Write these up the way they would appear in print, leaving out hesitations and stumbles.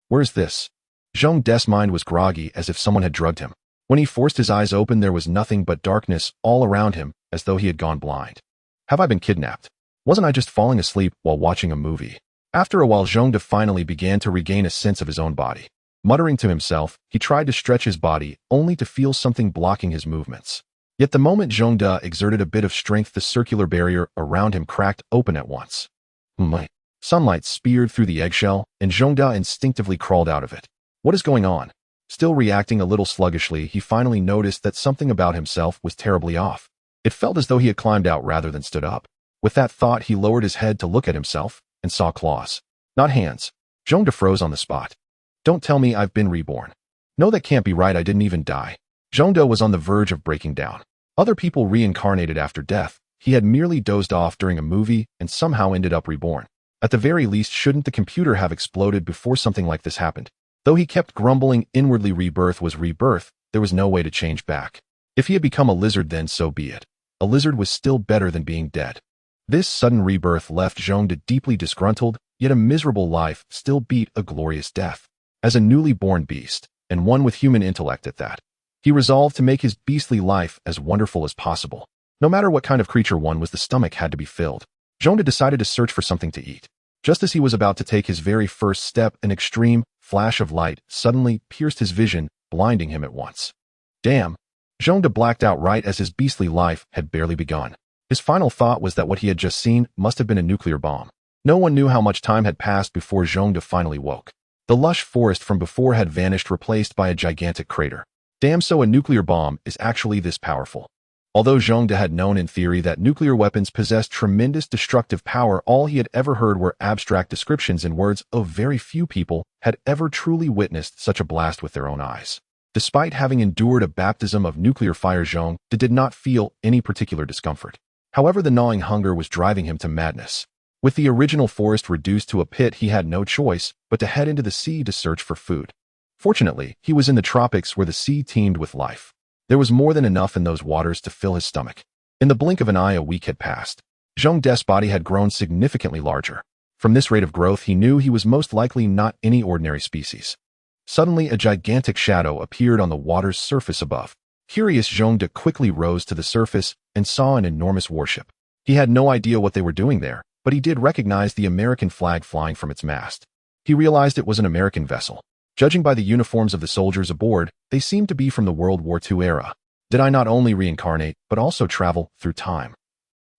Where's this? Zhong De's mind was groggy as if someone had drugged him. When he forced his eyes open, there was nothing but darkness all around him, as though he had gone blind. Have I been kidnapped? Wasn't I just falling asleep while watching a movie? After a while, Zhong De finally began to regain a sense of his own body. Muttering to himself, he tried to stretch his body, only to feel something blocking his movements. Yet the moment Zhong De exerted a bit of strength, the circular barrier around him cracked open at once. Sunlight speared through the eggshell, and Zhong De instinctively crawled out of it. What is going on? Still reacting a little sluggishly, he finally noticed that something about himself was terribly off. It felt as though he had climbed out rather than stood up. With that thought, he lowered his head to look at himself, and saw claws. Not hands. Zhong De froze on the spot. Don't tell me I've been reborn. No, that can't be right, I didn't even die. Zhong De was on the verge of breaking down. Other people reincarnated after death. He had merely dozed off during a movie and somehow ended up reborn. At the very least, shouldn't the computer have exploded before something like this happened? Though he kept grumbling inwardly rebirth was rebirth, there was no way to change back. If he had become a lizard, then so be it. A lizard was still better than being dead. This sudden rebirth left Zhong De deeply disgruntled, yet a miserable life still beat a glorious death. As a newly born beast, and one with human intellect at that, he resolved to make his beastly life as wonderful as possible. No matter what kind of creature one was, the stomach had to be filled. Zhong De decided to search for something to eat. Just as he was about to take his very first step, an extreme flash of light suddenly pierced his vision, blinding him at once. Damn! Zhong De blacked out right as his beastly life had barely begun. His final thought was that what he had just seen must have been a nuclear bomb. No one knew how much time had passed before Zhong De finally woke. The lush forest from before had vanished, replaced by a gigantic crater. Damn, so a nuclear bomb is actually this powerful. Although Zhong De had known in theory that nuclear weapons possessed tremendous destructive power, all he had ever heard were abstract descriptions in words of very few people had ever truly witnessed such a blast with their own eyes. Despite having endured a baptism of nuclear fire, Zhong De did not feel any particular discomfort. However, the gnawing hunger was driving him to madness. With the original forest reduced to a pit, he had no choice but to head into the sea to search for food. Fortunately, he was in the tropics where the sea teemed with life. There was more than enough in those waters to fill his stomach. In the blink of an eye, a week had passed. Zhong De's body had grown significantly larger. From this rate of growth, he knew he was most likely not any ordinary species. Suddenly, a gigantic shadow appeared on the water's surface above. Curious, Zhong De quickly rose to the surface and saw an enormous warship. He had no idea what they were doing there, but he did recognize the American flag flying from its mast. He realized it was an American vessel. Judging by the uniforms of the soldiers aboard, they seemed to be from the World War II era. Did I not only reincarnate, but also travel through time?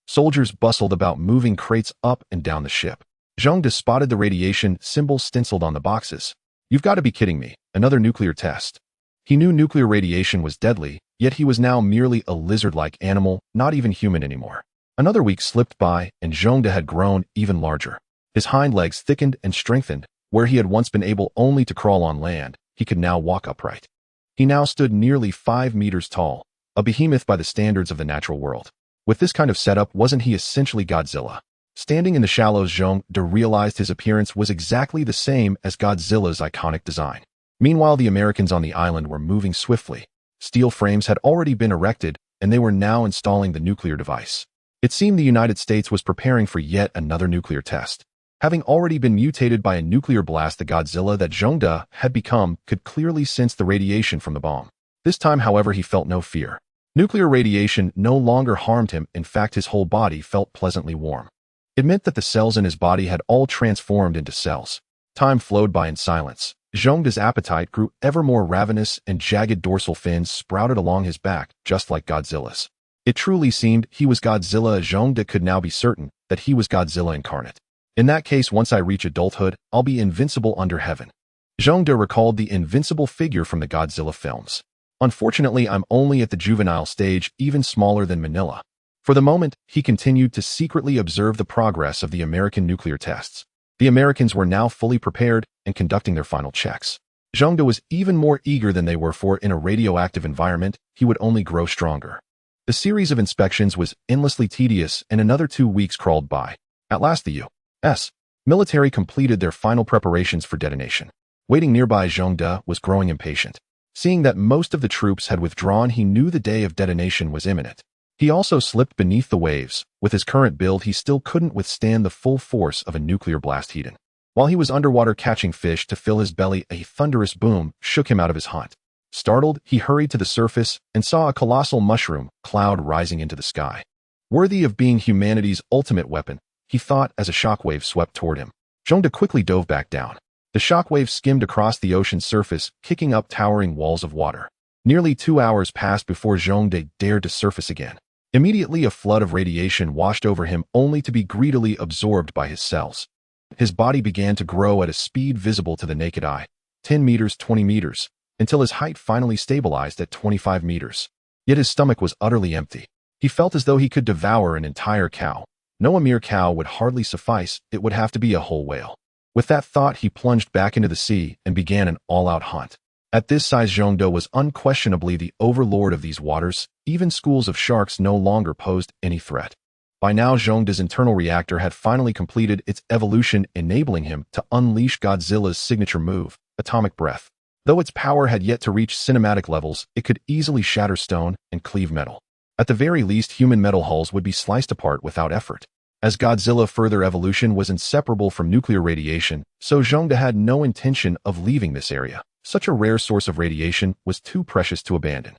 Soldiers bustled about, moving crates up and down the ship. Zhong De spotted the radiation symbol stenciled on the boxes. You've got to be kidding me, another nuclear test. He knew nuclear radiation was deadly, yet he was now merely a lizard-like animal, not even human anymore. Another week slipped by, and Zhong De had grown even larger. His hind legs thickened and strengthened. Where he had once been able only to crawl on land, he could now walk upright. He now stood nearly 5 meters tall, a behemoth by the standards of the natural world. With this kind of setup, wasn't he essentially Godzilla? Standing in the shallows, Zhong De realized his appearance was exactly the same as Godzilla's iconic design. Meanwhile, the Americans on the island were moving swiftly. Steel frames had already been erected, and they were now installing the nuclear device. It seemed the United States was preparing for yet another nuclear test. Having already been mutated by a nuclear blast, the Godzilla that Zhong De had become could clearly sense the radiation from the bomb. This time, however, he felt no fear. Nuclear radiation no longer harmed him. In fact, his whole body felt pleasantly warm. It meant that the cells in his body had all transformed into cells. Time flowed by in silence. Zhong De's appetite grew ever more ravenous, and jagged dorsal fins sprouted along his back, just like Godzilla's. It truly seemed he was Godzilla. Zhong De could now be certain that he was Godzilla incarnate. In that case, once I reach adulthood, I'll be invincible under heaven. Zhong De recalled the invincible figure from the Godzilla films. Unfortunately, I'm only at the juvenile stage, even smaller than Manila. For the moment, he continued to secretly observe the progress of the American nuclear tests. The Americans were now fully prepared and conducting their final checks. Zhong De was even more eager than they were, for in a radioactive environment, he would only grow stronger. The series of inspections was endlessly tedious, and another 2 weeks crawled by. At last, the U.S. military completed their final preparations for detonation. Waiting nearby, Zhong De was growing impatient. Seeing that most of the troops had withdrawn, he knew the day of detonation was imminent. He also slipped beneath the waves. With his current build, he still couldn't withstand the full force of a nuclear blast. Heaton. While he was underwater catching fish to fill his belly, a thunderous boom shook him out of his hunt. Startled, he hurried to the surface and saw a colossal mushroom cloud rising into the sky. Worthy of being humanity's ultimate weapon, he thought as a shockwave swept toward him. Zhongde quickly dove back down. The shockwave skimmed across the ocean's surface, kicking up towering walls of water. Nearly 2 hours passed before Zhongde dared to surface again. Immediately a flood of radiation washed over him, only to be greedily absorbed by his cells. His body began to grow at a speed visible to the naked eye, 10 meters, 20 meters, until his height finally stabilized at 25 meters. Yet his stomach was utterly empty. He felt as though he could devour an entire cow. No, a mere cow would hardly suffice, it would have to be a whole whale. With that thought, he plunged back into the sea and began an all-out hunt. At this size, Zhongde was unquestionably the overlord of these waters. Even schools of sharks no longer posed any threat. By now, Zhongde's internal reactor had finally completed its evolution, enabling him to unleash Godzilla's signature move, atomic breath. Though its power had yet to reach cinematic levels, it could easily shatter stone and cleave metal. At the very least, human metal hulls would be sliced apart without effort. As Godzilla's further evolution was inseparable from nuclear radiation, so Zhongde had no intention of leaving this area. Such a rare source of radiation was too precious to abandon.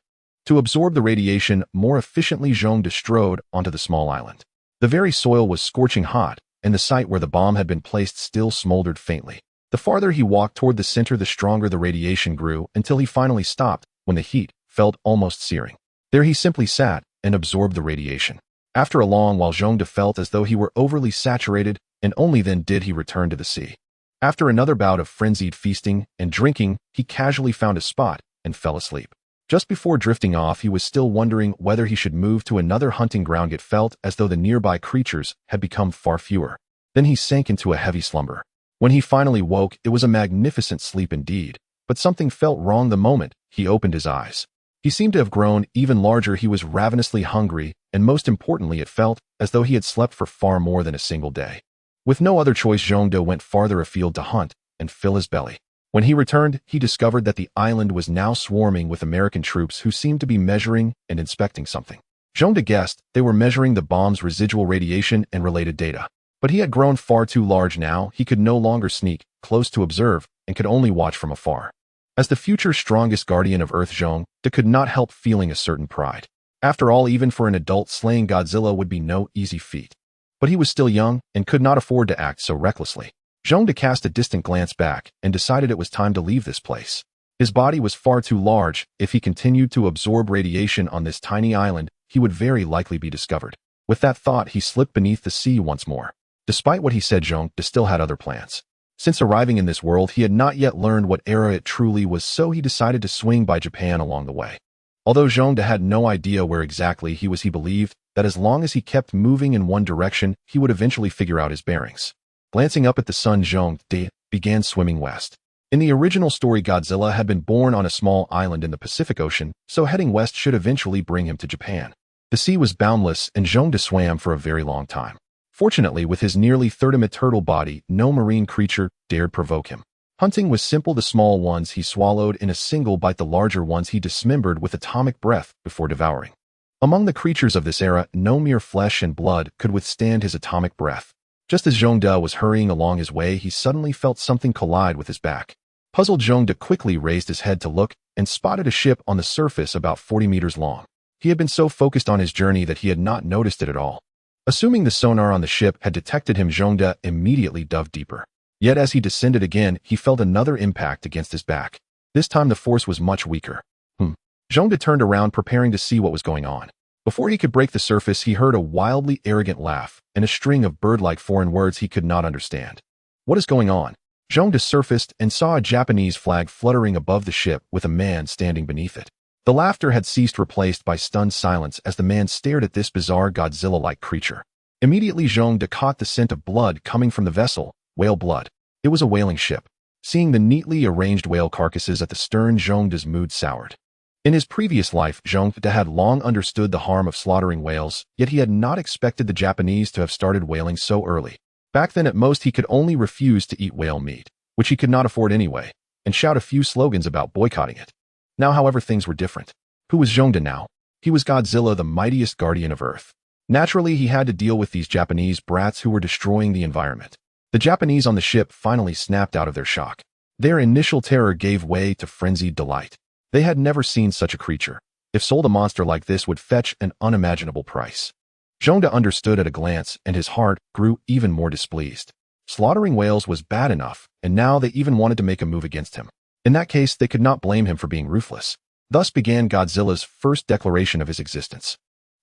To absorb the radiation more efficiently, Zhongde strode onto the small island. The very soil was scorching hot, and the site where the bomb had been placed still smoldered faintly. The farther he walked toward the center, the stronger the radiation grew, until he finally stopped when the heat felt almost searing. There he simply sat and absorbed the radiation. After a long while, Zhongde felt as though he were overly saturated, and only then did he return to the sea. After another bout of frenzied feasting and drinking, he casually found a spot and fell asleep. Just before drifting off, he was still wondering whether he should move to another hunting ground. It felt as though the nearby creatures had become far fewer. Then he sank into a heavy slumber. When he finally woke, it was a magnificent sleep indeed, but something felt wrong the moment he opened his eyes. He seemed to have grown even larger. He was ravenously hungry, and most importantly, it felt as though he had slept for far more than a single day. With no other choice, Zhongde went farther afield to hunt and fill his belly. When he returned, he discovered that the island was now swarming with American troops who seemed to be measuring and inspecting something. Zhongde guessed they were measuring the bomb's residual radiation and related data. But he had grown far too large now. He could no longer sneak close to observe and could only watch from afar. As the future strongest guardian of Earth, Zhongde could not help feeling a certain pride. After all, even for an adult, slaying Godzilla would be no easy feat. But he was still young and could not afford to act so recklessly. Zhongde cast a distant glance back and decided it was time to leave this place. His body was far too large. If he continued to absorb radiation on this tiny island, he would very likely be discovered. With that thought, he slipped beneath the sea once more. Despite what he said, Zhongde still had other plans. Since arriving in this world, he had not yet learned what era it truly was, so he decided to swing by Japan along the way. Although Zhongde had no idea where exactly he was, he believed that as long as he kept moving in one direction, he would eventually figure out his bearings. Glancing up at the sun, Zhongde began swimming west. In the original story, Godzilla had been born on a small island in the Pacific Ocean, so heading west should eventually bring him to Japan. The sea was boundless, and Zhongde swam for a very long time. Fortunately, with his nearly 30-meter turtle body, no marine creature dared provoke him. Hunting was simple. The small ones he swallowed in a single bite, the larger ones he dismembered with atomic breath before devouring. Among the creatures of this era, no mere flesh and blood could withstand his atomic breath. Just as Zhongde was hurrying along his way, he suddenly felt something collide with his back. Puzzled, Zhongde quickly raised his head to look and spotted a ship on the surface about 40 meters long. He had been so focused on his journey that he had not noticed it at all. Assuming the sonar on the ship had detected him, Zhongde immediately dove deeper. Yet as he descended again, he felt another impact against his back. This time the force was much weaker. Zhongde turned around, preparing to see what was going on. Before he could break the surface, he heard a wildly arrogant laugh and a string of bird-like foreign words he could not understand. What is going on? Zhongde surfaced and saw a Japanese flag fluttering above the ship with a man standing beneath it. The laughter had ceased, replaced by stunned silence as the man stared at this bizarre Godzilla-like creature. Immediately, Zhongde caught the scent of blood coming from the vessel, whale blood. It was a whaling ship. Seeing the neatly arranged whale carcasses at the stern, Zhongde's mood soured. In his previous life, Zhongde had long understood the harm of slaughtering whales, yet he had not expected the Japanese to have started whaling so early. Back then, at most, he could only refuse to eat whale meat, which he could not afford anyway, and shout a few slogans about boycotting it. Now, however, things were different. Who was Zhongde now? He was Godzilla, the mightiest guardian of Earth. Naturally, he had to deal with these Japanese brats who were destroying the environment. The The Japanese on the ship finally snapped out of their shock. Their initial terror gave way to frenzied delight. They had never seen such a creature. If sold, a monster like this would fetch an unimaginable price. Zhongde understood at a glance, and his heart grew even more displeased. Slaughtering whales was bad enough, and now they even wanted to make a move against him. In that case, they could not blame him for being ruthless. Thus began Godzilla's first declaration of his existence.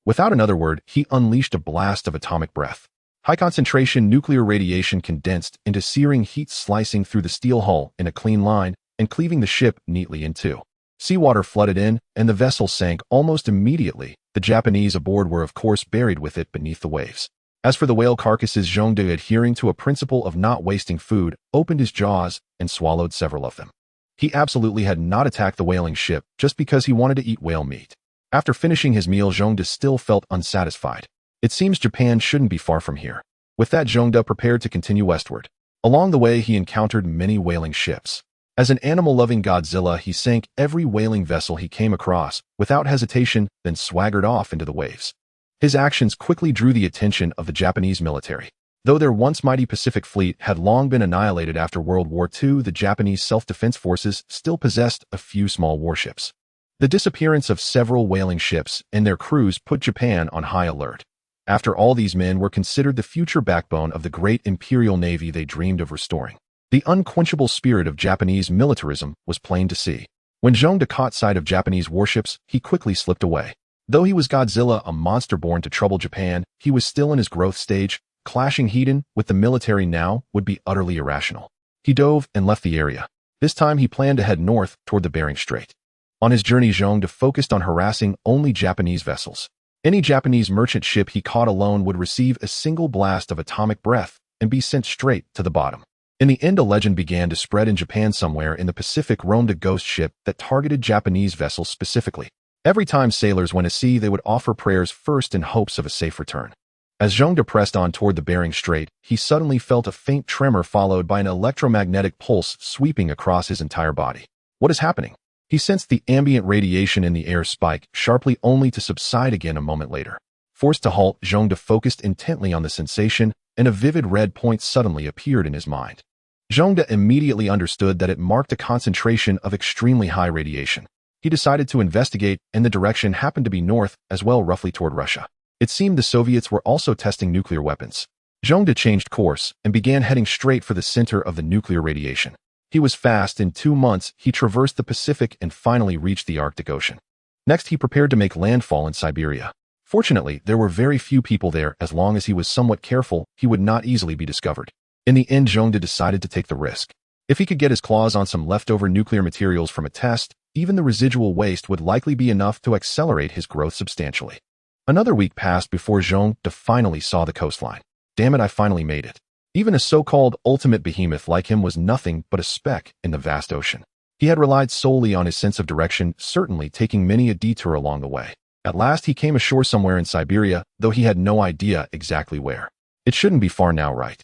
Without another word, he unleashed a blast of atomic breath. High-concentration nuclear radiation condensed into searing heat, slicing through the steel hull in a clean line and cleaving the ship neatly in two. Seawater flooded in, and the vessel sank almost immediately. The Japanese aboard were of course buried with it beneath the waves. As for the whale carcasses, Zhongde, adhering to a principle of not wasting food, opened his jaws and swallowed several of them. He absolutely had not attacked the whaling ship just because he wanted to eat whale meat. After finishing his meal, Zhongde still felt unsatisfied. It seems Japan shouldn't be far from here. With that, Zhongde prepared to continue westward. Along the way, he encountered many whaling ships. As an animal-loving Godzilla, he sank every whaling vessel he came across without hesitation, then swaggered off into the waves. His actions quickly drew the attention of the Japanese military. Though their once mighty Pacific fleet had long been annihilated after World War II, the Japanese self-defense forces still possessed a few small warships. The disappearance of several whaling ships and their crews put Japan on high alert. After all, these men were considered the future backbone of the great imperial navy they dreamed of restoring. The unquenchable spirit of Japanese militarism was plain to see. When Zhongde caught sight of Japanese warships, he quickly slipped away. Though he was Godzilla, a monster born to trouble Japan, he was still in his growth stage. Clashing head-on with the military now would be utterly irrational. He dove and left the area. This time he planned to head north toward the Bering Strait. On his journey, Zhongde focused on harassing only Japanese vessels. Any Japanese merchant ship he caught alone would receive a single blast of atomic breath and be sent straight to the bottom. In the end, a legend began to spread in Japan. Somewhere in the Pacific roamed a ghost ship that targeted Japanese vessels specifically. Every time sailors went to sea, they would offer prayers first in hopes of a safe return. As Zhongde pressed on toward the Bering Strait, he suddenly felt a faint tremor followed by an electromagnetic pulse sweeping across his entire body. What is happening? He sensed the ambient radiation in the air spike sharply, only to subside again a moment later. Forced to halt, Zhongde focused intently on the sensation, and a vivid red point suddenly appeared in his mind. Zhongde immediately understood that it marked a concentration of extremely high radiation. He decided to investigate, and the direction happened to be north as well, roughly toward Russia. It seemed the Soviets were also testing nuclear weapons. Zhongde changed course and began heading straight for the center of the nuclear radiation. He was fast. In 2 months, he traversed the Pacific and finally reached the Arctic Ocean. Next, he prepared to make landfall in Siberia. Fortunately, there were very few people there. As long as he was somewhat careful, he would not easily be discovered. In the end, Zhongde decided to take the risk. If he could get his claws on some leftover nuclear materials from a test, even the residual waste would likely be enough to accelerate his growth substantially. Another week passed before Zhongde finally saw the coastline. Damn it, I finally made it. Even a so-called ultimate behemoth like him was nothing but a speck in the vast ocean. He had relied solely on his sense of direction, certainly taking many a detour along the way. At last he came ashore somewhere in Siberia, though he had no idea exactly where. It shouldn't be far now, right?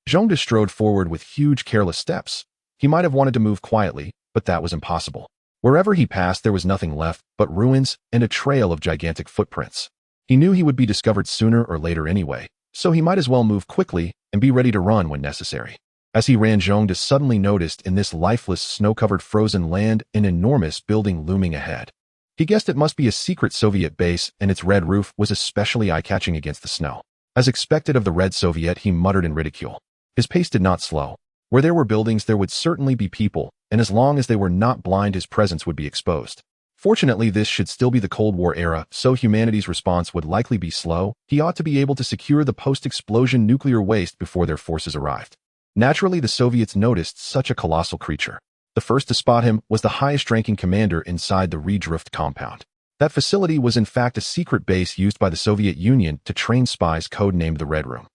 Zhongde strode forward with huge, careless steps. He might have wanted to move quietly, but that was impossible. Wherever he passed, there was nothing left but ruins and a trail of gigantic footprints. He knew he would be discovered sooner or later anyway, so he might as well move quickly and be ready to run when necessary. As he ran, Zhongde suddenly noticed in this lifeless, snow-covered frozen land an enormous building looming ahead. He guessed it must be a secret Soviet base, and its red roof was especially eye-catching against the snow. As expected of the Red Soviet, he muttered in ridicule. His pace did not slow. Where there were buildings, there would certainly be people, and as long as they were not blind, his presence would be exposed. Fortunately, this should still be the Cold War era, so humanity's response would likely be slow. He ought to be able to secure the post-explosion nuclear waste before their forces arrived. Naturally, the Soviets noticed such a colossal creature. The first to spot him was the highest-ranking commander inside the Redrift compound. That facility was in fact a secret base used by the Soviet Union to train spies, codenamed the Red Room.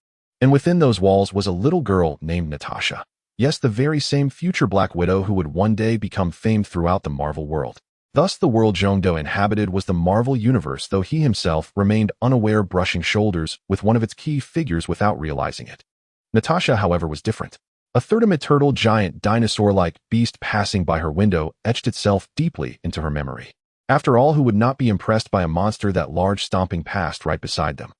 And within those walls was a little girl named Natasha. Yes, the very same future Black Widow who would one day become famed throughout the Marvel world. Thus, the world Zhongde inhabited was the Marvel Universe, though he himself remained unaware, brushing shoulders with one of its key figures without realizing it. Natasha, however, was different. A third-dimensional turtle, giant dinosaur-like beast passing by her window etched itself deeply into her memory. After all, who would not be impressed by a monster that large, stomping past right beside them?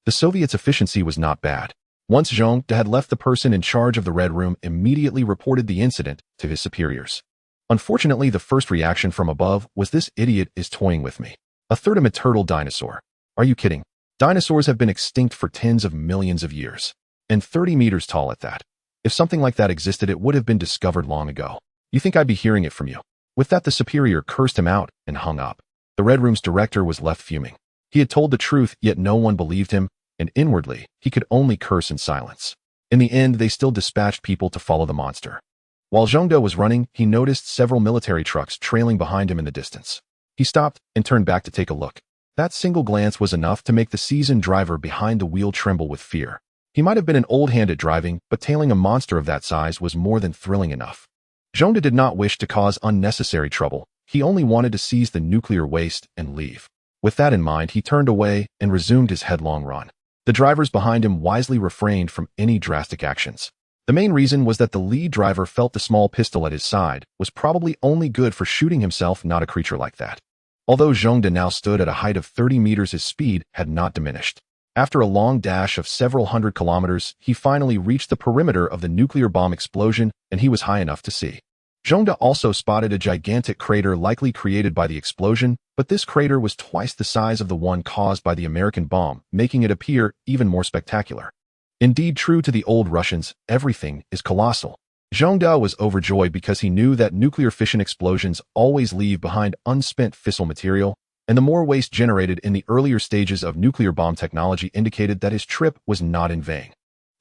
The Soviets' efficiency was not bad. Once Zhongde had left, the person in charge of the Red Room immediately reported the incident to his superiors. Unfortunately, the first reaction from above was, "This idiot is toying with me. A third of a turtle dinosaur. Are you kidding? Dinosaurs have been extinct for tens of millions of years. And 30 meters tall at that. If something like that existed, it would have been discovered long ago. You think I'd be hearing it from you?" With that, the superior cursed him out and hung up. The Red Room's director was left fuming. He had told the truth, yet no one believed him, and inwardly, he could only curse in silence. In the end, they still dispatched people to follow the monster. While Zhongde was running, he noticed several military trucks trailing behind him in the distance. He stopped and turned back to take a look. That single glance was enough to make the seasoned driver behind the wheel tremble with fear. He might have been an old hand at driving, but tailing a monster of that size was more than thrilling enough. Zhongde did not wish to cause unnecessary trouble. He only wanted to seize the nuclear waste and leave. With that in mind, he turned away and resumed his headlong run. The drivers behind him wisely refrained from any drastic actions. The main reason was that the lead driver felt the small pistol at his side was probably only good for shooting himself, not a creature like that. Although Zhongde now stood at a height of 30 meters, his speed had not diminished. After a long dash of several hundred kilometers, he finally reached the perimeter of the nuclear bomb explosion, and he was high enough to see. Zhongde also spotted a gigantic crater likely created by the explosion, but this crater was twice the size of the one caused by the American bomb, making it appear even more spectacular. Indeed, true to the old Russians, everything is colossal. Zhongde was overjoyed because he knew that nuclear fission explosions always leave behind unspent fissile material, and the more waste generated in the earlier stages of nuclear bomb technology indicated that his trip was not in vain.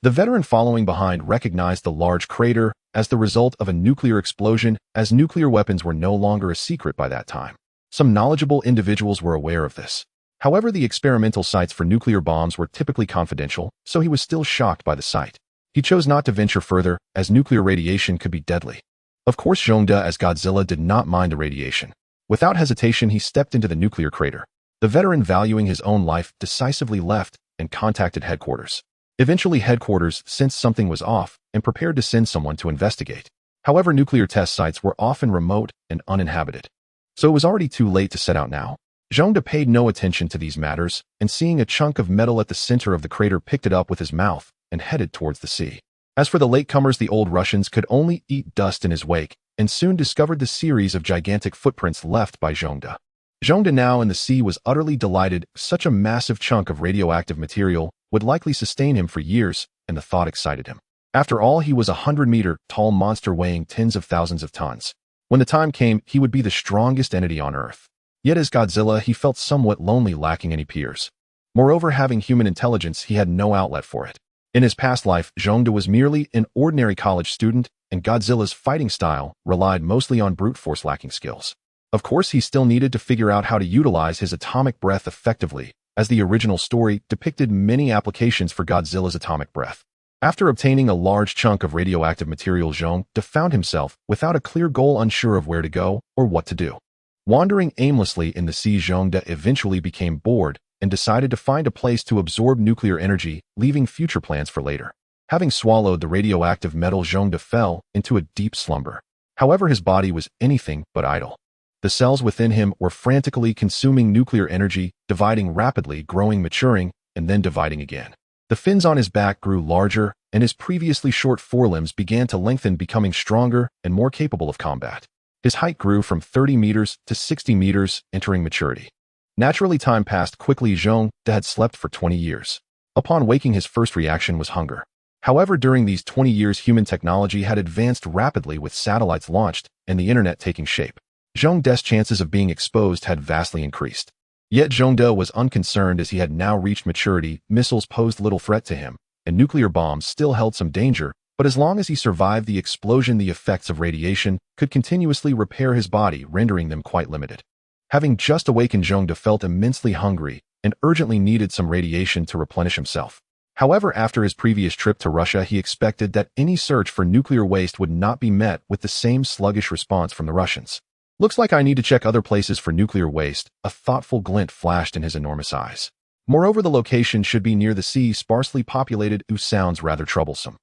The veteran following behind recognized the large crater as the result of a nuclear explosion, as nuclear weapons were no longer a secret by that time. Some knowledgeable individuals were aware of this. However, the experimental sites for nuclear bombs were typically confidential, so he was still shocked by the sight. He chose not to venture further, as nuclear radiation could be deadly. Of course, Zhongde as Godzilla did not mind the radiation. Without hesitation, he stepped into the nuclear crater. The veteran, valuing his own life, decisively left and contacted headquarters. Eventually, headquarters sensed something was off and prepared to send someone to investigate. However, nuclear test sites were often remote and uninhabited. So it was already too late to set out now. Zhongde paid no attention to these matters, and seeing a chunk of metal at the center of the crater, picked it up with his mouth and headed towards the sea. As for the latecomers, the old Russians could only eat dust in his wake, and soon discovered the series of gigantic footprints left by Zhongde. Zhongde, now in the sea, was utterly delighted. Such a massive chunk of radioactive material would likely sustain him for years, and the thought excited him. After all, he was a 100-meter-tall monster weighing tens of thousands of tons. When the time came, he would be the strongest entity on Earth. Yet as Godzilla, he felt somewhat lonely, lacking any peers. Moreover, having human intelligence, he had no outlet for it. In his past life, Zhongde was merely an ordinary college student, and Godzilla's fighting style relied mostly on brute force, lacking skills. Of course, he still needed to figure out how to utilize his atomic breath effectively, as the original story depicted many applications for Godzilla's atomic breath. After obtaining a large chunk of radioactive material, Zhongde found himself without a clear goal, unsure of where to go or what to do. Wandering aimlessly in the sea, Zhongde eventually became bored and decided to find a place to absorb nuclear energy, leaving future plans for later. Having swallowed the radioactive metal, Zhongde fell into a deep slumber. However, his body was anything but idle. The cells within him were frantically consuming nuclear energy, dividing rapidly, growing, maturing, and then dividing again. The fins on his back grew larger, and his previously short forelimbs began to lengthen, becoming stronger and more capable of combat. His height grew from 30 meters to 60 meters, entering maturity. Naturally, time passed quickly. Zhongde had slept for 20 years. Upon waking, his first reaction was hunger. However, during these 20 years, human technology had advanced rapidly, with satellites launched and the internet taking shape. Zhongde's chances of being exposed had vastly increased. Yet Zhongde was unconcerned, as he had now reached maturity. Missiles posed little threat to him, and nuclear bombs still held some danger, but as long as he survived the explosion, the effects of radiation could continuously repair his body, rendering them quite limited. Having just awakened, Zhongde felt immensely hungry and urgently needed some radiation to replenish himself. However, after his previous trip to Russia, he expected that any search for nuclear waste would not be met with the same sluggish response from the Russians. Looks like I need to check other places for nuclear waste. A thoughtful glint flashed in his enormous eyes. Moreover, the location should be near the sea, sparsely populated. Sounds rather troublesome.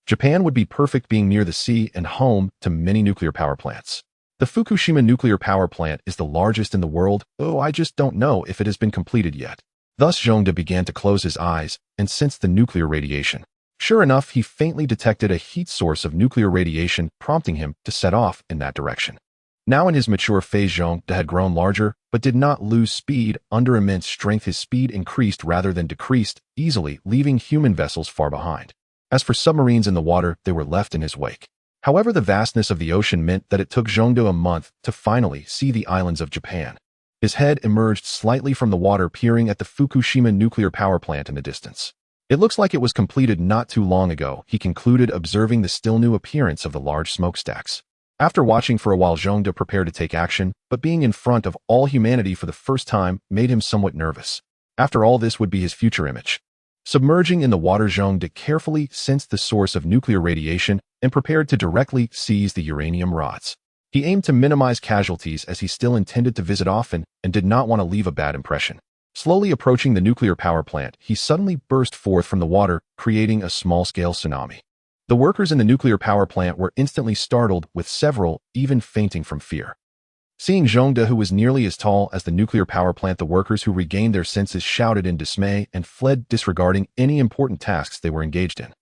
Japan would be perfect, being near the sea and home to many nuclear power plants. The Fukushima nuclear power plant is the largest in the world, though I just don't know if it has been completed yet. Thus Zhongde began to close his eyes and sensed the nuclear radiation. Sure enough, he faintly detected a heat source of nuclear radiation, prompting him to set off in that direction. Now in his mature phase, Zhongde had grown larger, but did not lose speed. Under immense strength, his speed increased rather than decreased, easily leaving human vessels far behind. As for submarines in the water, they were left in his wake. However, the vastness of the ocean meant that it took Zhongde a month to finally see the islands of Japan. His head emerged slightly from the water, peering at the Fukushima nuclear power plant in the distance. It looks like it was completed not too long ago, he concluded, observing the still new appearance of the large smokestacks. After watching for a while, Zhongde prepared to take action, but being in front of all humanity for the first time made him somewhat nervous. After all, this would be his future image. Submerging in the water, Zhongde carefully sensed the source of nuclear radiation and prepared to directly seize the uranium rods. He aimed to minimize casualties as he still intended to visit often and did not want to leave a bad impression. Slowly approaching the nuclear power plant, he suddenly burst forth from the water, creating a small-scale tsunami. The workers in the nuclear power plant were instantly startled, with several even fainting from fear. Seeing Zhongde, who was nearly as tall as the nuclear power plant, the workers, who regained their senses, shouted in dismay and fled, disregarding any important tasks they were engaged in.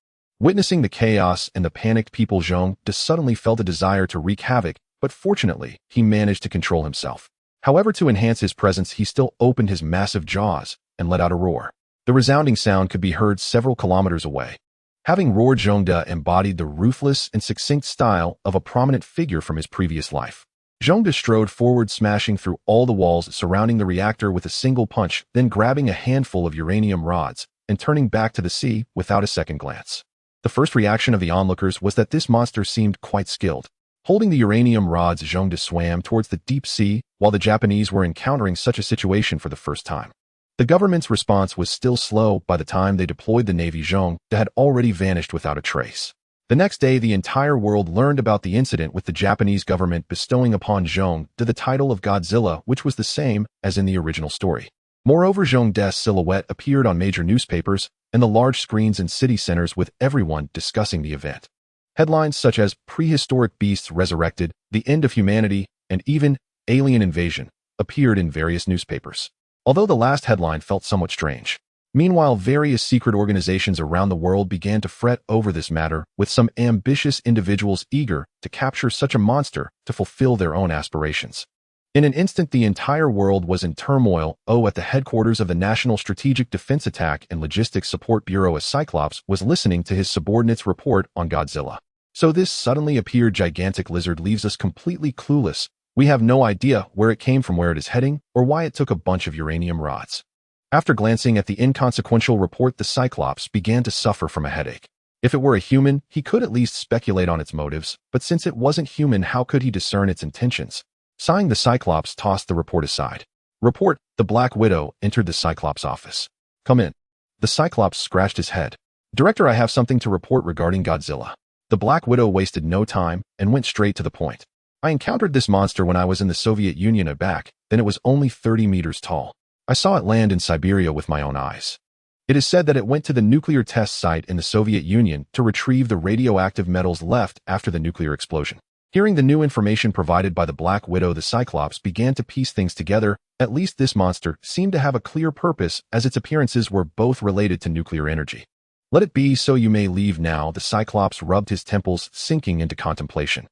Witnessing the chaos and the panicked people, Zhongde suddenly felt a desire to wreak havoc, but fortunately, he managed to control himself. However, to enhance his presence, he still opened his massive jaws and let out a roar. The resounding sound could be heard several kilometers away. Having roared, Zhongde embodied the ruthless and succinct style of a prominent figure from his previous life. Zhongde strode forward, smashing through all the walls surrounding the reactor with a single punch, then grabbing a handful of uranium rods and turning back to the sea without a second glance. The first reaction of the onlookers was that this monster seemed quite skilled. Holding the uranium rods, Zhongde swam towards the deep sea while the Japanese were encountering such a situation for the first time. The government's response was still slow. By the time they deployed the Navy, Zhongde had already vanished without a trace. The next day, the entire world learned about the incident, with the Japanese government bestowing upon Zhongde the title of Godzilla, which was the same as in the original story. Moreover, Zhongde's silhouette appeared on major newspapers and the large screens in city centers, with everyone discussing the event. Headlines such as "Prehistoric Beasts Resurrected," "The End of Humanity," and even "Alien Invasion" appeared in various newspapers. Although the last headline felt somewhat strange. Meanwhile, various secret organizations around the world began to fret over this matter, with some ambitious individuals eager to capture such a monster to fulfill their own aspirations. In an instant, the entire world was in turmoil. At the headquarters of the National Strategic Defense Attack and Logistics Support Bureau, as Cyclops was listening to his subordinate's report on Godzilla. So this suddenly appeared gigantic lizard leaves us completely clueless. We have no idea where it came from, where it is heading, or why it took a bunch of uranium rods. After glancing at the inconsequential report, the Cyclops began to suffer from a headache. If it were a human, he could at least speculate on its motives, but since it wasn't human, how could he discern its intentions? Sighing, the Cyclops tossed the report aside. "Report." The Black Widow entered the Cyclops' office. "Come in." The Cyclops scratched his head. "Director, I have something to report regarding Godzilla." The Black Widow wasted no time and went straight to the point. "I encountered this monster when I was in the Soviet Union and back then. It was only 30 meters tall. I saw it land in Siberia with my own eyes. It is said that it went to the nuclear test site in the Soviet Union to retrieve the radioactive metals left after the nuclear explosion." Hearing the new information provided by the Black Widow, the Cyclops began to piece things together. At least this monster seemed to have a clear purpose, as its appearances were both related to nuclear energy. "Let it be so. You may leave now." The Cyclops rubbed his temples, sinking into contemplation.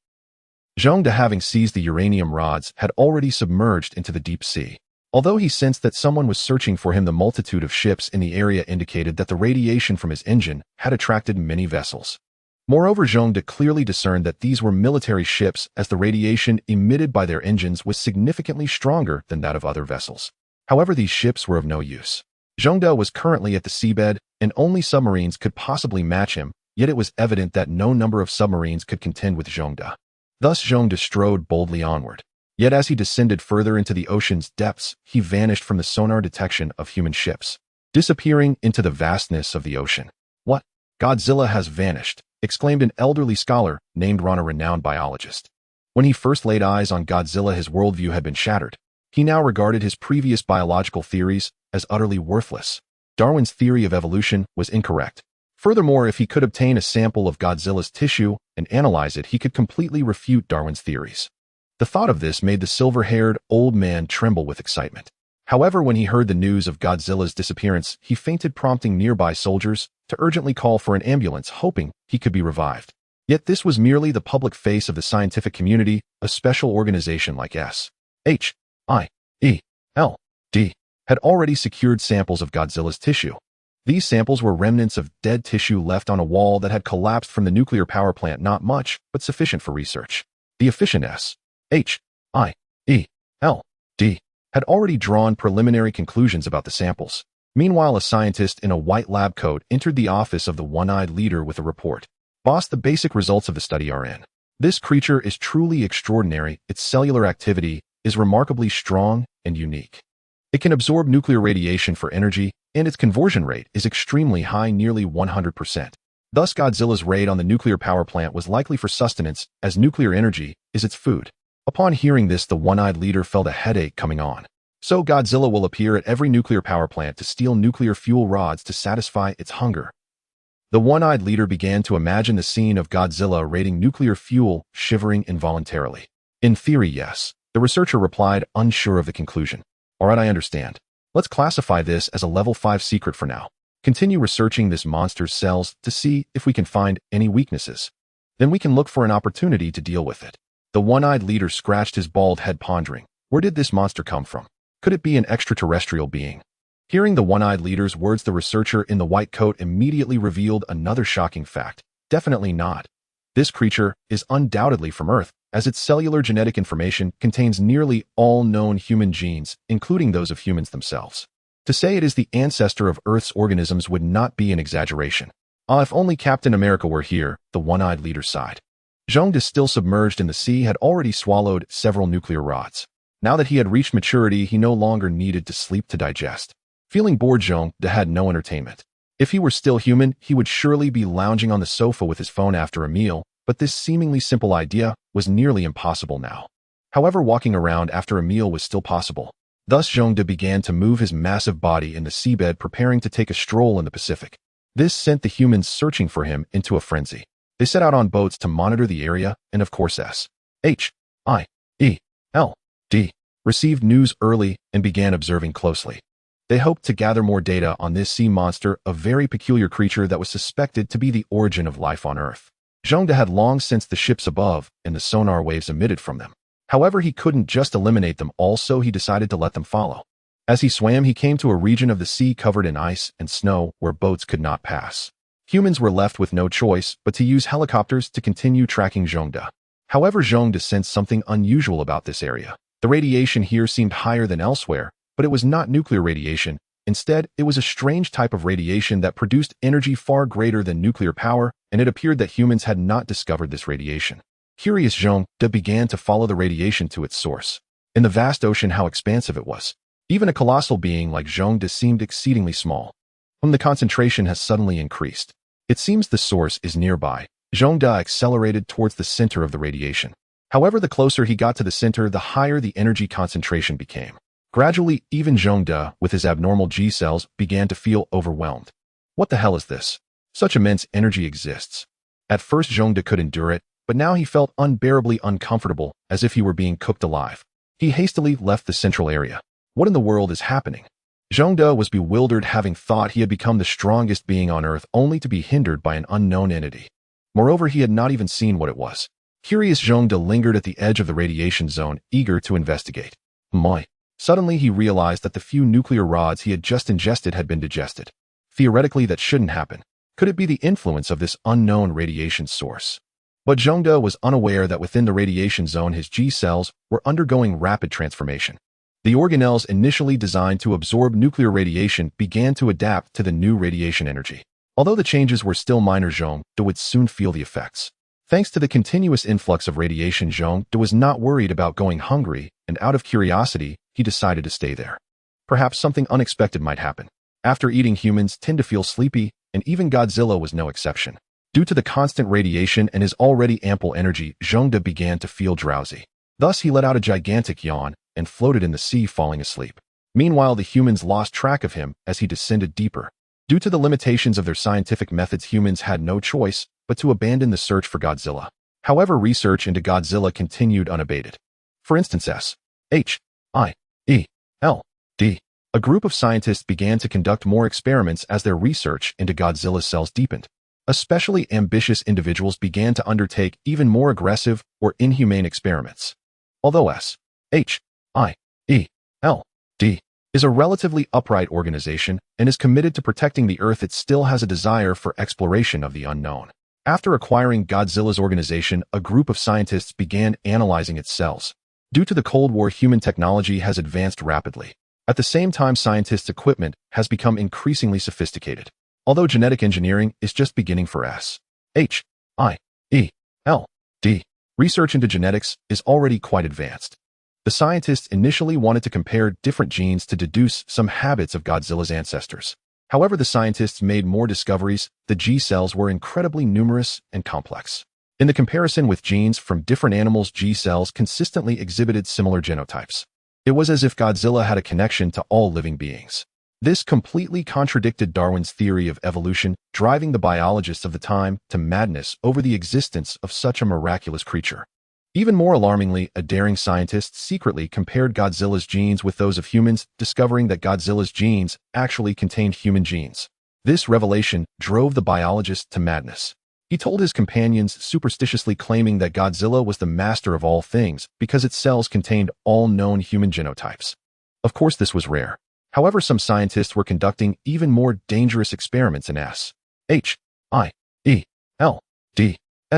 Zhongde, having seized the uranium rods, had already submerged into the deep sea. Although he sensed that someone was searching for him, the multitude of ships in the area indicated that the radiation from his engine had attracted many vessels. Moreover, Zhongde clearly discerned that these were military ships, as the radiation emitted by their engines was significantly stronger than that of other vessels. However, these ships were of no use. Zhongde was currently at the seabed, and only submarines could possibly match him, yet it was evident that no number of submarines could contend with Zhongde. Thus Zhongde strode boldly onward. Yet as he descended further into the ocean's depths, he vanished from the sonar detection of human ships, disappearing into the vastness of the ocean. "What? Godzilla has vanished," exclaimed an elderly scholar named Ron, a renowned biologist. When he first laid eyes on Godzilla, his worldview had been shattered. He now regarded his previous biological theories as utterly worthless. Darwin's theory of evolution was incorrect. Furthermore, if he could obtain a sample of Godzilla's tissue and analyze it, he could completely refute Darwin's theories. The thought of this made the silver-haired old man tremble with excitement. However, when he heard the news of Godzilla's disappearance, he fainted, prompting nearby soldiers to urgently call for an ambulance, hoping he could be revived. Yet this was merely the public face of the scientific community. A special organization like S.H.I.E.L.D. had already secured samples of Godzilla's tissue. These samples were remnants of dead tissue left on a wall that had collapsed from the nuclear power plant, not much, but sufficient for research. The efficient S.H.I.E.L.D. had already drawn preliminary conclusions about the samples. Meanwhile, a scientist in a white lab coat entered the office of the one-eyed leader with a report. Boss, the basic results of the study are in. This creature is truly extraordinary. Its cellular activity is remarkably strong and unique. It can absorb nuclear radiation for energy, and its conversion rate is extremely high, nearly 100%. Thus, Godzilla's raid on the nuclear power plant was likely for sustenance, as nuclear energy is its food. Upon hearing this, the one-eyed leader felt a headache coming on. So Godzilla will appear at every nuclear power plant to steal nuclear fuel rods to satisfy its hunger. The one-eyed leader began to imagine the scene of Godzilla raiding nuclear fuel, shivering involuntarily. In theory, yes. The researcher replied, unsure of the conclusion. Alright, I understand. Let's classify this as a level 5 secret for now. Continue researching this monster's cells to see if we can find any weaknesses. Then we can look for an opportunity to deal with it. The one-eyed leader scratched his bald head, pondering. Where did this monster come from? Could it be an extraterrestrial being? Hearing the one-eyed leader's words, the researcher in the white coat immediately revealed another shocking fact. Definitely not. This creature is undoubtedly from Earth, as its cellular genetic information contains nearly all known human genes, including those of humans themselves. To say it is the ancestor of Earth's organisms would not be an exaggeration. If only Captain America were here, the one-eyed leader sighed. S.H.I.E.L.D, still submerged in the sea, had already swallowed several nuclear rods. Now that he had reached maturity, he no longer needed to sleep to digest. Feeling bored, S.H.I.E.L.D had no entertainment. If he were still human, he would surely be lounging on the sofa with his phone after a meal, but this seemingly simple idea was nearly impossible now. However, walking around after a meal was still possible. Thus, S.H.I.E.L.D began to move his massive body in the seabed, preparing to take a stroll in the Pacific. This sent the humans searching for him into a frenzy. They set out on boats to monitor the area, and of course S.H.I.E.L.D received news early and began observing closely. They hoped to gather more data on this sea monster, a very peculiar creature that was suspected to be the origin of life on Earth. S.H.I.E.L.D had long sensed the ships above and the sonar waves emitted from them. However, he couldn't just eliminate them all, so he decided to let them follow. As he swam, he came to a region of the sea covered in ice and snow where boats could not pass. Humans were left with no choice but to use helicopters to continue tracking S.H.I.E.L.D. However, S.H.I.E.L.D sensed something unusual about this area. The radiation here seemed higher than elsewhere, but it was not nuclear radiation. Instead, it was a strange type of radiation that produced energy far greater than nuclear power, and it appeared that humans had not discovered this radiation. Curious, S.H.I.E.L.D began to follow the radiation to its source. In the vast ocean, how expansive it was. Even a colossal being like S.H.I.E.L.D seemed exceedingly small. The concentration has suddenly increased. It seems the source is nearby. S.H.I.E.L.D accelerated towards the center of the radiation. However, the closer he got to the center, the higher the energy concentration became. Gradually, even S.H.I.E.L.D, with his abnormal G cells, began to feel overwhelmed. What the hell is this? Such immense energy exists. At first, S.H.I.E.L.D could endure it, but now he felt unbearably uncomfortable, as if he were being cooked alive. He hastily left the central area. What in the world is happening? S.H.I.E.L.D was bewildered, having thought he had become the strongest being on Earth, only to be hindered by an unknown entity. Moreover, he had not even seen what it was. Curious, S.H.I.E.L.D lingered at the edge of the radiation zone, eager to investigate. Suddenly, he realized that the few nuclear rods he had just ingested had been digested. Theoretically, that shouldn't happen. Could it be the influence of this unknown radiation source? But S.H.I.E.L.D was unaware that within the radiation zone, his G cells were undergoing rapid transformation. The organelles initially designed to absorb nuclear radiation began to adapt to the new radiation energy. Although the changes were still minor, S.H.I.E.L.D would soon feel the effects. Thanks to the continuous influx of radiation, S.H.I.E.L.D was not worried about going hungry, and out of curiosity, he decided to stay there. Perhaps something unexpected might happen. After eating, humans tend to feel sleepy, and even Godzilla was no exception. Due to the constant radiation and his already ample energy, S.H.I.E.L.D began to feel drowsy. Thus, he let out a gigantic yawn and floated in the sea, falling asleep. Meanwhile, the humans lost track of him as he descended deeper. Due to the limitations of their scientific methods, humans had no choice but to abandon the search for Godzilla. However, research into Godzilla continued unabated. For instance, S.H.I.E.L.D S.H.I.E.L.D. A group of scientists began to conduct more experiments as their research into Godzilla's cells deepened. Especially ambitious individuals began to undertake even more aggressive or inhumane experiments. Although S.H.I.E.L.D. is a relatively upright organization and is committed to protecting the Earth, it still has a desire for exploration of the unknown. After acquiring Godzilla's organization, a group of scientists began analyzing its cells. Due to the Cold War, human technology has advanced rapidly. At the same time, scientists' equipment has become increasingly sophisticated. Although genetic engineering is just beginning for S.H.I.E.L.D., research into genetics is already quite advanced. The scientists initially wanted to compare different genes to deduce some habits of Godzilla's ancestors. However, the scientists made more discoveries. The G cells were incredibly numerous and complex. In the comparison with genes from different animals, G cells consistently exhibited similar genotypes. It was as if Godzilla had a connection to all living beings. This completely contradicted Darwin's theory of evolution, driving the biologists of the time to madness over the existence of such a miraculous creature. Even more alarmingly, a daring scientist secretly compared Godzilla's genes with those of humans, discovering that Godzilla's genes actually contained human genes. This revelation drove the biologist to madness. He told his companions, superstitiously claiming that Godzilla was the master of all things because its cells contained all known human genotypes. Of course, this was rare. However, some scientists were conducting even more dangerous experiments in S.H.I.E.L.D.'s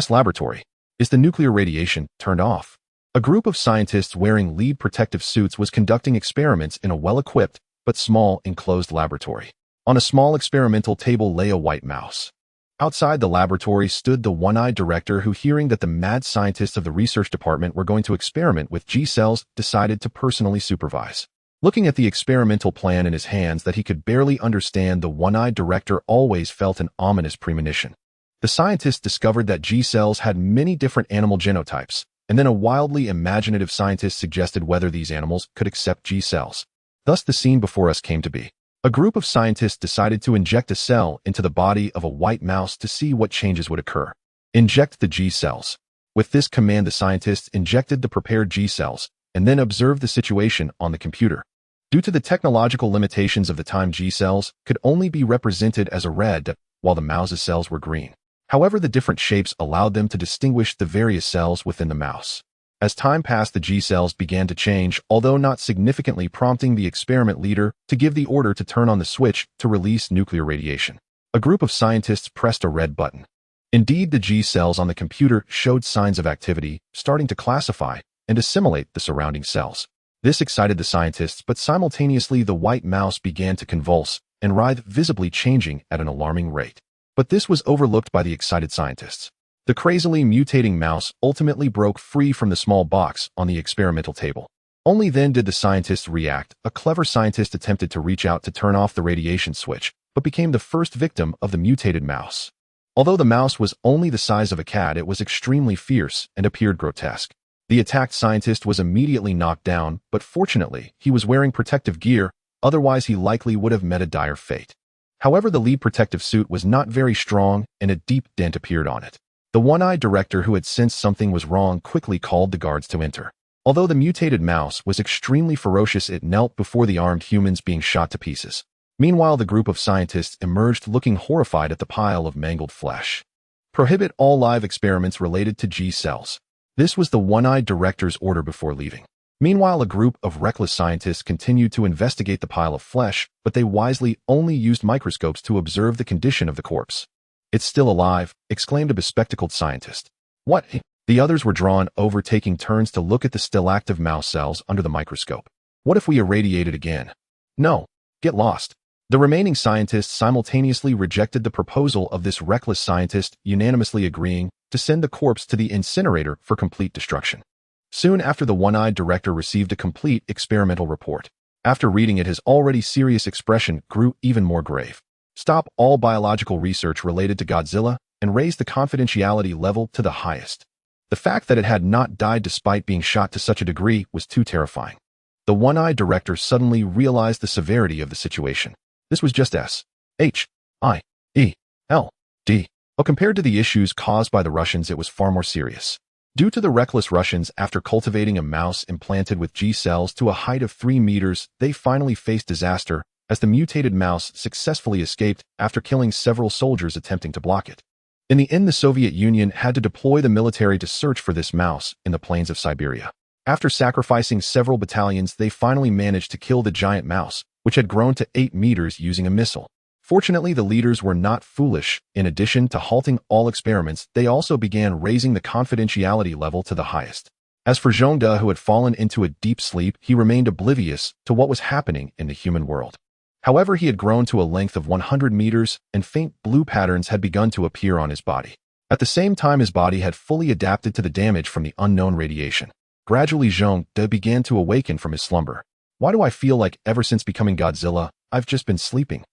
laboratory. Is the nuclear radiation turned off? A group of scientists wearing lead protective suits was conducting experiments in a well-equipped but small enclosed laboratory. On a small experimental table lay a white mouse. Outside the laboratory stood the one-eyed director who, hearing that the mad scientists of the research department were going to experiment with G cells, decided to personally supervise. Looking at the experimental plan in his hands that he could barely understand, the one-eyed director always felt an ominous premonition. The scientists discovered that G cells had many different animal genotypes, and then a wildly imaginative scientist suggested whether these animals could accept G cells. Thus the scene before us came to be. A group of scientists decided to inject a cell into the body of a white mouse to see what changes would occur. Inject the G cells. With this command, the scientists injected the prepared G cells and then observed the situation on the computer. Due to the technological limitations of the time, G cells could only be represented as a red, while the mouse's cells were green. However, the different shapes allowed them to distinguish the various cells within the mouse. As time passed, the G cells began to change, although not significantly, prompting the experiment leader to give the order to turn on the switch to release nuclear radiation. A group of scientists pressed a red button. Indeed, the G cells on the computer showed signs of activity, starting to classify and assimilate the surrounding cells. This excited the scientists, but simultaneously the white mouse began to convulse and writhe, visibly changing at an alarming rate. But this was overlooked by the excited scientists. The crazily mutating mouse ultimately broke free from the small box on the experimental table. Only then did the scientists react. A clever scientist attempted to reach out to turn off the radiation switch, but became the first victim of the mutated mouse. Although the mouse was only the size of a cat, it was extremely fierce and appeared grotesque. The attacked scientist was immediately knocked down, but fortunately, he was wearing protective gear, otherwise he likely would have met a dire fate. However, the lead protective suit was not very strong, and a deep dent appeared on it. The one-eyed director, who had sensed something was wrong, quickly called the guards to enter. Although the mutated mouse was extremely ferocious, it knelt before the armed humans being shot to pieces. Meanwhile, the group of scientists emerged looking horrified at the pile of mangled flesh. Prohibit all live experiments related to G cells. This was the one-eyed director's order before leaving. Meanwhile, a group of reckless scientists continued to investigate the pile of flesh, but they wisely only used microscopes to observe the condition of the corpse. "It's still alive," exclaimed a bespectacled scientist. "What?" The others were drawn over, taking turns to look at the still active mouse cells under the microscope. "What if we irradiate it again?" "No. Get lost." The remaining scientists simultaneously rejected the proposal of this reckless scientist, unanimously agreeing to send the corpse to the incinerator for complete destruction. Soon after, the one-eyed director received a complete experimental report. After reading it, his already serious expression grew even more grave. "Stop all biological research related to Godzilla and raise the confidentiality level to the highest." The fact that it had not died despite being shot to such a degree was too terrifying. The one-eyed director suddenly realized the severity of the situation. This was just S.H.I.E.L.D. But compared to the issues caused by the Russians, it was far more serious. Due to the reckless Russians, after cultivating a mouse implanted with G cells to a height of 3 meters, they finally faced disaster as the mutated mouse successfully escaped after killing several soldiers attempting to block it. In the end, the Soviet Union had to deploy the military to search for this mouse in the plains of Siberia. After sacrificing several battalions, they finally managed to kill the giant mouse, which had grown to 8 meters using a missile. Fortunately, the leaders were not foolish. In addition to halting all experiments, they also began raising the confidentiality level to the highest. As for Zhongde, who had fallen into a deep sleep, he remained oblivious to what was happening in the human world. However, he had grown to a length of 100 meters, and faint blue patterns had begun to appear on his body. At the same time, his body had fully adapted to the damage from the unknown radiation. Gradually, Zhongde began to awaken from his slumber. Why do I feel like ever since becoming Godzilla, I've just been sleeping?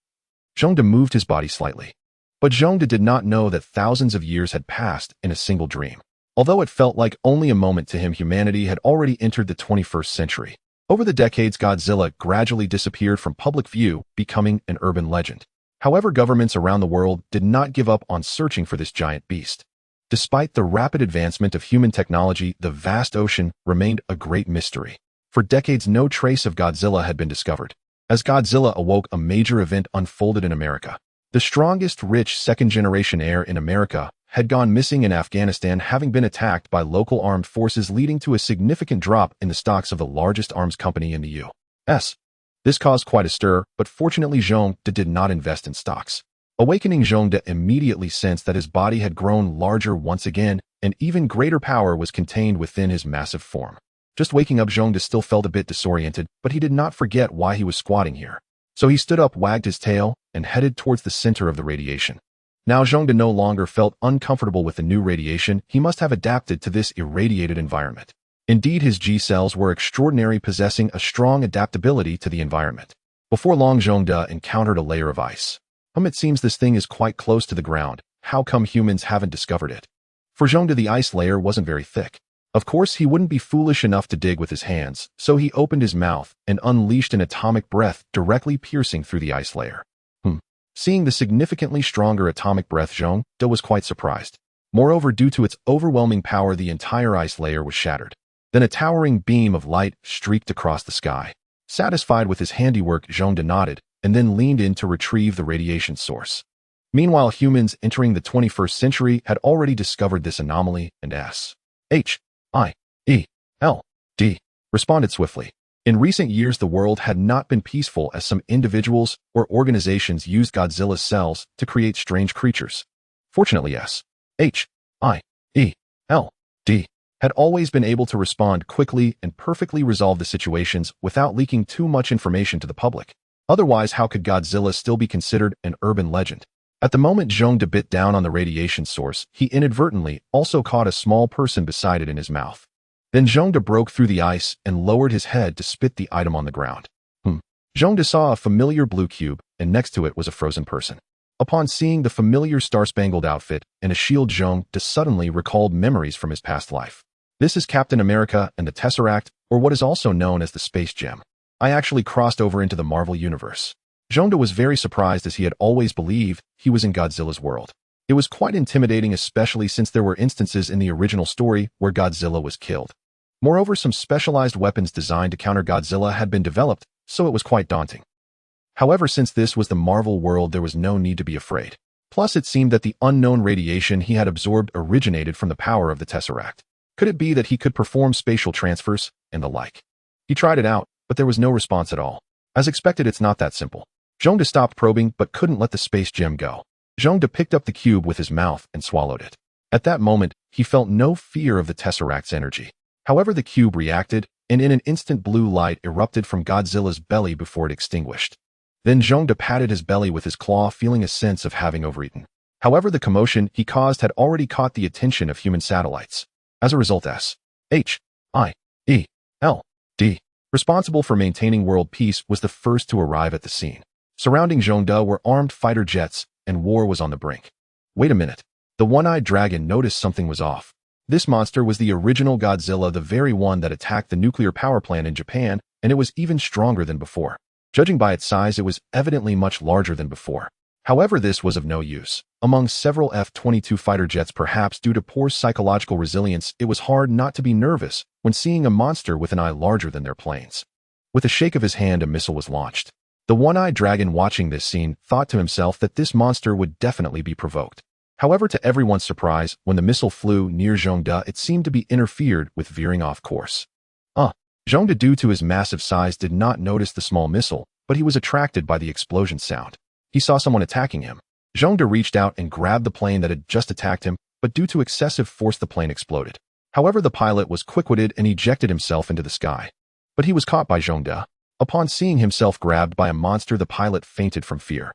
Zhongde moved his body slightly. But Zhongde did not know that thousands of years had passed in a single dream. Although it felt like only a moment to him, humanity had already entered the 21st century. Over the decades, Godzilla gradually disappeared from public view, becoming an urban legend. However, governments around the world did not give up on searching for this giant beast. Despite the rapid advancement of human technology, the vast ocean remained a great mystery. For decades, no trace of Godzilla had been discovered. As Godzilla awoke, a major event unfolded in America. The strongest, rich, second-generation heir in America had gone missing in Afghanistan, having been attacked by local armed forces, leading to a significant drop in the stocks of the largest arms company in the U.S. This caused quite a stir, but fortunately Zhongde did not invest in stocks. Awakening, Zhongde immediately sensed that his body had grown larger once again, and even greater power was contained within his massive form. Just waking up, Zhongde still felt a bit disoriented, but he did not forget why he was squatting here. So he stood up, wagged his tail, and headed towards the center of the radiation. Now Zhongde no longer felt uncomfortable with the new radiation. He must have adapted to this irradiated environment. Indeed, his G cells were extraordinary, possessing a strong adaptability to the environment. Before long, Zhongde encountered a layer of ice. It seems this thing is quite close to the ground. How come humans haven't discovered it? For Zhongde, the ice layer wasn't very thick. Of course, he wouldn't be foolish enough to dig with his hands, so he opened his mouth and unleashed an atomic breath, directly piercing through the ice layer. Seeing the significantly stronger atomic breath, Zhongde was quite surprised. Moreover, due to its overwhelming power, the entire ice layer was shattered. Then a towering beam of light streaked across the sky. Satisfied with his handiwork, Zhongde nodded, and then leaned in to retrieve the radiation source. Meanwhile, humans entering the 21st century had already discovered this anomaly, and S.H.I.E.L.D. responded swiftly. In recent years, the world had not been peaceful, as some individuals or organizations used Godzilla's cells to create strange creatures. Fortunately, S.H.I.E.L.D. had always been able to respond quickly and perfectly resolve the situations without leaking too much information to the public. Otherwise, how could Godzilla still be considered an urban legend? At the moment Zhongde bit down on the radiation source, he inadvertently also caught a small person beside it in his mouth. Then Zhongde broke through the ice and lowered his head to spit the item on the ground. Zhongde saw a familiar blue cube, and next to it was a frozen person. Upon seeing the familiar star-spangled outfit and a shield, Zhongde suddenly recalled memories from his past life. This is Captain America and the Tesseract, or what is also known as the Space Gem. I actually crossed over into the Marvel Universe. Zhongde was very surprised, as he had always believed he was in Godzilla's world. It was quite intimidating, especially since there were instances in the original story where Godzilla was killed. Moreover, some specialized weapons designed to counter Godzilla had been developed, so it was quite daunting. However, since this was the Marvel world, there was no need to be afraid. Plus, it seemed that the unknown radiation he had absorbed originated from the power of the Tesseract. Could it be that he could perform spatial transfers and the like? He tried it out, but there was no response at all. As expected, it's not that simple. Zhongde stopped probing but couldn't let the space gem go. Zhongde picked up the cube with his mouth and swallowed it. At that moment, he felt no fear of the Tesseract's energy. However, the cube reacted, and in an instant blue light erupted from Godzilla's belly before it extinguished. Then Zhongde patted his belly with his claw, feeling a sense of having overeaten. However, the commotion he caused had already caught the attention of human satellites. As a result, S.H.I.E.L.D., responsible for maintaining world peace, was the first to arrive at the scene. Surrounding Zhongde were armed fighter jets, and war was on the brink. Wait a minute. The one-eyed dragon noticed something was off. This monster was the original Godzilla, the very one that attacked the nuclear power plant in Japan, and it was even stronger than before. Judging by its size, it was evidently much larger than before. However, this was of no use. Among several F-22 fighter jets, perhaps due to poor psychological resilience, it was hard not to be nervous when seeing a monster with an eye larger than their planes. With a shake of his hand, a missile was launched. The one-eyed dragon watching this scene thought to himself that this monster would definitely be provoked. However, to everyone's surprise, when the missile flew near Zhongde, it seemed to be interfered with, veering off course. Zhongde, due to his massive size, did not notice the small missile, but he was attracted by the explosion sound. He saw someone attacking him. Zhongde reached out and grabbed the plane that had just attacked him, but due to excessive force, the plane exploded. However, the pilot was quick-witted and ejected himself into the sky. But he was caught by Zhongde. Upon seeing himself grabbed by a monster, the pilot fainted from fear.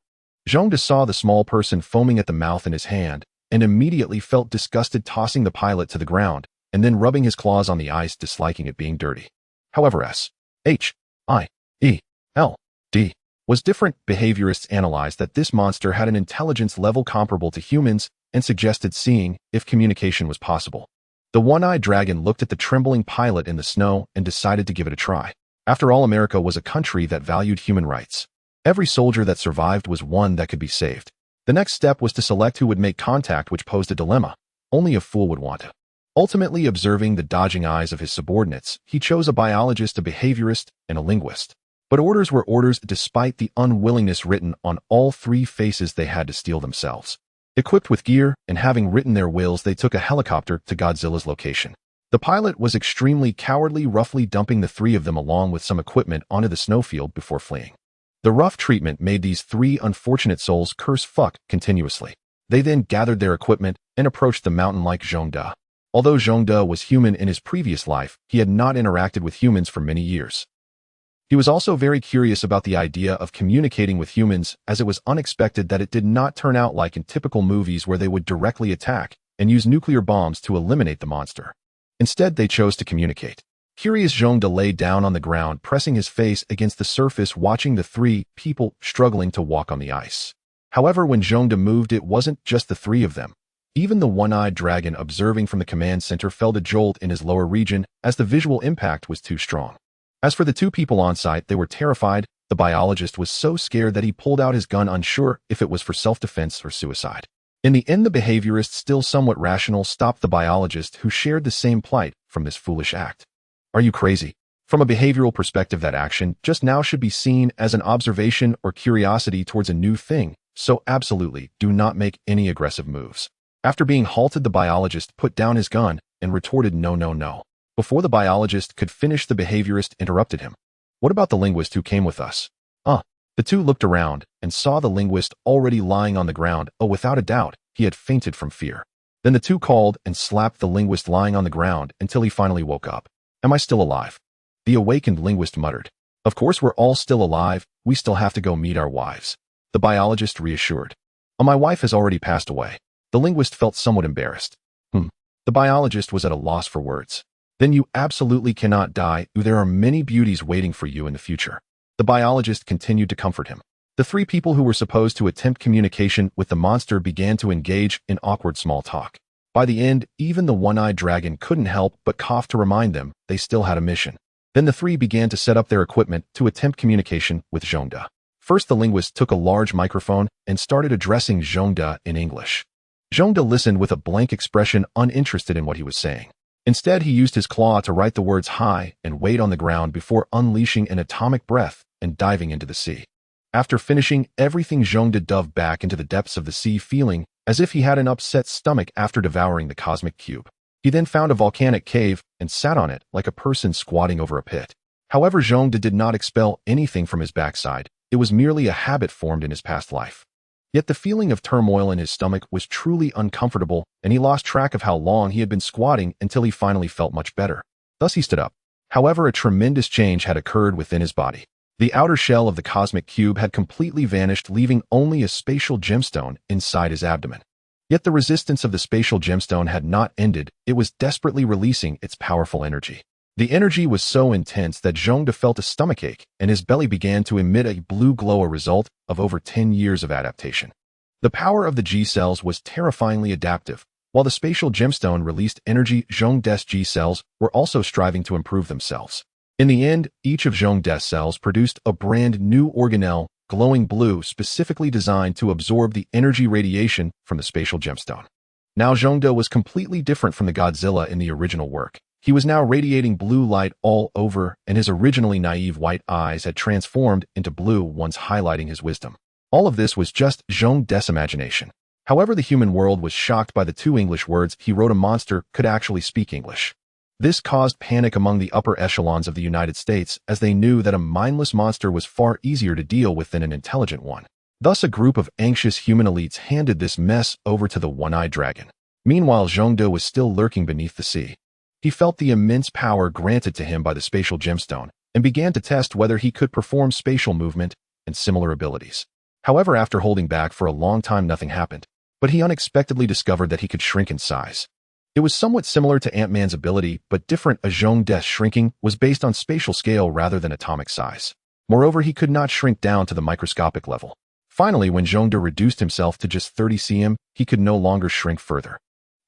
Zhongde saw the small person foaming at the mouth in his hand, and immediately felt disgusted, tossing the pilot to the ground, and then rubbing his claws on the ice, disliking it being dirty. However, S.H.I.E.L.D. was different. Behaviorists analyzed that this monster had an intelligence level comparable to humans and suggested seeing if communication was possible. The one-eyed dragon looked at the trembling pilot in the snow and decided to give it a try. After all, America was a country that valued human rights. Every soldier that survived was one that could be saved. The next step was to select who would make contact, which posed a dilemma. Only a fool would want to. Ultimately, observing the dodging eyes of his subordinates, he chose a biologist, a behaviorist, and a linguist. But orders were orders. Despite the unwillingness written on all three faces, they had to steel themselves. Equipped with gear and having written their wills, they took a helicopter to Godzilla's location. The pilot was extremely cowardly, roughly dumping the three of them along with some equipment onto the snowfield before fleeing. The rough treatment made these three unfortunate souls curse fuck continuously. They then gathered their equipment and approached the mountain like Zhongde. Although Zhongde was human in his previous life, he had not interacted with humans for many years. He was also very curious about the idea of communicating with humans, as it was unexpected that it did not turn out like in typical movies where they would directly attack and use nuclear bombs to eliminate the monster. Instead, they chose to communicate. Curious, Zhongde lay down on the ground, pressing his face against the surface, watching the three people struggling to walk on the ice. However, when Zhongde moved, it wasn't just the three of them. Even the one-eyed dragon, observing from the command center, felt a jolt in his lower region as the visual impact was too strong. As for the two people on site, they were terrified. The biologist was so scared that he pulled out his gun, unsure if it was for self-defense or suicide. In the end, the behaviorist, still somewhat rational, stopped the biologist, who shared the same plight, from this foolish act. Are you crazy? From a behavioral perspective, that action just now should be seen as an observation or curiosity towards a new thing, so absolutely do not make any aggressive moves. After being halted, the biologist put down his gun and retorted, no. Before the biologist could finish, the behaviorist interrupted him. What about the linguist who came with us? The two looked around and saw the linguist already lying on the ground. Without a doubt, he had fainted from fear. Then the two called and slapped the linguist lying on the ground until he finally woke up. Am I still alive? The awakened linguist muttered. Of course we're all still alive. We still have to go meet our wives. The biologist reassured. My wife has already passed away. The linguist felt somewhat embarrassed. The biologist was at a loss for words. Then you absolutely cannot die. There are many beauties waiting for you in the future. The biologist continued to comfort him. The three people who were supposed to attempt communication with the monster began to engage in awkward small talk. By the end, even the one-eyed dragon couldn't help but cough to remind them they still had a mission. Then the three began to set up their equipment to attempt communication with Zhongde. First, the linguist took a large microphone and started addressing Zhongde in English. Zhongde listened with a blank expression, uninterested in what he was saying. Instead, he used his claw to write the words "hi" and "wait" on the ground before unleashing an atomic breath and diving into the sea. After finishing everything, Zhongde dove back into the depths of the sea, feeling as if he had an upset stomach after devouring the cosmic cube. He then found a volcanic cave and sat on it like a person squatting over a pit. However, Zhongde did not expel anything from his backside. It was merely a habit formed in his past life. Yet the feeling of turmoil in his stomach was truly uncomfortable, and he lost track of how long he had been squatting until he finally felt much better. Thus he stood up. However, a tremendous change had occurred within his body. The outer shell of the cosmic cube had completely vanished, leaving only a spatial gemstone inside his abdomen. Yet the resistance of the spatial gemstone had not ended. It was desperately releasing its powerful energy. The energy was so intense that Zhongde felt a stomachache, and his belly began to emit a blue glow, a result of over 10 years of adaptation. The power of the G cells was terrifyingly adaptive. While the spatial gemstone released energy, Zhongde's G cells were also striving to improve themselves. In the end, each of Zhongde's cells produced a brand new organelle glowing blue specifically designed to absorb the energy radiation from the spatial gemstone. Now Zhongde was completely different from the Godzilla in the original work. He was now radiating blue light all over, and his originally naive white eyes had transformed into blue ones, highlighting his wisdom. All of this was just Zhongde's imagination. However, the human world was shocked by the two English words he wrote a monster could actually speak English. This caused panic among the upper echelons of the United States, as they knew that a mindless monster was far easier to deal with than an intelligent one. Thus, a group of anxious human elites handed this mess over to the one-eyed dragon. Meanwhile, Zhongde was still lurking beneath the sea. He felt the immense power granted to him by the spatial gemstone and began to test whether he could perform spatial movement and similar abilities. However, after holding back for a long time, nothing happened, but he unexpectedly discovered that he could shrink in size. It was somewhat similar to Ant-Man's ability, but different, as Zhongde's shrinking was based on spatial scale rather than atomic size. Moreover, he could not shrink down to the microscopic level. Finally, when Zhongde reduced himself to just 30 cm, he could no longer shrink further.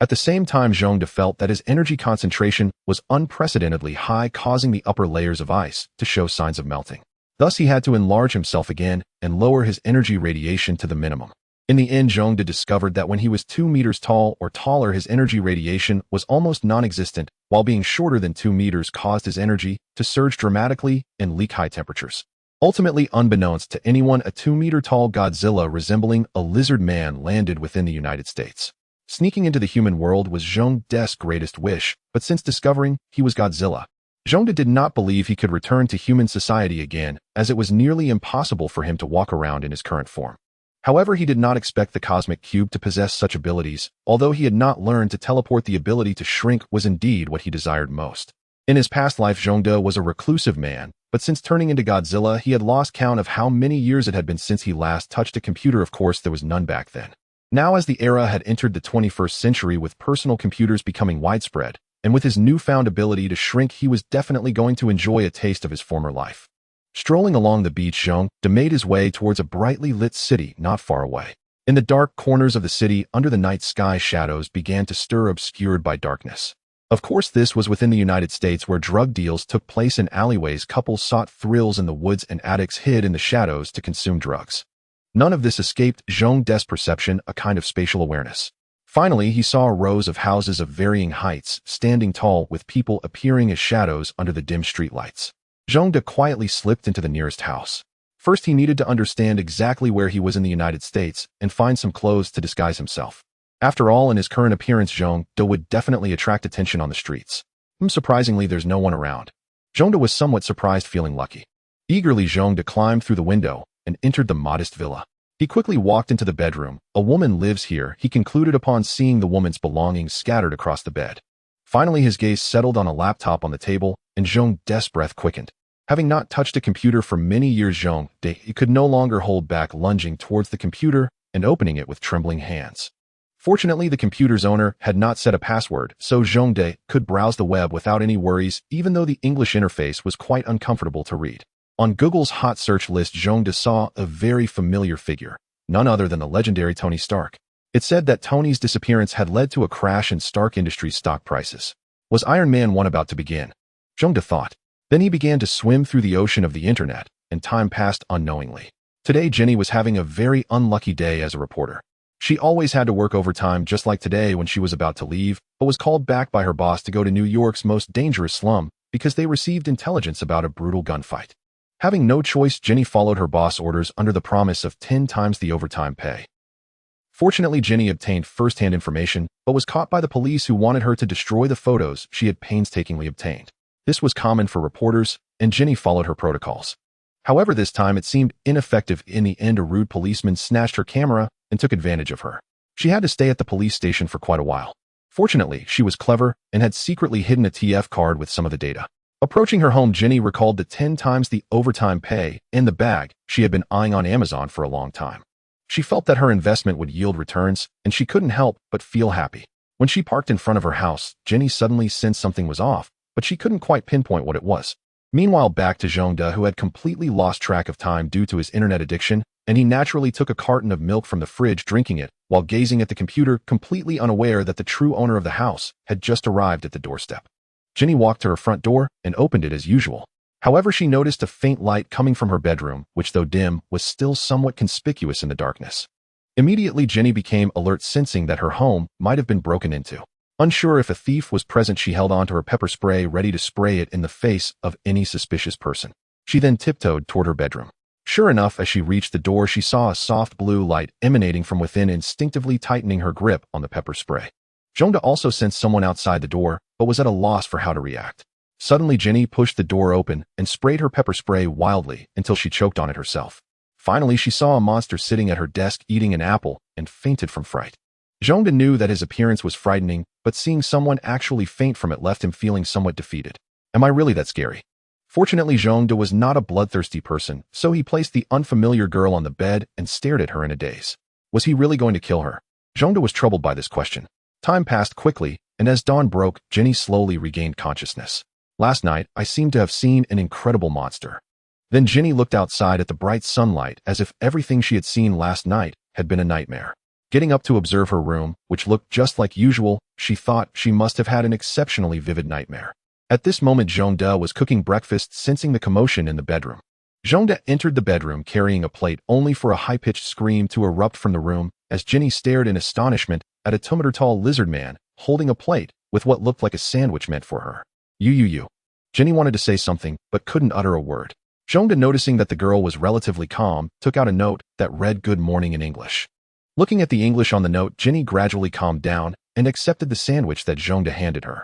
At the same time, Zhongde felt that his energy concentration was unprecedentedly high, causing the upper layers of ice to show signs of melting. Thus, he had to enlarge himself again and lower his energy radiation to the minimum. In the end, Zhongde discovered that when he was 2 meters tall or taller, his energy radiation was almost non-existent, while being shorter than 2 meters caused his energy to surge dramatically and leak high temperatures. Ultimately, unbeknownst to anyone, a 2-meter-tall Godzilla resembling a lizard man landed within the United States. Sneaking into the human world was Zhongde's greatest wish, but since discovering he was Godzilla, Zhongde did not believe he could return to human society again, as it was nearly impossible for him to walk around in his current form. However, he did not expect the cosmic cube to possess such abilities. Although he had not learned to teleport, the ability to shrink was indeed what he desired most. In his past life, Zhongde was a reclusive man, but since turning into Godzilla, he had lost count of how many years it had been since he last touched a computer. Of course, there was none back then. Now, as the era had entered the 21st century with personal computers becoming widespread, and with his newfound ability to shrink, he was definitely going to enjoy a taste of his former life. Strolling along the beach, Zhongde made his way towards a brightly lit city not far away. In the dark corners of the city, under the night sky, shadows began to stir, obscured by darkness. Of course, this was within the United States, where drug deals took place in alleyways, couples sought thrills in the woods, and addicts hid in the shadows to consume drugs. None of this escaped Zhongde's perception, a kind of spatial awareness. Finally, he saw rows of houses of varying heights, standing tall, with people appearing as shadows under the dim streetlights. Zhongde quietly slipped into the nearest house. First, he needed to understand exactly where he was in the United States and find some clothes to disguise himself. After all, in his current appearance, Zhongde would definitely attract attention on the streets. Surprisingly, there's no one around. Zhongde was somewhat surprised, feeling lucky. Eagerly, Zhongde climbed through the window and entered the modest villa. He quickly walked into the bedroom. A woman lives here, he concluded upon seeing the woman's belongings scattered across the bed. Finally, his gaze settled on a laptop on the table, and Zhongde's breath quickened. Having not touched a computer for many years, Zhongde could no longer hold back, lunging towards the computer and opening it with trembling hands. Fortunately, the computer's owner had not set a password, so Zhongde could browse the web without any worries, even though the English interface was quite uncomfortable to read. On Google's hot search list, Zhongde saw a very familiar figure, none other than the legendary Tony Stark. It said that Tony's disappearance had led to a crash in Stark Industries' stock prices. Was Iron Man 1 about to begin? Zhongde thought. Then he began to swim through the ocean of the internet, and time passed unknowingly. Today, Jenny was having a very unlucky day as a reporter. She always had to work overtime, just like today when she was about to leave, but was called back by her boss to go to New York's most dangerous slum because they received intelligence about a brutal gunfight. Having no choice, Jenny followed her boss' orders under the promise of 10 times the overtime pay. Fortunately, Jenny obtained first-hand information, but was caught by the police, who wanted her to destroy the photos she had painstakingly obtained. This was common for reporters, and Jenny followed her protocols. However, this time it seemed ineffective. In the end, a rude policeman snatched her camera and took advantage of her. She had to stay at the police station for quite a while. Fortunately, she was clever and had secretly hidden a TF card with some of the data. Approaching her home, Jenny recalled the 10 times the overtime pay in the bag she had been eyeing on Amazon for a long time. She felt that her investment would yield returns, and she couldn't help but feel happy. When she parked in front of her house, Jenny suddenly sensed something was off, but she couldn't quite pinpoint what it was. Meanwhile, back to Zhongde, who had completely lost track of time due to his internet addiction, and he naturally took a carton of milk from the fridge, drinking it while gazing at the computer, completely unaware that the true owner of the house had just arrived at the doorstep. Jenny walked to her front door and opened it as usual. However, she noticed a faint light coming from her bedroom, which though dim, was still somewhat conspicuous in the darkness. Immediately, Jenny became alert, sensing that her home might have been broken into. Unsure if a thief was present, she held onto her pepper spray, ready to spray it in the face of any suspicious person. She then tiptoed toward her bedroom. Sure enough, as she reached the door, she saw a soft blue light emanating from within, instinctively tightening her grip on the pepper spray. Zhongda also sensed someone outside the door, but was at a loss for how to react. Suddenly, Jenny pushed the door open and sprayed her pepper spray wildly until she choked on it herself. Finally, she saw a monster sitting at her desk eating an apple and fainted from fright. Zhongda knew that his appearance was frightening, but seeing someone actually faint from it left him feeling somewhat defeated. Am I really that scary? Fortunately, Zhongda was not a bloodthirsty person, so he placed the unfamiliar girl on the bed and stared at her in a daze. Was he really going to kill her? Zhongda was troubled by this question. Time passed quickly, and as dawn broke, Jenny slowly regained consciousness. Last night, I seemed to have seen an incredible monster. Then Jenny looked outside at the bright sunlight as if everything she had seen last night had been a nightmare. Getting up to observe her room, which looked just like usual, she thought she must have had an exceptionally vivid nightmare. At this moment, Zhongda was cooking breakfast, sensing the commotion in the bedroom. Zhongda entered the bedroom carrying a plate, only for a high-pitched scream to erupt from the room as Jenny stared in astonishment at a 2-meter-tall lizard man holding a plate with what looked like a sandwich meant for her. You. Jenny wanted to say something, but couldn't utter a word. Zhongda, noticing that the girl was relatively calm, took out a note that read "Good morning" in English. Looking at the English on the note, Jenny gradually calmed down and accepted the sandwich that Zhongda handed her.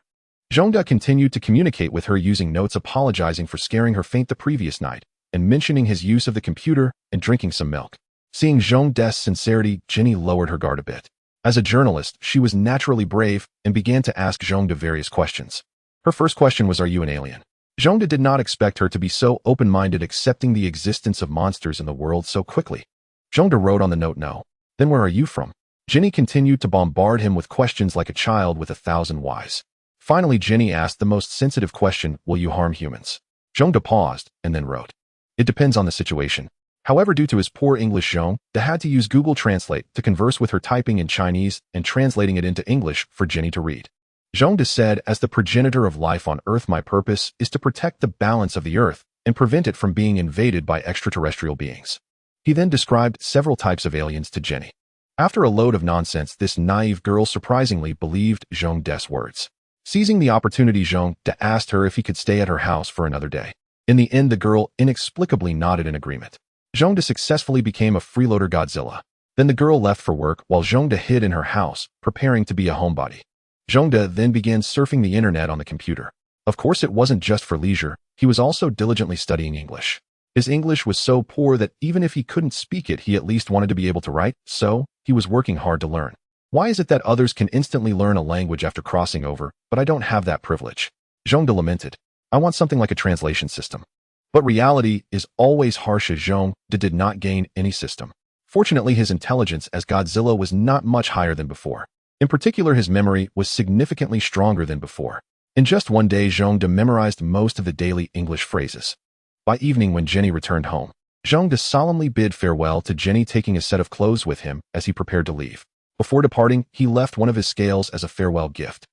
Zhongda continued to communicate with her using notes, apologizing for scaring her faint the previous night and mentioning his use of the computer and drinking some milk. Seeing Zhongda's sincerity, Jenny lowered her guard a bit. As a journalist, she was naturally brave and began to ask Zhongda various questions. Her first question was, "Are you an alien?" Zhongda did not expect her to be so open-minded, accepting the existence of monsters in the world so quickly. Zhongda wrote on the note, "No." "Then where are you from?" Jenny continued to bombard him with questions like a child with 1,000 whys. Finally, Jenny asked the most sensitive question, "Will you harm humans?" Zhongda paused and then wrote, "It depends on the situation." However, due to his poor English, Zhongda had to use Google Translate to converse with her, typing in Chinese and translating it into English for Jenny to read. Zhongda said, "As the progenitor of life on Earth, my purpose is to protect the balance of the Earth and prevent it from being invaded by extraterrestrial beings." He then described several types of aliens to Jenny. After a load of nonsense, this naive girl surprisingly believed Zhongda's words. Seizing the opportunity, Zhongda asked her if he could stay at her house for another day. In the end, the girl inexplicably nodded in agreement. Zhongda successfully became a freeloader Godzilla. Then the girl left for work while Zhongda hid in her house, preparing to be a homebody. Zhongda then began surfing the internet on the computer. Of course, it wasn't just for leisure. He was also diligently studying English. His English was so poor that even if he couldn't speak it, he at least wanted to be able to write, so he was working hard to learn. Why is it that others can instantly learn a language after crossing over, but I don't have that privilege? Zhongda lamented. I want something like a translation system. But reality is always harsh, as Zhongda did not gain any system. Fortunately, his intelligence as Godzilla was not much higher than before. In particular, his memory was significantly stronger than before. In just one day, Zhongda memorized most of the daily English phrases. By evening, when Jenny returned home, Zhongda solemnly bid farewell to Jenny, taking a set of clothes with him as he prepared to leave. Before departing, he left one of his scales as a farewell gift.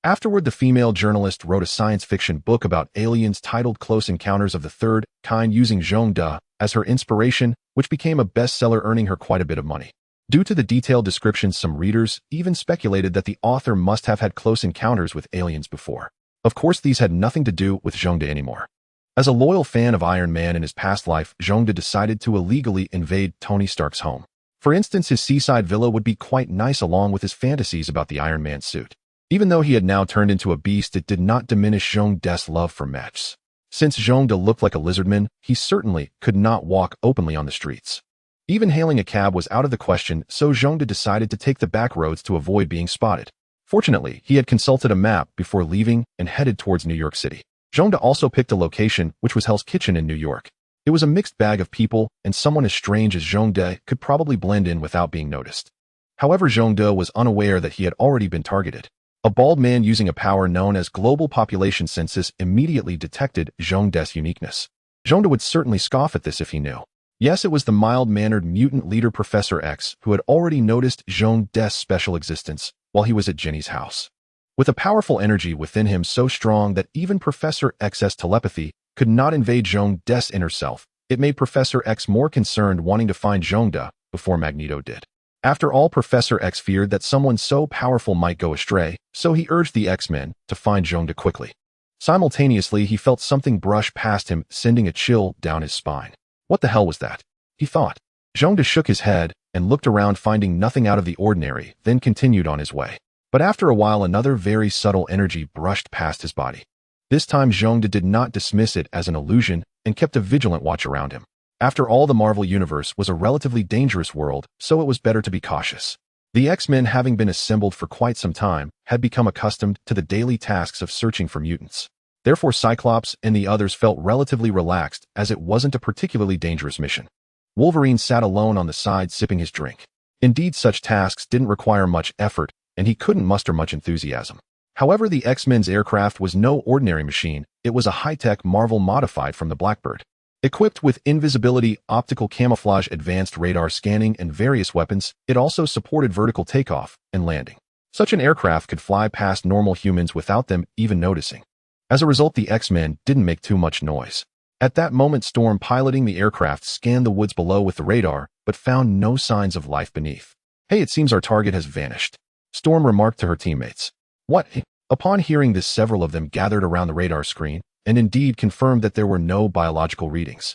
Afterward, the female journalist wrote a science fiction book about aliens titled Close Encounters of the Third Kind, using Zhongda as her inspiration, which became a bestseller, earning her quite a bit of money. Due to the detailed descriptions, some readers even speculated that the author must have had close encounters with aliens before. Of course, these had nothing to do with Zhongda anymore. As a loyal fan of Iron Man in his past life, Zhongda decided to illegally invade Tony Stark's home. For instance, his seaside villa would be quite nice along with his fantasies about the Iron Man suit. Even though he had now turned into a beast, it did not diminish Zhongda's love for mechs. Since Zhongda looked like a lizardman, he certainly could not walk openly on the streets. Even hailing a cab was out of the question, so Zhongda decided to take the back roads to avoid being spotted. Fortunately, he had consulted a map before leaving and headed towards New York City. Zhongda also picked a location, which was Hell's Kitchen in New York. It was a mixed bag of people, and someone as strange as Zhongda could probably blend in without being noticed. However, Zhongda was unaware that he had already been targeted. A bald man using a power known as Global Population Census immediately detected Zhongda's uniqueness. Zhongda would certainly scoff at this if he knew. Yes, it was the mild-mannered mutant leader Professor X who had already noticed Zhongda's special existence while he was at Jenny's house. With a powerful energy within him so strong that even Professor X's telepathy could not invade Zhong-De's inner self. It made Professor X more concerned, wanting to find Zhong-De before Magneto did. After all, Professor X feared that someone so powerful might go astray, so he urged the X-Men to find Zhong-De quickly. Simultaneously, he felt something brush past him, sending a chill down his spine. What the hell was that? He thought. Zhong-De shook his head and looked around, finding nothing out of the ordinary, then continued on his way. But after a while, another very subtle energy brushed past his body. This time, Zhong-De did not dismiss it as an illusion and kept a vigilant watch around him. After all, the Marvel Universe was a relatively dangerous world, so it was better to be cautious. The X-Men, having been assembled for quite some time, had become accustomed to the daily tasks of searching for mutants. Therefore, Cyclops and the others felt relatively relaxed, as it wasn't a particularly dangerous mission. Wolverine sat alone on the side, sipping his drink. Indeed, such tasks didn't require much effort, and he couldn't muster much enthusiasm. However, the X-Men's aircraft was no ordinary machine. It was a high-tech Marvel modified from the Blackbird. Equipped with invisibility, optical camouflage, advanced radar scanning, and various weapons, it also supported vertical takeoff and landing. Such an aircraft could fly past normal humans without them even noticing. As a result, the X-Men didn't make too much noise. At that moment, Storm, piloting the aircraft, scanned the woods below with the radar, but found no signs of life beneath. "Hey, it seems our target has vanished," Storm remarked to her teammates. "What?" Upon hearing this, several of them gathered around the radar screen, and indeed confirmed that there were no biological readings.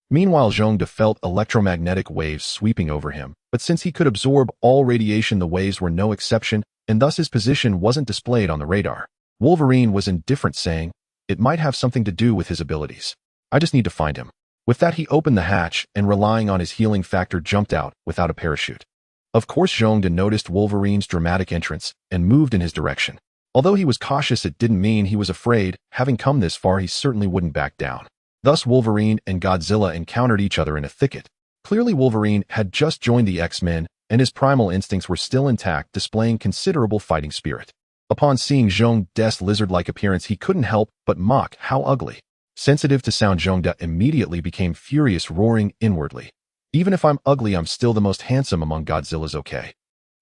Meanwhile, Zhong-De felt electromagnetic waves sweeping over him, but since he could absorb all radiation, the waves were no exception, and thus his position wasn't displayed on the radar. Wolverine was indifferent, saying, "It might have something to do with his abilities. I just need to find him." With that, he opened the hatch and, relying on his healing factor, jumped out without a parachute. Of course, Zhong-De noticed Wolverine's dramatic entrance and moved in his direction. Although he was cautious, it didn't mean he was afraid. Having come this far, he certainly wouldn't back down. Thus, Wolverine and Godzilla encountered each other in a thicket. Clearly, Wolverine had just joined the X-Men, and his primal instincts were still intact, displaying considerable fighting spirit. Upon seeing Zhong-De's lizard-like appearance, he couldn't help but mock, "How ugly." Sensitive to sound, Zhong-De immediately became furious, roaring inwardly, "Even if I'm ugly, I'm still the most handsome among Godzilla's, okay?"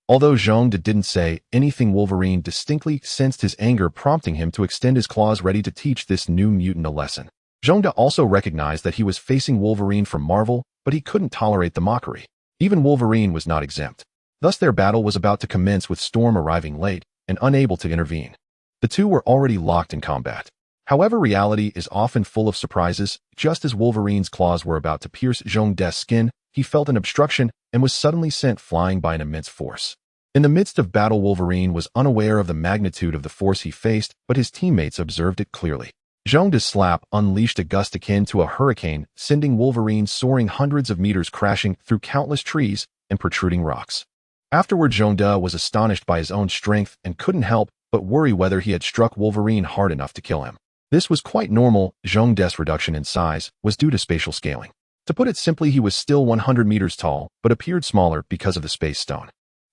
Although Zhong-De didn't say anything, Wolverine distinctly sensed his anger, prompting him to extend his claws, ready to teach this new mutant a lesson. Zhong-De also recognized that he was facing Wolverine from Marvel, but he couldn't tolerate the mockery. Even Wolverine was not exempt. Thus, their battle was about to commence, with Storm arriving late and unable to intervene. The two were already locked in combat. However, reality is often full of surprises. Just as Wolverine's claws were about to pierce Zhong-De's skin, he felt an obstruction and was suddenly sent flying by an immense force. In the midst of battle, Wolverine was unaware of the magnitude of the force he faced, but his teammates observed it clearly. Zhong-De's slap unleashed a gust akin to a hurricane, sending Wolverine soaring hundreds of meters, crashing through countless trees and protruding rocks. Afterward, Zhong-De was astonished by his own strength and couldn't help but worry whether he had struck Wolverine hard enough to kill him. This was quite normal. Zhong-De's reduction in size was due to spatial scaling. To put it simply, he was still 100 meters tall, but appeared smaller because of the space stone.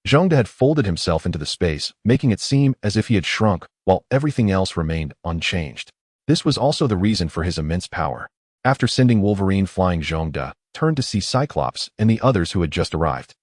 Zhong-De had folded himself into the space, making it seem as if he had shrunk, while everything else remained unchanged. This was also the reason for his immense power. After sending Wolverine flying, Zhong-De turned to see Cyclops and the others who had just arrived.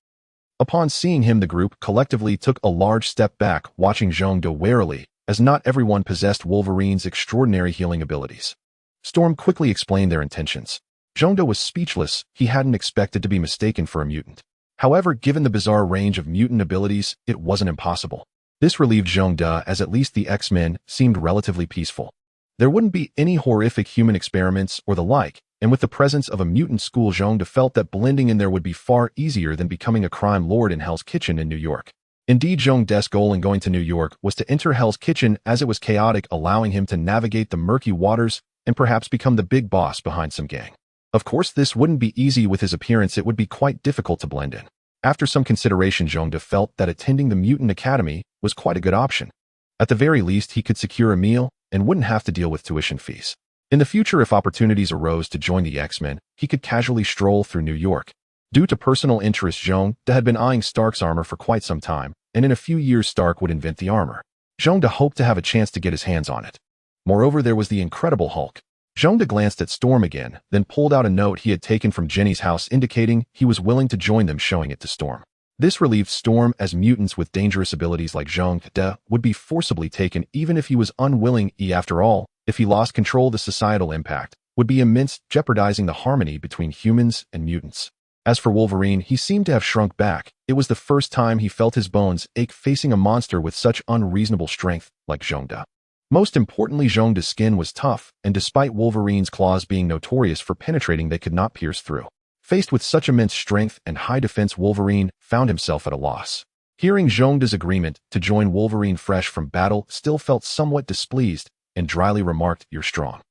Upon seeing him, the group collectively took a large step back, watching Zhong-De warily, as not everyone possessed Wolverine's extraordinary healing abilities. Storm quickly explained their intentions. Zhong-De was speechless. He hadn't expected to be mistaken for a mutant. However, given the bizarre range of mutant abilities, it wasn't impossible. This relieved Zhong-De, as at least the X-Men seemed relatively peaceful. There wouldn't be any horrific human experiments or the like, and with the presence of a mutant school, Zhong-De felt that blending in there would be far easier than becoming a crime lord in Hell's Kitchen in New York. Indeed, Zhong-De's goal in going to New York was to enter Hell's Kitchen, as it was chaotic, allowing him to navigate the murky waters and perhaps become the big boss behind some gang. Of course, this wouldn't be easy. With his appearance, it would be quite difficult to blend in. After some consideration, Zhong-De felt that attending the Mutant Academy was quite a good option. At the very least, he could secure a meal and wouldn't have to deal with tuition fees. In the future, if opportunities arose to join the X-Men, he could casually stroll through New York. Due to personal interest, Zhong-De had been eyeing Stark's armor for quite some time, and in a few years Stark would invent the armor. Zhong-De hoped to have a chance to get his hands on it. Moreover, there was the Incredible Hulk. Zhong-De glanced at Storm again, then pulled out a note he had taken from Jenny's house, indicating he was willing to join them, showing it to Storm. This relieved Storm, as mutants with dangerous abilities like Zhong-De would be forcibly taken even if he was unwilling. After all, if he lost control, the societal impact would be immense, jeopardizing the harmony between humans and mutants. As for Wolverine, he seemed to have shrunk back. It was the first time he felt his bones ache facing a monster with such unreasonable strength like Zhongde. Most importantly, Zhongde's skin was tough, and despite Wolverine's claws being notorious for penetrating, they could not pierce through. Faced with such immense strength and high defense, Wolverine found himself at a loss. Hearing Zhongde's agreement to join Wolverine fresh from battle, still felt somewhat displeased and dryly remarked, "You're strong."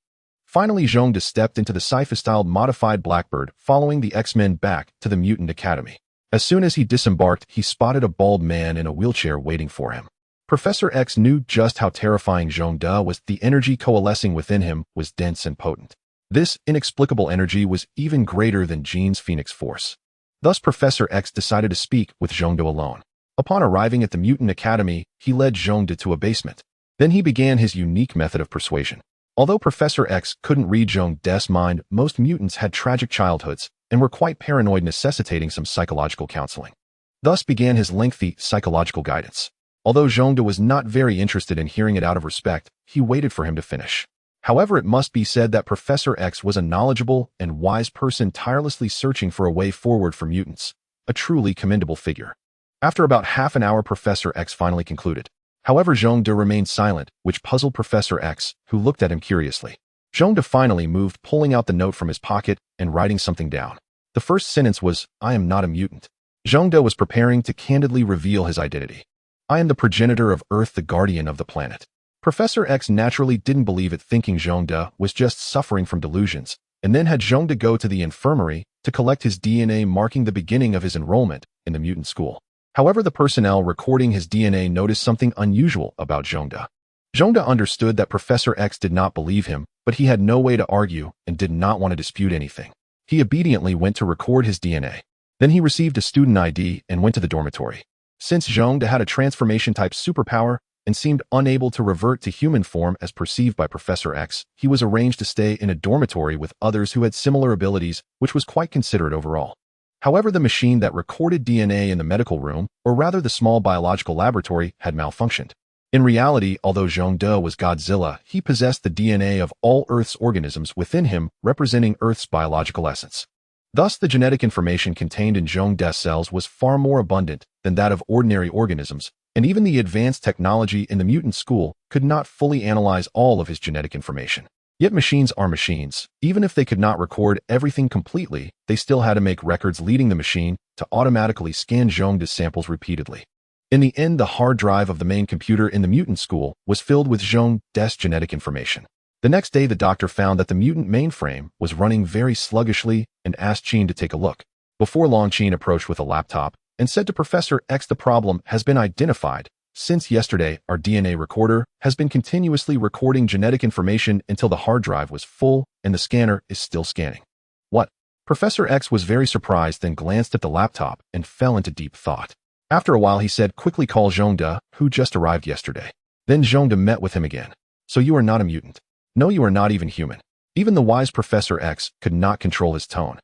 Finally, Zhongde stepped into the S.H.I.E.L.D. modified Blackbird, following the X-Men back to the Mutant Academy. As soon as he disembarked, he spotted a bald man in a wheelchair waiting for him. Professor X knew just how terrifying Zhongde was. The energy coalescing within him was dense and potent. This inexplicable energy was even greater than Jean's Phoenix Force. Thus, Professor X decided to speak with Zhongde alone. Upon arriving at the Mutant Academy, he led Zhongde to a basement. Then he began his unique method of persuasion. Although Professor X couldn't read Zhongde's mind, most mutants had tragic childhoods and were quite paranoid, necessitating some psychological counseling. Thus began his lengthy psychological guidance. Although Zhongde was not very interested in hearing it out of respect, he waited for him to finish. However, it must be said that Professor X was a knowledgeable and wise person, tirelessly searching for a way forward for mutants, a truly commendable figure. After about half an hour, Professor X finally concluded. However, Zhongde remained silent, which puzzled Professor X, who looked at him curiously. Zhongde finally moved, pulling out the note from his pocket and writing something down. The first sentence was, "I am not a mutant." Zhongde was preparing to candidly reveal his identity. "I am the progenitor of Earth, the guardian of the planet." Professor X naturally didn't believe it, thinking Zhongde was just suffering from delusions, and then had Zhongde go to the infirmary to collect his DNA, marking the beginning of his enrollment in the mutant school. However, the personnel recording his DNA noticed something unusual about Zhongde. Zhongde understood that Professor X did not believe him, but he had no way to argue and did not want to dispute anything. He obediently went to record his DNA. Then he received a student ID and went to the dormitory. Since Zhongde had a transformation-type superpower and seemed unable to revert to human form as perceived by Professor X, he was arranged to stay in a dormitory with others who had similar abilities, which was quite considerate overall. However, the machine that recorded DNA in the medical room, or rather the small biological laboratory, had malfunctioned. In reality, although Zhongde was Godzilla, he possessed the DNA of all Earth's organisms within him, representing Earth's biological essence. Thus, the genetic information contained in Zhongde's cells was far more abundant than that of ordinary organisms, and even the advanced technology in the mutant school could not fully analyze all of his genetic information. Yet machines are machines. Even if they could not record everything completely, they still had to make records, leading the machine to automatically scan Zhongde's samples repeatedly. In the end, the hard drive of the main computer in the mutant school was filled with Zhongde's genetic information. The next day, the doctor found that the mutant mainframe was running very sluggishly and asked Qin to take a look. Before long, Qin approached with a laptop and said to Professor X, "The problem has been identified. Since yesterday, our DNA recorder has been continuously recording genetic information until the hard drive was full and the scanner is still scanning." "What?" Professor X was very surprised, then glanced at the laptop and fell into deep thought. After a while, he said, "Quickly call Zhongde, who just arrived yesterday." Then Zhongde met with him again. "So you are not a mutant?" "No, you are not even human." Even the wise Professor X could not control his tone.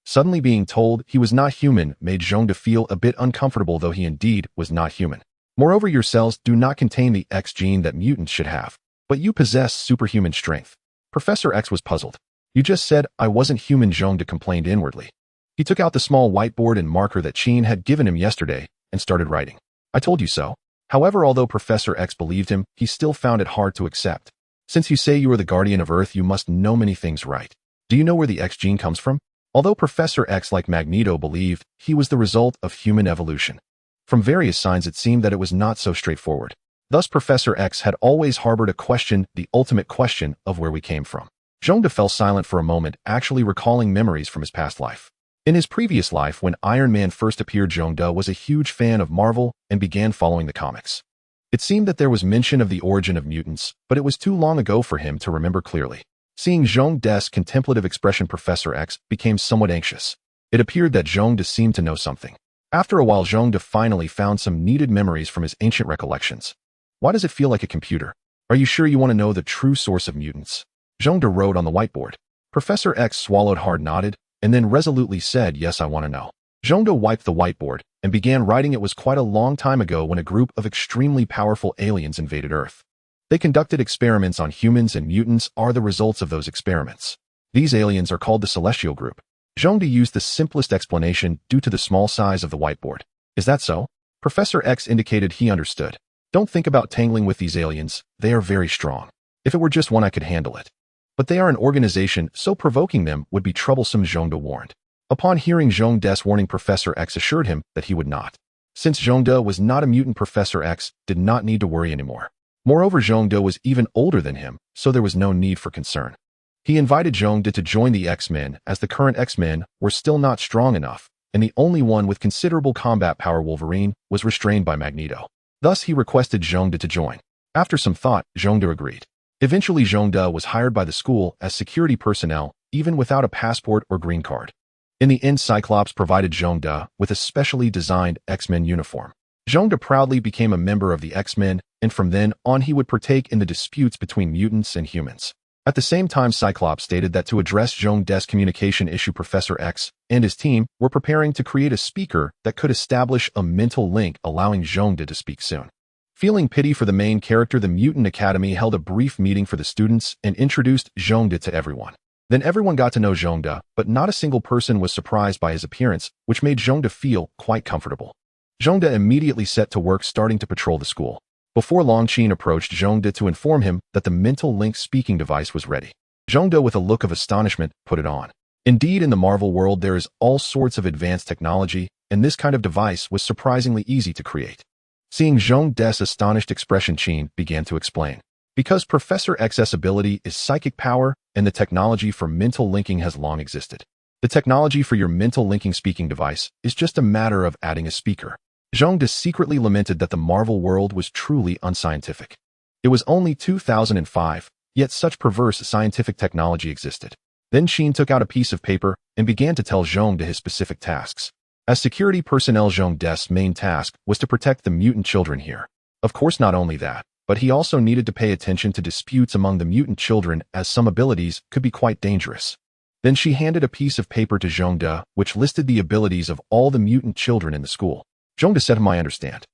Suddenly being told he was not human made Zhongde feel a bit uncomfortable, though he indeed was not human. "Moreover, your cells do not contain the X gene that mutants should have, but you possess superhuman strength." Professor X was puzzled. "You just said I wasn't human," Zhongde complained inwardly. He took out the small whiteboard and marker that Qin had given him yesterday and started writing. "I told you so." However, although Professor X believed him, he still found it hard to accept. "Since you say you are the guardian of Earth, you must know many things, right? Do you know where the X gene comes from?" Although Professor X, like Magneto, believed he was the result of human evolution, from various signs it seemed that it was not so straightforward. Thus, Professor X had always harbored a question, the ultimate question of where we came from. Zhongde fell silent for a moment, actually recalling memories from his past life. In his previous life, when Iron Man first appeared, Zhongde was a huge fan of Marvel and began following the comics. It seemed that there was mention of the origin of mutants, but it was too long ago for him to remember clearly. Seeing Zhongde's contemplative expression, Professor X became somewhat anxious. It appeared that Zhongde seemed to know something. After a while, Zhongde finally found some needed memories from his ancient recollections. "Why does it feel like a computer? Are you sure you want to know the true source of mutants?" Zhongde wrote on the whiteboard. Professor X swallowed hard, nodded, and then resolutely said, "Yes, I want to know." Zhongde wiped the whiteboard and began writing. It was quite a long time ago when a group of extremely powerful aliens invaded Earth. They conducted experiments on humans, and mutants are the results of those experiments. These aliens are called the Celestial Group. Zhongde used the simplest explanation due to the small size of the whiteboard. Is that so? Professor X indicated he understood. Don't think about tangling with these aliens, they are very strong. If it were just one I could handle it. But they are an organization, so provoking them would be troublesome, Zhongde warned. Upon hearing Zhongde's warning, Professor X assured him that he would not. Since Zhongde was not a mutant, Professor X did not need to worry anymore. Moreover, Zhongde was even older than him, so there was no need for concern. He invited Zhongde to join the X-Men, as the current X-Men were still not strong enough, and the only one with considerable combat power, Wolverine, was restrained by Magneto. Thus, he requested Zhongde to join. After some thought, Zhongde agreed. Eventually, Zhongde was hired by the school as security personnel, even without a passport or green card. In the end, Cyclops provided Zhongde with a specially designed X-Men uniform. Zhongde proudly became a member of the X-Men, and from then on he would partake in the disputes between mutants and humans. At the same time, Cyclops stated that to address Zhongde's communication issue, Professor X and his team were preparing to create a speaker that could establish a mental link, allowing Zhongde to speak soon. Feeling pity for the main character, the Mutant Academy held a brief meeting for the students and introduced Zhongde to everyone. Then everyone got to know Zhongde, but not a single person was surprised by his appearance, which made Zhongde feel quite comfortable. Zhongde immediately set to work, starting to patrol the school. Before long, Qin approached Zhongde to inform him that the mental link speaking device was ready. Zhongde, with a look of astonishment, put it on. Indeed, in the Marvel world there is all sorts of advanced technology, and this kind of device was surprisingly easy to create. Seeing Zhongde's astonished expression, Qin began to explain. Because Professor X's ability is psychic power, and the technology for mental linking has long existed. The technology for your mental linking speaking device is just a matter of adding a speaker. Zhongde secretly lamented that the Marvel world was truly unscientific. It was only 2005, yet such perverse scientific technology existed. Then Qin took out a piece of paper and began to tell Zhongde his specific tasks. As security personnel, Zhongde's main task was to protect the mutant children here. Of course, not only that, but he also needed to pay attention to disputes among the mutant children, as some abilities could be quite dangerous. Then she handed a piece of paper to Zhongde, which listed the abilities of all the mutant children in the school. Zhongde said, "I understand."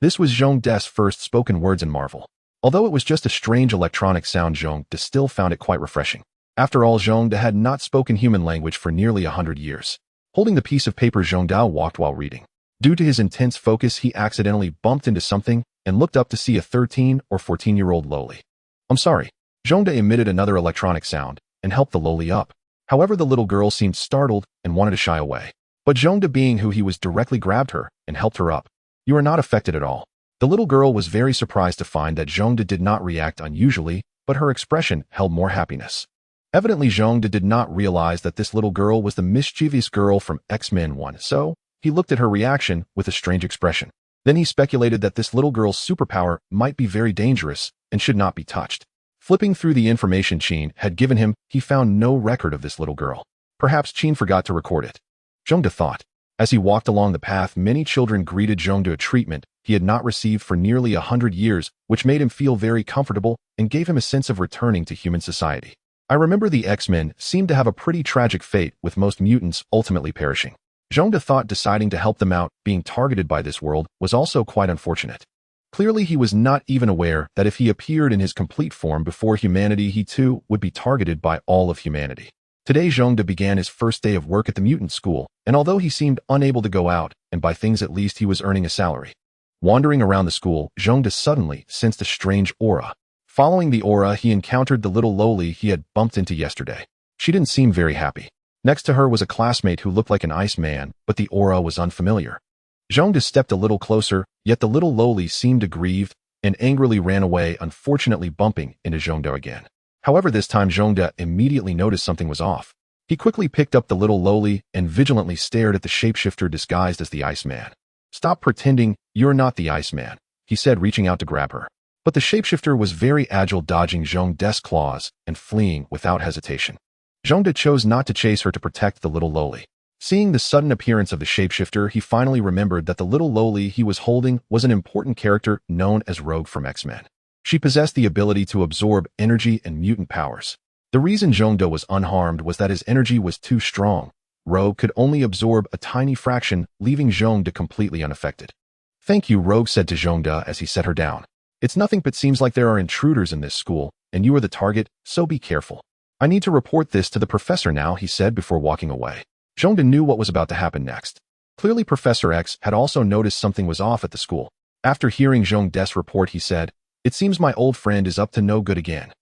This was Zhongde's first spoken words in Marvel. Although it was just a strange electronic sound, Zhongde still found it quite refreshing. After all, Zhongde had not spoken human language for nearly 100 years. Holding the piece of paper, Zhongde walked while reading. Due to his intense focus, he accidentally bumped into something and looked up to see a 13 or 14-year-old lowly. "I'm sorry." Zhongde emitted another electronic sound and helped the lowly up. However, the little girl seemed startled and wanted to shy away. But Zhongde, being who he was, directly grabbed her and helped her up. "You are not affected at all." The little girl was very surprised to find that Zhongde did not react unusually, but her expression held more happiness. Evidently, Zhongde did not realize that this little girl was the mischievous girl from X-Men 1, so he looked at her reaction with a strange expression. Then he speculated that this little girl's superpower might be very dangerous and should not be touched. Flipping through the information Qin had given him, he found no record of this little girl. Perhaps Qin forgot to record it. Zhongde thought. As he walked along the path, many children greeted Zhongde, a treatment he had not received for nearly 100 years, which made him feel very comfortable and gave him a sense of returning to human society. I remember the X-Men seemed to have a pretty tragic fate, with most mutants ultimately perishing. Zhongde thought deciding to help them out, being targeted by this world, was also quite unfortunate. Clearly, he was not even aware that if he appeared in his complete form before humanity, he too would be targeted by all of humanity. Today, Zhongde began his first day of work at the mutant school, and although he seemed unable to go out and buy things, at least he was earning a salary. Wandering around the school, Zhongde suddenly sensed a strange aura. Following the aura, he encountered the little lowly he had bumped into yesterday. She didn't seem very happy. Next to her was a classmate who looked like an Iceman, but the aura was unfamiliar. Zhongde stepped a little closer, yet the little lowly seemed aggrieved and angrily ran away, unfortunately bumping into Zhongde again. However, this time Zhongde immediately noticed something was off. He quickly picked up the little lowly and vigilantly stared at the shapeshifter disguised as the Iceman. "Stop pretending you're not the Iceman," he said, reaching out to grab her. But the shapeshifter was very agile, dodging Zhongde's claws and fleeing without hesitation. Zhongde chose not to chase her to protect the little lowly. Seeing the sudden appearance of the shapeshifter, he finally remembered that the little lowly he was holding was an important character known as Rogue from X-Men. She possessed the ability to absorb energy and mutant powers. The reason Zhongde was unharmed was that his energy was too strong. Rogue could only absorb a tiny fraction, leaving Zhongde completely unaffected. "Thank you," Rogue said to Zhongde as he set her down. "It's nothing, but seems like there are intruders in this school, and you are the target, so be careful." I need to report this to the professor now, he said before walking away. Zhongde knew what was about to happen next. Clearly Professor X had also noticed something was off at the school. After hearing Zhongde's report, he said, "It seems my old friend is up to no good again.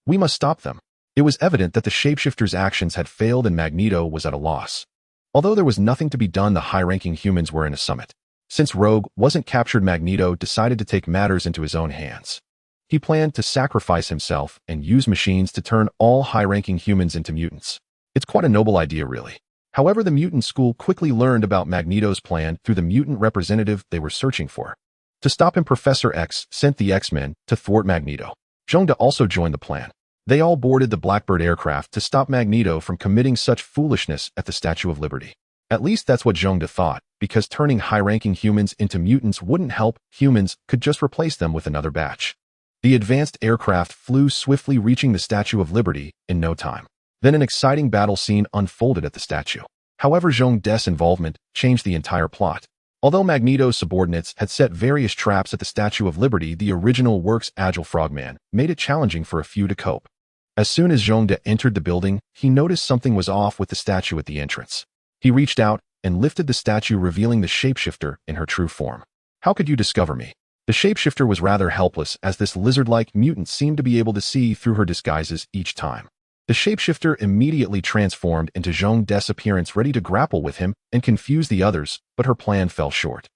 We must stop them." It was evident that the shapeshifter's actions had failed and Magneto was at a loss. Although there was nothing to be done, the high-ranking humans were in a summit. Since Rogue wasn't captured, Magneto decided to take matters into his own hands. He planned to sacrifice himself and use machines to turn all high-ranking humans into mutants. It's quite a noble idea, really. However, the mutant school quickly learned about Magneto's plan through the mutant representative they were searching for. To stop him, Professor X sent the X-Men to thwart Magneto. Zhongde also joined the plan. They all boarded the Blackbird aircraft to stop Magneto from committing such foolishness at the Statue of Liberty. At least that's what Zhongde thought, because turning high-ranking humans into mutants wouldn't help. Humans could just replace them with another batch. The advanced aircraft flew swiftly, reaching the Statue of Liberty in no time. Then an exciting battle scene unfolded at the statue. However, Zhongde's involvement changed the entire plot. Although Magneto's subordinates had set various traps at the Statue of Liberty, the original Works Agile Frogman made it challenging for a few to cope. As soon as Zhongde entered the building, he noticed something was off with the statue at the entrance. He reached out and lifted the statue, revealing the shapeshifter in her true form. "How could you discover me?" The shapeshifter was rather helpless, as this lizard-like mutant seemed to be able to see through her disguises each time. The shapeshifter immediately transformed into Zhongde's appearance, ready to grapple with him and confuse the others, but her plan fell short.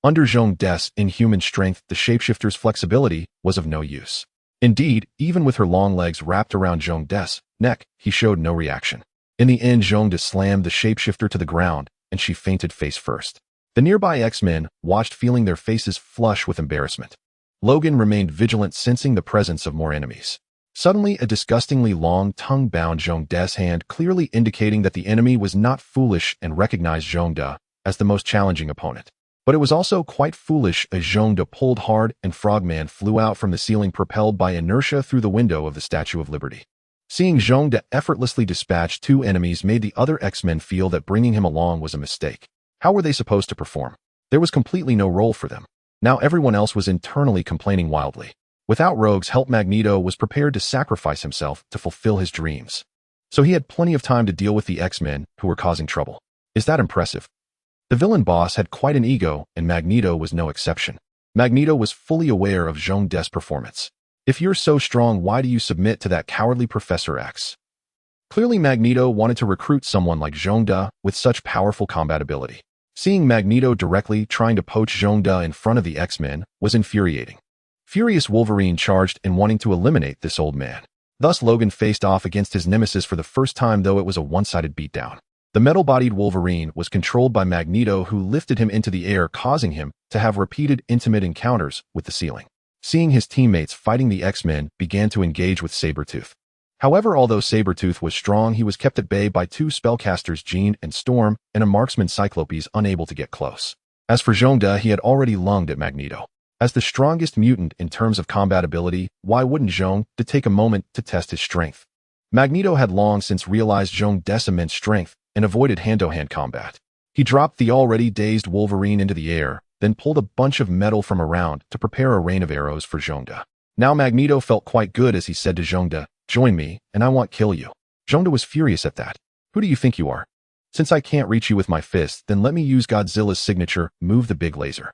Under Zhongde's inhuman strength, the shapeshifter's flexibility was of no use. Indeed, even with her long legs wrapped around Zhongde's neck, he showed no reaction. In the end, Zhongde slammed the shapeshifter to the ground, and she fainted face first. The nearby X-Men watched, feeling their faces flush with embarrassment. Logan remained vigilant, sensing the presence of more enemies. Suddenly, a disgustingly long tongue bound Zhongde's hand, clearly indicating that the enemy was not foolish and recognized Zhongde as the most challenging opponent. But it was also quite foolish, as Zhongde pulled hard and Frogman flew out from the ceiling, propelled by inertia through the window of the Statue of Liberty. Seeing Zhongde effortlessly dispatch two enemies made the other X-Men feel that bringing him along was a mistake. How were they supposed to perform? There was completely no role for them. Now everyone else was internally complaining wildly. Without Rogue's help, Magneto was prepared to sacrifice himself to fulfill his dreams. So he had plenty of time to deal with the X-Men who were causing trouble. Is that impressive? The villain boss had quite an ego, and Magneto was no exception. Magneto was fully aware of Zhongde's performance. "If you're so strong, why do you submit to that cowardly Professor X?" Clearly, Magneto wanted to recruit someone like Zhongde with such powerful combat ability. Seeing Magneto directly trying to poach Zhongde in front of the X-Men was infuriating. Furious Wolverine charged in, wanting to eliminate this old man. Thus, Logan faced off against his nemesis for the first time, though it was a one-sided beatdown. The metal-bodied Wolverine was controlled by Magneto, who lifted him into the air, causing him to have repeated intimate encounters with the ceiling. Seeing his teammates fighting, the X-Men began to engage with Sabretooth. However, although Sabretooth was strong, he was kept at bay by two spellcasters, Jean and Storm, and a marksman, Cyclopes, unable to get close. As for Zhongde, he had already lunged at Magneto. As the strongest mutant in terms of combat ability, why wouldn't Zhongde take a moment to test his strength? Magneto had long since realized Zhongde's immense strength and avoided hand-to-hand combat. He dropped the already dazed Wolverine into the air, then pulled a bunch of metal from around to prepare a rain of arrows for Zhongde. Now Magneto felt quite good as he said to Zhongde, "Join me, and I won't kill you." Zhongde was furious at that. "Who do you think you are? Since I can't reach you with my fist, then let me use Godzilla's signature move, the big laser."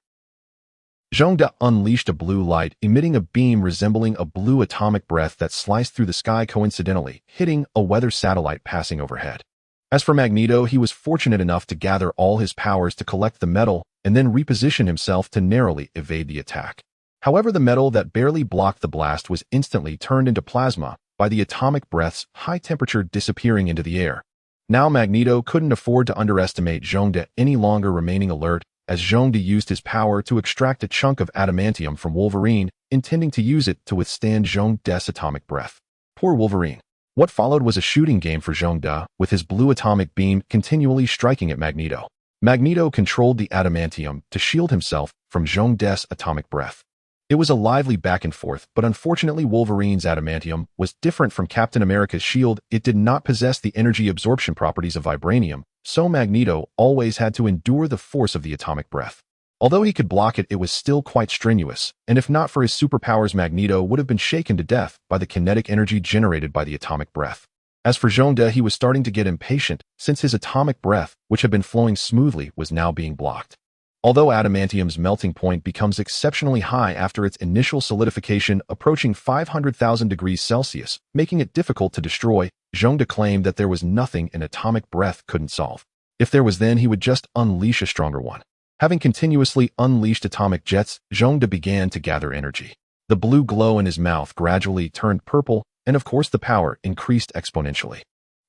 Zhongde unleashed a blue light, emitting a beam resembling a blue atomic breath that sliced through the sky, coincidentally hitting a weather satellite passing overhead. As for Magneto, he was fortunate enough to gather all his powers to collect the metal and then reposition himself to narrowly evade the attack. However, the metal that barely blocked the blast was instantly turned into plasma by the atomic breath's high temperature, disappearing into the air. Now Magneto couldn't afford to underestimate Zhongde any longer, remaining alert as Zhongde used his power to extract a chunk of adamantium from Wolverine, intending to use it to withstand Zhongde's atomic breath. Poor Wolverine. What followed was a shooting game for Zhongde, with his blue atomic beam continually striking at Magneto. Magneto controlled the adamantium to shield himself from Zhongde's atomic breath. It was a lively back and forth, but unfortunately Wolverine's adamantium was different from Captain America's shield. It did not possess the energy absorption properties of vibranium, so Magneto always had to endure the force of the atomic breath. Although he could block it, it was still quite strenuous, and if not for his superpowers, Magneto would have been shaken to death by the kinetic energy generated by the atomic breath. As for Zhongde, he was starting to get impatient since his atomic breath, which had been flowing smoothly, was now being blocked. Although adamantium's melting point becomes exceptionally high after its initial solidification approaching 500,000 degrees Celsius, making it difficult to destroy, Zhongde claimed that there was nothing an atomic breath couldn't solve. If there was, then he would just unleash a stronger one. Having continuously unleashed atomic jets, Zhongde began to gather energy. The blue glow in his mouth gradually turned purple, and of course the power increased exponentially.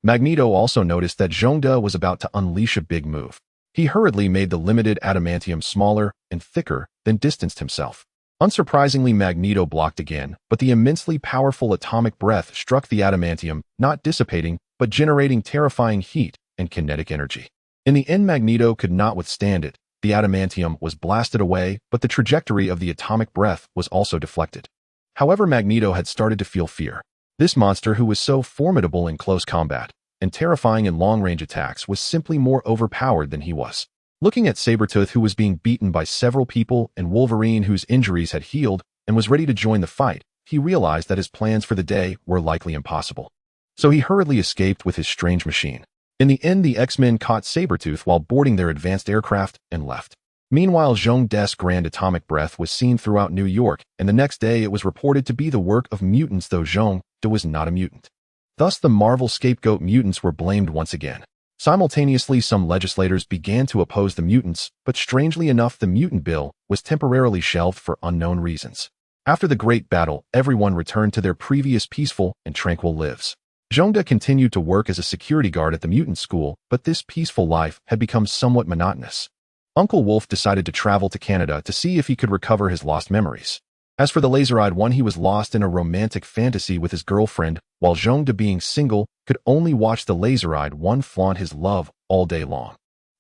Magneto also noticed that Zhongde was about to unleash a big move. He hurriedly made the limited adamantium smaller and thicker, then distanced himself. Unsurprisingly, Magneto blocked again, but the immensely powerful atomic breath struck the adamantium, not dissipating, but generating terrifying heat and kinetic energy. In the end, Magneto could not withstand it. The adamantium was blasted away, but the trajectory of the atomic breath was also deflected. However, Magneto had started to feel fear. This monster, who was so formidable in close combat and terrifying in long-range attacks, was simply more overpowered than he was. Looking at Sabretooth, who was being beaten by several people, and Wolverine, whose injuries had healed and was ready to join the fight, he realized that his plans for the day were likely impossible. So he hurriedly escaped with his strange machine. In the end, the X-Men caught Sabretooth while boarding their advanced aircraft and left. Meanwhile, Zhongde's grand atomic breath was seen throughout New York, and the next day it was reported to be the work of mutants, though Zhongde was not a mutant. Thus, the Marvel scapegoat mutants were blamed once again. Simultaneously, some legislators began to oppose the mutants, but strangely enough, the mutant bill was temporarily shelved for unknown reasons. After the Great Battle, everyone returned to their previous peaceful and tranquil lives. Zhongde continued to work as a security guard at the mutant school, but this peaceful life had become somewhat monotonous. Uncle Wolf decided to travel to Canada to see if he could recover his lost memories. As for the laser-eyed one, he was lost in a romantic fantasy with his girlfriend, while Zhongde, being single, could only watch the laser-eyed one flaunt his love all day long.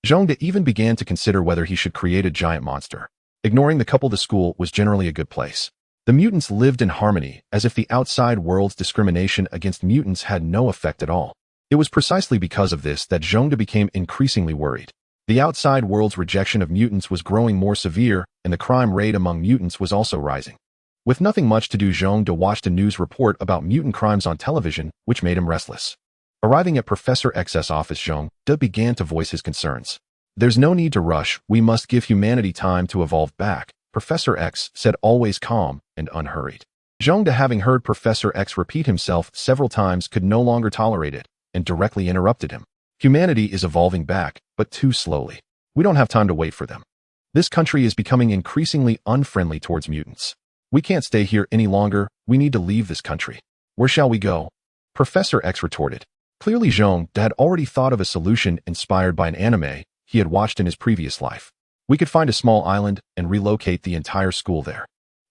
Zhongde even began to consider whether he should create a giant monster. Ignoring the couple, the school was generally a good place. The mutants lived in harmony, as if the outside world's discrimination against mutants had no effect at all. It was precisely because of this that Zhongde became increasingly worried. The outside world's rejection of mutants was growing more severe, and the crime rate among mutants was also rising. With nothing much to do, Zhongde watched a news report about mutant crimes on television, which made him restless. Arriving at Professor X's office, Zhongde began to voice his concerns. "There's no need to rush. We must give humanity time to evolve back," Professor X said, always calm and unhurried. Zhongde, having heard Professor X repeat himself several times, could no longer tolerate it and directly interrupted him. "Humanity is evolving back, but too slowly. We don't have time to wait for them. This country is becoming increasingly unfriendly towards mutants. We can't stay here any longer. We need to leave this country." "Where shall we go?" Professor X retorted. Clearly, Zhongde had already thought of a solution inspired by an anime he had watched in his previous life. "We could find a small island and relocate the entire school there.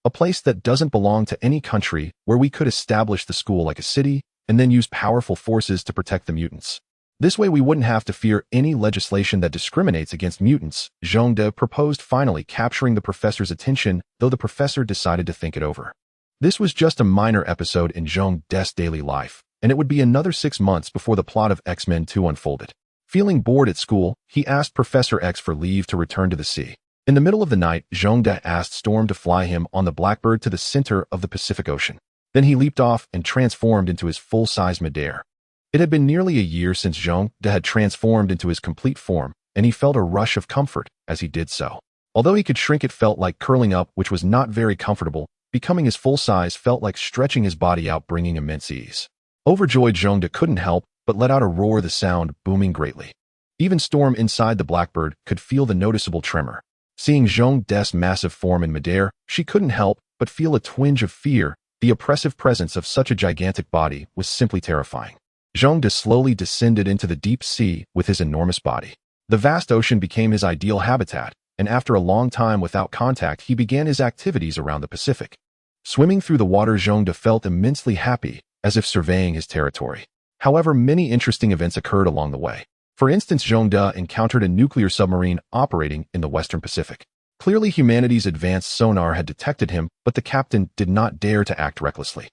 A place that doesn't belong to any country, where we could establish the school like a city and then use powerful forces to protect the mutants. This way we wouldn't have to fear any legislation that discriminates against mutants," Zhongde proposed, finally capturing the professor's attention, though the professor decided to think it over. This was just a minor episode in Zhongde's daily life, and it would be another 6 months before the plot of X-Men 2 unfolded. Feeling bored at school, he asked Professor X for leave to return to the sea. In the middle of the night, Zhongde asked Storm to fly him on the Blackbird to the center of the Pacific Ocean. Then he leaped off and transformed into his full-size midair. It had been nearly a year since Zhongde had transformed into his complete form, and he felt a rush of comfort as he did so. Although he could shrink, it felt like curling up, which was not very comfortable. Becoming his full size felt like stretching his body out, bringing immense ease. Overjoyed, Zhongde couldn't help but let out a roar, the sound booming greatly. Even Storm inside the Blackbird could feel the noticeable tremor. Seeing Zhongde's massive form in midair, she couldn't help but feel a twinge of fear. The oppressive presence of such a gigantic body was simply terrifying. Zhongde slowly descended into the deep sea with his enormous body. The vast ocean became his ideal habitat, and after a long time without contact, he began his activities around the Pacific. Swimming through the water, Zhongde felt immensely happy, as if surveying his territory. However, many interesting events occurred along the way. For instance, Zhongde encountered a nuclear submarine operating in the Western Pacific. Clearly, humanity's advanced sonar had detected him, but the captain did not dare to act recklessly.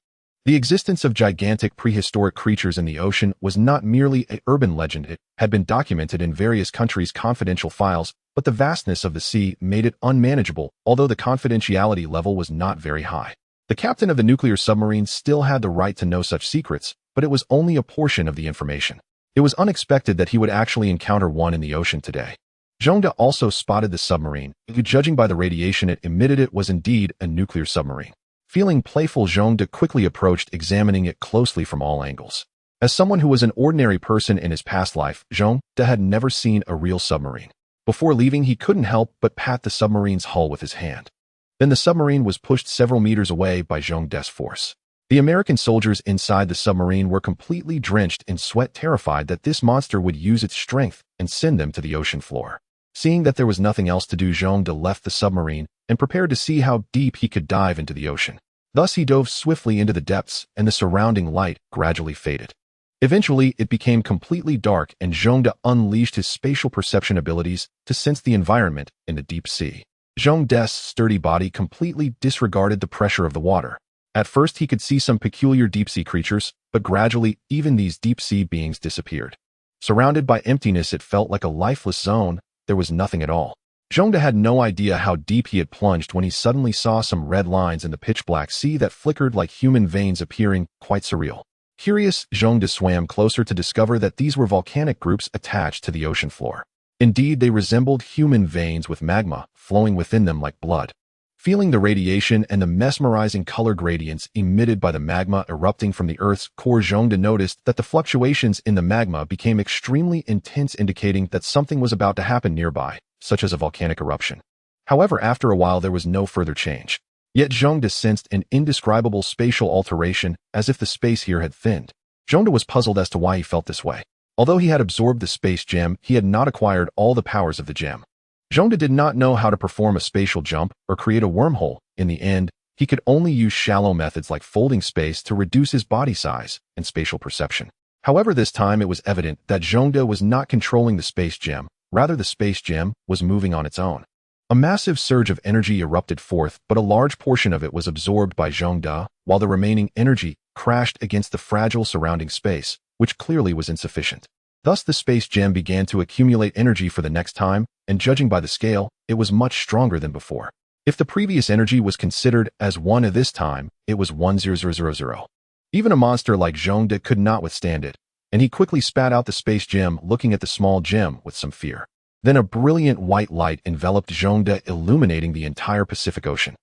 The existence of gigantic prehistoric creatures in the ocean was not merely an urban legend. It had been documented in various countries' confidential files, but the vastness of the sea made it unmanageable, although the confidentiality level was not very high. The captain of the nuclear submarine still had the right to know such secrets, but it was only a portion of the information. It was unexpected that he would actually encounter one in the ocean today. Zhongde also spotted the submarine, who, judging by the radiation it emitted, it was indeed a nuclear submarine. Feeling playful, Zhongde quickly approached, examining it closely from all angles. As someone who was an ordinary person in his past life, Zhongde had never seen a real submarine. Before leaving, he couldn't help but pat the submarine's hull with his hand. Then the submarine was pushed several meters away by Zhongde's force. The American soldiers inside the submarine were completely drenched in sweat, terrified that this monster would use its strength and send them to the ocean floor. Seeing that there was nothing else to do, Zhongde left the submarine and prepared to see how deep he could dive into the ocean. Thus he dove swiftly into the depths, and the surrounding light gradually faded. Eventually, it became completely dark, and Zhongde unleashed his spatial perception abilities to sense the environment in the deep sea. Zhongde's sturdy body completely disregarded the pressure of the water. At first, he could see some peculiar deep-sea creatures, but gradually, even these deep-sea beings disappeared. Surrounded by emptiness, it felt like a lifeless zone. There was nothing at all. Zhongde had no idea how deep he had plunged when he suddenly saw some red lines in the pitch-black sea that flickered like human veins, appearing quite surreal. Curious, Zhongde swam closer to discover that these were volcanic groups attached to the ocean floor. Indeed, they resembled human veins with magma flowing within them like blood. Feeling the radiation and the mesmerizing color gradients emitted by the magma erupting from the Earth's core, Zhongde noticed that the fluctuations in the magma became extremely intense, indicating that something was about to happen nearby, such as a volcanic eruption. However, after a while there was no further change. Yet Zhongde sensed an indescribable spatial alteration, as if the space here had thinned. Zhongde was puzzled as to why he felt this way. Although he had absorbed the space gem, he had not acquired all the powers of the gem. Zhongde did not know how to perform a spatial jump or create a wormhole. In the end, he could only use shallow methods like folding space to reduce his body size and spatial perception. However, this time it was evident that Zhongde was not controlling the space gem, rather the space gem was moving on its own. A massive surge of energy erupted forth, but a large portion of it was absorbed by Zhongde, while the remaining energy crashed against the fragile surrounding space, which clearly was insufficient. Thus the space gem began to accumulate energy for the next time, and judging by the scale, it was much stronger than before. If the previous energy was considered as 1 at this time, it was 1,0,0,0. Even a monster like Zhongde could not withstand it, and he quickly spat out the space gem, looking at the small gem with some fear. Then a brilliant white light enveloped Zhongde, illuminating the entire Pacific Ocean.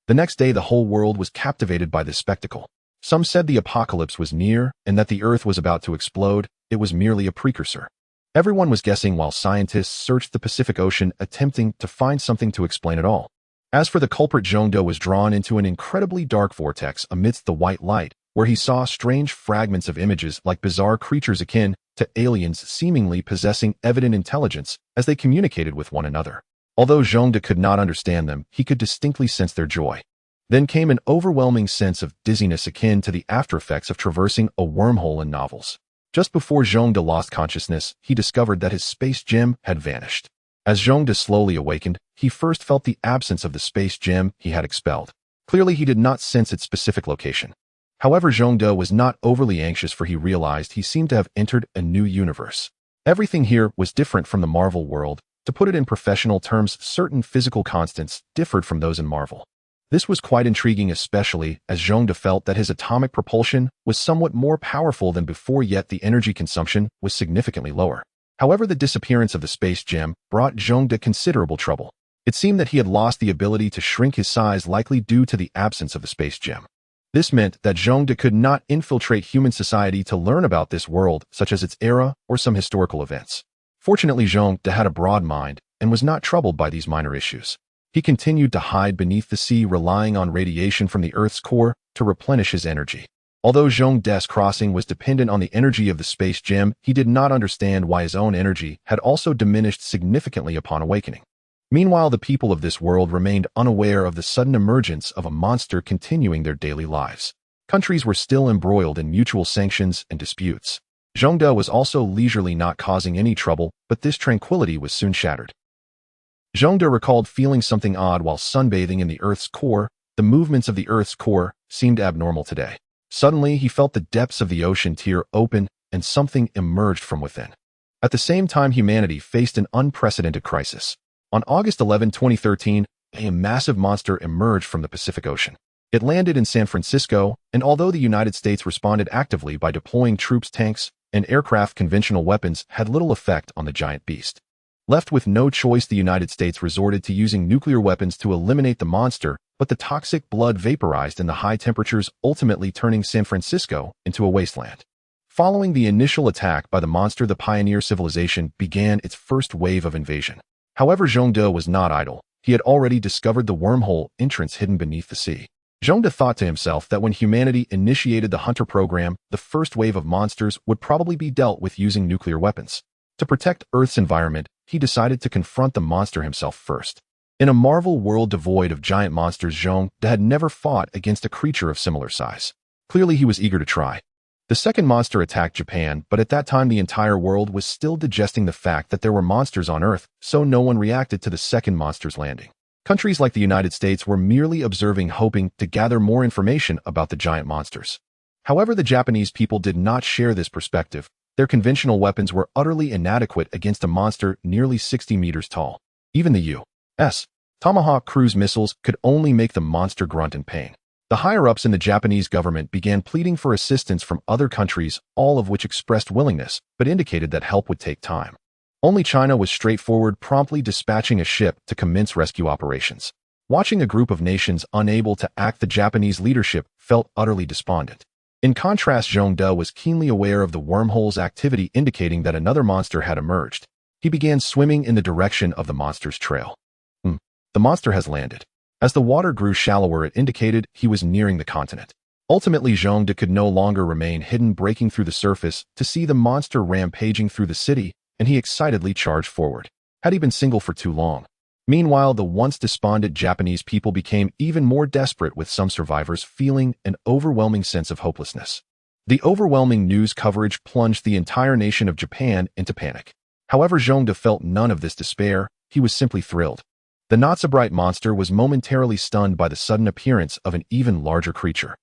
The next day the whole world was captivated by this spectacle. Some said the apocalypse was near, and that the Earth was about to explode. It was merely a precursor. Everyone was guessing while scientists searched the Pacific Ocean, attempting to find something to explain it all. As for the culprit, Zhongde was drawn into an incredibly dark vortex amidst the white light, where he saw strange fragments of images like bizarre creatures akin to aliens seemingly possessing evident intelligence as they communicated with one another. Although Zhongde could not understand them, he could distinctly sense their joy. Then came an overwhelming sense of dizziness akin to the aftereffects of traversing a wormhole in novels. Just before Zhongde lost consciousness, he discovered that his space gem had vanished. As Zhongde slowly awakened, he first felt the absence of the space gem he had expelled. Clearly, he did not sense its specific location. However, Zhongde was not overly anxious, for he realized he seemed to have entered a new universe. Everything here was different from the Marvel world. To put it in professional terms, certain physical constants differed from those in Marvel. This was quite intriguing, especially as Zhongde felt that his atomic propulsion was somewhat more powerful than before, yet the energy consumption was significantly lower. However, the disappearance of the space gem brought Zhongde considerable trouble. It seemed that he had lost the ability to shrink his size, likely due to the absence of the space gem. This meant that Zhongde could not infiltrate human society to learn about this world, such as its era or some historical events. Fortunately, Zhongde had a broad mind and was not troubled by these minor issues. He continued to hide beneath the sea, relying on radiation from the Earth's core to replenish his energy. Although Zhongde's crossing was dependent on the energy of the space gem, he did not understand why his own energy had also diminished significantly upon awakening. Meanwhile, the people of this world remained unaware of the sudden emergence of a monster continuing their daily lives. Countries were still embroiled in mutual sanctions and disputes. Zhongde was also leisurely, not causing any trouble, but this tranquility was soon shattered. Zhongde recalled feeling something odd while sunbathing in the Earth's core. The movements of the Earth's core seemed abnormal today. Suddenly, he felt the depths of the ocean tear open and something emerged from within. At the same time, humanity faced an unprecedented crisis. On August 11, 2013, a massive monster emerged from the Pacific Ocean. It landed in San Francisco, and although the United States responded actively by deploying troops, tanks, and aircraft, conventional weapons had little effect on the giant beast. Left with no choice, the United States resorted to using nuclear weapons to eliminate the monster, but the toxic blood vaporized in the high temperatures, ultimately turning San Francisco into a wasteland. Following the initial attack by the monster, the pioneer civilization began its first wave of invasion. However, Zhongde was not idle. He had already discovered the wormhole entrance hidden beneath the sea. Zhongde thought to himself that when humanity initiated the Hunter program, the first wave of monsters would probably be dealt with using nuclear weapons. To protect Earth's environment, he decided to confront the monster himself first. In a Marvel world devoid of giant monsters, Zhongde had never fought against a creature of similar size. Clearly, he was eager to try. The second monster attacked Japan, but at that time the entire world was still digesting the fact that there were monsters on Earth, so no one reacted to the second monster's landing. Countries like the United States were merely observing, hoping to gather more information about the giant monsters. However, the Japanese people did not share this perspective. Their conventional weapons were utterly inadequate against a monster nearly 60 meters tall. Even the U.S. Tomahawk cruise missiles could only make the monster grunt in pain. The higher-ups in the Japanese government began pleading for assistance from other countries, all of which expressed willingness, but indicated that help would take time. Only China was straightforward, promptly dispatching a ship to commence rescue operations. Watching a group of nations unable to act, the Japanese leadership felt utterly despondent. In contrast, Zhongde was keenly aware of the wormhole's activity, indicating that another monster had emerged. He began swimming in the direction of the monster's trail. The monster has landed. As the water grew shallower, it indicated he was nearing the continent. Ultimately, Zhongde could no longer remain hidden, breaking through the surface to see the monster rampaging through the city, and he excitedly charged forward. Had he been single for too long? Meanwhile, the once despondent Japanese people became even more desperate, with some survivors feeling an overwhelming sense of hopelessness. The overwhelming news coverage plunged the entire nation of Japan into panic. However, Zhongde felt none of this despair. He was simply thrilled. The not-so-bright monster was momentarily stunned by the sudden appearance of an even larger creature.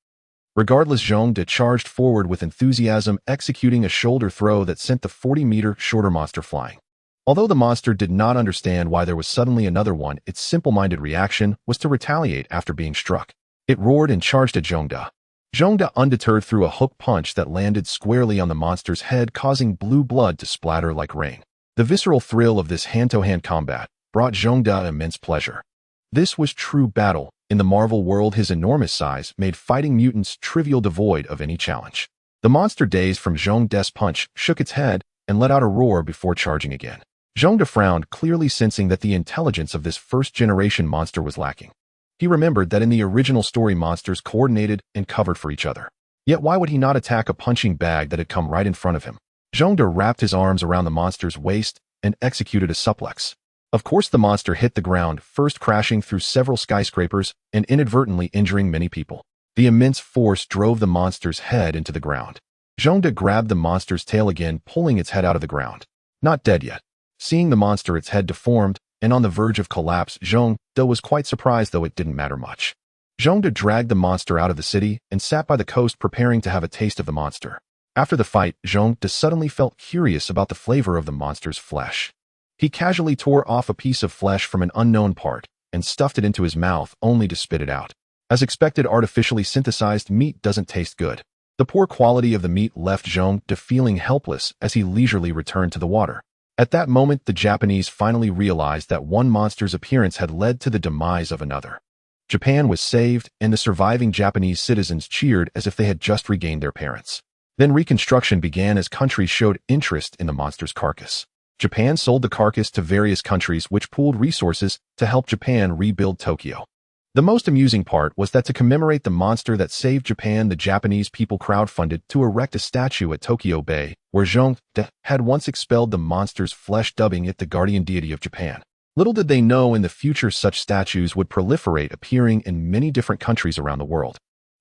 Regardless, Zhongde charged forward with enthusiasm, executing a shoulder throw that sent the 40-meter shorter monster flying. Although the monster did not understand why there was suddenly another one, its simple-minded reaction was to retaliate after being struck. It roared and charged at Zhongde. Zhongde, undeterred, threw a hook punch that landed squarely on the monster's head, causing blue blood to splatter like rain. The visceral thrill of this hand-to-hand combat brought Zhongde immense pleasure. This was true battle. In the Marvel world, his enormous size made fighting mutants trivial, devoid of any challenge. The monster, dazed from Zhongde's punch, shook its head and let out a roar before charging again. Zhongde frowned, clearly sensing that the intelligence of this first-generation monster was lacking. He remembered that in the original story, monsters coordinated and covered for each other. Yet why would he not attack a punching bag that had come right in front of him? Zhongde wrapped his arms around the monster's waist and executed a suplex. Of course, the monster hit the ground, first crashing through several skyscrapers and inadvertently injuring many people. The immense force drove the monster's head into the ground. Zhongde grabbed the monster's tail again, pulling its head out of the ground. Not dead yet. Seeing the monster, its head deformed and on the verge of collapse, Zhongde was quite surprised, though it didn't matter much. Zhongde dragged the monster out of the city and sat by the coast, preparing to have a taste of the monster. After the fight, Zhongde suddenly felt curious about the flavor of the monster's flesh. He casually tore off a piece of flesh from an unknown part and stuffed it into his mouth, only to spit it out. As expected, artificially synthesized meat doesn't taste good. The poor quality of the meat left Zhongde feeling helpless as he leisurely returned to the water. At that moment, the Japanese finally realized that one monster's appearance had led to the demise of another. Japan was saved, and the surviving Japanese citizens cheered as if they had just regained their parents. Then reconstruction began as countries showed interest in the monster's carcass. Japan sold the carcass to various countries, which pooled resources to help Japan rebuild Tokyo. The most amusing part was that to commemorate the monster that saved Japan, the Japanese people crowdfunded to erect a statue at Tokyo Bay, where Zhongde had once expelled the monster's flesh, dubbing it the guardian deity of Japan. Little did they know, in the future such statues would proliferate, appearing in many different countries around the world.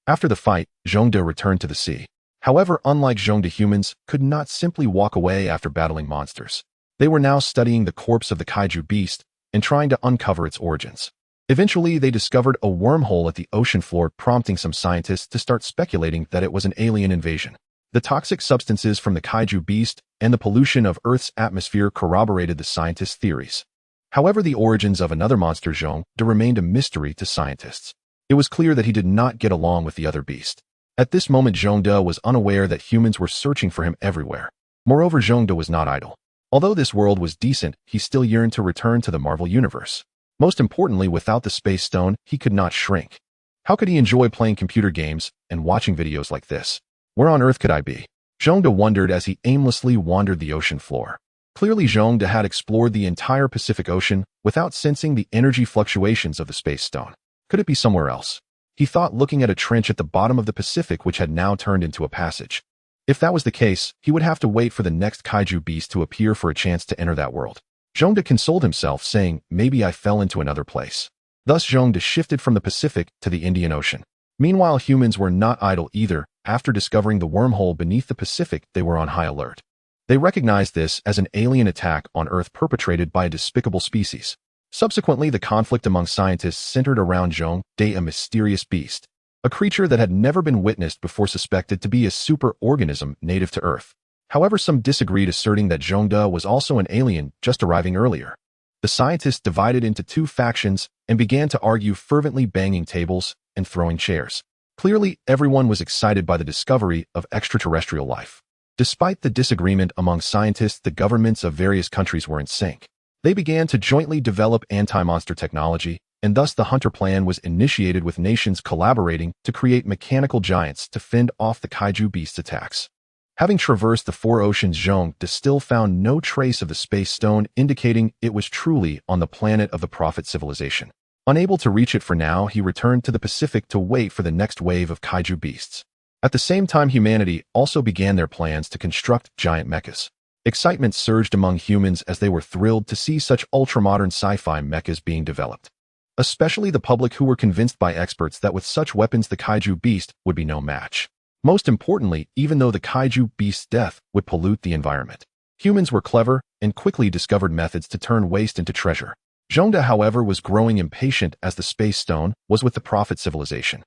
After the fight, Zhongde returned to the sea. However, unlike Zhongde, humans could not simply walk away after battling monsters. They were now studying the corpse of the kaiju beast and trying to uncover its origins. Eventually, they discovered a wormhole at the ocean floor, prompting some scientists to start speculating that it was an alien invasion. The toxic substances from the kaiju beast and the pollution of Earth's atmosphere corroborated the scientists' theories. However, the origins of another monster, Zhongde, remained a mystery to scientists. It was clear that he did not get along with the other beast. At this moment, Zhongde was unaware that humans were searching for him everywhere. Moreover, Zhongde was not idle. Although this world was decent, he still yearned to return to the Marvel Universe. Most importantly, without the Space Stone, he could not shrink. How could he enjoy playing computer games and watching videos like this? Where on earth could I be? Zhongde wondered as he aimlessly wandered the ocean floor. Clearly, Zhongde had explored the entire Pacific Ocean without sensing the energy fluctuations of the Space Stone. Could it be somewhere else? He thought, looking at a trench at the bottom of the Pacific which had now turned into a passage. If that was the case, he would have to wait for the next kaiju beast to appear for a chance to enter that world. Zhongde consoled himself, saying, maybe I fell into another place. Thus Zhongde shifted from the Pacific to the Indian Ocean. Meanwhile, humans were not idle either. After discovering the wormhole beneath the Pacific, they were on high alert. They recognized this as an alien attack on Earth perpetrated by a despicable species. Subsequently, the conflict among scientists centered around Zhongde, a mysterious beast. A creature that had never been witnessed before, suspected to be a super-organism native to Earth. However, some disagreed, asserting that Zhongde was also an alien just arriving earlier. The scientists divided into two factions and began to argue fervently, banging tables and throwing chairs. Clearly, everyone was excited by the discovery of extraterrestrial life. Despite the disagreement among scientists, the governments of various countries were in sync. They began to jointly develop anti-monster technology, and thus the Hunter Plan was initiated, with nations collaborating to create mechanical giants to fend off the kaiju beast's attacks. Having traversed the four oceans, Zhongde still found no trace of the Space Stone, indicating it was truly on the planet of the Prophet civilization. Unable to reach it for now, he returned to the Pacific to wait for the next wave of kaiju beasts. At the same time, humanity also began their plans to construct giant mechas. Excitement surged among humans as they were thrilled to see such ultramodern sci-fi mechas being developed. Especially the public, who were convinced by experts that with such weapons the kaiju beast would be no match. Most importantly, even though the kaiju beast's death would pollute the environment, humans were clever and quickly discovered methods to turn waste into treasure. Zhongde, however, was growing impatient, as the Space Stone was with the Prophet civilization.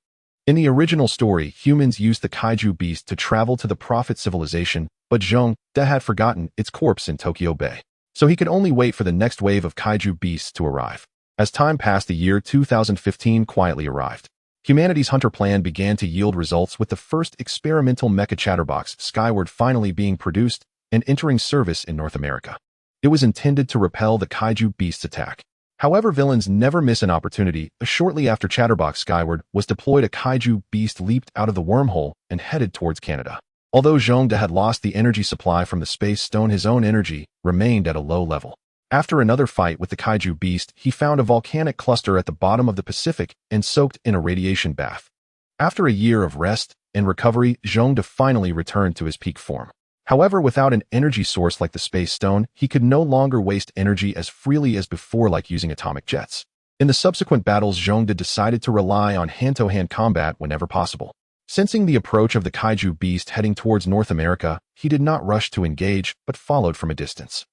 In the original story, humans used the kaiju beast to travel to the Prophet civilization, but Zhongde had forgotten its corpse in Tokyo Bay. So he could only wait for the next wave of kaiju beasts to arrive. As time passed, the year 2015 quietly arrived. Humanity's Hunter Plan began to yield results, with the first experimental mecha chatterbox, Skyward, finally being produced and entering service in North America. It was intended to repel the kaiju beast's attack. However, villains never miss an opportunity. Shortly after Chatterbox Skyward was deployed, a kaiju beast leaped out of the wormhole and headed towards Canada. Although Zhongde had lost the energy supply from the Space Stone, his own energy remained at a low level. After another fight with the kaiju beast, he found a volcanic cluster at the bottom of the Pacific and soaked in a radiation bath. After a year of rest and recovery, Zhongde finally returned to his peak form. However, without an energy source like the Space Stone, he could no longer waste energy as freely as before, like using atomic jets. In the subsequent battles, Zhongde decided to rely on hand-to-hand combat whenever possible. Sensing the approach of the kaiju beast heading towards North America, he did not rush to engage, but followed from a distance.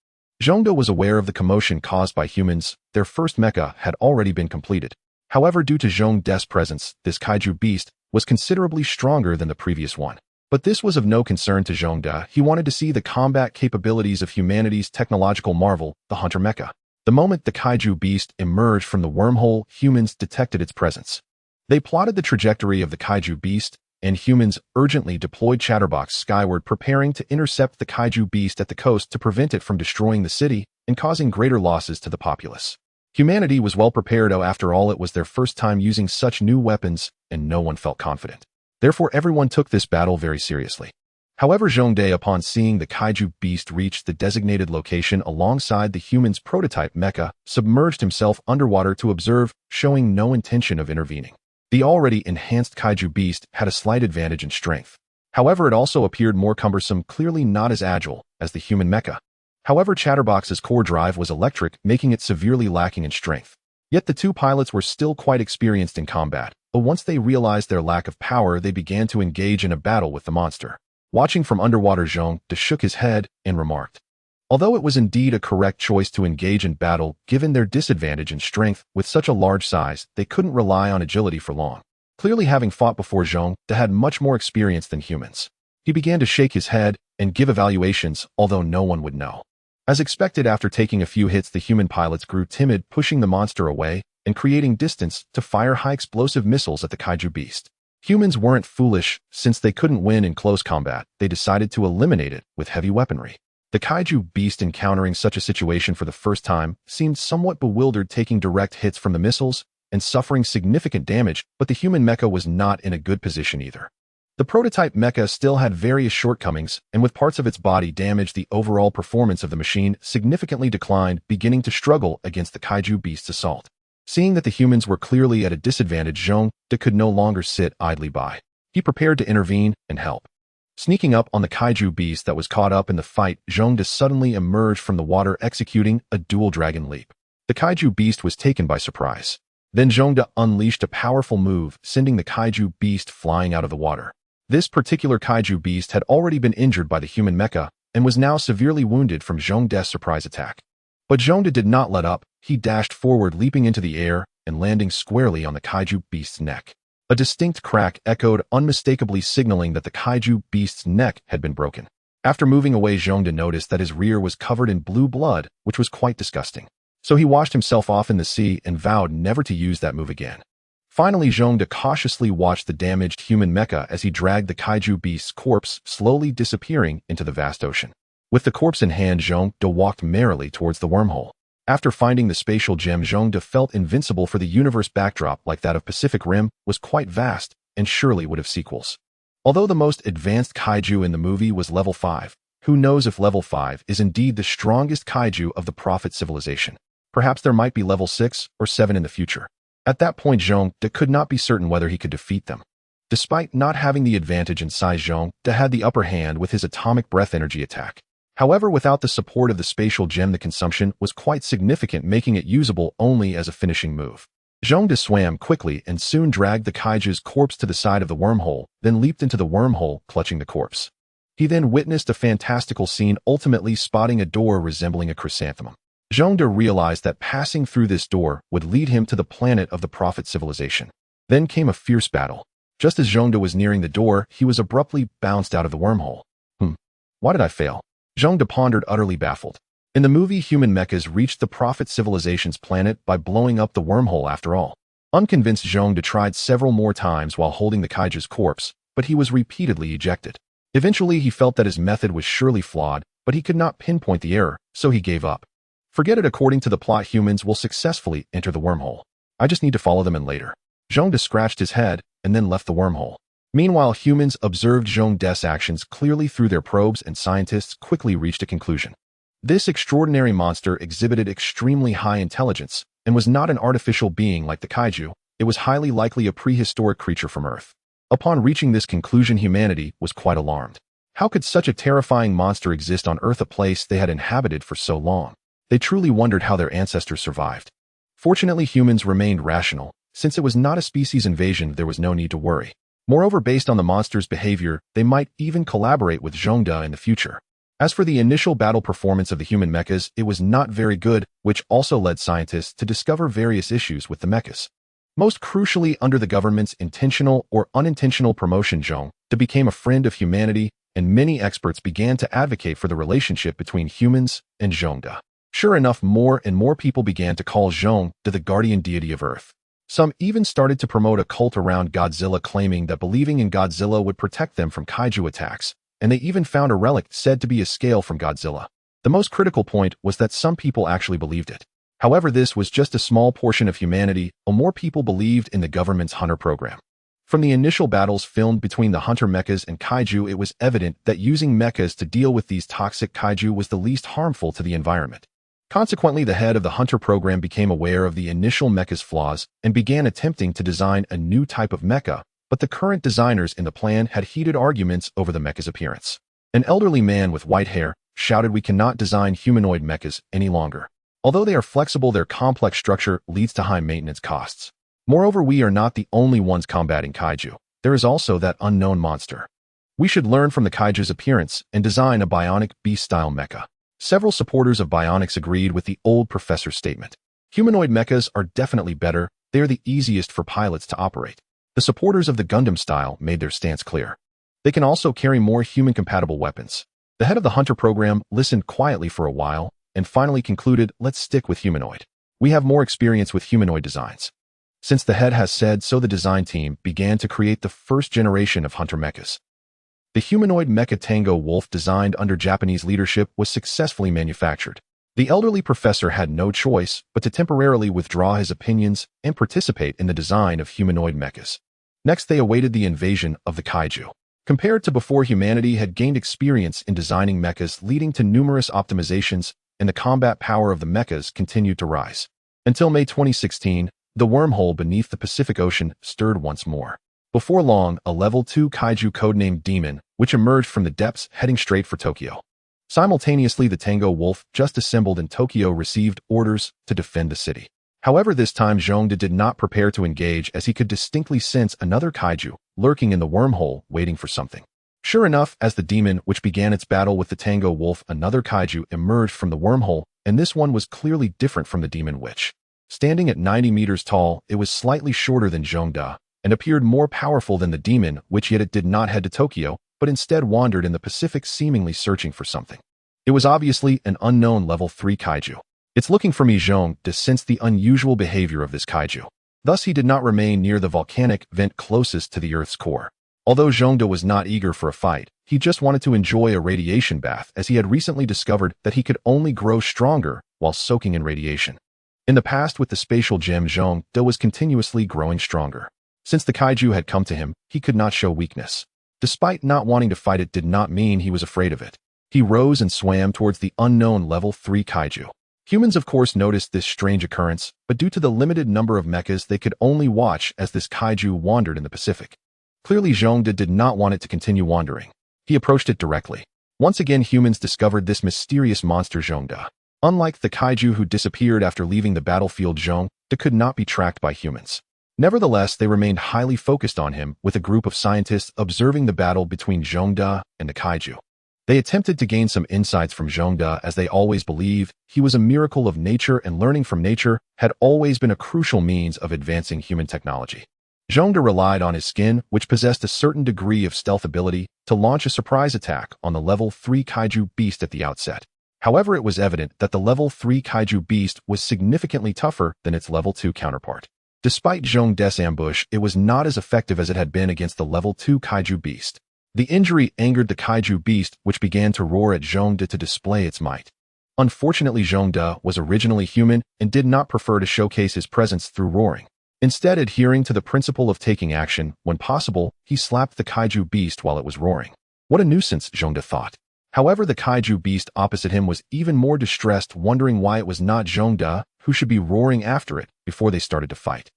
Zhongde was aware of the commotion caused by humans. Their first mecha had already been completed. However, due to Zhongde's presence, this kaiju beast was considerably stronger than the previous one. But this was of no concern to Zhongde. He wanted to see the combat capabilities of humanity's technological marvel, the Hunter Mecha. The moment the kaiju beast emerged from the wormhole, humans detected its presence. They plotted the trajectory of the kaiju beast, and humans urgently deployed Chatterbox Skyward, preparing to intercept the kaiju beast at the coast to prevent it from destroying the city and causing greater losses to the populace. Humanity was well prepared. After all, it was their first time using such new weapons, and no one felt confident. Therefore, everyone took this battle very seriously. However, Zhongde, upon seeing the kaiju beast reach the designated location alongside the human's prototype mecha, submerged himself underwater to observe, showing no intention of intervening. The already enhanced kaiju beast had a slight advantage in strength. However, it also appeared more cumbersome, clearly not as agile as the human mecha. However, Chatterbox's core drive was electric, making it severely lacking in strength. Yet the two pilots were still quite experienced in combat, but once they realized their lack of power, they began to engage in a battle with the monster. Watching from underwater, Zhongde shook his head and remarked, although it was indeed a correct choice to engage in battle, given their disadvantage in strength, with such a large size, they couldn't rely on agility for long. Clearly, having fought before, Zhongde had much more experience than humans. He began to shake his head and give evaluations, although no one would know. As expected, after taking a few hits, the human pilots grew timid, pushing the monster away and creating distance to fire high-explosive missiles at the kaiju beast. Humans weren't foolish. Since they couldn't win in close combat, they decided to eliminate it with heavy weaponry. The kaiju beast, encountering such a situation for the first time, seemed somewhat bewildered, taking direct hits from the missiles and suffering significant damage, but the human mecha was not in a good position either. The prototype mecha still had various shortcomings, and with parts of its body damaged, the overall performance of the machine significantly declined, beginning to struggle against the kaiju beast's assault. Seeing that the humans were clearly at a disadvantage, S.H.I.E.L.D could no longer sit idly by. He prepared to intervene and help. Sneaking up on the kaiju beast that was caught up in the fight, S.H.I.E.L.D suddenly emerged from the water, executing a dual dragon leap. The kaiju beast was taken by surprise. Then S.H.I.E.L.D unleashed a powerful move, sending the kaiju beast flying out of the water. This particular kaiju beast had already been injured by the human mecha and was now severely wounded from S.H.I.E.L.D's surprise attack. But S.H.I.E.L.D did not let up. He dashed forward, leaping into the air and landing squarely on the kaiju beast's neck. A distinct crack echoed, unmistakably signaling that the kaiju beast's neck had been broken. After moving away, S.H.I.E.L.D noticed that his rear was covered in blue blood, which was quite disgusting. So he washed himself off in the sea and vowed never to use that move again. Finally, S.H.I.E.L.D cautiously watched the damaged human mecha as he dragged the kaiju beast's corpse, slowly disappearing into the vast ocean. With the corpse in hand, S.H.I.E.L.D walked merrily towards the wormhole. After finding the spatial gem, S.H.I.E.L.D felt invincible, for the universe backdrop, like that of Pacific Rim, was quite vast and surely would have sequels. Although the most advanced kaiju in the movie was level 5, who knows if level 5 is indeed the strongest kaiju of the Prophet civilization. Perhaps there might be level 6 or 7 in the future. At that point, S.H.I.E.L.D could not be certain whether he could defeat them. Despite not having the advantage in size, S.H.I.E.L.D had the upper hand with his atomic breath energy attack. However, without the support of the spatial gem, the consumption was quite significant, making it usable only as a finishing move. S.H.I.E.L.D swam quickly and soon dragged the kaiju's corpse to the side of the wormhole, then leaped into the wormhole, clutching the corpse. He then witnessed a fantastical scene, ultimately spotting a door resembling a chrysanthemum. S.H.I.E.L.D realized that passing through this door would lead him to the planet of the Prophet civilization. Then came a fierce battle. Just as S.H.I.E.L.D was nearing the door, he was abruptly bounced out of the wormhole. Why did I fail? S.H.I.E.L.D pondered, utterly baffled. In the movie, human mechas reached the Prophet civilization's planet by blowing up the wormhole after all. Unconvinced, S.H.I.E.L.D tried several more times while holding the kaiju's corpse, but he was repeatedly ejected. Eventually, he felt that his method was surely flawed, but he could not pinpoint the error, so he gave up. Forget it. According to the plot, humans will successfully enter the wormhole. I just need to follow them in later. S.H.I.E.L.D scratched his head and then left the wormhole. Meanwhile, humans observed S.H.I.E.L.D's actions clearly through their probes, and scientists quickly reached a conclusion. This extraordinary monster exhibited extremely high intelligence and was not an artificial being like the kaiju. It was highly likely a prehistoric creature from Earth. Upon reaching this conclusion, humanity was quite alarmed. How could such a terrifying monster exist on Earth, a place they had inhabited for so long? They truly wondered how their ancestors survived. Fortunately, humans remained rational. Since it was not a species invasion, there was no need to worry. Moreover, based on the monster's behavior, they might even collaborate with S.H.I.E.L.D in the future. As for the initial battle performance of the human mechas, it was not very good, which also led scientists to discover various issues with the mechas. Most crucially, under the government's intentional or unintentional promotion, S.H.I.E.L.D became a friend of humanity, and many experts began to advocate for the relationship between humans and S.H.I.E.L.D. Sure enough, more and more people began to call S.H.I.E.L.D the guardian deity of Earth. Some even started to promote a cult around Godzilla, claiming that believing in Godzilla would protect them from kaiju attacks, and they even found a relic said to be a scale from Godzilla. The most critical point was that some people actually believed it. However, this was just a small portion of humanity, while more people believed in the government's Hunter program. From the initial battles filmed between the Hunter mechas and kaiju, it was evident that using mechas to deal with these toxic kaiju was the least harmful to the environment. Consequently, the head of the Hunter program became aware of the initial mecha's flaws and began attempting to design a new type of mecha, but the current designers in the plan had heated arguments over the mecha's appearance. An elderly man with white hair shouted, "We cannot design humanoid mechas any longer. Although they are flexible, their complex structure leads to high maintenance costs. Moreover, we are not the only ones combating kaiju. There is also that unknown monster. We should learn from the kaiju's appearance and design a bionic beast-style mecha." Several supporters of bionics agreed with the old professor's statement. Humanoid mechas are definitely better. They are the easiest for pilots to operate. The supporters of the Gundam style made their stance clear. They can also carry more human-compatible weapons. The head of the Hunter program listened quietly for a while and finally concluded, "Let's stick with humanoid." We have more experience with humanoid designs. Since the head has said so, the design team began to create the first generation of hunter mechas. The humanoid mecha Tango Wolf designed under Japanese leadership was successfully manufactured. The elderly professor had no choice but to temporarily withdraw his opinions and participate in the design of humanoid mechas. Next, they awaited the invasion of the kaiju. Compared to before, humanity had gained experience in designing mechas, leading to numerous optimizations, and the combat power of the mechas continued to rise. Until May 2016, the wormhole beneath the Pacific Ocean stirred once more. Before long, a Level 2 kaiju codenamed Demon, which emerged from the depths heading straight for Tokyo. Simultaneously, the Tango Wolf, just assembled in Tokyo, received orders to defend the city. However, this time Zhongde did not prepare to engage, as he could distinctly sense another kaiju lurking in the wormhole, waiting for something. Sure enough, as the demon which began its battle with the Tango Wolf, another kaiju emerged from the wormhole, and this one was clearly different from the demon witch. Standing at 90 meters tall, it was slightly shorter than Zhongde and appeared more powerful than the demon witch, yet it did not head to Tokyo, but instead wandered in the Pacific, seemingly searching for something. It was obviously an unknown Level 3 kaiju. It's looking for me. Zhongde sensed the unusual behavior of this kaiju. Thus, he did not remain near the volcanic vent closest to the Earth's core. Although Zhongde was not eager for a fight, he just wanted to enjoy a radiation bath, as he had recently discovered that he could only grow stronger while soaking in radiation. In the past, with the spatial gem, Zhongde was continuously growing stronger. Since the kaiju had come to him, he could not show weakness. Despite not wanting to fight, it did not mean he was afraid of it. He rose and swam towards the unknown Level 3 kaiju. Humans, of course, noticed this strange occurrence, but due to the limited number of mechas, they could only watch as this kaiju wandered in the Pacific. Clearly, Zhongde did not want it to continue wandering. He approached it directly. Once again, humans discovered this mysterious monster Zhongde. Unlike the kaiju who disappeared after leaving the battlefield, Zhongde could not be tracked by humans. Nevertheless, they remained highly focused on him, with a group of scientists observing the battle between Zhongde and the kaiju. They attempted to gain some insights from Zhongde, as they always believed he was a miracle of nature, and learning from nature had always been a crucial means of advancing human technology. Zhongde relied on his skin, which possessed a certain degree of stealth ability, to launch a surprise attack on the Level 3 kaiju beast at the outset. However, it was evident that the Level 3 kaiju beast was significantly tougher than its Level 2 counterpart. Despite Zhongde's ambush, it was not as effective as it had been against the Level 2 kaiju beast. The injury angered the kaiju beast, which began to roar at Zhongde to display its might. Unfortunately, Zhongde was originally human and did not prefer to showcase his presence through roaring. Instead, adhering to the principle of taking action when possible, he slapped the kaiju beast while it was roaring. What a nuisance, Zhongde thought. However, the kaiju beast opposite him was even more distressed, wondering why it was not Zhongde who should be roaring after it before they started to fight.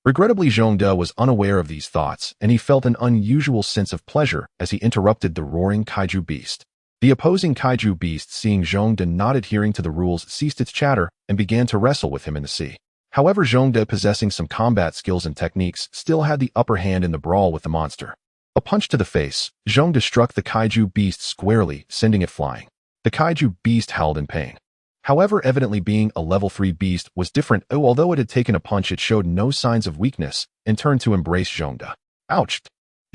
Regrettably, Zhongde was unaware of these thoughts, and he felt an unusual sense of pleasure as he interrupted the roaring kaiju beast. The opposing kaiju beast, seeing Zhongde not adhering to the rules, ceased its chatter and began to wrestle with him in the sea. However, Zhongde, possessing some combat skills and techniques, still had the upper hand in the brawl with the monster. A punch to the face, Zhongde struck the kaiju beast squarely, sending it flying. The kaiju beast howled in pain. However, evidently being a Level 3 beast was different. Although it had taken a punch, it showed no signs of weakness and turned to embrace Zhongde. Ouch!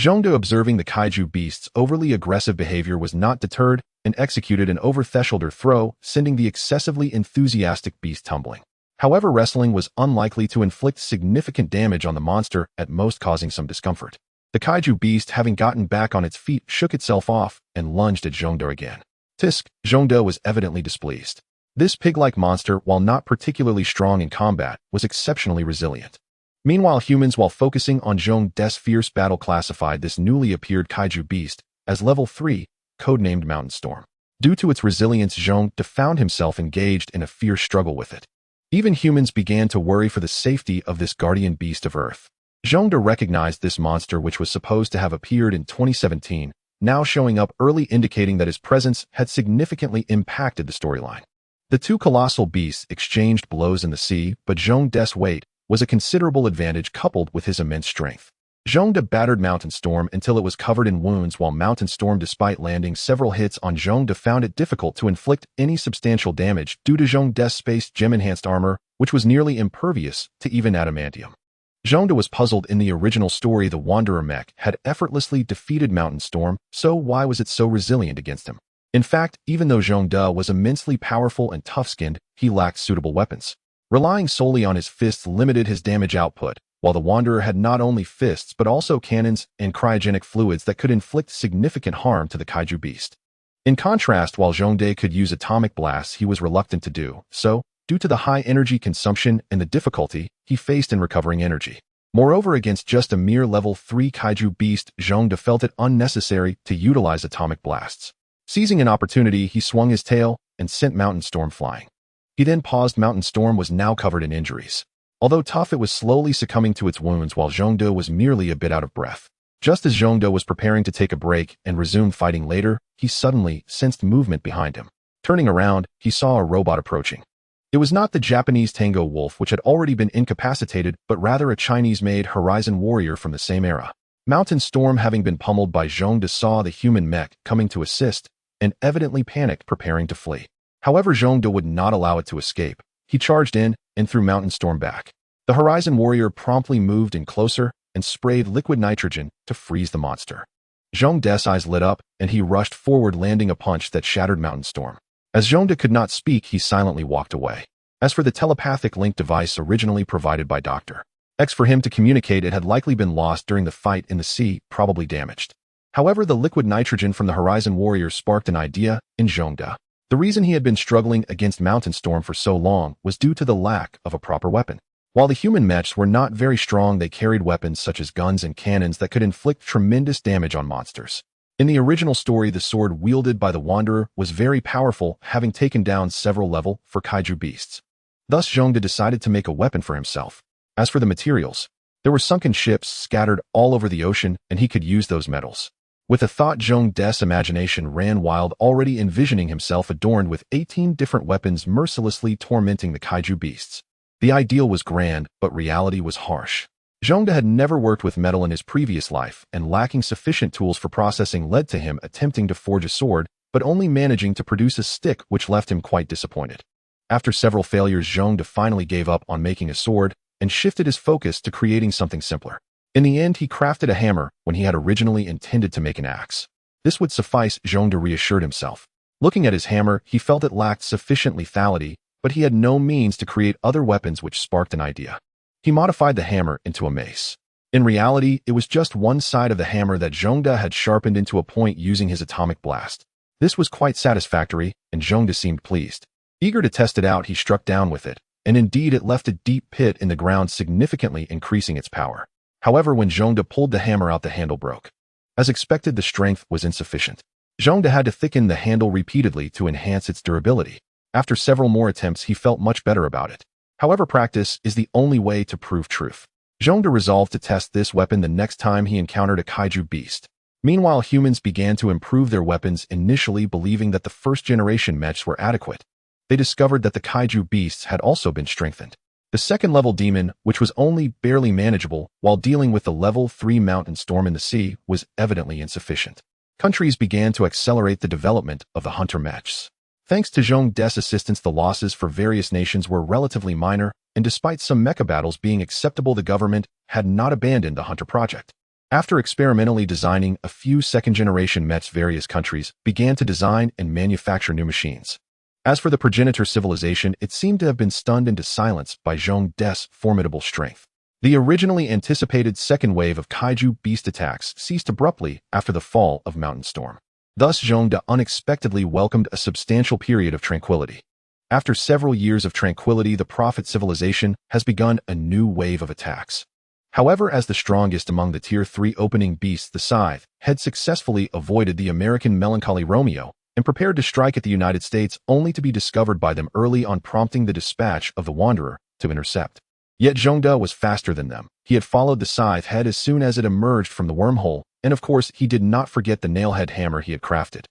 Zhongde, observing the kaiju beast's overly aggressive behavior, was not deterred and executed an over-thresholder throw, sending the excessively enthusiastic beast tumbling. However, wrestling was unlikely to inflict significant damage on the monster, at most causing some discomfort. The kaiju beast, having gotten back on its feet, shook itself off and lunged at Zhongde again. Tisk! Zhongde was evidently displeased. This pig-like monster, while not particularly strong in combat, was exceptionally resilient. Meanwhile, humans, while focusing on Zhongde's fierce battle, classified this newly appeared kaiju beast as Level 3, codenamed Mountain Storm. Due to its resilience, Zhongde found himself engaged in a fierce struggle with it. Even humans began to worry for the safety of this guardian beast of Earth. Zhongde recognized this monster, which was supposed to have appeared in 2017, now showing up early, indicating that his presence had significantly impacted the storyline. The two colossal beasts exchanged blows in the sea, but Zhongde's weight was a considerable advantage coupled with his immense strength. Zhongde battered Mountain Storm until it was covered in wounds, while Mountain Storm, despite landing several hits on Zhongde, found it difficult to inflict any substantial damage due to Zhongde's space gem-enhanced armor, which was nearly impervious to even adamantium. Zhongde was puzzled. In the original story, the Wanderer mech had effortlessly defeated Mountain Storm, so why was it so resilient against him? In fact, even though Zhongde was immensely powerful and tough-skinned, he lacked suitable weapons. Relying solely on his fists limited his damage output, while the Wanderer had not only fists but also cannons and cryogenic fluids that could inflict significant harm to the kaiju beast. In contrast, while Zhongde could use atomic blasts, he was reluctant to do so, due to the high energy consumption and the difficulty he faced in recovering energy. Moreover, against just a mere level 3 kaiju beast, Zhongde felt it unnecessary to utilize atomic blasts. Seizing an opportunity, he swung his tail and sent Mountain Storm flying. He then paused. Mountain Storm was now covered in injuries. Although tough, it was slowly succumbing to its wounds while Zhongde was merely a bit out of breath. Just as Zhongde was preparing to take a break and resume fighting later, he suddenly sensed movement behind him. Turning around, he saw a robot approaching. It was not the Japanese Tango Wolf, which had already been incapacitated, but rather a Chinese-made Horizon warrior from the same era. Mountain Storm, having been pummeled by Zhongde, saw the human mech coming to assist and evidently panicked, preparing to flee. However, Zhongde would not allow it to escape. He charged in and threw Mountain Storm back. The Horizon warrior promptly moved in closer and sprayed liquid nitrogen to freeze the monster. Zhongde's eyes lit up, and he rushed forward, landing a punch that shattered Mountain Storm. As Zhongde could not speak, he silently walked away. As for the telepathic link device originally provided by Dr. X for him to communicate, it had likely been lost during the fight in the sea, probably damaged. However, the liquid nitrogen from the Horizon warrior sparked an idea in Zhongde. The reason he had been struggling against Mountain Storm for so long was due to the lack of a proper weapon. While the human mechs were not very strong, they carried weapons such as guns and cannons that could inflict tremendous damage on monsters. In the original story, the sword wielded by the Wanderer was very powerful, having taken down several level 4 kaiju beasts. Thus, Zhongde decided to make a weapon for himself. As for the materials, there were sunken ships scattered all over the ocean, and he could use those metals. With a thought, Zhongde's imagination ran wild, already envisioning himself adorned with 18 different weapons mercilessly tormenting the kaiju beasts. The ideal was grand, but reality was harsh. Zhongde had never worked with metal in his previous life, and lacking sufficient tools for processing led to him attempting to forge a sword, but only managing to produce a stick, which left him quite disappointed. After several failures, Zhongde finally gave up on making a sword and shifted his focus to creating something simpler. In the end, he crafted a hammer when he had originally intended to make an axe. This would suffice, Zhongde reassured himself. Looking at his hammer, he felt it lacked sufficient lethality, but he had no means to create other weapons, which sparked an idea. He modified the hammer into a mace. In reality, it was just one side of the hammer that Zhongde had sharpened into a point using his atomic blast. This was quite satisfactory, and Zhongde seemed pleased. Eager to test it out, he struck down with it, and indeed it left a deep pit in the ground, significantly increasing its power. However, when Zhongde pulled the hammer out, the handle broke. As expected, the strength was insufficient. Zhongde had to thicken the handle repeatedly to enhance its durability. After several more attempts, he felt much better about it. However, practice is the only way to prove truth. Zhongde resolved to test this weapon the next time he encountered a kaiju beast. Meanwhile, humans began to improve their weapons, initially believing that the first-generation mechs were adequate. They discovered that the kaiju beasts had also been strengthened. The second-level demon, which was only barely manageable while dealing with the level 3 Mountain Storm in the sea, was evidently insufficient. Countries began to accelerate the development of the hunter mechs. Thanks to Zhongde's assistance, the losses for various nations were relatively minor, and despite some mecha battles being acceptable, the government had not abandoned the hunter project. After experimentally designing a few second-generation mechs, various countries began to design and manufacture new machines. As for the progenitor civilization, it seemed to have been stunned into silence by Zhongde's formidable strength. The originally anticipated second wave of kaiju beast attacks ceased abruptly after the fall of Mountain Storm. Thus, Zhongde unexpectedly welcomed a substantial period of tranquility. After several years of tranquility, the Prophet civilization has begun a new wave of attacks. However, as the strongest among the Tier 3 opening beasts, the Scythe had successfully avoided the American melancholy Romeo and prepared to strike at the United States, only to be discovered by them early on, prompting the dispatch of the Wanderer to intercept. Yet Zhongde was faster than them. He had followed the Scythe head as soon as it emerged from the wormhole, and of course he did not forget the nailhead hammer he had crafted.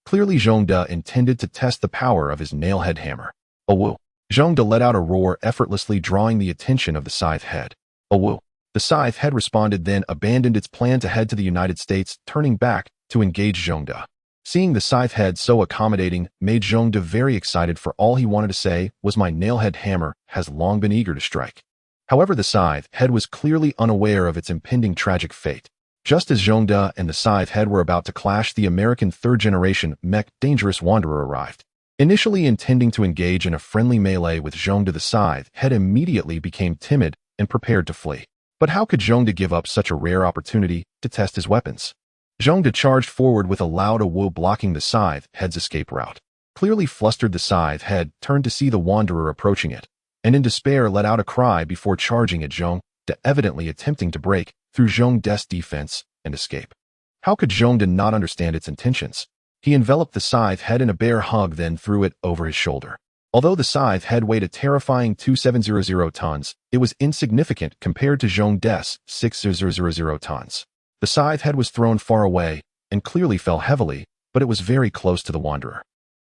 Clearly, Zhongde intended to test the power of his nailhead hammer. Oh woo! Zhongde let out a roar, effortlessly drawing the attention of the Scythe head. Oh woo! The Scythe head responded, then abandoned its plan to head to the United States, turning back to engage Zhongde. Seeing the Scythe head so accommodating made Zhongde very excited, for all he wanted to say was, "My nailhead hammer has long been eager to strike." However, the Scythe head was clearly unaware of its impending tragic fate. Just as Zhongde and the Scythe head were about to clash, the American third-generation mech Dangerous Wanderer arrived. Initially intending to engage in a friendly melee with Zhongde the Scythe-head immediately became timid and prepared to flee. But how could Zhongde give up such a rare opportunity to test his weapons? Zhongde charged forward with a loud awoo, blocking the Scythe-head's escape route. Clearly flustered, the Scythe-head turned to see the Wanderer approaching it, and in despair let out a cry before charging at Zhongde, evidently attempting to break through Zhongde's defense and escape. How could Zhongde not understand its intentions? He enveloped the Scythe-head in a bear hug, then threw it over his shoulder. Although the Scythe-head weighed a terrifying 2,700 tons, it was insignificant compared to Zhongde's 6,000 tons. The Scythe-head was thrown far away and clearly fell heavily, but it was very close to the Wanderer.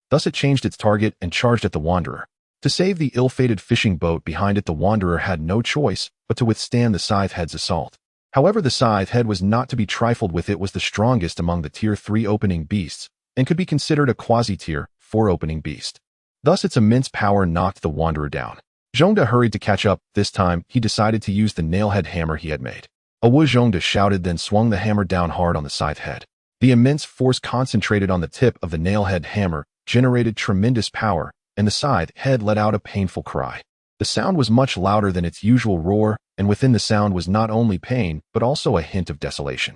Thus it changed its target and charged at the Wanderer. To save the ill-fated fishing boat behind it, the Wanderer had no choice but to withstand the Scythe-head's assault. However, the Scythe-head was not to be trifled with. It was the strongest among the Tier 3 opening beasts and could be considered a quasi-Tier 4 opening beast. Thus its immense power knocked the Wanderer down. Zhongde hurried to catch up. This time, he decided to use the nailhead hammer he had made. Awoo, Zhongde shouted, then swung the hammer down hard on the Scythe-head. The immense force concentrated on the tip of the nailhead hammer generated tremendous power, and the Scythe-head let out a painful cry. The sound was much louder than its usual roar, and within the sound was not only pain, but also a hint of desolation.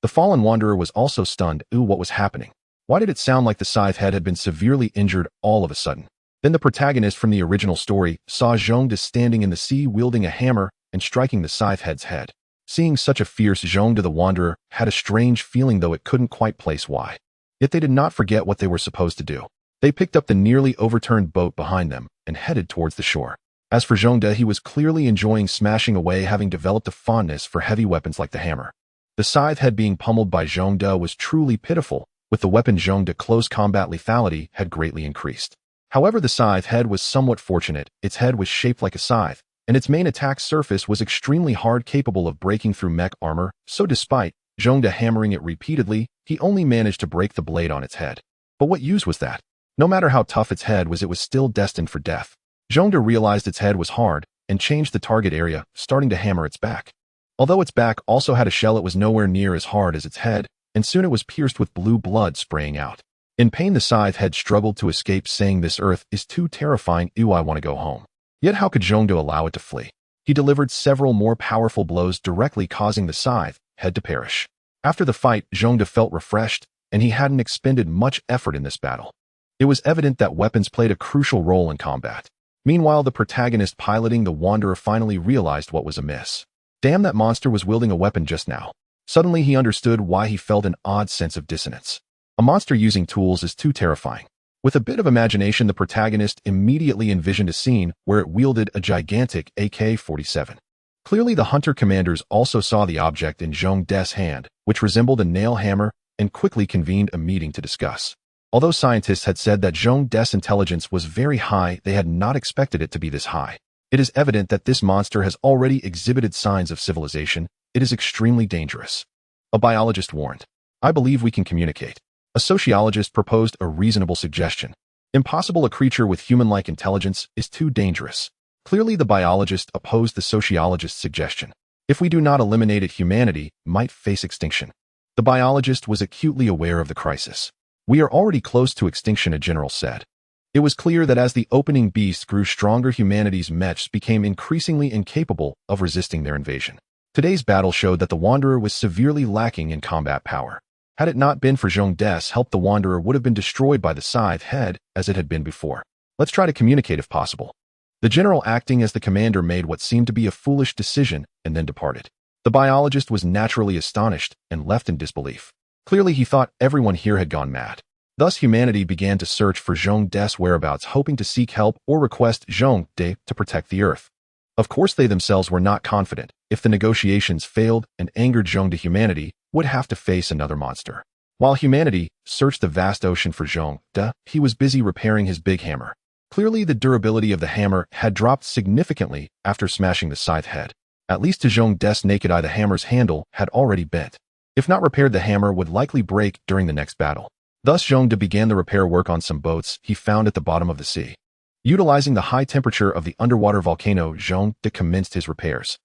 The fallen Wanderer was also stunned. What was happening? Why did it sound like the Scythe-head had been severely injured all of a sudden? Then the protagonist from the original story saw Zhongde standing in the sea wielding a hammer and striking the Scythe-head's head. Seeing such a fierce Zhongde, the Wanderer had a strange feeling, though it couldn't quite place why. Yet they did not forget what they were supposed to do. They picked up the nearly overturned boat behind them and headed towards the shore. As for Zhongde, he was clearly enjoying smashing away, having developed a fondness for heavy weapons like the hammer. The Scythe-head being pummeled by Zhongde was truly pitiful. With the weapon, Zhongde close combat lethality had greatly increased. However, the Scythe-head was somewhat fortunate. Its head was shaped like a scythe, and its main attack surface was extremely hard, capable of breaking through mech armor, so despite Zhongde hammering it repeatedly, he only managed to break the blade on its head. But what use was that? No matter how tough its head was, it was still destined for death. Zhongde realized its head was hard and changed the target area, starting to hammer its back. Although its back also had a shell, it was nowhere near as hard as its head, and soon it was pierced with blue blood spraying out. In pain, the Scythe-head struggled to escape, saying, "This earth is too terrifying. I want to go home." Yet how could Zhongde allow it to flee? He delivered several more powerful blows, directly causing the Scythe-head to perish. After the fight, Zhongde felt refreshed, and he hadn't expended much effort in this battle. It was evident that weapons played a crucial role in combat. Meanwhile, the protagonist piloting the Wanderer finally realized what was amiss. Damn, that monster was wielding a weapon just now. Suddenly he understood why he felt an odd sense of dissonance. A monster using tools is too terrifying. With a bit of imagination, the protagonist immediately envisioned a scene where it wielded a gigantic AK-47. Clearly, the hunter commanders also saw the object in Zhongde's hand, which resembled a nail hammer, and quickly convened a meeting to discuss. Although scientists had said that Zhongde's intelligence was very high, they had not expected it to be this high. It is evident that this monster has already exhibited signs of civilization. It is extremely dangerous. A biologist warned, "I believe we can communicate." A sociologist proposed a reasonable suggestion. "Impossible, a creature with human-like intelligence is too dangerous." Clearly, the biologist opposed the sociologist's suggestion. "If we do not eliminate it, humanity might face extinction." The biologist was acutely aware of the crisis. "We are already close to extinction," a general said. It was clear that as the opening beast grew stronger, humanity's mechs became increasingly incapable of resisting their invasion. Today's battle showed that the Wanderer was severely lacking in combat power. Had it not been for Zhongde's help, the Wanderer would have been destroyed by the Scythe-head as it had been before. "Let's try to communicate if possible." The general, acting as the commander, made what seemed to be a foolish decision and then departed. The biologist was naturally astonished and left in disbelief. Clearly, he thought everyone here had gone mad. Thus, humanity began to search for Zhongde's whereabouts, hoping to seek help or request Zhongde to protect the Earth. Of course, they themselves were not confident. If the negotiations failed and angered Zhongde, humanity would have to face another monster. While humanity searched the vast ocean for Zhongde, he was busy repairing his big hammer. Clearly, the durability of the hammer had dropped significantly after smashing the Scythe-head. At least to Zhongde's naked eye, the hammer's handle had already bent. If not repaired, the hammer would likely break during the next battle. Thus, Zhongde began the repair work on some boats he found at the bottom of the sea. Utilizing the high temperature of the underwater volcano, Zhongde commenced his repairs.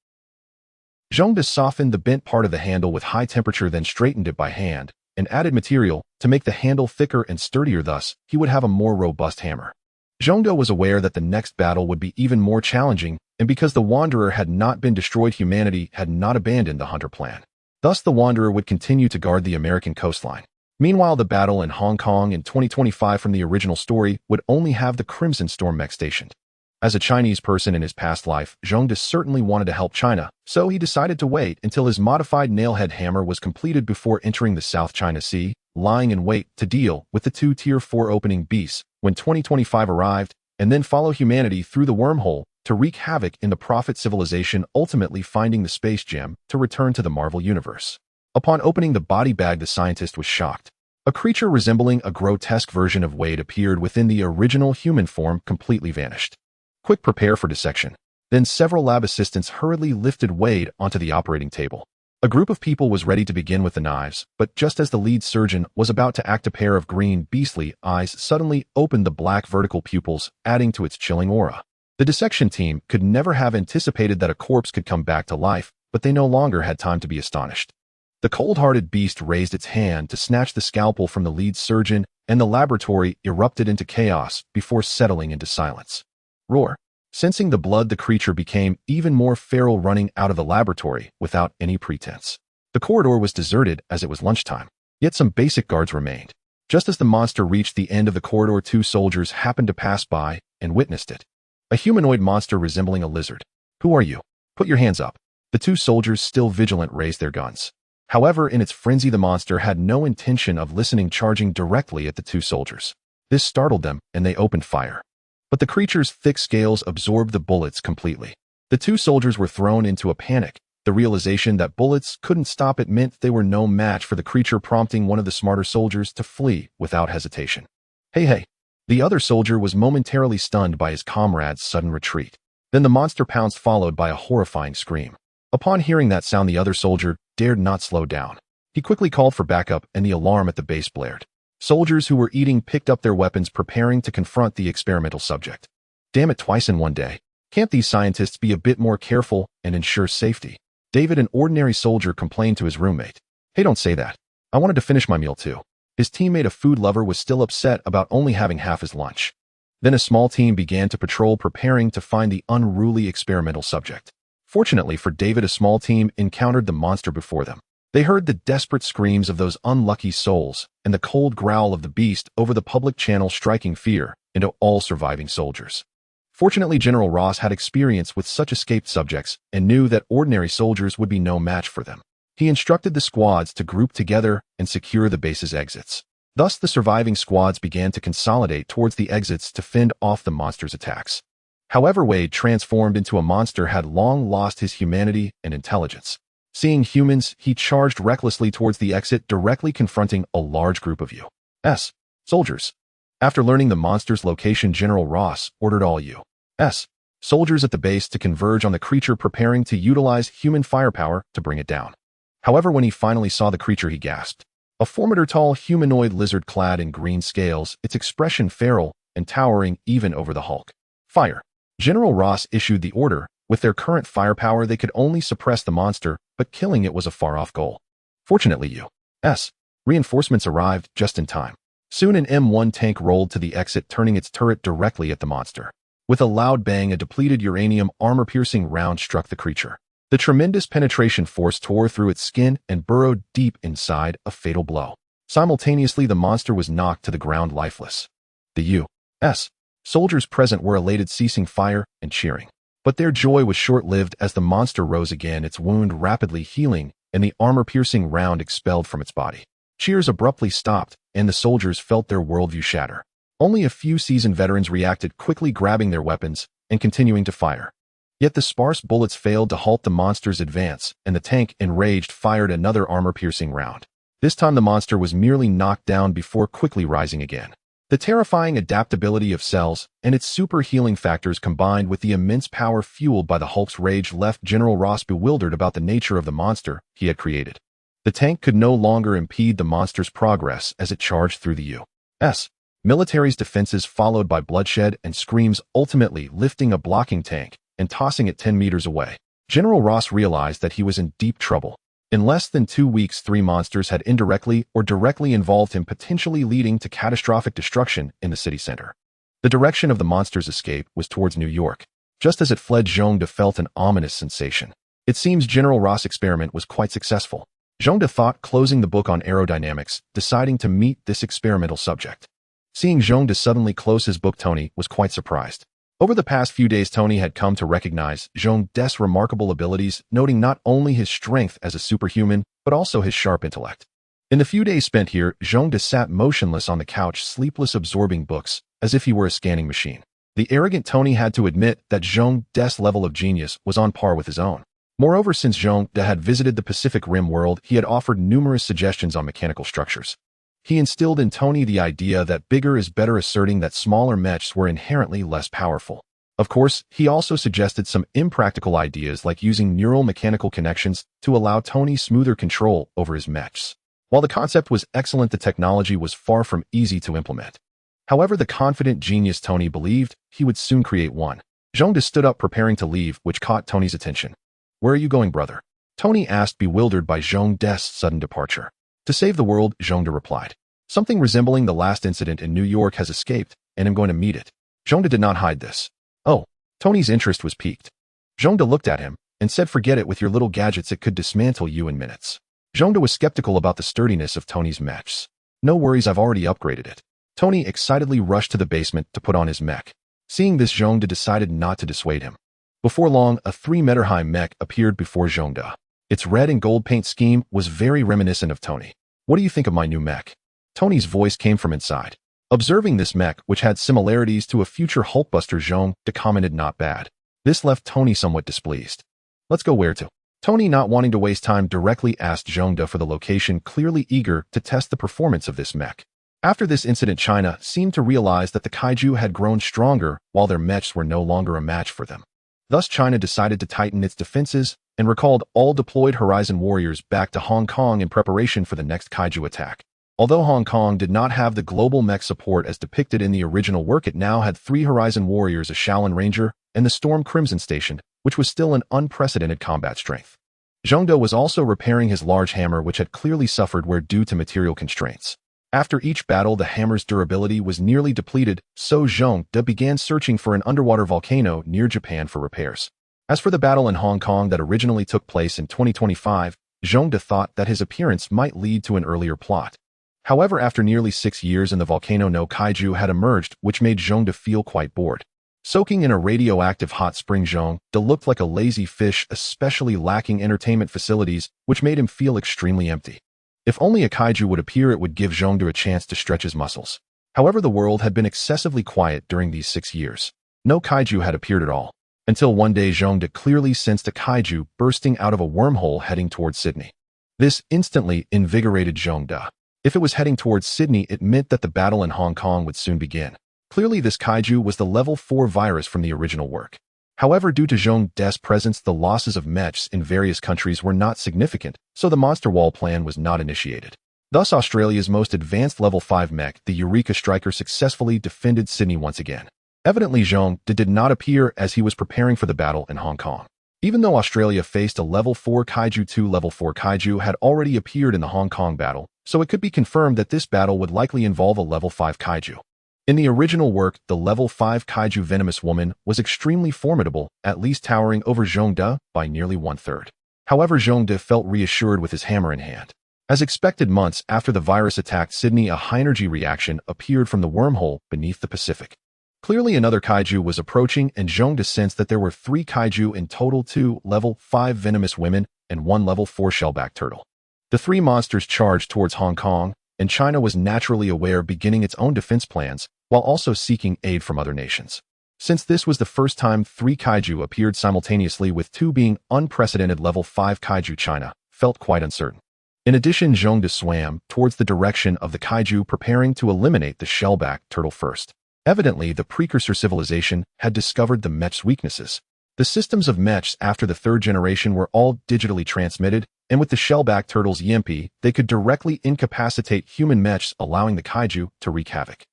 Zhongde softened the bent part of the handle with high temperature, then straightened it by hand, and added material to make the handle thicker and sturdier. Thus, he would have a more robust hammer. Zhongde was aware that the next battle would be even more challenging, and because the Wanderer had not been destroyed, humanity had not abandoned the Hunter plan. Thus, the Wanderer would continue to guard the American coastline. Meanwhile, the battle in Hong Kong in 2025 from the original story would only have the Crimson Storm mech stationed. As a Chinese person in his past life, Zhongde certainly wanted to help China, so he decided to wait until his modified nailhead hammer was completed before entering the South China Sea, lying in wait to deal with the two Tier 4 opening beasts when 2025 arrived, and then follow humanity through the wormhole to wreak havoc in the Prophet civilization, ultimately finding the space gem to return to the Marvel Universe. Upon opening the body bag, the scientist was shocked. A creature resembling a grotesque version of Wade appeared within the original human form, completely vanished. Quick, prepare for dissection. Then several lab assistants hurriedly lifted Wade onto the operating table. A group of people was ready to begin with the knives, but just as the lead surgeon was about to act, a pair of green, beastly eyes suddenly opened the black vertical pupils, adding to its chilling aura. The dissection team could never have anticipated that a corpse could come back to life, but they no longer had time to be astonished. The cold-hearted beast raised its hand to snatch the scalpel from the lead surgeon, and the laboratory erupted into chaos before settling into silence. Roar. Sensing the blood, the creature became even more feral, running out of the laboratory without any pretense. The corridor was deserted as it was lunchtime, yet some basic guards remained. Just as the monster reached the end of the corridor, two soldiers happened to pass by and witnessed it. A humanoid monster resembling a lizard. "Who are you? Put your hands up." The two soldiers, still vigilant, raised their guns. However, in its frenzy, the monster had no intention of listening, charging directly at the two soldiers. This startled them, and they opened fire. But the creature's thick scales absorbed the bullets completely. The two soldiers were thrown into a panic. The realization that bullets couldn't stop it meant they were no match for the creature, prompting one of the smarter soldiers to flee without hesitation. Hey! The other soldier was momentarily stunned by his comrade's sudden retreat. Then the monster pounced, followed by a horrifying scream. Upon hearing that sound, the other soldier dared not slow down. He quickly called for backup, and the alarm at the base blared. Soldiers who were eating picked up their weapons, preparing to confront the experimental subject. Damn it, twice in one day. Can't these scientists be a bit more careful and ensure safety? David, an ordinary soldier, complained to his roommate. Hey, don't say that. I wanted to finish my meal too. His teammate, a food lover, was still upset about only having half his lunch. Then a small team began to patrol, preparing to find the unruly experimental subject. Fortunately for David, a small team encountered the monster before them. They heard the desperate screams of those unlucky souls and the cold growl of the beast over the public channel, striking fear into all surviving soldiers. Fortunately, General Ross had experience with such escaped subjects and knew that ordinary soldiers would be no match for them. He instructed the squads to group together and secure the base's exits. Thus, the surviving squads began to consolidate towards the exits to fend off the monster's attacks. However, Wade, transformed into a monster, had long lost his humanity and intelligence. Seeing humans, he charged recklessly towards the exit, directly confronting a large group of U.S. soldiers. After learning the monster's location, General Ross ordered all U.S. soldiers at the base to converge on the creature, preparing to utilize human firepower to bring it down. However, when he finally saw the creature, he gasped. A formidable humanoid lizard clad in green scales, its expression feral and towering even over the Hulk. Fire. General Ross issued the order. With their current firepower, they could only suppress the monster, but killing it was a far-off goal. Fortunately, U.S. reinforcements arrived just in time. Soon an M1 tank rolled to the exit, turning its turret directly at the monster. With a loud bang, a depleted uranium armor-piercing round struck the creature. The tremendous penetration force tore through its skin and burrowed deep inside, a fatal blow. Simultaneously, the monster was knocked to the ground lifeless. The U.S. soldiers present were elated, ceasing fire and cheering. But their joy was short-lived as the monster rose again, its wound rapidly healing and the armor-piercing round expelled from its body. Cheers abruptly stopped, and the soldiers felt their worldview shatter. Only a few seasoned veterans reacted, quickly grabbing their weapons and continuing to fire. Yet the sparse bullets failed to halt the monster's advance, and the tank, enraged, fired another armor-piercing round. This time the monster was merely knocked down before quickly rising again. The terrifying adaptability of cells and its super healing factors, combined with the immense power fueled by the Hulk's rage, left General Ross bewildered about the nature of the monster he had created. The tank could no longer impede the monster's progress as it charged through the U.S. military's defenses, followed by bloodshed and screams, ultimately lifting a blocking tank and tossing it 10 meters away. General Ross realized that he was in deep trouble. In less than 2 weeks, 3 monsters had indirectly or directly involved him, potentially leading to catastrophic destruction in the city center. The direction of the monster's escape was towards New York. Just as it fled, Zhongde felt an ominous sensation. It seems General Ross' experiment was quite successful. Zhongde thought, closing the book on aerodynamics, deciding to meet this experimental subject. Seeing Zhongde suddenly close his book, Tony was quite surprised. Over the past few days, Tony had come to recognize Zhongde's remarkable abilities, noting not only his strength as a superhuman, but also his sharp intellect. In the few days spent here, Zhongde sat motionless on the couch, sleepless, absorbing books, as if he were a scanning machine. The arrogant Tony had to admit that Zhongde's level of genius was on par with his own. Moreover, since Zhongde had visited the Pacific Rim world, he had offered numerous suggestions on mechanical structures. He instilled in Tony the idea that bigger is better, asserting that smaller mechs were inherently less powerful. Of course, he also suggested some impractical ideas like using neural mechanical connections to allow Tony smoother control over his mechs. While the concept was excellent, the technology was far from easy to implement. However, the confident genius Tony believed he would soon create one. Zhongde stood up, preparing to leave, which caught Tony's attention. "Where are you going, brother?" Tony asked, bewildered by Zhongde's sudden departure. "To save the world," Zhongde replied. "Something resembling the last incident in New York has escaped, and I'm going to meet it." Zhongde did not hide this. "Oh." Tony's interest was piqued. Zhongde looked at him and said, "Forget it. With your little gadgets, it could dismantle you in minutes." Zhongde was skeptical about the sturdiness of Tony's mechs. "No worries, I've already upgraded it." Tony excitedly rushed to the basement to put on his mech. Seeing this, Zhongde decided not to dissuade him. Before long, a 3-meter-high mech appeared before Zhongde. Its red and gold paint scheme was very reminiscent of Tony. "What do you think of my new mech?" Tony's voice came from inside. Observing this mech, which had similarities to a future Hulkbuster, Zhongde commented, "Not bad." This left Tony somewhat displeased. "Let's go where to?" Tony, not wanting to waste time, directly asked Zhongde for the location, clearly eager to test the performance of this mech. After this incident, China seemed to realize that the kaiju had grown stronger while their mechs were no longer a match for them. Thus, China decided to tighten its defenses and recalled all deployed Horizon warriors back to Hong Kong in preparation for the next kaiju attack. Although Hong Kong did not have the global mech support as depicted in the original work, it now had 3 Horizon warriors, a Shaolin Ranger, and the Storm Crimson stationed, which was still an unprecedented combat strength. Zhongde was also repairing his large hammer, which had clearly suffered wear due to material constraints. After each battle, the hammer's durability was nearly depleted, so Zhongde began searching for an underwater volcano near Japan for repairs. As for the battle in Hong Kong that originally took place in 2025, Zhongde thought that his appearance might lead to an earlier plot. However, after nearly 6 years in the volcano, no kaiju had emerged, which made Zhongde feel quite bored. Soaking in a radioactive hot spring, Zhongde looked like a lazy fish, especially lacking entertainment facilities, which made him feel extremely empty. If only a kaiju would appear, it would give Zhongde a chance to stretch his muscles. However, the world had been excessively quiet during these 6 years. No kaiju had appeared at all. Until one day, Zhongde clearly sensed a kaiju bursting out of a wormhole heading towards Sydney. This instantly invigorated Zhongde. If it was heading towards Sydney, it meant that the battle in Hong Kong would soon begin. Clearly, this kaiju was the level 4 virus from the original work. However, due to Zhongde's presence, the losses of mechs in various countries were not significant, so the Monster Wall plan was not initiated. Thus, Australia's most advanced level 5 mech, the Eureka Striker, successfully defended Sydney once again. Evidently, Zhongde did not appear as he was preparing for the battle in Hong Kong. Even though Australia faced a level 4 kaiju, 2 level 4 kaiju had already appeared in the Hong Kong battle, so it could be confirmed that this battle would likely involve a level 5 kaiju. In the original work, the level 5 kaiju Venomous Woman was extremely formidable, at least towering over Zhongde by nearly 1/3. However, Zhongde felt reassured with his hammer in hand. As expected, months after the virus attacked Sydney, a high-energy reaction appeared from the wormhole beneath the Pacific. Clearly, another kaiju was approaching, and Zhongde sensed that there were 3 kaiju in total, 2 level 5 Venomous Women and 1 level 4 Shellback Turtle. The 3 monsters charged towards Hong Kong, and China was naturally aware, beginning its own defense plans, while also seeking aid from other nations. Since this was the first time 3 kaiju appeared simultaneously, with 2 being unprecedented level 5 kaiju, China felt quite uncertain. In addition, Zhongde swam towards the direction of the kaiju, preparing to eliminate the Shellback Turtle first. Evidently, the precursor civilization had discovered the mech's weaknesses. The systems of mechs after the 3rd generation were all digitally transmitted, and with the Shellback Turtle's EMP, they could directly incapacitate human mechs, allowing the kaiju to wreak havoc.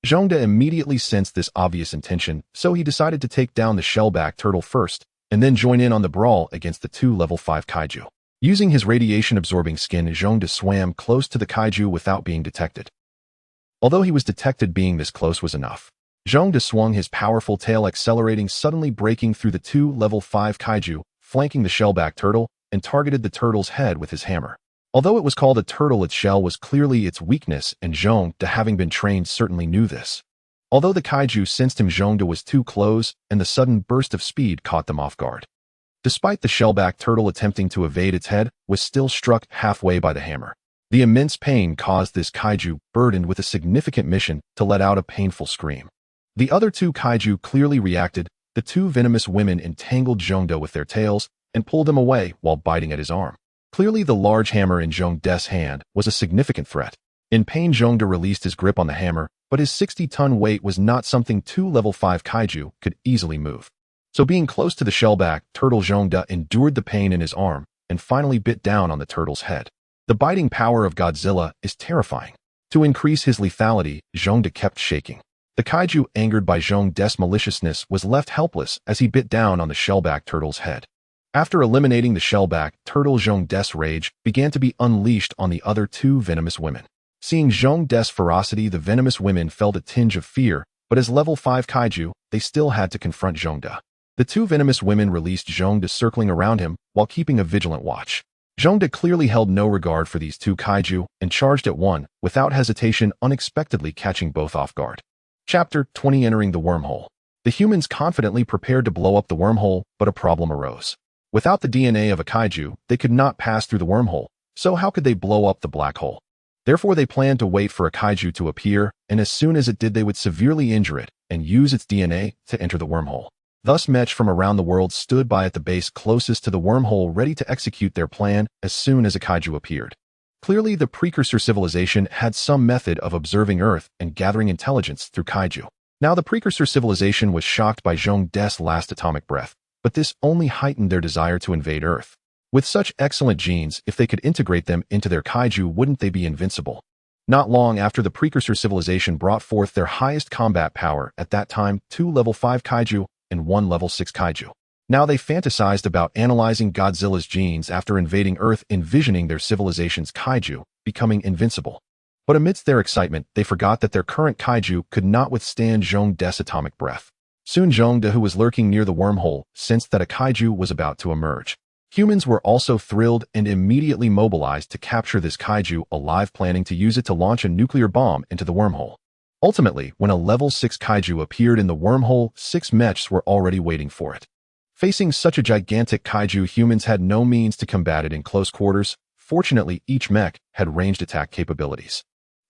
Zhongde immediately sensed this obvious intention, so he decided to take down the Shellback Turtle first, and then join in on the brawl against the 2 level 5 kaiju. Using his radiation-absorbing skin, Zhongde swam close to the kaiju without being detected. Although he was detected, being this close was enough. Zhongde swung his powerful tail, accelerating, suddenly breaking through the two level 5 kaiju, flanking the shellback turtle, and targeted the turtle's head with his hammer. Although it was called a turtle, its shell was clearly its weakness, and Zhongde, having been trained, certainly knew this. Although the kaiju sensed him, Zhongde was too close, and the sudden burst of speed caught them off guard. Despite the shellback turtle attempting to evade, its head was still struck halfway by the hammer. The immense pain caused this kaiju, burdened with a significant mission, to let out a painful scream. The other two kaiju clearly reacted. The two venomous women entangled Zhongde with their tails and pulled him away while biting at his arm. Clearly, the large hammer in Zhongde's hand was a significant threat. In pain, Zhongde released his grip on the hammer, but his 60-ton weight was not something two level 5 kaiju could easily move. So being close to the shellback turtle, Zhongde endured the pain in his arm and finally bit down on the turtle's head. The biting power of Godzilla is terrifying. To increase his lethality, Zhongde kept shaking. The kaiju, angered by Zhongde's maliciousness, was left helpless as he bit down on the shellback turtle's head. After eliminating the shellback turtle, Zhongde's rage began to be unleashed on the other two venomous women. Seeing Zhongde's ferocity, the venomous women felt a tinge of fear, but as level 5 kaiju, they still had to confront Zhongde. The two venomous women released Zhongde, circling around him while keeping a vigilant watch. Zhongde clearly held no regard for these two kaiju and charged at one, without hesitation, unexpectedly catching both off guard. Chapter 20: Entering the Wormhole. The humans confidently prepared to blow up the wormhole, but a problem arose. Without the DNA of a kaiju, they could not pass through the wormhole, so how could they blow up the black hole? Therefore, they planned to wait for a kaiju to appear, and as soon as it did, they would severely injure it and use its DNA to enter the wormhole. Thus, mech from around the world stood by at the base closest to the wormhole, ready to execute their plan as soon as a kaiju appeared. Clearly, the precursor civilization had some method of observing Earth and gathering intelligence through kaiju. Now, the precursor civilization was shocked by Zhongde's last atomic breath, but this only heightened their desire to invade Earth. With such excellent genes, if they could integrate them into their kaiju, wouldn't they be invincible? Not long after, the precursor civilization brought forth their highest combat power at that time, 2 level 5 kaiju and 1 level 6 kaiju. Now they fantasized about analyzing Godzilla's genes after invading Earth, envisioning their civilization's kaiju becoming invincible. But amidst their excitement, they forgot that their current kaiju could not withstand Zhongde's atomic breath. Soon Zhongde, who was lurking near the wormhole, sensed that a kaiju was about to emerge. Humans were also thrilled and immediately mobilized to capture this kaiju alive, planning to use it to launch a nuclear bomb into the wormhole. Ultimately, when a level 6 kaiju appeared in the wormhole, 6 mechs were already waiting for it. Facing such a gigantic kaiju, humans had no means to combat it in close quarters. Fortunately, each mech had ranged attack capabilities.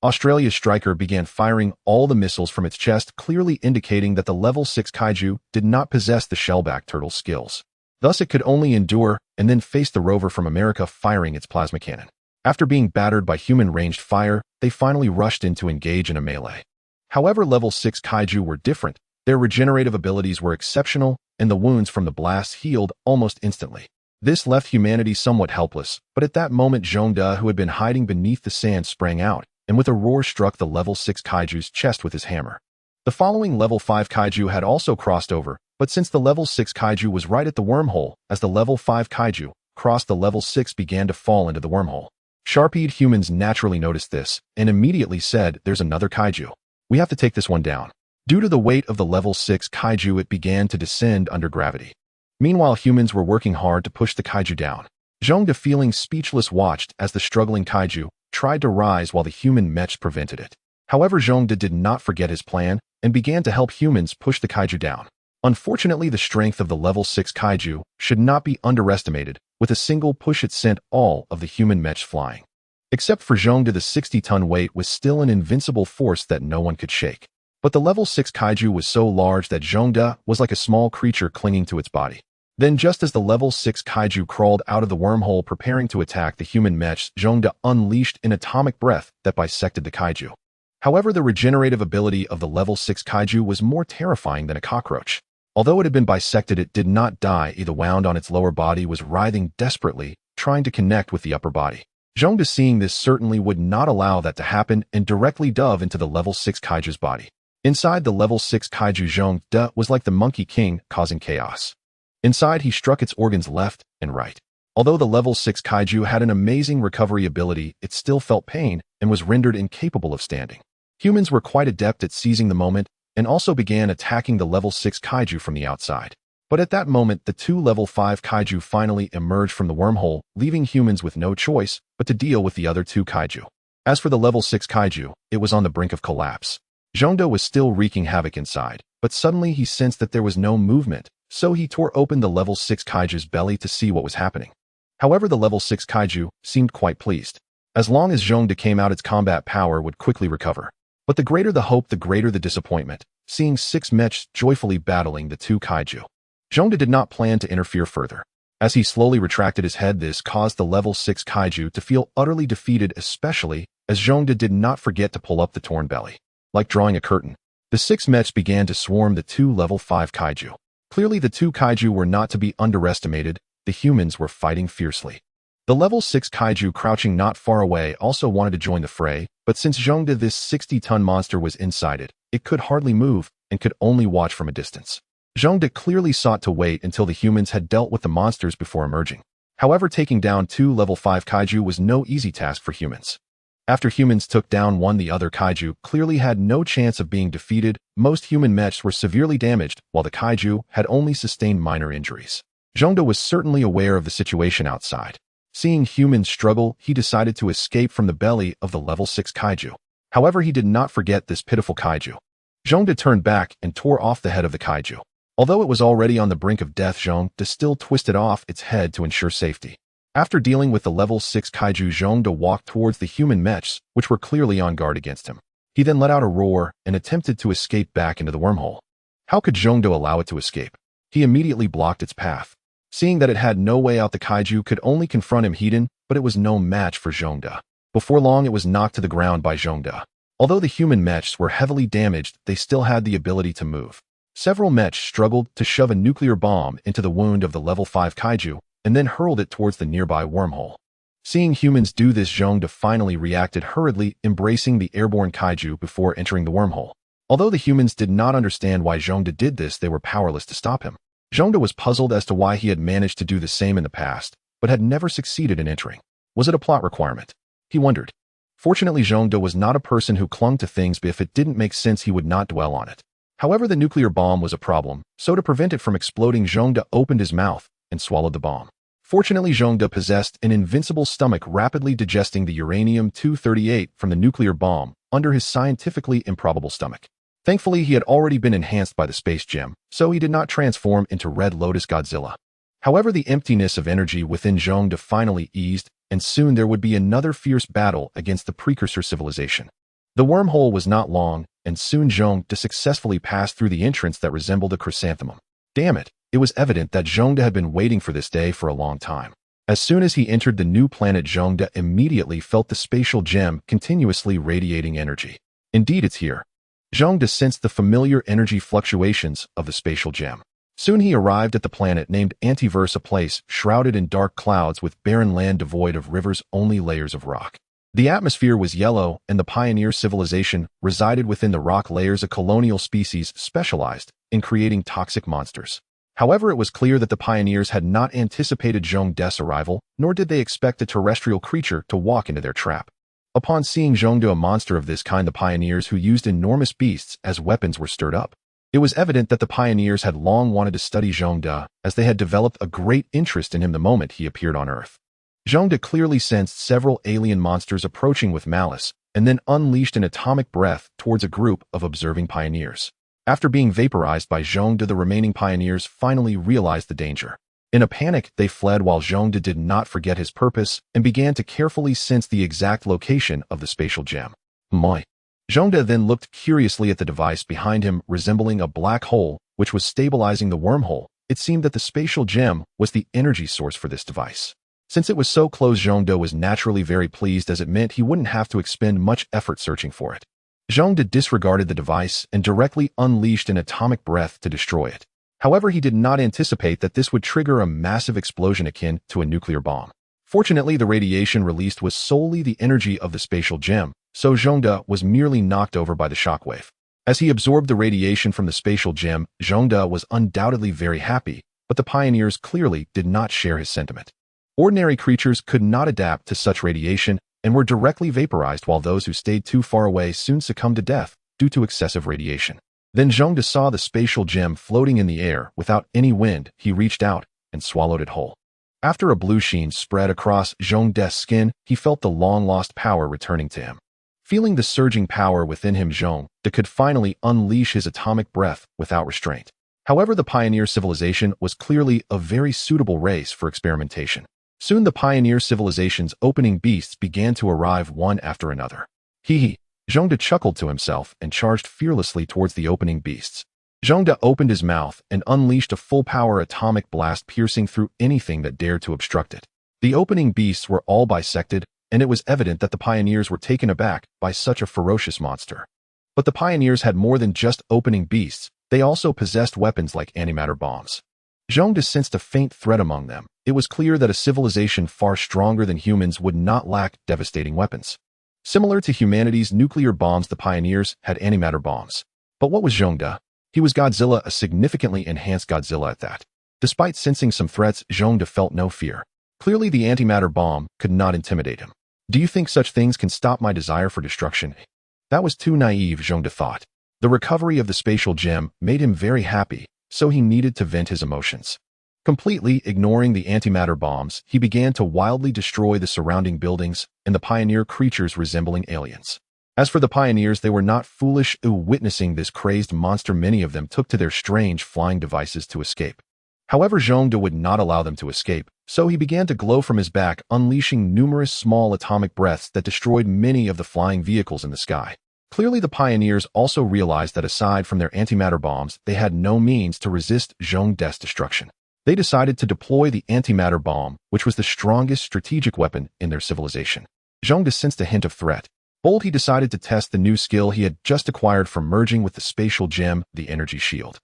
Australia's Striker began firing all the missiles from its chest, clearly indicating that the level 6 kaiju did not possess the shellback turtle's skills. Thus, it could only endure and then face the rover from America firing its plasma cannon. After being battered by human ranged fire, they finally rushed in to engage in a melee. However, level 6 kaiju were different. Their regenerative abilities were exceptional, and the wounds from the blasts healed almost instantly. This left humanity somewhat helpless, but at that moment Zhongde, who had been hiding beneath the sand, sprang out, and with a roar struck the level 6 kaiju's chest with his hammer. The following level 5 kaiju had also crossed over, but since the level 6 kaiju was right at the wormhole, as the level 5 kaiju crossed, the level 6 began to fall into the wormhole. Sharp-eyed humans naturally noticed this, and immediately said, "There's another kaiju. We have to take this one down." Due to the weight of the level 6 kaiju, it began to descend under gravity. Meanwhile, humans were working hard to push the kaiju down. Zhongde, feeling speechless, watched as the struggling kaiju tried to rise while the human mechs prevented it. However, Zhongde did not forget his plan and began to help humans push the kaiju down. Unfortunately, the strength of the level 6 kaiju should not be underestimated. With a single push, it sent all of the human mechs flying. Except for Zhongde, the 60-ton weight was still an invincible force that no one could shake. But the level 6 kaiju was so large that Zhongde was like a small creature clinging to its body. Then, just as the level 6 kaiju crawled out of the wormhole preparing to attack the human mechs, Zhongde unleashed an atomic breath that bisected the kaiju. However, the regenerative ability of the level 6 kaiju was more terrifying than a cockroach. Although it had been bisected, it did not die. The wound on its lower body was writhing desperately, trying to connect with the upper body. Zhongde, seeing this, certainly would not allow that to happen and directly dove into the level 6 kaiju's body. Inside the level 6 kaiju, Zhongde was like the Monkey King, causing chaos. Inside, he struck its organs left and right. Although the level 6 kaiju had an amazing recovery ability, it still felt pain and was rendered incapable of standing. Humans were quite adept at seizing the moment and also began attacking the level 6 kaiju from the outside. But at that moment, the two level 5 kaiju finally emerged from the wormhole, leaving humans with no choice but to deal with the other two kaiju. As for the level 6 kaiju, it was on the brink of collapse. S.H.I.E.L.D was still wreaking havoc inside, but suddenly he sensed that there was no movement, so he tore open the level 6 kaiju's belly to see what was happening. However, the level 6 kaiju seemed quite pleased. As long as S.H.I.E.L.D came out, its combat power would quickly recover. But the greater the hope, the greater the disappointment, seeing 6 mechs joyfully battling the two kaiju. S.H.I.E.L.D did not plan to interfere further. As he slowly retracted his head, this caused the level 6 kaiju to feel utterly defeated, especially as S.H.I.E.L.D did not forget to pull up the torn belly. Like drawing a curtain, the 6 mechs began to swarm the two level 5 kaiju. Clearly, the two kaiju were not to be underestimated. The humans were fighting fiercely. The level 6 kaiju crouching not far away also wanted to join the fray, but since S.H.I.E.L.D, this 60-ton monster, was inside it, it could hardly move and could only watch from a distance. S.H.I.E.L.D clearly sought to wait until the humans had dealt with the monsters before emerging. However, taking down two level 5 kaiju was no easy task for humans. After humans took down one, the other kaiju clearly had no chance of being defeated. Most human mechs were severely damaged, while the kaiju had only sustained minor injuries. S.H.I.E.L.D was certainly aware of the situation outside. Seeing humans struggle, he decided to escape from the belly of the level 6 kaiju. However, he did not forget this pitiful kaiju. S.H.I.E.L.D turned back and tore off the head of the kaiju. Although it was already on the brink of death, S.H.I.E.L.D still twisted off its head to ensure safety. After dealing with the level 6 kaiju, S.H.I.E.L.D walked towards the human mechs, which were clearly on guard against him. He then let out a roar and attempted to escape back into the wormhole. How could S.H.I.E.L.D allow it to escape? He immediately blocked its path. Seeing that it had no way out, the kaiju could only confront him head-on, but it was no match for S.H.I.E.L.D. Before long, it was knocked to the ground by S.H.I.E.L.D. Although the human mechs were heavily damaged, they still had the ability to move. Several mechs struggled to shove a nuclear bomb into the wound of the level 5 kaiju and then hurled it towards the nearby wormhole. Seeing humans do this, S.H.I.E.L.D finally reacted hurriedly, embracing the airborne kaiju before entering the wormhole. Although the humans did not understand why S.H.I.E.L.D did this, they were powerless to stop him. S.H.I.E.L.D was puzzled as to why he had managed to do the same in the past, but had never succeeded in entering. Was it a plot requirement? He wondered. Fortunately, S.H.I.E.L.D was not a person who clung to things, but if it didn't make sense, he would not dwell on it. However, the nuclear bomb was a problem, so to prevent it from exploding, S.H.I.E.L.D opened his mouth and swallowed the bomb. Fortunately, S.H.I.E.L.D possessed an invincible stomach, rapidly digesting the uranium-238 from the nuclear bomb under his scientifically improbable stomach. Thankfully, he had already been enhanced by the space gem, so he did not transform into Red Lotus Godzilla. However, the emptiness of energy within S.H.I.E.L.D finally eased, and soon there would be another fierce battle against the precursor civilization. The wormhole was not long, and soon S.H.I.E.L.D successfully passed through the entrance that resembled a chrysanthemum. Damn it! It was evident that S.H.I.E.L.D had been waiting for this day for a long time. As soon as he entered the new planet, S.H.I.E.L.D immediately felt the spatial gem continuously radiating energy. Indeed, it's here. S.H.I.E.L.D sensed the familiar energy fluctuations of the spatial gem. Soon he arrived at the planet named Antiverse, a place shrouded in dark clouds with barren land devoid of rivers, only layers of rock. The atmosphere was yellow, and the pioneer civilization resided within the rock layers, a colonial species specialized in creating toxic monsters. However, it was clear that the pioneers had not anticipated S.H.I.E.L.D's arrival, nor did they expect a terrestrial creature to walk into their trap. Upon seeing S.H.I.E.L.D, a monster of this kind, the pioneers who used enormous beasts as weapons were stirred up. It was evident that the pioneers had long wanted to study S.H.I.E.L.D, as they had developed a great interest in him the moment he appeared on Earth. S.H.I.E.L.D clearly sensed several alien monsters approaching with malice, and then unleashed an atomic breath towards a group of observing pioneers. After being vaporized by S.H.I.E.L.D, the remaining pioneers finally realized the danger. In a panic, they fled, while S.H.I.E.L.D did not forget his purpose and began to carefully sense the exact location of the spatial gem. S.H.I.E.L.D then looked curiously at the device behind him, resembling a black hole, which was stabilizing the wormhole. It seemed that the spatial gem was the energy source for this device. Since it was so close, S.H.I.E.L.D was naturally very pleased, as it meant he wouldn't have to expend much effort searching for it. S.H.I.E.L.D disregarded the device and directly unleashed an atomic breath to destroy it. However, he did not anticipate that this would trigger a massive explosion akin to a nuclear bomb. Fortunately, the radiation released was solely the energy of the spatial gem, so S.H.I.E.L.D was merely knocked over by the shockwave. As he absorbed the radiation from the spatial gem, S.H.I.E.L.D was undoubtedly very happy, but the pioneers clearly did not share his sentiment. Ordinary creatures could not adapt to such radiation and were directly vaporized, while those who stayed too far away soon succumbed to death due to excessive radiation. Then Zhongde saw the spatial gem floating in the air without any wind. He reached out and swallowed it whole. After a blue sheen spread across Zhongde's skin, he felt the long-lost power returning to him. Feeling the surging power within him, Zhongde could finally unleash his atomic breath without restraint. However, the pioneer civilization was clearly a very suitable race for experimentation. Soon the pioneer civilization's opening beasts began to arrive one after another. Zhongde chuckled to himself and charged fearlessly towards the opening beasts. Zhongde opened his mouth and unleashed a full-power atomic blast, piercing through anything that dared to obstruct it. The opening beasts were all bisected, and it was evident that the pioneers were taken aback by such a ferocious monster. But the pioneers had more than just opening beasts. They also possessed weapons like antimatter bombs. Zhongde sensed a faint threat among them. It was clear that a civilization far stronger than humans would not lack devastating weapons. Similar to humanity's nuclear bombs, the pioneers had antimatter bombs. But what was Zhongde? He was Godzilla, a significantly enhanced Godzilla at that. Despite sensing some threats, Zhongde felt no fear. Clearly, the antimatter bomb could not intimidate him. Do you think such things can stop my desire for destruction? That was too naive, Zhongde thought. The recovery of the spatial gem made him very happy, so he needed to vent his emotions. Completely ignoring the antimatter bombs, he began to wildly destroy the surrounding buildings and the pioneer creatures resembling aliens. As for the pioneers, they were not foolish. Witnessing this crazed monster, many of them took to their strange flying devices to escape. However, Zhongde would not allow them to escape, so he began to glow from his back, unleashing numerous small atomic breaths that destroyed many of the flying vehicles in the sky. Clearly, the pioneers also realized that aside from their antimatter bombs, they had no means to resist Zhongde's destruction. They decided to deploy the antimatter bomb, which was the strongest strategic weapon in their civilization. Zhongde sensed a hint of threat. Bold, he decided to test the new skill he had just acquired from merging with the spatial gem, the energy shield.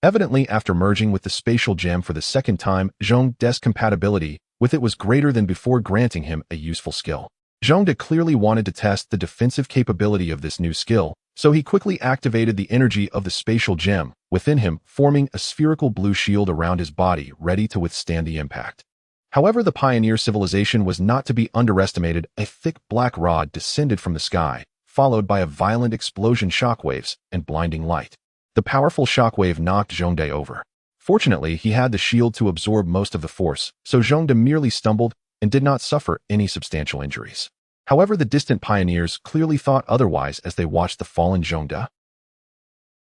Evidently, after merging with the spatial gem for the second time, Zhongde's compatibility with it was greater than before, granting him a useful skill. Zhongde clearly wanted to test the defensive capability of this new skill, so he quickly activated the energy of the spatial gem within him, forming a spherical blue shield around his body, ready to withstand the impact. However, the pioneer civilization was not to be underestimated. A thick black rod descended from the sky, followed by a violent explosion, shockwaves, and blinding light. The powerful shockwave knocked Zhongde over. Fortunately, he had the shield to absorb most of the force, so Zhongde merely stumbled and did not suffer any substantial injuries. However, the distant pioneers clearly thought otherwise as they watched the fallen Zhongde.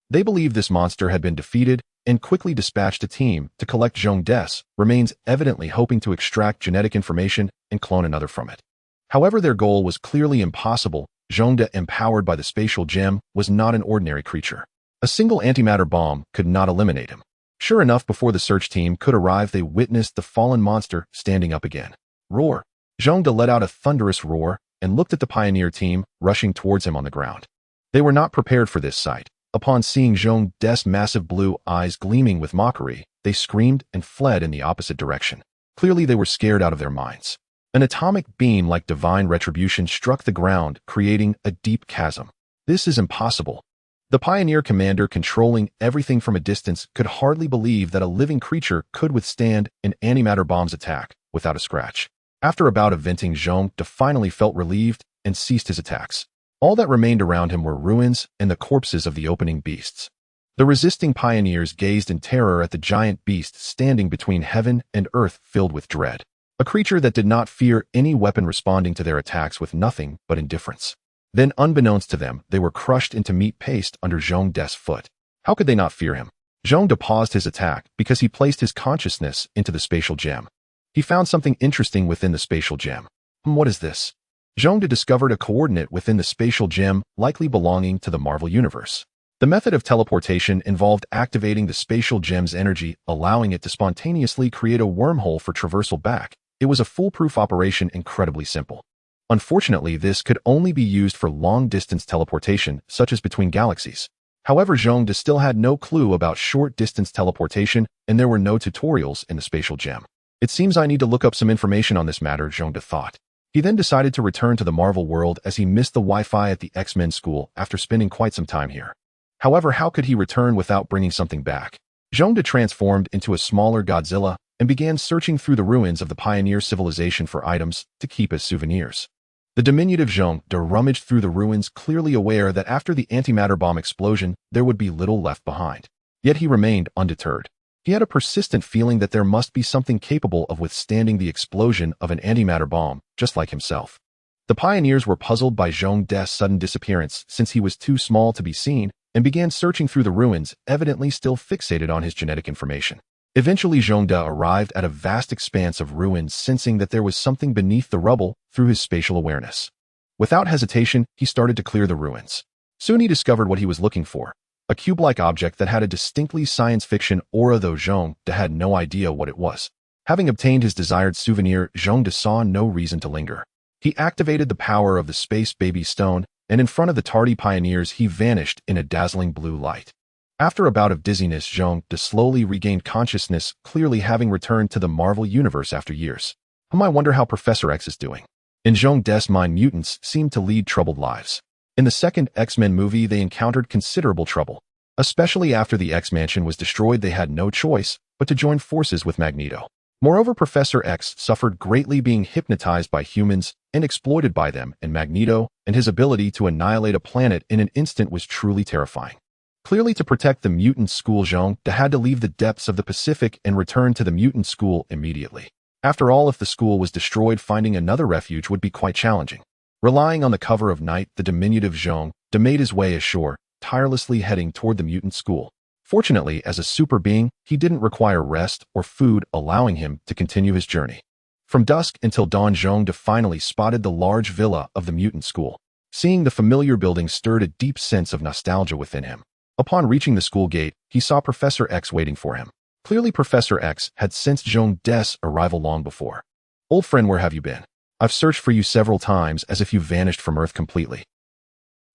They believed this monster had been defeated and quickly dispatched a team to collect Zhongde's remains, evidently hoping to extract genetic information and clone another from it. However, their goal was clearly impossible. Zhongde, empowered by the spatial gem, was not an ordinary creature. A single antimatter bomb could not eliminate him. Sure enough, before the search team could arrive, they witnessed the fallen monster standing up again. Roar! Zhongde let out a thunderous roar and looked at the pioneer team rushing towards him on the ground. They were not prepared for this sight. Upon seeing Zhongde's massive blue eyes gleaming with mockery, they screamed and fled in the opposite direction. Clearly, they were scared out of their minds. An atomic beam like divine retribution struck the ground, creating a deep chasm. This is impossible. The pioneer commander, controlling everything from a distance, could hardly believe that a living creature could withstand an antimatter bomb's attack without a scratch. After a bout of venting, Zhongde finally felt relieved and ceased his attacks. All that remained around him were ruins and the corpses of the opening beasts. The resisting pioneers gazed in terror at the giant beast standing between heaven and earth, filled with dread. A creature that did not fear any weapon, responding to their attacks with nothing but indifference. Then, unbeknownst to them, they were crushed into meat paste under Zhongde's foot. How could they not fear him? Zhongde paused his attack because he placed his consciousness into the spatial gem. He found something interesting within the spatial gem. What is this? Zhongde discovered a coordinate within the spatial gem, likely belonging to the Marvel Universe. The method of teleportation involved activating the spatial gem's energy, allowing it to spontaneously create a wormhole for traversal back. It was a foolproof operation, incredibly simple. Unfortunately, this could only be used for long-distance teleportation, such as between galaxies. However, Zhongde still had no clue about short-distance teleportation, and there were no tutorials in the spatial gem. It seems I need to look up some information on this matter, Zhongde thought. He then decided to return to the Marvel world as he missed the Wi-Fi at the X-Men school after spending quite some time here. However, how could he return without bringing something back? Zhongde transformed into a smaller Godzilla and began searching through the ruins of the pioneer civilization for items to keep as souvenirs. The diminutive Zhong-de rummaged through the ruins, clearly aware that after the antimatter bomb explosion, there would be little left behind. Yet he remained undeterred. He had a persistent feeling that there must be something capable of withstanding the explosion of an antimatter bomb, just like himself. The pioneers were puzzled by Zhong-de's sudden disappearance since he was too small to be seen, and began searching through the ruins, evidently still fixated on his genetic information. Eventually Zhong-de arrived at a vast expanse of ruins, sensing that there was something beneath the rubble through his spatial awareness. Without hesitation, he started to clear the ruins. Soon he discovered what he was looking for, a cube-like object that had a distinctly science fiction aura, though Zhong-de had no idea what it was. Having obtained his desired souvenir, Zhong-de saw no reason to linger. He activated the power of the Space Baby Stone, and in front of the tardy pioneers he vanished in a dazzling blue light. After a bout of dizziness, Zhong-de slowly regained consciousness, clearly having returned to the Marvel Universe after years. I wonder how Professor X is doing. In Zhong-de's mind, mutants seemed to lead troubled lives. In the second X-Men movie, they encountered considerable trouble. Especially after the X-Mansion was destroyed, they had no choice but to join forces with Magneto. Moreover, Professor X suffered greatly being hypnotized by humans and exploited by them, and Magneto and his ability to annihilate a planet in an instant was truly terrifying. Clearly, to protect the mutant school, Zhong-de had to leave the depths of the Pacific and return to the mutant school immediately. After all, if the school was destroyed, finding another refuge would be quite challenging. Relying on the cover of night, the diminutive Zhong-de made his way ashore, tirelessly heading toward the mutant school. Fortunately, as a super being, he didn't require rest or food, allowing him to continue his journey. From dusk until dawn, Zhong-de finally spotted the large villa of the mutant school. Seeing the familiar building stirred a deep sense of nostalgia within him. Upon reaching the school gate, he saw Professor X waiting for him. Clearly, Professor X had sensed Zhong-de's arrival long before. "Old friend, where have you been? I've searched for you several times, as if you vanished from Earth completely."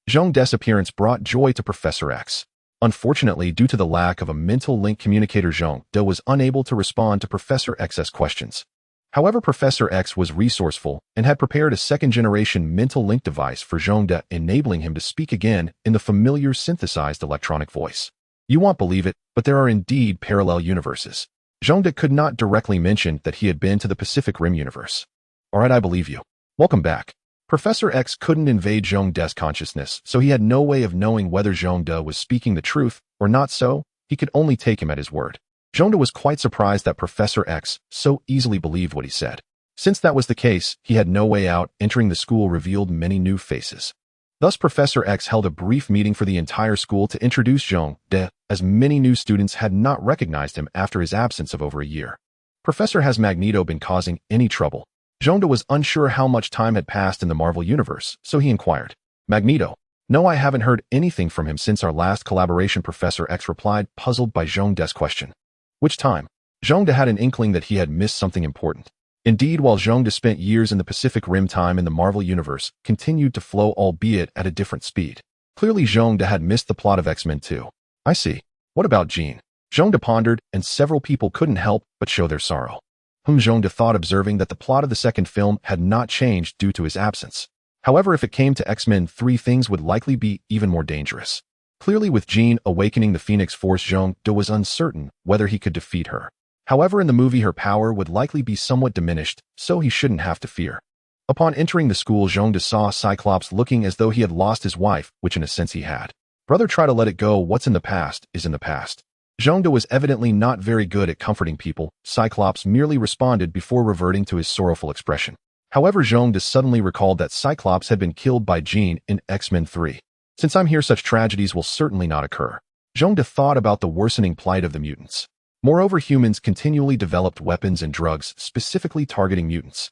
Zhong-de's appearance brought joy to Professor X. Unfortunately, due to the lack of a mental link communicator, Zhong-de was unable to respond to Professor X's questions. However, Professor X was resourceful and had prepared a second-generation mental link device for Zhong-de, enabling him to speak again in the familiar synthesized electronic voice. "You won't believe it, but there are indeed parallel universes." Zhong-de could not directly mention that he had been to the Pacific Rim universe. "All right, I believe you. Welcome back." Professor X couldn't invade Zhong-de's consciousness, so he had no way of knowing whether Zhong-de was speaking the truth or not, so he could only take him at his word. Zhong-de was quite surprised that Professor X so easily believed what he said. Since that was the case, he had no way out. Entering the school revealed many new faces. Thus, Professor X held a brief meeting for the entire school to introduce Zhong-de, as many new students had not recognized him after his absence of over a year. "Professor, has Magneto been causing any trouble?" Zhong-de was unsure how much time had passed in the Marvel Universe, so he inquired. "Magneto? No, I haven't heard anything from him since our last collaboration," Professor X replied, puzzled by Zhong-de's question. "Which time?" Zhong-de had an inkling that he had missed something important. Indeed, while Zhong-de spent years in the Pacific Rim, time in the Marvel Universe continued to flow, albeit at a different speed. Clearly, Zhong-de had missed the plot of X-Men 2. "I see. What about Jean?" Zhong-de pondered, and several people couldn't help but show their sorrow. Zhong-de thought, observing that the plot of the second film had not changed due to his absence. However, if it came to X-Men 3, things would likely be even more dangerous. Clearly, with Jean awakening the Phoenix Force, Zhong-de was uncertain whether he could defeat her. However, in the movie, her power would likely be somewhat diminished, so he shouldn't have to fear. Upon entering the school, Zhong-de saw Cyclops looking as though he had lost his wife, which in a sense he had. "Brother, try to let it go. What's in the past is in the past." Zhong-de was evidently not very good at comforting people. Cyclops merely responded before reverting to his sorrowful expression. However, Zhong-de suddenly recalled that Cyclops had been killed by Jean in X-Men 3. "Since I'm here, such tragedies will certainly not occur." Zhong-de thought about the worsening plight of the mutants. Moreover, humans continually developed weapons and drugs specifically targeting mutants.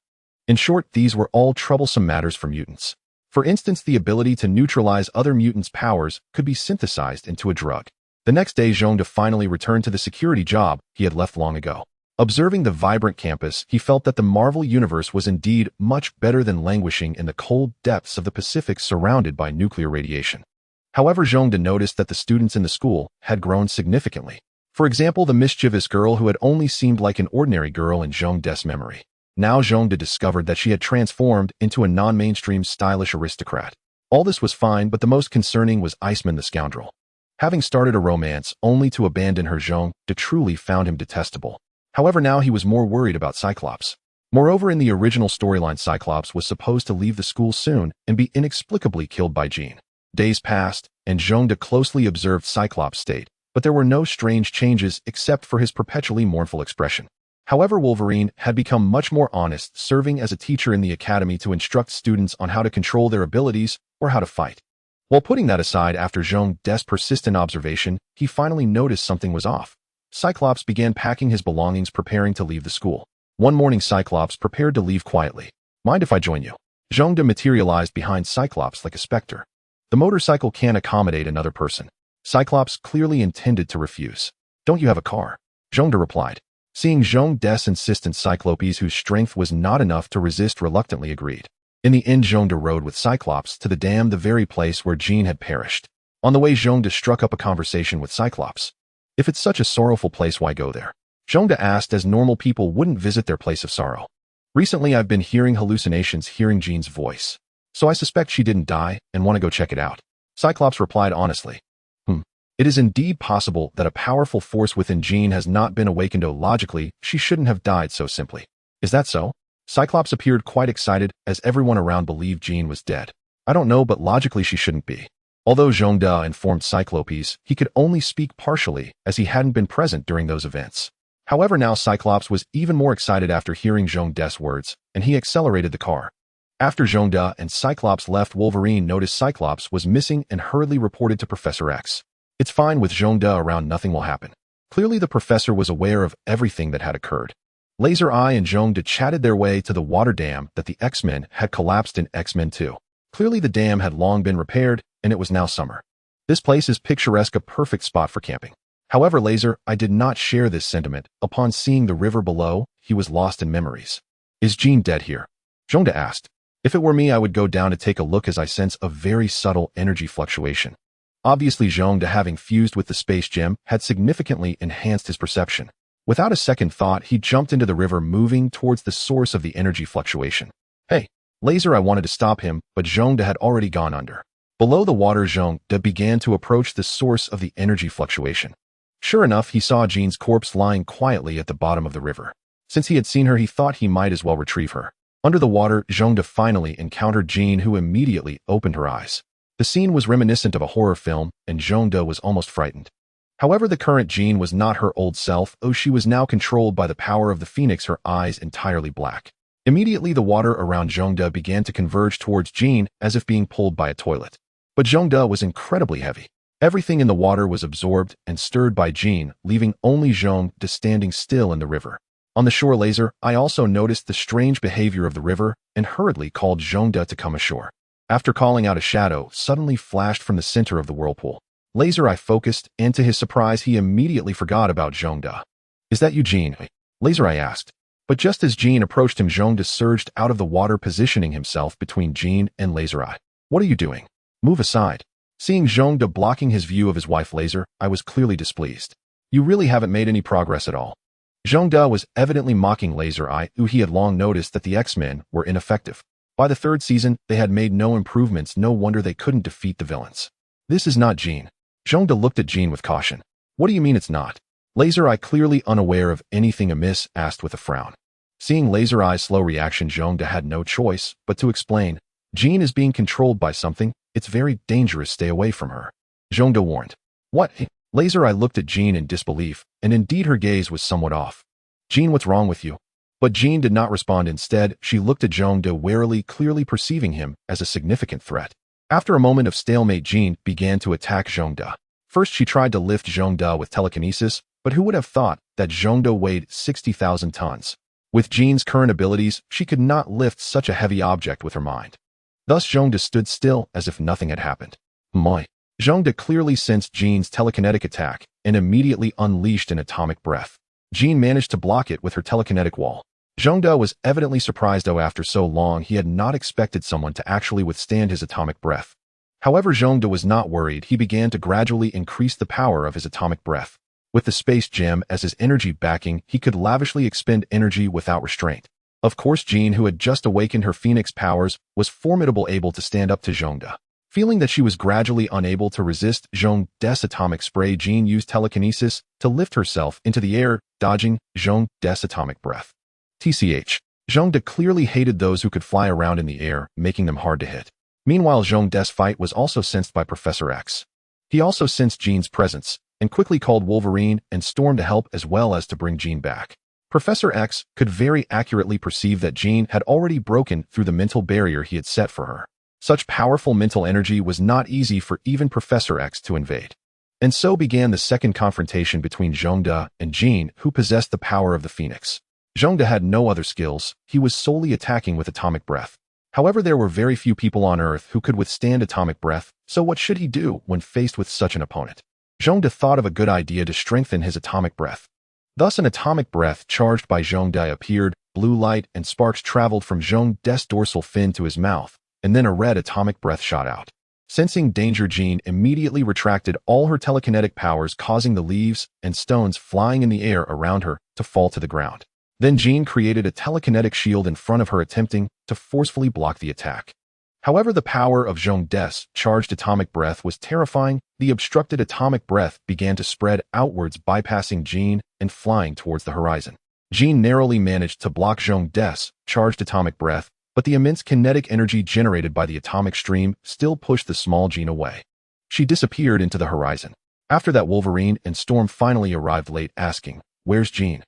In short, these were all troublesome matters for mutants. For instance, the ability to neutralize other mutants' powers could be synthesized into a drug. The next day, Zhong-de finally returned to the security job he had left long ago. Observing the vibrant campus, he felt that the Marvel Universe was indeed much better than languishing in the cold depths of the Pacific surrounded by nuclear radiation. However, Zhong-de noticed that the students in the school had grown significantly. For example, the mischievous girl who had only seemed like an ordinary girl in Zhong-de's memory. Now Zhong-de discovered that she had transformed into a non-mainstream stylish aristocrat. All this was fine, but the most concerning was Iceman the scoundrel. Having started a romance only to abandon her, Zhong-de truly found him detestable. However, now he was more worried about Cyclops. Moreover, in the original storyline, Cyclops was supposed to leave the school soon and be inexplicably killed by Jean. Days passed, and Zhongde closely observed Cyclops' state, but there were no strange changes except for his perpetually mournful expression. However, Wolverine had become much more honest, serving as a teacher in the academy to instruct students on how to control their abilities or how to fight. While putting that aside, after Zhongde's persistent observation, he finally noticed something was off. Cyclops began packing his belongings, preparing to leave the school. One morning, Cyclops prepared to leave quietly. "Mind if I join you?" Zhongde materialized behind Cyclops like a specter. "The motorcycle can't accommodate another person." Cyclops clearly intended to refuse. "Don't you have a car?" Zhongde replied. Seeing Zhongde's insistence, Cyclopes, whose strength was not enough to resist, reluctantly agreed. In the end, Zhongde rode with Cyclops to the dam, the very place where Jean had perished. On the way, Zhongde struck up a conversation with Cyclops. "If it's such a sorrowful place, why go there?" Zhongde asked, as normal people wouldn't visit their place of sorrow. "Recently, I've been hearing hallucinations, hearing Jean's voice. So I suspect she didn't die and want to go check it out." Cyclops replied honestly. It is indeed possible that a powerful force within Jean has not been awakened. Logically, she shouldn't have died so simply. Is that so?" Cyclops appeared quite excited, as everyone around believed Jean was dead. "I don't know, but logically she shouldn't be." Although Zhongde informed Cyclopes, he could only speak partially, as he hadn't been present during those events. However, now Cyclops was even more excited after hearing Zhongde's words, and he accelerated the car. After Zhongde and Cyclops left, Wolverine noticed Cyclops was missing and hurriedly reported to Professor X. "It's fine, with Zhongde around, nothing will happen." Clearly, the professor was aware of everything that had occurred. Laser Eye and Zhongde chatted their way to the water dam that the X-Men had collapsed in X-Men 2. Clearly, the dam had long been repaired, and it was now summer. "This place is picturesque, a perfect spot for camping." However, Laser Eye did not share this sentiment. Upon seeing the river below, he was lost in memories. "Is Jean dead here?" Zhongde asked. "If it were me, I would go down to take a look, as I sense a very subtle energy fluctuation." Obviously, Zhongde, having fused with the space gem, had significantly enhanced his perception. Without a second thought, he jumped into the river, moving towards the source of the energy fluctuation. "Hey!" Laser Eye wanted to stop him, but Zhongde had already gone under. Below the water, Zhongde began to approach the source of the energy fluctuation. Sure enough, he saw Jean's corpse lying quietly at the bottom of the river. Since he had seen her, he thought he might as well retrieve her. Under the water, Zhongde finally encountered Jean, who immediately opened her eyes. The scene was reminiscent of a horror film, and Zhongde was almost frightened. However, the current Jean was not her old self. She was now controlled by the power of the Phoenix, her eyes entirely black. Immediately, the water around Zhongde began to converge towards Jean, as if being pulled by a toilet. But Zhongde was incredibly heavy. Everything in the water was absorbed and stirred by Jean, leaving only Zhongde standing still in the river. On the shore, Laser Eye also noticed the strange behavior of the river and hurriedly called Zhongde to come ashore. After calling out, a shadow suddenly flashed from the center of the whirlpool. Laser Eye focused, and to his surprise, he immediately forgot about Zhongde. "Is that you, Jean?" Laser Eye asked. But just as Jean approached him, Zhongde surged out of the water, positioning himself between Jean and Laser Eye. "What are you doing? Move aside." Seeing Zhongde blocking his view of his wife, Laser Eye was clearly displeased. "You really haven't made any progress at all." Zhongde was evidently mocking Laser Eye, who he had long noticed that the X-Men were ineffective. By the third season, they had made no improvements. No wonder they couldn't defeat the villains. "This is not Jean." Zhongde looked at Jean with caution. "What do you mean it's not?" Laser Eye, clearly unaware of anything amiss, asked with a frown. Seeing Laser Eye's slow reaction, Zhongde had no choice but to explain. "Jean is being controlled by something. It's very dangerous. Stay away from her." Zhongde warned. "What?" Laser Eye looked at Jean in disbelief, and indeed her gaze was somewhat off. "Jean, what's wrong with you?" But Jean did not respond. Instead, she looked at Zhongde warily, clearly perceiving him as a significant threat. After a moment of stalemate, Jean began to attack Zhongde. First, she tried to lift Zhongde with telekinesis, but who would have thought that Zhongde weighed 60,000 tons? With Jean's current abilities, she could not lift such a heavy object with her mind. Thus, Zhongde stood still as if nothing had happened. "My." Zhongde clearly sensed Jean's telekinetic attack and immediately unleashed an atomic breath. Jean managed to block it with her telekinetic wall. Zhongde was evidently surprised, though after so long he had not expected someone to actually withstand his atomic breath. However, Zhongde was not worried. He began to gradually increase the power of his atomic breath. With the space gem as his energy backing, he could lavishly expend energy without restraint. Of course, Jean, who had just awakened her Phoenix powers, was formidable, able to stand up to Zhongde. Feeling that she was gradually unable to resist Zhong-De's atomic spray, Jean used telekinesis to lift herself into the air, dodging Zhong-De's atomic breath. TCH. Zhong-De clearly hated those who could fly around in the air, making them hard to hit. Meanwhile, Zhong-De's fight was also sensed by Professor X. He also sensed Jean's presence, and quickly called Wolverine and Storm to help as well as to bring Jean back. Professor X could very accurately perceive that Jean had already broken through the mental barrier he had set for her. Such powerful mental energy was not easy for even Professor X to invade. And so began the second confrontation between Zhong-De and Jean, who possessed the power of the Phoenix. Zhong-De had no other skills, he was solely attacking with atomic breath. However, there were very few people on Earth who could withstand atomic breath, so what should he do when faced with such an opponent? Zhong-De thought of a good idea to strengthen his atomic breath. Thus an atomic breath charged by Zhong-De appeared, blue light and sparks traveled from Zhong-De's dorsal fin to his mouth, and then a red atomic breath shot out. Sensing danger, Jean immediately retracted all her telekinetic powers, causing the leaves and stones flying in the air around her to fall to the ground. Then Jean created a telekinetic shield in front of her, attempting to forcefully block the attack. However, the power of Zhong-De's charged atomic breath was terrifying. The obstructed atomic breath began to spread outwards, bypassing Jean and flying towards the horizon. Jean narrowly managed to block Zhong-De's charged atomic breath, but the immense kinetic energy generated by the atomic stream still pushed the small Jean away. She disappeared into the horizon. After that, Wolverine and Storm finally arrived late, asking, "Where's Jean?"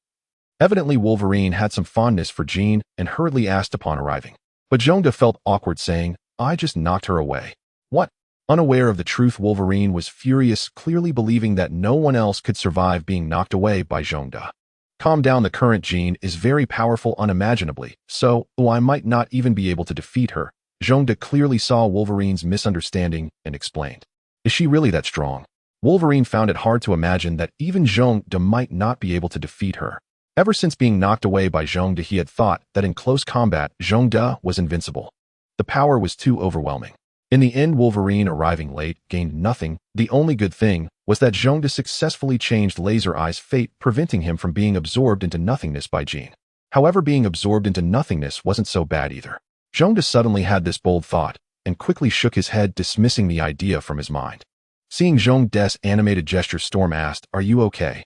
Evidently, Wolverine had some fondness for Jean and hurriedly asked upon arriving. But Zhong-De felt awkward, saying, "I just knocked her away." What? Unaware of the truth, Wolverine was furious, clearly believing that no one else could survive being knocked away by Zhong-De. Calm down, the current Jean is very powerful unimaginably, so I might not even be able to defeat her. Zhong-De clearly saw Wolverine's misunderstanding and explained. Is she really that strong? Wolverine found it hard to imagine that even Zhong-De might not be able to defeat her. Ever since being knocked away by Zhong-De, he had thought that in close combat, Zhong-De was invincible. The power was too overwhelming. In the end, Wolverine, arriving late, gained nothing. The only good thing was that Zhong-De successfully changed Laser Eye's fate, preventing him from being absorbed into nothingness by Jean. However, being absorbed into nothingness wasn't so bad either. Zhong-De suddenly had this bold thought, and quickly shook his head, dismissing the idea from his mind. Seeing Zhong-De's animated gesture, Storm asked, "Are you okay?"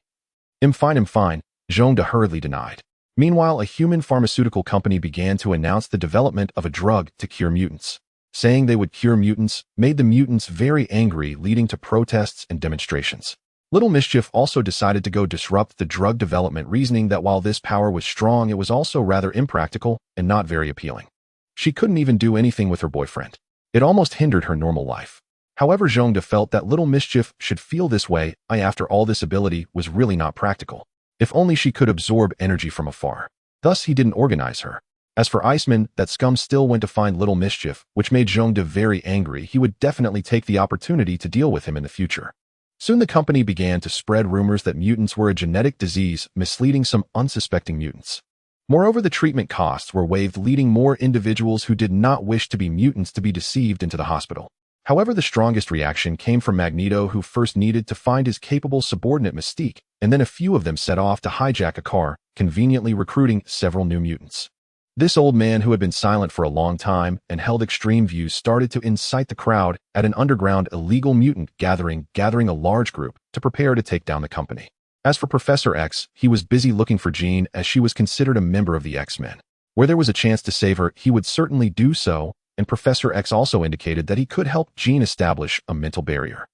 I'm fine, Zhong-De hurriedly denied. Meanwhile, a human pharmaceutical company began to announce the development of a drug to cure mutants. Saying they would cure mutants made the mutants very angry, leading to protests and demonstrations. Little Mischief also decided to go disrupt the drug development, reasoning that while this power was strong, it was also rather impractical and not very appealing. She couldn't even do anything with her boyfriend. It almost hindered her normal life. However, Zhong-De felt that Little Mischief should feel this way. After all, this ability was really not practical. If only she could absorb energy from afar. Thus, he didn't organize her. As for Iceman, that scum still went to find Little Mischief, which made Zhong-De very angry. He would definitely take the opportunity to deal with him in the future. Soon the company began to spread rumors that mutants were a genetic disease, misleading some unsuspecting mutants. Moreover, the treatment costs were waived, leading more individuals who did not wish to be mutants to be deceived into the hospital. However, the strongest reaction came from Magneto, who first needed to find his capable subordinate Mystique, and then a few of them set off to hijack a car, conveniently recruiting several new mutants. This old man, who had been silent for a long time and held extreme views, started to incite the crowd at an underground illegal mutant gathering a large group to prepare to take down the company. As for Professor X, he was busy looking for Jean, as she was considered a member of the X-Men. Where there was a chance to save her, he would certainly do so, and Professor X also indicated that he could help Jean establish a mental barrier.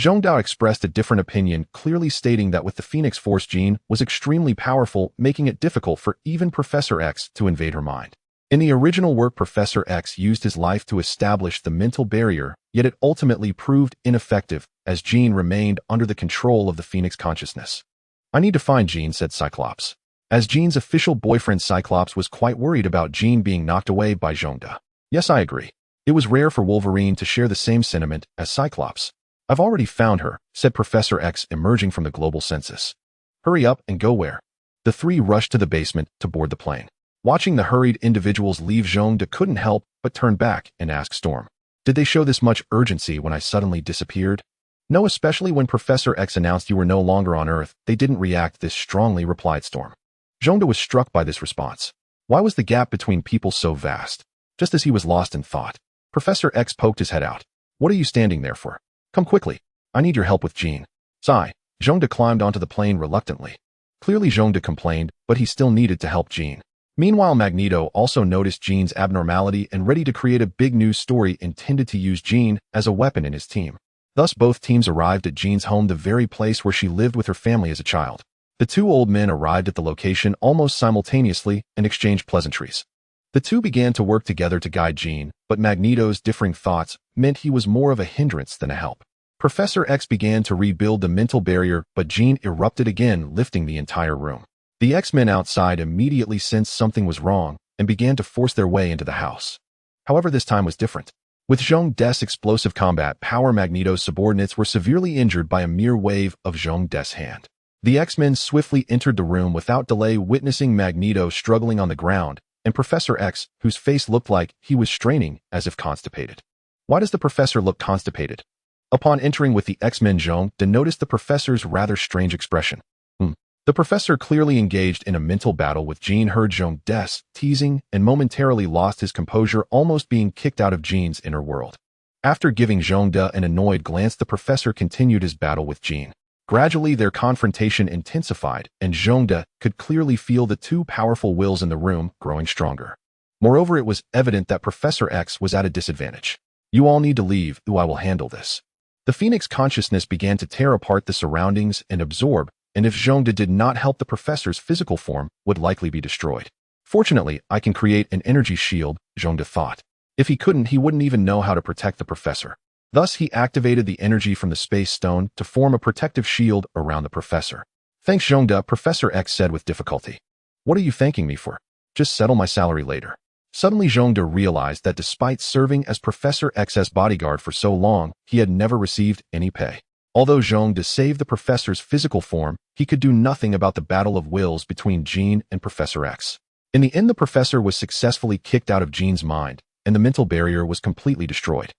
Zhong-De expressed a different opinion, clearly stating that with the Phoenix Force, Jean was extremely powerful, making it difficult for even Professor X to invade her mind. In the original work, Professor X used his life to establish the mental barrier, yet it ultimately proved ineffective, as Jean remained under the control of the Phoenix consciousness. "I need to find Jean," said Cyclops. As Jean's official boyfriend, Cyclops was quite worried about Jean being knocked away by Zhong-De. "Yes, I agree." It was rare for Wolverine to share the same sentiment as Cyclops. "I've already found her," said Professor X, emerging from the global census. "Hurry up and go where?" The three rushed to the basement to board the plane. Watching the hurried individuals leave, Zhong-De couldn't help but turn back and ask Storm, "Did they show this much urgency when I suddenly disappeared?" "No, especially when Professor X announced you were no longer on Earth. They didn't react this strongly," replied Storm. Zhong-De was struck by this response. Why was the gap between people so vast? Just as he was lost in thought, Professor X poked his head out. What are you standing there for? Come quickly. I need your help with Jean. Sigh. Zhongde climbed onto the plane reluctantly. Clearly Zhongde complained, but he still needed to help Jean. Meanwhile, Magneto also noticed Jean's abnormality and ready to create a big news story intended to use Jean as a weapon in his team. Thus, both teams arrived at Jean's home, the very place where she lived with her family as a child. The two old men arrived at the location almost simultaneously and exchanged pleasantries. The two began to work together to guide Jean, but Magneto's differing thoughts meant he was more of a hindrance than a help. Professor X began to rebuild the mental barrier, but Jean erupted again, lifting the entire room. The X-Men outside immediately sensed something was wrong and began to force their way into the house. However, this time was different. With Zhongde's explosive combat power, Magneto's subordinates were severely injured by a mere wave of Zhongde's hand. The X-Men swiftly entered the room without delay, witnessing Magneto struggling on the ground, and Professor X, whose face looked like he was straining as if constipated. Why does the professor look constipated? Upon entering with the X-Men, Zhongde noticed the professor's rather strange expression. The professor clearly engaged in a mental battle with Jean, heard Zhongde's teasing, and momentarily lost his composure, almost being kicked out of Jean's inner world. After giving Zhongde an annoyed glance, the professor continued his battle with Jean. Gradually, their confrontation intensified, and Zhongde could clearly feel the two powerful wills in the room growing stronger. Moreover, it was evident that Professor X was at a disadvantage. You all need to leave, or I will handle this. The Phoenix consciousness began to tear apart the surroundings and absorb, and if Zhongde did not help, the professor's physical form would likely be destroyed. Fortunately, I can create an energy shield, Zhongde thought. If he couldn't, he wouldn't even know how to protect the professor. Thus, he activated the energy from the space stone to form a protective shield around the professor. Thanks, Zhongde, Professor X said with difficulty. What are you thanking me for? Just settle my salary later. Suddenly, Zhongde realized that despite serving as Professor X's bodyguard for so long, he had never received any pay. Although Zhongde saved the professor's physical form, he could do nothing about the battle of wills between Jean and Professor X. In the end, the professor was successfully kicked out of Jean's mind, and the mental barrier was completely destroyed.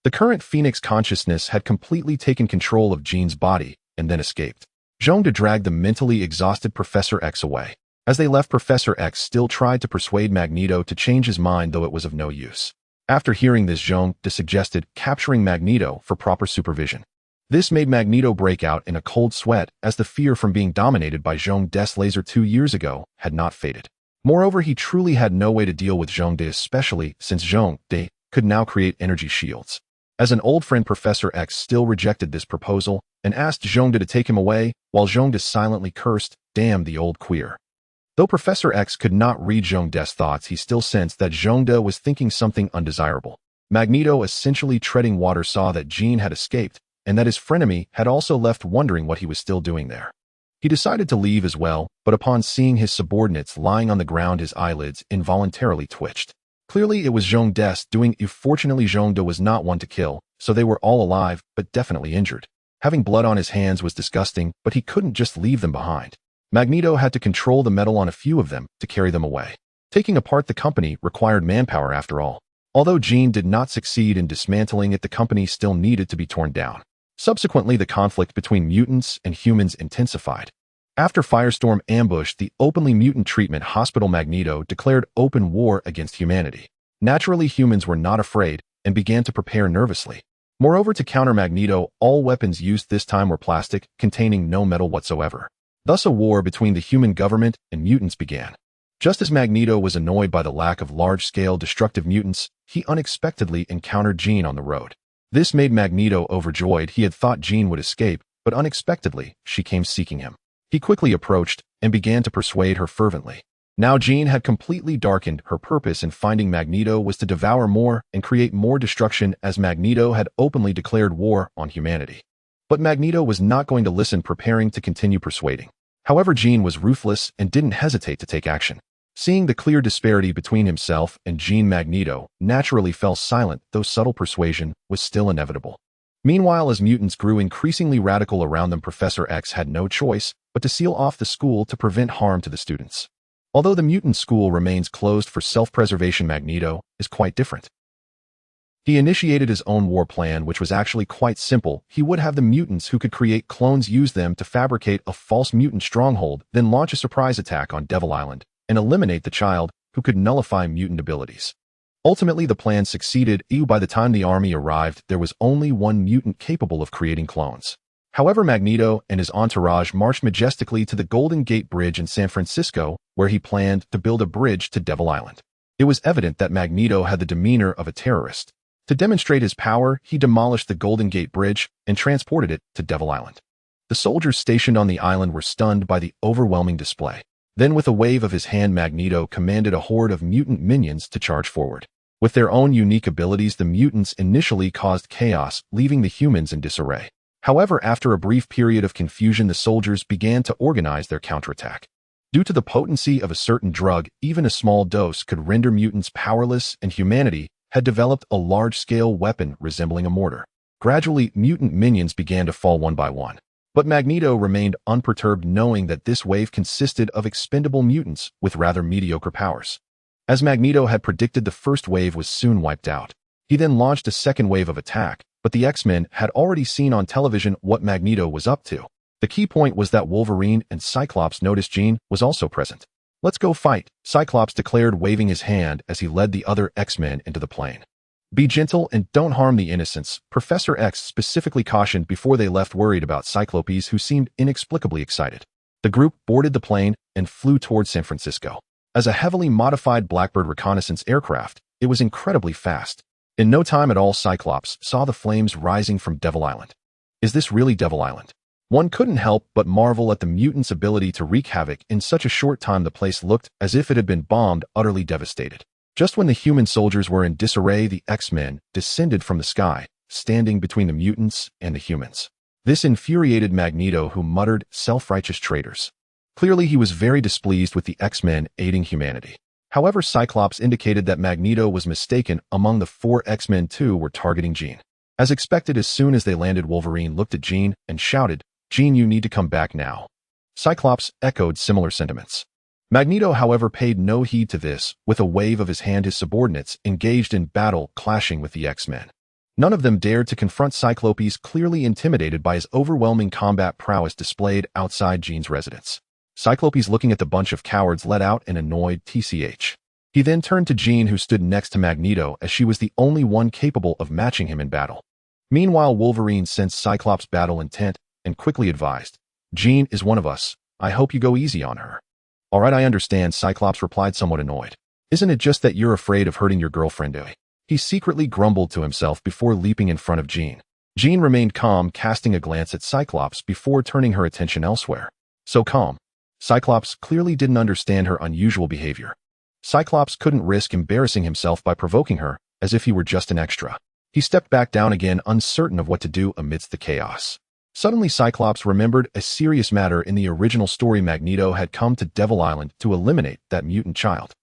The current Phoenix consciousness had completely taken control of Jean's body and then escaped. Zhongde dragged the mentally exhausted Professor X away. As they left, Professor X still tried to persuade Magneto to change his mind, though it was of no use. After hearing this, Zhongde suggested capturing Magneto for proper supervision. This made Magneto break out in a cold sweat, as the fear from being dominated by Zhongde's laser 2 years ago had not faded. Moreover, he truly had no way to deal with Zhongde, especially since Zhongde could now create energy shields. As an old friend, Professor X still rejected this proposal and asked Zhongde to take him away, while Zhongde silently cursed, "Damn the old queer." Though Professor X could not read Zhongde's thoughts, he still sensed that Zhongde was thinking something undesirable. Magneto, essentially treading water, saw that Jean had escaped, and that his frenemy had also left, wondering what he was still doing there. He decided to leave as well, but upon seeing his subordinates lying on the ground, his eyelids involuntarily twitched. Clearly, it was Zhongde's doing. Fortunately, Zhongde was not one to kill, so they were all alive, but definitely injured. Having blood on his hands was disgusting, but he couldn't just leave them behind. Magneto had to control the metal on a few of them to carry them away. Taking apart the company required manpower after all. Although Jean did not succeed in dismantling it, the company still needed to be torn down. Subsequently, the conflict between mutants and humans intensified. After Firestorm ambushed the openly mutant treatment hospital, Magneto declared open war against humanity. Naturally, humans were not afraid and began to prepare nervously. Moreover, to counter Magneto, all weapons used this time were plastic, containing no metal whatsoever. Thus, a war between the human government and mutants began. Just as Magneto was annoyed by the lack of large-scale destructive mutants, he unexpectedly encountered Jean on the road. This made Magneto overjoyed. He had thought Jean would escape, but unexpectedly, she came seeking him. He quickly approached and began to persuade her fervently. Now Jean had completely darkened. Her purpose in finding Magneto was to devour more and create more destruction, as Magneto had openly declared war on humanity. But Magneto was not going to listen, preparing to continue persuading. However, Jean was ruthless and didn't hesitate to take action. Seeing the clear disparity between himself and Jean, Magneto naturally fell silent, though subtle persuasion was still inevitable. Meanwhile, as mutants grew increasingly radical around them, Professor X had no choice but to seal off the school to prevent harm to the students. Although the mutant school remains closed for self-preservation, Magneto is quite different. He initiated his own war plan, which was actually quite simple. He would have the mutants who could create clones use them to fabricate a false mutant stronghold, then launch a surprise attack on Devil Island and eliminate the child who could nullify mutant abilities. Ultimately, the plan succeeded. By the time the army arrived, there was only one mutant capable of creating clones. However, Magneto and his entourage marched majestically to the Golden Gate Bridge in San Francisco, where he planned to build a bridge to Devil Island. It was evident that Magneto had the demeanor of a terrorist. To demonstrate his power, he demolished the Golden Gate Bridge and transported it to Devil Island. The soldiers stationed on the island were stunned by the overwhelming display. Then, with a wave of his hand, Magneto commanded a horde of mutant minions to charge forward. With their own unique abilities, the mutants initially caused chaos, leaving the humans in disarray. However, after a brief period of confusion, the soldiers began to organize their counterattack. Due to the potency of a certain drug, even a small dose could render mutants powerless, and humanity had developed a large-scale weapon resembling a mortar. Gradually, mutant minions began to fall one by one. But Magneto remained unperturbed, knowing that this wave consisted of expendable mutants with rather mediocre powers. As Magneto had predicted, the first wave was soon wiped out. He then launched a second wave of attack, but the X-Men had already seen on television what Magneto was up to. The key point was that Wolverine and Cyclops noticed Jean was also present. "Let's go fight," Cyclops declared, waving his hand as he led the other X-Men into the plane. "Be gentle and don't harm the innocents," Professor X specifically cautioned before they left, worried about Cyclopes, who seemed inexplicably excited. The group boarded the plane and flew towards San Francisco. As a heavily modified Blackbird reconnaissance aircraft, it was incredibly fast. In no time at all, Cyclops saw the flames rising from Devil Island. Is this really Devil Island? One couldn't help but marvel at the mutants' ability to wreak havoc in such a short time. The place looked as if it had been bombed, utterly devastated. Just when the human soldiers were in disarray, the X-Men descended from the sky, standing between the mutants and the humans. This infuriated Magneto, who muttered, "Self-righteous traitors." Clearly, he was very displeased with the X-Men aiding humanity. However, Cyclops indicated that Magneto was mistaken. Among the four X-Men, two were targeting Jean. As expected, as soon as they landed, Wolverine looked at Jean and shouted, "Jean, you need to come back now." Cyclops echoed similar sentiments. Magneto, however, paid no heed to this. With a wave of his hand, his subordinates engaged in battle, clashing with the X-Men. None of them dared to confront Cyclopes, clearly intimidated by his overwhelming combat prowess displayed outside Jean's residence. Cyclopes, looking at the bunch of cowards, let out an annoyed tch. He then turned to Jean, who stood next to Magneto, as she was the only one capable of matching him in battle. Meanwhile, Wolverine sensed Cyclops' battle intent and quickly advised, "Jean is one of us. I hope you go easy on her." "All right, I understand," Cyclops replied, somewhat annoyed. "Isn't it just that you're afraid of hurting your girlfriend, eh?" He secretly grumbled to himself before leaping in front of Jean. Jean remained calm, casting a glance at Cyclops before turning her attention elsewhere. "So calm." Cyclops clearly didn't understand her unusual behavior. Cyclops couldn't risk embarrassing himself by provoking her, as if he were just an extra. He stepped back down again, uncertain of what to do amidst the chaos. Suddenly, Cyclops remembered a serious matter. In the original story, Magneto had come to Devil Island to eliminate that mutant child.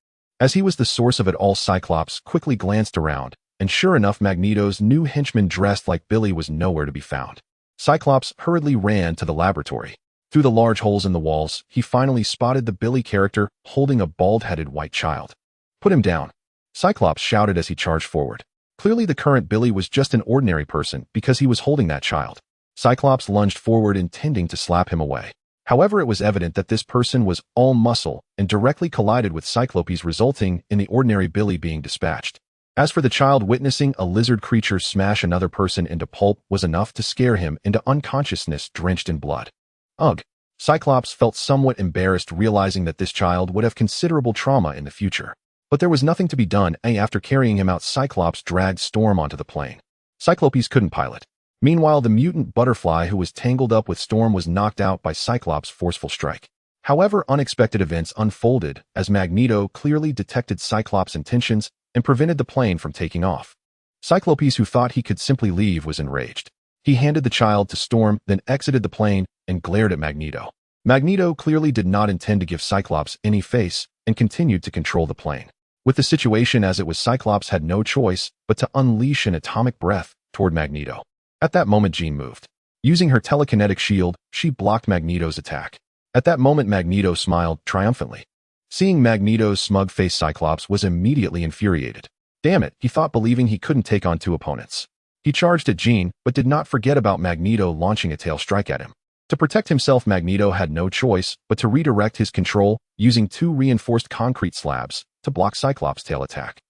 As he was the source of it all, Cyclops quickly glanced around, and sure enough, Magneto's new henchman dressed like Billy was nowhere to be found. Cyclops hurriedly ran to the laboratory. Through the large holes in the walls, he finally spotted the Billy character holding a bald-headed white child. "Put him down," Cyclops shouted as he charged forward. Clearly, the current Billy was just an ordinary person because he was holding that child. Cyclops lunged forward, intending to slap him away. However, it was evident that this person was all muscle and directly collided with Cyclopes, resulting in the ordinary Billy being dispatched. As for the child, witnessing a lizard creature smash another person into pulp was enough to scare him into unconsciousness, drenched in blood. Ugh. Cyclops felt somewhat embarrassed, realizing that this child would have considerable trauma in the future. But there was nothing to be done. After carrying him out, Cyclops dragged Storm onto the plane. Cyclopes couldn't pilot. Meanwhile, the mutant butterfly who was tangled up with Storm was knocked out by Cyclops' forceful strike. However, unexpected events unfolded as Magneto clearly detected Cyclops' intentions and prevented the plane from taking off. Cyclopes, who thought he could simply leave, was enraged. He handed the child to Storm, then exited the plane and glared at Magneto. Magneto clearly did not intend to give Cyclops any face and continued to control the plane. With the situation as it was, Cyclops had no choice but to unleash an atomic breath toward Magneto. At that moment, Jean moved. Using her telekinetic shield, she blocked Magneto's attack. At that moment, Magneto smiled triumphantly. Seeing Magneto's smug face, Cyclops was immediately infuriated. Damn it, he thought, believing he couldn't take on two opponents. He charged at Jean, but did not forget about Magneto launching a tail strike at him. To protect himself, Magneto had no choice but to redirect his control, using two reinforced concrete slabs to block Cyclops' tail attack.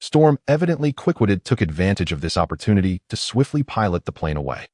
Storm, evidently quick-witted, took advantage of this opportunity to swiftly pilot the plane away.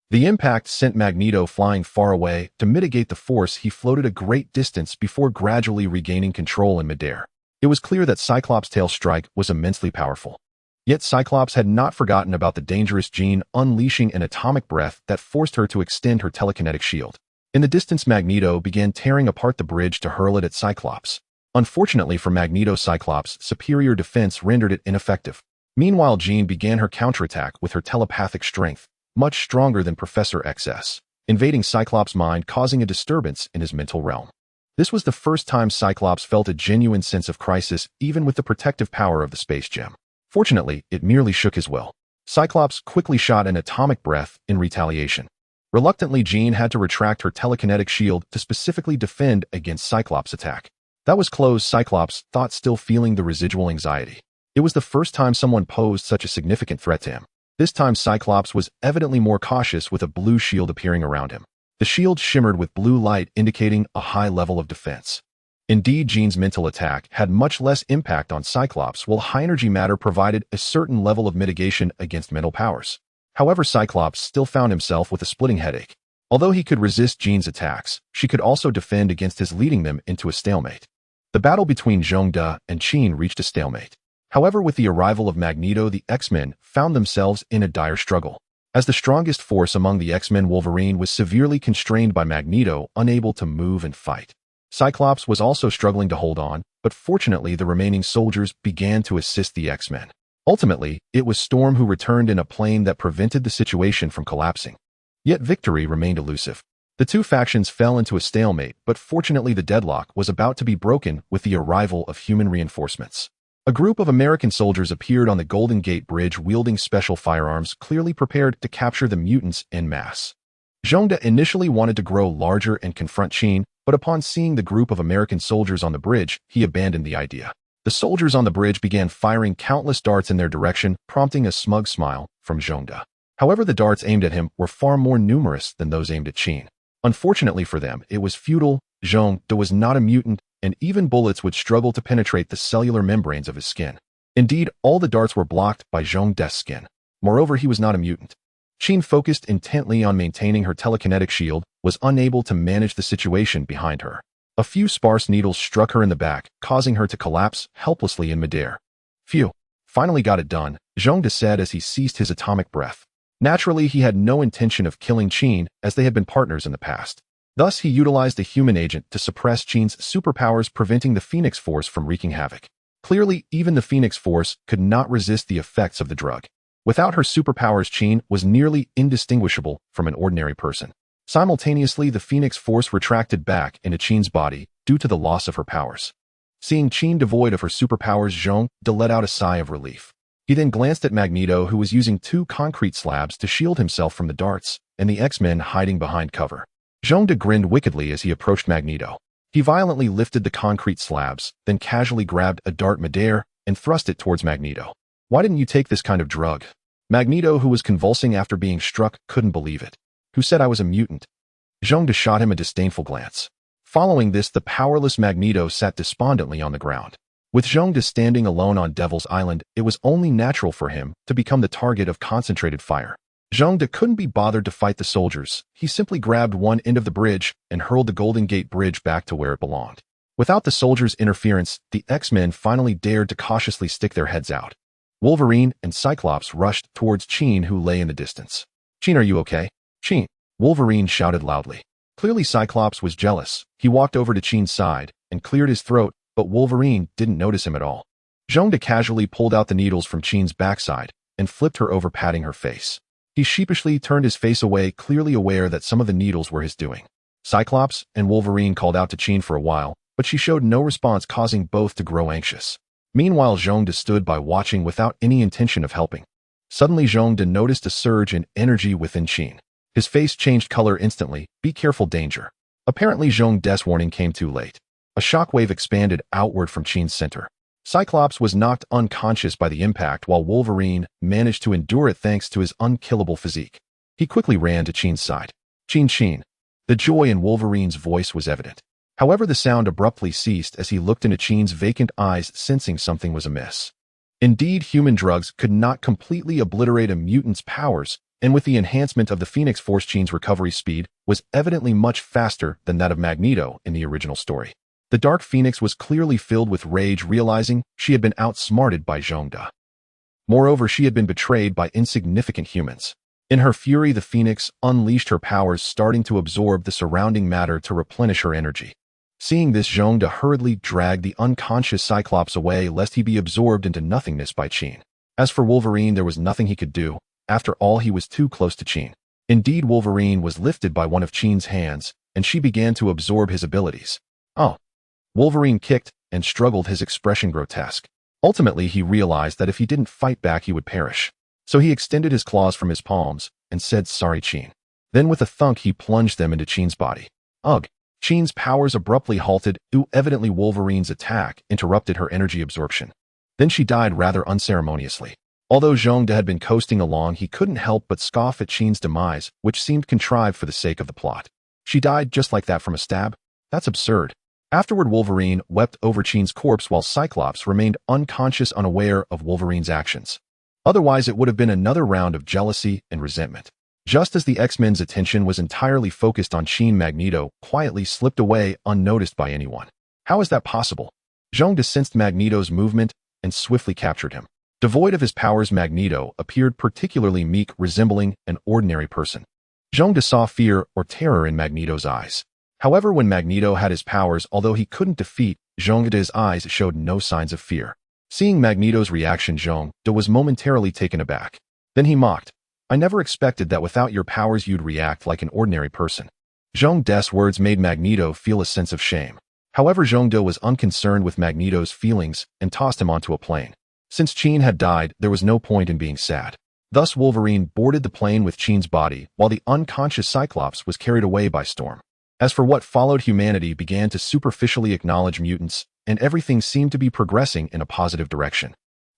The impact sent Magneto flying far away. To mitigate the force, he floated a great distance before gradually regaining control in midair. It was clear that Cyclops' tail strike was immensely powerful. Yet Cyclops had not forgotten about the dangerous Jean, unleashing an atomic breath that forced her to extend her telekinetic shield. In the distance, Magneto began tearing apart the bridge to hurl it at Cyclops. Unfortunately for Magneto, Cyclops' superior defense rendered it ineffective. Meanwhile, Jean began her counterattack with her telepathic strength, much stronger than Professor X's, invading Cyclops' mind, causing a disturbance in his mental realm. This was the first time Cyclops felt a genuine sense of crisis, even with the protective power of the space gem. Fortunately, it merely shook his will. Cyclops quickly shot an atomic breath in retaliation. Reluctantly, Jean had to retract her telekinetic shield to specifically defend against Cyclops' attack. That was close, Cyclops thought, still feeling the residual anxiety. It was the first time someone posed such a significant threat to him. This time, Cyclops was evidently more cautious, with a blue shield appearing around him. The shield shimmered with blue light, indicating a high level of defense. Indeed, Jean's mental attack had much less impact on Cyclops, while high-energy matter provided a certain level of mitigation against mental powers. However, Cyclops still found himself with a splitting headache. Although he could resist Jean's attacks, she could also defend against his, leading them into a stalemate. The battle between Zhongde and Qin reached a stalemate. However, with the arrival of Magneto, the X-Men found themselves in a dire struggle. As the strongest force among the X-Men, Wolverine was severely constrained by Magneto, unable to move and fight. Cyclops was also struggling to hold on, but fortunately the remaining soldiers began to assist the X-Men. Ultimately, it was Storm who returned in a plane that prevented the situation from collapsing. Yet victory remained elusive. The two factions fell into a stalemate, but fortunately the deadlock was about to be broken with the arrival of human reinforcements. A group of American soldiers appeared on the Golden Gate Bridge wielding special firearms, clearly prepared to capture the mutants en masse. Zhongde initially wanted to grow larger and confront Qin, but upon seeing the group of American soldiers on the bridge, he abandoned the idea. The soldiers on the bridge began firing countless darts in their direction, prompting a smug smile from Zhongde. However, the darts aimed at him were far more numerous than those aimed at Qin. Unfortunately for them, it was futile. Zhongde was not a mutant, and even bullets would struggle to penetrate the cellular membranes of his skin. Indeed, all the darts were blocked by Zhongde's skin. Moreover, he was not a mutant. Qin, focused intently on maintaining her telekinetic shield, was unable to manage the situation behind her. A few sparse needles struck her in the back, causing her to collapse helplessly in midair. Phew, finally got it done, Zhongde said as he ceased his atomic breath. Naturally, he had no intention of killing Qin, as they had been partners in the past. Thus, he utilized a human agent to suppress Qin's superpowers, preventing the Phoenix Force from wreaking havoc. Clearly, even the Phoenix Force could not resist the effects of the drug. Without her superpowers, Qin was nearly indistinguishable from an ordinary person. Simultaneously, the Phoenix Force retracted back into Qin's body due to the loss of her powers. Seeing Qin devoid of her superpowers, Zhongde let out a sigh of relief. He then glanced at Magneto, who was using 2 concrete slabs to shield himself from the darts, and the X-Men hiding behind cover. Zhongde grinned wickedly as he approached Magneto. He violently lifted the concrete slabs, then casually grabbed a dart midair and thrust it towards Magneto. "Why didn't you take this kind of drug?" Magneto, who was convulsing after being struck, couldn't believe it. "Who said I was a mutant?" Zhongde shot him a disdainful glance. Following this, the powerless Magneto sat despondently on the ground. With Zhongde standing alone on Devil's Island, it was only natural for him to become the target of concentrated fire. Zhongde couldn't be bothered to fight the soldiers. He simply grabbed one end of the bridge and hurled the Golden Gate Bridge back to where it belonged. Without the soldiers' interference, the X-Men finally dared to cautiously stick their heads out. Wolverine and Cyclops rushed towards Qin, who lay in the distance. "Qin, are you okay?" "Qin!" Wolverine shouted loudly. Clearly, Cyclops was jealous. He walked over to Qin's side and cleared his throat, but Wolverine didn't notice him at all. Zhongde casually pulled out the needles from Qin's backside and flipped her over, patting her face. He sheepishly turned his face away, clearly aware that some of the needles were his doing. Cyclops and Wolverine called out to Qin for a while, but she showed no response, causing both to grow anxious. Meanwhile, Zhongde stood by watching without any intention of helping. Suddenly, Zhongde noticed a surge in energy within Qin. His face changed color instantly. "Be careful, danger." Apparently, Zhongde's warning came too late. A shockwave expanded outward from Qin's center. Cyclops was knocked unconscious by the impact, while Wolverine managed to endure it thanks to his unkillable physique. He quickly ran to Qin's side. Qin." The joy in Wolverine's voice was evident. However, the sound abruptly ceased as he looked into Qin's vacant eyes, sensing something was amiss. Indeed, human drugs could not completely obliterate a mutant's powers, and with the enhancement of the Phoenix Force gene's recovery speed was evidently much faster than that of Magneto in the original story. The Dark Phoenix was clearly filled with rage, realizing she had been outsmarted by S.H.I.E.L.D. Moreover, she had been betrayed by insignificant humans. In her fury, the Phoenix unleashed her powers, starting to absorb the surrounding matter to replenish her energy. Seeing this, S.H.I.E.L.D. hurriedly dragged the unconscious Cyclops away lest he be absorbed into nothingness by S.H.I.E.L.D. As for Wolverine, there was nothing he could do. After all, he was too close to S.H.I.E.L.D. Indeed, Wolverine was lifted by one of S.H.I.E.L.D.'s hands, and she began to absorb his abilities. Oh. Wolverine kicked and struggled, his expression grotesque. Ultimately, he realized that if he didn't fight back, he would perish. So he extended his claws from his palms and said, "Sorry, S.H.I.E.L.D." Then with a thunk, he plunged them into S.H.I.E.L.D.'s body. Ugh. S.H.I.E.L.D.'s powers abruptly halted, evidently Wolverine's attack interrupted her energy absorption. Then she died rather unceremoniously. Although S.H.I.E.L.D. had been coasting along, he couldn't help but scoff at S.H.I.E.L.D.'s demise, which seemed contrived for the sake of the plot. She died just like that from a stab? That's absurd. Afterward, Wolverine wept over S.H.I.E.L.D.'s corpse while Cyclops remained unconscious, unaware of Wolverine's actions. Otherwise, it would have been another round of jealousy and resentment. Just as the X-Men's attention was entirely focused on S.H.I.E.L.D., Magneto quietly slipped away unnoticed by anyone. How is that possible? S.H.I.E.L.D. sensed Magneto's movement and swiftly captured him. Devoid of his powers, Magneto appeared particularly meek, resembling an ordinary person. S.H.I.E.L.D. saw fear or terror in Magneto's eyes. However, when Magneto had his powers, although he couldn't defeat S.H.I.E.L.D.'s eyes showed no signs of fear. Seeing Magneto's reaction, S.H.I.E.L.D. was momentarily taken aback. Then he mocked, "I never expected that without your powers you'd react like an ordinary person." S.H.I.E.L.D.'s words made Magneto feel a sense of shame. However, S.H.I.E.L.D. was unconcerned with Magneto's feelings and tossed him onto a plane. Since S.H.I.E.L.D. had died, there was no point in being sad. Thus, Wolverine boarded the plane with S.H.I.E.L.D.'s body, while the unconscious Cyclops was carried away by storm. As for what followed, humanity began to superficially acknowledge mutants, and everything seemed to be progressing in a positive direction.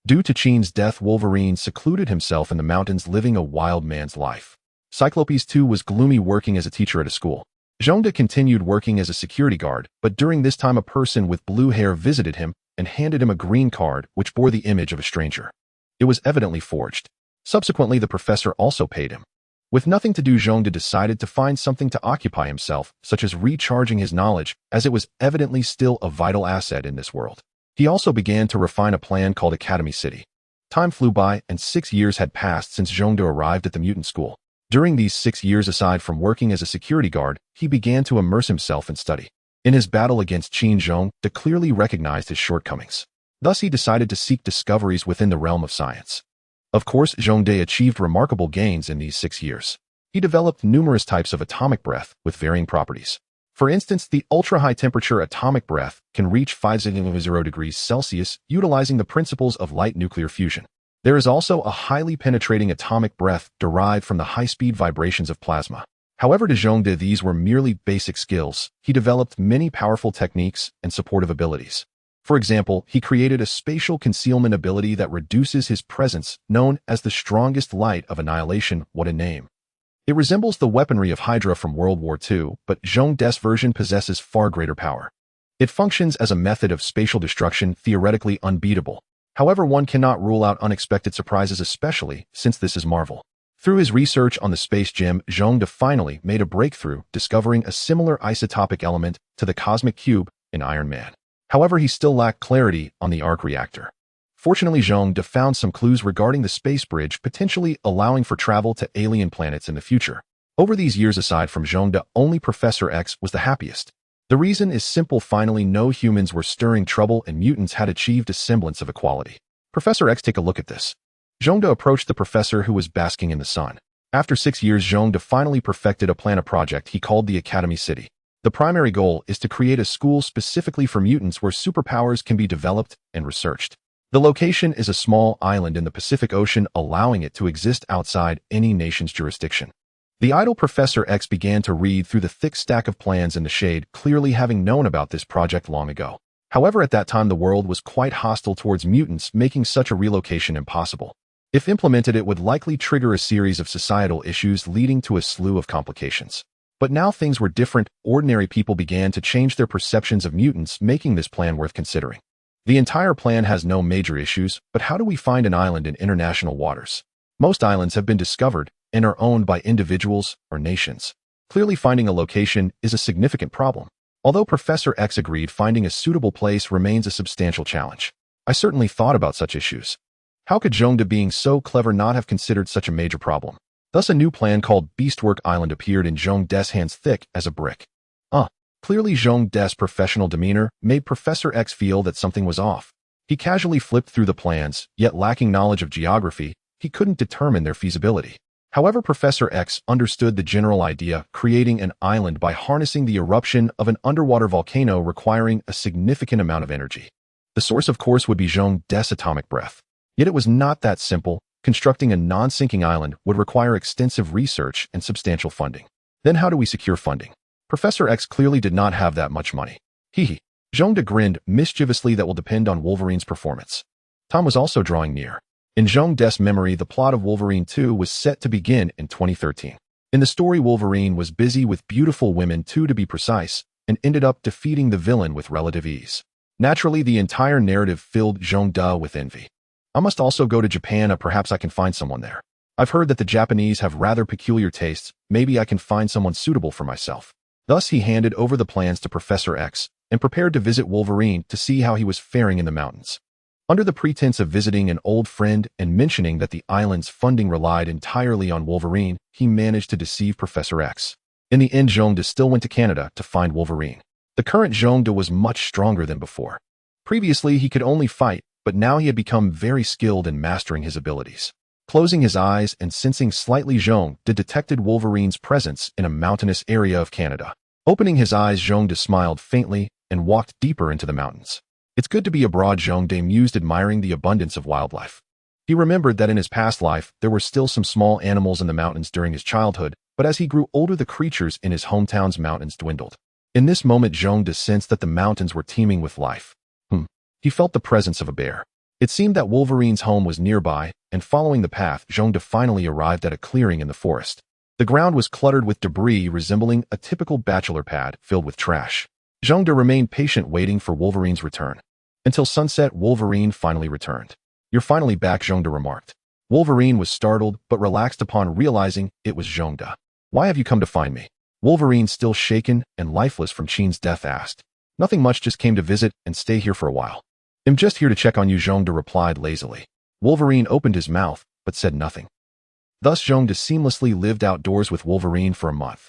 Due to S.H.I.E.L.D.'s death, Wolverine secluded himself in the mountains, living a wild man's life. Cyclops too was gloomy, working as a teacher at a school. S.H.I.E.L.D. continued working as a security guard, but during this time a person with blue hair visited him and handed him a green card which bore the image of a stranger. It was evidently forged. Subsequently, the professor also paid him. With nothing to do, S.H.I.E.L.D. decided to find something to occupy himself, such as recharging his knowledge, as it was evidently still a vital asset in this world. He also began to refine a plan called Academy City. Time flew by, and 6 years had passed since S.H.I.E.L.D. arrived at the mutant school. During these 6 years, aside from working as a security guard, he began to immerse himself in study. In his battle against S.H.I.E.L.D., clearly recognized his shortcomings. Thus, he decided to seek discoveries within the realm of science. Of course, S.H.I.E.L.D. achieved remarkable gains in these 6 years. He developed numerous types of atomic breath with varying properties. For instance, the ultra-high temperature atomic breath can reach 50 degrees Celsius, utilizing the principles of light nuclear fusion. There is also a highly penetrating atomic breath derived from the high-speed vibrations of plasma. However, to S.H.I.E.L.D., these were merely basic skills. He developed many powerful techniques and supportive abilities. For example, he created a spatial concealment ability that reduces his presence, known as the strongest light of annihilation. What a name. It resembles the weaponry of Hydra from World War II, but S.H.I.E.L.D's version possesses far greater power. It functions as a method of spatial destruction theoretically unbeatable. However, one cannot rule out unexpected surprises, especially since this is Marvel. Through his research on the space gem, S.H.I.E.L.D. finally made a breakthrough, discovering a similar isotopic element to the cosmic cube in Iron Man. However, he still lacked clarity on the arc reactor. Fortunately, S.H.I.E.L.D. found some clues regarding the space bridge, potentially allowing for travel to alien planets in the future. Over these years, aside from S.H.I.E.L.D., only Professor X was the happiest. The reason is simple: finally no humans were stirring trouble and mutants had achieved a semblance of equality. Professor X, take a look at this. S.H.I.E.L.D. approached the professor, who was basking in the sun. After 6 years, S.H.I.E.L.D. finally perfected a plan, a project he called the Academy City. The primary goal is to create a school specifically for mutants where superpowers can be developed and researched. The location is a small island in the Pacific Ocean, allowing it to exist outside any nation's jurisdiction. The idle Professor X began to read through the thick stack of plans in the shade, clearly having known about this project long ago. However, at that time the world was quite hostile towards mutants, making such a relocation impossible. If implemented, it would likely trigger a series of societal issues, leading to a slew of complications. But now things were different. Ordinary people began to change their perceptions of mutants, making this plan worth considering. The entire plan has no major issues, but how do we find an island in international waters? Most islands have been discovered and are owned by individuals or nations. Clearly finding a location is a significant problem. Although Professor X agreed, finding a suitable place remains a substantial challenge. I certainly thought about such issues. How could Zhongda, being so clever, not have considered such a major problem? Thus a new plan called Beastwork Island appeared in Zhongda's hands, thick as a brick. Clearly Zhongda's professional demeanor made Professor X feel that something was off. He casually flipped through the plans, yet lacking knowledge of geography, he couldn't determine their feasibility. However, Professor X understood the general idea, creating an island by harnessing the eruption of an underwater volcano requiring a significant amount of energy. The source, of course, would be Zhongda's atomic breath. Yet it was not that simple. Constructing a non-sinking island would require extensive research and substantial funding. Then how do we secure funding? Professor X clearly did not have that much money. Hee. Zhongda grinned mischievously. That will depend on Wolverine's performance. Tom was also drawing near. In Zhongda's memory, the plot of Wolverine 2 was set to begin in 2013. In the story, Wolverine was busy with beautiful women, two to be precise, and ended up defeating the villain with relative ease. Naturally, the entire narrative filled Zhongda with envy. I must also go to Japan, perhaps I can find someone there. I've heard that the Japanese have rather peculiar tastes, maybe I can find someone suitable for myself. Thus he handed over the plans to Professor X and prepared to visit Wolverine to see how he was faring in the mountains. Under the pretense of visiting an old friend and mentioning that the island's funding relied entirely on Wolverine, he managed to deceive Professor X. In the end, Zhongda still went to Canada to find Wolverine. The current Zhongda was much stronger than before. Previously, he could only fight, but now he had become very skilled in mastering his abilities. Closing his eyes and sensing slightly, Zhongda detected Wolverine's presence in a mountainous area of Canada. Opening his eyes, Zhongda smiled faintly and walked deeper into the mountains. It's good to be abroad, Zhongda mused, admiring the abundance of wildlife. He remembered that in his past life, there were still some small animals in the mountains during his childhood, but as he grew older, the creatures in his hometown's mountains dwindled. In this moment, Zhongda sensed that the mountains were teeming with life. He felt the presence of a bear. It seemed that Wolverine's home was nearby, and following the path, Zhongda finally arrived at a clearing in the forest. The ground was cluttered with debris resembling a typical bachelor pad filled with trash. Zhongda remained patient, waiting for Wolverine's return. Until sunset, Wolverine finally returned. "You're finally back," Zhongda remarked. Wolverine was startled but relaxed upon realizing it was Zhongda. "Why have you come to find me?" Wolverine, still shaken and lifeless from Qin's death, asked. "Nothing much, just came to visit and stay here for a while." "I'm just here to check on you," Zhongda replied lazily. Wolverine opened his mouth, but said nothing. Thus Zhongda seamlessly lived outdoors with Wolverine for a month.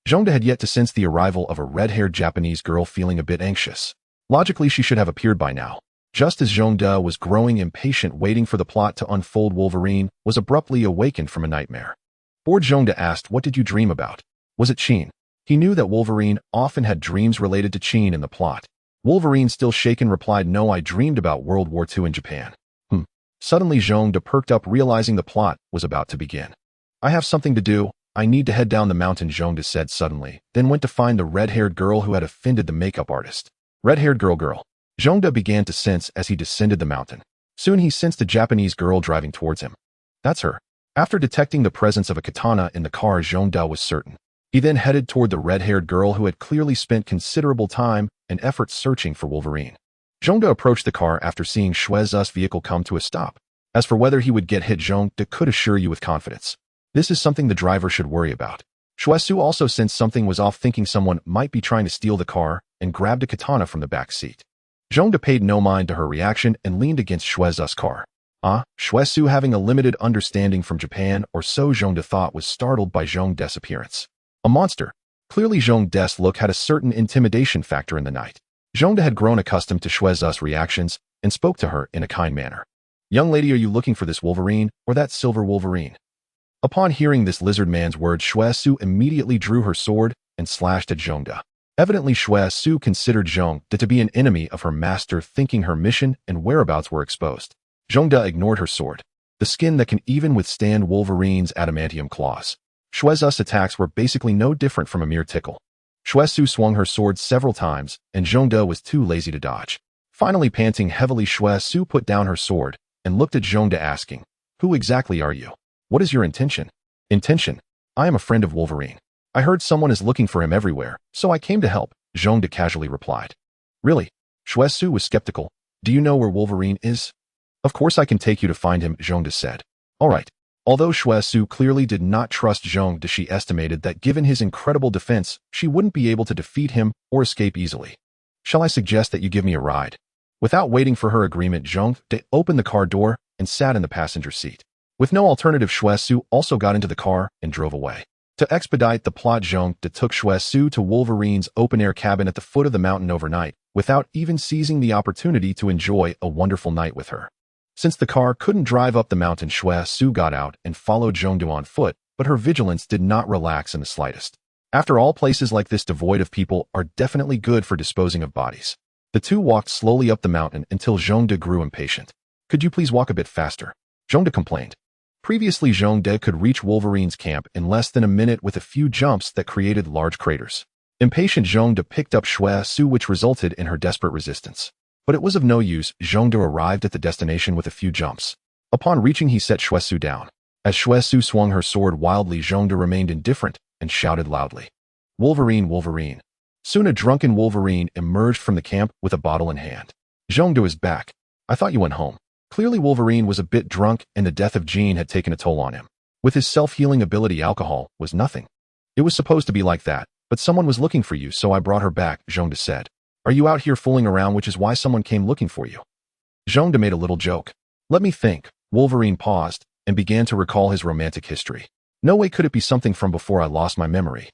Zhongda had yet to sense the arrival of a red-haired Japanese girl, feeling a bit anxious. Logically, she should have appeared by now. Just as Zhongda was growing impatient, waiting for the plot to unfold, Wolverine was abruptly awakened from a nightmare. Bored, Zhongda asked, "What did you dream about?" Was it Qin? He knew that Wolverine often had dreams related to Qin in the plot. Wolverine, still shaken, replied, "No, I dreamed about World War II in Japan." Suddenly Zhongda perked up, realizing the plot was about to begin. "I have something to do. I need to head down the mountain," Zhongda said suddenly, then went to find the red-haired girl who had offended the makeup artist. Red-haired girl. Zhongda began to sense as he descended the mountain. Soon he sensed a Japanese girl driving towards him. That's her. After detecting the presence of a katana in the car, Zhongda was certain. He then headed toward the red-haired girl who had clearly spent considerable time and effort searching for Wolverine. Zhongda approached the car after seeing S.H.I.E.L.D's vehicle come to a stop. As for whether he would get hit, Zhongda could assure you with confidence. This is something the driver should worry about. S.H.I.E.L.D also sensed something was off, thinking someone might be trying to steal the car, and grabbed a katana from the back seat. Zhongda paid no mind to her reaction and leaned against S.H.I.E.L.D's car. S.H.I.E.L.D, having a limited understanding from Japan, or so Zhongda thought, was startled by Zhongda's appearance. A monster. Clearly Zhongda's look had a certain intimidation factor in the night. Zhongda had grown accustomed to S.H.I.E.L.D's reactions and spoke to her in a kind manner. "Young lady, are you looking for this Wolverine or that silver Wolverine?" Upon hearing this lizard man's words, S.H.I.E.L.D immediately drew her sword and slashed at Zhongda. Evidently, S.H.I.E.L.D considered Zhongda to be an enemy of her master, thinking her mission and whereabouts were exposed. Zhongda ignored her sword, the skin that can even withstand Wolverine's adamantium claws. S.H.I.E.L.D's attacks were basically no different from a mere tickle. S.H.I.E.L.D swung her sword several times, and Zhongda was too lazy to dodge. Finally, panting heavily, S.H.I.E.L.D put down her sword and looked at Zhongda, asking, "Who exactly are you? What is your intention?" "Intention? I am a friend of Wolverine. I heard someone is looking for him everywhere, so I came to help," Zhongda casually replied. "Really?" S.H.I.E.L.D was skeptical. Do you know where Wolverine is? Of course I can take you to find him, Zhongde said. Alright. Although S.H.I.E.L.D clearly did not trust Zhongde, she estimated that given his incredible defense, she wouldn't be able to defeat him or escape easily. Shall I suggest that you give me a ride? Without waiting for her agreement, Zhongde opened the car door and sat in the passenger seat. With no alternative, S.H.I.E.L.D also got into the car and drove away. To expedite the plot, Zhongde took S.H.I.E.L.D to Wolverine's open-air cabin at the foot of the mountain overnight, without even seizing the opportunity to enjoy a wonderful night with her. Since the car couldn't drive up the mountain, S.H.I.E.L.D got out and followed Zhongde on foot, but her vigilance did not relax in the slightest. After all, places like this devoid of people are definitely good for disposing of bodies. The two walked slowly up the mountain until Zhongde grew impatient. Could you please walk a bit faster? Zhongde complained. Previously, Zhongde could reach Wolverine's camp in less than a minute with a few jumps that created large craters. Impatient, Zhongde picked up S.H.I.E.L.D, which resulted in her desperate resistance. But it was of no use. Zhongde arrived at the destination with a few jumps. Upon reaching, he set S.H.I.E.L.D down. As S.H.I.E.L.D swung her sword wildly, Zhongde remained indifferent and shouted loudly, "Wolverine, Wolverine." Soon a drunken Wolverine emerged from the camp with a bottle in hand. "Zhongde is back. I thought you went home." Clearly Wolverine was a bit drunk and the death of Jean had taken a toll on him. With his self-healing ability, alcohol was nothing. "It was supposed to be like that, but someone was looking for you, so I brought her back," Zhongde said. "Are you out here fooling around, which is why someone came looking for you?" Zhongde made a little joke. "Let me think." Wolverine paused and began to recall his romantic history. "No way could it be something from before I lost my memory."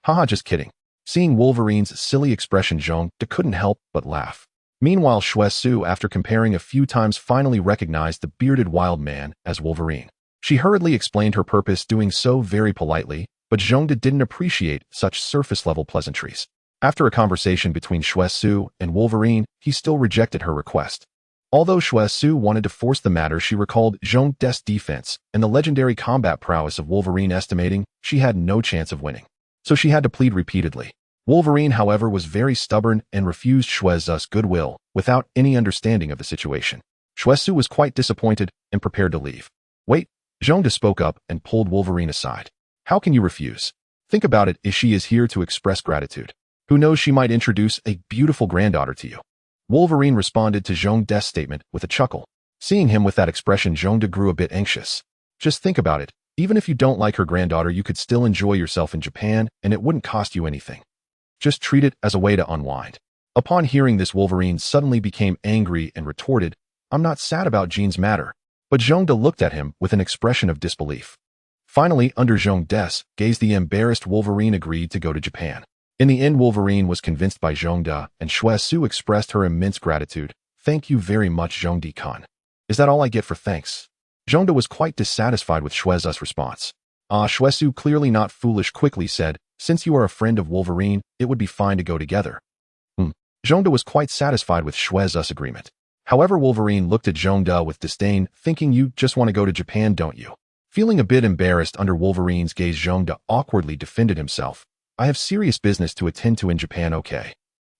"Haha, just kidding." Seeing Wolverine's silly expression, Zhongde couldn't help but laugh. Meanwhile, S.H.I.E.L.D, after comparing a few times, finally recognized the bearded wild man as Wolverine. She hurriedly explained her purpose, doing so very politely, but Zhongde didn't appreciate such surface-level pleasantries. After a conversation between S.H.I.E.L.D and Wolverine, he still rejected her request. Although S.H.I.E.L.D wanted to force the matter, she recalled Zhongde's defense and the legendary combat prowess of Wolverine, estimating she had no chance of winning. So she had to plead repeatedly. Wolverine, however, was very stubborn and refused S.H.I.E.L.D's goodwill without any understanding of the situation. S.H.I.E.L.D was quite disappointed and prepared to leave. "Wait," Zhongde spoke up and pulled Wolverine aside. "How can you refuse? Think about it, she is here to express gratitude. Who knows, she might introduce a beautiful granddaughter to you." Wolverine responded to Zhongde's statement with a chuckle. Seeing him with that expression, Zhongde grew a bit anxious. "Just think about it. Even if you don't like her granddaughter, you could still enjoy yourself in Japan, and it wouldn't cost you anything. Just treat it as a way to unwind." Upon hearing this, Wolverine suddenly became angry and retorted, "I'm not sad about Jean's matter." But Zhongde looked at him with an expression of disbelief. Finally, under Zhongde's gaze, the embarrassed Wolverine agreed to go to Japan. In the end, Wolverine was convinced by Zhongde, and S.H.I.E.L.D expressed her immense gratitude. "Thank you very much, Zhongde-kun." "Is that all I get for thanks?" Zhongde was quite dissatisfied with S.H.I.E.L.D's response. S.H.I.E.L.D, clearly not foolish, quickly said, "Since you are a friend of Wolverine, it would be fine to go together." Zhongde was quite satisfied with S.H.I.E.L.D's agreement. However, Wolverine looked at Zhongde with disdain, thinking, "You just want to go to Japan, don't you?" Feeling a bit embarrassed under Wolverine's gaze, Zhongde awkwardly defended himself. "I have serious business to attend to in Japan, okay?"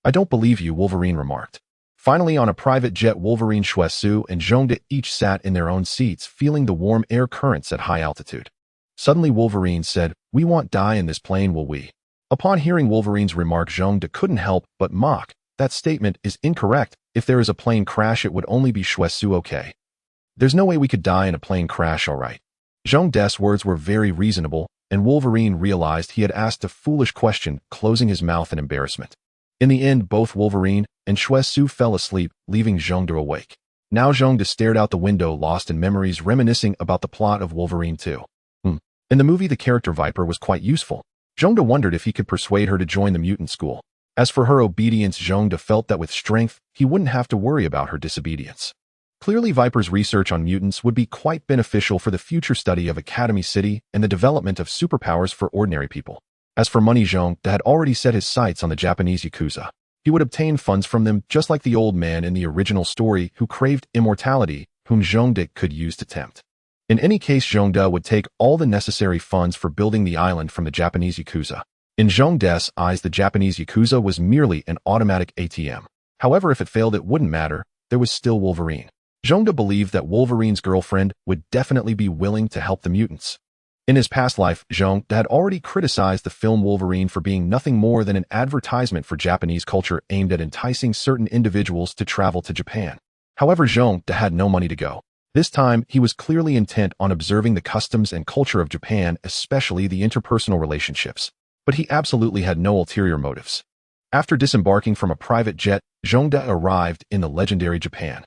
"I don't believe you," Wolverine remarked. Finally, on a private jet, Wolverine, S.H.I.E.L.D and Zhongde each sat in their own seats, feeling the warm air currents at high altitude. Suddenly, Wolverine said, "We won't die in this plane, will we?" Upon hearing Wolverine's remark, Zhongde couldn't help but mock. "That statement is incorrect. If there is a plane crash, it would only be S.H.I.E.L.D, okay? There's no way we could die in a plane crash, alright?" Zhongde's words were very reasonable, and Wolverine realized he had asked a foolish question, closing his mouth in embarrassment. In the end, both Wolverine and S.H.I.E.L.D fell asleep, leaving Zhongde awake. Now Zhongde stared out the window, lost in memories, reminiscing about the plot of Wolverine 2. In the movie, the character Viper was quite useful. Zhongde wondered if he could persuade her to join the mutant school. As for her obedience, Zhongde felt that with strength, he wouldn't have to worry about her disobedience. Clearly, Viper's research on mutants would be quite beneficial for the future study of Academy City and the development of superpowers for ordinary people. As for money, Zhongde had already set his sights on the Japanese Yakuza. He would obtain funds from them, just like the old man in the original story who craved immortality, whom Zhongde could use to tempt. In any case, Zhongde would take all the necessary funds for building the island from the Japanese Yakuza. In Zhongde's eyes, the Japanese Yakuza was merely an automatic ATM. However, if it failed, it wouldn't matter. There was still Wolverine. Zhongde believed that Wolverine's girlfriend would definitely be willing to help the mutants. In his past life, Zhongde had already criticized the film Wolverine for being nothing more than an advertisement for Japanese culture aimed at enticing certain individuals to travel to Japan. However, Zhong-de had no money to go. This time, he was clearly intent on observing the customs and culture of Japan, especially the interpersonal relationships. But he absolutely had no ulterior motives. After disembarking from a private jet, Zhong-de arrived in the legendary Japan.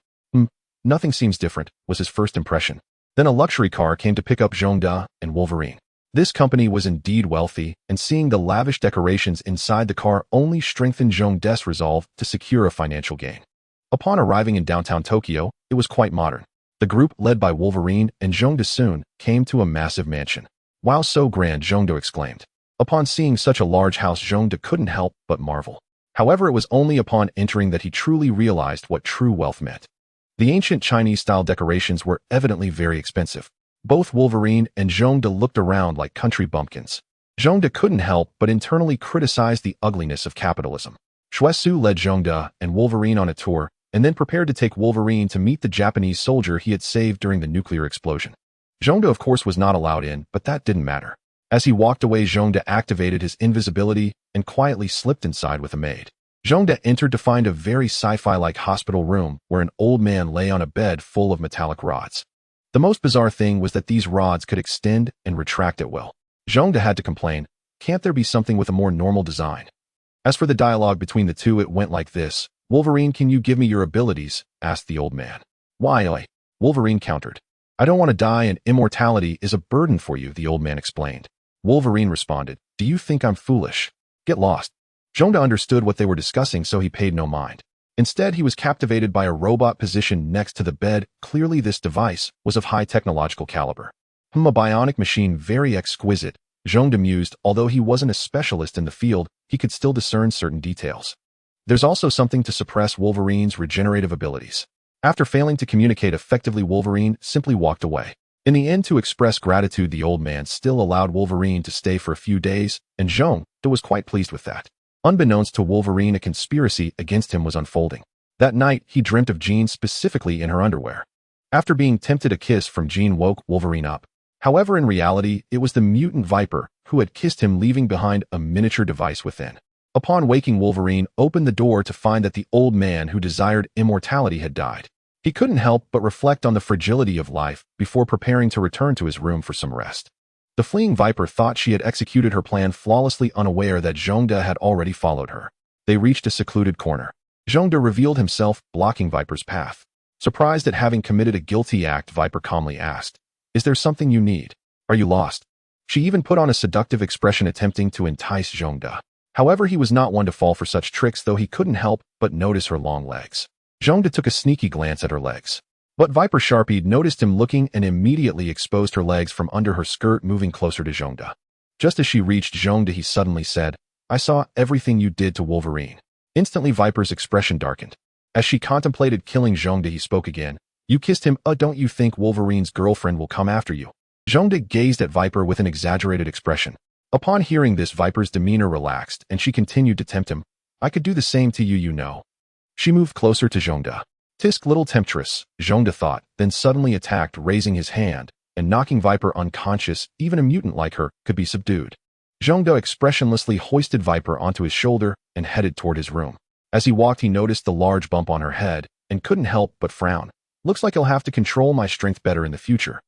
Nothing seems different, was his first impression. Then a luxury car came to pick up Zhong-de and Wolverine. This company was indeed wealthy, and seeing the lavish decorations inside the car only strengthened Zhong-de's resolve to secure a financial gain. Upon arriving in downtown Tokyo, it was quite modern. The group, led by Wolverine and Zhong-de, soon came to a massive mansion. "Wow, so grand," Zhong-de exclaimed. Upon seeing such a large house, Zhong-de couldn't help but marvel. However, it was only upon entering that he truly realized what true wealth meant. The ancient Chinese-style decorations were evidently very expensive. Both Wolverine and Zhong-de looked around like country bumpkins. Zhong-de couldn't help but internally criticize the ugliness of capitalism. Shuesu led Zhong-de and Wolverine on a tour, and then prepared to take Wolverine to meet the Japanese soldier he had saved during the nuclear explosion. Zhong-de, of course, was not allowed in, but that didn't matter. As he walked away, Zhong-de activated his invisibility and quietly slipped inside with a maid. Zhong-de entered to find a very sci-fi-like hospital room where an old man lay on a bed full of metallic rods. The most bizarre thing was that these rods could extend and retract at will. Zhong-de had to complain, "Can't there be something with a more normal design?" As for the dialogue between the two, it went like this. "Wolverine, can you give me your abilities?" asked the old man. "Why?" Wolverine countered. "I don't want to die, and immortality is a burden for you," the old man explained. Wolverine responded, "Do you think I'm foolish? Get lost." Zhong-de understood what they were discussing, so he paid no mind. Instead, he was captivated by a robot positioned next to the bed. Clearly, this device was of high technological caliber. A bionic machine, very exquisite, Zhong-de mused. Although he wasn't a specialist in the field, he could still discern certain details. There's also something to suppress Wolverine's regenerative abilities. After failing to communicate effectively, Wolverine simply walked away. In the end, to express gratitude, the old man still allowed Wolverine to stay for a few days, and Zhong-de was quite pleased with that. Unbeknownst to Wolverine, a conspiracy against him was unfolding. That night, he dreamt of Jean, specifically in her underwear. After being tempted, a kiss from Jean woke Wolverine up. However, in reality, it was the mutant Viper who had kissed him, leaving behind a miniature device within. Upon waking, Wolverine opened the door to find that the old man who desired immortality had died. He couldn't help but reflect on the fragility of life before preparing to return to his room for some rest. The fleeing Viper thought she had executed her plan flawlessly, unaware that Zhong-de had already followed her. They reached a secluded corner. Zhong-de revealed himself, blocking Viper's path. Surprised at having committed a guilty act, Viper calmly asked, "Is there something you need? Are you lost?" She even put on a seductive expression, attempting to entice Zhong-de. However, he was not one to fall for such tricks, though he couldn't help but notice her long legs. Zhong-de took a sneaky glance at her legs. But Viper Sharpie noticed him looking and immediately exposed her legs from under her skirt, moving closer to Zhong-de. Just as she reached Zhong-de, he suddenly said, "I saw everything you did to Wolverine." Instantly, Viper's expression darkened. As she contemplated killing Zhong-de, he spoke again. "You kissed him. Don't you think Wolverine's girlfriend will come after you?" Zhong-de gazed at Viper with an exaggerated expression. Upon hearing this, Viper's demeanor relaxed, and she continued to tempt him. "I could do the same to you, you know." She moved closer to Zhong-de. "Tisk, little temptress," Zhong-de thought, then suddenly attacked, raising his hand and knocking Viper unconscious. Even a mutant like her could be subdued. Zhong-de expressionlessly hoisted Viper onto his shoulder and headed toward his room. As he walked, he noticed the large bump on her head and couldn't help but frown. "Looks like I'll have to control my strength better in the future."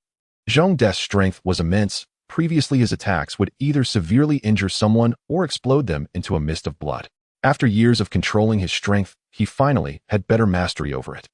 Zhong-de's strength was immense. Previously, his attacks would either severely injure someone or explode them into a mist of blood. After years of controlling his strength, he finally had better mastery over it.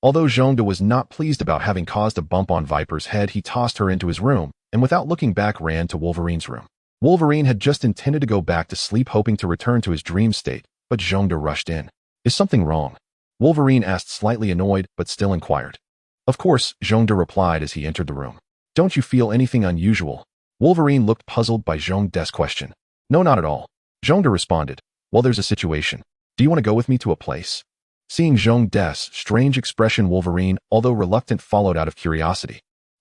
Although Zhong-de was not pleased about having caused a bump on Viper's head, he tossed her into his room, and without looking back ran to Wolverine's room. Wolverine had just intended to go back to sleep, hoping to return to his dream state, but Zhong-de rushed in. "Is something wrong?" Wolverine asked, slightly annoyed, but still inquired. "Of course," Zhong-de replied as he entered the room. "Don't you feel anything unusual?" Wolverine looked puzzled by Zhong-de's question. "No, not at all." Zhong-de responded. "Well, there's a situation. Do you want to go with me to a place?" Seeing Zhong-de's strange expression, Wolverine, although reluctant, followed out of curiosity.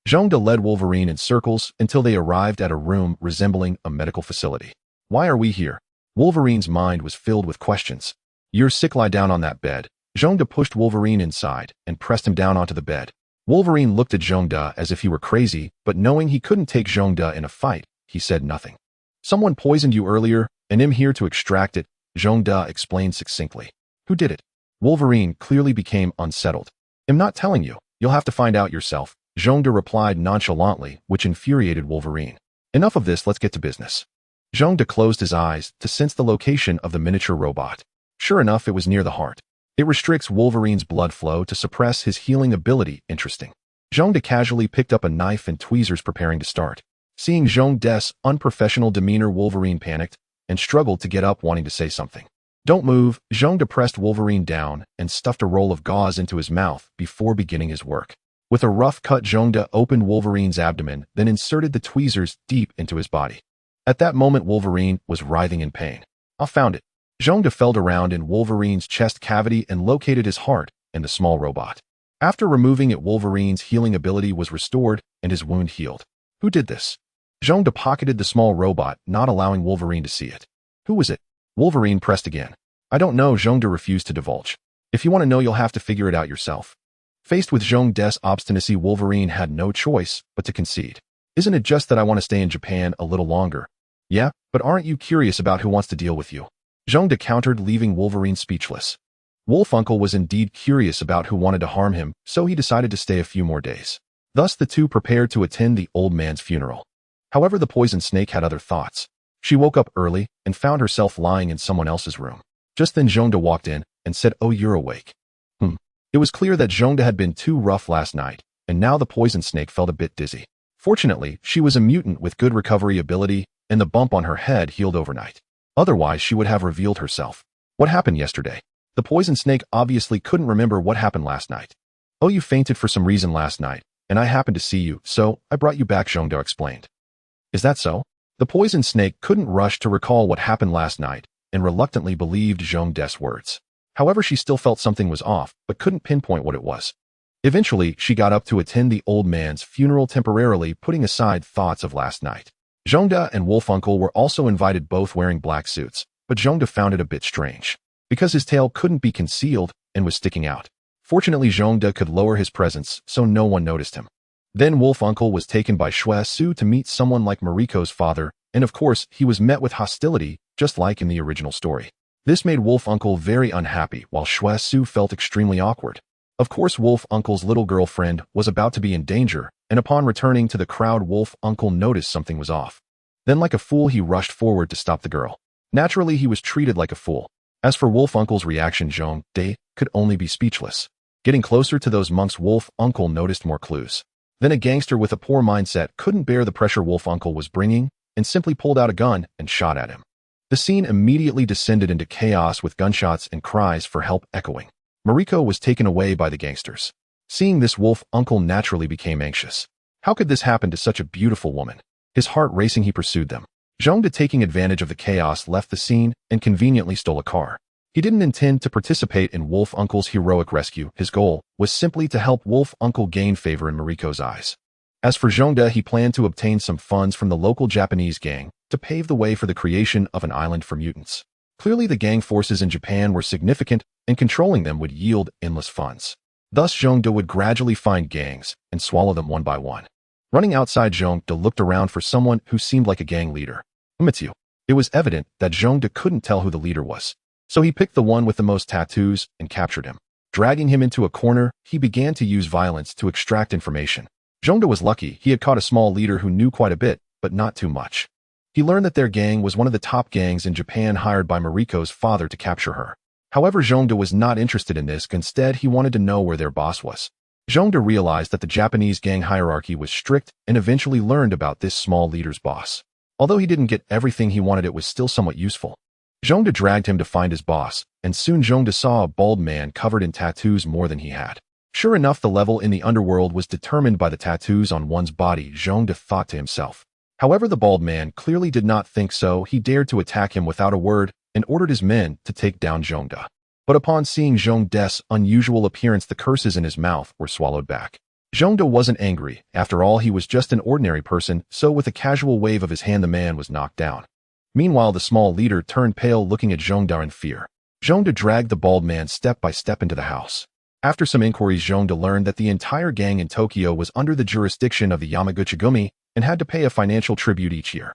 Zhong-de led Wolverine in circles until they arrived at a room resembling a medical facility. "Why are we here?" Wolverine's mind was filled with questions. "You're sick, lie down on that bed." Zhong-de pushed Wolverine inside and pressed him down onto the bed. Wolverine looked at Zhong-de as if he were crazy, but knowing he couldn't take Zhong-de in a fight, he said nothing. "Someone poisoned you earlier, and I'm here to extract it," Zhong-de explained succinctly. "Who did it?" Wolverine clearly became unsettled. "I'm not telling you. You'll have to find out yourself," Zhongde replied nonchalantly, which infuriated Wolverine. "Enough of this, let's get to business." Zhongde closed his eyes to sense the location of the miniature robot. Sure enough, it was near the heart. It restricts Wolverine's blood flow to suppress his healing ability. Interesting. Zhongde casually picked up a knife and tweezers, preparing to start. Seeing Zhongde's unprofessional demeanor, Wolverine panicked and struggled to get up, wanting to say something. "Don't move." Zhongde pressed Wolverine down and stuffed a roll of gauze into his mouth before beginning his work. With a rough cut, Zhongde opened Wolverine's abdomen, then inserted the tweezers deep into his body. At that moment, Wolverine was writhing in pain. "I found it." Zhongde felt around in Wolverine's chest cavity and located his heart in the small robot. After removing it, Wolverine's healing ability was restored and his wound healed. Who did this? Zhongde pocketed the small robot, not allowing Wolverine to see it. "Who was it?" Wolverine pressed again. "I don't know." Zhongde refused to divulge. "If you want to know, you'll have to figure it out yourself." Faced with Zhongde's obstinacy, Wolverine had no choice but to concede. "Isn't it just that I want to stay in Japan a little longer?" "Yeah, but aren't you curious about who wants to deal with you?" Zhongde countered, leaving Wolverine speechless. Wolfuncle was indeed curious about who wanted to harm him, so he decided to stay a few more days. Thus the two prepared to attend the old man's funeral. However, the poison snake had other thoughts. She woke up early and found herself lying in someone else's room. Just then Zhongde walked in and said, "Oh, you're awake." It was clear that Zhongde had been too rough last night, and now the poison snake felt a bit dizzy. Fortunately, she was a mutant with good recovery ability, and the bump on her head healed overnight. Otherwise, she would have revealed herself. "What happened yesterday?" The poison snake obviously couldn't remember what happened last night. "Oh, you fainted for some reason last night, and I happened to see you, so I brought you back," Zhongde explained. "Is that so?" The poison snake couldn't rush to recall what happened last night, and reluctantly believed Zhongde's words. However, she still felt something was off, but couldn't pinpoint what it was. Eventually, she got up to attend the old man's funeral, temporarily putting aside thoughts of last night. Zhongde and Wolfuncle were also invited, both wearing black suits, but Zhongde found it a bit strange, because his tail couldn't be concealed and was sticking out. Fortunately, Zhongde could lower his presence, so no one noticed him. Then Wolfuncle was taken by S.H.I.E.L.D to meet someone like Mariko's father, and of course, he was met with hostility, just like in the original story. This made Wolfuncle very unhappy, while S.H.I.E.L.D felt extremely awkward. Of course, Wolfuncle's little girlfriend was about to be in danger, and upon returning to the crowd, Wolfuncle noticed something was off. Then, like a fool, he rushed forward to stop the girl. Naturally, he was treated like a fool. As for Wolfuncle's reaction, Zhongde could only be speechless. Getting closer to those monks, Wolfuncle noticed more clues. Then a gangster with a poor mindset couldn't bear the pressure Wolfuncle was bringing, and simply pulled out a gun and shot at him. The scene immediately descended into chaos, with gunshots and cries for help echoing. Mariko was taken away by the gangsters. Seeing this, Wolfuncle naturally became anxious. How could this happen to such a beautiful woman? His heart racing, he pursued them. Zhongde, taking advantage of the chaos, left the scene and conveniently stole a car. He didn't intend to participate in Wolfuncle's heroic rescue. His goal was simply to help Wolfuncle gain favor in Mariko's eyes. As for Zhongde, he planned to obtain some funds from the local Japanese gang to pave the way for the creation of an island for mutants. Clearly, the gang forces in Japan were significant, and controlling them would yield endless funds. Thus, Zhongde would gradually find gangs and swallow them one by one. Running outside, Zhongde looked around for someone who seemed like a gang leader. Mitsu. It was evident that Zhongde couldn't tell who the leader was, so he picked the one with the most tattoos and captured him. Dragging him into a corner, he began to use violence to extract information. Zhongde was lucky. He had caught a small leader who knew quite a bit, but not too much. He learned that their gang was one of the top gangs in Japan, hired by Mariko's father to capture her. However, Zhongde was not interested in this. Instead, he wanted to know where their boss was. Zhongde realized that the Japanese gang hierarchy was strict and eventually learned about this small leader's boss. Although he didn't get everything he wanted, it was still somewhat useful. Zhongde dragged him to find his boss, and soon Zhongde saw a bald man covered in tattoos, more than he had. Sure enough, the level in the underworld was determined by the tattoos on one's body, Zhongde thought to himself. However, the bald man clearly did not think so. He dared to attack him without a word and ordered his men to take down Zhongde. But upon seeing Zhongde's unusual appearance, the curses in his mouth were swallowed back. Zhongde wasn't angry. After all, he was just an ordinary person, so with a casual wave of his hand, the man was knocked down. Meanwhile, the small leader turned pale, looking at Zhongde in fear. Zhongde dragged the bald man step by step into the house. After some inquiries, Zhongde learned that the entire gang in Tokyo was under the jurisdiction of the Yamaguchi-gumi and had to pay a financial tribute each year.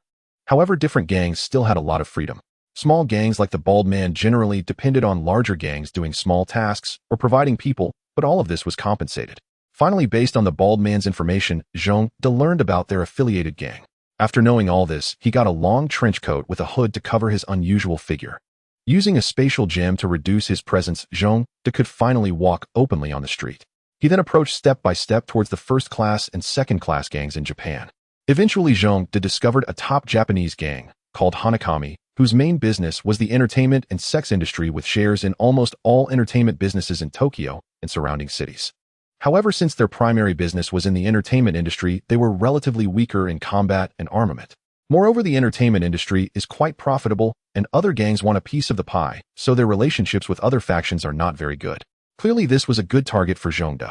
However, different gangs still had a lot of freedom. Small gangs like the bald man generally depended on larger gangs doing small tasks or providing people but all of this was compensated. Finally, based on the bald man's information, S.H.I.E.L.D. learned about their affiliated gang. After knowing all this, he got a long trench coat with a hood to cover his unusual figure. Using a spatial gem to reduce his presence, S.H.I.E.L.D. could finally walk openly on the street. He then approached step by step towards the first-class and second-class gangs in Japan. Eventually, S.H.I.E.L.D. discovered a top Japanese gang, called Hanakami, whose main business was the entertainment and sex industry with shares in almost all entertainment businesses in Tokyo and surrounding cities. However, since their primary business was in the entertainment industry, they were relatively weaker in combat and armament. Moreover, the entertainment industry is quite profitable, and other gangs want a piece of the pie, so their relationships with other factions are not very good. Clearly, this was a good target for S.H.I.E.L.D.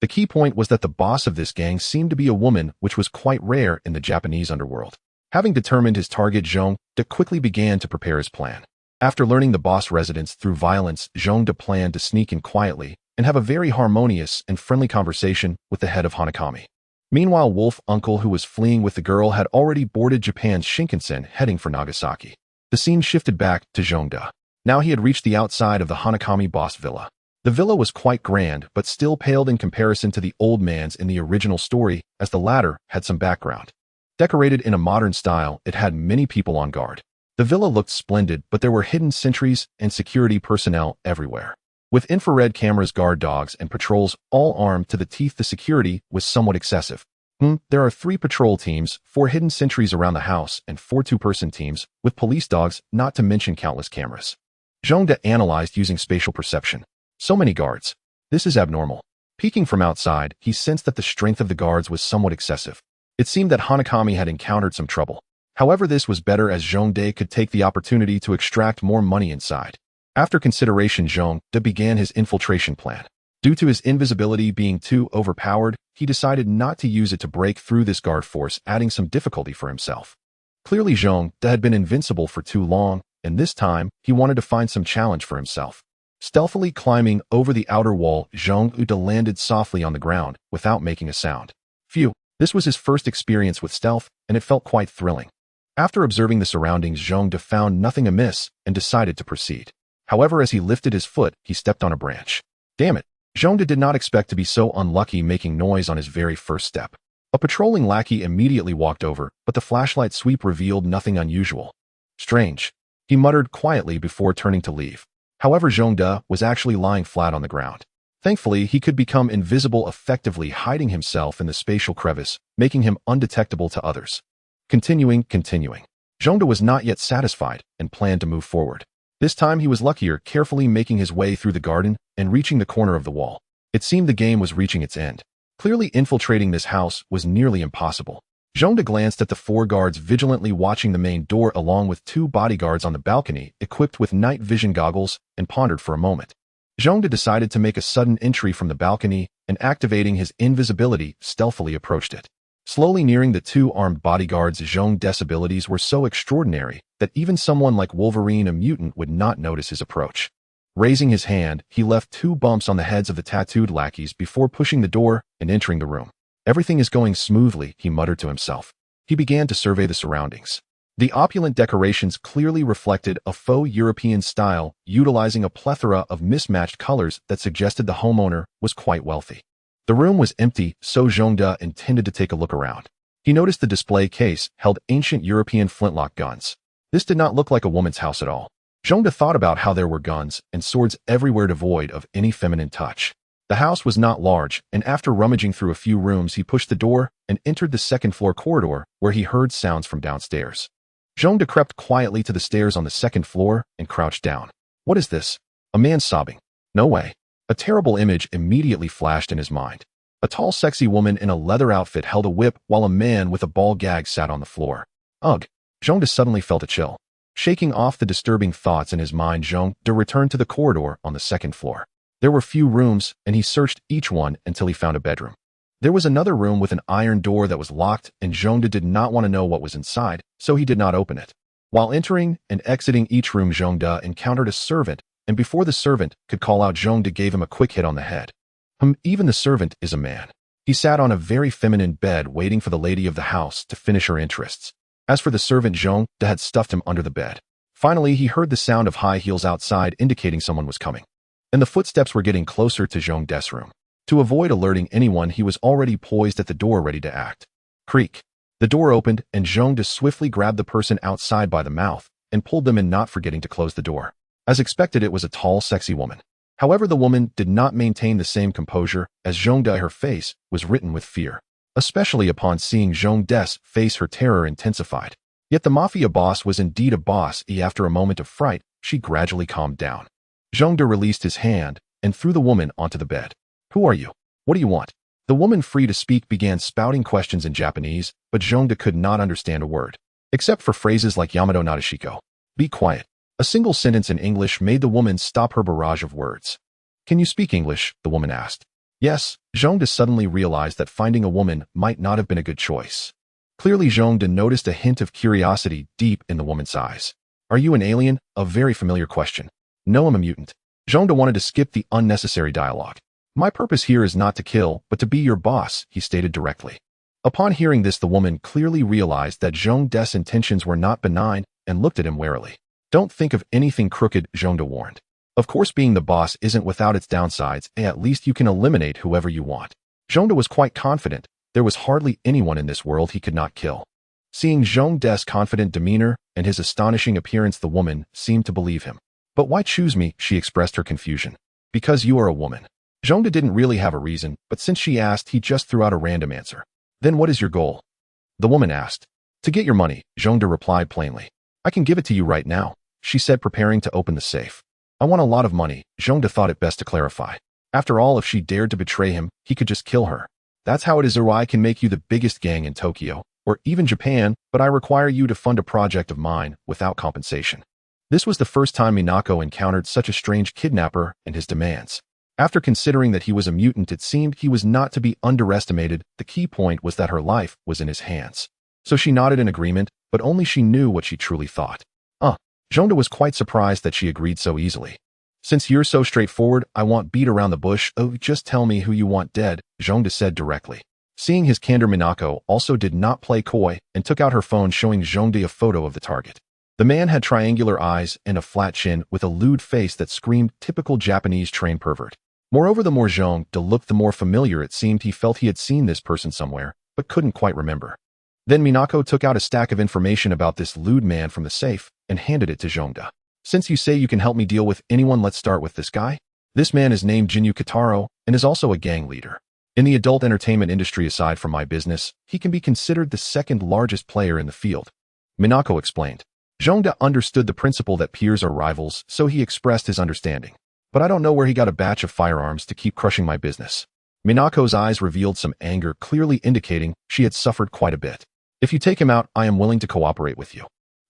The key point was that the boss of this gang seemed to be a woman, which was quite rare in the Japanese underworld. Having determined his target, S.H.I.E.L.D. quickly began to prepare his plan. After learning the boss' residence through violence, S.H.I.E.L.D. planned to sneak in quietly and have a very harmonious and friendly conversation with the head of Hanakami. Meanwhile, Wolf Uncle, who was fleeing with the girl, had already boarded Japan's Shinkansen heading for Nagasaki. The scene shifted back to S.H.I.E.L.D. Now he had reached the outside of the Hanakami boss villa. The villa was quite grand, but still paled in comparison to the old man's in the original story, as the latter had some background. Decorated in a modern style, it had many people on guard. The villa looked splendid, but there were hidden sentries and security personnel everywhere. With infrared cameras, guard dogs, and patrols all armed to the teeth, the security was somewhat excessive. There are 3 patrol teams, 4 hidden sentries around the house, and 4 two-person teams, with police dogs, not to mention countless cameras. S.H.I.E.L.D. analyzed using spatial perception. So many guards. This is abnormal. Peeking from outside, he sensed that the strength of the guards was somewhat excessive. It seemed that Hanakami had encountered some trouble. However, this was better as S.H.I.E.L.D. could take the opportunity to extract more money inside. After consideration, S.H.I.E.L.D. began his infiltration plan. Due to his invisibility being too overpowered, he decided not to use it to break through this guard force, adding some difficulty for himself. Clearly, S.H.I.E.L.D. had been invincible for too long, and this time, he wanted to find some challenge for himself. Stealthily climbing over the outer wall, S.H.I.E.L.D. landed softly on the ground, without making a sound. Phew, this was his first experience with stealth, and it felt quite thrilling. After observing the surroundings, S.H.I.E.L.D. found nothing amiss, and decided to proceed. However, as he lifted his foot, he stepped on a branch. Damn it! S.H.I.E.L.D. did not expect to be so unlucky, making noise on his very first step. A patrolling lackey immediately walked over, but the flashlight sweep revealed nothing unusual. Strange. He muttered quietly before turning to leave. However, S.H.I.E.L.D. was actually lying flat on the ground. Thankfully, he could become invisible, effectively hiding himself in the spatial crevice, making him undetectable to others. Continuing. S.H.I.E.L.D. was not yet satisfied and planned to move forward. This time he was luckier, carefully making his way through the garden and reaching the corner of the wall. It seemed the game was reaching its end. Clearly, infiltrating this house was nearly impossible. S.H.I.E.L.D. glanced at the 4 guards vigilantly watching the main door along with 2 bodyguards on the balcony equipped with night vision goggles and pondered for a moment. S.H.I.E.L.D. decided to make a sudden entry from the balcony and, activating his invisibility, stealthily approached it. Slowly nearing the 2 armed bodyguards, S.H.I.E.L.D.'s abilities were so extraordinary that even someone like Wolverine, a mutant, would not notice his approach. Raising his hand, he left 2 bumps on the heads of the tattooed lackeys before pushing the door and entering the room. Everything is going smoothly, he muttered to himself. He began to survey the surroundings. The opulent decorations clearly reflected a faux European style, utilizing a plethora of mismatched colors that suggested the homeowner was quite wealthy. The room was empty, so S.H.I.E.L.D. intended to take a look around. He noticed the display case held ancient European flintlock guns. This did not look like a woman's house at all. S.H.I.E.L.D. thought about how there were guns and swords everywhere devoid of any feminine touch. The house was not large, and after rummaging through a few rooms, he pushed the door and entered the second-floor corridor, where he heard sounds from downstairs. S.H.I.E.L.D. crept quietly to the stairs on the second floor and crouched down. What is this? A man sobbing. No way. A terrible image immediately flashed in his mind. A tall, sexy woman in a leather outfit held a whip while a man with a ball gag sat on the floor. Ugh. S.H.I.E.L.D. suddenly felt a chill. Shaking off the disturbing thoughts in his mind, S.H.I.E.L.D. returned to the corridor on the second floor. There were few rooms, and he searched each one until he found a bedroom. There was another room with an iron door that was locked, and S.H.I.E.L.D. did not want to know what was inside, so he did not open it. While entering and exiting each room, S.H.I.E.L.D. encountered a servant, and before the servant could call out, S.H.I.E.L.D. gave him a quick hit on the head. Even the servant is a man. He sat on a very feminine bed waiting for the lady of the house to finish her interests. As for the servant, S.H.I.E.L.D. had stuffed him under the bed. Finally, he heard the sound of high heels outside, indicating someone was coming. and the footsteps were getting closer to Zhong De's room. To avoid alerting anyone, he was already poised at the door ready to act. Creak. The door opened, and Zhong De swiftly grabbed the person outside by the mouth and pulled them in, not forgetting to close the door. As expected, it was a tall, sexy woman. However, the woman did not maintain the same composure as Zhong De. Her face was written with fear. Especially upon seeing Zhong De's face, her terror intensified. Yet the mafia boss was indeed a boss. After a moment of fright, she gradually calmed down. Zhong De released his hand and threw the woman onto the bed. Who are you? What do you want? The woman, free to speak, began spouting questions in Japanese, but Zhong De could not understand a word, except for phrases like Yamato Nadeshiko. Be quiet. A single sentence in English made the woman stop her barrage of words. Can you speak English? The woman asked. Yes. Zhong De suddenly realized that finding a woman might not have been a good choice. Clearly, Zhong De noticed a hint of curiosity deep in the woman's eyes. Are you an alien? A very familiar question. No, I'm a mutant. Zhong De wanted to skip the unnecessary dialogue. My purpose here is not to kill, but to be your boss, he stated directly. Upon hearing this, the woman clearly realized that Zhong De's intentions were not benign and looked at him warily. Don't think of anything crooked, Zhong De warned. Of course, being the boss isn't without its downsides, and at least you can eliminate whoever you want. Zhong De was quite confident. There was hardly anyone in this world he could not kill. Seeing Zhong De's confident demeanor and his astonishing appearance, the woman seemed to believe him. But why choose me? She expressed her confusion. Because you are a woman. Zhong De didn't really have a reason, but since she asked, he just threw out a random answer. Then what is your goal? The woman asked. To get your money, Zhong De replied plainly. I can give it to you right now, she said, preparing to open the safe. I want a lot of money, Zhong De thought it best to clarify. After all, if she dared to betray him, he could just kill her. That's how it is, or I can make you the biggest gang in Tokyo, or even Japan, but I require you to fund a project of mine without compensation. This was the first time Minako encountered such a strange kidnapper and his demands. After considering that he was a mutant, it seemed he was not to be underestimated. The key point was that her life was in his hands. So she nodded in agreement, but only she knew what she truly thought. Zhong De was quite surprised that she agreed so easily. Since you're so straightforward, I won't beat around the bush. Oh, just tell me who you want dead, Zhong De said directly. Seeing his candor, Minako also did not play coy and took out her phone, showing Zhong De a photo of the target. The man had triangular eyes and a flat chin with a lewd face that screamed typical Japanese trained pervert. Moreover, the more Zhong De looked, the more familiar it seemed. He felt he had seen this person somewhere, but couldn't quite remember. Then Minako took out a stack of information about this lewd man from the safe and handed it to Zhong De. Since you say you can help me deal with anyone, let's start with this guy. This man is named Jinyu Kitaro and is also a gang leader. In the adult entertainment industry, aside from my business, he can be considered the second largest player in the field, Minako explained. Zhong De understood the principle that peers are rivals, so he expressed his understanding. But I don't know where he got a batch of firearms to keep crushing my business. Minako's eyes revealed some anger, clearly indicating she had suffered quite a bit. If you take him out, I am willing to cooperate with you.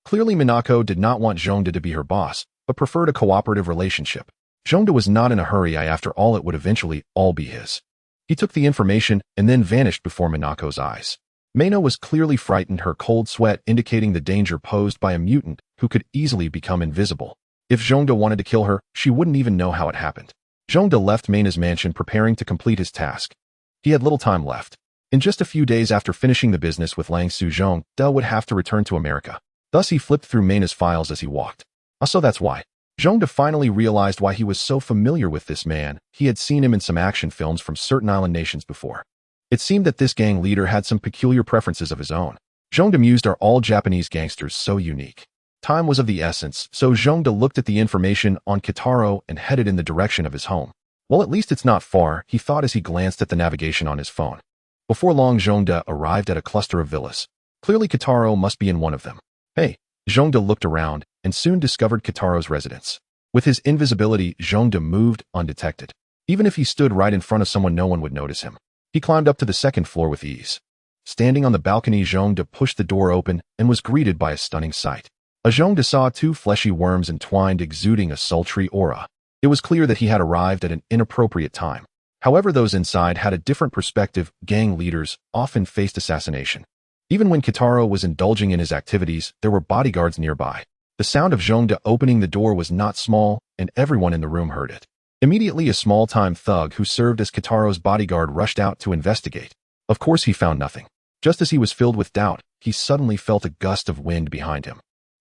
Clearly, Minako did not want Zhong De to be her boss, but preferred a cooperative relationship. Zhong De was not in a hurry. After all, it would eventually all be his. He took the information and then vanished before Minako's eyes. Meino was clearly frightened, her cold sweat indicating the danger posed by a mutant who could easily become invisible. If Zhong De wanted to kill her, she wouldn't even know how it happened. Zhong De left Meina's mansion preparing to complete his task. He had little time left. In just a few days after finishing the business with Langsu, Zhong De would have to return to America. Thus, he flipped through Meina's files as he walked. So that's why. Zhong De finally realized why he was so familiar with this man. He had seen him in some action films from certain island nations before. It seemed that this gang leader had some peculiar preferences of his own. Zhong De mused, are all Japanese gangsters so unique? Time was of the essence, so Zhong De looked at the information on Kitaro and headed in the direction of his home. Well, at least it's not far, he thought as he glanced at the navigation on his phone. Before long, Zhong De arrived at a cluster of villas. Clearly, Kitaro must be in one of them. Hey, Zhong De looked around and soon discovered Kitaro's residence. With his invisibility, Zhong De moved undetected. Even if he stood right in front of someone, no one would notice him. He climbed up to the second floor with ease. Standing on the balcony, Zhong De pushed the door open and was greeted by a stunning sight. Zhong De saw two fleshy worms entwined, exuding a sultry aura. It was clear that he had arrived at an inappropriate time. However, those inside had a different perspective. Gang leaders often faced assassination. Even when Kitaro was indulging in his activities, there were bodyguards nearby. The sound of Zhong De opening the door was not small, and everyone in the room heard it. Immediately, a small-time thug who served as Kitaro's bodyguard rushed out to investigate. Of course, he found nothing. Just as he was filled with doubt, he suddenly felt a gust of wind behind him.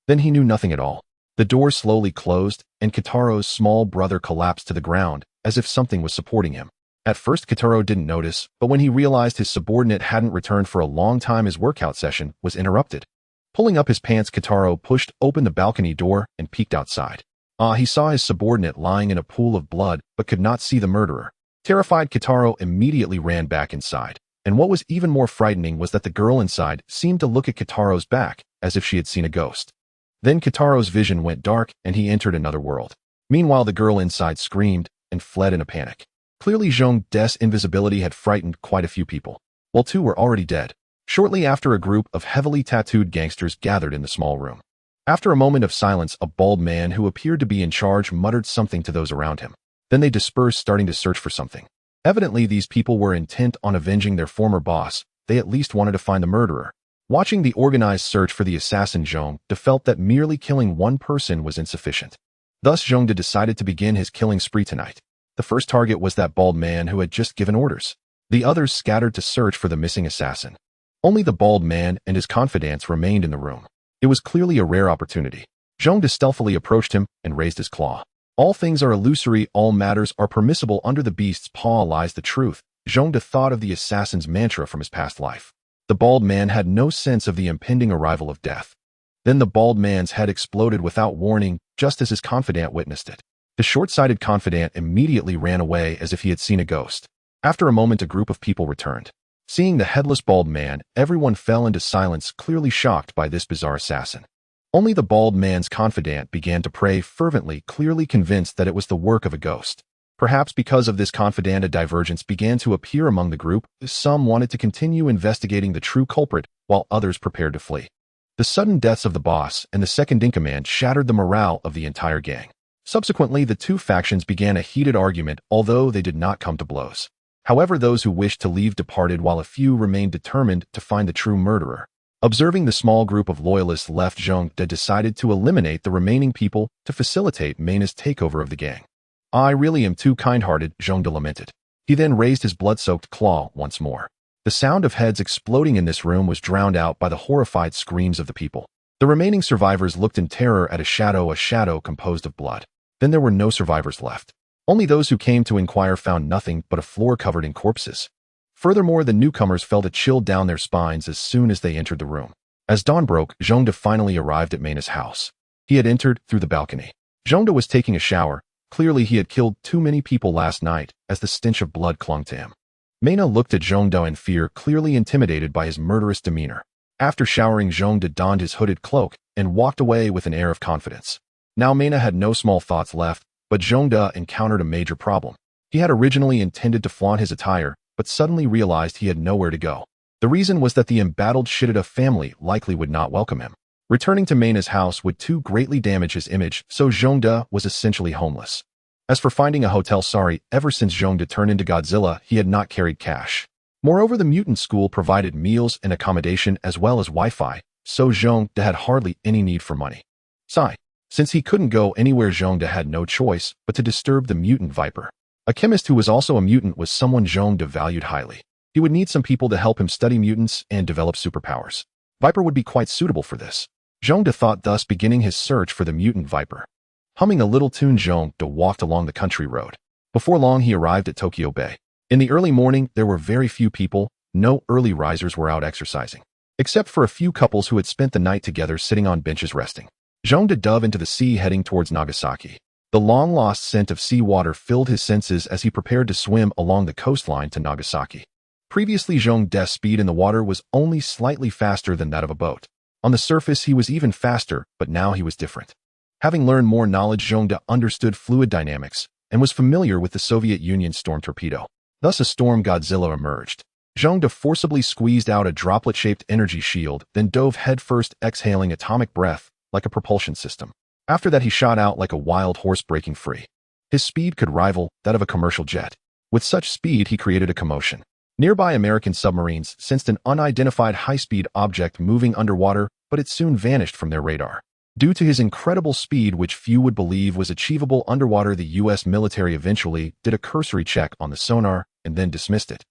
Then he knew nothing at all. The door slowly closed, and Kitaro's small brother collapsed to the ground, as if something was supporting him. At first Kitaro didn't notice, but when he realized his subordinate hadn't returned for a long time, his workout session was interrupted. Pulling up his pants, Kitaro pushed open the balcony door and peeked outside. He saw his subordinate lying in a pool of blood, but could not see the murderer. Terrified, Kitaro immediately ran back inside. And what was even more frightening was that the girl inside seemed to look at Kitaro's back, as if she had seen a ghost. Then Kitaro's vision went dark, and he entered another world. Meanwhile, the girl inside screamed and fled in a panic. Clearly, Zhong De's invisibility had frightened quite a few people, while 2 were already dead. Shortly after, a group of heavily tattooed gangsters gathered in the small room. After a moment of silence, a bald man who appeared to be in charge muttered something to those around him. Then they dispersed, starting to search for something. Evidently, these people were intent on avenging their former boss. They at least wanted to find the murderer. Watching the organized search for the assassin, Zhong De felt that merely killing one person was insufficient. Thus, Zhong De decided to begin his killing spree tonight. The first target was that bald man who had just given orders. The others scattered to search for the missing assassin. Only the bald man and his confidants remained in the room. It was clearly a rare opportunity. Zhong De stealthily approached him and raised his claw. All things are illusory, all matters are permissible. Under the beast's paw lies the truth. Zhong De thought of the assassin's mantra from his past life. The bald man had no sense of the impending arrival of death. Then the bald man's head exploded without warning, just as his confidant witnessed it. The short-sighted confidant immediately ran away as if he had seen a ghost. After a moment, a group of people returned. Seeing the headless bald man, everyone fell into silence, clearly shocked by this bizarre assassin. Only the bald man's confidant began to pray fervently, clearly convinced that it was the work of a ghost. Perhaps because of this confidant, a divergence began to appear among the group. Some wanted to continue investigating the true culprit, while others prepared to flee. The sudden deaths of the boss and the second-in-command shattered the morale of the entire gang. Subsequently, the 2 factions began a heated argument, although they did not come to blows. However, those who wished to leave departed, while a few remained determined to find the true murderer. Observing the small group of loyalists left, Zhong De decided to eliminate the remaining people to facilitate Mena's takeover of the gang. I really am too kind-hearted, Zhong De lamented. He then raised his blood-soaked claw once more. The sound of heads exploding in this room was drowned out by the horrified screams of the people. The remaining survivors looked in terror at a shadow composed of blood. Then there were no survivors left. Only those who came to inquire found nothing but a floor covered in corpses. Furthermore, the newcomers felt a chill down their spines as soon as they entered the room. As dawn broke, Zhong De finally arrived at Mena's house. He had entered through the balcony. Zhong De was taking a shower. Clearly, he had killed too many people last night, as the stench of blood clung to him. Mena looked at Zhong De in fear, clearly intimidated by his murderous demeanor. After showering, Zhong De donned his hooded cloak and walked away with an air of confidence. Now Mena had no small thoughts left, but Zhong De encountered a major problem. He had originally intended to flaunt his attire, but suddenly realized he had nowhere to go. The reason was that the embattled Shidida family likely would not welcome him. Returning to Mena's house would too greatly damage his image, so Zhong De was essentially homeless. As for finding a hotel, ever since Zhong De turned into Godzilla, he had not carried cash. Moreover, the mutant school provided meals and accommodation as well as Wi-Fi, so Zhong De had hardly any need for money. Since he couldn't go anywhere, Zhong De had no choice but to disturb the mutant Viper. A chemist who was also a mutant was someone Zhong De valued highly. He would need some people to help him study mutants and develop superpowers. Viper would be quite suitable for this. Zhong De thought, thus beginning his search for the mutant Viper. Humming a little tune, Zhong De walked along the country road. Before long, he arrived at Tokyo Bay. In the early morning, there were very few people. No early risers were out exercising, except for a few couples who had spent the night together sitting on benches resting. Zhong De dove into the sea, heading towards Nagasaki. The long-lost scent of seawater filled his senses as he prepared to swim along the coastline to Nagasaki. Previously, Zhong De's speed in the water was only slightly faster than that of a boat. On the surface, he was even faster, but now he was different. Having learned more knowledge, Zhong De understood fluid dynamics and was familiar with the Soviet Union's storm torpedo. Thus, a storm Godzilla emerged. Zhong De forcibly squeezed out a droplet-shaped energy shield, then dove headfirst, exhaling atomic breath like a propulsion system. After that, he shot out like a wild horse breaking free. His speed could rival that of a commercial jet. With such speed, he created a commotion. Nearby American submarines sensed an unidentified high-speed object moving underwater, but it soon vanished from their radar. Due to his incredible speed, which few would believe was achievable underwater, the U.S. military eventually did a cursory check on the sonar and then dismissed it.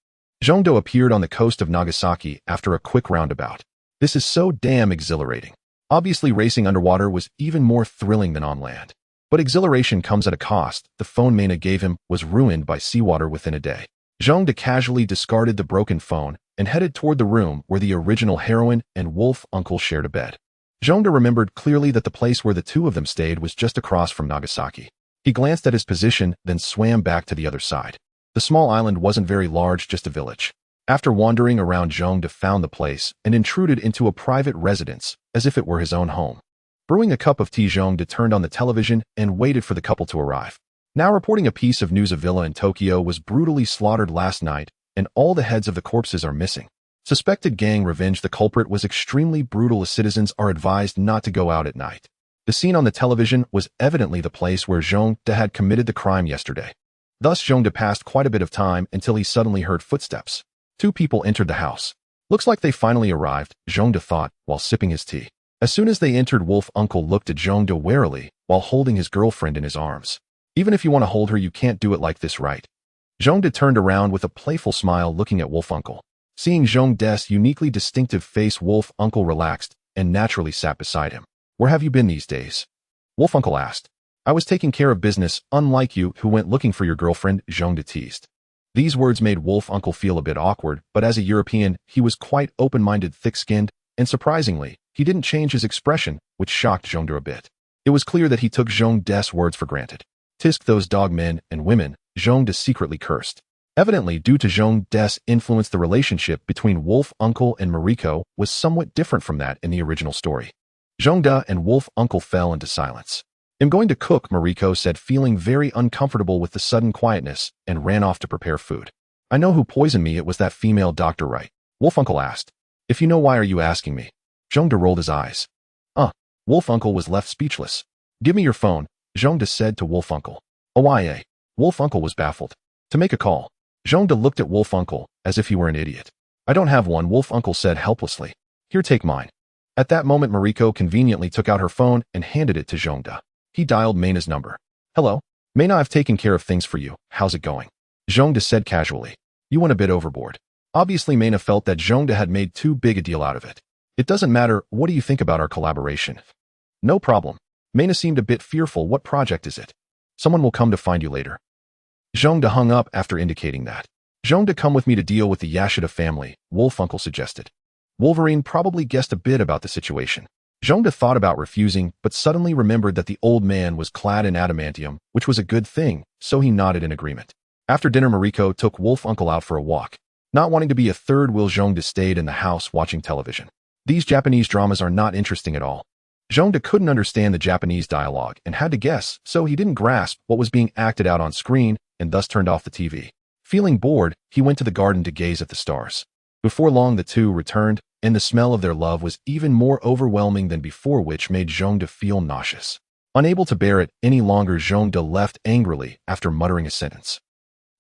Zhong De appeared on the coast of Nagasaki after a quick roundabout. This is so damn exhilarating. Obviously, racing underwater was even more thrilling than on land. But exhilaration comes at a cost. The phone Mena gave him was ruined by seawater within a day. Zhongde casually discarded the broken phone and headed toward the room where the original heroine and wolf uncle shared a bed. Zhongde remembered clearly that the place where the two of them stayed was just across from Nagasaki. He glanced at his position, then swam back to the other side. The small island wasn't very large, just a village. After wandering around, Zhongde found the place and intruded into a private residence, as if it were his own home. Brewing a cup of tea, Zhongde turned on the television and waited for the couple to arrive. Now reporting a piece of news: a villa in Tokyo was brutally slaughtered last night, and all the heads of the corpses are missing. Suspected gang revenge. The culprit was extremely brutal. Citizens are advised not to go out at night. The scene on the television was evidently the place where Zhongde had committed the crime yesterday. Thus Zhongde passed quite a bit of time until he suddenly heard footsteps. Two people entered the house. Looks like they finally arrived, Zhongde thought, while sipping his tea. As soon as they entered, Wolf Uncle looked at Zhongde warily while holding his girlfriend in his arms. Even if you want to hold her, you can't do it like this, right? Zhongde turned around with a playful smile, looking at Wolf Uncle. Seeing Zhongde's uniquely distinctive face, Wolf Uncle relaxed and naturally sat beside him. Where have you been these days? Wolf Uncle asked. I was taking care of business, unlike you who went looking for your girlfriend, Zhongde teased. These words made Wolf Uncle feel a bit awkward, but as a European, he was quite open-minded, thick-skinned, and surprisingly, he didn't change his expression, which shocked Zhongde a bit. It was clear that he took Zhongde's words for granted. Tisk, those dog men and women, Zhongde secretly cursed. Evidently, due to Zhongde's influence, the relationship between Wolf Uncle and Mariko was somewhat different from that in the original story. Zhongde and Wolf Uncle fell into silence. I'm going to cook, Mariko said, feeling very uncomfortable with the sudden quietness, and ran off to prepare food. I know who poisoned me. It was that female doctor, right? Wolf Uncle asked. If you know, why are you asking me? Zhongde rolled his eyes. Wolf Uncle was left speechless. Give me your phone, Zhongde said to Wolf Uncle. Oye. Wolf Uncle was baffled. To make a call. Zhongde looked at Wolf Uncle as if he were an idiot. I don't have one, Wolf Uncle said helplessly. Here, take mine. At that moment, Mariko conveniently took out her phone and handed it to Zhongde. He dialed Mena's number. Hello? Mena, I've taken care of things for you. How's it going? Zhongde said casually. You went a bit overboard. Obviously, Mena felt that Zhongde had made too big a deal out of it. It doesn't matter. What do you think about our collaboration? No problem. Mena seemed a bit fearful. What project is it? Someone will come to find you later. Zhongde hung up after indicating that. Zhongde, come with me to deal with the Yashida family, Wolf Uncle suggested. Wolverine probably guessed a bit about the situation. Zhongde thought about refusing, but suddenly remembered that the old man was clad in adamantium, which was a good thing, so he nodded in agreement. After dinner, Mariko took Wolf Uncle out for a walk. Not wanting to be a third wheel, Zhongde stayed in the house watching television. These Japanese dramas are not interesting at all. Zhongde couldn't understand the Japanese dialogue and had to guess, so he didn't grasp what was being acted out on screen and thus turned off the TV. Feeling bored, he went to the garden to gaze at the stars. Before long, the two returned, and the smell of their love was even more overwhelming than before, which made Zhongde feel nauseous. Unable to bear it any longer, Zhongde left angrily after muttering a sentence.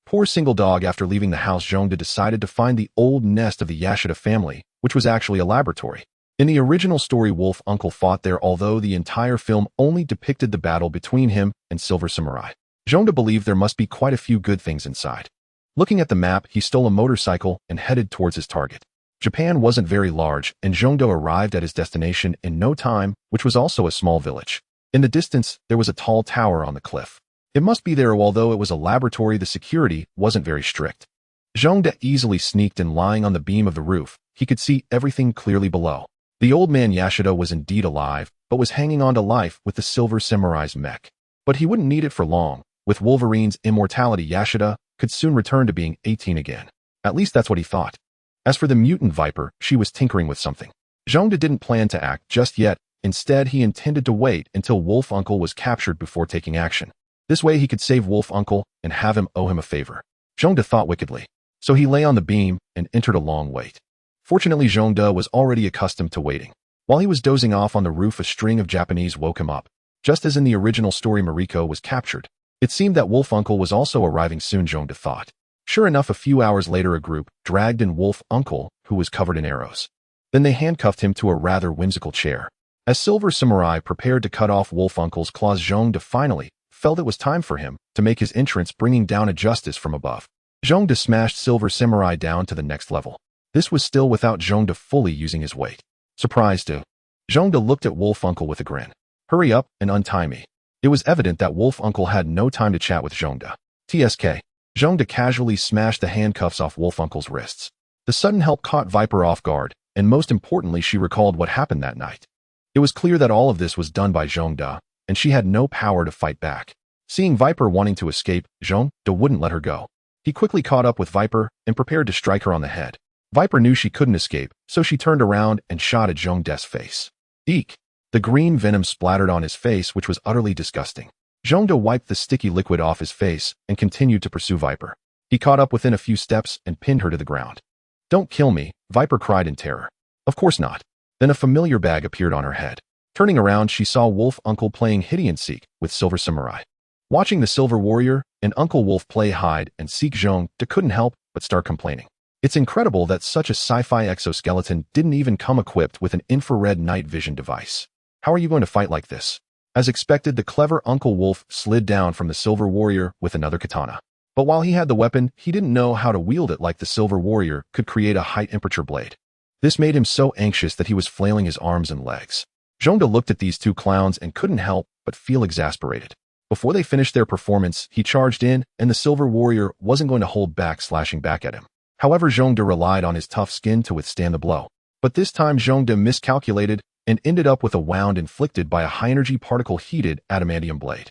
Poor single dog. After leaving the house, Zhongde decided to find the old nest of the Yashida family, which was actually a laboratory. In the original story, Wolf Uncle fought there, although the entire film only depicted the battle between him and Silver Samurai. Zhongde believed there must be quite a few good things inside. Looking at the map, he stole a motorcycle and headed towards his target. Japan wasn't very large, and Zhongde arrived at his destination in no time, which was also a small village. In the distance, there was a tall tower on the cliff. It must be there. Although it was a laboratory, the security wasn't very strict. Zhongde easily sneaked in. Lying on the beam of the roof, he could see everything clearly below. The old man Yashida was indeed alive, but was hanging on to life with the Silver Samurai's mech. But he wouldn't need it for long. With Wolverine's immortality, Yashida could soon return to being 18 again. At least that's what he thought. As for the mutant Viper, she was tinkering with something. Zhongde didn't plan to act just yet. Instead, he intended to wait until Wolf Uncle was captured before taking action. This way he could save Wolf Uncle and have him owe him a favor. Zhongde thought wickedly. So he lay on the beam and entered a long wait. Fortunately, Zhongde was already accustomed to waiting. While he was dozing off on the roof, a string of Japanese woke him up. Just as in the original story, Mariko was captured. It seemed that Wolf Uncle was also arriving soon, Zhongde thought. Sure enough, a few hours later, a group dragged in Wolf Uncle, who was covered in arrows. Then they handcuffed him to a rather whimsical chair. As Silver Samurai prepared to cut off Wolf Uncle's claws, Zhongde finally felt it was time for him to make his entrance, bringing down a justice from above. Zhongde smashed Silver Samurai down to the next level. This was still without Zhongde fully using his weight. Surprised too. Zhongde looked at Wolf Uncle with a grin. Hurry up and untie me. It was evident that Wolf Uncle had no time to chat with Zhongde. TSK. Zhongde casually smashed the handcuffs off Wolf Uncle's wrists. The sudden help caught Viper off guard, and most importantly she recalled what happened that night. It was clear that all of this was done by Zhongde, and she had no power to fight back. Seeing Viper wanting to escape, Zhongde wouldn't let her go. He quickly caught up with Viper and prepared to strike her on the head. Viper knew she couldn't escape, so she turned around and shot at Zhongde's face. Eek! The green venom splattered on his face, which was utterly disgusting. Zhongde wiped the sticky liquid off his face and continued to pursue Viper. He caught up within a few steps and pinned her to the ground. "Don't kill me," Viper cried in terror. "Of course not." Then a familiar bag appeared on her head. Turning around, she saw Wolf Uncle playing hide-and-seek with Silver Samurai. Watching the Silver Warrior and Uncle Wolf play hide-and-seek, Zhongde couldn't help but start complaining. It's incredible that such a sci-fi exoskeleton didn't even come equipped with an infrared night vision device. How are you going to fight like this? As expected, the clever Uncle Wolf slid down from the Silver Warrior with another katana. But while he had the weapon, he didn't know how to wield it like the Silver Warrior could create a high-temperature blade. This made him so anxious that he was flailing his arms and legs. Zhongde looked at these two clowns and couldn't help but feel exasperated. Before they finished their performance, he charged in, and the Silver Warrior wasn't going to hold back, slashing back at him. However, Zhongde relied on his tough skin to withstand the blow. But this time Zhongde miscalculated and ended up with a wound inflicted by a high-energy particle-heated adamantium blade.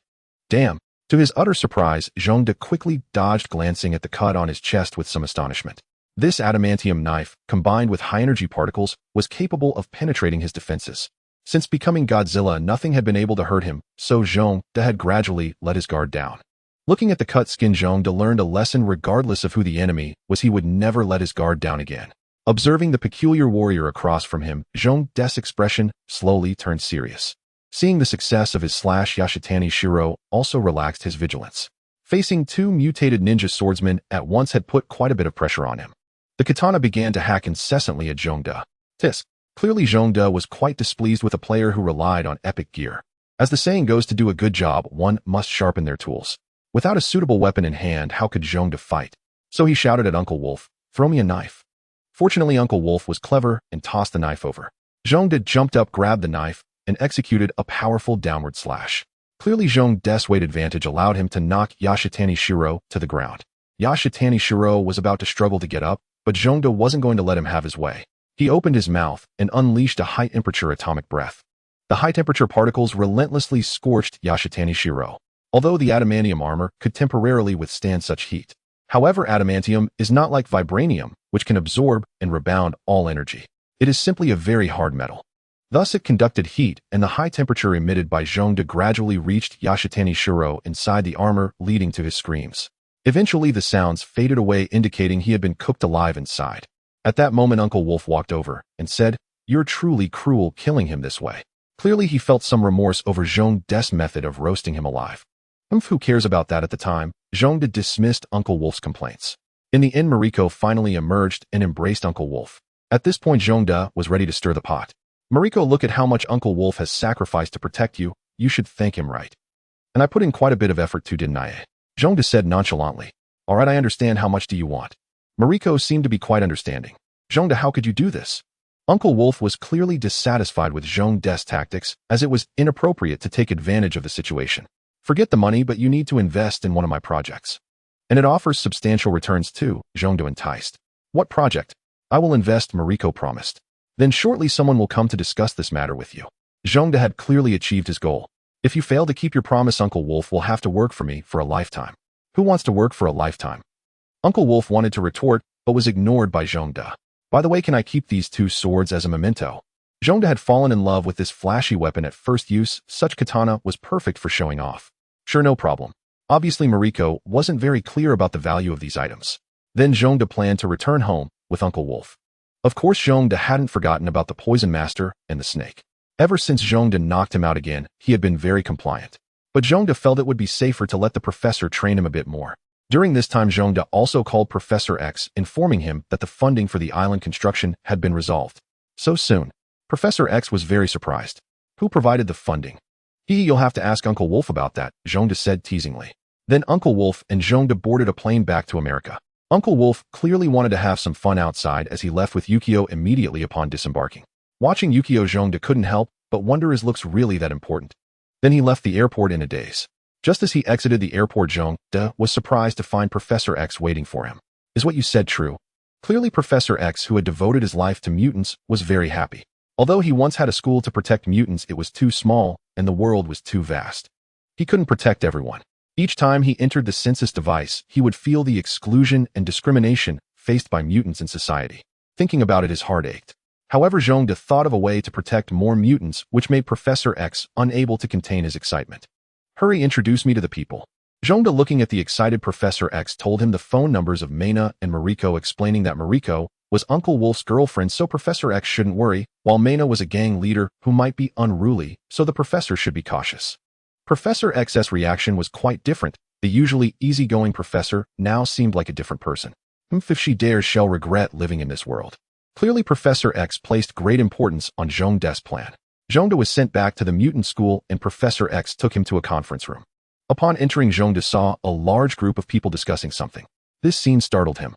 Damn! To his utter surprise, Zhongde quickly dodged, glancing at the cut on his chest with some astonishment. This adamantium knife, combined with high-energy particles, was capable of penetrating his defenses. Since becoming Godzilla, nothing had been able to hurt him, so Zhongde had gradually let his guard down. Looking at the cut skin, Zhongde learned a lesson: regardless of who the enemy was, he would never let his guard down again. Observing the peculiar warrior across from him, Zhongde's expression slowly turned serious. Seeing the success of his slash, Yashitani Shiro also relaxed his vigilance. Facing two mutated ninja swordsmen at once had put quite a bit of pressure on him. The katana began to hack incessantly at Zhongde. Tisk. Clearly Zhongde was quite displeased with a player who relied on epic gear. As the saying goes, to do a good job, one must sharpen their tools. Without a suitable weapon in hand, how could Zhongde fight? So he shouted at Uncle Wolf, "Throw me a knife." Fortunately, Uncle Wolf was clever and tossed the knife over. Zhongde jumped up, grabbed the knife, and executed a powerful downward slash. Clearly Zhongde's weight advantage allowed him to knock Yashitani Shiro to the ground. Yashitani Shiro was about to struggle to get up, but Zhongde wasn't going to let him have his way. He opened his mouth and unleashed a high-temperature atomic breath. The high-temperature particles relentlessly scorched Yashitani Shiro, although the adamantium armor could temporarily withstand such heat. However, adamantium is not like vibranium, which can absorb and rebound all energy. It is simply a very hard metal. Thus it conducted heat, and the high temperature emitted by Zhongde gradually reached Yashitani Shiro inside the armor, leading to his screams. Eventually the sounds faded away, indicating he had been cooked alive inside. At that moment Uncle Wolf walked over and said, "You're truly cruel killing him this way." Clearly he felt some remorse over Zhongde's method of roasting him alive. Who cares about that at the time? Zhongde dismissed Uncle Wolf's complaints. In the end, Mariko finally emerged and embraced Uncle Wolf. At this point Zhongde was ready to stir the pot. "Mariko, look at how much Uncle Wolf has sacrificed to protect you. You should thank him, right? And I put in quite a bit of effort too, didn't I?" Zhongde said nonchalantly. "All right, I understand. How much do you want?" Mariko seemed to be quite understanding. "Zhongde, how could you do this?" Uncle Wolf was clearly dissatisfied with Zhongde's tactics, as it was inappropriate to take advantage of the situation. "Forget the money, but you need to invest in one of my projects. And it offers substantial returns too," Zhongde enticed. "What project?" "I will invest," Mariko promised. "Then shortly someone will come to discuss this matter with you." Zhongde had clearly achieved his goal. "If you fail to keep your promise, Uncle Wolf will have to work for me for a lifetime." "Who wants to work for a lifetime?" Uncle Wolf wanted to retort, but was ignored by Zhongde. "By the way, can I keep these two swords as a memento?" Zhongde had fallen in love with this flashy weapon at first use. Such katana was perfect for showing off. "Sure, no problem." Obviously Mariko wasn't very clear about the value of these items. Then Zhongde planned to return home with Uncle Wolf. Of course Zhongde hadn't forgotten about the Poison Master and the snake. Ever since Zhongde knocked him out again, he had been very compliant. But Zhongde felt it would be safer to let the professor train him a bit more. During this time Zhongde also called Professor X, informing him that the funding for the island construction had been resolved. So soon. Professor X was very surprised. "Who provided the funding?" You'll have to ask Uncle Wolf about that," Zhongde said teasingly. Then Uncle Wolf and Zhongde boarded a plane back to America. Uncle Wolf clearly wanted to have some fun outside as he left with Yukio immediately upon disembarking. Watching Yukio, Zhongde couldn't help but wonder, is looks really that important? Then he left the airport in a daze. Just as he exited the airport, Zhong-de was surprised to find Professor X waiting for him. Is what you said true? Clearly Professor X, who had devoted his life to mutants, was very happy. Although he once had a school to protect mutants, it was too small and the world was too vast. He couldn't protect everyone. Each time he entered the census device, he would feel the exclusion and discrimination faced by mutants in society. Thinking about it, his heart ached. However, Zhong-de thought of a way to protect more mutants, which made Professor X unable to contain his excitement. Hurry, introduce me to the people. Zhong-de, looking at the excited Professor X, told him the phone numbers of Mena and Mariko, explaining that Mariko was Uncle Wolf's girlfriend, so Professor X shouldn't worry, while Mena was a gang leader who might be unruly, so the professor should be cautious. Professor X's reaction was quite different. The usually easygoing professor now seemed like a different person. If she dares, she'll regret living in this world. Clearly Professor X placed great importance on Zhong-de's plan. Zhong-de was sent back to the mutant school and Professor X took him to a conference room. Upon entering, Zhong-de saw a large group of people discussing something. This scene startled him.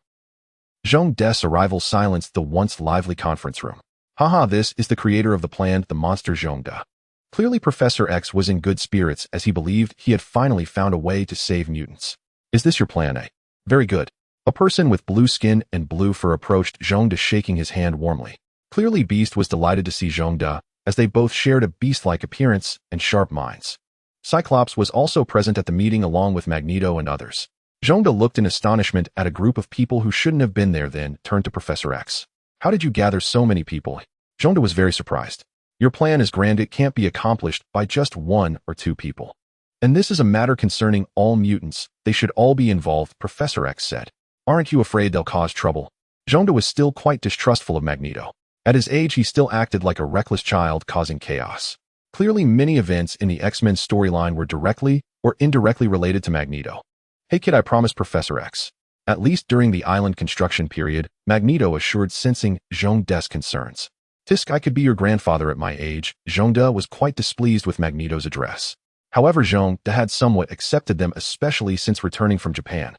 Zhong-de's arrival silenced the once lively conference room. Haha, this is the creator of the plan, the monster Zhong-de. Clearly Professor X was in good spirits as he believed he had finally found a way to save mutants. Is this your plan, eh? Very good. A person with blue skin and blue fur approached Zhong-de, shaking his hand warmly. Clearly Beast was delighted to see Zhong-de, as they both shared a beast-like appearance and sharp minds. Cyclops was also present at the meeting along with Magneto and others. Zhong-de looked in astonishment at a group of people who shouldn't have been there, then turned to Professor X. How did you gather so many people? Zhong-de was very surprised. Your plan is grand, it can't be accomplished by just 1 or 2 people. And this is a matter concerning all mutants, they should all be involved, Professor X said. Aren't you afraid they'll cause trouble? Zhong-de was still quite distrustful of Magneto. At his age, he still acted like a reckless child, causing chaos. Clearly many events in the X-Men storyline were directly or indirectly related to Magneto. Hey kid, I promised Professor X. At least during the island construction period, Magneto assured, sensing Zhong-de's concerns. Tisk, I could be your grandfather at my age. Zhong-de was quite displeased with Magneto's address. However, Zhong-de had somewhat accepted them, especially since returning from Japan.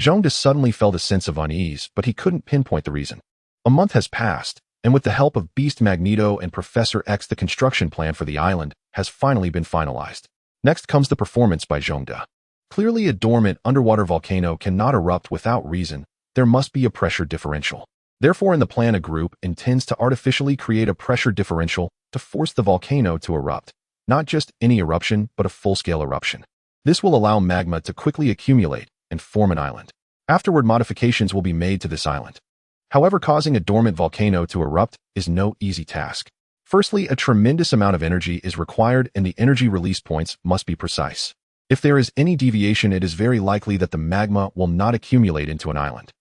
Zhong-de suddenly felt a sense of unease, but he couldn't pinpoint the reason. A month has passed, and with the help of Beast, Magneto, and Professor X, the construction plan for the island has finally been finalized. Next comes the performance by Zhong-de. Clearly a dormant underwater volcano cannot erupt without reason. There must be a pressure differential. Therefore, in the plan, a group intends to artificially create a pressure differential to force the volcano to erupt. Not just any eruption, but a full-scale eruption. This will allow magma to quickly accumulate and form an island. Afterward, modifications will be made to this island. However, causing a dormant volcano to erupt is no easy task. Firstly, a tremendous amount of energy is required and the energy release points must be precise. If there is any deviation, it is very likely that the magma will not accumulate into an island.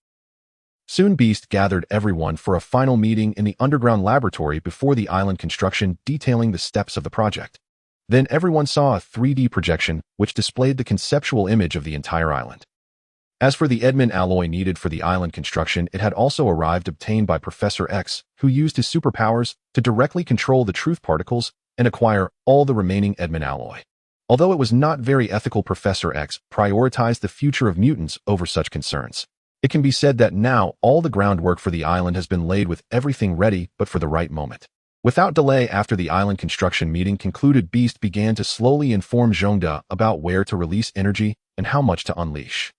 Soon Beast gathered everyone for a final meeting in the underground laboratory before the island construction, detailing the steps of the project. Then everyone saw a 3D projection which displayed the conceptual image of the entire island. As for the Edmund alloy needed for the island construction, it had also arrived, obtained by Professor X, who used his superpowers to directly control the truth particles and acquire all the remaining Edmund alloy. Although it was not very ethical, Professor X prioritized the future of mutants over such concerns. It can be said that now all the groundwork for the island has been laid, with everything ready but for the right moment. Without delay, after the island construction meeting concluded, Beast began to slowly inform Zhong-de about where to release energy and how much to unleash.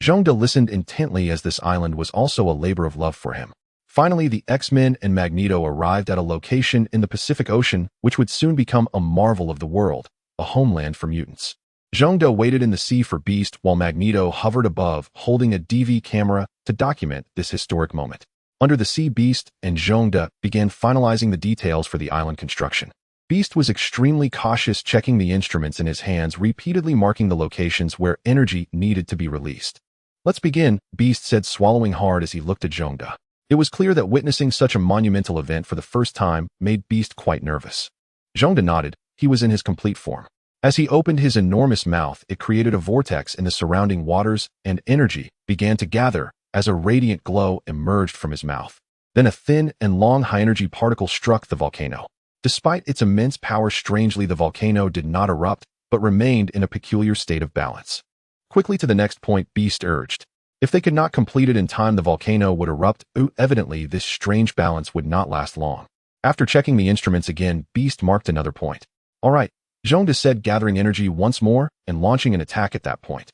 Zhong-de listened intently, as this island was also a labor of love for him. Finally, the X-Men and Magneto arrived at a location in the Pacific Ocean which would soon become a marvel of the world, a homeland for mutants. Zhong-de waited in the sea for Beast while Magneto hovered above, holding a DV camera to document this historic moment. Under the sea, Beast and Zhong-de began finalizing the details for the island construction. Beast was extremely cautious, checking the instruments in his hands, repeatedly marking the locations where energy needed to be released. Let's begin, Beast said, swallowing hard as he looked at Zhong-de. It was clear that witnessing such a monumental event for the first time made Beast quite nervous. Zhong-de nodded. He was in his complete form. As he opened his enormous mouth, it created a vortex in the surrounding waters, and energy began to gather as a radiant glow emerged from his mouth. Then a thin and long high-energy particle struck the volcano. Despite its immense power, strangely, the volcano did not erupt, but remained in a peculiar state of balance. Quickly to the next point, Beast urged. If they could not complete it in time, the volcano would erupt. Evidently, this strange balance would not last long. After checking the instruments again, Beast marked another point. All right, Zhongde said, gathering energy once more and launching an attack at that point.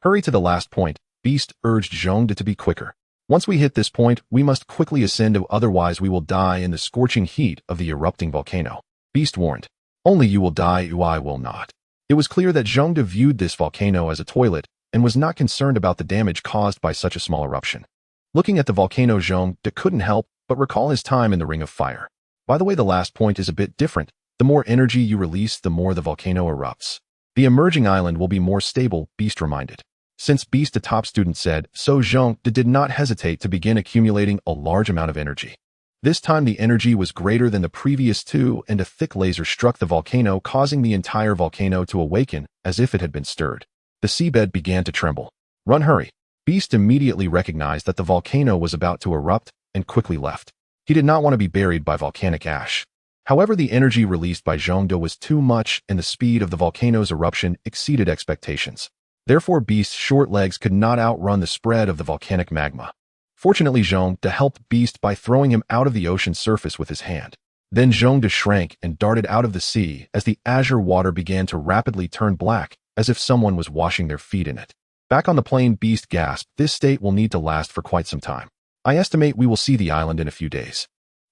Hurry to the last point, Beast urged Zhongde to be quicker. Once we hit this point, we must quickly ascend, otherwise we will die in the scorching heat of the erupting volcano. Beast warned. Only you will die, I will not. It was clear that Zhongde viewed this volcano as a toilet and was not concerned about the damage caused by such a small eruption. Looking at the volcano, Zhongde couldn't help but recall his time in the Ring of Fire. By the way, the last point is a bit different. The more energy you release, the more the volcano erupts. The emerging island will be more stable, Beast reminded. Since Beast, a top student, said so, Zhongde did not hesitate to begin accumulating a large amount of energy. This time the energy was greater than the previous two, and a thick laser struck the volcano, causing the entire volcano to awaken as if it had been stirred. The seabed began to tremble. Run, hurry. Beast immediately recognized that the volcano was about to erupt and quickly left. He did not want to be buried by volcanic ash. However, the energy released by Zhongde was too much, and the speed of the volcano's eruption exceeded expectations. Therefore, Beast's short legs could not outrun the spread of the volcanic magma. Fortunately, Zhongde helped Beast by throwing him out of the ocean's surface with his hand. Then Zhongde shrank and darted out of the sea as the azure water began to rapidly turn black, as if someone was washing their feet in it. Back on the plane, Beast gasped, "This state will need to last for quite some time. I estimate we will see the island in a few days."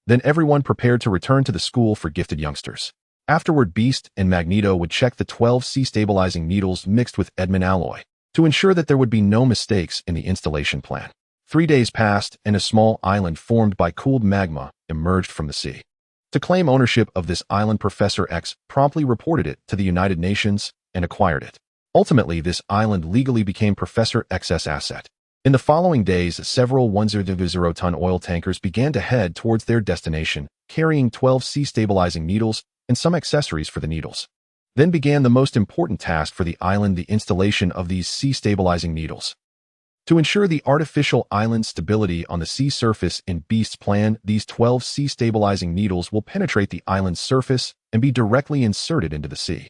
Then everyone prepared to return to the school for gifted youngsters. Afterward, Beast and Magneto would check the 12 C-stabilizing needles mixed with Edmund alloy to ensure that there would be no mistakes in the installation plan. 3 days passed, and a small island formed by cooled magma emerged from the sea. To claim ownership of this island, Professor X promptly reported it to the United Nations and acquired it. Ultimately, this island legally became Professor X's asset. In the following days, several 100-ton oil tankers began to head towards their destination, carrying 12 C-stabilizing needles and some accessories for the needles. Then began the most important task for the island, the installation of these C-stabilizing needles. To ensure the artificial island stability on the sea surface in Beast's plan, these 12 C-stabilizing needles will penetrate the island's surface and be directly inserted into the sea.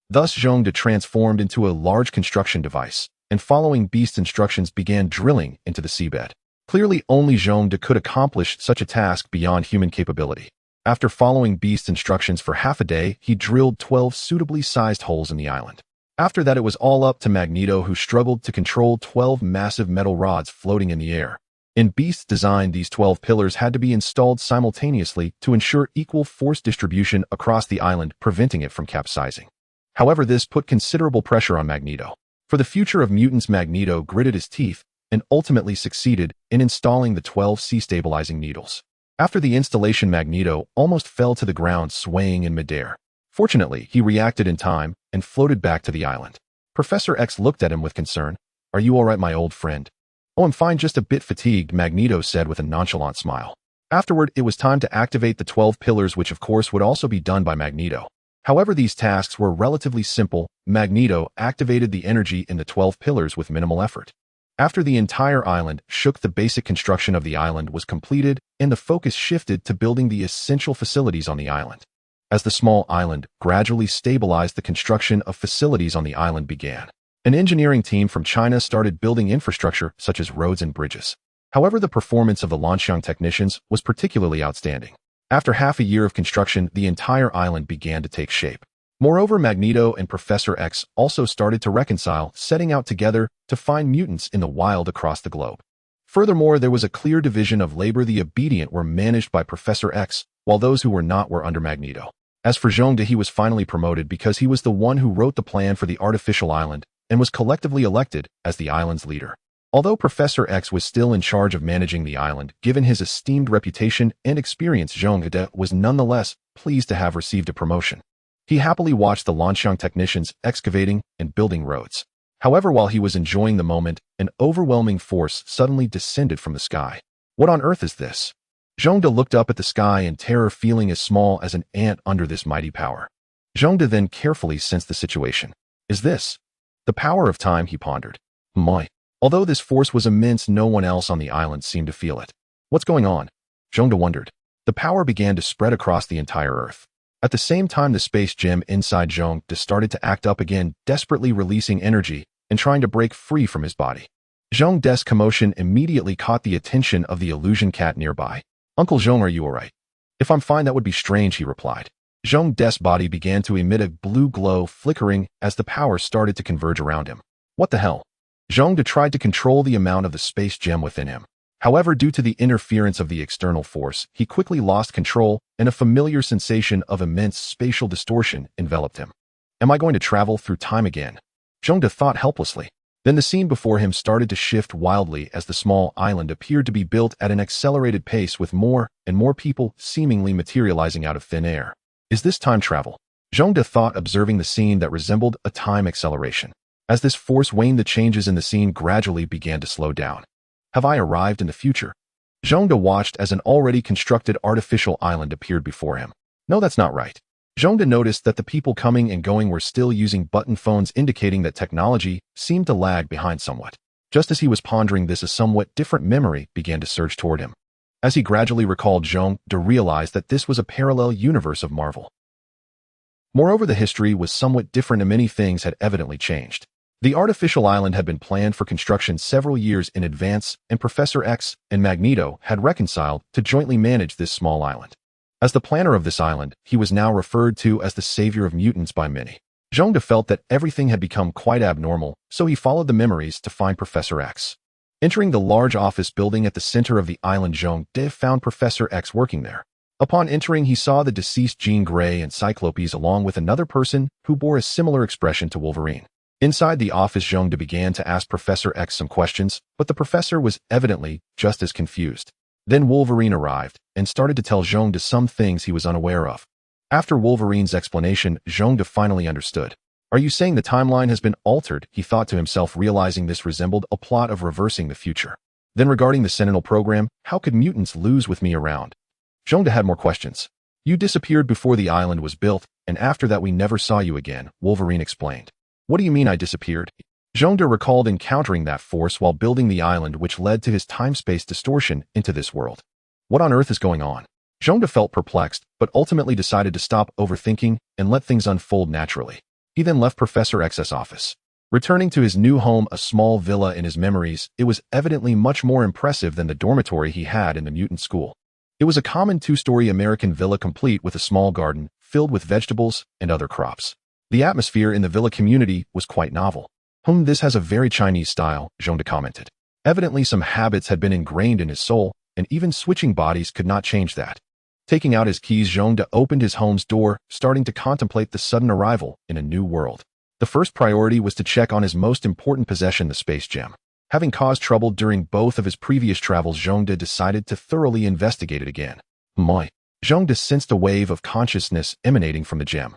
Thus, Zhongde transformed into a large construction device, and following Beast's instructions began drilling into the seabed. Clearly, only Zhongde could accomplish such a task beyond human capability. After following Beast's instructions for half a day, he drilled 12 suitably sized holes in the island. After that, it was all up to Magneto, who struggled to control 12 massive metal rods floating in the air. In Beast's design, these 12 pillars had to be installed simultaneously to ensure equal force distribution across the island, preventing it from capsizing. However, this put considerable pressure on Magneto. For the future of mutants, Magneto gritted his teeth and ultimately succeeded in installing the 12 C-stabilizing needles. After the installation, Magneto almost fell to the ground, swaying in midair. Fortunately, he reacted in time and floated back to the island. Professor X looked at him with concern. "Are you all right, my old friend?" "Oh, I'm fine, just a bit fatigued," Magneto said with a nonchalant smile. Afterward, it was time to activate the 12 pillars, which of course would also be done by Magneto. However, these tasks were relatively simple. Magneto activated the energy in the 12 pillars with minimal effort. After the entire island shook, the basic construction of the island was completed, and the focus shifted to building the essential facilities on the island. As the small island gradually stabilized, the construction of facilities on the island began. An engineering team from China started building infrastructure such as roads and bridges. However, the performance of the Lanxiang technicians was particularly outstanding. After half a year of construction, the entire island began to take shape. Moreover, Magneto and Professor X also started to reconcile, setting out together to find mutants in the wild across the globe. Furthermore, there was a clear division of labor. The obedient were managed by Professor X, while those who were not were under Magneto. As for Zhongde, he was finally promoted because he was the one who wrote the plan for the artificial island and was collectively elected as the island's leader. Although Professor X was still in charge of managing the island, given his esteemed reputation and experience, Zhongde was nonetheless pleased to have received a promotion. He happily watched the Lanxiang technicians excavating and building roads. However, while he was enjoying the moment, an overwhelming force suddenly descended from the sky. "What on earth is this?" Zhongde looked up at the sky in terror, feeling as small as an ant under this mighty power. Zhongde then carefully sensed the situation. "Is this the power of time?" he pondered. "My." Although this force was immense, no one else on the island seemed to feel it. "What's going on?" Zhongde wondered. The power began to spread across the entire Earth. At the same time, the space gem inside Zhongde started to act up again, desperately releasing energy and trying to break free from his body. Zhongde's commotion immediately caught the attention of the illusion cat nearby. "Uncle Zhong, are you alright?" "If I'm fine, that would be strange," he replied. Zhongde's body began to emit a blue glow, flickering as the power started to converge around him. What the hell? Zhongde tried to control the amount of the space gem within him. However, due to the interference of the external force, he quickly lost control, and a familiar sensation of immense spatial distortion enveloped him. Am I going to travel through time again? Zhongde thought helplessly. Then the scene before him started to shift wildly as the small island appeared to be built at an accelerated pace, with more and more people seemingly materializing out of thin air. Is this time travel? Zhongde thought, observing the scene that resembled a time acceleration. As this force waned, the changes in the scene gradually began to slow down. Have I arrived in the future? Zhongde watched as an already constructed artificial island appeared before him. No, that's not right. Zhongde noticed that the people coming and going were still using button phones, indicating that technology seemed to lag behind somewhat. Just as he was pondering this, a somewhat different memory began to surge toward him. As he gradually recalled, Zhongde realized that this was a parallel universe of Marvel. Moreover, the history was somewhat different and many things had evidently changed. The artificial island had been planned for construction several years in advance, and Professor X and Magneto had reconciled to jointly manage this small island. As the planner of this island, he was now referred to as the savior of mutants by many. Zhongde felt that everything had become quite abnormal, so he followed the memories to find Professor X. Entering the large office building at the center of the island, Zhongde found Professor X working there. Upon entering, he saw the deceased Jean Grey and Cyclopes along with another person who bore a similar expression to Wolverine. Inside the office, Zhongde began to ask Professor X some questions, but the professor was evidently just as confused. Then Wolverine arrived and started to tell Zhongde some things he was unaware of. After Wolverine's explanation, Zhongde finally understood. Are you saying the timeline has been altered? He thought to himself, realizing this resembled a plot of reversing the future. Then regarding the Sentinel program, how could mutants lose with me around? Zhongde had more questions. You disappeared before the island was built, and after that we never saw you again, Wolverine explained. What do you mean I disappeared? Zhongde recalled encountering that force while building the island, which led to his time-space distortion into this world. What on earth is going on? Zhongde felt perplexed, but ultimately decided to stop overthinking and let things unfold naturally. He then left Professor X's office. Returning to his new home, a small villa in his memories, it was evidently much more impressive than the dormitory he had in the mutant school. It was a common two-story American villa complete with a small garden filled with vegetables and other crops. The atmosphere in the villa community was quite novel. This has a very Chinese style, Zhongde commented. Evidently some habits had been ingrained in his soul, and even switching bodies could not change that. Taking out his keys, Zhongde opened his home's door, starting to contemplate the sudden arrival in a new world. The first priority was to check on his most important possession, the space gem. Having caused trouble during both of his previous travels, Zhongde decided to thoroughly investigate it again. Zhongde sensed a wave of consciousness emanating from the gem.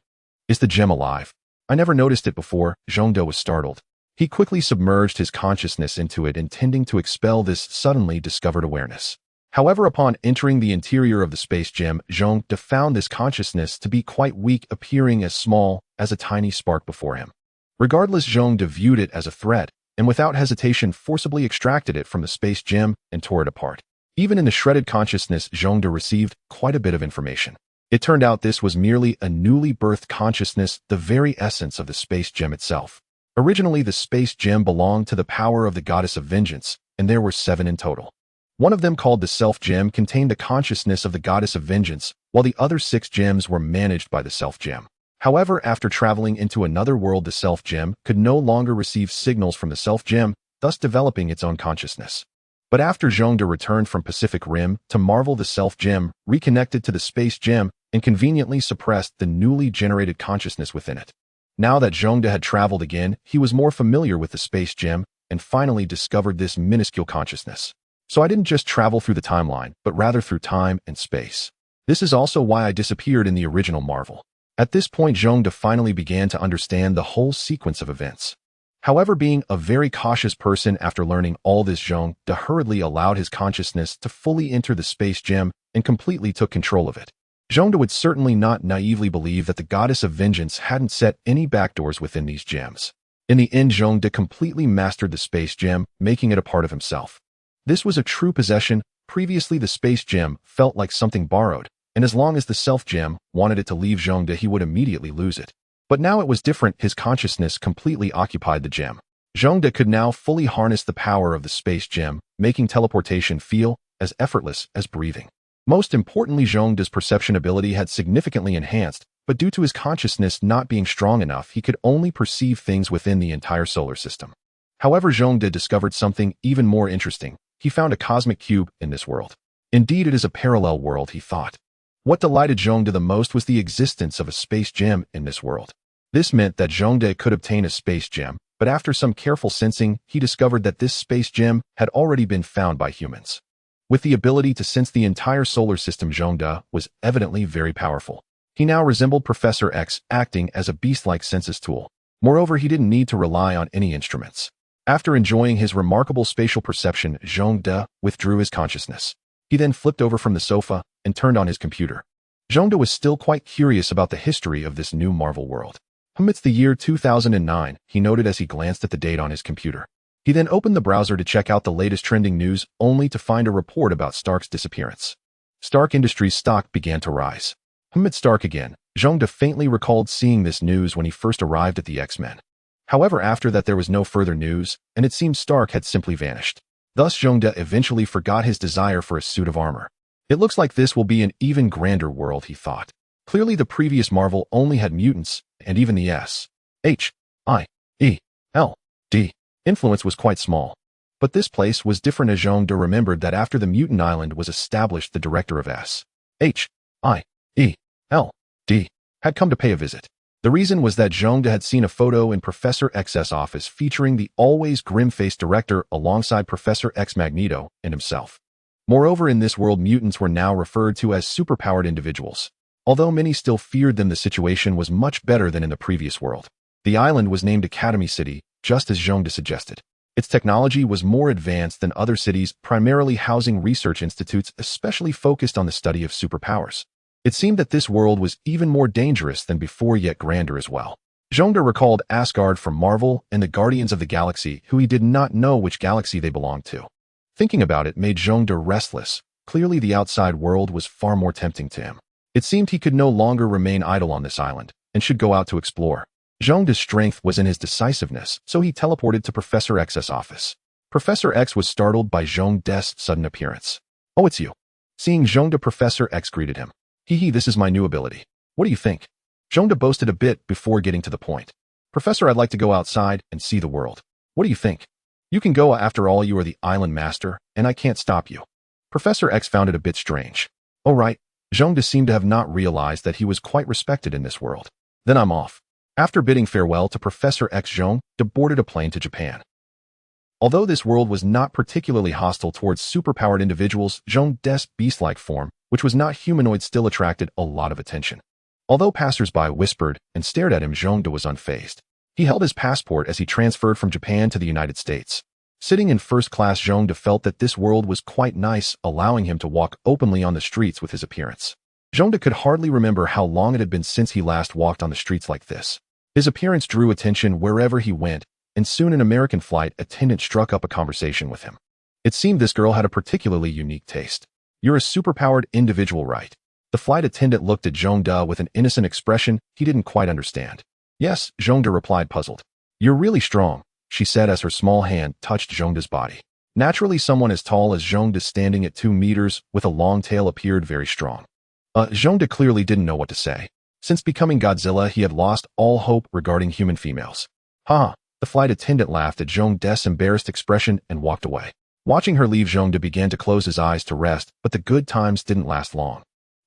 Is the gem alive? I never noticed it before. Zhongde was startled. He quickly submerged his consciousness into it, intending to expel this suddenly discovered awareness. However, upon entering the interior of the space gem, Zhongde found this consciousness to be quite weak, appearing as small as a tiny spark before him. Regardless, Zhongde viewed it as a threat, and without hesitation forcibly extracted it from the space gem and tore it apart. Even in the shredded consciousness, Zhongde received quite a bit of information. It turned out this was merely a newly birthed consciousness, the very essence of the space gem itself. Originally, the space gem belonged to the power of the goddess of vengeance, and there were 7 in total. One of them, called the Self Gem, contained the consciousness of the goddess of vengeance, while the other 6 gems were managed by the Self Gem. However, after traveling into another world, the Self Gem could no longer receive signals from the Self Gem, thus developing its own consciousness. But after Zhongde returned from Pacific Rim to Marvel, the Self Gem reconnected to the Space Gem and conveniently suppressed the newly generated consciousness within it. Now that Zhongde had traveled again, he was more familiar with the Space Gem and finally discovered this minuscule consciousness. So I didn't just travel through the timeline, but rather through time and space. This is also why I disappeared in the original Marvel. At this point, Zhongde finally began to understand the whole sequence of events. However, being a very cautious person, after learning all this, Zhongde hurriedly allowed his consciousness to fully enter the Space Gem and completely took control of it. Zhongde would certainly not naively believe that the goddess of vengeance hadn't set any backdoors within these gems. In the end, Zhongde completely mastered the Space Gem, making it a part of himself. This was a true possession. Previously, the Space Gem felt like something borrowed, and as long as the Self Gem wanted it to leave Zhongde, he would immediately lose it. But now it was different. His consciousness completely occupied the gem. Zhongde could now fully harness the power of the Space Gem, making teleportation feel as effortless as breathing. Most importantly, Zhongda's perception ability had significantly enhanced, but due to his consciousness not being strong enough, he could only perceive things within the entire solar system. However, Zhongda discovered something even more interesting. He found a cosmic cube in this world. Indeed, it is a parallel world, he thought. What delighted Zhongda the most was the existence of a space gem in this world. This meant that Zhongda could obtain a space gem, but after some careful sensing, he discovered that this space gem had already been found by humans. With the ability to sense the entire solar system, Zhongda was evidently very powerful. He now resembled Professor X, acting as a beast-like census tool. Moreover, he didn't need to rely on any instruments. After enjoying his remarkable spatial perception, Zhongda withdrew his consciousness. He then flipped over from the sofa and turned on his computer. Zhongda was still quite curious about the history of this new Marvel world. Amidst the year 2009, he noted as he glanced at the date on his computer. He then opened the browser to check out the latest trending news, only to find a report about Stark's disappearance. Stark Industries' stock began to rise. Amid Stark again, Zhongda faintly recalled seeing this news when he first arrived at the X-Men. However, after that there was no further news, and it seemed Stark had simply vanished. Thus, Zhongda eventually forgot his desire for a suit of armor. It looks like this will be an even grander world, he thought. Clearly, the previous Marvel only had mutants, and even the S.H.I.E.L.D. influence was quite small. But this place was different, as Zhongda remembered that after the mutant island was established, the director of S.H.I.E.L.D. had come to pay a visit. The reason was that Zhongda had seen a photo in Professor X's office featuring the always grim-faced director alongside Professor X, Magneto, and himself. Moreover, in this world, mutants were now referred to as superpowered individuals. Although many still feared them, the situation was much better than in the previous world. The island was named Academy City, just as Zhongda suggested. Its technology was more advanced than other cities, primarily housing research institutes especially focused on the study of superpowers. It seemed that this world was even more dangerous than before, yet grander as well. Zhongda recalled Asgard from Marvel and the Guardians of the Galaxy, who he did not know which galaxy they belonged to. Thinking about it made Zhongda restless. Clearly, the outside world was far more tempting to him. It seemed he could no longer remain idle on this island, and should go out to explore. Zhongda's strength was in his decisiveness, so he teleported to Professor X's office. Professor X was startled by Zhongda's sudden appearance. "Oh, it's you." Seeing Zhongda, Professor X greeted him. "Hee, this is my new ability. What do you think?" Zhongda boasted a bit before getting to the point. "Professor, I'd like to go outside and see the world. What do you think?" "You can go, after all you are the island master, and I can't stop you." Professor X found it a bit strange. "Oh right." Zhongda seemed to have not realized that he was quite respected in this world. "Then I'm off." After bidding farewell to Professor X, Zhongda boarded a plane to Japan. Although this world was not particularly hostile towards superpowered individuals, Zhongda's beast-like form, which was not humanoid, still attracted a lot of attention. Although passers-by whispered and stared at him, Zhongda was unfazed. He held his passport as he transferred from Japan to the United States. Sitting in first class, Zhongda felt that this world was quite nice, allowing him to walk openly on the streets with his appearance. Zhongda could hardly remember how long it had been since he last walked on the streets like this. His appearance drew attention wherever he went, and soon an American flight attendant struck up a conversation with him. It seemed this girl had a particularly unique taste. "You're a superpowered individual, right?" The flight attendant looked at Zhongda with an innocent expression he didn't quite understand. "Yes," Zhongda replied, puzzled. "You're really strong," she said as her small hand touched Zhongda's body. Naturally, someone as tall as Zhongda, standing at 2 meters with a long tail, appeared very strong. Zhongda clearly didn't know what to say. Since becoming Godzilla, he had lost all hope regarding human females. "Ha!" The flight attendant laughed at Zhongda's embarrassed expression and walked away. Watching her leave, Zhongda began to close his eyes to rest, but the good times didn't last long.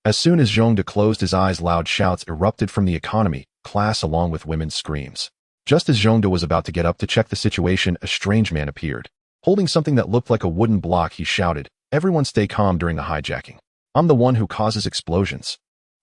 As soon as Zhongda closed his eyes, loud shouts erupted from the economy class along with women's screams. Just as Zhongda was about to get up to check the situation, a strange man appeared. Holding something that looked like a wooden block, he shouted, "Everyone stay calm during the hijacking. I'm the one who causes explosions."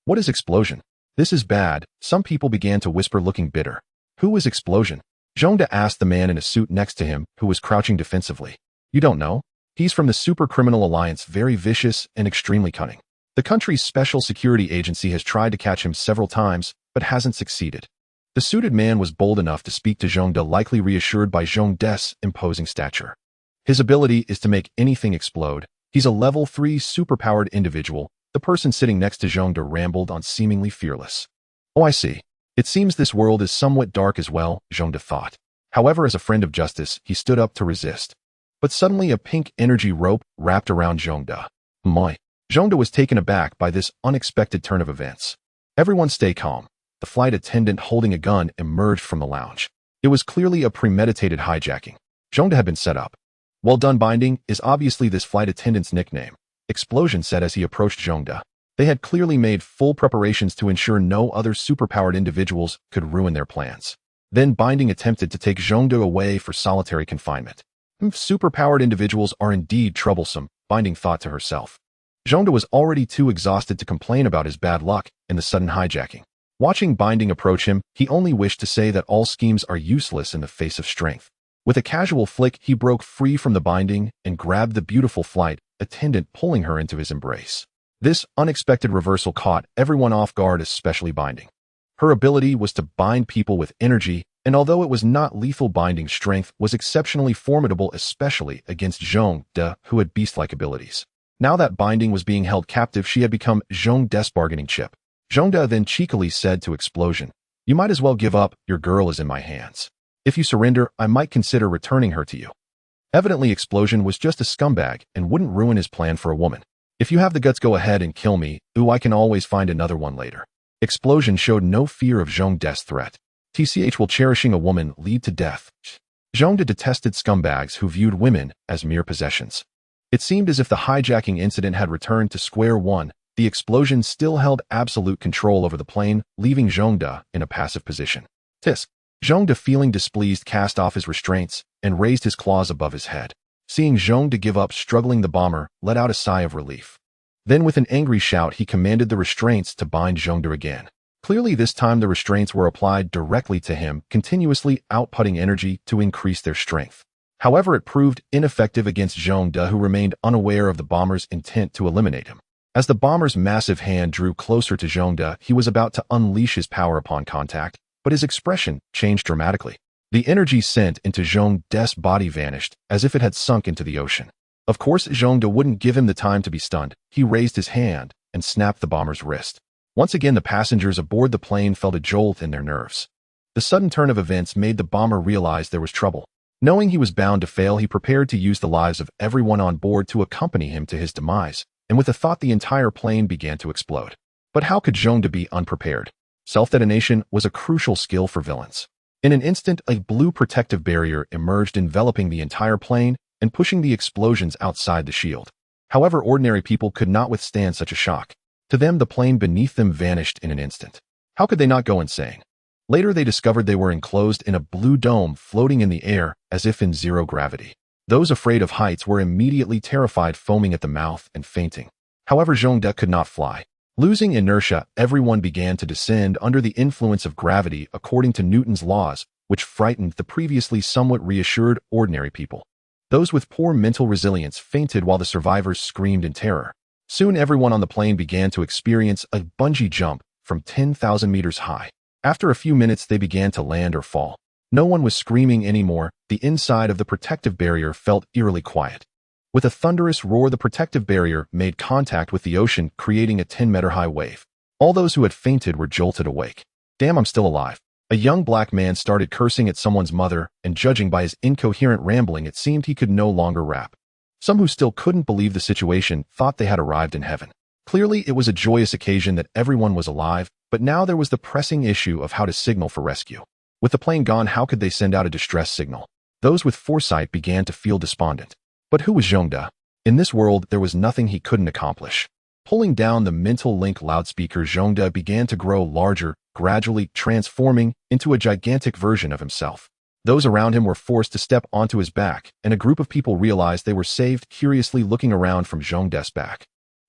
"What is explosion?" "This is bad." Some people began to whisper, looking bitter. "Who is explosion?" Zhongda asked the man in a suit next to him, who was crouching defensively. "You don't know? He's from the Super Criminal Alliance, very vicious and extremely cunning. The country's special security agency has tried to catch him several times, but hasn't succeeded." The suited man was bold enough to speak to Zhongda, likely reassured by Zhongda's imposing stature. "His ability is to make anything explode. He's a level 3 superpowered individual." The person sitting next to Zhongda rambled on, seemingly fearless. "Oh, I see. It seems this world is somewhat dark as well," Zhongda thought. However, as a friend of justice, he stood up to resist. But suddenly a pink energy rope wrapped around Zhongda. "My!" Zhongda was taken aback by this unexpected turn of events. Everyone stay calm. The flight attendant holding a gun emerged from the lounge. It was clearly a premeditated hijacking. Zhongda had been set up. Well done, Binding is obviously this flight attendant's nickname, Explosion said as he approached Zhongda. They had clearly made full preparations to ensure no other superpowered individuals could ruin their plans. Then Binding attempted to take Zhongda away for solitary confinement. Superpowered individuals are indeed troublesome, Binding thought to herself. Zhongda was already too exhausted to complain about his bad luck in the sudden hijacking. Watching Binding approach him, he only wished to say that all schemes are useless in the face of strength. With a casual flick, he broke free from the binding and grabbed the beautiful flight attendant, pulling her into his embrace. This unexpected reversal caught everyone off guard, especially Binding. Her ability was to bind people with energy, and although it was not lethal, Binding's strength was exceptionally formidable, especially against Zhongda, who had beast-like abilities. Now that Binding was being held captive, she had become Zhongda's bargaining chip. Zhongda then cheekily said to Explosion, "You might as well give up, your girl is in my hands. If you surrender, I might consider returning her to you." Evidently, Explosion was just a scumbag and wouldn't ruin his plan for a woman. "If you have the guts, go ahead and kill me. I can always find another one later." Explosion showed no fear of Zhongda's threat. Will cherishing a woman lead to death? Zhongda detested scumbags who viewed women as mere possessions. It seemed as if the hijacking incident had returned to square one. The Explosion still held absolute control over the plane, leaving Zhongda in a passive position. Tisk. Zhongda, feeling displeased, cast off his restraints and raised his claws above his head. Seeing Zhongda give up struggling, the bomber let out a sigh of relief. Then with an angry shout, he commanded the restraints to bind Zhongda again. Clearly this time the restraints were applied directly to him, continuously outputting energy to increase their strength. However, it proved ineffective against Zhongda, who remained unaware of the bomber's intent to eliminate him. As the bomber's massive hand drew closer to Zhongda, he was about to unleash his power upon contact, but his expression changed dramatically. The energy sent into Zhongda's body vanished, as if it had sunk into the ocean. Of course, Zhongda wouldn't give him the time to be stunned. He raised his hand and snapped the bomber's wrist. Once again, the passengers aboard the plane felt a jolt in their nerves. The sudden turn of events made the bomber realize there was trouble. Knowing he was bound to fail, he prepared to use the lives of everyone on board to accompany him to his demise, and with the thought, the entire plane began to explode. But how could Zhongda be unprepared? Self-detonation was a crucial skill for villains. In an instant, a blue protective barrier emerged, enveloping the entire plane and pushing the explosions outside the shield. However, ordinary people could not withstand such a shock. To them, the plane beneath them vanished in an instant. How could they not go insane? Later, they discovered they were enclosed in a blue dome floating in the air as if in zero gravity. Those afraid of heights were immediately terrified, foaming at the mouth and fainting. However, Zhongda could not fly. Losing inertia, everyone began to descend under the influence of gravity according to Newton's laws, which frightened the previously somewhat reassured ordinary people. Those with poor mental resilience fainted while the survivors screamed in terror. Soon everyone on the plane began to experience a bungee jump from 10,000 meters high. After a few minutes, they began to land or fall. No one was screaming anymore. The inside of the protective barrier felt eerily quiet. With a thunderous roar, the protective barrier made contact with the ocean, creating a 10-meter-high wave. All those who had fainted were jolted awake. "Damn, I'm still alive." A young black man started cursing at someone's mother, and judging by his incoherent rambling, it seemed he could no longer rap. Some who still couldn't believe the situation thought they had arrived in heaven. Clearly, it was a joyous occasion that everyone was alive, but now there was the pressing issue of how to signal for rescue. With the plane gone, how could they send out a distress signal? Those with foresight began to feel despondent. But who was Zhongda? In this world, there was nothing he couldn't accomplish. Pulling down the mental link loudspeaker, Zhongda began to grow larger, gradually transforming into a gigantic version of himself. Those around him were forced to step onto his back, and a group of people realized they were saved, curiously looking around from Zhongda's back.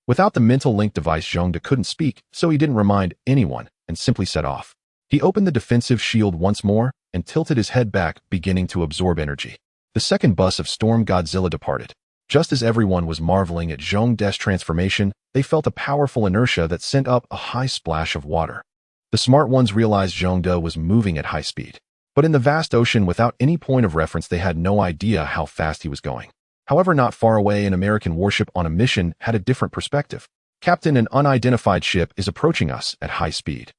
Without the mental link device, Zhongda couldn't speak, so he didn't remind anyone and simply set off. He opened the defensive shield once more and tilted his head back, beginning to absorb energy. The second bus of Storm Godzilla departed. Just as everyone was marveling at Zhongda's transformation, they felt a powerful inertia that sent up a high splash of water. The smart ones realized Zhongda was moving at high speed. But in the vast ocean, without any point of reference, they had no idea how fast he was going. However, not far away, an American warship on a mission had a different perspective. "Captain, an unidentified ship is approaching us at high speed."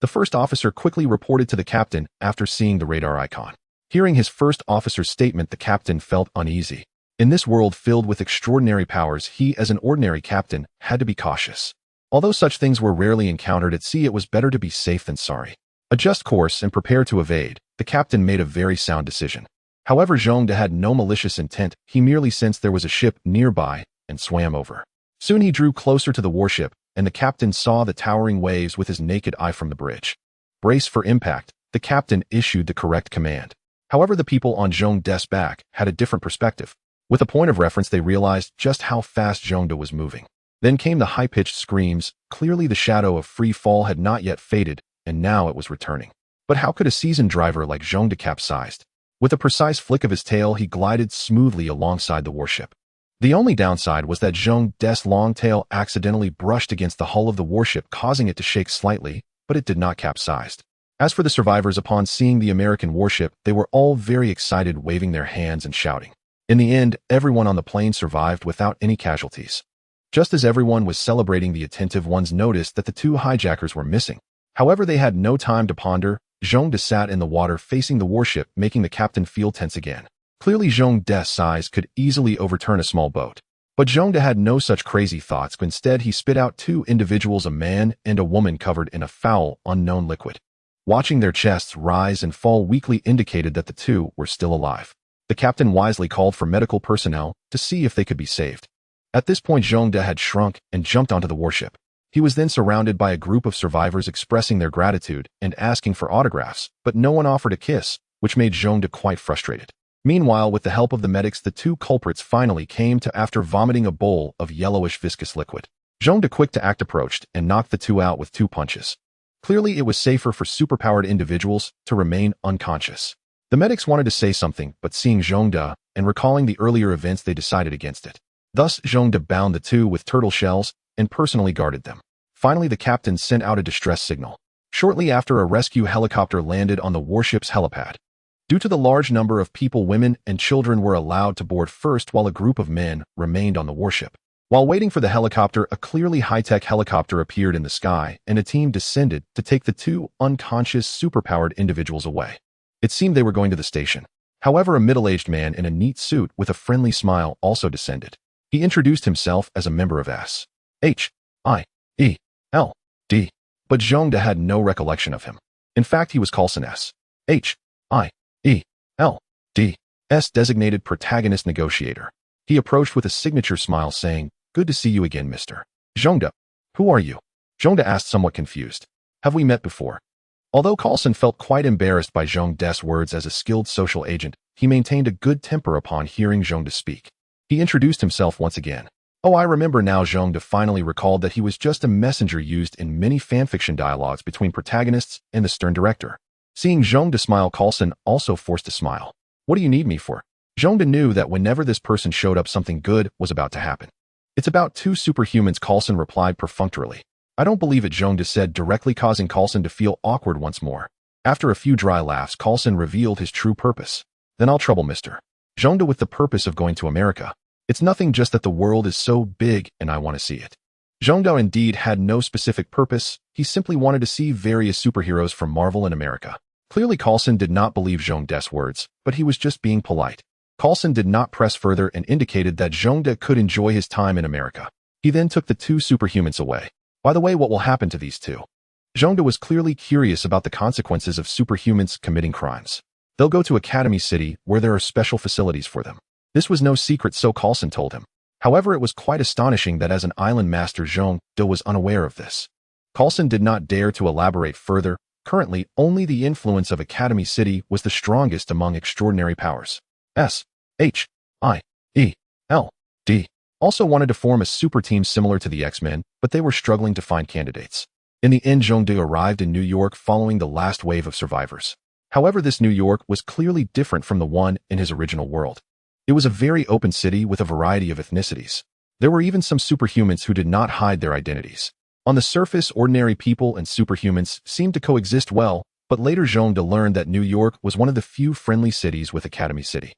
The first officer quickly reported to the captain after seeing the radar icon. Hearing his first officer's statement, the captain felt uneasy. In this world filled with extraordinary powers, he, as an ordinary captain, had to be cautious. Although such things were rarely encountered at sea, it was better to be safe than sorry. Adjust course and prepare to evade. The captain made a very sound decision. However, Zhongde had no malicious intent. He merely sensed there was a ship nearby and swam over. Soon he drew closer to the warship, and the captain saw the towering waves with his naked eye from the bridge. Brace for impact. The captain issued the correct command. However, the people on Zhongde's back had a different perspective. With a point of reference, they realized just how fast Zhongde was moving. Then came the high-pitched screams. Clearly the shadow of free fall had not yet faded, and now it was returning. But how could a seasoned driver like Zhongde capsized? With a precise flick of his tail, he glided smoothly alongside the warship. The only downside was that Zhongde's long tail accidentally brushed against the hull of the warship, causing it to shake slightly, but it did not capsize. As for the survivors, upon seeing the American warship, they were all very excited, waving their hands and shouting. In the end, everyone on the plane survived without any casualties. Just as everyone was celebrating, the attentive ones noticed that the two hijackers were missing. However, they had no time to ponder. Zhongde sat in the water facing the warship, making the captain feel tense again. Clearly, Zhongde's size could easily overturn a small boat. But Zhongde had no such crazy thoughts. Instead, he spit out two individuals, a man and a woman covered in a foul, unknown liquid. Watching their chests rise and fall weakly indicated that the two were still alive. The captain wisely called for medical personnel to see if they could be saved. At this point, Zhongde had shrunk and jumped onto the warship. He was then surrounded by a group of survivors expressing their gratitude and asking for autographs, but no one offered a kiss, which made Zhongde quite frustrated. Meanwhile, with the help of the medics, the two culprits finally came to after vomiting a bowl of yellowish viscous liquid. Zhongde, quick to act, approached and knocked the two out with 2 punches. Clearly, it was safer for superpowered individuals to remain unconscious. The medics wanted to say something, but seeing Zhongde and recalling the earlier events, they decided against it. Thus, Zhongde bound the two with turtle shells and personally guarded them. Finally, the captain sent out a distress signal. Shortly after, a rescue helicopter landed on the warship's helipad. Due to the large number of people, women and children were allowed to board first while a group of men remained on the warship. While waiting for the helicopter, a clearly high-tech helicopter appeared in the sky, and a team descended to take the two unconscious, superpowered individuals away. It seemed they were going to the station. However, a middle-aged man in a neat suit with a friendly smile also descended. He introduced himself as a member of S.H.I.E.L.D, but Zhongde had no recollection of him. In fact, he was Coulson S.H.I.E.L.D's designated protagonist negotiator. He approached with a signature smile, saying, "Good to see you again, Mr. Zhongde. Who are you?" Zhongde asked, somewhat confused. "Have we met before?" Although Coulson felt quite embarrassed by Zhongde's words as a skilled social agent, he maintained a good temper upon hearing Zhongde speak. He introduced himself once again. "Oh, I remember now." Zhongde finally recalled that he was just a messenger used in many fanfiction dialogues between protagonists and the stern director. Seeing Zhongde smile, Coulson also forced a smile. "What do you need me for?" Zhongde knew that whenever this person showed up, something good was about to happen. "It's about 2 superhumans," Coulson replied perfunctorily. "I don't believe it," Zhongde said, directly causing Coulson to feel awkward once more. After a few dry laughs, Coulson revealed his true purpose. "Then I'll trouble Mr. Zhongde with the purpose of going to America. It's nothing, just that the world is so big and I want to see it." Zhongde indeed had no specific purpose. He simply wanted to see various superheroes from Marvel and America. Clearly, Coulson did not believe Zhongde's words, but he was just being polite. Coulson did not press further and indicated that Zhongde could enjoy his time in America. He then took the 2 superhumans away. "By the way, what will happen to these 2? Zhongde was clearly curious about the consequences of superhumans committing crimes. "They'll go to Academy City, where there are special facilities for them." This was no secret, so Coulson told him. However, it was quite astonishing that as an island master, Zhongde was unaware of this. Coulson did not dare to elaborate further. Currently, only the influence of Academy City was the strongest among extraordinary powers. S.H.I.E.L.D also wanted to form a super team similar to the X-Men, but they were struggling to find candidates. In the end, Zhongde arrived in New York following the last wave of survivors. However, this New York was clearly different from the one in his original world. It was a very open city with a variety of ethnicities. There were even some superhumans who did not hide their identities. On the surface, ordinary people and superhumans seemed to coexist well, but later Zhongde learned that New York was one of the few friendly cities with Academy City.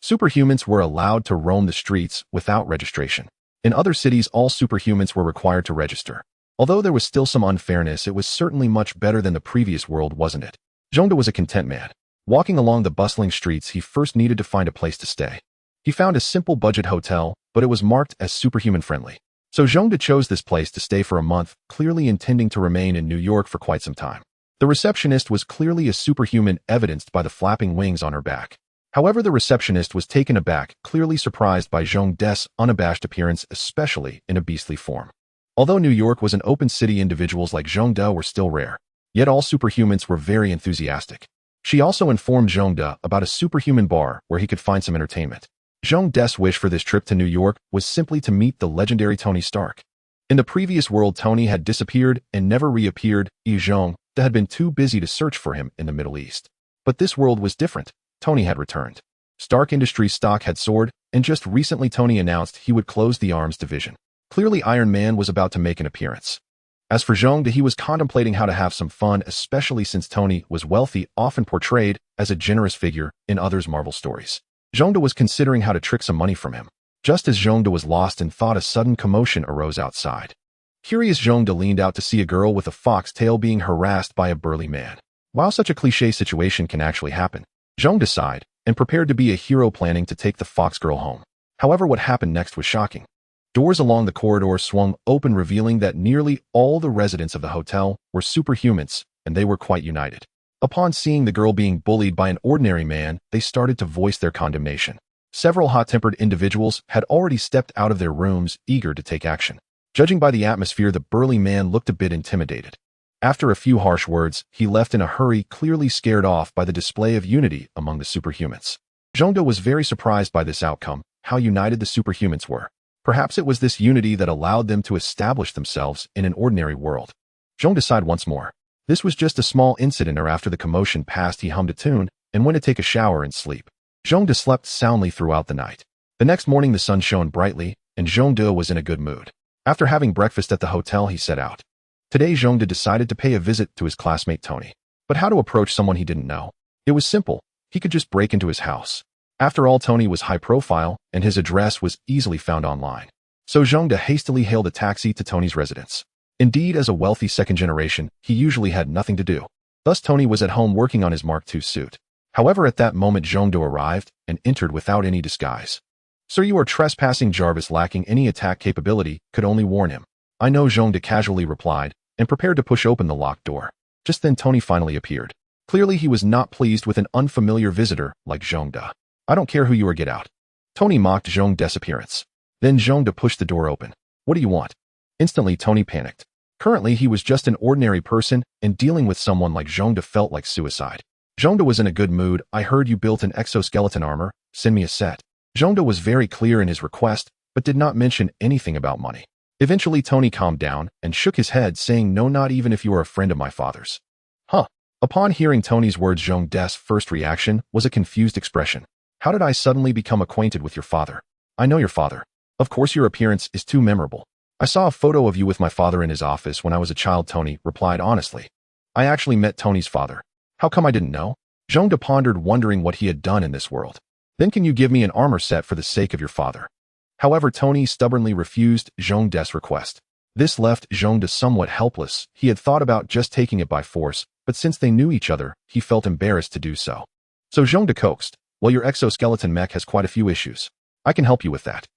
Superhumans were allowed to roam the streets without registration. In other cities, all superhumans were required to register. Although there was still some unfairness, it was certainly much better than the previous world, wasn't it? Zhongde was a content man. Walking along the bustling streets, he first needed to find a place to stay. He found a simple budget hotel, but it was marked as superhuman friendly. So Zhongde chose this place to stay for a month, clearly intending to remain in New York for quite some time. The receptionist was clearly a superhuman, evidenced by the flapping wings on her back. However, the receptionist was taken aback, clearly surprised by Zhongde's unabashed appearance, especially in a beastly form. Although New York was an open city, individuals like Zhongde were still rare. Yet all superhumans were very enthusiastic. She also informed Zhongde about a superhuman bar where he could find some entertainment. Zhongde's wish for this trip to New York was simply to meet the legendary Tony Stark. In the previous world, Tony had disappeared and never reappeared. Zhongde had been too busy to search for him in the Middle East. But this world was different. Tony had returned. Stark Industries stock had soared, and just recently Tony announced he would close the arms division. Clearly Iron Man was about to make an appearance. As for Zhongde, he was contemplating how to have some fun, especially since Tony was wealthy, often portrayed as a generous figure in others' Marvel stories. Zhongde was considering how to trick some money from him. Just as Zhongde was lost in thought, a sudden commotion arose outside. Curious, Zhongde leaned out to see a girl with a fox tail being harassed by a burly man. While such a cliché situation can actually happen, Zhongde sighed and prepared to be a hero, planning to take the fox girl home. However, what happened next was shocking. Doors along the corridor swung open, revealing that nearly all the residents of the hotel were superhumans, and they were quite united. Upon seeing the girl being bullied by an ordinary man, they started to voice their condemnation. Several hot-tempered individuals had already stepped out of their rooms, eager to take action. Judging by the atmosphere, the burly man looked a bit intimidated. After a few harsh words, he left in a hurry, clearly scared off by the display of unity among the superhumans. Zhongde was very surprised by this outcome, how united the superhumans were. Perhaps it was this unity that allowed them to establish themselves in an ordinary world. Zhongde sighed once more. This was just a small incident, or after the commotion passed, he hummed a tune and went to take a shower and sleep. Zhongde slept soundly throughout the night. The next morning the sun shone brightly, and Zhongde was in a good mood. After having breakfast at the hotel, he set out. Today Zhongde decided to pay a visit to his classmate Tony. But how to approach someone he didn't know? It was simple. He could just break into his house. After all, Tony was high profile, and his address was easily found online. So Zhongde hastily hailed a taxi to Tony's residence. Indeed, as a wealthy second generation, he usually had nothing to do. Thus Tony was at home working on his Mark II suit. However, at that moment Zhongde arrived and entered without any disguise. "Sir, you are trespassing." Jarvis, lacking any attack capability, could only warn him. "I know," Zhongde casually replied, and prepared to push open the locked door. Just then Tony finally appeared. Clearly he was not pleased with an unfamiliar visitor like Zhongde. "I don't care who you are, get out." Tony mocked Zhongde's appearance. Then Zhongde pushed the door open. "What do you want?" Instantly Tony panicked. Currently he was just an ordinary person, and dealing with someone like Zhongde felt like suicide. Zhongde was in a good mood. "I heard you built an exoskeleton armor. Send me a set." Zhongde was very clear in his request, but did not mention anything about money. Eventually Tony calmed down and shook his head, saying, "No, not even if you are a friend of my father's." "Huh." Upon hearing Tony's words, Zhongde's first reaction was a confused expression. "How did I suddenly become acquainted with your father?" "I know your father. Of course, your appearance is too memorable. I saw a photo of you with my father in his office when I was a child," Tony replied honestly. "I actually met Tony's father. How come I didn't know?" Zhongde pondered, wondering what he had done in this world. "Then can you give me an armor set for the sake of your father?" However, Tony stubbornly refused Zhongde's request. This left Zhongde somewhat helpless. He had thought about just taking it by force, but since they knew each other, he felt embarrassed to do so. So Zhongde coaxed, "Well, your exoskeleton mech has quite a few issues. I can help you with that."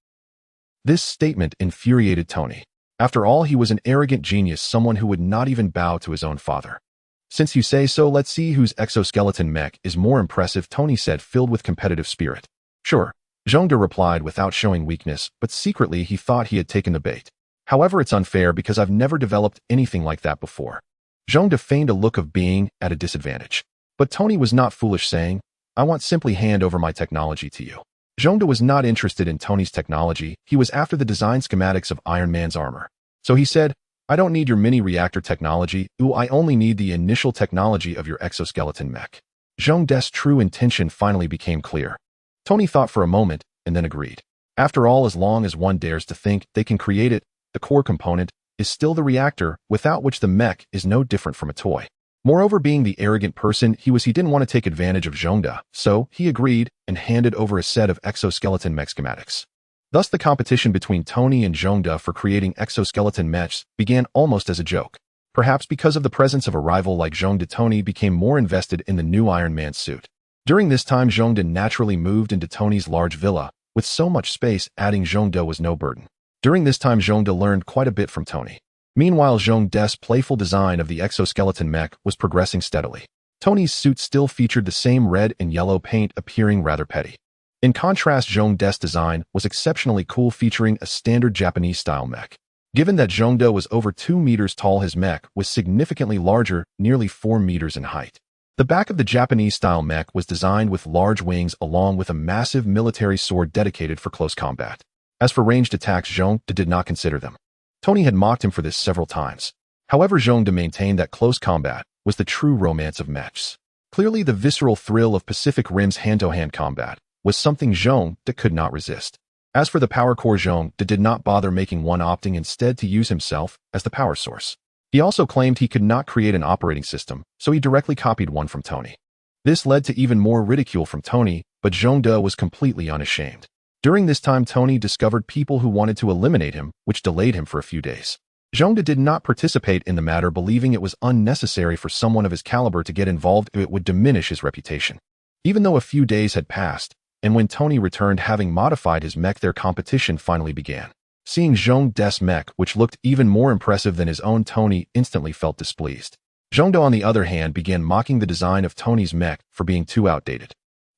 This statement infuriated Tony. After all, he was an arrogant genius, someone who would not even bow to his own father. "Since you say so, let's see whose exoskeleton mech is more impressive," Tony said, filled with competitive spirit. "Sure," Zhongde replied without showing weakness, but secretly he thought he had taken the bait. "However, it's unfair because I've never developed anything like that before." Zhongde feigned a look of being at a disadvantage. But Tony was not foolish, saying, "I want simply hand over my technology to you." Zhongde was not interested in Tony's technology. He was after the design schematics of Iron Man's armor. So he said, "I don't need your mini-reactor technology. I only need the initial technology of your exoskeleton mech." Zhongde's true intention finally became clear. Tony thought for a moment and then agreed. After all, as long as one dares to think they can create it, the core component is still the reactor, without which the mech is no different from a toy. Moreover, being the arrogant person he didn't want to take advantage of Zhongde, so he agreed and handed over a set of exoskeleton mech schematics. Thus, the competition between Tony and Zhongde for creating exoskeleton mechs began almost as a joke. Perhaps because of the presence of a rival like Zhongde, Tony became more invested in the new Iron Man suit. During this time, Zhongde naturally moved into Tony's large villa, With so much space, adding Zhongde was no burden. During this time, Zhongde learned quite a bit from Tony. Meanwhile, Zhongde's playful design of the exoskeleton mech was progressing steadily. Tony's suit still featured the same red and yellow paint, appearing rather petty. In contrast, Zhongde's design was exceptionally cool, featuring a standard Japanese-style mech. Given that Zhongde was over 2 meters tall, his mech was significantly larger, nearly 4 meters in height. The back of the Japanese-style mech was designed with large wings along with a massive military sword dedicated for close combat. As for ranged attacks, Zhongde did not consider them. Tony had mocked him for this several times. However, Zhongde maintained that close combat was the true romance of mechs. Clearly, the visceral thrill of Pacific Rim's hand-to-hand combat was something Zhongde could not resist. As for the power core, Zhongde did not bother making one, opting instead to use himself as the power source. He also claimed he could not create an operating system, so he directly copied one from Tony. This led to even more ridicule from Tony, but Zhongde was completely unashamed. During this time, Tony discovered people who wanted to eliminate him, which delayed him for a few days. Zhongde did not participate in the matter, believing it was unnecessary for someone of his caliber to get involved if it would diminish his reputation. Even though a few days had passed, and when Tony returned having modified his mech, their competition finally began. Seeing Zhongde's mech, which looked even more impressive than his own, Tony instantly felt displeased. Zhongde, on the other hand, began mocking the design of Tony's mech for being too outdated.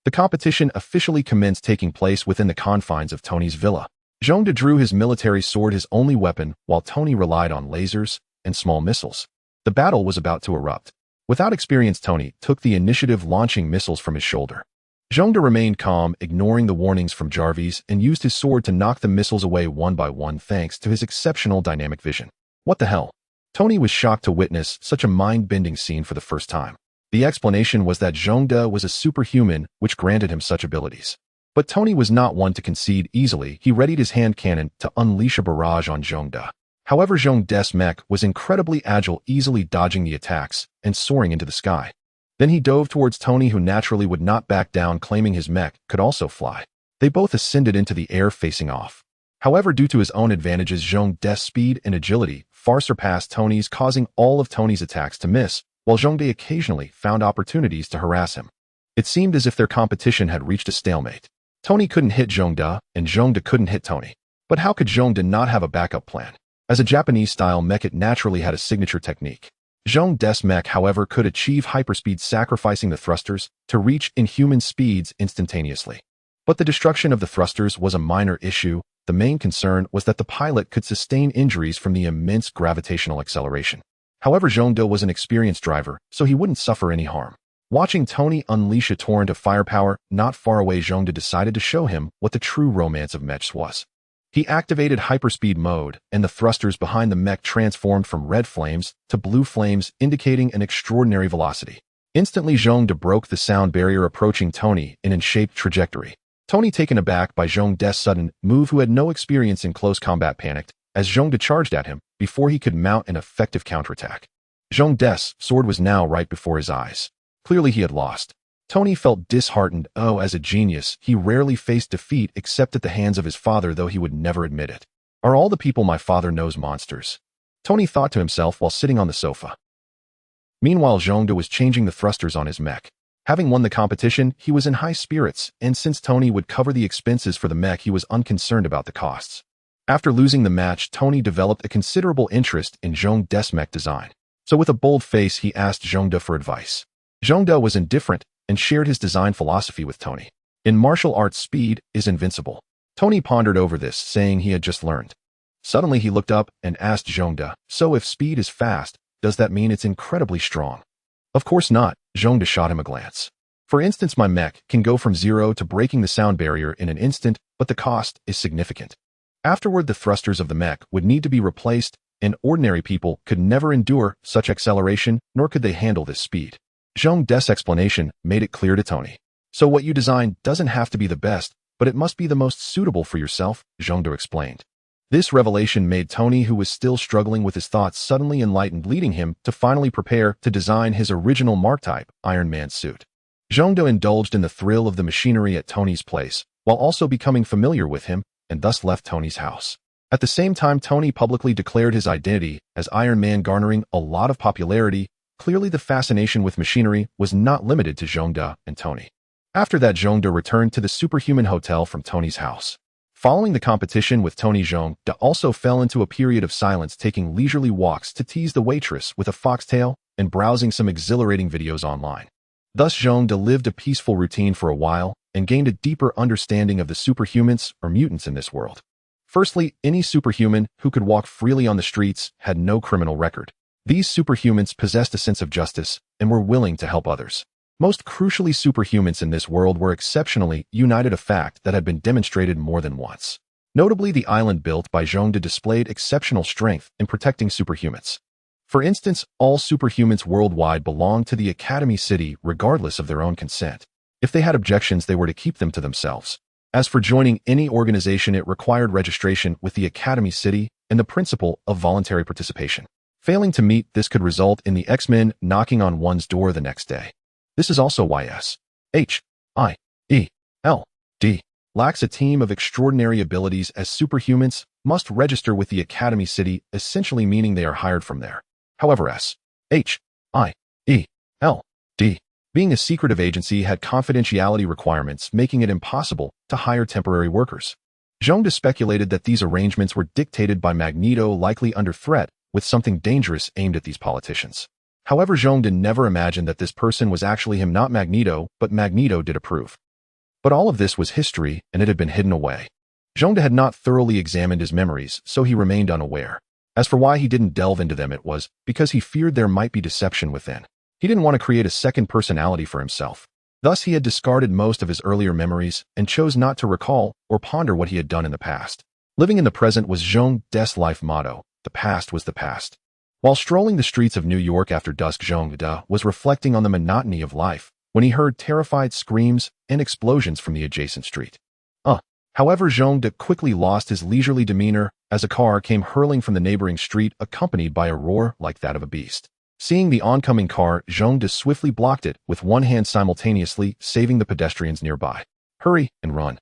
The competition officially commenced, taking place within the confines of Tony's villa. Zhongde drew his military sword, his only weapon, while Tony relied on lasers and small missiles. The battle was about to erupt. Without experience, Tony took the initiative, launching missiles from his shoulder. Zhongde remained calm, ignoring the warnings from Jarvis, and used his sword to knock the missiles away one by one thanks to his exceptional dynamic vision. What the hell? Tony was shocked to witness such a mind-bending scene for the first time. The explanation was that Zhongde was a superhuman, which granted him such abilities. But Tony was not one to concede easily. He readied his hand cannon to unleash a barrage on Zhongde. However, Zhongde's mech was incredibly agile, easily dodging the attacks and soaring into the sky. Then he dove towards Tony, who naturally would not back down, claiming his mech could also fly. They both ascended into the air, facing off. However, due to his own advantages, Zhongde's speed and agility far surpassed Tony's, causing all of Tony's attacks to miss, while Zhongde occasionally found opportunities to harass him. It seemed as if their competition had reached a stalemate. Tony couldn't hit Zhongde, and Zhongde couldn't hit Tony. But how could Zhongde not have a backup plan? As a Japanese-style mech, it naturally had a signature technique. Zhongde's mech, however, could achieve hyperspeed, sacrificing the thrusters to reach inhuman speeds instantaneously. But the destruction of the thrusters was a minor issue. The main concern was that the pilot could sustain injuries from the immense gravitational acceleration. However, Zhongde was an experienced driver, so he wouldn't suffer any harm. Watching Tony unleash a torrent of firepower not far away, Zhongde decided to show him what the true romance of mechs was. He activated hyperspeed mode, and the thrusters behind the mech transformed from red flames to blue flames, indicating an extraordinary velocity. Instantly, Zhongde broke the sound barrier, approaching Tony in an shaped trajectory. Tony, taken aback by Zhongde's sudden move, who had no experience in close combat, panicked as Zhongde charged at him before he could mount an effective counterattack. Zhongde's sword was now right before his eyes. Clearly, he had lost. Tony felt disheartened. Oh, as a genius, he rarely faced defeat except at the hands of his father, though he would never admit it. Are all the people my father knows monsters? Tony thought to himself while sitting on the sofa. Meanwhile, Zhongde was changing the thrusters on his mech. Having won the competition, he was in high spirits, and since Tony would cover the expenses for the mech, he was unconcerned about the costs. After losing the match, Tony developed a considerable interest in Zhongde's mech design. So with a bold face, he asked Zhongde for advice. Zhongde was indifferent and shared his design philosophy with Tony. In martial arts, speed is invincible. Tony pondered over this, saying he had just learned. Suddenly, he looked up and asked Zhongde, so if speed is fast, does that mean it's incredibly strong? Of course not, Zhongde shot him a glance. For instance, my mech can go from 0 to breaking the sound barrier in an instant, but the cost is significant. Afterward, the thrusters of the mech would need to be replaced, and ordinary people could never endure such acceleration, nor could they handle this speed. Zhongde's explanation made it clear to Tony. So what you design doesn't have to be the best, but it must be the most suitable for yourself, Zhongde explained. This revelation made Tony, who was still struggling with his thoughts, suddenly enlightened, leading him to finally prepare to design his original Mark-type Iron Man suit. Zhongde indulged in the thrill of the machinery at Tony's place, while also becoming familiar with him, and thus left Tony's house. At the same time, Tony publicly declared his identity as Iron Man, garnering a lot of popularity. Clearly, the fascination with machinery was not limited to Zhongde and Tony. After that, Zhongde returned to the superhuman hotel from Tony's house. Following the competition with Tony, Zhongde also fell into a period of silence, taking leisurely walks to tease the waitress with a foxtail and browsing some exhilarating videos online. Thus, Zhongde lived a peaceful routine for a while and gained a deeper understanding of the superhumans or mutants in this world. Firstly, any superhuman who could walk freely on the streets had no criminal record. These superhumans possessed a sense of justice and were willing to help others. Most crucially, superhumans in this world were exceptionally united, a fact that had been demonstrated more than once. Notably, the island built by Zhongde displayed exceptional strength in protecting superhumans. For instance, all superhumans worldwide belonged to the Academy City regardless of their own consent. If they had objections, they were to keep them to themselves. As for joining any organization, it required registration with the Academy City and the principle of voluntary participation. Failing to meet this could result in the X-Men knocking on one's door the next day. This is also why S.H.I.E.L.D. lacks a team of extraordinary abilities, as superhumans must register with the Academy City, essentially meaning they are hired from there. However, S.H.I.E.L.D. being a secretive agency had confidentiality requirements, making it impossible to hire temporary workers. Zhongde speculated that these arrangements were dictated by Magneto, likely under threat with something dangerous aimed at these politicians. However, Zhongde never imagined that this person was actually him, not Magneto, but Magneto did approve. But all of this was history, and it had been hidden away. Zhongde had not thoroughly examined his memories, so he remained unaware. As for why he didn't delve into them, it was because he feared there might be deception within. He didn't want to create a second personality for himself. Thus, he had discarded most of his earlier memories and chose not to recall or ponder what he had done in the past. Living in the present was Zhongde's life motto. The past was the past. While strolling the streets of New York after dusk, Zhongde was reflecting on the monotony of life when he heard terrified screams and explosions from the adjacent street. However, Zhongde quickly lost his leisurely demeanor as a car came hurling from the neighboring street, accompanied by a roar like that of a beast. Seeing the oncoming car, Zhongde swiftly blocked it with one hand, simultaneously saving the pedestrians nearby. "Hurry and run,"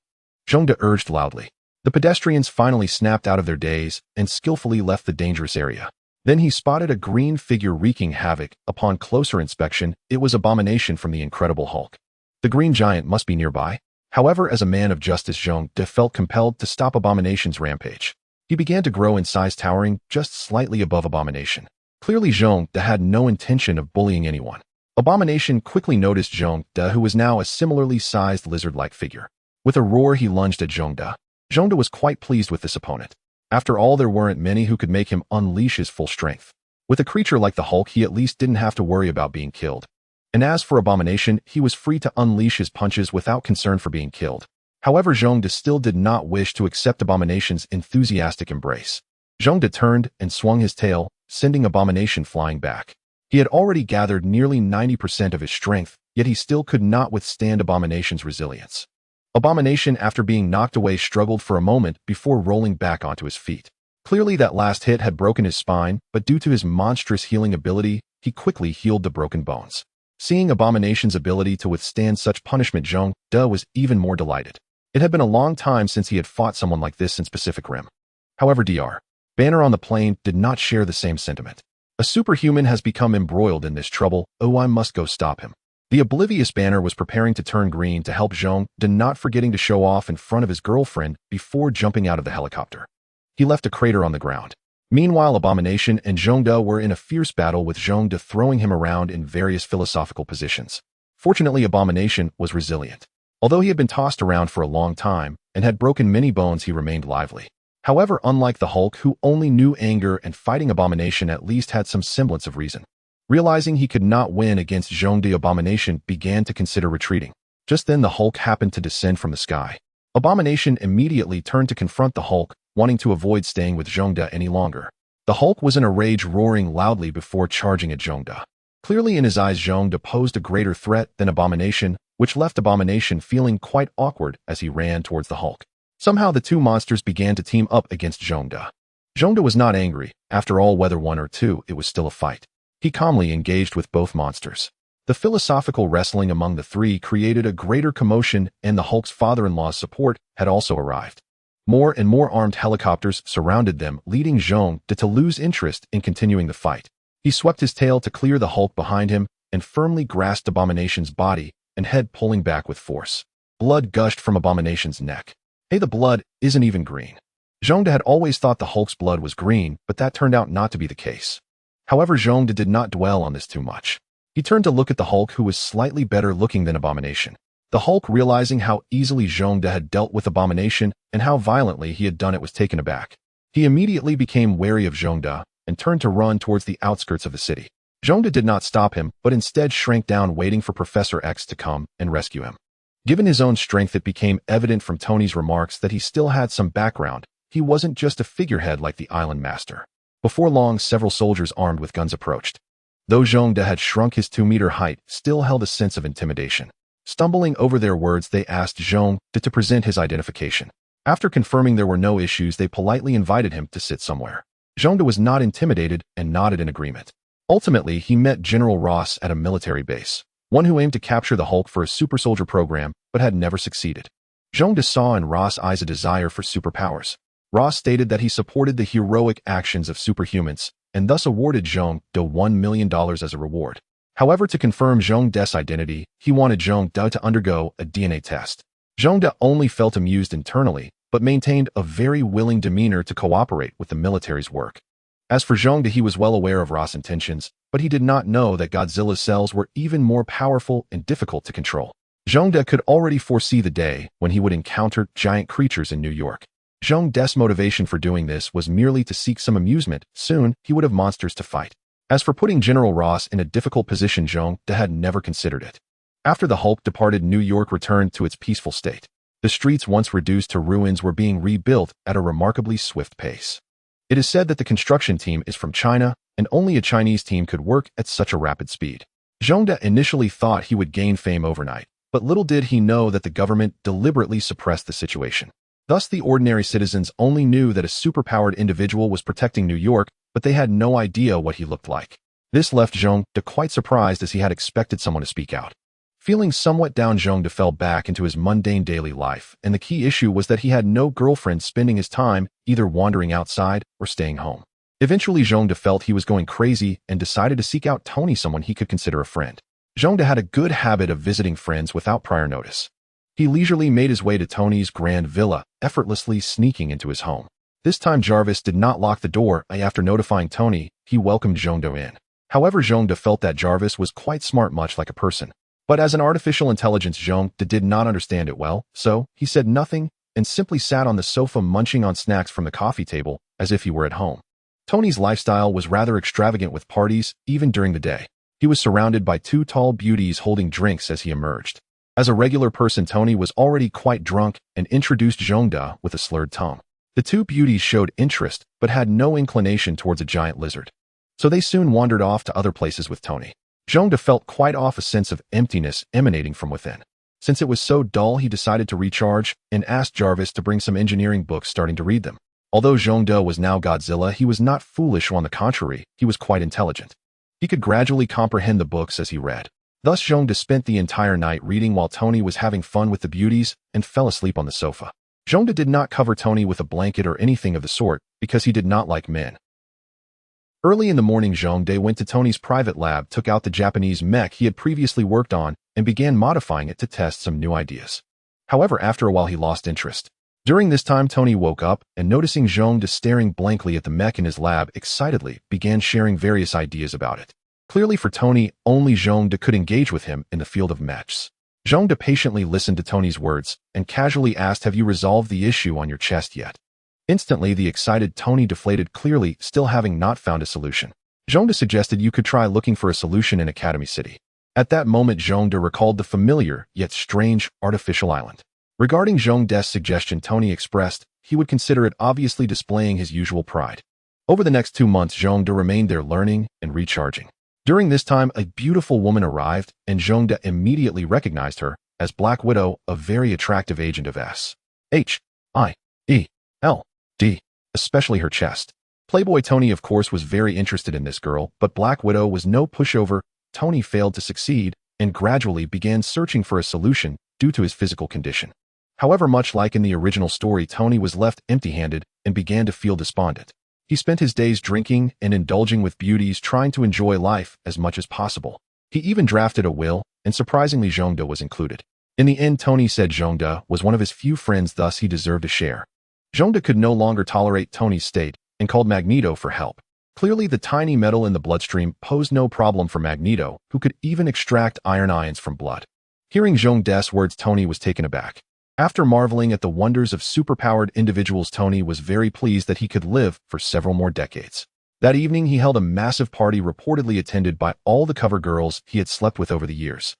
Zhongde urged loudly. The pedestrians finally snapped out of their daze and skillfully left the dangerous area. Then he spotted a green figure wreaking havoc. Upon closer inspection, it was Abomination from the Incredible Hulk. The Green Giant must be nearby. However, as a man of justice, Zhongde felt compelled to stop Abomination's rampage. He began to grow in size, towering just slightly above Abomination. Clearly, Zhongde had no intention of bullying anyone. Abomination quickly noticed Zhongde, who was now a similarly sized lizard-like figure. With a roar, he lunged at Zhongde. Zhongde was quite pleased with this opponent. After all, there weren't many who could make him unleash his full strength. With a creature like the Hulk, he at least didn't have to worry about being killed. And as for Abomination, he was free to unleash his punches without concern for being killed. However, Zhongde still did not wish to accept Abomination's enthusiastic embrace. Zhongde turned and swung his tail, sending Abomination flying back. He had already gathered nearly 90% of his strength, yet he still could not withstand Abomination's resilience. Abomination, after being knocked away, struggled for a moment before rolling back onto his feet. Clearly, that last hit had broken his spine, but due to his monstrous healing ability, he quickly healed the broken bones. Seeing Abomination's ability to withstand such punishment, Zhongde was even more delighted. It had been a long time since he had fought someone like this in Pacific Rim. However, Dr. Banner on the plane did not share the same sentiment. A superhuman has become embroiled in this trouble. Oh, I must go stop him. The oblivious Banner was preparing to turn green to help Zhongde, not forgetting to show off in front of his girlfriend before jumping out of the helicopter. He left a crater on the ground. Meanwhile, Abomination and Zhongde were in a fierce battle, with Zhongde throwing him around in various philosophical positions. Fortunately, Abomination was resilient. Although he had been tossed around for a long time and had broken many bones, he remained lively. However, unlike the Hulk, who only knew anger, and fighting Abomination at least had some semblance of reason. Realizing he could not win against Zhongde, Abomination began to consider retreating. Just then, the Hulk happened to descend from the sky. Abomination immediately turned to confront the Hulk, wanting to avoid staying with Zhongde any longer. The Hulk was in a rage, roaring loudly before charging at Zhongde. Clearly in his eyes, Zhongde posed a greater threat than Abomination, which left Abomination feeling quite awkward as he ran towards the Hulk. Somehow the two monsters began to team up against Zhongde. Zhongde was not angry. After all, whether one or two, it was still a fight. He calmly engaged with both monsters. The philosophical wrestling among the three created a greater commotion, and the Hulk's father-in-law's support had also arrived. More and more armed helicopters surrounded them, leading Zhongde to lose interest in continuing the fight. He swept his tail to clear the Hulk behind him and firmly grasped Abomination's body, and head pulling back with force. Blood gushed from Abomination's neck. Hey, the blood isn't even green. Zhongde had always thought the Hulk's blood was green, but that turned out not to be the case. However, Zhongde did not dwell on this too much. He turned to look at the Hulk, who was slightly better looking than Abomination. The Hulk, realizing how easily Zhongde had dealt with Abomination and how violently he had done it, was taken aback. He immediately became wary of Zhongde and turned to run towards the outskirts of the city. Zhongde did not stop him, but instead shrank down, waiting for Professor X to come and rescue him. Given his own strength, it became evident from Tony's remarks that he still had some background. He wasn't just a figurehead like the island master. Before long, several soldiers armed with guns approached. Though Zhongde had shrunk his 2-meter height, still held a sense of intimidation. Stumbling over their words, they asked Zhongde to present his identification. After confirming there were no issues, they politely invited him to sit somewhere. Zhongde was not intimidated and nodded in agreement. Ultimately, he met General Ross at a military base, one who aimed to capture the Hulk for a super soldier program, but had never succeeded. Zhongde saw in Ross' eyes a desire for superpowers. Ross stated that he supported the heroic actions of superhumans, and thus awarded Zhongde $1 million as a reward. However, to confirm Zhongde's identity, he wanted Zhongde to undergo a DNA test. Zhongde only felt amused internally, but maintained a very willing demeanor to cooperate with the military's work. As for Zhongde, he was well aware of Ross' intentions, but he did not know that Godzilla's cells were even more powerful and difficult to control. Zhongde could already foresee the day when he would encounter giant creatures in New York. Zhongde's motivation for doing this was merely to seek some amusement. Soon, he would have monsters to fight. As for putting General Ross in a difficult position, Zhongde had never considered it. After the Hulk departed, New York returned to its peaceful state. The streets, once reduced to ruins, were being rebuilt at a remarkably swift pace. It is said that the construction team is from China, and only a Chinese team could work at such a rapid speed. Zhongde initially thought he would gain fame overnight, but little did he know that the government deliberately suppressed the situation. Thus, the ordinary citizens only knew that a superpowered individual was protecting New York, but they had no idea what he looked like. This left Zhongde quite surprised, as he had expected someone to speak out. Feeling somewhat down, Zhongde fell back into his mundane daily life, and the key issue was that he had no girlfriend, spending his time either wandering outside or staying home. Eventually, Zhongde felt he was going crazy and decided to seek out Tony, someone he could consider a friend. Zhongde had a good habit of visiting friends without prior notice. He leisurely made his way to Tony's grand villa, effortlessly sneaking into his home. This time, Jarvis did not lock the door. After notifying Tony, he welcomed Zhongde in. However, Zhongde felt that Jarvis was quite smart, much like a person. But as an artificial intelligence, Zhongde did not understand it well, so he said nothing and simply sat on the sofa munching on snacks from the coffee table as if he were at home. Tony's lifestyle was rather extravagant, with parties even during the day. He was surrounded by 2 tall beauties holding drinks as he emerged. As a regular person, Tony was already quite drunk and introduced Zhongde with a slurred tongue. The 2 beauties showed interest but had no inclination towards a giant lizard, so they soon wandered off to other places with Tony. Zhongde felt quite off, a sense of emptiness emanating from within. Since it was so dull, he decided to recharge and asked Jarvis to bring some engineering books, starting to read them. Although Zhongde was now Godzilla, he was not foolish. On the contrary, he was quite intelligent. He could gradually comprehend the books as he read. Thus, Zhongde spent the entire night reading while Tony was having fun with the beauties and fell asleep on the sofa. Zhongde did not cover Tony with a blanket or anything of the sort because he did not like men. Early in the morning, Zhongde went to Tony's private lab, took out the Japanese mech he had previously worked on, and began modifying it to test some new ideas. However, after a while, he lost interest. During this time, Tony woke up and, noticing Zhongde staring blankly at the mech in his lab, excitedly began sharing various ideas about it. Clearly for Tony, only Zhongde could engage with him in the field of mechs. Zhongde patiently listened to Tony's words and casually asked, "Have you resolved the issue on your chest yet?" Instantly, the excited Tony deflated, clearly still having not found a solution. Zhongde suggested you could try looking for a solution in Academy City. At that moment, Zhongde recalled the familiar yet strange artificial island. Regarding Zhongde's suggestion, Tony expressed he would consider it, obviously displaying his usual pride. Over the next 2 months, Zhongde remained there, learning and recharging. During this time, a beautiful woman arrived, and Zhongde immediately recognized her as Black Widow, a very attractive agent of S.H.I.E.L.D, especially her chest. Playboy Tony, of course, was very interested in this girl, but Black Widow was no pushover. Tony failed to succeed and gradually began searching for a solution due to his physical condition. However, much like in the original story, Tony was left empty-handed and began to feel despondent. He spent his days drinking and indulging with beauties, trying to enjoy life as much as possible. He even drafted a will, and surprisingly Zhongde was included. In the end, Tony said Zhongde was one of his few friends, thus he deserved a share. Zhongde could no longer tolerate Tony's state and called Magneto for help. Clearly, the tiny metal in the bloodstream posed no problem for Magneto, who could even extract iron ions from blood. Hearing Zhongde's words, Tony was taken aback. After marveling at the wonders of superpowered individuals, Tony was very pleased that he could live for several more decades. That evening, he held a massive party reportedly attended by all the cover girls he had slept with over the years.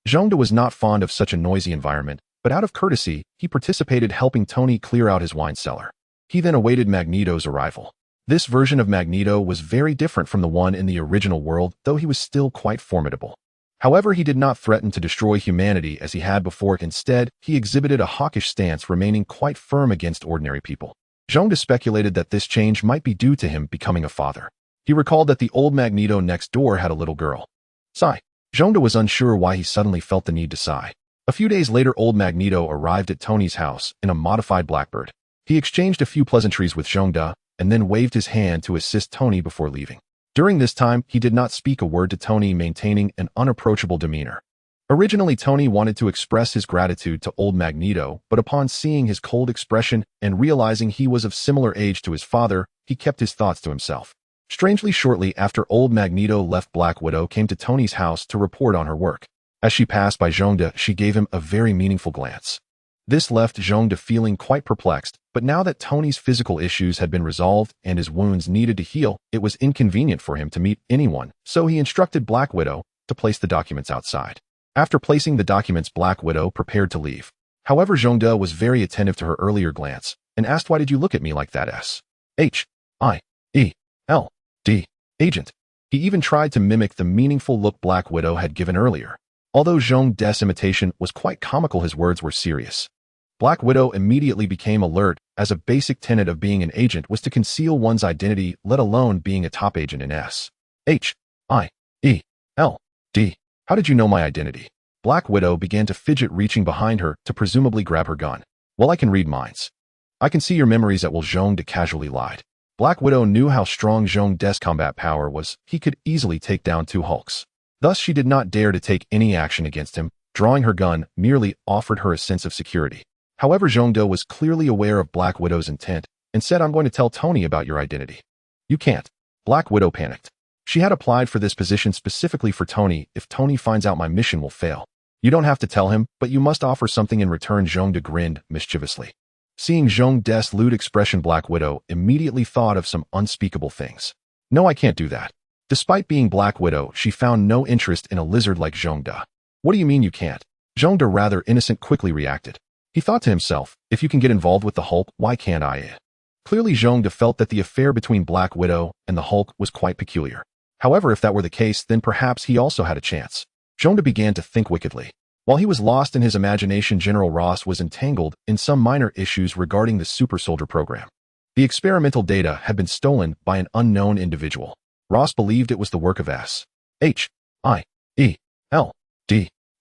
Zhongde was not fond of such a noisy environment, but out of courtesy, he participated, helping Tony clear out his wine cellar. He then awaited Magneto's arrival. This version of Magneto was very different from the one in the original world, though he was still quite formidable. However, he did not threaten to destroy humanity as he had before. Instead, he exhibited a hawkish stance, remaining quite firm against ordinary people. Zhongde speculated that this change might be due to him becoming a father. He recalled that the old Magneto next door had a little girl. Sigh. Zhongde was unsure why he suddenly felt the need to sigh. A few days later, old Magneto arrived at Tony's house in a modified Blackbird. He exchanged a few pleasantries with Zhongde and then waved his hand to assist Tony before leaving. During this time, he did not speak a word to Tony, maintaining an unapproachable demeanor. Originally, Tony wanted to express his gratitude to old Magneto, but upon seeing his cold expression and realizing he was of similar age to his father, he kept his thoughts to himself. Strangely, shortly after old Magneto left, Black Widow came to Tony's house to report on her work. As she passed by Zhongde, she gave him a very meaningful glance. This left Zhongde feeling quite perplexed, but now that Tony's physical issues had been resolved and his wounds needed to heal, it was inconvenient for him to meet anyone, so he instructed Black Widow to place the documents outside. After placing the documents, Black Widow prepared to leave. However, Zhongde was very attentive to her earlier glance and asked, "Why did you look at me like that, S.H.I.E.L.D. agent?" He even tried to mimic the meaningful look Black Widow had given earlier. Although Zhongde's imitation was quite comical, his words were serious. Black Widow immediately became alert, as a basic tenet of being an agent was to conceal one's identity, let alone being a top agent in S.H.I.E.L.D. How did you know my identity? Black Widow began to fidget, reaching behind her to presumably grab her gun. Well, I can read minds. I can see your memories at will, Zhongde casually lied. Black Widow knew how strong Zhongde's combat power was. He could easily take down 2 Hulks. Thus, she did not dare to take any action against him. Drawing her gun merely offered her a sense of security. However, Zhongde was clearly aware of Black Widow's intent and said, "I'm going to tell Tony about your identity." "You can't." Black Widow panicked. She had applied for this position specifically for Tony. "If Tony finds out, my mission will fail." "You don't have to tell him, but you must offer something in return." Zhongde grinned mischievously. Seeing Zhongde's lewd expression, Black Widow immediately thought of some unspeakable things. "No, I can't do that." Despite being Black Widow, she found no interest in a lizard like Zhongde. "What do you mean you can't?" Zhongde, rather innocent, quickly reacted. He thought to himself, "If you can get involved with the Hulk, why can't I?" Clearly, Zhongde felt that the affair between Black Widow and the Hulk was quite peculiar. However, if that were the case, then perhaps he also had a chance. Zhongde began to think wickedly. While he was lost in his imagination, General Ross was entangled in some minor issues regarding the super soldier program. The experimental data had been stolen by an unknown individual. Ross believed it was the work of S.H.I.E.L.D.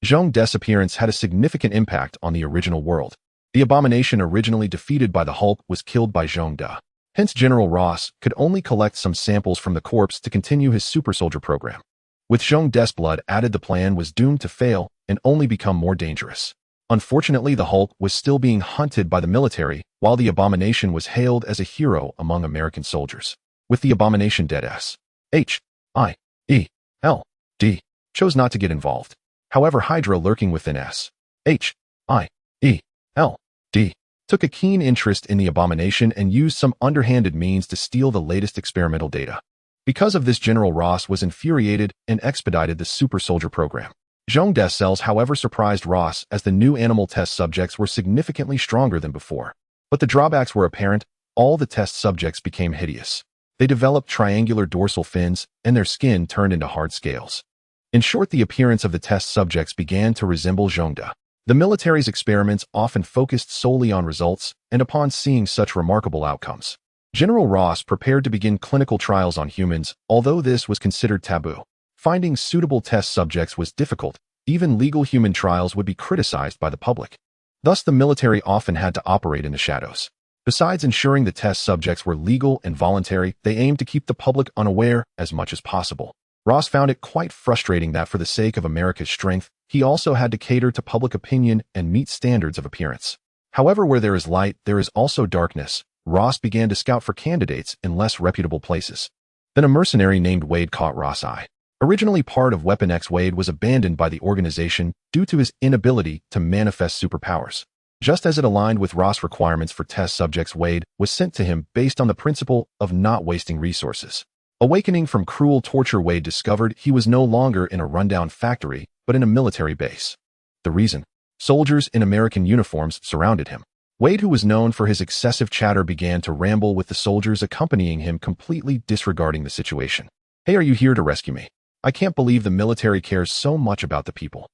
Zhongde's appearance had a significant impact on the original world. The abomination originally defeated by the Hulk was killed by Zhongde. Hence, General Ross could only collect some samples from the corpse to continue his super soldier program. With Zhongde's blood added, the plan was doomed to fail and only become more dangerous. Unfortunately, the Hulk was still being hunted by the military, while the abomination was hailed as a hero among American soldiers. With the abomination dead, S.H.I.E.L.D. chose not to get involved. However, Hydra, lurking within S.H.I.E.L.D., took a keen interest in the abomination and used some underhanded means to steal the latest experimental data. Because of this, General Ross was infuriated and expedited the super soldier program. Zhongde's cells, however, surprised Ross, as the new animal test subjects were significantly stronger than before. But the drawbacks were apparent. All the test subjects became hideous. They developed triangular dorsal fins, and their skin turned into hard scales. In short, the appearance of the test subjects began to resemble Zhongde. The military's experiments often focused solely on results, and upon seeing such remarkable outcomes, General Ross prepared to begin clinical trials on humans, although this was considered taboo. Finding suitable test subjects was difficult. Even legal human trials would be criticized by the public. Thus, the military often had to operate in the shadows. Besides ensuring the test subjects were legal and voluntary, they aimed to keep the public unaware as much as possible. Ross found it quite frustrating that for the sake of America's strength, he also had to cater to public opinion and meet standards of appearance. However, where there is light, there is also darkness. Ross began to scout for candidates in less reputable places. Then a mercenary named Wade caught Ross' eye. Originally part of Weapon X, Wade was abandoned by the organization due to his inability to manifest superpowers. Just as it aligned with Ross' requirements for test subjects, Wade was sent to him based on the principle of not wasting resources. Awakening from cruel torture, Wade discovered he was no longer in a rundown factory, but in a military base. The reason? Soldiers in American uniforms surrounded him. Wade, who was known for his excessive chatter, began to ramble with the soldiers accompanying him, completely disregarding the situation. "Hey, are you here to rescue me? I can't believe the military cares so much about the people.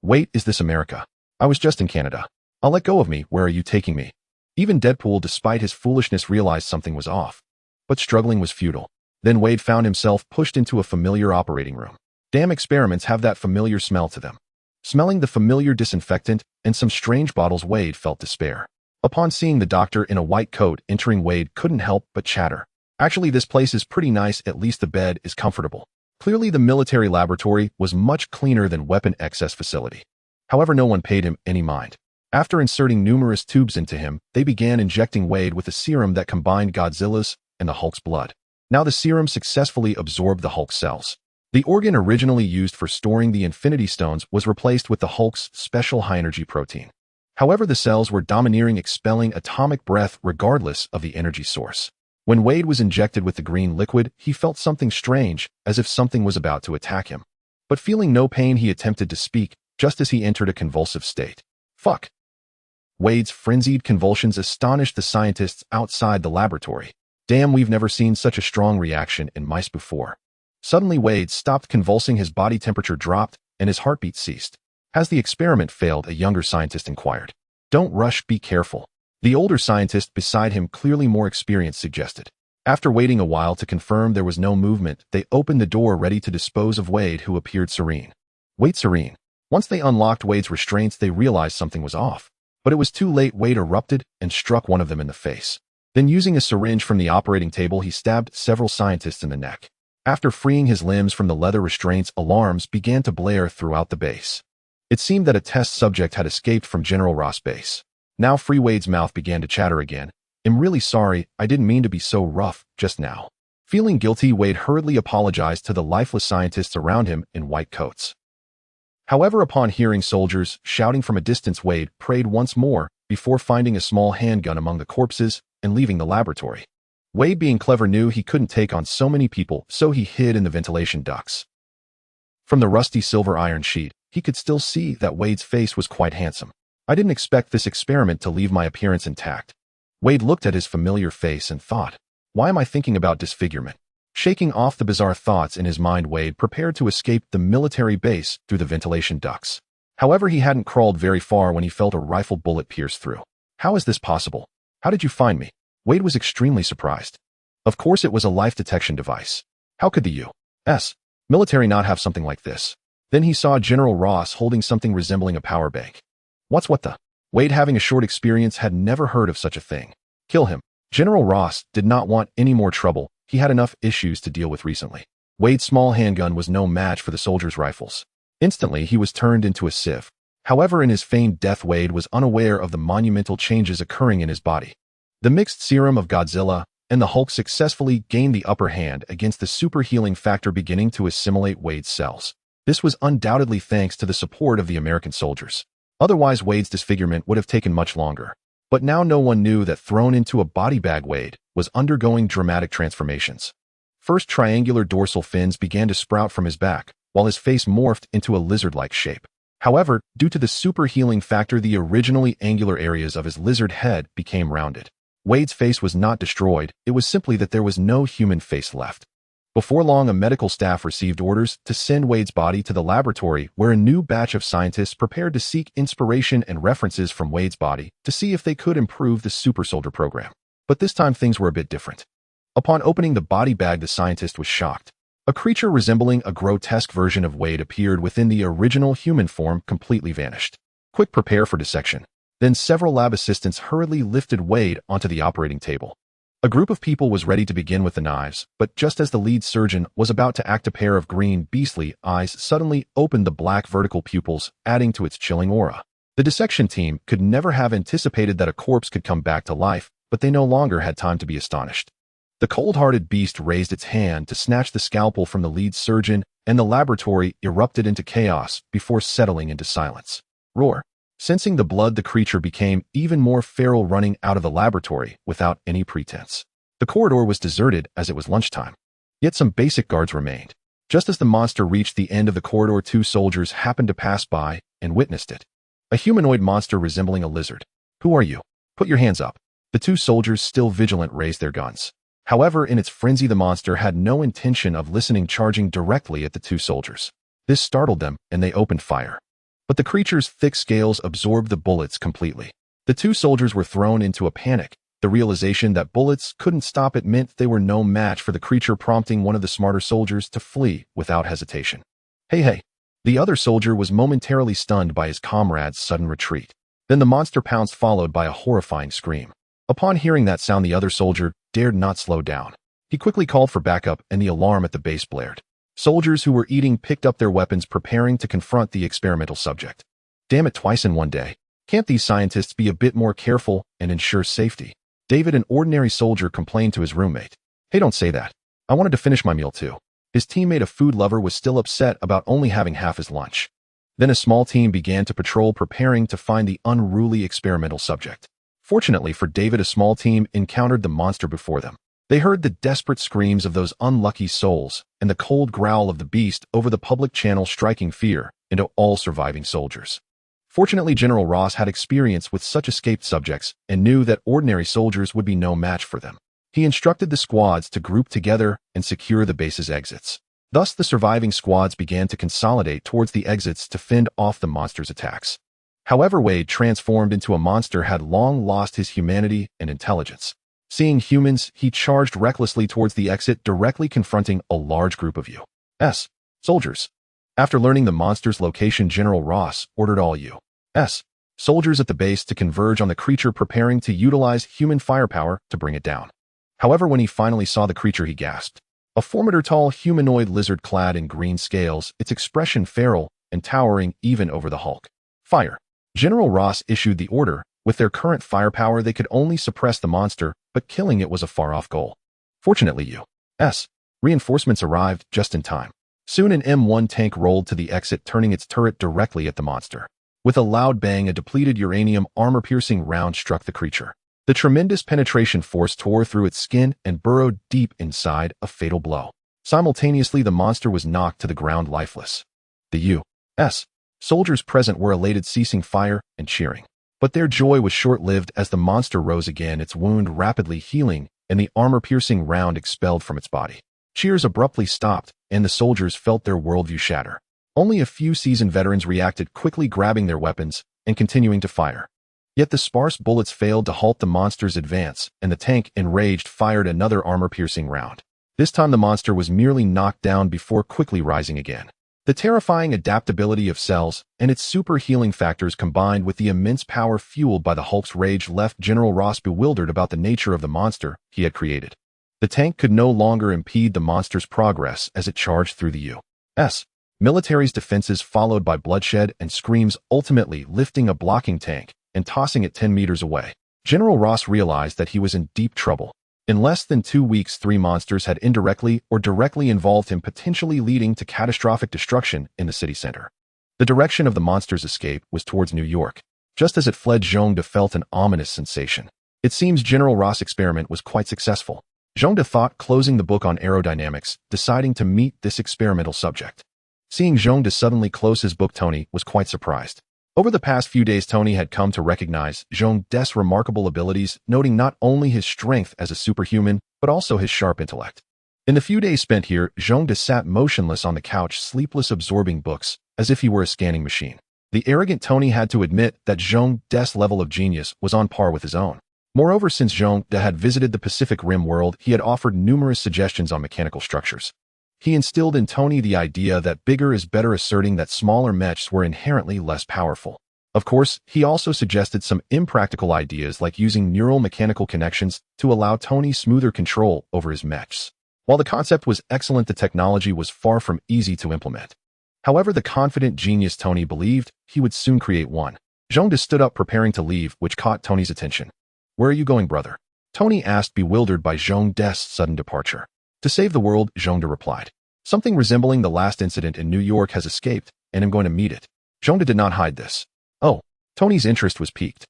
Wait, is this America? I was just in Canada. I'll let go of me. Where are you taking me?" Even Deadpool, despite his foolishness, realized something was off. But struggling was futile. Then Wade found himself pushed into a familiar operating room. Damn experiments have that familiar smell to them. Smelling the familiar disinfectant and some strange bottles, Wade felt despair. Upon seeing the doctor in a white coat entering, Wade couldn't help but chatter. "Actually, this place is pretty nice. At least the bed is comfortable." Clearly, the military laboratory was much cleaner than Weapon X's facility. However, no one paid him any mind. After inserting numerous tubes into him, they began injecting Wade with a serum that combined Godzilla's and the Hulk's blood. Now the serum successfully absorbed the Hulk's cells. The organ originally used for storing the Infinity Stones was replaced with the Hulk's special high-energy protein. However, the cells were domineering, expelling atomic breath regardless of the energy source. When Wade was injected with the green liquid, he felt something strange, as if something was about to attack him. But feeling no pain, he attempted to speak, just as he entered a convulsive state. "Fuck!" Wade's frenzied convulsions astonished the scientists outside the laboratory. "Damn, we've never seen such a strong reaction in mice before." Suddenly, Wade stopped convulsing, his body temperature dropped, and his heartbeat ceased. "Has the experiment failed?" a younger scientist inquired. "Don't rush, be careful," the older scientist beside him, clearly more experienced, suggested. After waiting a while to confirm there was no movement, they opened the door, ready to dispose of Wade, who appeared serene. Wait, serene. Once they unlocked Wade's restraints, they realized something was off. But it was too late. Wade erupted and struck one of them in the face. Then, using a syringe from the operating table, he stabbed several scientists in the neck. After freeing his limbs from the leather restraints, alarms began to blare throughout the base. It seemed that a test subject had escaped from General Ross' base. Now free, Wade's mouth began to chatter again. "I'm really sorry, I didn't mean to be so rough just now." Feeling guilty, Wade hurriedly apologized to the lifeless scientists around him in white coats. However, upon hearing soldiers shouting from a distance, Wade prayed once more before finding a small handgun among the corpses and leaving the laboratory. Wade, being clever, knew he couldn't take on so many people, so he hid in the ventilation ducts. From the rusty silver iron sheet, he could still see that Wade's face was quite handsome. "I didn't expect this experiment to leave my appearance intact." Wade looked at his familiar face and thought, "Why am I thinking about disfigurement?" Shaking off the bizarre thoughts in his mind, Wade prepared to escape the military base through the ventilation ducts. However, he hadn't crawled very far when he felt a rifle bullet pierce through. "How is this possible? How did you find me?" Wade was extremely surprised. Of course, it was a life detection device. How could the U.S. military not have something like this? Then he saw General Ross holding something resembling a power bank. What the? Wade, having a short experience, had never heard of such a thing. Kill him. General Ross did not want any more trouble. He had enough issues to deal with recently. Wade's small handgun was no match for the soldiers' rifles. Instantly, he was turned into a sieve. However, in his feigned death, Wade was unaware of the monumental changes occurring in his body. The mixed serum of Godzilla and the Hulk successfully gained the upper hand against the super healing factor, beginning to assimilate Wade's cells. This was undoubtedly thanks to the support of the American soldiers. Otherwise, Wade's disfigurement would have taken much longer. But now no one knew that thrown into a body bag, Wade was undergoing dramatic transformations. First, triangular dorsal fins began to sprout from his back, while his face morphed into a lizard-like shape. However, due to the super healing factor, the originally angular areas of his lizard head became rounded. Wade's face was not destroyed, it was simply that there was no human face left. Before long, a medical staff received orders to send Wade's body to the laboratory, where a new batch of scientists prepared to seek inspiration and references from Wade's body to see if they could improve the super soldier program. But this time things were a bit different. Upon opening the body bag, the scientist was shocked. A creature resembling a grotesque version of Wade appeared within the original human form, completely vanished. Quick, prepare for dissection. Then several lab assistants hurriedly lifted Wade onto the operating table. A group of people was ready to begin with the knives, but just as the lead surgeon was about to act, a pair of green, beastly eyes suddenly opened the black vertical pupils, adding to its chilling aura. The dissection team could never have anticipated that a corpse could come back to life, but they no longer had time to be astonished. The cold-hearted beast raised its hand to snatch the scalpel from the lead surgeon, and the laboratory erupted into chaos before settling into silence. Roar. Sensing the blood, the creature became even more feral, running out of the laboratory without any pretense. The corridor was deserted as it was lunchtime. Yet some basic guards remained. Just as the monster reached the end of the corridor, 2 soldiers happened to pass by and witnessed it. A humanoid monster resembling a lizard. "Who are you? Put your hands up." The 2 soldiers, still vigilant, raised their guns. However, in its frenzy, the monster had no intention of listening, charging directly at the 2 soldiers. This startled them, and they opened fire. But the creature's thick scales absorbed the bullets completely. The 2 soldiers were thrown into a panic. The realization that bullets couldn't stop it meant they were no match for the creature, prompting one of the smarter soldiers to flee without hesitation. Hey. The other soldier was momentarily stunned by his comrade's sudden retreat. Then the monster pounced, followed by a horrifying scream. Upon hearing that sound, the other soldier dared not slow down. He quickly called for backup, and the alarm at the base blared. Soldiers who were eating picked up their weapons, preparing to confront the experimental subject. Damn it, twice in one day. Can't these scientists be a bit more careful and ensure safety? David, an ordinary soldier, complained to his roommate. Hey, don't say that. I wanted to finish my meal too. His teammate, a food lover, was still upset about only having half his lunch. Then a small team began to patrol, preparing to find the unruly experimental subject. Fortunately for David, a small team encountered the monster before them. They heard the desperate screams of those unlucky souls and the cold growl of the beast over the public channel, striking fear into all surviving soldiers. Fortunately, General Ross had experience with such escaped subjects and knew that ordinary soldiers would be no match for them. He instructed the squads to group together and secure the base's exits. Thus, the surviving squads began to consolidate towards the exits to fend off the monster's attacks. However, Wade, transformed into a monster, had long lost his humanity and intelligence. Seeing humans, he charged recklessly towards the exit, directly confronting a large group of U.S. soldiers. After learning the monster's location, General Ross ordered all U.S. soldiers at the base to converge on the creature, preparing to utilize human firepower to bring it down. However, when he finally saw the creature, he gasped. A formidable tall humanoid lizard clad in green scales, its expression feral and towering even over the Hulk. Fire. General Ross issued the order. With their current firepower, they could only suppress the monster, but killing it was a far-off goal. Fortunately, U.S. reinforcements arrived just in time. Soon an M1 tank rolled to the exit, turning its turret directly at the monster. With a loud bang, a depleted uranium armor-piercing round struck the creature. The tremendous penetration force tore through its skin and burrowed deep inside, a fatal blow. Simultaneously, the monster was knocked to the ground lifeless. The U.S. soldiers present were elated, ceasing fire and cheering. But their joy was short-lived as the monster rose again, its wound rapidly healing and the armor-piercing round expelled from its body. Cheers abruptly stopped, and the soldiers felt their worldview shatter. Only a few seasoned veterans reacted, quickly grabbing their weapons and continuing to fire. Yet the sparse bullets failed to halt the monster's advance, and the tank, enraged, fired another armor-piercing round. This time the monster was merely knocked down before quickly rising again. The terrifying adaptability of cells and its super healing factors, combined with the immense power fueled by the Hulk's rage, left General Ross bewildered about the nature of the monster he had created. The tank could no longer impede the monster's progress as it charged through the U.S. military's defenses, followed by bloodshed and screams, ultimately lifting a blocking tank and tossing it 10 meters away. General Ross realized that he was in deep trouble. In less than 2 weeks, 3 monsters had indirectly or directly involved him, potentially leading to catastrophic destruction in the city center. The direction of the monster's escape was towards New York. Just as it fled, Zhongde felt an ominous sensation. It seems General Ross' experiment was quite successful. Zhongde thought, closing the book on aerodynamics, deciding to meet this experimental subject. Seeing Zhongde suddenly close his book, Tony was quite surprised. Over the past few days, Tony had come to recognize Zhongde's remarkable abilities, noting not only his strength as a superhuman, but also his sharp intellect. In the few days spent here, Zhongde sat motionless on the couch, sleepless, absorbing books, as if he were a scanning machine. The arrogant Tony had to admit that Zhongde's level of genius was on par with his own. Moreover, since Zhongde had visited the Pacific Rim world, he had offered numerous suggestions on mechanical structures. He instilled in Tony the idea that bigger is better, asserting that smaller mechs were inherently less powerful. Of course, he also suggested some impractical ideas like using neural mechanical connections to allow Tony smoother control over his mechs. While the concept was excellent, the technology was far from easy to implement. However, the confident genius Tony believed he would soon create one. Zhongde stood up preparing to leave, which caught Tony's attention. "Where are you going, brother?" Tony asked, bewildered by Zhongde's sudden departure. "To save the world," Zhongde replied. "Something resembling the last incident in New York has escaped, and I'm going to meet it." Zhongde did not hide this. "Oh." Tony's interest was piqued.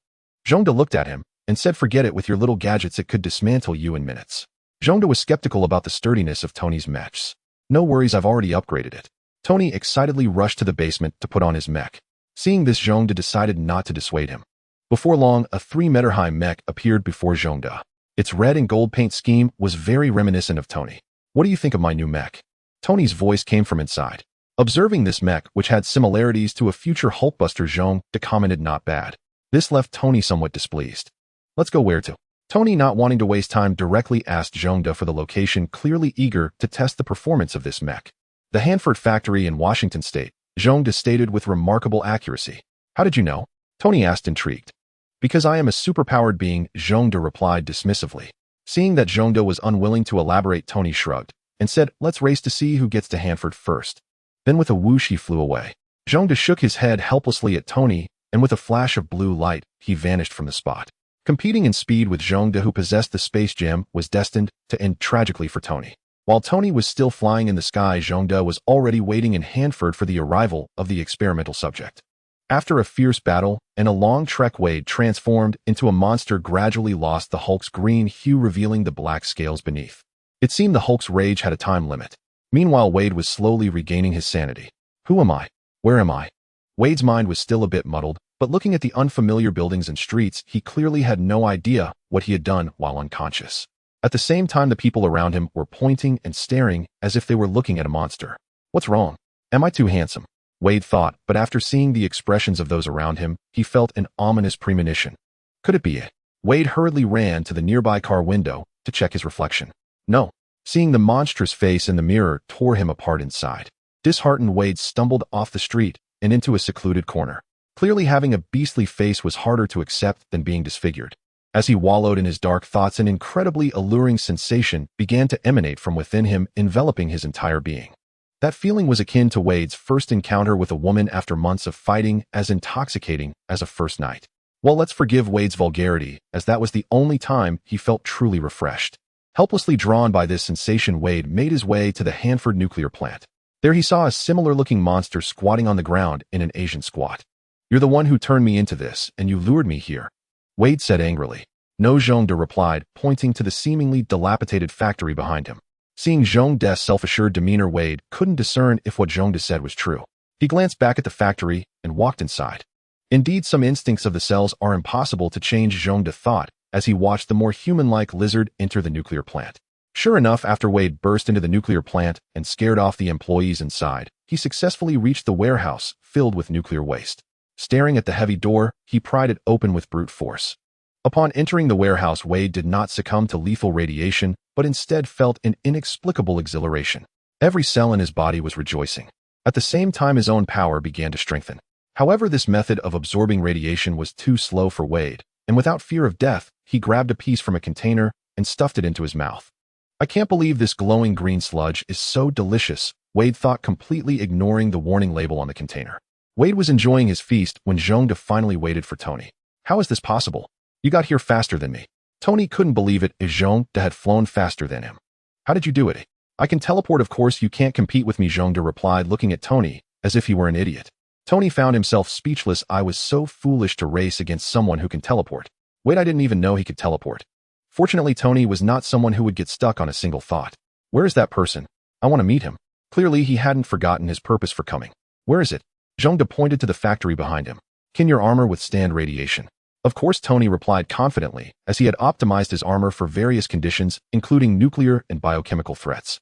Zhongde looked at him and said, "Forget it, with your little gadgets it could dismantle you in minutes." Zhongde was skeptical about the sturdiness of Tony's mechs. "No worries, I've already upgraded it." Tony excitedly rushed to the basement to put on his mech. Seeing this, Zhongde decided not to dissuade him. Before long, a 3-meter-high mech appeared before Zhongde. Its red and gold paint scheme was very reminiscent of Tony. "What do you think of my new mech?" Tony's voice came from inside. Observing this mech, which had similarities to a future Hulkbuster, Zhongde commented, "Not bad." This left Tony somewhat displeased. "Let's go where to?" Tony, not wanting to waste time, directly asked Zhongde for the location, clearly eager to test the performance of this mech. "The Hanford factory in Washington State," Zhongde stated with remarkable accuracy. "How did you know?" Tony asked, intrigued. "Because I am a superpowered being," Zhongde replied dismissively. Seeing that Zhongde was unwilling to elaborate, Tony shrugged and said, "Let's race to see who gets to Hanford first." Then with a whoosh he flew away. Zhongde shook his head helplessly at Tony, and with a flash of blue light, he vanished from the spot. Competing in speed with Zhongde, who possessed the space gem, was destined to end tragically for Tony. While Tony was still flying in the sky, Zhongde was already waiting in Hanford for the arrival of the experimental subject. After a fierce battle and a long trek, Wade, transformed into a monster, gradually lost the Hulk's green hue, revealing the black scales beneath. It seemed the Hulk's rage had a time limit. Meanwhile, Wade was slowly regaining his sanity. "Who am I? Where am I?" Wade's mind was still a bit muddled, but looking at the unfamiliar buildings and streets, he clearly had no idea what he had done while unconscious. At the same time, the people around him were pointing and staring as if they were looking at a monster. "What's wrong? Am I too handsome?" Wade thought, but after seeing the expressions of those around him, he felt an ominous premonition. Could it be it? Wade hurriedly ran to the nearby car window to check his reflection. No. Seeing the monstrous face in the mirror tore him apart inside. Disheartened, Wade stumbled off the street and into a secluded corner. Clearly, having a beastly face was harder to accept than being disfigured. As he wallowed in his dark thoughts, an incredibly alluring sensation began to emanate from within him, enveloping his entire being. That feeling was akin to Wade's first encounter with a woman after months of fighting, as intoxicating as a first night. Well, let's forgive Wade's vulgarity, as that was the only time he felt truly refreshed. Helplessly drawn by this sensation, Wade made his way to the Hanford nuclear plant. There he saw a similar-looking monster squatting on the ground in an Asian squat. "You're the one who turned me into this, and you lured me here," Wade said angrily. "No," Zhongde replied, pointing to the seemingly dilapidated factory behind him. Seeing Zhongde's self-assured demeanor, Wade couldn't discern if what Zhongde said was true. He glanced back at the factory and walked inside. Indeed, some instincts of the cells are impossible to change, Zhongde thought, as he watched the more human-like lizard enter the nuclear plant. Sure enough, after Wade burst into the nuclear plant and scared off the employees inside, he successfully reached the warehouse filled with nuclear waste. Staring at the heavy door, he pried it open with brute force. Upon entering the warehouse, Wade did not succumb to lethal radiation, but instead felt an inexplicable exhilaration. Every cell in his body was rejoicing. At the same time, his own power began to strengthen. However, this method of absorbing radiation was too slow for Wade, and without fear of death, he grabbed a piece from a container and stuffed it into his mouth. "I can't believe this glowing green sludge is so delicious," Wade thought, completely ignoring the warning label on the container. Wade was enjoying his feast when Zhongde finally waited for Tony. "How is this possible? You got here faster than me." Tony couldn't believe it, as Zhongde had flown faster than him. "How did you do it?" "I can teleport, of course. You can't compete with me," Zhongde replied, looking at Tony as if he were an idiot. Tony found himself speechless. "I was so foolish to race against someone who can teleport. Wait, I didn't even know he could teleport." Fortunately, Tony was not someone who would get stuck on a single thought. "Where is that person? I want to meet him." Clearly, he hadn't forgotten his purpose for coming. "Where is it?" Zhongde pointed to the factory behind him. "Can your armor withstand radiation?" "Of course," Tony replied confidently, as he had optimized his armor for various conditions, including nuclear and biochemical threats.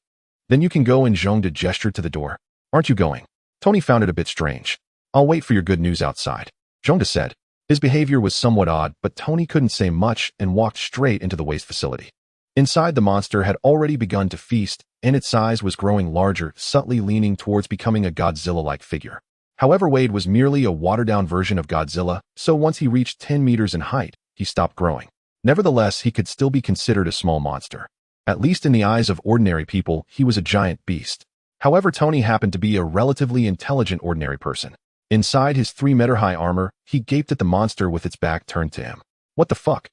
"Then you can go," and Zhongde gestured to the door. "Aren't you going?" Tony found it a bit strange. "I'll wait for your good news outside," Zhongde said. His behavior was somewhat odd, but Tony couldn't say much and walked straight into the waste facility. Inside, the monster had already begun to feast, and its size was growing larger, subtly leaning towards becoming a Godzilla-like figure. However, Wade was merely a watered-down version of Godzilla, so once he reached 10 meters in height, he stopped growing. Nevertheless, he could still be considered a small monster. At least in the eyes of ordinary people, he was a giant beast. However, Tony happened to be a relatively intelligent ordinary person. Inside his 3-meter-high armor, he gaped at the monster with its back turned to him. What the fuck?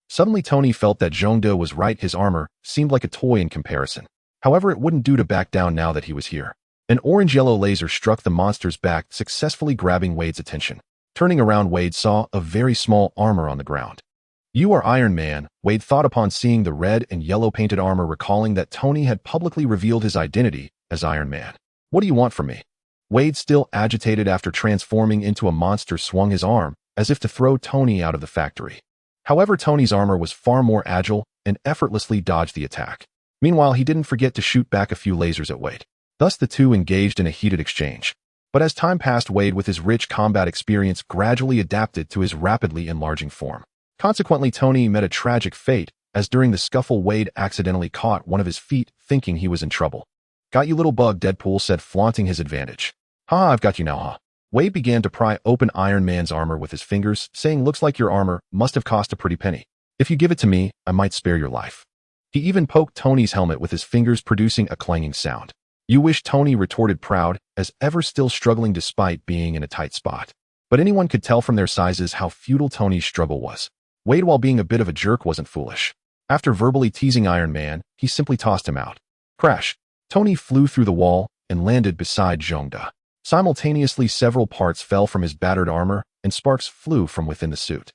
Suddenly, Tony felt that Zhongde was right. His armor seemed like a toy in comparison. However, it wouldn't do to back down now that he was here. An orange-yellow laser struck the monster's back, successfully grabbing Wade's attention. Turning around, Wade saw a very small armor on the ground. You are Iron Man, Wade thought upon seeing the red and yellow painted armor, recalling that Tony had publicly revealed his identity as Iron Man. What do you want from me? Wade, still agitated after transforming into a monster, swung his arm as if to throw Tony out of the factory. However, Tony's armor was far more agile and effortlessly dodged the attack. Meanwhile, he didn't forget to shoot back a few lasers at Wade. Thus, the two engaged in a heated exchange. But as time passed, Wade, with his rich combat experience, gradually adapted to his rapidly enlarging form. Consequently, Tony met a tragic fate, as during the scuffle, Wade accidentally caught one of his feet, thinking he was in trouble. Got you, little bug, Deadpool said, flaunting his advantage. Ha, I've got you now, huh? Wade began to pry open Iron Man's armor with his fingers, saying, looks like your armor must have cost a pretty penny. If you give it to me, I might spare your life. He even poked Tony's helmet with his fingers, producing a clanging sound. You wish, Tony retorted, proud, as ever, still struggling despite being in a tight spot. But anyone could tell from their sizes how futile Tony's struggle was. Wade, while being a bit of a jerk, wasn't foolish. After verbally teasing Iron Man, he simply tossed him out. Crash! Tony flew through the wall and landed beside Zhongde. Simultaneously, several parts fell from his battered armor, and sparks flew from within the suit.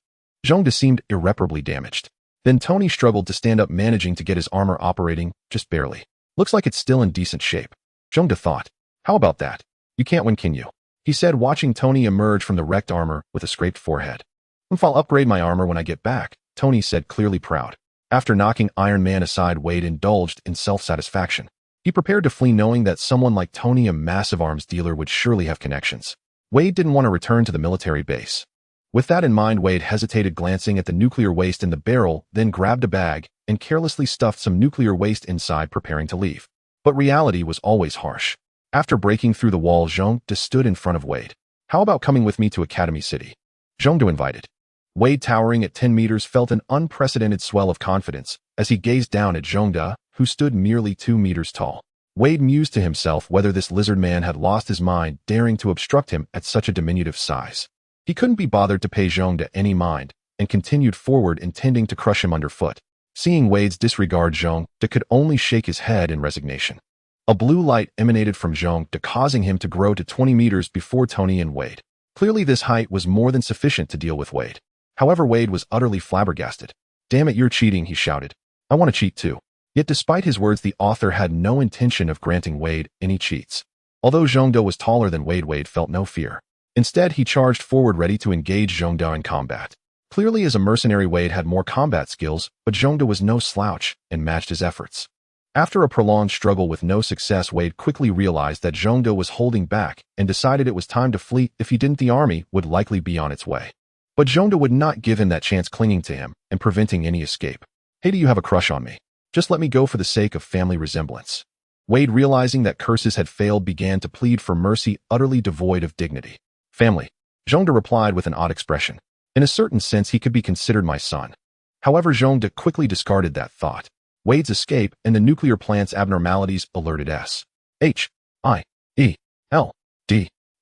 Zhongde seemed irreparably damaged. Then Tony struggled to stand up, managing to get his armor operating, just barely. Looks like it's still in decent shape. Zhongde thought. How about that? You can't win, can you? He said, watching Tony emerge from the wrecked armor with a scraped forehead. I'll upgrade my armor when I get back, Tony said, clearly proud. After knocking Iron Man aside, Wade indulged in self-satisfaction. He prepared to flee, knowing that someone like Tony, a massive arms dealer, would surely have connections. Wade didn't want to return to the military base. With that in mind, Wade hesitated, glancing at the nuclear waste in the barrel, then grabbed a bag and carelessly stuffed some nuclear waste inside, preparing to leave. But reality was always harsh. After breaking through the wall, Zhongde stood in front of Wade. How about coming with me to Academy City? Zhongde invited. Wade, towering at 10 meters, felt an unprecedented swell of confidence as he gazed down at Zhongde, who stood merely 2 meters tall. Wade mused to himself whether this lizard man had lost his mind, daring to obstruct him at such a diminutive size. He couldn't be bothered to pay Zhongde any mind, and continued forward, intending to crush him underfoot. Seeing Wade's disregard, Zhongde could only shake his head in resignation. A blue light emanated from Zhongde, causing him to grow to 20 meters before Tony and Wade. Clearly, this height was more than sufficient to deal with Wade. However, Wade was utterly flabbergasted. Damn it, you're cheating, he shouted. I want to cheat too. Yet despite his words, the author had no intention of granting Wade any cheats. Although Zhongde was taller than Wade, Wade felt no fear. Instead, he charged forward, ready to engage Zhongde in combat. Clearly, as a mercenary, Wade had more combat skills, but Zhongde was no slouch and matched his efforts. After a prolonged struggle with no success, Wade quickly realized that Zhongde was holding back and decided it was time to flee. If he didn't, the army would likely be on its way. But Zhongde would not give him that chance, clinging to him and preventing any escape. Hey, do you have a crush on me? Just let me go for the sake of family resemblance. Wade, realizing that curses had failed, began to plead for mercy, utterly devoid of dignity. Family, Zhongde replied with an odd expression. In a certain sense, he could be considered my son. However, Zhongde quickly discarded that thought. Wade's escape and the nuclear plant's abnormalities alerted S.H.I.E.L.D.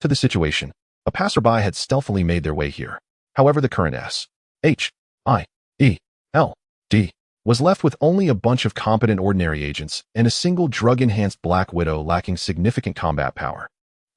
to the situation. A passerby had stealthily made their way here. However, the current S.H.I.E.L.D. was left with only a bunch of competent ordinary agents and a single drug-enhanced Black Widow lacking significant combat power.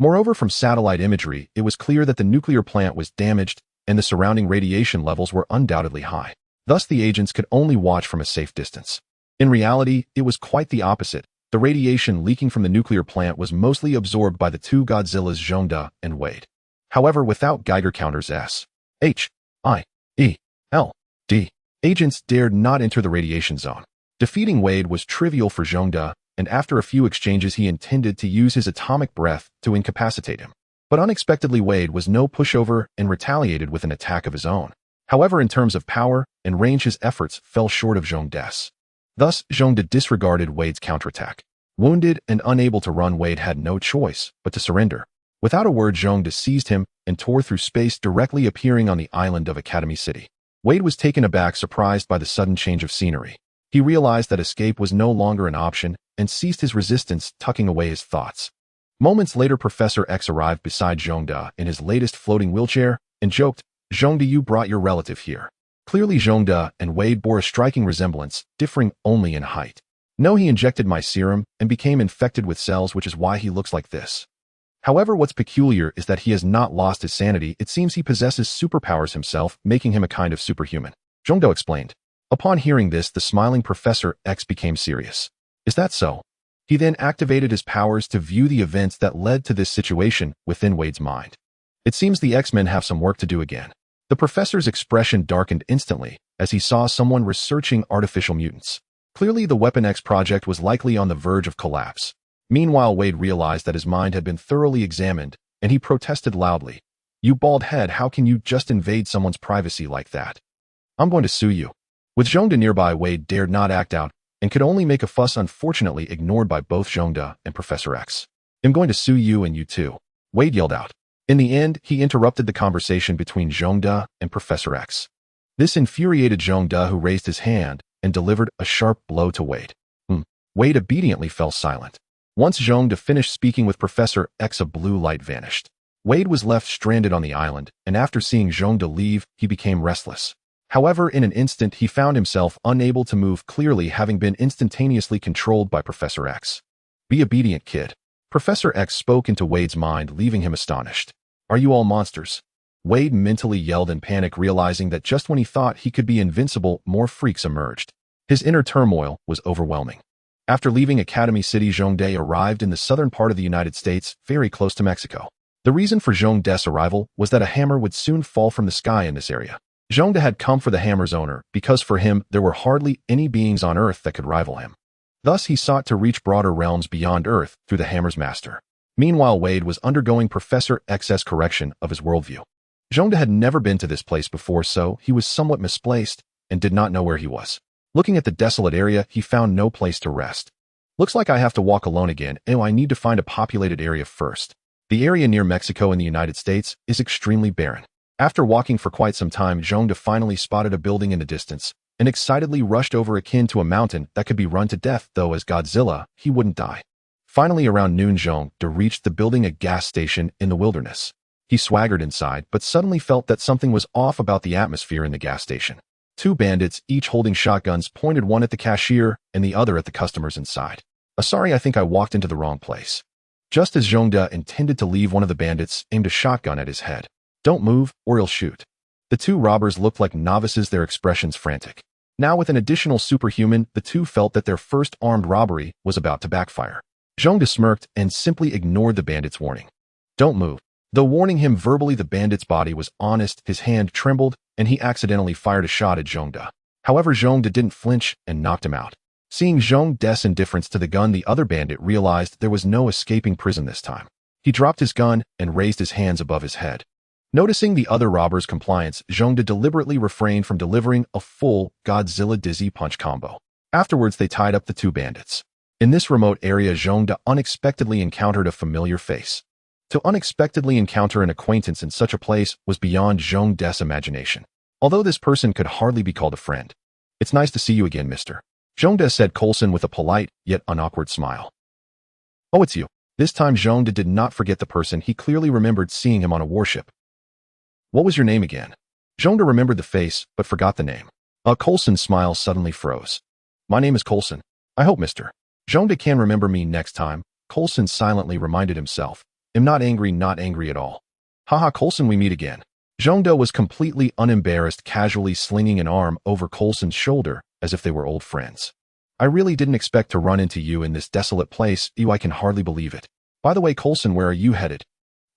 Moreover, from satellite imagery, it was clear that the nuclear plant was damaged and the surrounding radiation levels were undoubtedly high. Thus, the agents could only watch from a safe distance. In reality, it was quite the opposite. The radiation leaking from the nuclear plant was mostly absorbed by the two Godzillas, Zhongde and Wade. However, without Geiger counters, S.H.I.E.L.D. agents dared not enter the radiation zone. Defeating Wade was trivial for Zhongde, and after a few exchanges, he intended to use his atomic breath to incapacitate him. But unexpectedly, Wade was no pushover and retaliated with an attack of his own. However, in terms of power and range, his efforts fell short of Zhongde's. Thus, Zhongde disregarded Wade's counterattack. Wounded and unable to run, Wade had no choice but to surrender. Without a word, Zhongde seized him and tore through space, directly appearing on the island of Academy City. Wade was taken aback, surprised by the sudden change of scenery. He realized that escape was no longer an option and ceased his resistance, tucking away his thoughts. Moments later, Professor X arrived beside Zhongde in his latest floating wheelchair and joked, "Zhongde, you brought your relative here." Clearly, Zhongde and Wade bore a striking resemblance, differing only in height. "No, he injected my serum and became infected with cells, which is why he looks like this. However, what's peculiar is that he has not lost his sanity. It seems he possesses superpowers himself, making him a kind of superhuman," Zhongde explained. Upon hearing this, the smiling Professor X became serious. "Is that so?" He then activated his powers to view the events that led to this situation within Wade's mind. It seems the X-Men have some work to do again. The professor's expression darkened instantly as he saw someone researching artificial mutants. Clearly, the Weapon X project was likely on the verge of collapse. Meanwhile, Wade realized that his mind had been thoroughly examined, and he protested loudly. "You bald head, how can you just invade someone's privacy like that? I'm going to sue you." With Zhongde nearby, Wade dared not act out and could only make a fuss, unfortunately ignored by both Zhongde and Professor X. "I'm going to sue you and you too," Wade yelled out. In the end, he interrupted the conversation between Zhongde and Professor X. This infuriated Zhongde, who raised his hand and delivered a sharp blow to Wade. Wade obediently fell silent. Once Zhongde finished speaking with Professor X, a blue light vanished. Wade was left stranded on the island, and after seeing Zhongde leave, he became restless. However, in an instant, he found himself unable to move clearly, having been instantaneously controlled by Professor X. "Be obedient, kid." Professor X spoke into Wade's mind, leaving him astonished. "Are you all monsters?" Wade mentally yelled in panic, realizing that just when he thought he could be invincible, more freaks emerged. His inner turmoil was overwhelming. After leaving Academy City, Zhongde arrived in the southern part of the United States, very close to Mexico. The reason for Zhongde's arrival was that a hammer would soon fall from the sky in this area. Zhongde had come for the hammer's owner because for him there were hardly any beings on Earth that could rival him. Thus he sought to reach broader realms beyond Earth through the hammer's master. Meanwhile, Wade was undergoing Professor X's correction of his worldview. Zhongde had never been to this place before, so he was somewhat misplaced and did not know where he was. Looking at the desolate area, he found no place to rest. "Looks like I have to walk alone again. I need to find a populated area first." The area near Mexico in the United States is extremely barren. After walking for quite some time, Zhongde finally spotted a building in the distance and excitedly rushed over, akin to a mountain that could be run to death, though as Godzilla, he wouldn't die. Finally, around noon, Zhongde reached the building, a gas station in the wilderness. He swaggered inside, but suddenly felt that something was off about the atmosphere in the gas station. Two bandits, each holding shotguns, pointed, one at the cashier and the other at the customers inside. Sorry, I think I walked into the wrong place." Just as Zhongde intended to leave, one of the bandits aimed a shotgun at his head. "Don't move, or he'll shoot." The two robbers looked like novices, their expressions frantic. Now, with an additional superhuman, the two felt that their first armed robbery was about to backfire. Zhongde smirked and simply ignored the bandits' warning. "Don't move." Though warning him verbally, the bandit's body was honest. His hand trembled, and he accidentally fired a shot at Zhongde. However, Zhongde didn't flinch and knocked him out. Seeing Zhongde's indifference to the gun, the other bandit realized there was no escaping prison this time. He dropped his gun and raised his hands above his head. Noticing the other robber's compliance, Zhongde deliberately refrained from delivering a full Godzilla dizzy punch combo. Afterwards, they tied up the two bandits. In this remote area, Zhongde unexpectedly encountered a familiar face. To unexpectedly encounter an acquaintance in such a place was beyond Zhongde's imagination. Although this person could hardly be called a friend. "It's nice to see you again, mister," Zhongde said Coulson with a polite yet unawkward smile. "Oh, it's you." This time Zhongde did not forget the person. He clearly remembered seeing him on a warship. "What was your name again?" Zhongde remembered the face, but forgot the name. Coulson's smile suddenly froze. "My name is Coulson. I hope, mister, Zhongde can remember me next time." Coulson silently reminded himself. "I'm not angry at all." "Haha, Coulson, we meet again." Zhongde was completely unembarrassed, casually slinging an arm over Coulson's shoulder as if they were old friends. "I really didn't expect to run into you in this desolate place. I can hardly believe it. By the way, Coulson, where are you headed?"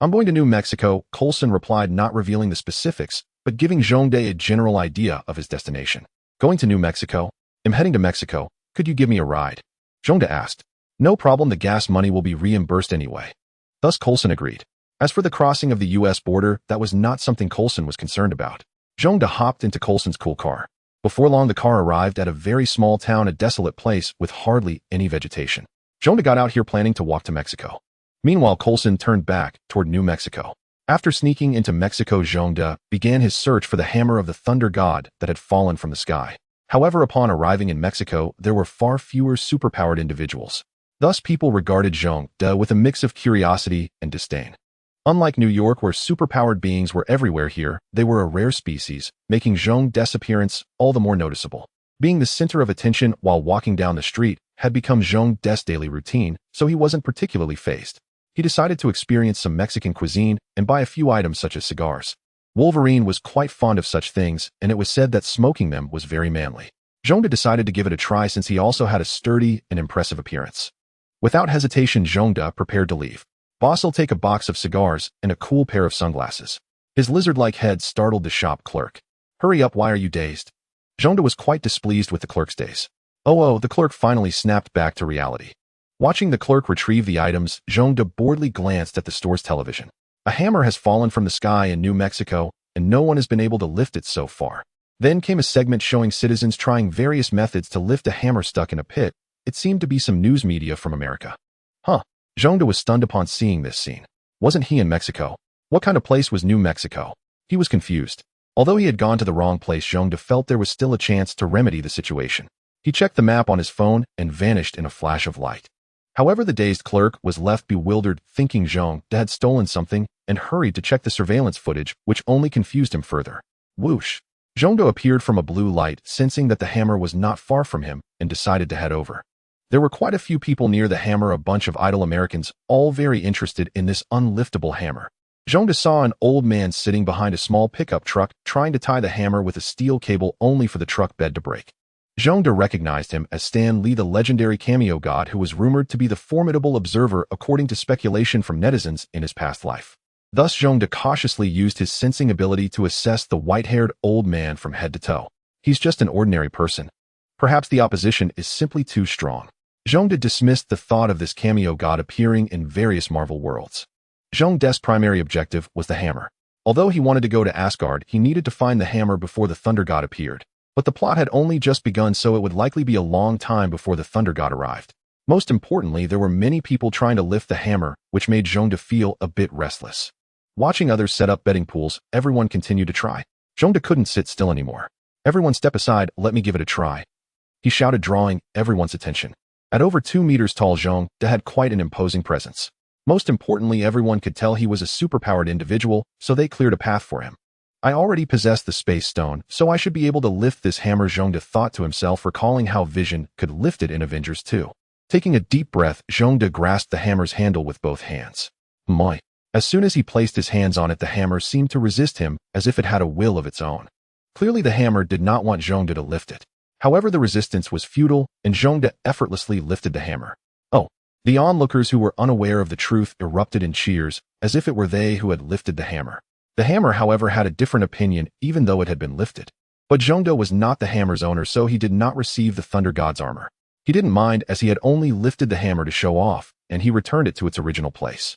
"I'm going to New Mexico," Coulson replied, not revealing the specifics, but giving Zhongde a general idea of his destination. "Going to New Mexico? I'm heading to Mexico. Could you give me a ride?" Zhongde asked. "No problem, the gas money will be reimbursed anyway." Thus Coulson agreed. As for the crossing of the U.S. border, that was not something Coulson was concerned about. Zhongde hopped into Coulson's cool car. Before long, the car arrived at a very small town, a desolate place with hardly any vegetation. Zhongde got out here planning to walk to Mexico. Meanwhile, Coulson turned back toward New Mexico. After sneaking into Mexico, Zhongde began his search for the hammer of the thunder god that had fallen from the sky. However, upon arriving in Mexico, there were far fewer superpowered individuals. Thus, people regarded Zhongde with a mix of curiosity and disdain. Unlike New York, where superpowered beings were everywhere, here, they were a rare species, making Zhongde's appearance all the more noticeable. Being the center of attention while walking down the street had become Zhongde's daily routine, so he wasn't particularly fazed. He decided to experience some Mexican cuisine and buy a few items such as cigars. Wolverine was quite fond of such things, and it was said that smoking them was very manly. Zhongde decided to give it a try since he also had a sturdy and impressive appearance. Without hesitation, Zhongde prepared to leave. Boss'll take a box of cigars and a cool pair of sunglasses. His lizard-like head startled the shop clerk. Hurry up, why are you dazed? Zhongde was quite displeased with the clerk's daze. Oh, the clerk finally snapped back to reality. Watching the clerk retrieve the items, Zhongde boredly glanced at the store's television. A hammer has fallen from the sky in New Mexico, and no one has been able to lift it so far. Then came a segment showing citizens trying various methods to lift a hammer stuck in a pit. It seemed to be some news media from America. Zhongde was stunned upon seeing this scene. Wasn't he in Mexico? What kind of place was New Mexico? He was confused. Although he had gone to the wrong place, Zhongde felt there was still a chance to remedy the situation. He checked the map on his phone and vanished in a flash of light. However, the dazed clerk was left bewildered, thinking Zhongde had stolen something, and hurried to check the surveillance footage, which only confused him further. Whoosh! Zhongde appeared from a blue light, sensing that the hammer was not far from him, and decided to head over. There were quite a few people near the hammer, a bunch of idle Americans, all very interested in this unliftable hammer. Zhongde saw an old man sitting behind a small pickup truck, trying to tie the hammer with a steel cable only for the truck bed to break. Zhongde recognized him as Stan Lee, the legendary cameo god who was rumored to be the formidable observer according to speculation from netizens in his past life. Thus, Zhongde cautiously used his sensing ability to assess the white-haired old man from head to toe. He's just an ordinary person. Perhaps the opposition is simply too strong. Zhongde dismissed the thought of this cameo god appearing in various Marvel worlds. Zhongde's primary objective was the hammer. Although he wanted to go to Asgard, he needed to find the hammer before the Thunder God appeared. But the plot had only just begun, so it would likely be a long time before the Thunder God arrived. Most importantly, there were many people trying to lift the hammer, which made Zhongde feel a bit restless. Watching others set up betting pools, everyone continued to try. Zhongde couldn't sit still anymore. Everyone step aside, let me give it a try. He shouted, drawing everyone's attention. At over 2 meters tall, Zhongde had quite an imposing presence. Most importantly, everyone could tell he was a superpowered individual, so they cleared a path for him. I already possess the Space Stone, so I should be able to lift this hammer, Zhongde thought to himself, recalling how Vision could lift it in Avengers 2. Taking a deep breath, Zhongde grasped the hammer's handle with both hands. My! As soon as he placed his hands on it, the hammer seemed to resist him, as if it had a will of its own. Clearly, the hammer did not want Zhongde to lift it. However, the resistance was futile, and Zhongde effortlessly lifted the hammer. Oh! The onlookers who were unaware of the truth erupted in cheers, as if it were they who had lifted the hammer. The hammer, however, had a different opinion, even though it had been lifted. But Zhongde was not the hammer's owner, so he did not receive the Thunder God's armor. He didn't mind, as he had only lifted the hammer to show off, and he returned it to its original place.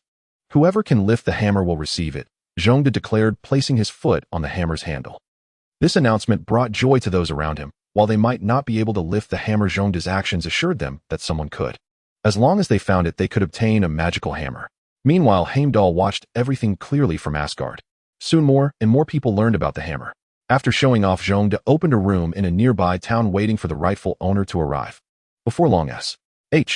Whoever can lift the hammer will receive it, Zhongde declared, placing his foot on the hammer's handle. This announcement brought joy to those around him. While they might not be able to lift the hammer, Zhongde's actions assured them that someone could. As long as they found it, they could obtain a magical hammer. Meanwhile, Heimdall watched everything clearly from Asgard. Soon more and more people learned about the hammer. After showing off, Zhongde opened a room in a nearby town, waiting for the rightful owner to arrive. Before long, S.H.I.E.L.D.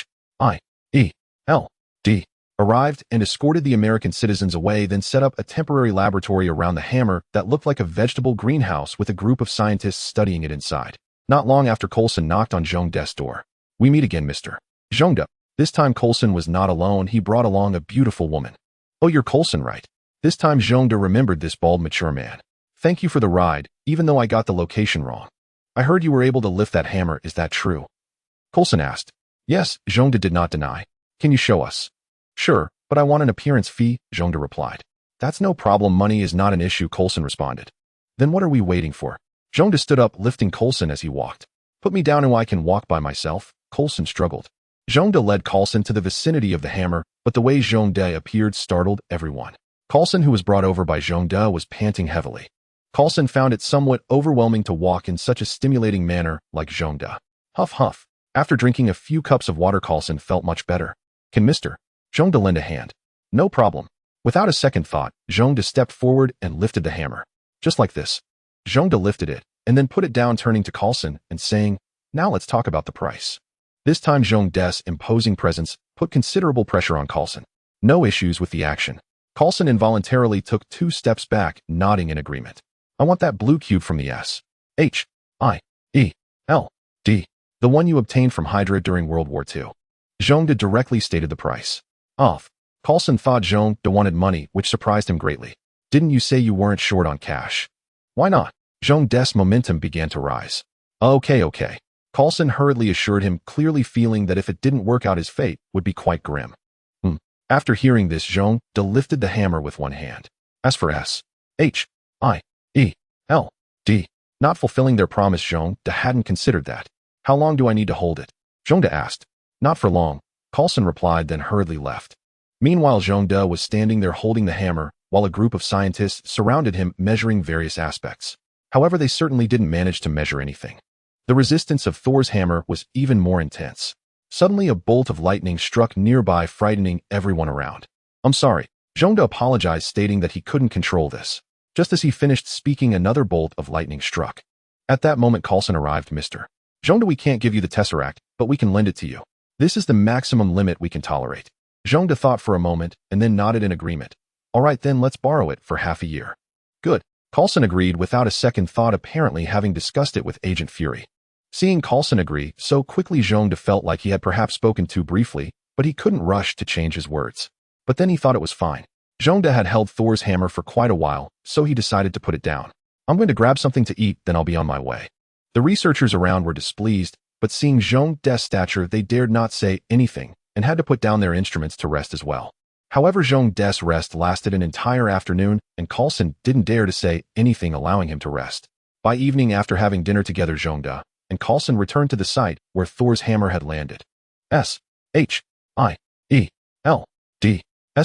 arrived and escorted the American citizens away, then set up a temporary laboratory around the hammer that looked like a vegetable greenhouse with a group of scientists studying it inside. Not long after, Coulson knocked on Zhongde's door. We meet again, Mr. Zhongde. This time Coulson was not alone. He brought along a beautiful woman. Oh, you're Coulson, right? This time Zhongde remembered this bald, mature man. Thank you for the ride, even though I got the location wrong. I heard you were able to lift that hammer, is that true? Coulson asked. Yes, Zhongde did not deny. Can you show us? Sure, but I want an appearance fee, Zhongde replied. That's no problem, money is not an issue, Coulson responded. Then what are we waiting for? Zhongde stood up, lifting Coulson as he walked. Put me down and I can walk by myself, Coulson struggled. Zhongde led Coulson to the vicinity of the hammer, but the way Zhongde appeared startled everyone. Coulson, who was brought over by Zhongde, was panting heavily. Coulson found it somewhat overwhelming to walk in such a stimulating manner like Zhongde. Huff huff. After drinking a few cups of water, Coulson felt much better. Can Mr. Zhongde lend a hand? No problem. Without a second thought, Zhongde stepped forward and lifted the hammer. Just like this. Zhongde lifted it, and then put it down, turning to Coulson and saying, "Now let's talk about the price." This time Zhongde's imposing presence put considerable pressure on Coulson. No issues with the action. Coulson involuntarily took 2 steps back, nodding in agreement. "I want that blue cube from the S.H.I.E.L.D. The one you obtained from Hydra during World War II. Zhongde directly stated the price. Coulson thought Zhongde wanted money, which surprised him greatly. "Didn't you say you weren't short on cash?" "Why not?" Zhongde's momentum began to rise. Okay. Coulson hurriedly assured him, clearly feeling that if it didn't work out, his fate would be quite grim. After hearing this, Zhongde lifted the hammer with one hand. As for S.H.I.E.L.D. not fulfilling their promise, Zhongde hadn't considered that. "How long do I need to hold it?" Zhongde asked. "Not for long," Coulson replied, then hurriedly left. Meanwhile, Zhongde was standing there holding the hammer, while a group of scientists surrounded him, measuring various aspects. However, they certainly didn't manage to measure anything. The resistance of Thor's hammer was even more intense. Suddenly, a bolt of lightning struck nearby, frightening everyone around. "I'm sorry." Zhongde apologized, stating that he couldn't control this. Just as he finished speaking, another bolt of lightning struck. At that moment, Coulson arrived. "Mr. Zhongde, we can't give you the Tesseract, but we can lend it to you. This is the maximum limit we can tolerate." Zhongde thought for a moment and then nodded in agreement. "All right, then let's borrow it for half a year." "Good." Coulson agreed without a second thought, apparently having discussed it with Agent Fury. Seeing Coulson agree so quickly, Zhongde felt like he had perhaps spoken too briefly, but he couldn't rush to change his words. But then he thought it was fine. Zhongde had held Thor's hammer for quite a while, so he decided to put it down. "I'm going to grab something to eat, then I'll be on my way." The researchers around were displeased, but seeing Zhongde's stature, they dared not say anything and had to put down their instruments to rest as well. However, Zhongde's rest lasted an entire afternoon, and Coulson didn't dare to say anything, allowing him to rest. By evening, after having dinner together, Zhongde and Coulson returned to the site where Thor's hammer had landed. S.H.I.E.L.D's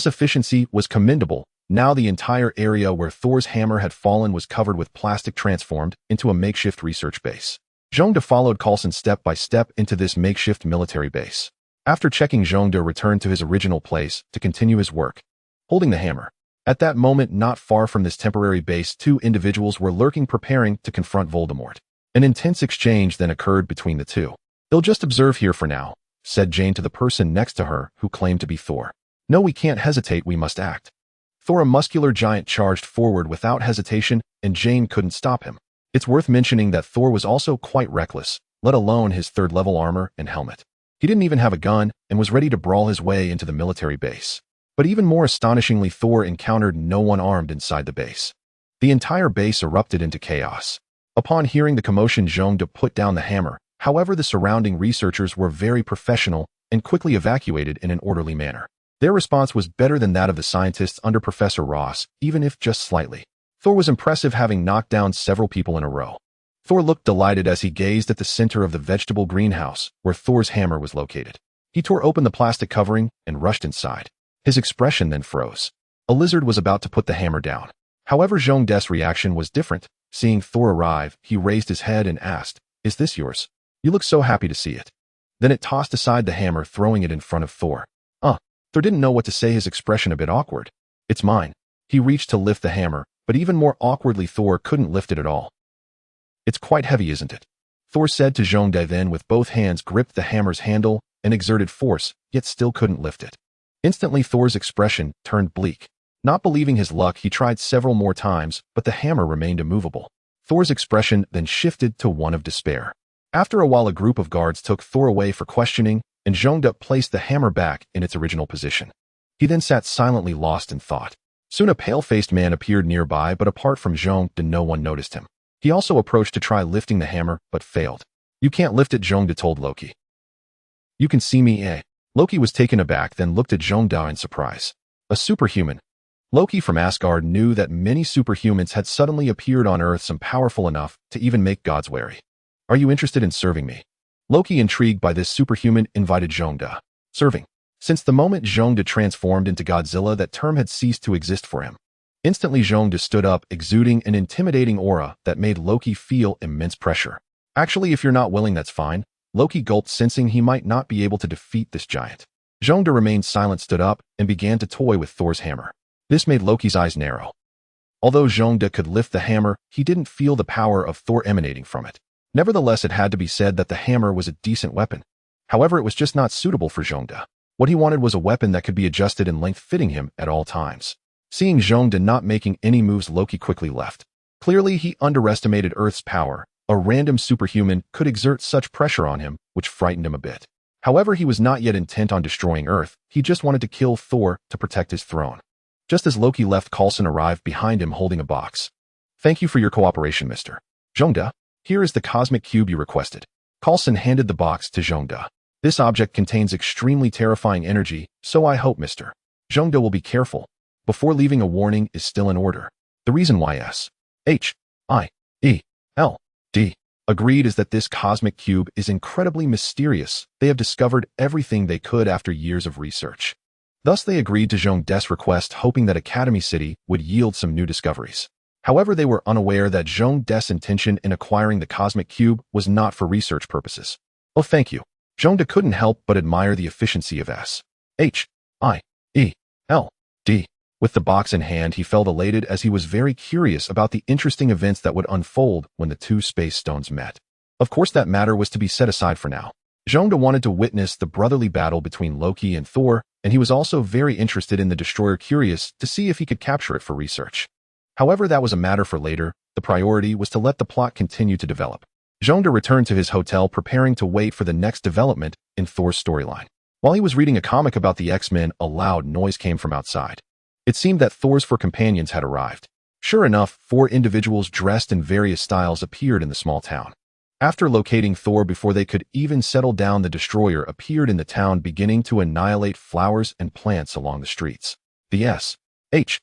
efficiency was commendable. Now the entire area where Thor's hammer had fallen was covered with plastic, transformed into a makeshift research base. Zhongde followed Coulson step by step into this makeshift military base. After checking, Zhongde returned to his original place to continue his work, holding the hammer. At that moment, not far from this temporary base, 2 individuals were lurking, preparing to confront Voldemort. An intense exchange then occurred between the two. "They'll just observe here for now," said Jane to the person next to her, who claimed to be Thor. "No, we can't hesitate, we must act." Thor, a muscular giant, charged forward without hesitation, and Jane couldn't stop him. It's worth mentioning that Thor was also quite reckless, let alone his 3rd-level armor and helmet. He didn't even have a gun and was ready to brawl his way into the military base. But even more astonishingly, Thor encountered no one armed inside the base. The entire base erupted into chaos. Upon hearing the commotion, Zhongde put down the hammer. However, the surrounding researchers were very professional and quickly evacuated in an orderly manner. Their response was better than that of the scientists under Professor Ross, even if just slightly. Thor was impressive, having knocked down several people in a row. Thor looked delighted as he gazed at the center of the vegetable greenhouse where Thor's hammer was located. He tore open the plastic covering and rushed inside. His expression then froze. A lizard was about to put the hammer down. However, Zhongde's reaction was different. Seeing Thor arrive, he raised his head and asked, "Is this yours? You look so happy to see it." Then it tossed aside the hammer, throwing it in front of Thor. Thor didn't know what to say, his expression a bit awkward. "It's mine." He reached to lift the hammer, but even more awkwardly, Thor couldn't lift it at all. "It's quite heavy, isn't it?" Thor said to Zhongde, then with both hands gripped the hammer's handle and exerted force, yet still couldn't lift it. Instantly, Thor's expression turned bleak. Not believing his luck, he tried several more times, but the hammer remained immovable. Thor's expression then shifted to one of despair. After a while, a group of guards took Thor away for questioning, and Zhongde placed the hammer back in its original position. He then sat silently, lost in thought. Soon a pale-faced man appeared nearby, but apart from Zhongde, no one noticed him. He also approached to try lifting the hammer, but failed. "You can't lift it," Zhongde told Loki. "You can see me, eh?" Loki was taken aback, then looked at Zhongde in surprise. A superhuman. Loki from Asgard knew that many superhumans had suddenly appeared on Earth, some powerful enough to even make gods wary. "Are you interested in serving me?" Loki, intrigued by this superhuman, invited Zhongde. Serving. Since the moment Zhongde transformed into Godzilla, that term had ceased to exist for him. Instantly, Zhongde stood up, exuding an intimidating aura that made Loki feel immense pressure. "Actually, if you're not willing, that's fine." Loki gulped, sensing he might not be able to defeat this giant. Zhongde remained silent, stood up, and began to toy with Thor's hammer. This made Loki's eyes narrow. Although Zhongde could lift the hammer, he didn't feel the power of Thor emanating from it. Nevertheless, it had to be said that the hammer was a decent weapon. However, it was just not suitable for Zhongde. What he wanted was a weapon that could be adjusted in length, fitting him at all times. Seeing Zhongde not making any moves, Loki quickly left. Clearly, he underestimated Earth's power. A random superhuman could exert such pressure on him, which frightened him a bit. However, he was not yet intent on destroying Earth. He just wanted to kill Thor to protect his throne. Just as Loki left, Coulson arrived behind him holding a box. "Thank you for your cooperation, Mr. Zhongde. Here is the cosmic cube you requested." Coulson handed the box to Zhongde. "This object contains extremely terrifying energy, so I hope Mr. Zhongde will be careful. Before leaving, a warning is still in order. The reason why S.H.I.E.L.D. agreed is that this cosmic cube is incredibly mysterious. They have discovered everything they could after years of research. Thus, they agreed to Zhongde's request, hoping that Academy City would yield some new discoveries. However, they were unaware that Zhongde's intention in acquiring the cosmic cube was not for research purposes. "Oh, thank you." Zhongde couldn't help but admire the efficiency of S.H.I.E.L.D. With the box in hand, he felt elated as he was very curious about the interesting events that would unfold when the two space stones met. Of course, that matter was to be set aside for now. Zhongde wanted to witness the brotherly battle between Loki and Thor, and he was also very interested in the destroyer, curious to see if he could capture it for research. However, that was a matter for later. The priority was to let the plot continue to develop. Zhongde returned to his hotel, preparing to wait for the next development in Thor's storyline. While he was reading a comic about the X-Men, a loud noise came from outside. It seemed that Thor's 4 companions had arrived. Sure enough, 4 individuals dressed in various styles appeared in the small town. After locating Thor before they could even settle down, the destroyer appeared in the town, beginning to annihilate flowers and plants along the streets. The S.H.I.E.L.D.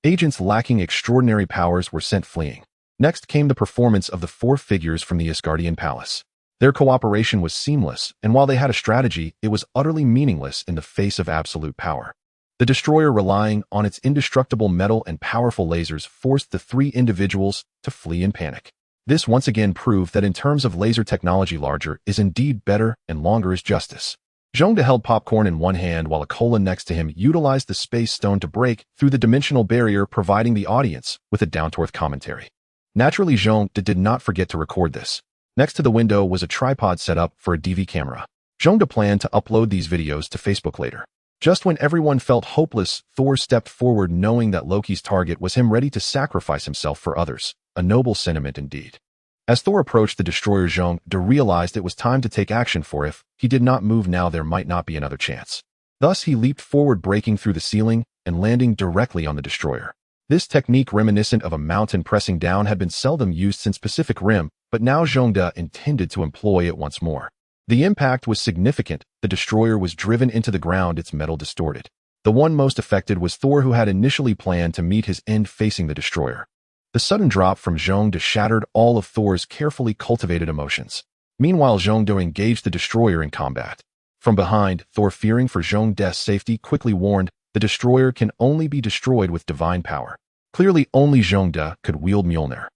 agents lacking extraordinary powers were sent fleeing. Next came the performance of the 4 figures from the Asgardian palace. Their cooperation was seamless, and while they had a strategy, it was utterly meaningless in the face of absolute power. The destroyer, relying on its indestructible metal and powerful lasers, forced the 3 individuals to flee in panic. This once again proved that in terms of laser technology, larger is indeed better and longer is justice. Zhongde held popcorn in one hand while a colon next to him utilized the space stone to break through the dimensional barrier, providing the audience with a down-to-earth commentary. Naturally, Zhongde did not forget to record this. Next to the window was a tripod set up for a DV camera. Zhongde planned to upload these videos to Facebook later. Just when everyone felt hopeless, Thor stepped forward, knowing that Loki's target was him, ready to sacrifice himself for others. A noble sentiment indeed. As Thor approached the destroyer, Zhongde realized it was time to take action, for if he did not move now, there might not be another chance. Thus, he leaped forward, breaking through the ceiling and landing directly on the destroyer. This technique, reminiscent of a mountain pressing down, had been seldom used since Pacific Rim, but now Zhongde intended to employ it once more. The impact was significant. The destroyer was driven into the ground, its metal distorted. The one most affected was Thor, who had initially planned to meet his end facing the destroyer. The sudden drop from Zhongde shattered all of Thor's carefully cultivated emotions. Meanwhile, Zhongde engaged the destroyer in combat. From behind, Thor, fearing for Zhongde's safety, quickly warned, "The destroyer can only be destroyed with divine power." Clearly, only Zhongde could wield Mjolnir.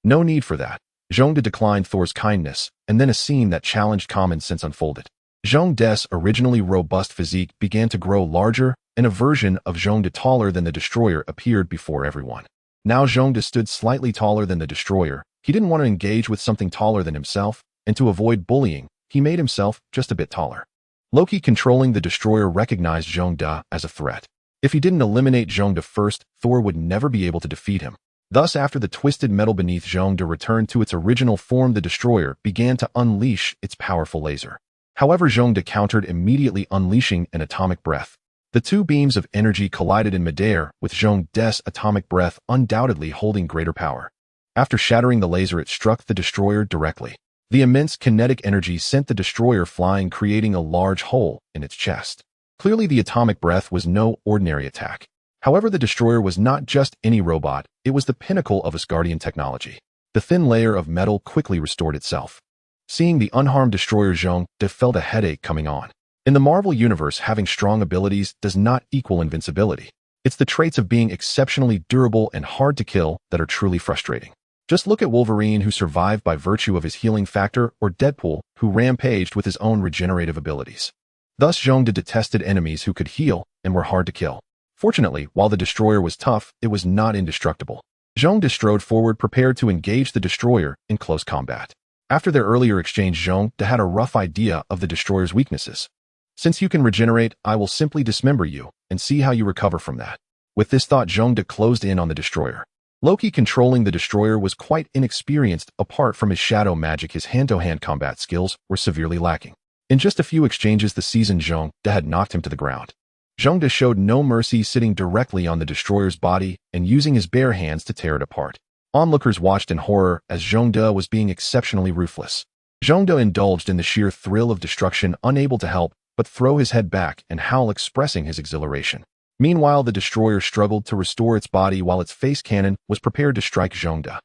No need for that. Zhongde declined Thor's kindness, and then a scene that challenged common sense unfolded. Zhongde's originally robust physique began to grow larger, and a version of Zhongde taller than the destroyer appeared before everyone. Now Zhongde stood slightly taller than the destroyer. He didn't want to engage with something taller than himself, and to avoid bullying, he made himself just a bit taller. Loki, controlling the destroyer, recognized Zhongde as a threat. If he didn't eliminate Zhongde first, Thor would never be able to defeat him. Thus, after the twisted metal beneath Zhongde returned to its original form, the destroyer began to unleash its powerful laser. However, Zhongde countered immediately, unleashing an atomic breath. The 2 beams of energy collided in midair, with Zhongde's atomic breath undoubtedly holding greater power. After shattering the laser, it struck the destroyer directly. The immense kinetic energy sent the destroyer flying, creating a large hole in its chest. Clearly, the atomic breath was no ordinary attack. However, the destroyer was not just any robot, it was the pinnacle of Asgardian technology. The thin layer of metal quickly restored itself. Seeing the unharmed destroyer, Zhongde felt a headache coming on. In the Marvel Universe, having strong abilities does not equal invincibility. It's the traits of being exceptionally durable and hard to kill that are truly frustrating. Just look at Wolverine, who survived by virtue of his healing factor, or Deadpool, who rampaged with his own regenerative abilities. Thus, Zhongde detested enemies who could heal and were hard to kill. Fortunately, while the destroyer was tough, it was not indestructible. Zhongde strode forward, prepared to engage the destroyer in close combat. After their earlier exchange, Zhongde had a rough idea of the destroyer's weaknesses. Since you can regenerate, I will simply dismember you and see how you recover from that. With this thought, Zhongde closed in on the destroyer. Loki, controlling the destroyer, was quite inexperienced. Apart from his shadow magic, his hand-to-hand combat skills were severely lacking. In just a few exchanges, the seasoned Zhongde had knocked him to the ground. Zhongde showed no mercy, sitting directly on the destroyer's body and using his bare hands to tear it apart. Onlookers watched in horror as Zhongde was being exceptionally ruthless. Zhongde indulged in the sheer thrill of destruction, unable to help but throw his head back and howl, expressing his exhilaration. Meanwhile, the destroyer struggled to restore its body while its face cannon was prepared to strike Zhongde.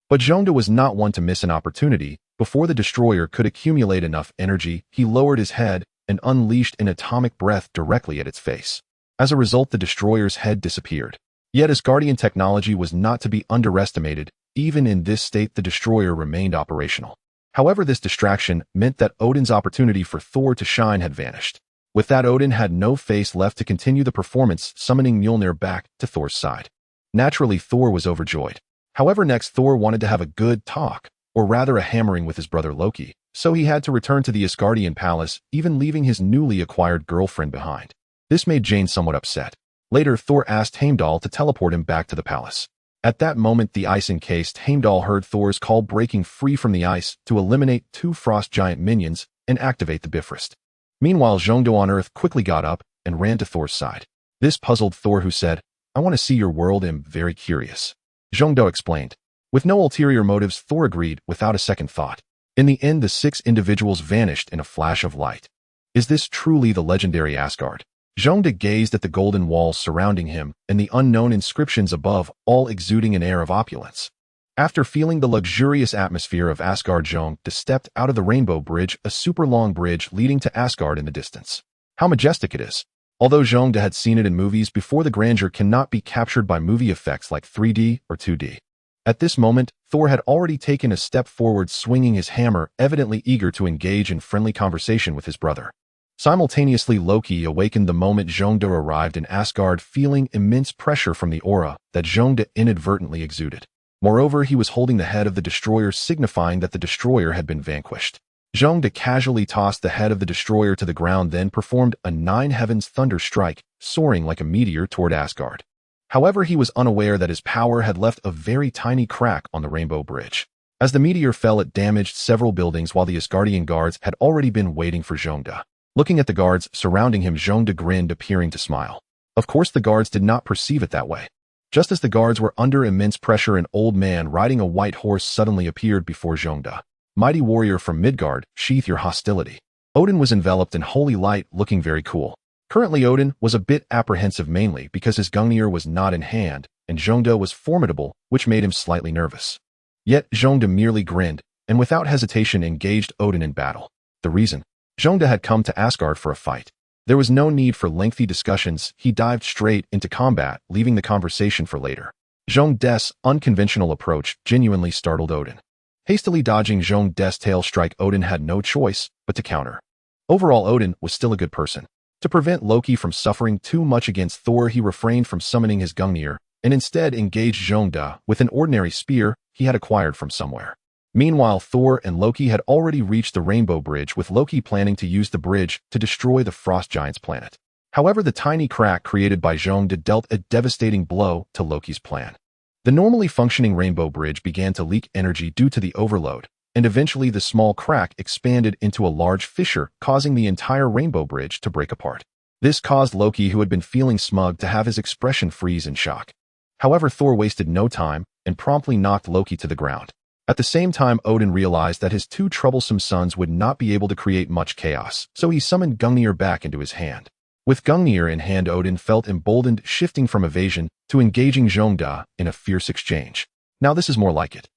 But Zhongde was not one to miss an opportunity. Before the destroyer could accumulate enough energy, he lowered his head and unleashed an atomic breath directly at its face. As a result, the destroyer's head disappeared. Yet Asgardian technology was not to be underestimated. Even in this state, the destroyer remained operational. However, this distraction meant that Odin's opportunity for Thor to shine had vanished. With that, Odin had no face left to continue the performance, summoning Mjolnir back to Thor's side. Naturally, Thor was overjoyed. However, next Thor wanted to have a good talk, or rather a hammering with his brother Loki, so he had to return to the Asgardian palace, even leaving his newly acquired girlfriend behind. This made Jane somewhat upset. Later, Thor asked Heimdall to teleport him back to the palace. At that moment, the ice-encased Heimdall heard Thor's call, breaking free from the ice to eliminate 2 frost giant minions and activate the Bifrost. Meanwhile, Zhongde on Earth quickly got up and ran to Thor's side. This puzzled Thor, who said, "I want to see your world, I'm very curious." Zhongde explained. With no ulterior motives, Thor agreed without a second thought. In the end, the 6 individuals vanished in a flash of light. Is this truly the legendary Asgard? Zhongde gazed at the golden walls surrounding him and the unknown inscriptions above, all exuding an air of opulence. After feeling the luxurious atmosphere of Asgard, Zhongde stepped out of the Rainbow Bridge, a super long bridge leading to Asgard in the distance. How majestic it is! Although Zhongde had seen it in movies before, the grandeur cannot be captured by movie effects like 3D or 2D. At this moment, Thor had already taken a step forward, swinging his hammer, evidently eager to engage in friendly conversation with his brother. Simultaneously, Loki awakened the moment Zhongde arrived in Asgard, feeling immense pressure from the aura that Zhongde inadvertently exuded. Moreover, he was holding the head of the destroyer, signifying that the destroyer had been vanquished. Zhongde casually tossed the head of the destroyer to the ground, then performed a 9 heavens thunder strike, soaring like a meteor toward Asgard. However, he was unaware that his power had left a very tiny crack on the Rainbow Bridge. As the meteor fell, it damaged several buildings, while the Asgardian guards had already been waiting for Zhongde. Looking at the guards surrounding him, Zhongde grinned, appearing to smile. Of course, the guards did not perceive it that way. Just as the guards were under immense pressure, an old man riding a white horse suddenly appeared before Zhongde. "Mighty warrior from Midgard, sheath your hostility." Odin was enveloped in holy light, looking very cool. Currently, Odin was a bit apprehensive, mainly because his Gungnir was not in hand, and Zhongde was formidable, which made him slightly nervous. Yet, Zhongde merely grinned, and without hesitation engaged Odin in battle. The reason? Zhongde had come to Asgard for a fight. There was no need for lengthy discussions. He dived straight into combat, leaving the conversation for later. Zhongde's unconventional approach genuinely startled Odin. Hastily dodging Zhongde's tail strike, Odin had no choice but to counter. Overall, Odin was still a good person. To prevent Loki from suffering too much against Thor, he refrained from summoning his Gungnir and instead engaged Zhongde with an ordinary spear he had acquired from somewhere. Meanwhile, Thor and Loki had already reached the Rainbow Bridge, with Loki planning to use the bridge to destroy the Frost Giant's planet. However, the tiny crack created by Zhongde dealt a devastating blow to Loki's plan. The normally functioning Rainbow Bridge began to leak energy due to the overload, and eventually the small crack expanded into a large fissure, causing the entire Rainbow Bridge to break apart. This caused Loki, who had been feeling smug, to have his expression freeze in shock. However, Thor wasted no time and promptly knocked Loki to the ground. At the same time, Odin realized that his 2 troublesome sons would not be able to create much chaos, so he summoned Gungnir back into his hand. With Gungnir in hand, Odin felt emboldened, shifting from evasion to engaging Zhongde in a fierce exchange. Now this is more like it.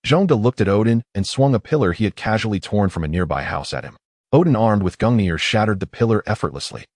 Zhongde looked at Odin and swung a pillar he had casually torn from a nearby house at him. Odin, armed with Gungnir, shattered the pillar effortlessly.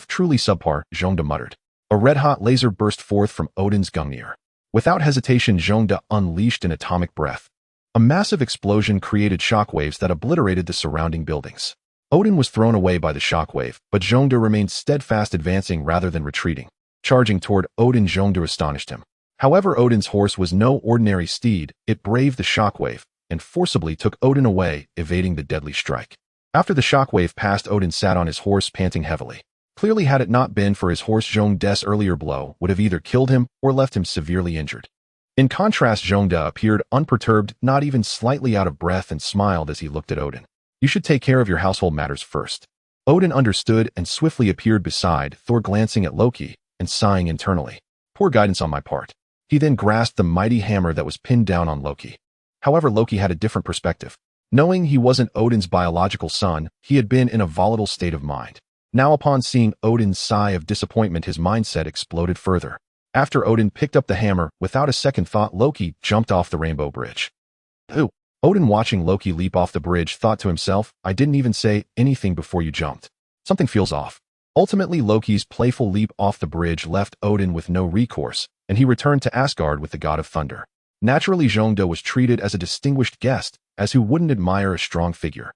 Truly subpar," Zhongde muttered. A red-hot laser burst forth from Odin's Gungnir. Without hesitation, Zhongde unleashed an atomic breath. A massive explosion created shockwaves that obliterated the surrounding buildings. Odin was thrown away by the shockwave, but Zhongde remained steadfast, advancing rather than retreating. Charging toward Odin, Zhongde astonished him. However, Odin's horse was no ordinary steed. It braved the shockwave and forcibly took Odin away, evading the deadly strike. After the shockwave passed, Odin sat on his horse, panting heavily. Clearly, had it not been for his horse, Zhongde's earlier blow would have either killed him or left him severely injured. In contrast, Zhongde appeared unperturbed, not even slightly out of breath, and smiled as he looked at Odin. You should take care of your household matters first. Odin understood and swiftly appeared beside Thor, glancing at Loki and sighing internally. Poor guidance on my part. He then grasped the mighty hammer that was pinned down on Loki. However, Loki had a different perspective. Knowing he wasn't Odin's biological son, he had been in a volatile state of mind. Now, upon seeing Odin's sigh of disappointment, his mindset exploded further. After Odin picked up the hammer, without a second thought, Loki jumped off the rainbow bridge. Who? Odin, watching Loki leap off the bridge, thought to himself, I didn't even say anything before you jumped. Something feels off. Ultimately, Loki's playful leap off the bridge left Odin with no recourse, and he returned to Asgard with the god of thunder. Naturally, Zhongde was treated as a distinguished guest, as who wouldn't admire a strong figure.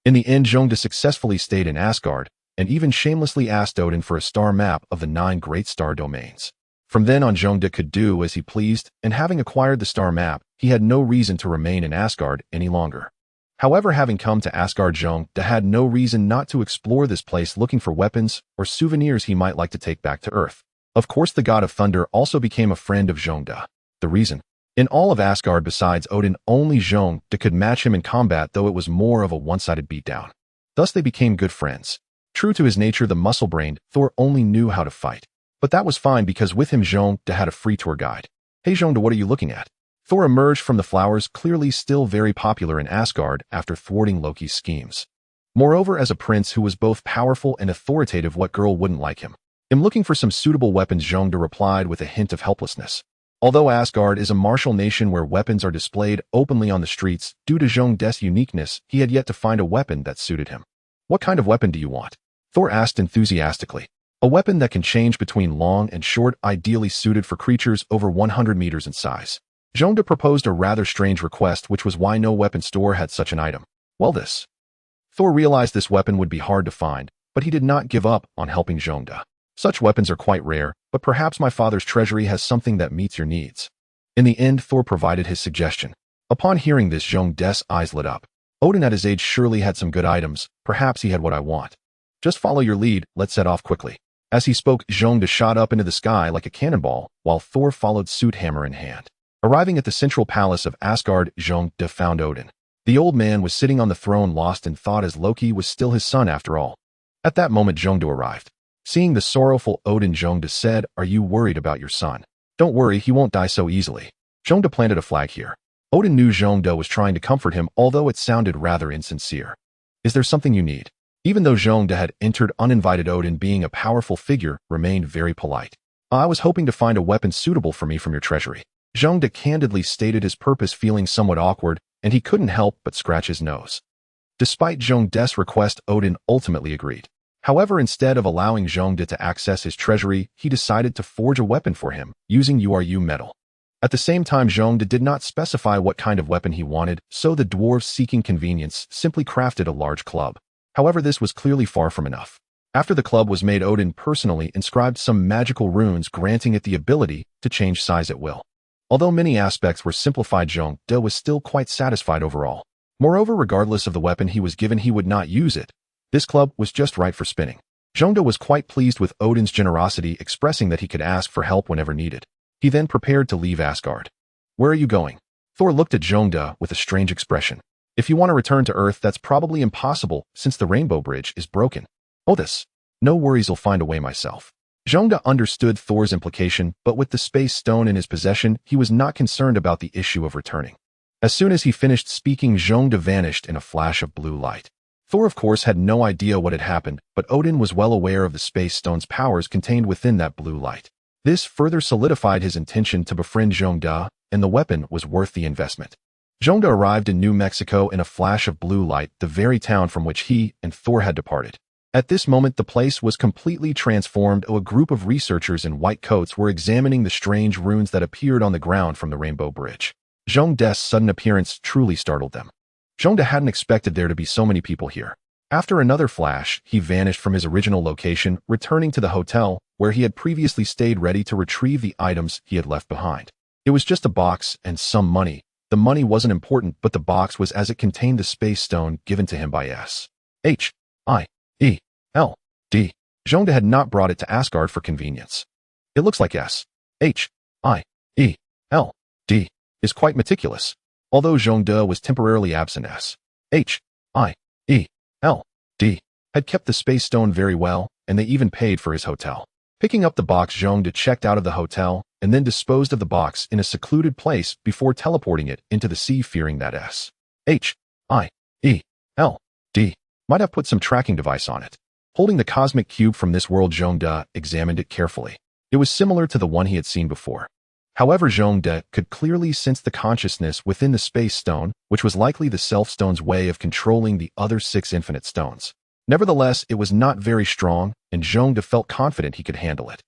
In the end, Zhongde successfully stayed in Asgard, and even shamelessly asked Odin for a star map of the 9 great star domains. From then on, Zhongde could do as he pleased, and having acquired the star map, he had no reason to remain in Asgard any longer. However, having come to Asgard, Zhongde had no reason not to explore this place, looking for weapons or souvenirs he might like to take back to Earth. Of course, the god of thunder also became a friend of Zhongde. The reason? In all of Asgard besides Odin, only Zhongde could match him in combat, though it was more of a one-sided beatdown. Thus they became good friends. True to his nature, the muscle-brained Thor only knew how to fight. But that was fine, because with him Zhongde had a free tour guide. Hey Zhongde, what are you looking at? Thor emerged from the flowers, clearly still very popular in Asgard after thwarting Loki's schemes. Moreover, as a prince who was both powerful and authoritative, what girl wouldn't like him? I'm looking for some suitable weapons, Zhongde replied with a hint of helplessness. Although Asgard is a martial nation where weapons are displayed openly on the streets, due to Zhongde's uniqueness, he had yet to find a weapon that suited him. What kind of weapon do you want? Thor asked enthusiastically. A weapon that can change between long and short, ideally suited for creatures over 100 meters in size. Zhongde proposed a rather strange request, which was why no weapon store had such an item. Well, Thor realized this weapon would be hard to find, but he did not give up on helping Zhongde. Such weapons are quite rare, but perhaps my father's treasury has something that meets your needs. In the end, Thor provided his suggestion. Upon hearing this, Zhongde's eyes lit up. Odin at his age surely had some good items. Perhaps he had what I want. Just follow your lead, let's set off quickly. As he spoke, Zhongde shot up into the sky like a cannonball, while Thor followed suit, hammer in hand. Arriving at the central palace of Asgard, Zhongde found Odin. The old man was sitting on the throne, lost in thought, as Loki was still his son after all. At that moment, Zhongde arrived. Seeing the sorrowful Odin, Zhongde said, Are you worried about your son? Don't worry, he won't die so easily. Zhongde planted a flag here. Odin knew Zhongde was trying to comfort him, although it sounded rather insincere. Is there something you need? Even though Zhongde had entered uninvited, Odin, being a powerful figure, remained very polite. I was hoping to find a weapon suitable for me from your treasury. Zhongde candidly stated his purpose, feeling somewhat awkward, and he couldn't help but scratch his nose. Despite Zhongde's request, Odin ultimately agreed. However, instead of allowing Zhongde to access his treasury, he decided to forge a weapon for him, using URU metal. At the same time, Zhongde did not specify what kind of weapon he wanted, so the dwarves, seeking convenience, simply crafted a large club. However, this was clearly far from enough. After the club was made, Odin personally inscribed some magical runes, granting it the ability to change size at will. Although many aspects were simplified, Zhongde was still quite satisfied overall. Moreover, regardless of the weapon he was given, he would not use it. This club was just right for spinning. Zhongde was quite pleased with Odin's generosity, expressing that he could ask for help whenever needed. He then prepared to leave Asgard. Where are you going? Thor looked at Zhongde with a strange expression. If you want to return to Earth, that's probably impossible, since the Rainbow Bridge is broken. Oh, no worries, I'll find a way myself. Zhongde understood Thor's implication, but with the space stone in his possession, he was not concerned about the issue of returning. As soon as he finished speaking, Zhongde vanished in a flash of blue light. Thor, of course, had no idea what had happened, but Odin was well aware of the space stone's powers contained within that blue light. This further solidified his intention to befriend Zhongde, and the weapon was worth the investment. Zhongde arrived in New Mexico in a flash of blue light, the very town from which he and Thor had departed. At this moment, the place was completely transformed. A group of researchers in white coats were examining the strange runes that appeared on the ground from the Rainbow Bridge. Zhong De's sudden appearance truly startled them. Zhong De hadn't expected there to be so many people here. After another flash, he vanished from his original location, returning to the hotel where he had previously stayed, ready to retrieve the items he had left behind. It was just a box and some money. The money wasn't important, but the box was, as it contained the space stone given to him by S.H.I.E.L.D. Zhong De had not brought it to Asgard for convenience. It looks like S.H.I.E.L.D. is quite meticulous. Although Zhong De was temporarily absent, S.H.I.E.L.D. had kept the space stone very well, and they even paid for his hotel. Picking up the box, Zhong De checked out of the hotel and then disposed of the box in a secluded place before teleporting it into the sea, fearing that S.H.I.E.L.D. might have put some tracking device on it. Holding the cosmic cube from this world, Zhong De examined it carefully. It was similar to the one he had seen before. However, Zhong De could clearly sense the consciousness within the space stone, which was likely the self-stone's way of controlling the other 6 infinite stones. Nevertheless, it was not very strong, and Zhong De felt confident he could handle it.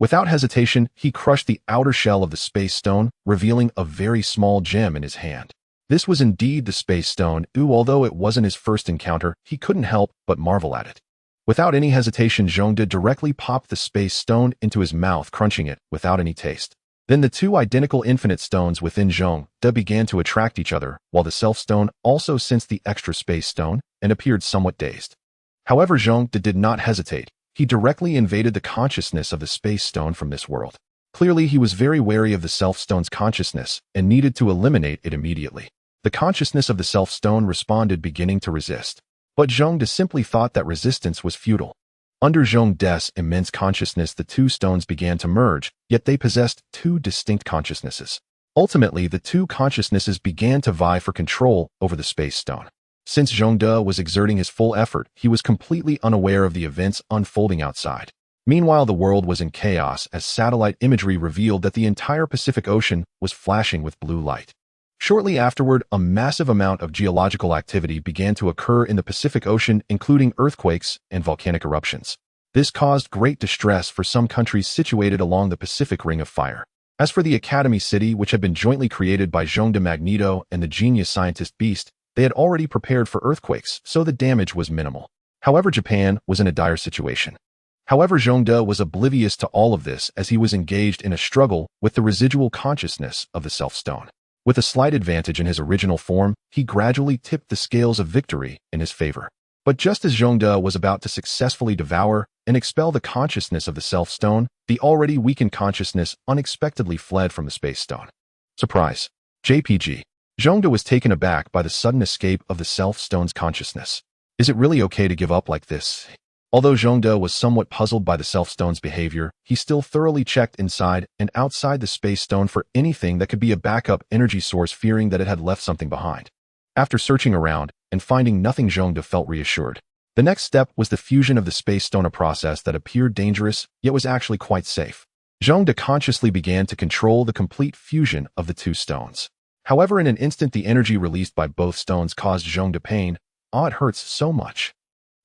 Without hesitation, he crushed the outer shell of the space stone, revealing a very small gem in his hand. This was indeed the space stone. Although it wasn't his first encounter, he couldn't help but marvel at it. Without any hesitation, Zhong De directly popped the space stone into his mouth, crunching it without any taste. Then the 2 identical infinite stones within Zhong De began to attract each other, while the self-stone also sensed the extra space stone and appeared somewhat dazed. However, Zhong De did not hesitate. He directly invaded the consciousness of the space stone from this world. Clearly, he was very wary of the self-stone's consciousness and needed to eliminate it immediately. The consciousness of the self-stone responded, beginning to resist. But Zhong De simply thought that resistance was futile. Under Zhong De's immense consciousness, the 2 stones began to merge, yet they possessed 2 distinct consciousnesses. Ultimately, the 2 consciousnesses began to vie for control over the space stone. Since Zhong De was exerting his full effort, he was completely unaware of the events unfolding outside. Meanwhile, the world was in chaos as satellite imagery revealed that the entire Pacific Ocean was flashing with blue light. Shortly afterward, a massive amount of geological activity began to occur in the Pacific Ocean, including earthquakes and volcanic eruptions. This caused great distress for some countries situated along the Pacific Ring of Fire. As for the Academy City, which had been jointly created by Zhong De, Magneto, and the genius scientist Beast, they had already prepared for earthquakes, so the damage was minimal. However, Japan was in a dire situation. However, Zhong De was oblivious to all of this as he was engaged in a struggle with the residual consciousness of the self-stone. With a slight advantage in his original form, he gradually tipped the scales of victory in his favor. But just as Zhong De was about to successfully devour and expel the consciousness of the self-stone, the already weakened consciousness unexpectedly fled from the space stone. Surprise. JPG. Zhong De was taken aback by the sudden escape of the self-stone's consciousness. Is it really okay to give up like this? Although Zhong De was somewhat puzzled by the self-stone's behavior, he still thoroughly checked inside and outside the space stone for anything that could be a backup energy source, fearing that it had left something behind. After searching around and finding nothing, Zhong De felt reassured. The next step was the fusion of the space stone, a process that appeared dangerous, yet was actually quite safe. Zhong De consciously began to control the complete fusion of the 2 stones. However, in an instant, the energy released by both stones caused Zhong De pain. It hurts so much.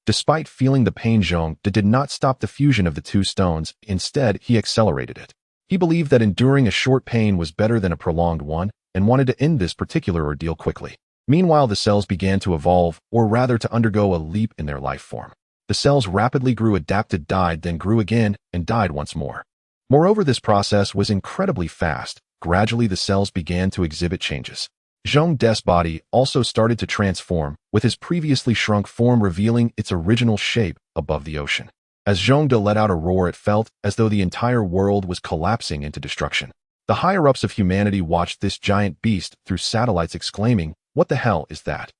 Despite feeling the pain, Zhong De did not stop the fusion of the 2 stones. Instead, he accelerated it. He believed that enduring a short pain was better than a prolonged one, and wanted to end this particular ordeal quickly. Meanwhile, the cells began to evolve, or rather to undergo a leap in their life form. The cells rapidly grew, adapted, died, then grew again, and died once more. Moreover, this process was incredibly fast. Gradually, the cells began to exhibit changes. Zhong De's body also started to transform, with his previously shrunk form revealing its original shape above the ocean. As Zhong De let out a roar, it felt as though the entire world was collapsing into destruction. The higher-ups of humanity watched this giant beast through satellites, exclaiming, "What the hell is that?"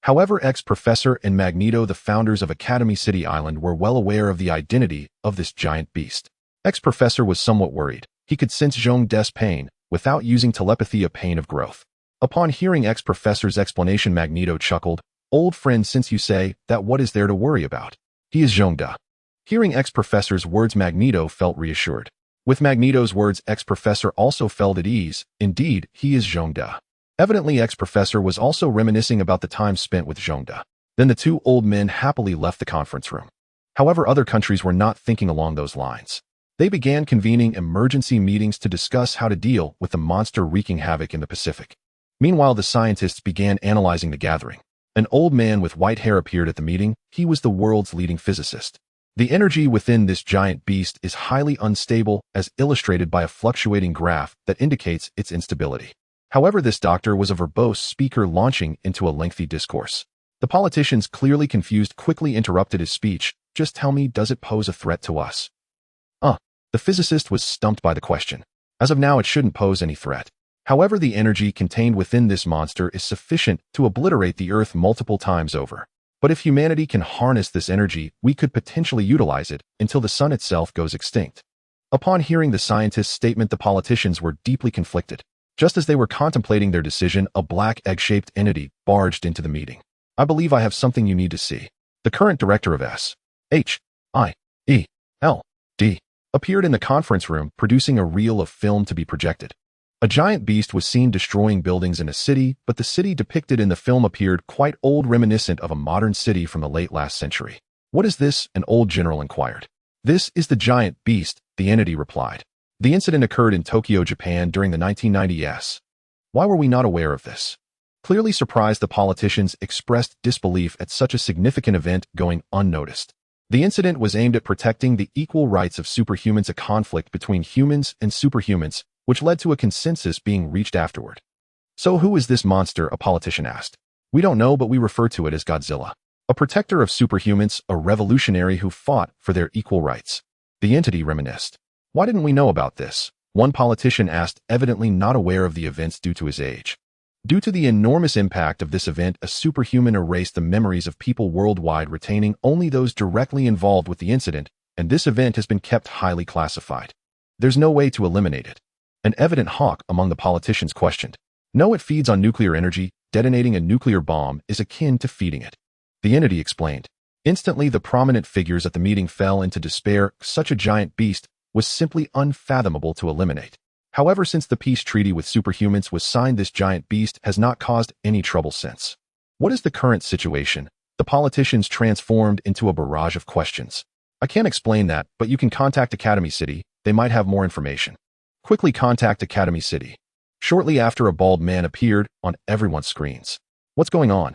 However, ex-Professor and Magneto, the founders of Academy City Island, were well aware of the identity of this giant beast. Ex-Professor was somewhat worried. He could sense Zhong De's pain, without using telepathy, a pain of growth. Upon hearing ex-Professor's explanation, Magneto chuckled, "Old friend, since you say that, what is there to worry about? He is Zhong De." Hearing ex-Professor's words, Magneto felt reassured. With Magneto's words, ex-Professor also felt at ease. Indeed, he is Zhong De. Evidently, ex-Professor was also reminiscing about the time spent with Zhong De. Then the 2 old men happily left the conference room. However, other countries were not thinking along those lines. They began convening emergency meetings to discuss how to deal with the monster wreaking havoc in the Pacific. Meanwhile, the scientists began analyzing the gathering. An old man with white hair appeared at the meeting. He was the world's leading physicist. The energy within this giant beast is highly unstable, as illustrated by a fluctuating graph that indicates its instability. However, this doctor was a verbose speaker launching into a lengthy discourse. The politicians, clearly confused, quickly interrupted his speech. Just tell me, does it pose a threat to us? The physicist was stumped by the question. As of now, it shouldn't pose any threat. However, the energy contained within this monster is sufficient to obliterate the Earth multiple times over. But if humanity can harness this energy, we could potentially utilize it until the sun itself goes extinct. Upon hearing the scientist's statement, the politicians were deeply conflicted. Just as they were contemplating their decision, a black egg-shaped entity barged into the meeting. I believe I have something you need to see. The current director of S.H.I.E.L.D. appeared in the conference room, producing a reel of film to be projected. A giant beast was seen destroying buildings in a city, but the city depicted in the film appeared quite old, reminiscent of a modern city from the late last century. What is this? An old general inquired. This is the giant beast, the entity replied. The incident occurred in Tokyo, Japan during the 1990s. Why were we not aware of this? Clearly surprised, the politicians expressed disbelief at such a significant event going unnoticed. The incident was aimed at protecting the equal rights of superhumans, a conflict between humans and superhumans, which led to a consensus being reached afterward. So who is this monster? A politician asked. We don't know, but we refer to it as Godzilla. A protector of superhumans, a revolutionary who fought for their equal rights. The entity reminisced. Why didn't we know about this? One politician asked, evidently not aware of the events due to his age. Due to the enormous impact of this event, a superhuman erased the memories of people worldwide, retaining only those directly involved with the incident, and this event has been kept highly classified. There's no way to eliminate it. An evident hawk among the politicians questioned. No, it feeds on nuclear energy. Detonating a nuclear bomb is akin to feeding it. The entity explained. Instantly, the prominent figures at the meeting fell into despair. Such a giant beast was simply unfathomable to eliminate. However, since the peace treaty with superhumans was signed, this giant beast has not caused any trouble since. What is the current situation? The politicians transformed into a barrage of questions. I can't explain that, but you can contact Academy City. They might have more information. Quickly contact Academy City. Shortly after, a bald man appeared on everyone's screens. What's going on?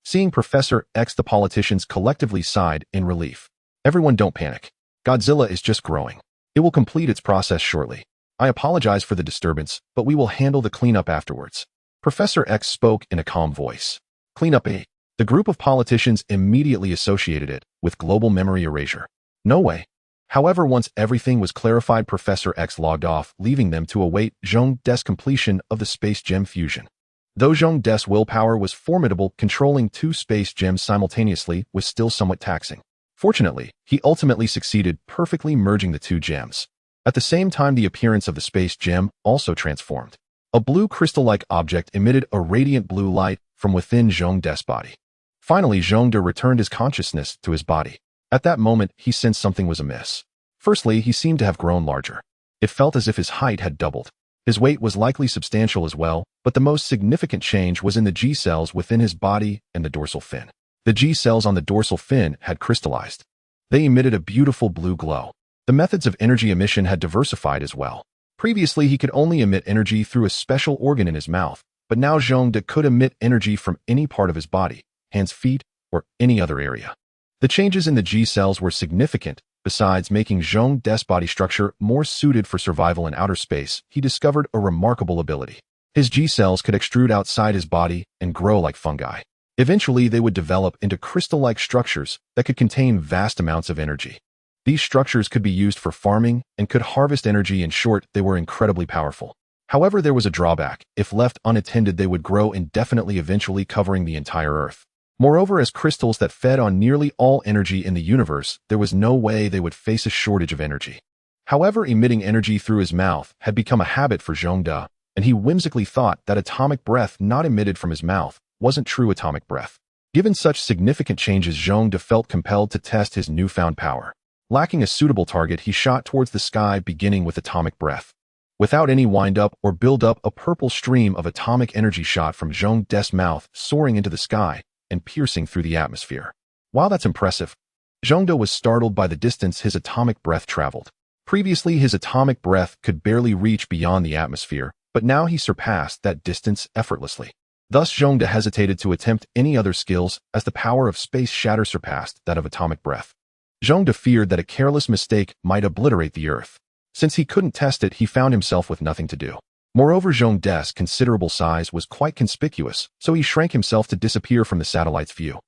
Seeing Professor X, the politicians collectively sighed in relief. Everyone, don't panic. Godzilla is just growing. It will complete its process shortly. I apologize for the disturbance, but we will handle the cleanup afterwards. Professor X spoke in a calm voice. Cleanup A. The group of politicians immediately associated it with global memory erasure. No way. However, once everything was clarified, Professor X logged off, leaving them to await Zhong De's completion of the space gem fusion. Though Zhong De's willpower was formidable, controlling 2 space gems simultaneously was still somewhat taxing. Fortunately, he ultimately succeeded, perfectly merging the 2 gems. At the same time, the appearance of the space gem also transformed. A blue crystal-like object emitted a radiant blue light from within Zhong De's body. Finally, Zhong De returned his consciousness to his body. At that moment, he sensed something was amiss. Firstly, he seemed to have grown larger. It felt as if his height had doubled. His weight was likely substantial as well, but the most significant change was in the G cells within his body and the dorsal fin. The G cells on the dorsal fin had crystallized. They emitted a beautiful blue glow. The methods of energy emission had diversified as well. Previously, he could only emit energy through a special organ in his mouth, but now Zhong De could emit energy from any part of his body, hands, feet, or any other area. The changes in the G cells were significant. Besides making Zhong De's body structure more suited for survival in outer space, he discovered a remarkable ability. His G cells could extrude outside his body and grow like fungi. Eventually, they would develop into crystal-like structures that could contain vast amounts of energy. These structures could be used for farming and could harvest energy. In short, they were incredibly powerful. However, there was a drawback. If left unattended, they would grow indefinitely, eventually covering the entire Earth. Moreover, as crystals that fed on nearly all energy in the universe, there was no way they would face a shortage of energy. However, emitting energy through his mouth had become a habit for Zhong De, and he whimsically thought that atomic breath not emitted from his mouth wasn't true atomic breath. Given such significant changes, Zhong De felt compelled to test his newfound power. Lacking a suitable target, he shot towards the sky, beginning with atomic breath. Without any wind-up or build-up, a purple stream of atomic energy shot from Zhong De's mouth, soaring into the sky and piercing through the atmosphere. Wow, that's impressive. Zhongde was startled by the distance his atomic breath traveled. Previously, his atomic breath could barely reach beyond the atmosphere, but now he surpassed that distance effortlessly. Thus, Zhongde hesitated to attempt any other skills as the power of space shatter surpassed that of atomic breath. Zhongde feared that a careless mistake might obliterate the Earth. Since he couldn't test it, he found himself with nothing to do. Moreover, Zhongde's considerable size was quite conspicuous, so he shrank himself to disappear from the satellite's view.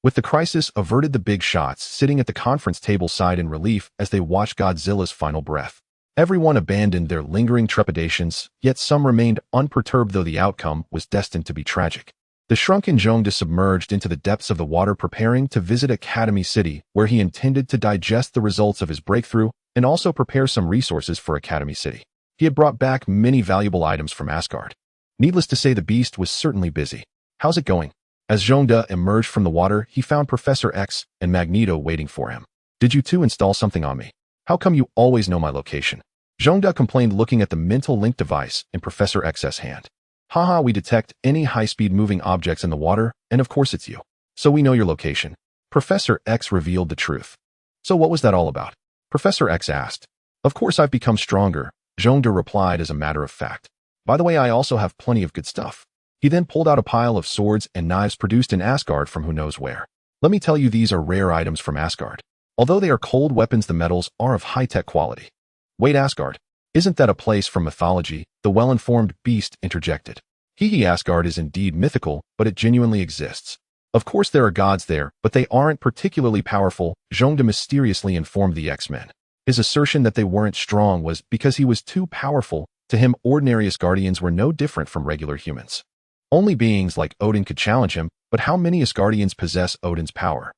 With the crisis averted, the big shots sitting at the conference table sighed in relief as they watched Godzilla's final breath. Everyone abandoned their lingering trepidations, yet some remained unperturbed, though the outcome was destined to be tragic. The shrunken Zhongde submerged into the depths of the water, preparing to visit Academy City, where he intended to digest the results of his breakthrough and also prepare some resources for Academy City. He had brought back many valuable items from Asgard. Needless to say, the beast was certainly busy. "How's it going?" As Zhongde emerged from the water, he found Professor X and Magneto waiting for him. "Did you two install something on me? How come you always know my location?" Zhongde complained, looking at the mental link device in Professor X's hand. "Haha, we detect any high-speed moving objects in the water, and of course it's you. So we know your location." Professor X revealed the truth. "So what was that all about?" Professor X asked. "Of course I've become stronger," Zhongde replied as a matter of fact. "By the way, I also have plenty of good stuff." He then pulled out a pile of swords and knives produced in Asgard from who knows where. "Let me tell you, these are rare items from Asgard. Although they are cold weapons, the metals are of high-tech quality." "Wait, Asgard? Isn't that a place from mythology?" the well-informed beast interjected. Asgard is indeed mythical, but it genuinely exists. Of course there are gods there, but they aren't particularly powerful, Zhongde mysteriously informed the X-Men. His assertion that they weren't strong was because he was too powerful. To him, ordinary Asgardians were no different from regular humans. Only beings like Odin could challenge him, but how many Asgardians possess Odin's power?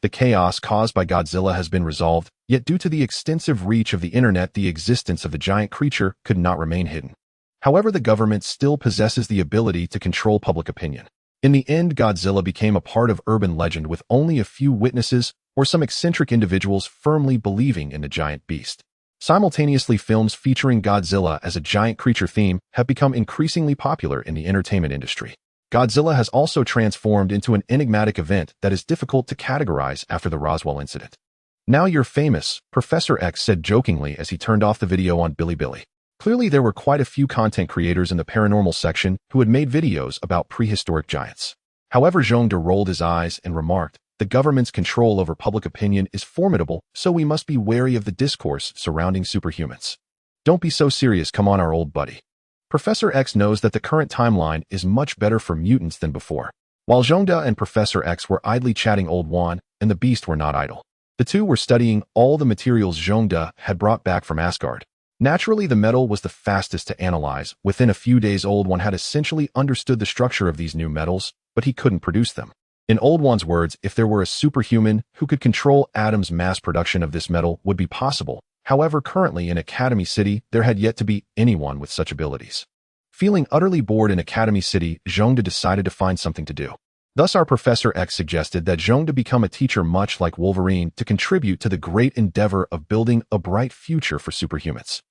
The chaos caused by Godzilla has been resolved, yet due to the extensive reach of the internet, the existence of the giant creature could not remain hidden. However, the government still possesses the ability to control public opinion. In the end, Godzilla became a part of urban legend, with only a few witnesses or some eccentric individuals firmly believing in the giant beast. Simultaneously, films featuring Godzilla as a giant creature theme have become increasingly popular in the entertainment industry. Godzilla has also transformed into an enigmatic event that is difficult to categorize after the Roswell incident. "Now you're famous," Professor X said jokingly as he turned off the video on Bilibili. Clearly, there were quite a few content creators in the paranormal section who had made videos about prehistoric giants. However, Zhongde rolled his eyes and remarked, "The government's control over public opinion is formidable, so we must be wary of the discourse surrounding superhumans." "Don't be so serious, come on, our old buddy." Professor X knows that the current timeline is much better for mutants than before. While Zhongde and Professor X were idly chatting, Old Juan and the Beast were not idle. The two were studying all the materials Zhongde had brought back from Asgard. Naturally, the metal was the fastest to analyze. Within a few days, Old Juan had essentially understood the structure of these new metals, but he couldn't produce them. In Old Juan's words, if there were a superhuman who could control atoms, mass production of this metal would be possible. However, currently in Academy City, there had yet to be anyone with such abilities. Feeling utterly bored in Academy City, Zhongde decided to find something to do. Thus, our Professor X suggested that Zhongde become a teacher, much like Wolverine, to contribute to the great endeavor of building a bright future for superhumans.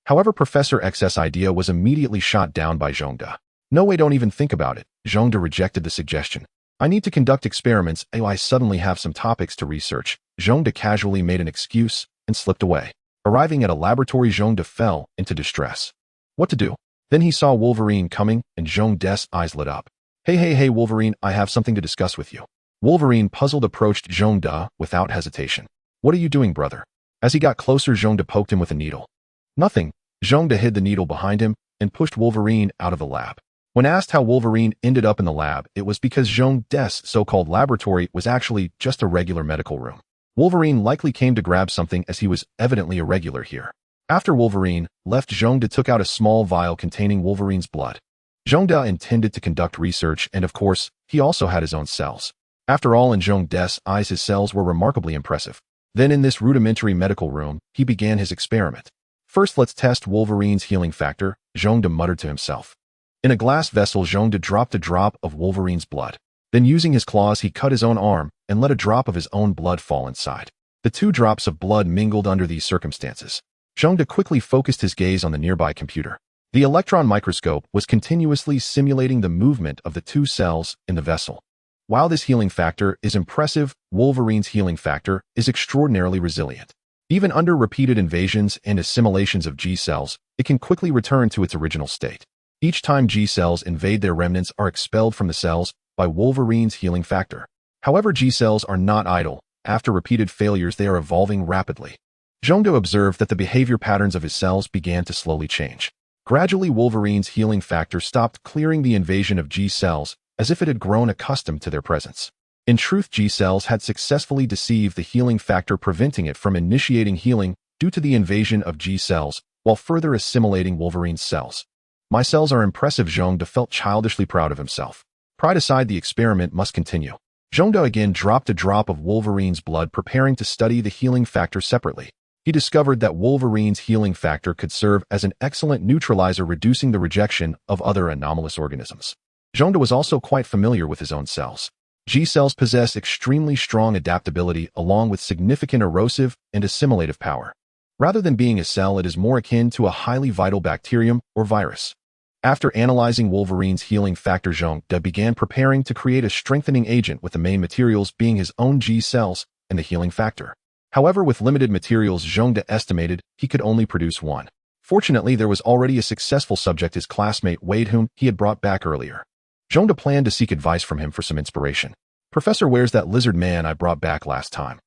However, Professor X's idea was immediately shot down by Zhongde. "No way, don't even think about it." Zhongde rejected the suggestion. "I need to conduct experiments. I suddenly have some topics to research." Zhongde casually made an excuse and slipped away. Arriving at a laboratory, Zhongde fell into distress. What to do? Then he saw Wolverine coming, and Zhongde's eyes lit up. Hey, Wolverine, I have something to discuss with you." Wolverine, puzzled, approached Zhongde without hesitation. "What are you doing, brother?" As he got closer, Zhongde poked him with a needle. "Nothing." Zhongde hid the needle behind him and pushed Wolverine out of the lab. When asked how Wolverine ended up in the lab, it was because Zhongde's so-called laboratory was actually just a regular medical room. Wolverine likely came to grab something, as he was evidently irregular here. After Wolverine left, Zhongde took out a small vial containing Wolverine's blood. Zhongde intended to conduct research, and of course, he also had his own cells. After all, in Zhongde's eyes, his cells were remarkably impressive. Then in this rudimentary medical room, he began his experiment. "First, let's test Wolverine's healing factor," Zhongde muttered to himself. In a glass vessel, Zhongde dropped a drop of Wolverine's blood. Then, using his claws, he cut his own arm and let a drop of his own blood fall inside. The two drops of blood mingled under these circumstances. Zhongde quickly focused his gaze on the nearby computer. The electron microscope was continuously simulating the movement of the two cells in the vessel. While this healing factor is impressive, Wolverine's healing factor is extraordinarily resilient. Even under repeated invasions and assimilations of G-cells, it can quickly return to its original state. Each time G-cells invade, their remnants are expelled from the cells by Wolverine's healing factor. However, G-cells are not idle. After repeated failures, they are evolving rapidly. Zhongde observed that the behavior patterns of his cells began to slowly change. Gradually, Wolverine's healing factor stopped clearing the invasion of G-cells, as if it had grown accustomed to their presence. In truth, G-cells had successfully deceived the healing factor, preventing it from initiating healing due to the invasion of G-cells, while further assimilating Wolverine's cells. My cells are impressive. Zhongde felt childishly proud of himself. Pride aside, the experiment must continue. Zhongde again dropped a drop of Wolverine's blood, preparing to study the healing factor separately. He discovered that Wolverine's healing factor could serve as an excellent neutralizer, reducing the rejection of other anomalous organisms. Zhongde was also quite familiar with his own cells. G-cells possess extremely strong adaptability along with significant erosive and assimilative power. Rather than being a cell, it is more akin to a highly vital bacterium or virus. After analyzing Wolverine's healing factor, Zhongde began preparing to create a strengthening agent, with the main materials being his own G-cells and the healing factor. However, with limited materials, Zhongde estimated he could only produce one. Fortunately, there was already a successful subject, his classmate Wade, whom he had brought back earlier. Zhongde planned to seek advice from him for some inspiration. "Professor, where's that lizard man I brought back last time?"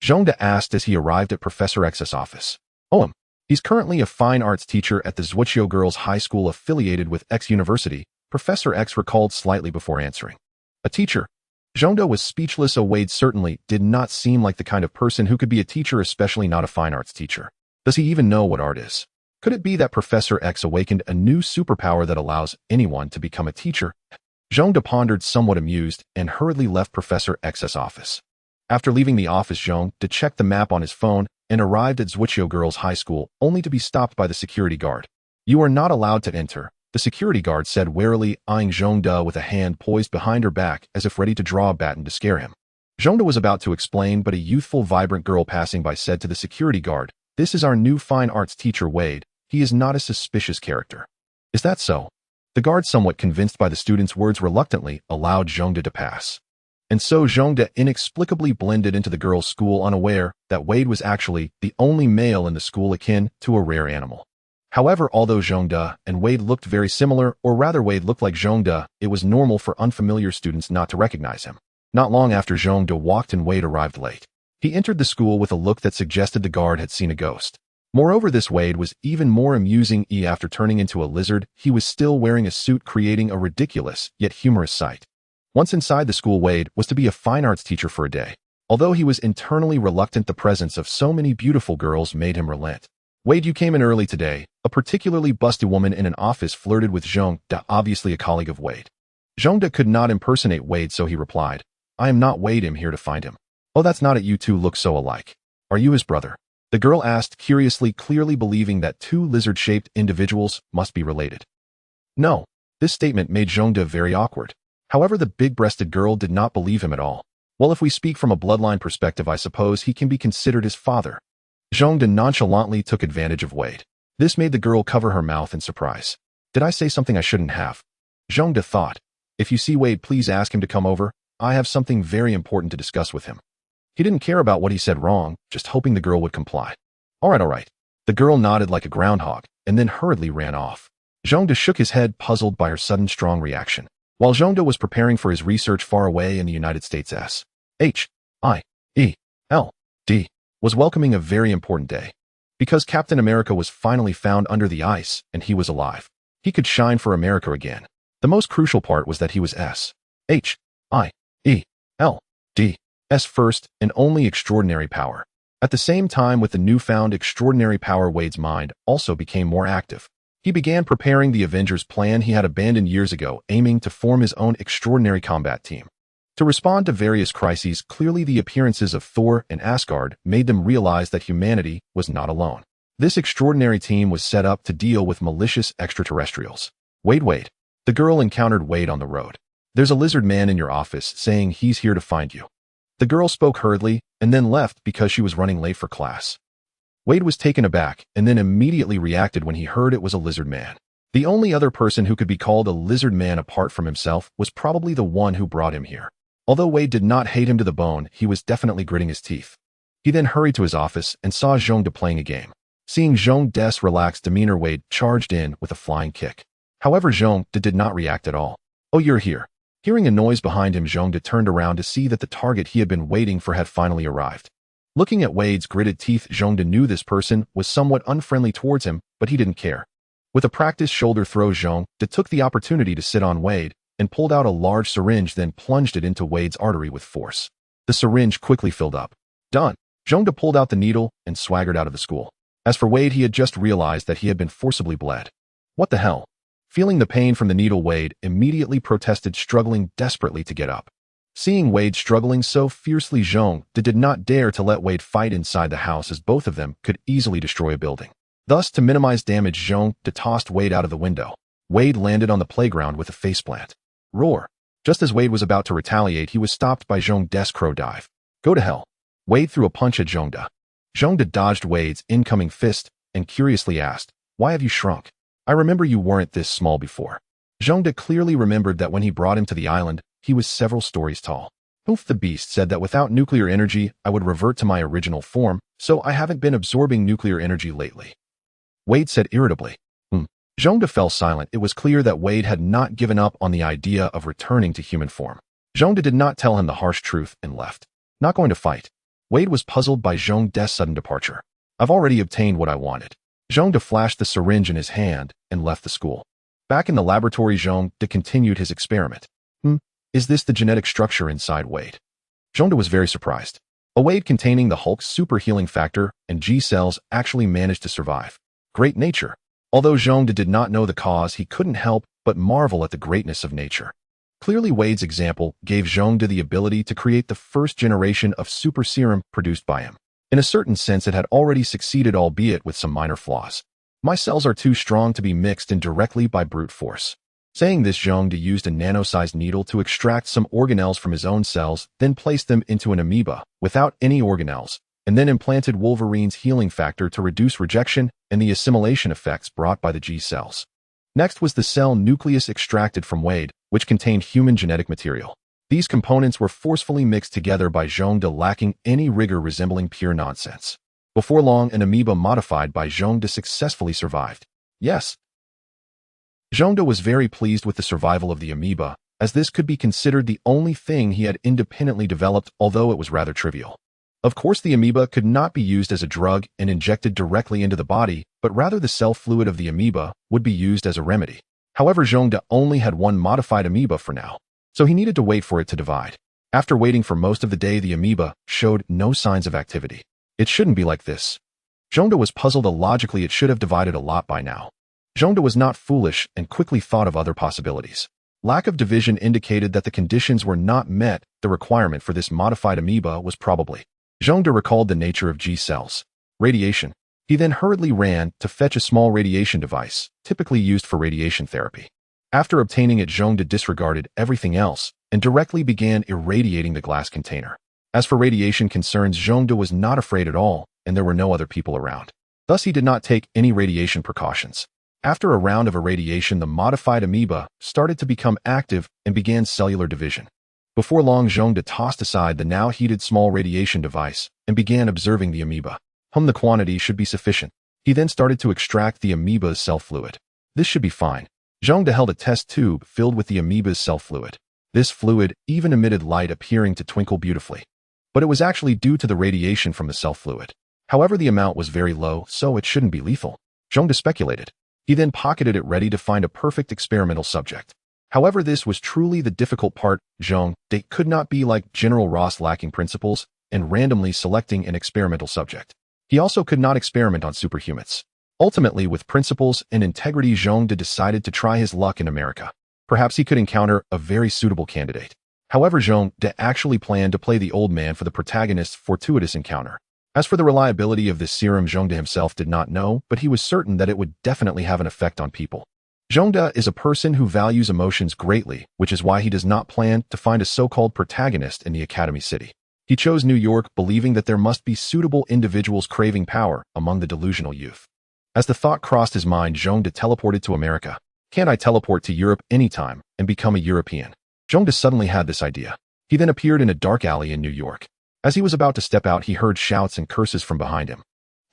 Zhongde asked as he arrived at Professor X's office. "Oh, he's currently a fine arts teacher at the S.H.I.E.L.D. Girls' High School affiliated with X University," Professor X recalled slightly before answering. "A teacher?" Zhongde was speechless. Wade certainly did not seem like the kind of person who could be a teacher, especially not a fine arts teacher. Does he even know what art is? Could it be that Professor X awakened a new superpower that allows anyone to become a teacher? Zhongde pondered, somewhat amused, and hurriedly left Professor X's office. After leaving the office, Zhongde checked the map on his phone and arrived at S.H.I.E.L.D. Girls' High School, only to be stopped by the security guard. "You are not allowed to enter," the security guard said, warily eyeing Zhongde with a hand poised behind her back as if ready to draw a baton to scare him. Zhongde was about to explain, but a youthful, vibrant girl passing by said to the security guard, "This is our new fine arts teacher, Wade. He is not a suspicious character." "Is that so?" The guard, somewhat convinced by the student's words, reluctantly allowed Zhongde to pass. And so Zhongde inexplicably blended into the girls' school, unaware that Wade was actually the only male in the school, akin to a rare animal. However, although Zhongde and Wade looked very similar, or rather Wade looked like Zhongde, it was normal for unfamiliar students not to recognize him. Not long after Zhongde walked in, Wade arrived late. He entered the school with a look that suggested the guard had seen a ghost. Moreover, this Wade was even more amusing. After turning into a lizard, he was still wearing a suit, creating a ridiculous yet humorous sight. Once inside the school, Wade was to be a fine arts teacher for a day. Although he was internally reluctant, the presence of so many beautiful girls made him relent. "Wade, you came in early today." A particularly busty woman in an office flirted with Zhongde, obviously a colleague of Wade. Zhongde could not impersonate Wade, so he replied, "I am not Wade. I'm here to find him." "Oh, that's not it. You two look so alike. Are you his brother?" the girl asked curiously, clearly believing that two lizard-shaped individuals must be related. No. This statement made Zhongde very awkward. However, the big-breasted girl did not believe him at all. "Well, if we speak from a bloodline perspective, I suppose he can be considered his father." Zhongde nonchalantly took advantage of Wade. This made the girl cover her mouth in surprise. "Did I say something I shouldn't have?" Zhongde thought. "If you see Wade, please ask him to come over. I have something very important to discuss with him." He didn't care about what he said wrong, just hoping the girl would comply. All right. The girl nodded like a groundhog, and then hurriedly ran off. Zhongde shook his head, puzzled by her sudden strong reaction. While Zhongde was preparing for his research far away in the United States, S.H.I.E.L.D. was welcoming a very important day. Because Captain America was finally found under the ice, and he was alive. He could shine for America again. The most crucial part was that he was S.H.I.E.L.D's first and only extraordinary power. At the same time, with the newfound extraordinary power, Wade's mind also became more active. He began preparing the Avengers plan he had abandoned years ago, aiming to form his own extraordinary combat team. To respond to various crises, clearly the appearances of Thor and Asgard made them realize that humanity was not alone. This extraordinary team was set up to deal with malicious extraterrestrials. Wade. The girl encountered Wade on the road. "There's a lizard man in your office saying he's here to find you." The girl spoke hurriedly and then left because she was running late for class. Wade was taken aback and then immediately reacted when he heard it was a lizard man. The only other person who could be called a lizard man apart from himself was probably the one who brought him here. Although Wade did not hate him to the bone, he was definitely gritting his teeth. He then hurried to his office and saw Zhongde playing a game. Seeing Zhongde's relaxed demeanor, Wade charged in with a flying kick. However, Zhongde did not react at all. "Oh, you're here." Hearing a noise behind him, Zhongde turned around to see that the target he had been waiting for had finally arrived. Looking at Wade's gritted teeth, Zhongde knew this person was somewhat unfriendly towards him, but he didn't care. With a practiced shoulder throw, Zhongde took the opportunity to sit on Wade and pulled out a large syringe, then plunged it into Wade's artery with force. The syringe quickly filled up. Done. Zhongde pulled out the needle and swaggered out of the school. As for Wade, he had just realized that he had been forcibly bled. What the hell? Feeling the pain from the needle, Wade immediately protested, struggling desperately to get up. Seeing Wade struggling so fiercely, Zhongde did not dare to let Wade fight inside the house, as both of them could easily destroy a building. Thus, to minimize damage, Zhongde tossed Wade out of the window. Wade landed on the playground with a faceplant. Roar. Just as Wade was about to retaliate, he was stopped by Zhongde's crow dive. Go to hell. Wade threw a punch at Zhongde. Zhongde dodged Wade's incoming fist and curiously asked, "Why have you shrunk? I remember you weren't this small before." Zhongde clearly remembered that when he brought him to the island, he was several stories tall. Oof, the beast said that without nuclear energy, I would revert to my original form, so I haven't been absorbing nuclear energy lately. Wade said irritably. Zhongde fell silent. It was clear that Wade had not given up on the idea of returning to human form. Zhongde did not tell him the harsh truth and left. Not going to fight. Wade was puzzled by Zhongde's sudden departure. I've already obtained what I wanted. Zhongde flashed the syringe in his hand and left the school. Back in the laboratory, Zhongde continued his experiment. Is this the genetic structure inside Wade? Zhongde was very surprised. A Wade containing the Hulk's super healing factor and G cells actually managed to survive. Great nature. Although Zhongde did not know the cause, he couldn't help but marvel at the greatness of nature. Clearly, Wade's example gave Zhongde the ability to create the first generation of super serum produced by him. In a certain sense, it had already succeeded, albeit with some minor flaws. My cells are too strong to be mixed in directly by brute force. Saying this, Zhongde used a nano-sized needle to extract some organelles from his own cells, then placed them into an amoeba without any organelles, and then implanted Wolverine's healing factor to reduce rejection and the assimilation effects brought by the G cells. Next was the cell nucleus extracted from Wade, which contained human genetic material. These components were forcefully mixed together by Zhongde, lacking any rigor, resembling pure nonsense. Before long, an amoeba modified by Zhongde successfully survived. Yes. Zhongde was very pleased with the survival of the amoeba, as this could be considered the only thing he had independently developed, although it was rather trivial. Of course, the amoeba could not be used as a drug and injected directly into the body, but rather the cell fluid of the amoeba would be used as a remedy. However, Zhongde only had one modified amoeba for now, so he needed to wait for it to divide. After waiting for most of the day, the amoeba showed no signs of activity. It shouldn't be like this. Zhongde was puzzled. Illogically, it should have divided a lot by now. Zhongde was not foolish and quickly thought of other possibilities. Lack of division indicated that the conditions were not met. The requirement for this modified amoeba was probably. Zhongde recalled the nature of G cells. Radiation. He then hurriedly ran to fetch a small radiation device, typically used for radiation therapy. After obtaining it, Zhongde disregarded everything else and directly began irradiating the glass container. As for radiation concerns, Zhongde was not afraid at all, and there were no other people around. Thus, he did not take any radiation precautions. After a round of irradiation, the modified amoeba started to become active and began cellular division. Before long, Zhongde tossed aside the now heated small radiation device and began observing the amoeba. The quantity should be sufficient. He then started to extract the amoeba's cell fluid. This should be fine. Zhongde held a test tube filled with the amoeba's cell fluid. This fluid even emitted light, appearing to twinkle beautifully. But it was actually due to the radiation from the cell fluid. However, the amount was very low, so it shouldn't be lethal. Zhongde speculated. He then pocketed it, ready to find a perfect experimental subject. However, this was truly the difficult part. Zhongde could not be like General Ross, lacking principles and randomly selecting an experimental subject. He also could not experiment on superhumans. Ultimately, with principles and integrity, Zhongde decided to try his luck in America. Perhaps he could encounter a very suitable candidate. However, Zhongde actually planned to play the old man for the protagonist's fortuitous encounter. As for the reliability of this serum, Zhongde himself did not know, but he was certain that it would definitely have an effect on people. Zhongde is a person who values emotions greatly, which is why he does not plan to find a so-called protagonist in the Academy City. He chose New York, believing that there must be suitable individuals craving power among the delusional youth. As the thought crossed his mind, Zhongde teleported to America. Can't I teleport to Europe anytime and become a European? Zhongde suddenly had this idea. He then appeared in a dark alley in New York. As he was about to step out, he heard shouts and curses from behind him.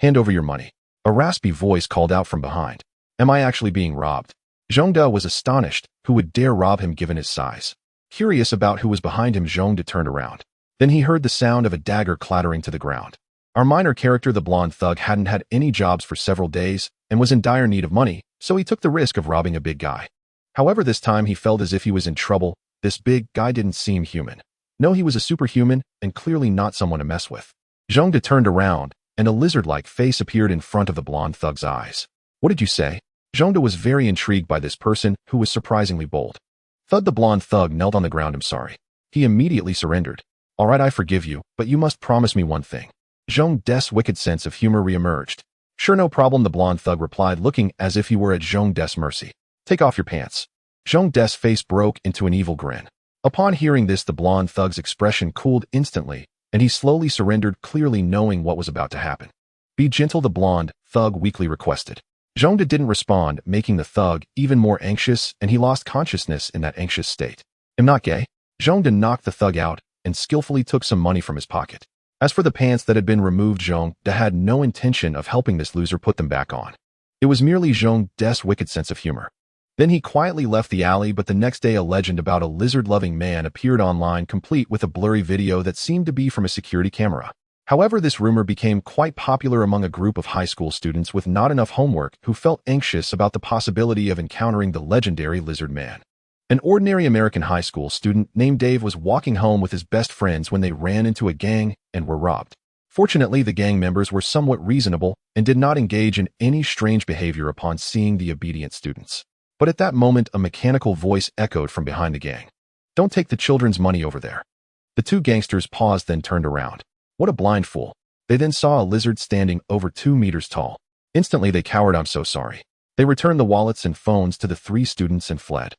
"Hand over your money." A raspy voice called out from behind. "Am I actually being robbed?" Zhongde was astonished. Who would dare rob him given his size? Curious about who was behind him, Zhongde turned around. Then he heard the sound of a dagger clattering to the ground. Our minor character, the blonde thug, hadn't had any jobs for several days and was in dire need of money, so he took the risk of robbing a big guy. However, this time he felt as if he was in trouble. This big guy didn't seem human. No, he was a superhuman and clearly not someone to mess with. Zhongde turned around, and a lizard-like face appeared in front of the blonde thug's eyes. "What did you say?" Zhongde was very intrigued by this person, who was surprisingly bold. Thud, the blonde thug, knelt on the ground. "I'm sorry." He immediately surrendered. "All right, I forgive you, but you must promise me one thing." Zhongde's wicked sense of humor reemerged. "Sure, no problem," the blonde thug replied, looking as if he were at Zhongde's mercy. "Take off your pants." Zhongde's face broke into an evil grin. Upon hearing this, the blonde thug's expression cooled instantly, and he slowly surrendered, clearly knowing what was about to happen. "Be gentle," the blonde thug weakly requested. Zhongde didn't respond, making the thug even more anxious, and he lost consciousness in that anxious state. "I'm not gay." Zhongde knocked the thug out and skillfully took some money from his pocket. As for the pants that had been removed, Zhongde had no intention of helping this loser put them back on. It was merely Zhongde's wicked sense of humor. Then he quietly left the alley, but the next day a legend about a lizard-loving man appeared online, complete with a blurry video that seemed to be from a security camera. However, this rumor became quite popular among a group of high school students with not enough homework who felt anxious about the possibility of encountering the legendary lizard man. An ordinary American high school student named Dave was walking home with his best friends when they ran into a gang and were robbed. Fortunately, the gang members were somewhat reasonable and did not engage in any strange behavior upon seeing the obedient students. But at that moment, a mechanical voice echoed from behind the gang. "Don't take the children's money over there." The two gangsters paused, then turned around. What a blind fool. They then saw a lizard standing over 2 meters tall. Instantly, they cowered. "I'm so sorry." They returned the wallets and phones to the three students and fled.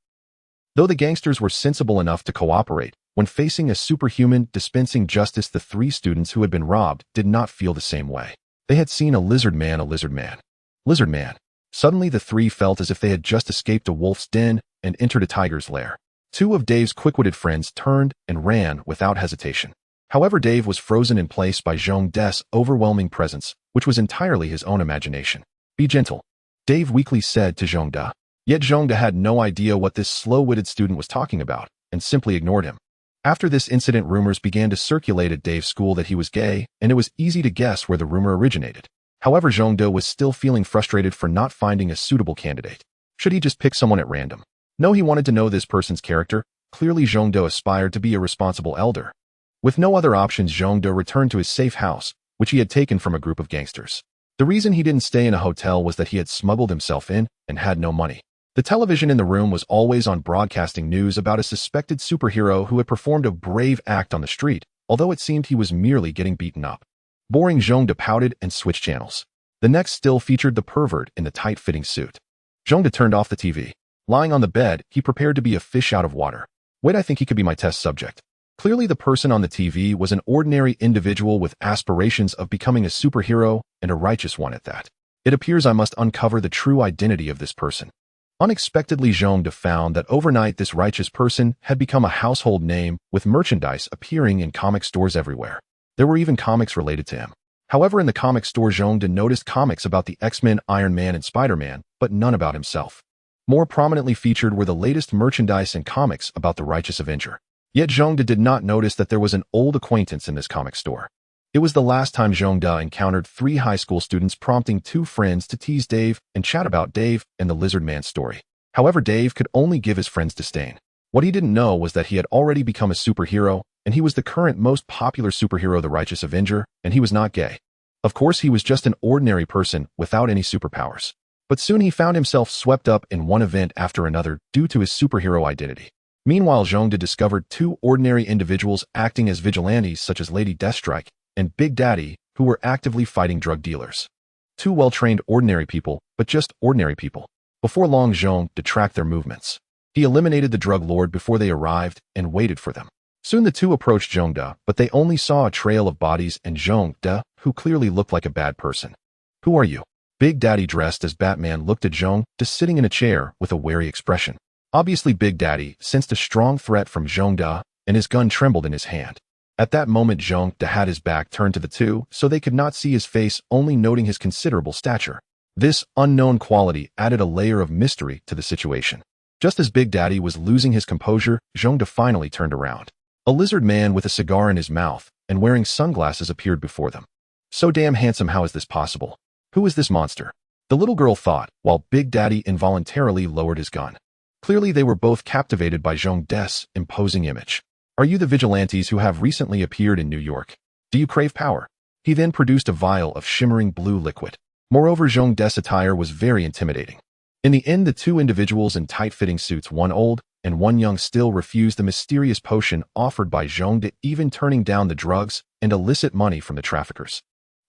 Though the gangsters were sensible enough to cooperate, when facing a superhuman dispensing justice, the three students who had been robbed did not feel the same way. They had seen a lizard man, a lizard man. Lizard man. Suddenly, the three felt as if they had just escaped a wolf's den and entered a tiger's lair. Two of Dave's quick-witted friends turned and ran without hesitation. However, Dave was frozen in place by Zhongde's overwhelming presence, which was entirely his own imagination. "Be gentle," Dave weakly said to Zhongde. Yet Zhongde had no idea what this slow-witted student was talking about, and simply ignored him. After this incident, rumors began to circulate at Dave's school that he was gay, and it was easy to guess where the rumor originated. However, Zhongde was still feeling frustrated for not finding a suitable candidate. Should he just pick someone at random? No, he wanted to know this person's character. Clearly, Zhongde aspired to be a responsible elder. With no other options, Zhongde returned to his safe house, which he had taken from a group of gangsters. The reason he didn't stay in a hotel was that he had smuggled himself in and had no money. The television in the room was always on, broadcasting news about a suspected superhero who had performed a brave act on the street, although it seemed he was merely getting beaten up. Boring, Zhongde pouted and switched channels. The next still featured the pervert in the tight-fitting suit. Zhongde turned off the TV. Lying on the bed, he prepared to be a fish out of water. "Wait, I think he could be my test subject." Clearly, the person on the TV was an ordinary individual with aspirations of becoming a superhero, and a righteous one at that. It appears I must uncover the true identity of this person. Unexpectedly, Zhongde found that overnight this righteous person had become a household name, with merchandise appearing in comic stores everywhere. There were even comics related to him. However, in the comic store, Zhongde noticed comics about the X-Men, Iron Man, and Spider-Man, but none about himself. More prominently featured were the latest merchandise and comics about the Righteous Avenger. Yet Zhongde did not notice that there was an old acquaintance in this comic store. It was the last time Zhongde encountered three high school students, prompting two friends to tease Dave and chat about Dave and the Lizard Man story. However, Dave could only give his friends disdain. What he didn't know was that he had already become a superhero, and he was the current most popular superhero, the Righteous Avenger, and he was not gay. Of course, he was just an ordinary person without any superpowers. But soon he found himself swept up in one event after another due to his superhero identity. Meanwhile, Zhongde discovered two ordinary individuals acting as vigilantes, such as Lady Deathstrike and Big Daddy, who were actively fighting drug dealers. Two well-trained ordinary people, but just ordinary people. Before long, Zhongde tracked their movements. He eliminated the drug lord before they arrived and waited for them. Soon the two approached Zhongde, but they only saw a trail of bodies and Zhongde, who clearly looked like a bad person. "Who are you?" Big Daddy, dressed as Batman, looked at Zhongde, sitting in a chair with a wary expression. Obviously, Big Daddy sensed a strong threat from Zhongde and his gun trembled in his hand. At that moment Zhong-de had his back turned to the two, so they could not see his face, only noting his considerable stature. This unknown quality added a layer of mystery to the situation. Just as Big Daddy was losing his composure, Zhong-de finally turned around. A lizard man with a cigar in his mouth and wearing sunglasses appeared before them. So damn handsome, how is this possible? Who is this monster? The little girl thought, while Big Daddy involuntarily lowered his gun. Clearly they were both captivated by Zhong-de's imposing image. Are you the vigilantes who have recently appeared in New York? Do you crave power? He then produced a vial of shimmering blue liquid. Moreover, Zhong-de's attire was very intimidating. In the end, the two individuals in tight-fitting suits, one old and one young, still refused the mysterious potion offered by Zhong-de, even turning down the drugs and illicit money from the traffickers.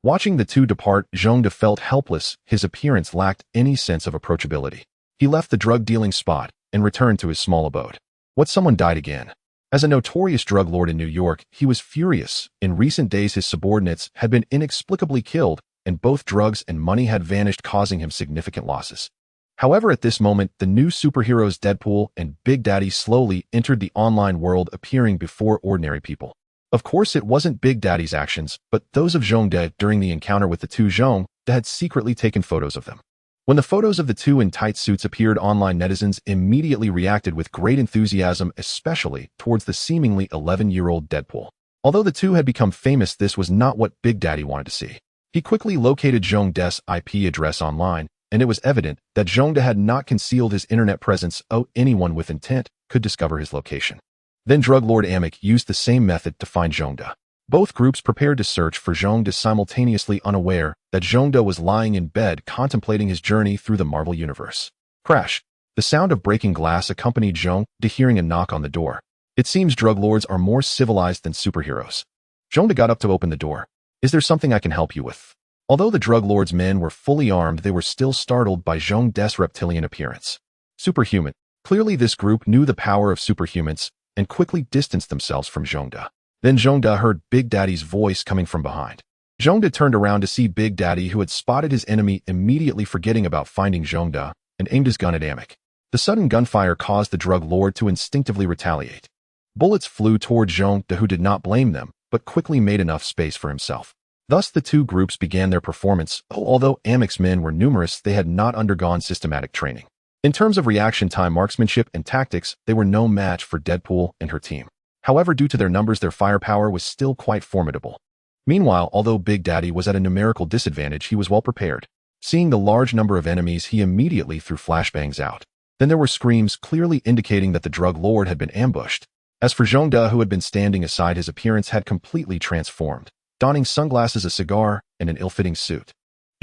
Watching the two depart, Zhong-de felt helpless. His appearance lacked any sense of approachability. He left the drug-dealing spot and returned to his small abode. What, someone died again? As a notorious drug lord in New York, he was furious. In recent days his subordinates had been inexplicably killed, and both drugs and money had vanished, causing him significant losses. However, at this moment, the new superheroes Deadpool and Big Daddy slowly entered the online world, appearing before ordinary people. Of course, it wasn't Big Daddy's actions, but those of Zhong-de during the encounter with the two. Zhong-de had secretly taken photos of them. When the photos of the two in tight suits appeared online, netizens immediately reacted with great enthusiasm, especially towards the seemingly 11-year-old Deadpool. Although the two had become famous, this was not what Big Daddy wanted to see. He quickly located Zhong-de's IP address online, and it was evident that Zhong-de had not concealed his internet presence. Anyone with intent could discover his location. Then drug lord Amick used the same method to find Zhong-de. Both groups prepared to search for Zhong-de, simultaneously unaware that Zhong-de was lying in bed contemplating his journey through the Marvel Universe. Crash! The sound of breaking glass accompanied Zhong-de hearing a knock on the door. It seems drug lords are more civilized than superheroes. Zhong-de got up to open the door. Is there something I can help you with? Although the drug lord's men were fully armed, they were still startled by Zhong-de's reptilian appearance. Superhuman. Clearly this group knew the power of superhumans and quickly distanced themselves from Zhong-de. Then Zhong-de heard Big Daddy's voice coming from behind. Zhong-de turned around to see Big Daddy, who had spotted his enemy, immediately forgetting about finding Zhong-de, and aimed his gun at Amick. The sudden gunfire caused the drug lord to instinctively retaliate. Bullets flew toward Zhong-de, who did not blame them, but quickly made enough space for himself. Thus the two groups began their performance. Although Amick's men were numerous, they had not undergone systematic training. In terms of reaction time, marksmanship, and tactics, they were no match for Deadpool and her team. However, due to their numbers, their firepower was still quite formidable. Meanwhile, although Big Daddy was at a numerical disadvantage, he was well prepared. Seeing the large number of enemies, he immediately threw flashbangs out. Then there were screams, clearly indicating that the drug lord had been ambushed. As for Zhong-de, who had been standing aside, his appearance had completely transformed, donning sunglasses, a cigar, and an ill-fitting suit.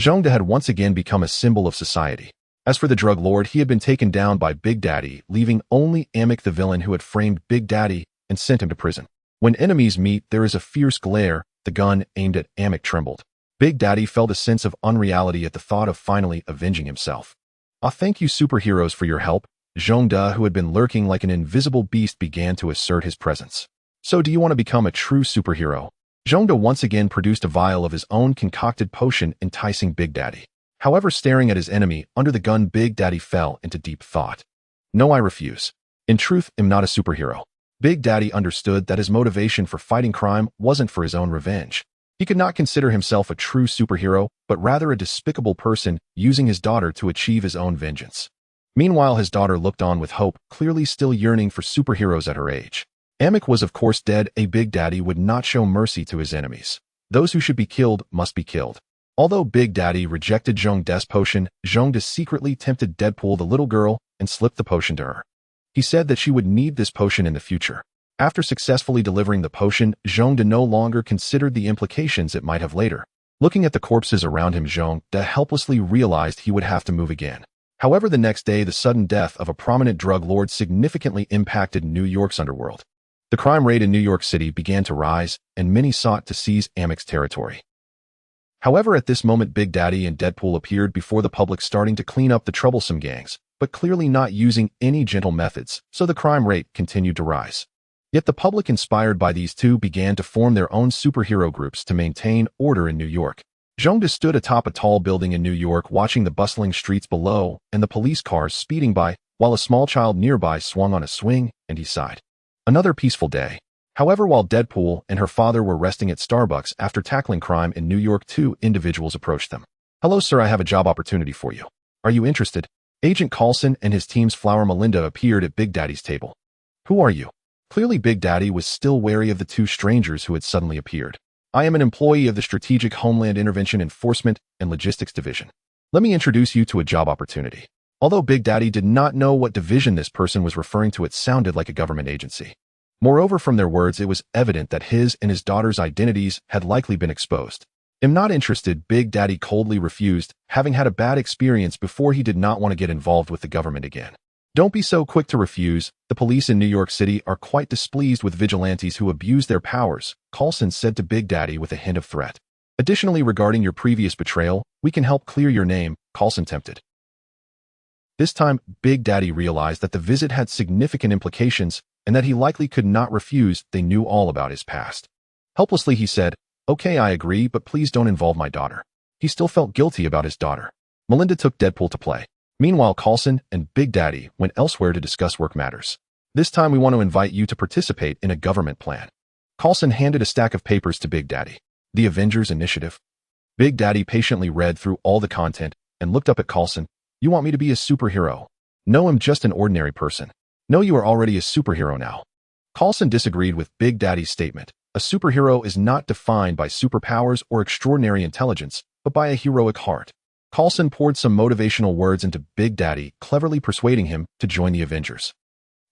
Zhong-de had once again become a symbol of society. As for the drug lord, he had been taken down by Big Daddy, leaving only Amick, the villain who had framed Big Daddy and sent him to prison. When enemies meet, there is a fierce glare. The gun aimed at Amick trembled. Big Daddy felt a sense of unreality at the thought of finally avenging himself. Thank you superheroes for your help. Zhong-de, who had been lurking like an invisible beast, began to assert his presence. So do you want to become a true superhero? Zhong-de once again produced a vial of his own concocted potion, enticing Big Daddy. However, staring at his enemy under the gun, Big Daddy fell into deep thought. No, I refuse. In truth, I'm not a superhero. Big Daddy understood that his motivation for fighting crime wasn't for his own revenge. He could not consider himself a true superhero, but rather a despicable person using his daughter to achieve his own vengeance. Meanwhile, his daughter looked on with hope, clearly still yearning for superheroes at her age. Amick was of course dead. A Big Daddy would not show mercy to his enemies. Those who should be killed must be killed. Although Big Daddy rejected Zhong-de's potion, Zhong-de secretly tempted Deadpool, the little girl, and slipped the potion to her. He said that she would need this potion in the future. After successfully delivering the potion, Zhong-de no longer considered the implications it might have later. Looking at the corpses around him, Zhong-de helplessly realized he would have to move again. However, the next day, the sudden death of a prominent drug lord significantly impacted New York's underworld. The crime rate in New York City began to rise, and many sought to seize Amick's territory. However, at this moment, Big Daddy and Deadpool appeared before the public, starting to clean up the troublesome gangs, but clearly not using any gentle methods, so the crime rate continued to rise. Yet the public, inspired by these two, began to form their own superhero groups to maintain order in New York. Zhong-de stood atop a tall building in New York, watching the bustling streets below and the police cars speeding by, while a small child nearby swung on a swing, and he sighed. Another peaceful day. However, while Deadpool and her father were resting at Starbucks after tackling crime in New York, two individuals approached them. "Hello, sir, I have a job opportunity for you. Are you interested?" Agent Coulson and his team's Flower Melinda appeared at Big Daddy's table. "Who are you?" Clearly, Big Daddy was still wary of the two strangers who had suddenly appeared. "I am an employee of the Strategic Homeland Intervention Enforcement and Logistics Division. Let me introduce you to a job opportunity." Although Big Daddy did not know what division this person was referring to, it sounded like a government agency. Moreover, from their words, it was evident that his and his daughter's identities had likely been exposed. "I'm not interested," Big Daddy coldly refused, having had a bad experience before. He did not want to get involved with the government again. "Don't be so quick to refuse. The police in New York City are quite displeased with vigilantes who abuse their powers," Coulson said to Big Daddy with a hint of threat. "Additionally, regarding your previous betrayal, we can help clear your name," Coulson tempted. This time, Big Daddy realized that the visit had significant implications and that he likely could not refuse. They knew all about his past. Helplessly, he said, "Okay, I agree, but please don't involve my daughter." He still felt guilty about his daughter. Melinda took Deadpool to play. Meanwhile, Coulson and Big Daddy went elsewhere to discuss work matters. "This time we want to invite you to participate in a government plan." Coulson handed a stack of papers to Big Daddy. "The Avengers Initiative?" Big Daddy patiently read through all the content and looked up at Coulson. "You want me to be a superhero?" "No, I'm just an ordinary person." "No, you are already a superhero now." Coulson disagreed with Big Daddy's statement. A superhero is not defined by superpowers or extraordinary intelligence, but by a heroic heart. Coulson poured some motivational words into Big Daddy, cleverly persuading him to join the Avengers.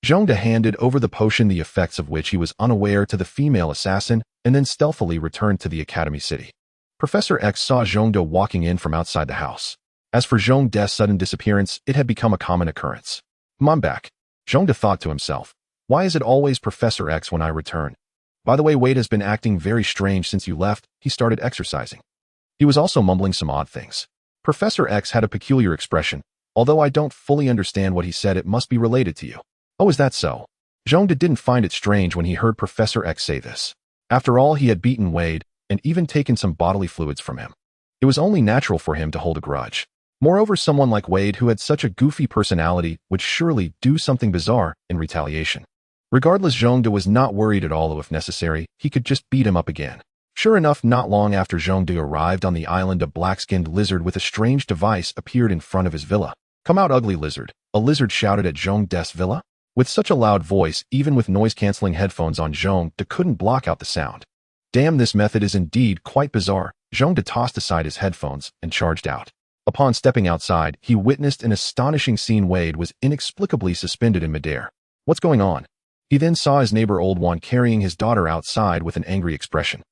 Zhongda handed over the potion, the effects of which he was unaware, to the female assassin, and then stealthily returned to the Academy City. Professor X saw Zhongda walking in from outside the house. As for Zhongda's sudden disappearance, it had become a common occurrence. "I'm back," Zhongda thought to himself. "Why is it always Professor X when I return? By the way, Wade has been acting very strange since you left." He started exercising. He was also mumbling some odd things. Professor X had a peculiar expression. "Although I don't fully understand what he said, it must be related to you." "Oh, is that so?" Zhongda didn't find it strange when he heard Professor X say this. After all, he had beaten Wade and even taken some bodily fluids from him. It was only natural for him to hold a grudge. Moreover, someone like Wade, who had such a goofy personality, would surely do something bizarre in retaliation. Regardless, Zhongda was not worried at all. If necessary, he could just beat him up again. Sure enough, not long after Zhongda arrived on the island, a black-skinned lizard with a strange device appeared in front of his villa. "Come out, ugly lizard," a lizard shouted at Zhongda's villa. With such a loud voice, even with noise-canceling headphones on, Zhongda couldn't block out the sound. "Damn, this method is indeed quite bizarre." Zhongda tossed aside his headphones and charged out. Upon stepping outside, he witnessed an astonishing scene. Wade was inexplicably suspended in midair. "What's going on?" He then saw his neighbor Old One carrying his daughter outside with an angry expression.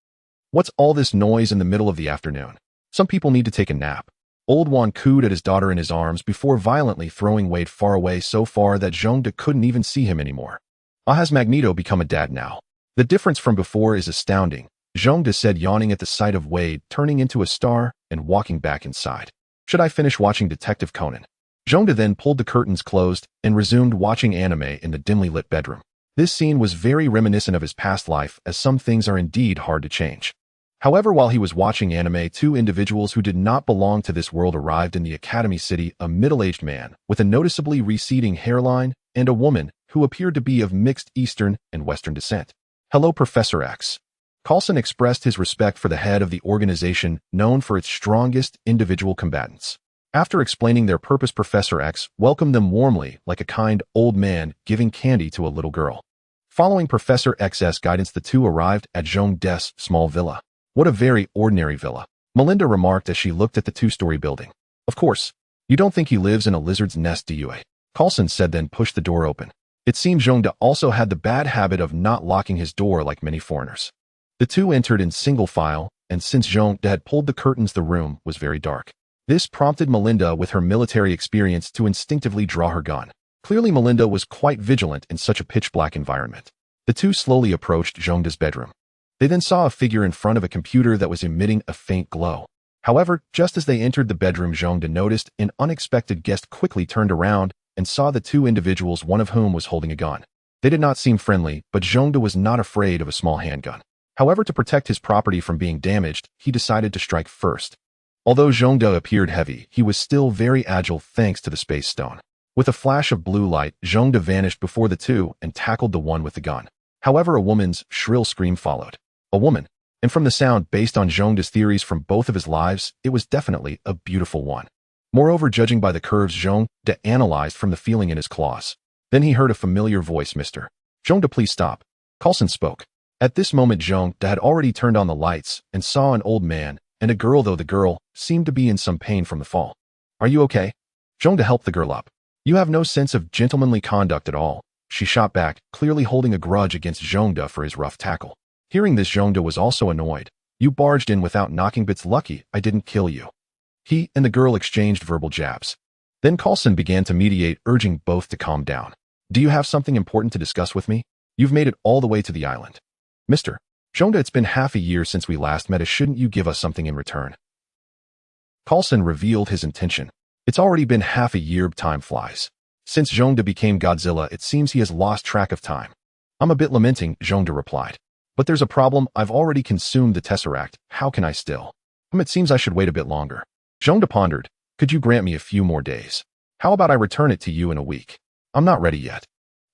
"What's all this noise in the middle of the afternoon? Some people need to take a nap." Old One cooed at his daughter in his arms before violently throwing Wade far away, so far that Zhongda couldn't even see him anymore. Has Magneto become a dad now? The difference from before is astounding," Zhongda said, yawning at the sight of Wade turning into a star and walking back inside. "Should I finish watching Detective Conan?" Zhongda then pulled the curtains closed and resumed watching anime in the dimly lit bedroom. This scene was very reminiscent of his past life, as some things are indeed hard to change. However, while he was watching anime, two individuals who did not belong to this world arrived in the Academy City: a middle-aged man with a noticeably receding hairline and a woman who appeared to be of mixed Eastern and Western descent. "Hello, Professor X." Coulson expressed his respect for the head of the organization known for its strongest individual combatants. After explaining their purpose, Professor X welcomed them warmly, like a kind old man giving candy to a little girl. Following Professor X's guidance, the two arrived at Zhongda's small villa. "What a very ordinary villa," Melinda remarked as she looked at the two-story building. "Of course, you don't think he lives in a lizard's nest, do you, eh?" Coulson said, then pushed the door open. It seemed Zhongda also had the bad habit of not locking his door like many foreigners. The two entered in single file, and since Zhongda had pulled the curtains, the room was very dark. This prompted Melinda, with her military experience, to instinctively draw her gun. Clearly, Melinda was quite vigilant in such a pitch-black environment. The two slowly approached Zhongda's bedroom. They then saw a figure in front of a computer that was emitting a faint glow. However, just as they entered the bedroom, Zhongda noticed an unexpected guest, quickly turned around and saw the two individuals, one of whom was holding a gun. They did not seem friendly, but Zhongda was not afraid of a small handgun. However, to protect his property from being damaged, he decided to strike first. Although Zhongda appeared heavy, he was still very agile thanks to the space stone. With a flash of blue light, Zhongda vanished before the two and tackled the one with the gun. However, a woman's shrill scream followed. A woman. And from the sound, based on Zhongda's theories from both of his lives, it was definitely a beautiful one. Moreover, judging by the curves Zhongda analyzed from the feeling in his claws. Then he heard a familiar voice, Mr. Zhongda, please stop. Coulson spoke. At this moment, Zhongda had already turned on the lights and saw an old man and a girl, though the girl seemed to be in some pain from the fall. Are you okay? Zhongda helped the girl up. You have no sense of gentlemanly conduct at all, she shot back, clearly holding a grudge against Zhongda for his rough tackle. Hearing this, Zhongda was also annoyed. You barged in without knocking, but it's lucky I didn't kill you. He and the girl exchanged verbal jabs. Then Coulson began to mediate, urging both to calm down. Do you have something important to discuss with me? You've made it all the way to the island. Mr. Zhongda, it's been half a year since we last met. Shouldn't you give us something in return? Coulson revealed his intention. It's already been half a year. Time flies. Since Zhongda became Godzilla, it seems he has lost track of time. I'm a bit lamenting, Zhongda replied. But there's a problem. I've already consumed the Tesseract. How can I still? It seems I should wait a bit longer. Zhongda pondered. Could you grant me a few more days? How about I return it to you in a week? I'm not ready yet.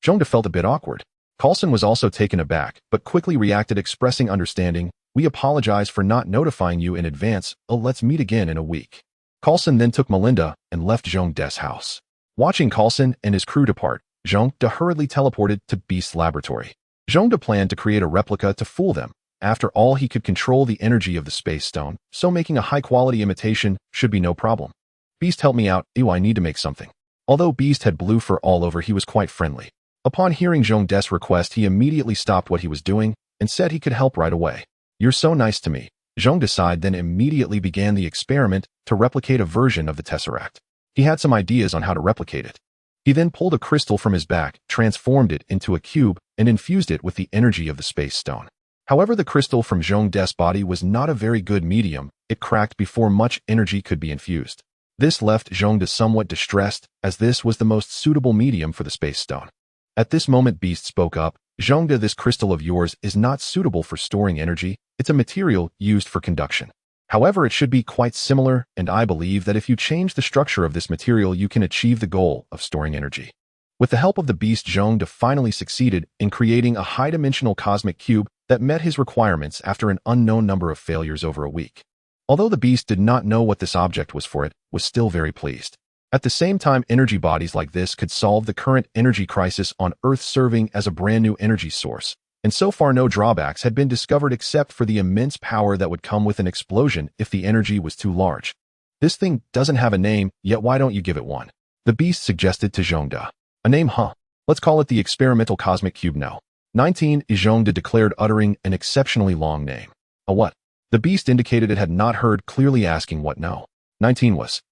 Zhongda felt a bit awkward. Coulson was also taken aback, but quickly reacted, expressing understanding. We apologize for not notifying you in advance. Let's meet again in a week. Coulson then took Melinda and left Zhongda's house. Watching Coulson and his crew depart, Zhongda hurriedly teleported to Beast's laboratory. Zhongda planned to create a replica to fool them. After all, he could control the energy of the space stone, so making a high-quality imitation should be no problem. Beast, help me out. I need to make something. Although Beast had blue fur all over, he was quite friendly. Upon hearing Zhongda's request, he immediately stopped what he was doing and said he could help right away. You're so nice to me. Zhongda sighed, then immediately began the experiment to replicate a version of the Tesseract. He had some ideas on how to replicate it. He then pulled a crystal from his back, transformed it into a cube, and infused it with the energy of the space stone. However, the crystal from Zhongda's body was not a very good medium. It cracked before much energy could be infused. This left Zhongda somewhat distressed, as this was the most suitable medium for the space stone. At this moment, Beast spoke up. Zhongda, this crystal of yours is not suitable for storing energy. It's a material used for conduction. However, it should be quite similar, and I believe that if you change the structure of this material, you can achieve the goal of storing energy. With the help of the Beast, Zhongda finally succeeded in creating a high-dimensional cosmic cube that met his requirements after an unknown number of failures over a week. Although the Beast did not know what this object was for, it was still very pleased. At the same time, energy bodies like this could solve the current energy crisis on Earth, serving as a brand new energy source. And so far, no drawbacks had been discovered except for the immense power that would come with an explosion if the energy was too large. This thing doesn't have a name, yet why don't you give it one? The Beast suggested to Zhongda. A name, huh? Let's call it the Experimental Cosmic Cube. No. 19, Zhongda declared, uttering an exceptionally long name. A what? The Beast indicated it had not heard, clearly asking what no. 19 was.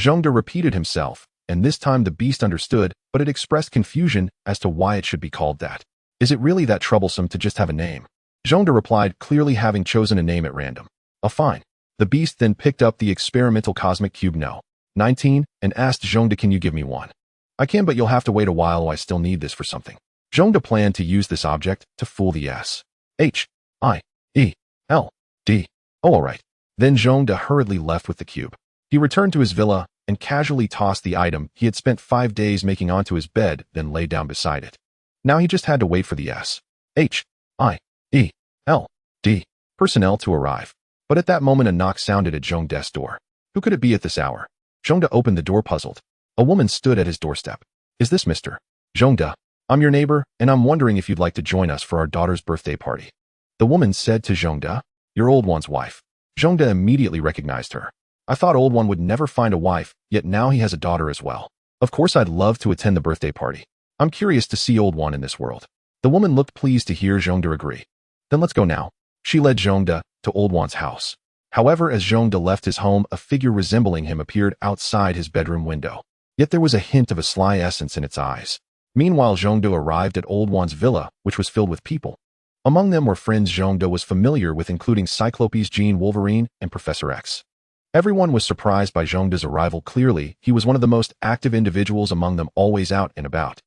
Zhongda repeated himself, and this time the Beast understood, but it expressed confusion as to why it should be called that. Is it really that troublesome to just have a name? Zhongda replied, clearly having chosen a name at random. Fine. The Beast then picked up the Experimental Cosmic Cube No. 19 and asked Zhongda, can you give me one? I can, but you'll have to wait a while. I still need this for something. Zhongda planned to use this object to fool the S.H.I.E.L.D. Oh, all right. Then Zhongda hurriedly left with the cube. He returned to his villa and casually tossed the item he had spent 5 days making onto his bed, then lay down beside it. Now he just had to wait for the S.H.I.E.L.D. personnel to arrive. But at that moment, a knock sounded at Zhongda's door. Who could it be at this hour? Zhongda opened the door, puzzled. A woman stood at his doorstep. Is this Mr. Zhongda? I'm your neighbor, and I'm wondering if you'd like to join us for our daughter's birthday party. The woman said to Zhongda, your old one's wife. Zhongda immediately recognized her. I thought old one would never find a wife, yet now he has a daughter as well. Of course, I'd love to attend the birthday party. I'm curious to see old one in this world. The woman looked pleased to hear Zhongda agree. Then let's go now. She led Zhongda to old one's house. However, as Zhongda left his home, a figure resembling him appeared outside his bedroom window. Yet there was a hint of a sly essence in its eyes. Meanwhile, Zhongda arrived at old one's villa, which was filled with people. Among them were friends Zhongda was familiar with, including Cyclopes, Jean, Wolverine, and Professor X. Everyone was surprised by Zhongda's arrival. Clearly, he was one of the most active individuals among them, always out and about.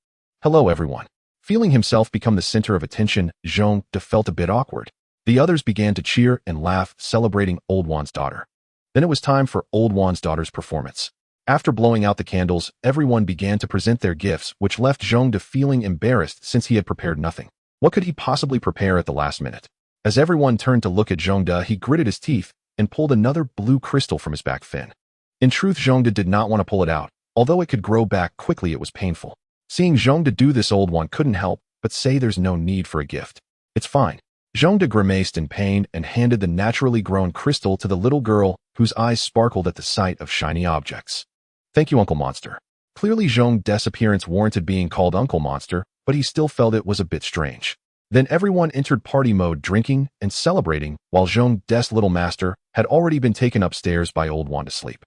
Hello, everyone. Feeling himself become the center of attention, Zhongda felt a bit awkward. The others began to cheer and laugh, celebrating old one's daughter. Then it was time for old one's daughter's performance. After blowing out the candles, everyone began to present their gifts, which left Zhongda feeling embarrassed since he had prepared nothing. What could he possibly prepare at the last minute? As everyone turned to look at Zhongde, he gritted his teeth and pulled another blue crystal from his back fin. In truth, Zhongde did not want to pull it out. Although it could grow back quickly, it was painful. Seeing Zhongde do this, old one couldn't help but say there's no need for a gift. It's fine. Zhongde grimaced in pain and handed the naturally grown crystal to the little girl, whose eyes sparkled at the sight of shiny objects. Thank you, Uncle Monster. Clearly, Zhongde's appearance warranted being called Uncle Monster, but he still felt it was a bit strange. Then everyone entered party mode, drinking and celebrating, while Zhongde's little master had already been taken upstairs by Old One to sleep.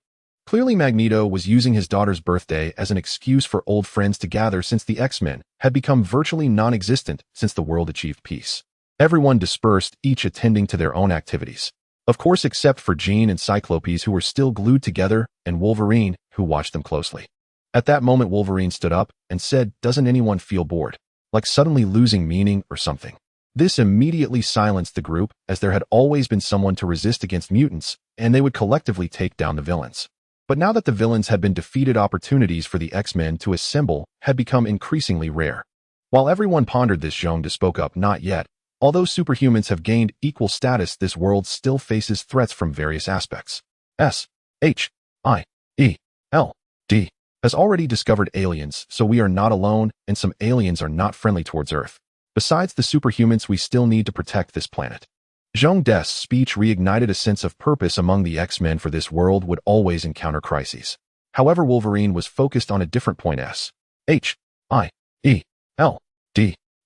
Clearly, Magneto was using his daughter's birthday as an excuse for old friends to gather, since the X-Men had become virtually non-existent since the world achieved peace. Everyone dispersed, each attending to their own activities. Of course, except for Jean and Cyclopes, who were still glued together, and Wolverine, who watched them closely. At that moment, Wolverine stood up and said, "Doesn't anyone feel bored? Like suddenly losing meaning or something?" This immediately silenced the group, as there had always been someone to resist against mutants, and they would collectively take down the villains. But now that the villains had been defeated, opportunities for the X-Men to assemble had become increasingly rare. While everyone pondered this, Zhongde spoke up, "Not yet. Although superhumans have gained equal status, this world still faces threats from various aspects. S.H.I.E.L.D. has already discovered aliens, so we are not alone, and some aliens are not friendly towards Earth. Besides the superhumans, we still need to protect this planet." Zhongde's speech reignited a sense of purpose among the X-Men, for this world would always encounter crises. However, Wolverine was focused on a different point. S.H.I.E.L.D.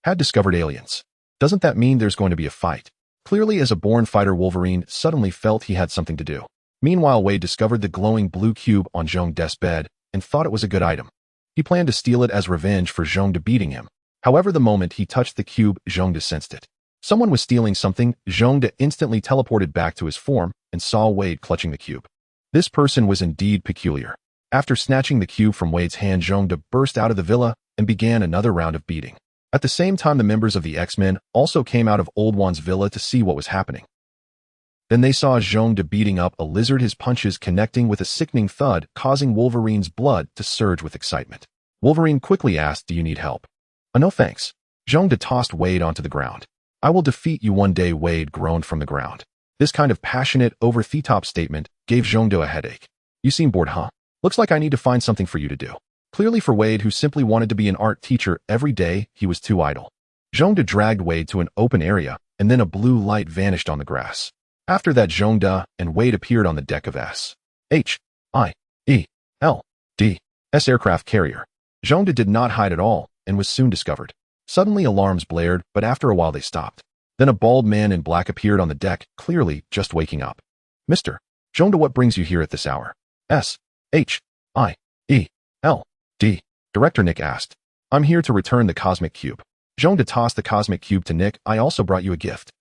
had discovered aliens. Doesn't that mean there's going to be a fight? Clearly, as a born fighter, Wolverine suddenly felt he had something to do. Meanwhile, Wade discovered the glowing blue cube on Zhongde's bed and thought it was a good item. He planned to steal it as revenge for Zhongde beating him. However, the moment he touched the cube, Zhongde sensed it. Someone was stealing something. Zhongde instantly teleported back to his form and saw Wade clutching the cube. This person was indeed peculiar. After snatching the cube from Wade's hand, Zhongde burst out of the villa and began another round of beating. At the same time, the members of the X-Men also came out of Old One's villa to see what was happening. Then they saw Zhongde beating up a lizard, his punches connecting with a sickening thud, causing Wolverine's blood to surge with excitement. Wolverine quickly asked, "Do you need help?" "No thanks." Zhongde tossed Wade onto the ground. "I will defeat you one day," Wade groaned from the ground. This kind of passionate, over-the-top statement gave Zhongde a headache. "You seem bored, huh? Looks like I need to find something for you to do." Clearly, for Wade, who simply wanted to be an art teacher every day, he was too idle. Zhongde dragged Wade to an open area, and then a blue light vanished on the grass. After that, Zhongde and Wade appeared on the deck of S.H.I.E.L.D's aircraft carrier. Zhongde did not hide at all and was soon discovered. Suddenly, alarms blared, but after a while they stopped. Then a bald man in black appeared on the deck, clearly just waking up. "Mr. Zhongde, what brings you here at this hour?" "S.H.I.E.L.D. Director Nick asked. "I'm here to return the cosmic cube." Zhongde tossed the cosmic cube to Nick. "I also brought you a gift."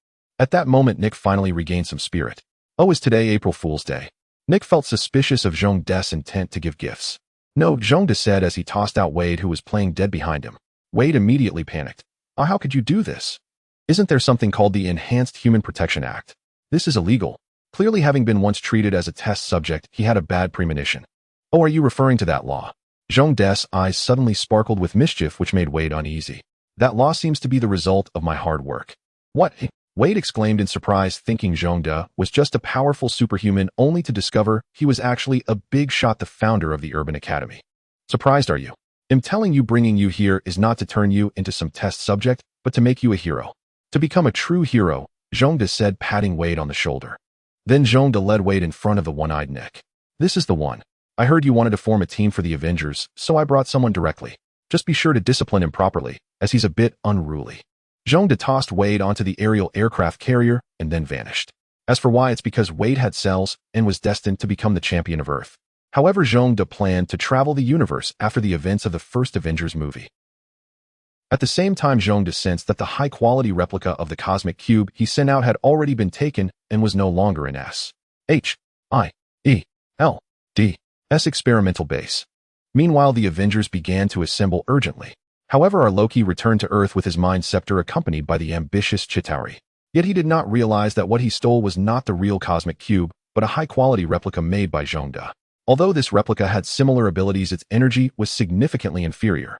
At that moment, Nick finally regained some spirit. "Oh, is today April Fool's Day?" Nick felt suspicious of Zhongde's intent to give gifts. "No," Zhongde said as he tossed out Wade, who was playing dead behind him. Wade immediately panicked. "Oh, how could you do this? Isn't there something called the Enhanced Human Protection Act? This is illegal." Clearly, having been once treated as a test subject, he had a bad premonition. "Oh, are you referring to that law?" Zhongde's eyes suddenly sparkled with mischief, which made Wade uneasy. "That law seems to be the result of my hard work." "What?" Wade exclaimed in surprise, thinking Zhongde was just a powerful superhuman, only to discover he was actually a big shot, the founder of the Urban Academy. "Surprised, are you? I'm telling you, bringing you here is not to turn you into some test subject, but to make you a hero. To become a true hero," Zhongde said, patting Wade on the shoulder. Then Zhongde led Wade in front of the one-eyed Nick. "This is the one. I heard you wanted to form a team for the Avengers, so I brought someone directly. Just be sure to discipline him properly, as he's a bit unruly." Zhongde tossed Wade onto the aerial aircraft carrier and then vanished. As for why, it's because Wade had cells and was destined to become the champion of Earth. However, Zhongde planned to travel the universe after the events of the first Avengers movie. At the same time, Zhongde sensed that the high-quality replica of the cosmic cube he sent out had already been taken and was no longer in S.H.I.E.L.D's experimental base. Meanwhile, the Avengers began to assemble urgently. However, our Loki returned to Earth with his mind scepter, accompanied by the ambitious Chitauri. Yet he did not realize that what he stole was not the real cosmic cube, but a high-quality replica made by Zhongde. Although this replica had similar abilities, its energy was significantly inferior.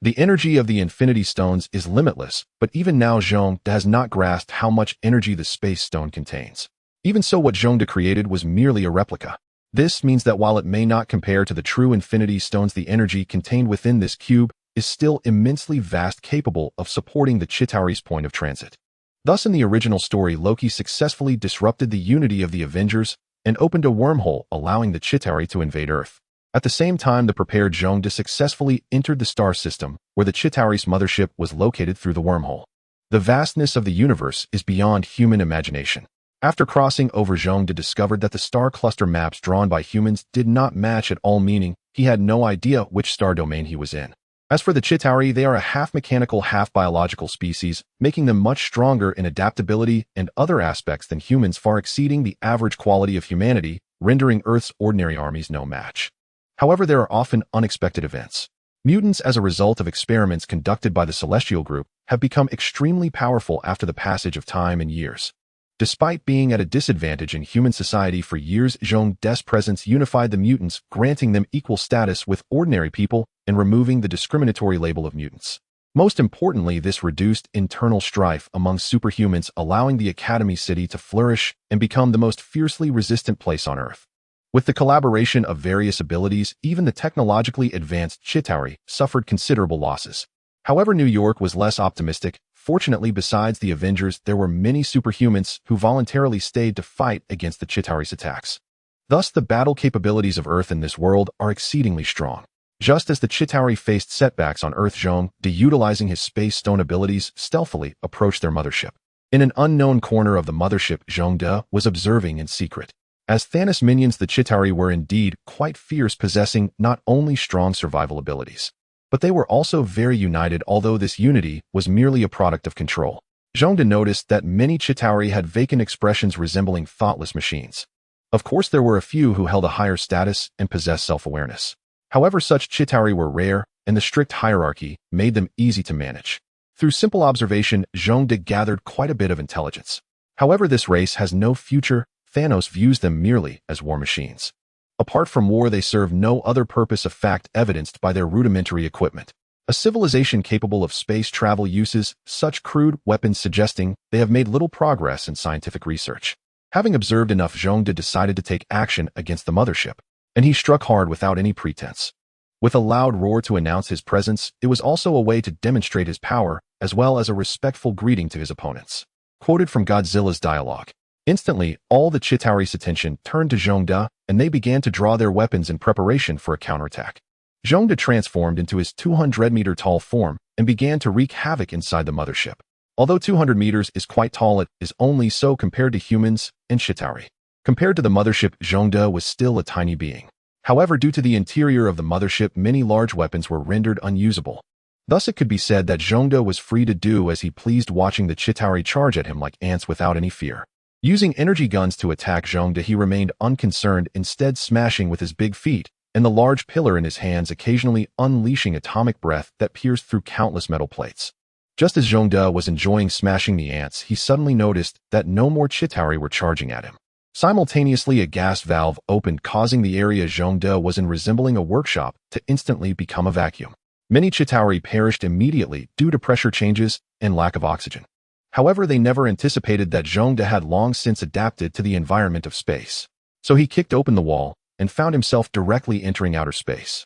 The energy of the Infinity Stones is limitless, but even now Zhongde has not grasped how much energy the Space Stone contains. Even so, what Zhongde created was merely a replica. This means that while it may not compare to the true Infinity Stones, the energy contained within this cube is still immensely vast, capable of supporting the Chitauri's point of transit. Thus, in the original story, Loki successfully disrupted the unity of the Avengers and opened a wormhole, allowing the Chitauri to invade Earth. At the same time, the prepared Zhongde successfully entered the star system, where the Chitauri's mothership was located through the wormhole. The vastness of the universe is beyond human imagination. After crossing over, Zhongde discovered that the star cluster maps drawn by humans did not match at all, meaning he had no idea which star domain he was in. As for the Chitauri, they are a half-mechanical, half-biological species, making them much stronger in adaptability and other aspects than humans, far exceeding the average quality of humanity, rendering Earth's ordinary armies no match. However, there are often unexpected events. Mutants, as a result of experiments conducted by the Celestial Group, have become extremely powerful after the passage of time and years. Despite being at a disadvantage in human society for years, Zhongde's presence unified the mutants, granting them equal status with ordinary people and removing the discriminatory label of mutants. Most importantly, this reduced internal strife among superhumans, allowing the Academy City to flourish and become the most fiercely resistant place on Earth. With the collaboration of various abilities, even the technologically advanced Chitauri suffered considerable losses. However, New York was less optimistic. Fortunately, besides the Avengers, there were many superhumans who voluntarily stayed to fight against the Chitauri's attacks. Thus, the battle capabilities of Earth in this world are exceedingly strong. Just as the Chitauri faced setbacks on Earth, Zhongde, utilizing his Space Stone abilities, stealthily approached their mothership. In an unknown corner of the mothership, Zhongde was observing in secret. As Thanos minions, the Chitauri were indeed quite fierce, possessing not only strong survival abilities, but they were also very united, although this unity was merely a product of control. Zhongde noticed that many Chitauri had vacant expressions resembling thoughtless machines. Of course, there were a few who held a higher status and possessed self-awareness. However, such Chitauri were rare, and the strict hierarchy made them easy to manage. Through simple observation, Zhongde gathered quite a bit of intelligence. However, this race has no future. Thanos views them merely as war machines. Apart from war, they serve no other purpose, a fact evidenced by their rudimentary equipment. A civilization capable of space travel uses such crude weapons, suggesting they have made little progress in scientific research. Having observed enough, Zhongde decided to take action against the mothership, and he struck hard without any pretense. With a loud roar to announce his presence, it was also a way to demonstrate his power, as well as a respectful greeting to his opponents. Quoted from Godzilla's dialogue. Instantly, all the Chitauri's attention turned to Zhongde, and they began to draw their weapons in preparation for a counterattack. Zhongde transformed into his 200-meter-tall form and began to wreak havoc inside the mothership. Although 200 meters is quite tall, it is only so compared to humans and Chitauri. Compared to the mothership, Zhongde was still a tiny being. However, due to the interior of the mothership, many large weapons were rendered unusable. Thus, it could be said that Zhongde was free to do as he pleased, watching the Chitauri charge at him like ants without any fear. Using energy guns to attack Zhongde, he remained unconcerned, instead smashing with his big feet and the large pillar in his hands, occasionally unleashing atomic breath that pierced through countless metal plates. Just as Zhongde was enjoying smashing the ants, he suddenly noticed that no more Chitauri were charging at him. Simultaneously, a gas valve opened, causing the area Zhongde was in, resembling a workshop, to instantly become a vacuum. Many Chitauri perished immediately due to pressure changes and lack of oxygen. However, they never anticipated that Zhongde had long since adapted to the environment of space. So he kicked open the wall and found himself directly entering outer space.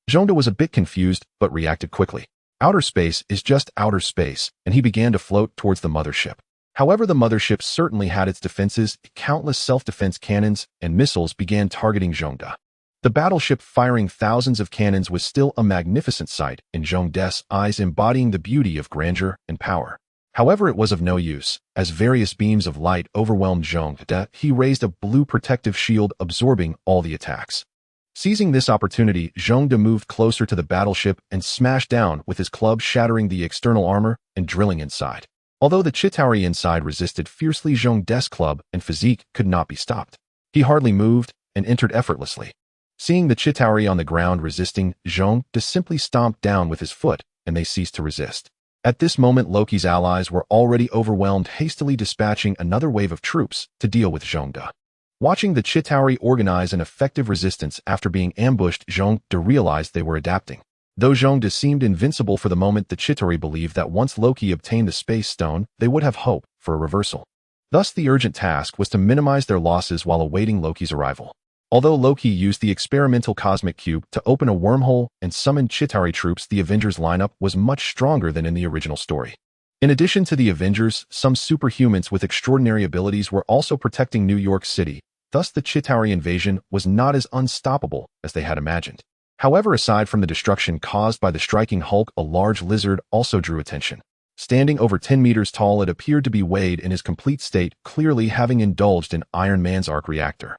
Zhongde was a bit confused, but reacted quickly. Outer space is just outer space, and he began to float towards the mothership. However, the mothership certainly had its defenses. Countless self-defense cannons and missiles began targeting Zhongde. The battleship firing thousands of cannons was still a magnificent sight in Zhongde's eyes, embodying the beauty of grandeur and power. However, it was of no use. As various beams of light overwhelmed Zhongde, he raised a blue protective shield, absorbing all the attacks. Seizing this opportunity, Zhongde moved closer to the battleship and smashed down with his club, shattering the external armor and drilling inside. Although the Chitauri inside resisted fiercely, Zhongde's club and physique could not be stopped. He hardly moved and entered effortlessly. Seeing the Chitauri on the ground resisting, Zhongde simply stomped down with his foot, and they ceased to resist. At this moment, Loki's allies were already overwhelmed, hastily dispatching another wave of troops to deal with Zhongde. Watching the Chitauri organize an effective resistance after being ambushed, Zhongde realized they were adapting. Though Zhongde seemed invincible for the moment, the Chitauri believed that once Loki obtained the Space Stone, they would have hope for a reversal. Thus, the urgent task was to minimize their losses while awaiting Loki's arrival. Although Loki used the experimental cosmic cube to open a wormhole and summon Chitauri troops, the Avengers lineup was much stronger than in the original story. In addition to the Avengers, some superhumans with extraordinary abilities were also protecting New York City. Thus, the Chitauri invasion was not as unstoppable as they had imagined. However, aside from the destruction caused by the striking Hulk, a large lizard also drew attention. Standing over 10 meters tall, it appeared to be Wade in his complete state, clearly having indulged in Iron Man's arc reactor.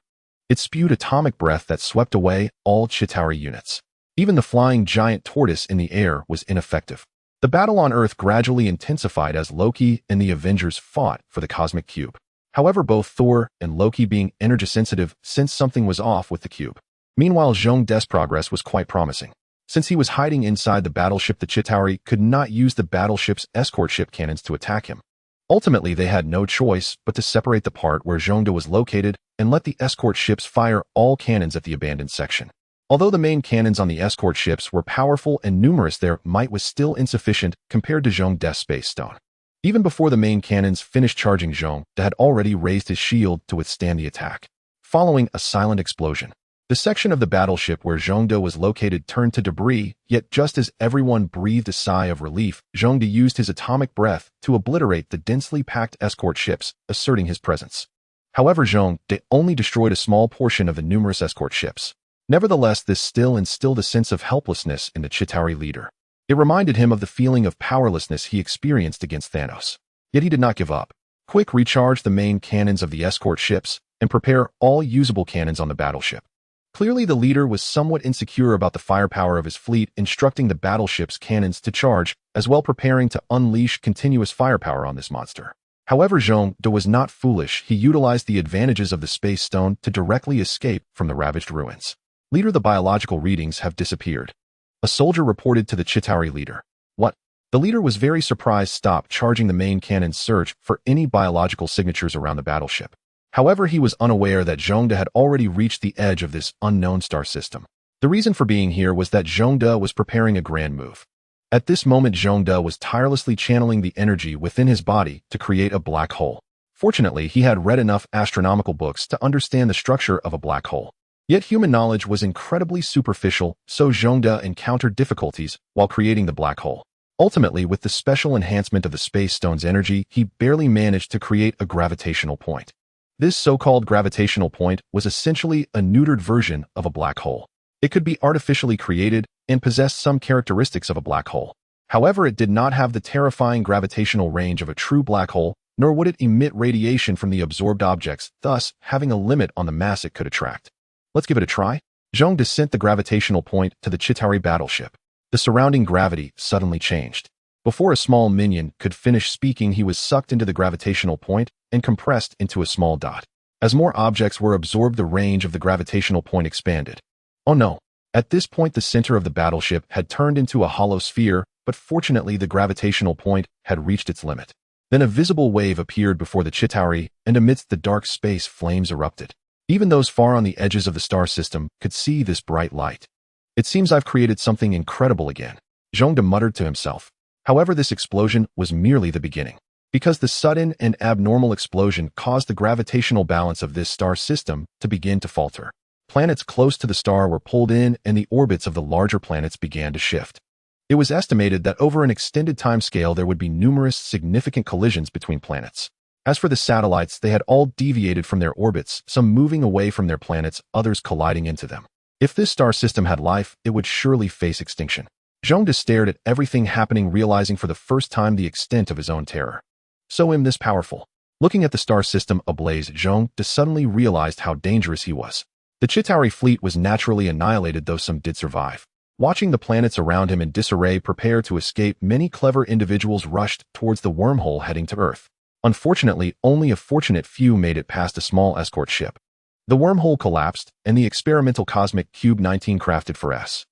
It spewed atomic breath that swept away all Chitauri units. Even the flying giant tortoise in the air was ineffective. The battle on Earth gradually intensified as Loki and the Avengers fought for the cosmic cube. However, both Thor and Loki, being energy-sensitive, sensed something was off with the cube. Meanwhile, Zhongde's progress was quite promising. Since he was hiding inside the battleship, the Chitauri could not use the battleship's escort ship cannons to attack him. Ultimately, they had no choice but to separate the part where Zhongde was located and let the escort ships fire all cannons at the abandoned section. Although the main cannons on the escort ships were powerful and numerous, their might was still insufficient compared to Zhongde's Space Stone. Even before the main cannons finished charging, Zhongde had already raised his shield to withstand the attack. Following a silent explosion, the section of the battleship where Zhongde was located turned to debris, yet just as everyone breathed a sigh of relief, Zhongde used his atomic breath to obliterate the densely packed escort ships, asserting his presence. However, Zhongde only destroyed a small portion of the numerous escort ships. Nevertheless, this still instilled a sense of helplessness in the Chitauri leader. It reminded him of the feeling of powerlessness he experienced against Thanos. Yet he did not give up. Quick, recharge the main cannons of the escort ships and prepare all usable cannons on the battleship. Clearly, the leader was somewhat insecure about the firepower of his fleet, instructing the battleship's cannons to charge, as well preparing to unleash continuous firepower on this monster. However, Zhongde was not foolish. He utilized the advantages of the Space Stone to directly escape from the ravaged ruins. Leader, the biological readings have disappeared. A soldier reported to the Chitauri leader. What? The leader was very surprised. Stop charging the main cannon. Search for any biological signatures around the battleship. However, he was unaware that Zhongde had already reached the edge of this unknown star system. The reason for being here was that Zhongde was preparing a grand move. At this moment, Zhongde was tirelessly channeling the energy within his body to create a black hole. Fortunately, he had read enough astronomical books to understand the structure of a black hole. Yet human knowledge was incredibly superficial, so Zhongde encountered difficulties while creating the black hole. Ultimately, with the special enhancement of the Space Stone's energy, he barely managed to create a gravitational point. This so-called gravitational point was essentially a neutered version of a black hole. It could be artificially created and possessed some characteristics of a black hole. However, it did not have the terrifying gravitational range of a true black hole, nor would it emit radiation from the absorbed objects, thus having a limit on the mass it could attract. Let's give it a try. Zhongde sent the gravitational point to the Chitauri battleship. The surrounding gravity suddenly changed. Before a small minion could finish speaking, he was sucked into the gravitational point and compressed into a small dot. As more objects were absorbed, the range of the gravitational point expanded. Oh no! At this point, the center of the battleship had turned into a hollow sphere, but fortunately the gravitational point had reached its limit. Then a visible wave appeared before the Chitauri, and amidst the dark space, flames erupted. Even those far on the edges of the star system could see this bright light. It seems I've created something incredible again, Zhongde muttered to himself. However, this explosion was merely the beginning, because the sudden and abnormal explosion caused the gravitational balance of this star system to begin to falter. Planets close to the star were pulled in, and the orbits of the larger planets began to shift. It was estimated that over an extended time scale there would be numerous significant collisions between planets. As for the satellites, they had all deviated from their orbits, some moving away from their planets, others colliding into them. If this star system had life, it would surely face extinction. Zhongde stared at everything happening, realizing for the first time the extent of his own terror. So this powerful. Looking at the star system ablaze, Zhongde suddenly realized how dangerous he was. The Chitauri fleet was naturally annihilated, though some did survive. Watching the planets around him in disarray prepare to escape, many clever individuals rushed towards the wormhole heading to Earth. Unfortunately, only a fortunate few made it past a small escort ship. The wormhole collapsed, and the experimental cosmic cube 19 crafted for S.H.I.E.L.D.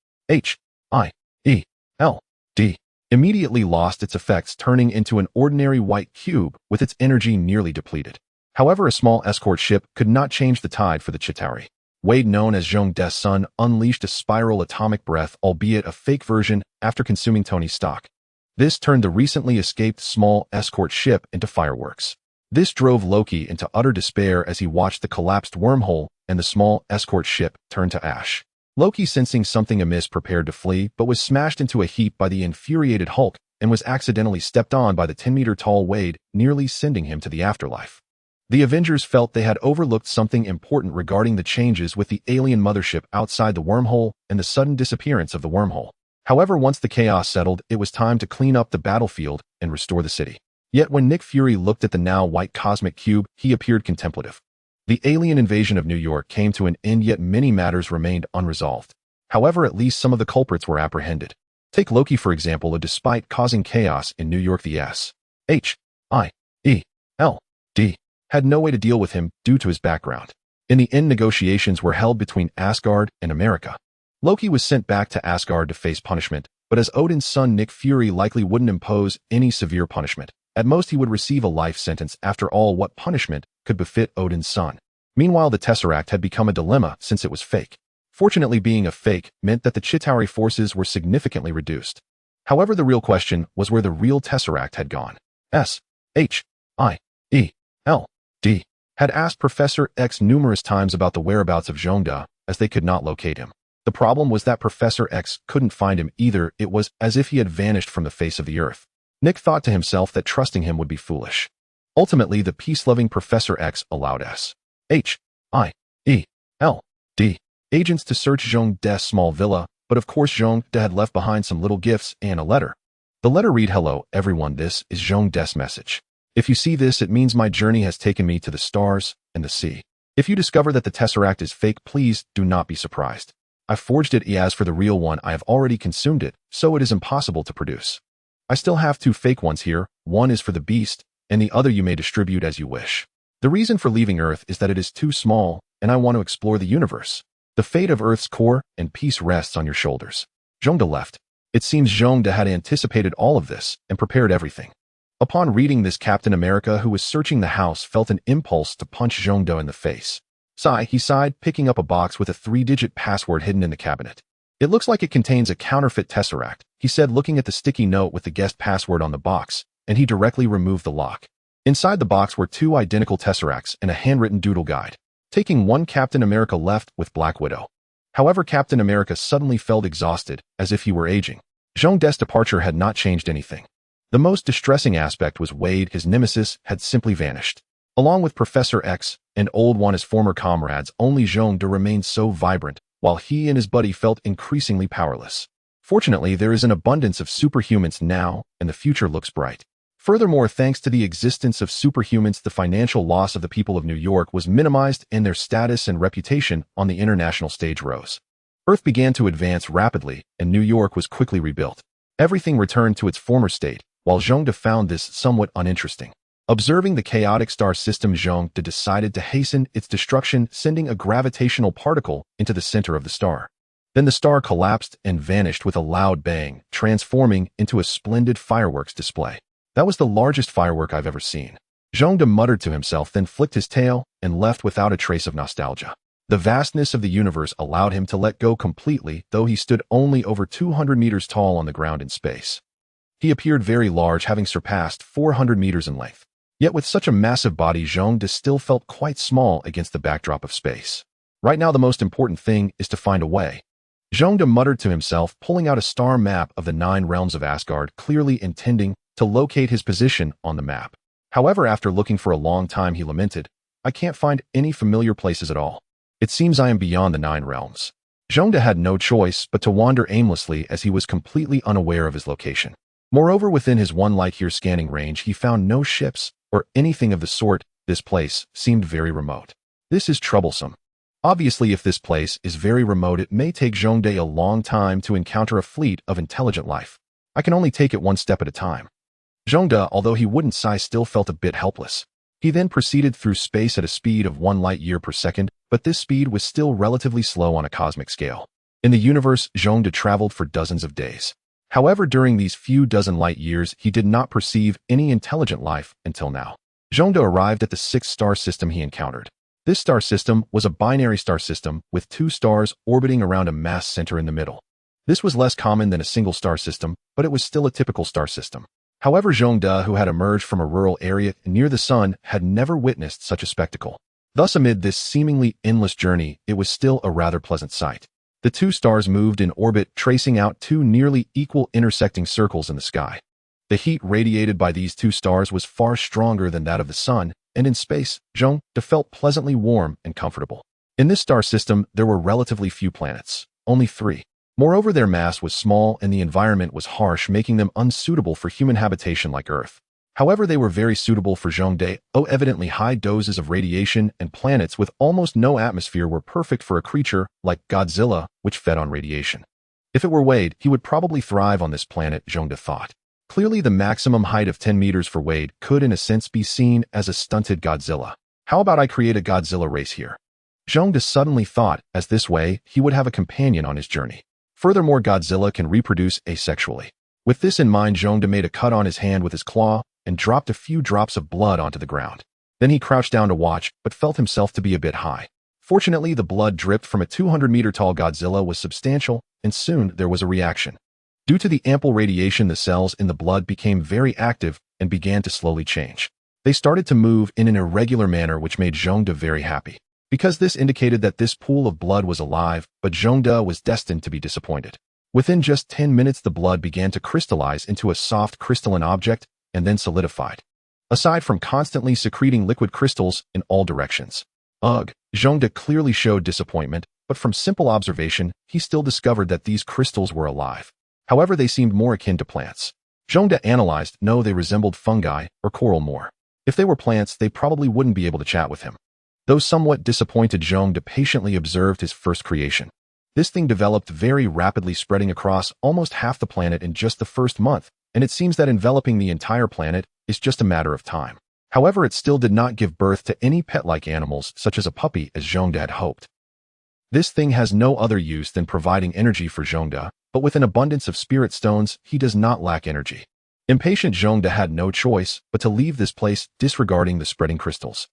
immediately lost its effects, turning into an ordinary white cube with its energy nearly depleted. However, a small escort ship could not change the tide for the Chitauri. Wade, known as Zhong-De's son, unleashed a spiral atomic breath, albeit a fake version, after consuming Tony's stock. This turned the recently escaped small escort ship into fireworks. This drove Loki into utter despair as he watched the collapsed wormhole and the small escort ship turn to ash. Loki, sensing something amiss, prepared to flee, but was smashed into a heap by the infuriated Hulk and was accidentally stepped on by the 10-meter-tall Wade, nearly sending him to the afterlife. The Avengers felt they had overlooked something important regarding the changes with the alien mothership outside the wormhole and the sudden disappearance of the wormhole. However, once the chaos settled, it was time to clean up the battlefield and restore the city. Yet when Nick Fury looked at the now white cosmic cube, he appeared contemplative. The alien invasion of New York came to an end, yet many matters remained unresolved. However, at least some of the culprits were apprehended. Take Loki, for example. Despite causing chaos in New York, the S.H.I.E.L.D. had no way to deal with him due to his background. In the end, negotiations were held between Asgard and America. Loki was sent back to Asgard to face punishment, but as Odin's son, Nick Fury likely wouldn't impose any severe punishment. At most, he would receive a life sentence. After all, what punishment could befit Odin's son? Meanwhile, the Tesseract had become a dilemma since it was fake. Fortunately, being a fake meant that the Chitauri forces were significantly reduced. However, the real question was where the real Tesseract had gone. S.H.I.E.L.D. had asked Professor X numerous times about the whereabouts of Zhong-De, as they could not locate him. The problem was that Professor X couldn't find him either. It was as if he had vanished from the face of the earth. Nick thought to himself that trusting him would be foolish. Ultimately, the peace-loving Professor X allowed S.H.I.E.L.D. agents to search Zhong-De's small villa, but of course Zhong-De had left behind some little gifts and a letter. The letter read, "Hello, everyone. This is Zhong-De's message. If you see this, it means my journey has taken me to the stars and the sea. If you discover that the Tesseract is fake, please do not be surprised. I forged it. As for the real one, I have already consumed it, so it is impossible to produce. I still have two fake ones here. One is for the beast, and the other you may distribute as you wish. The reason for leaving Earth is that it is too small, and I want to explore the universe. The fate of Earth's core and peace rests on your shoulders." Zhong-De left. It seems Zhong-De had anticipated all of this and prepared everything. Upon reading this, Captain America, who was searching the house, felt an impulse to punch Zhong-De in the face. He sighed, picking up a box with a 3-digit password hidden in the cabinet. "It looks like it contains a counterfeit Tesseract," he said, looking at the sticky note with the guest password on the box, and he directly removed the lock. Inside the box were 2 identical Tesseracts and a handwritten doodle guide. Taking one, Captain America left with Black Widow. However, Captain America suddenly felt exhausted, as if he were aging. Zhong-De's departure had not changed anything. The most distressing aspect was Wade, his nemesis, had simply vanished. Along with Professor X and Old One as former comrades, only Zhong-De remained so vibrant, while he and his buddy felt increasingly powerless. Fortunately, there is an abundance of superhumans now, and the future looks bright. Furthermore, thanks to the existence of superhumans, the financial loss of the people of New York was minimized and their status and reputation on the international stage rose. Earth began to advance rapidly, and New York was quickly rebuilt. Everything returned to its former state, while Zhong-De found this somewhat uninteresting. Observing the chaotic star system, Zhong-De decided to hasten its destruction, sending a gravitational particle into the center of the star. Then the star collapsed and vanished with a loud bang, transforming into a splendid fireworks display. "That was the largest firework I've ever seen." Zhong-De muttered to himself, then flicked his tail and left without a trace of nostalgia. The vastness of the universe allowed him to let go completely, though he stood only over 200 meters tall on the ground in space. He appeared very large, having surpassed 400 meters in length. Yet with such a massive body, Zhong-De still felt quite small against the backdrop of space. "Right now, the most important thing is to find a way," Zhong-De muttered to himself, pulling out a star map of the 9 realms of Asgard, clearly intending to locate his position on the map. However, after looking for a long time, he lamented, "I can't find any familiar places at all. It seems I am beyond the 9 realms." Zhong-De had no choice but to wander aimlessly, as he was completely unaware of his location. Moreover, within his 1 light-year scanning range, he found no ships or anything of the sort. This place seemed very remote. This is troublesome. Obviously, if this place is very remote, it may take Zhong-De a long time to encounter a fleet of intelligent life. I can only take it one step at a time. Zhong-De, although he wouldn't sigh, still felt a bit helpless. He then proceeded through space at a speed of 1 light-year per second, but this speed was still relatively slow on a cosmic scale. In the universe, Zhong-De traveled for dozens of days. However, during these few dozen light years, he did not perceive any intelligent life until now. Zhong-De arrived at the 6th star system he encountered. This star system was a binary star system with two stars orbiting around a mass center in the middle. This was less common than a single star system, but it was still a typical star system. However, Zhongde, who had emerged from a rural area near the sun, had never witnessed such a spectacle. Thus, amid this seemingly endless journey, it was still a rather pleasant sight. The two stars moved in orbit, tracing out two nearly equal intersecting circles in the sky. The heat radiated by these two stars was far stronger than that of the sun, and in space, Zhongde felt pleasantly warm and comfortable. In this star system, there were relatively few planets, only 3. Moreover, their mass was small and the environment was harsh, making them unsuitable for human habitation like Earth. However, they were very suitable for Zhongde. Evidently high doses of radiation and planets with almost no atmosphere were perfect for a creature like Godzilla, which fed on radiation. If it were Wade, he would probably thrive on this planet, Zhongde thought. Clearly, the maximum height of 10 meters for Wade could in a sense be seen as a stunted Godzilla. How about I create a Godzilla race here? Zhongde suddenly thought, as this way, he would have a companion on his journey. Furthermore, Godzilla can reproduce asexually. With this in mind, Zhongde made a cut on his hand with his claw and dropped a few drops of blood onto the ground. Then he crouched down to watch, but felt himself to be a bit high. Fortunately, the blood dripped from a 200-meter-tall Godzilla was substantial, and soon there was a reaction. Due to the ample radiation, the cells in the blood became very active and began to slowly change. They started to move in an irregular manner, which made Zhongde very happy, because this indicated that this pool of blood was alive, but Zhongde was destined to be disappointed. Within just 10 minutes, the blood began to crystallize into a soft crystalline object and then solidified. Aside from constantly secreting liquid crystals in all directions. Zhongde clearly showed disappointment, but from simple observation, he still discovered that these crystals were alive. However, they seemed more akin to plants. Zhongde analyzed, no, they resembled fungi or coral more. If they were plants, they probably wouldn't be able to chat with him. Though somewhat disappointed, Zhongde patiently observed his first creation. This thing developed very rapidly, spreading across almost half the planet in just the first month, and it seems that enveloping the entire planet is just a matter of time. However, it still did not give birth to any pet-like animals, such as a puppy, as Zhongde had hoped. This thing has no other use than providing energy for Zhongde, but with an abundance of spirit stones, he does not lack energy. Impatient, Zhongde had no choice but to leave this place, disregarding the spreading crystals.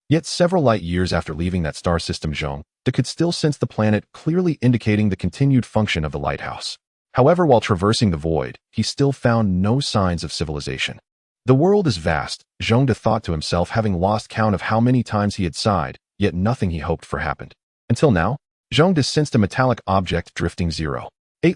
Yet several light years after leaving that star system, Zhongde could still sense the planet, clearly indicating the continued function of the lighthouse. However, while traversing the void, he still found no signs of civilization. The world is vast, Zhongde thought to himself, having lost count of how many times he had sighed, yet nothing he hoped for happened. Until now, Zhongde sensed a metallic object drifting 0.8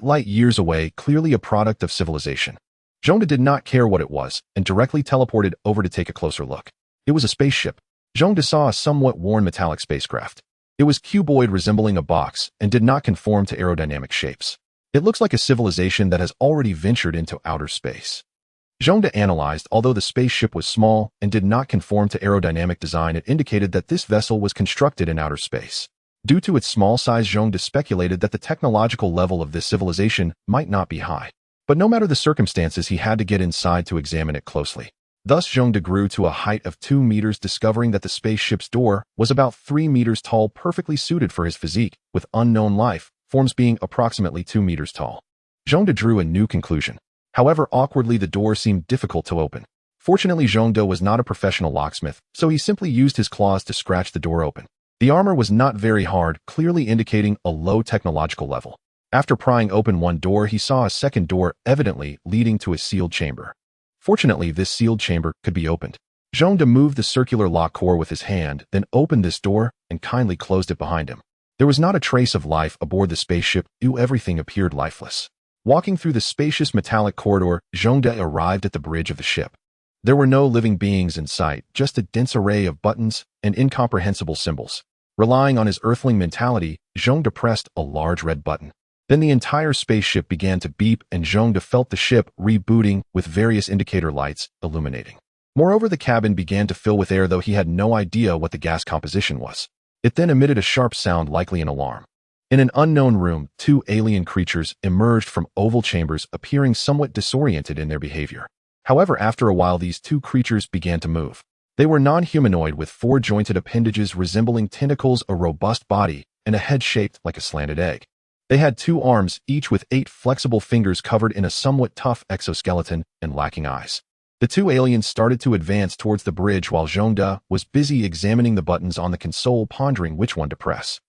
light years away, clearly a product of civilization. Zhongde did not care what it was, and directly teleported over to take a closer look. It was a spaceship. Zhongde saw a somewhat worn metallic spacecraft. It was cuboid, resembling a box, and did not conform to aerodynamic shapes. It looks like a civilization that has already ventured into outer space. Zhongde analyzed, although the spaceship was small and did not conform to aerodynamic design, it indicated that this vessel was constructed in outer space. Due to its small size, Zhongde speculated that the technological level of this civilization might not be high. But no matter the circumstances, he had to get inside to examine it closely. Thus, Zhongde grew to a height of 2 meters, discovering that the spaceship's door was about 3 meters tall, perfectly suited for his physique, with unknown life forms being approximately 2 meters tall. Zhongde drew a new conclusion. However, awkwardly, the door seemed difficult to open. Fortunately, Zhongde was not a professional locksmith, so he simply used his claws to scratch the door open. The armor was not very hard, clearly indicating a low technological level. After prying open one door, he saw a second door, evidently leading to a sealed chamber. Fortunately, this sealed chamber could be opened. Zhongde moved the circular lock core with his hand, then opened this door and kindly closed it behind him. There was not a trace of life aboard the spaceship. Everything appeared lifeless. Walking through the spacious metallic corridor, Zhongde arrived at the bridge of the ship. There were no living beings in sight, just a dense array of buttons and incomprehensible symbols. Relying on his earthling mentality, Zhongde pressed a large red button. Then the entire spaceship began to beep, and Zhongde felt the ship rebooting with various indicator lights illuminating. Moreover, the cabin began to fill with air, though he had no idea what the gas composition was. It then emitted a sharp sound, likely an alarm. In an unknown room, 2 alien creatures emerged from oval chambers, appearing somewhat disoriented in their behavior. However, after a while, these 2 creatures began to move. They were non-humanoid with 4 jointed appendages resembling tentacles, a robust body, and a head shaped like a slanted egg. They had 2 arms, each with 8 flexible fingers covered in a somewhat tough exoskeleton and lacking eyes. The two aliens started to advance towards the bridge while Zhongde was busy examining the buttons on the console, pondering which one to press.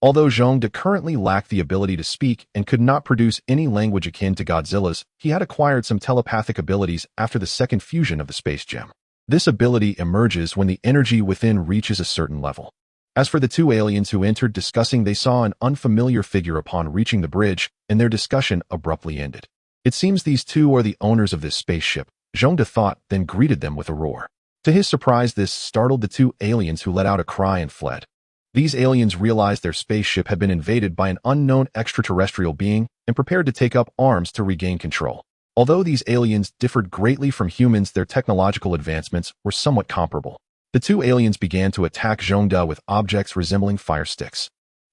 Although Zhongde currently lacked the ability to speak and could not produce any language akin to Godzilla's, he had acquired some telepathic abilities after the second fusion of the space gem. This ability emerges when the energy within reaches a certain level. As for the two aliens who entered discussing, they saw an unfamiliar figure upon reaching the bridge, and their discussion abruptly ended. It seems these two are the owners of this spaceship, Zhongde thought, then greeted them with a roar. To his surprise, this startled the two aliens, who let out a cry and fled. These aliens realized their spaceship had been invaded by an unknown extraterrestrial being and prepared to take up arms to regain control. Although these aliens differed greatly from humans, their technological advancements were somewhat comparable. The two aliens began to attack Zhongde with objects resembling fire sticks.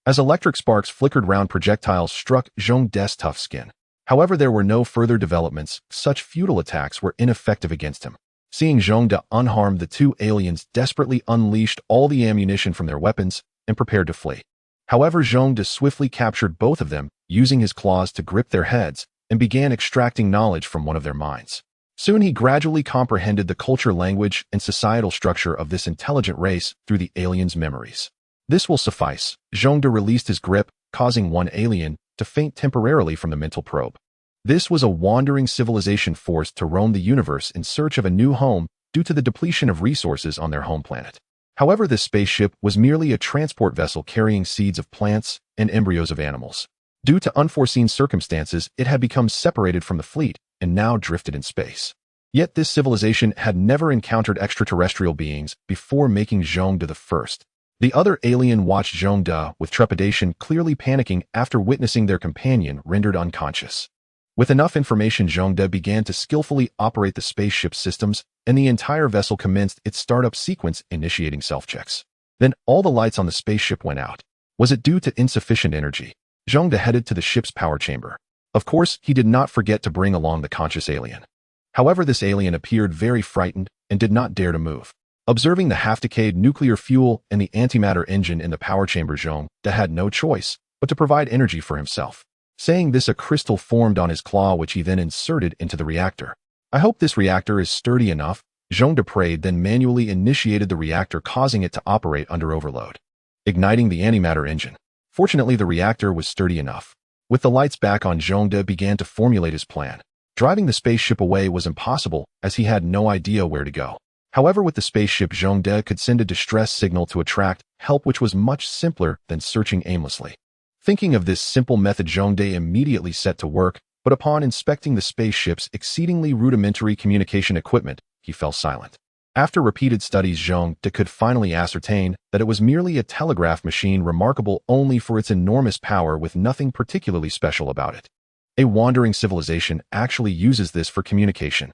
As electric sparks flickered round, projectiles struck Zhongde's tough skin. However, there were no further developments. Such futile attacks were ineffective against him. Seeing Zhongde unharmed, the two aliens desperately unleashed all the ammunition from their weapons and prepared to flee. However, Zhongde swiftly captured both of them, using his claws to grip their heads, and began extracting knowledge from one of their minds. Soon he gradually comprehended the culture, language, and societal structure of this intelligent race through the aliens' memories. This will suffice. Zhongde released his grip, causing one alien to faint temporarily from the mental probe. This was a wandering civilization forced to roam the universe in search of a new home due to the depletion of resources on their home planet. However, this spaceship was merely a transport vessel carrying seeds of plants and embryos of animals. Due to unforeseen circumstances, it had become separated from the fleet and now drifted in space. Yet this civilization had never encountered extraterrestrial beings before, making Zhongde the first. The other alien watched Zhongde with trepidation, clearly panicking after witnessing their companion rendered unconscious. With enough information, Zhongde began to skillfully operate the spaceship's systems, and the entire vessel commenced its startup sequence, initiating self-checks. Then all the lights on the spaceship went out. Was it due to insufficient energy? Zhongde headed to the ship's power chamber. Of course, he did not forget to bring along the conscious alien. However, this alien appeared very frightened and did not dare to move. Observing the half-decayed nuclear fuel and the antimatter engine in the power chamber, Zhongde had no choice but to provide energy for himself. Saying this, a crystal formed on his claw, which he then inserted into the reactor. I hope this reactor is sturdy enough, Zhongde prayed, then manually initiated the reactor, causing it to operate under overload. Igniting the antimatter engine. Fortunately, the reactor was sturdy enough. With the lights back on, Zhongde began to formulate his plan. Driving the spaceship away was impossible, as he had no idea where to go. However, with the spaceship, Zhongde could send a distress signal to attract help, which was much simpler than searching aimlessly. Thinking of this simple method, Zhongde immediately set to work, but upon inspecting the spaceship's exceedingly rudimentary communication equipment, he fell silent. After repeated studies, Zhongde could finally ascertain that it was merely a telegraph machine, remarkable only for its enormous power, with nothing particularly special about it. A wandering civilization actually uses this for communication.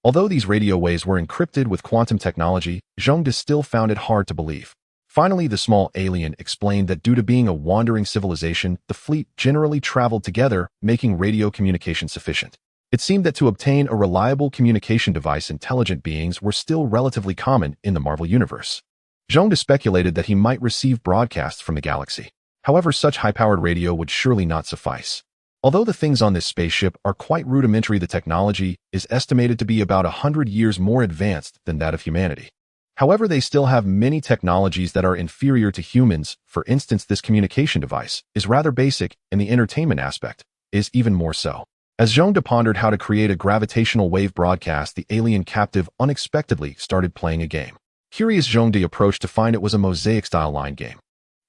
Although these radio waves were encrypted with quantum technology, Zhongde still found it hard to believe. Finally, the small alien explained that due to being a wandering civilization, the fleet generally traveled together, making radio communication sufficient. It seemed that to obtain a reliable communication device, intelligent beings were still relatively common in the Marvel Universe. Zhongde speculated that he might receive broadcasts from the galaxy. However, such high-powered radio would surely not suffice. Although the things on this spaceship are quite rudimentary, the technology is estimated to be about 100 years more advanced than that of humanity. However, they still have many technologies that are inferior to humans. For instance, this communication device is rather basic, and the entertainment aspect is even more so. As Zhongde pondered how to create a gravitational wave broadcast, the alien captive unexpectedly started playing a game. Curious, Zhongde approached to find it was a mosaic-style line game.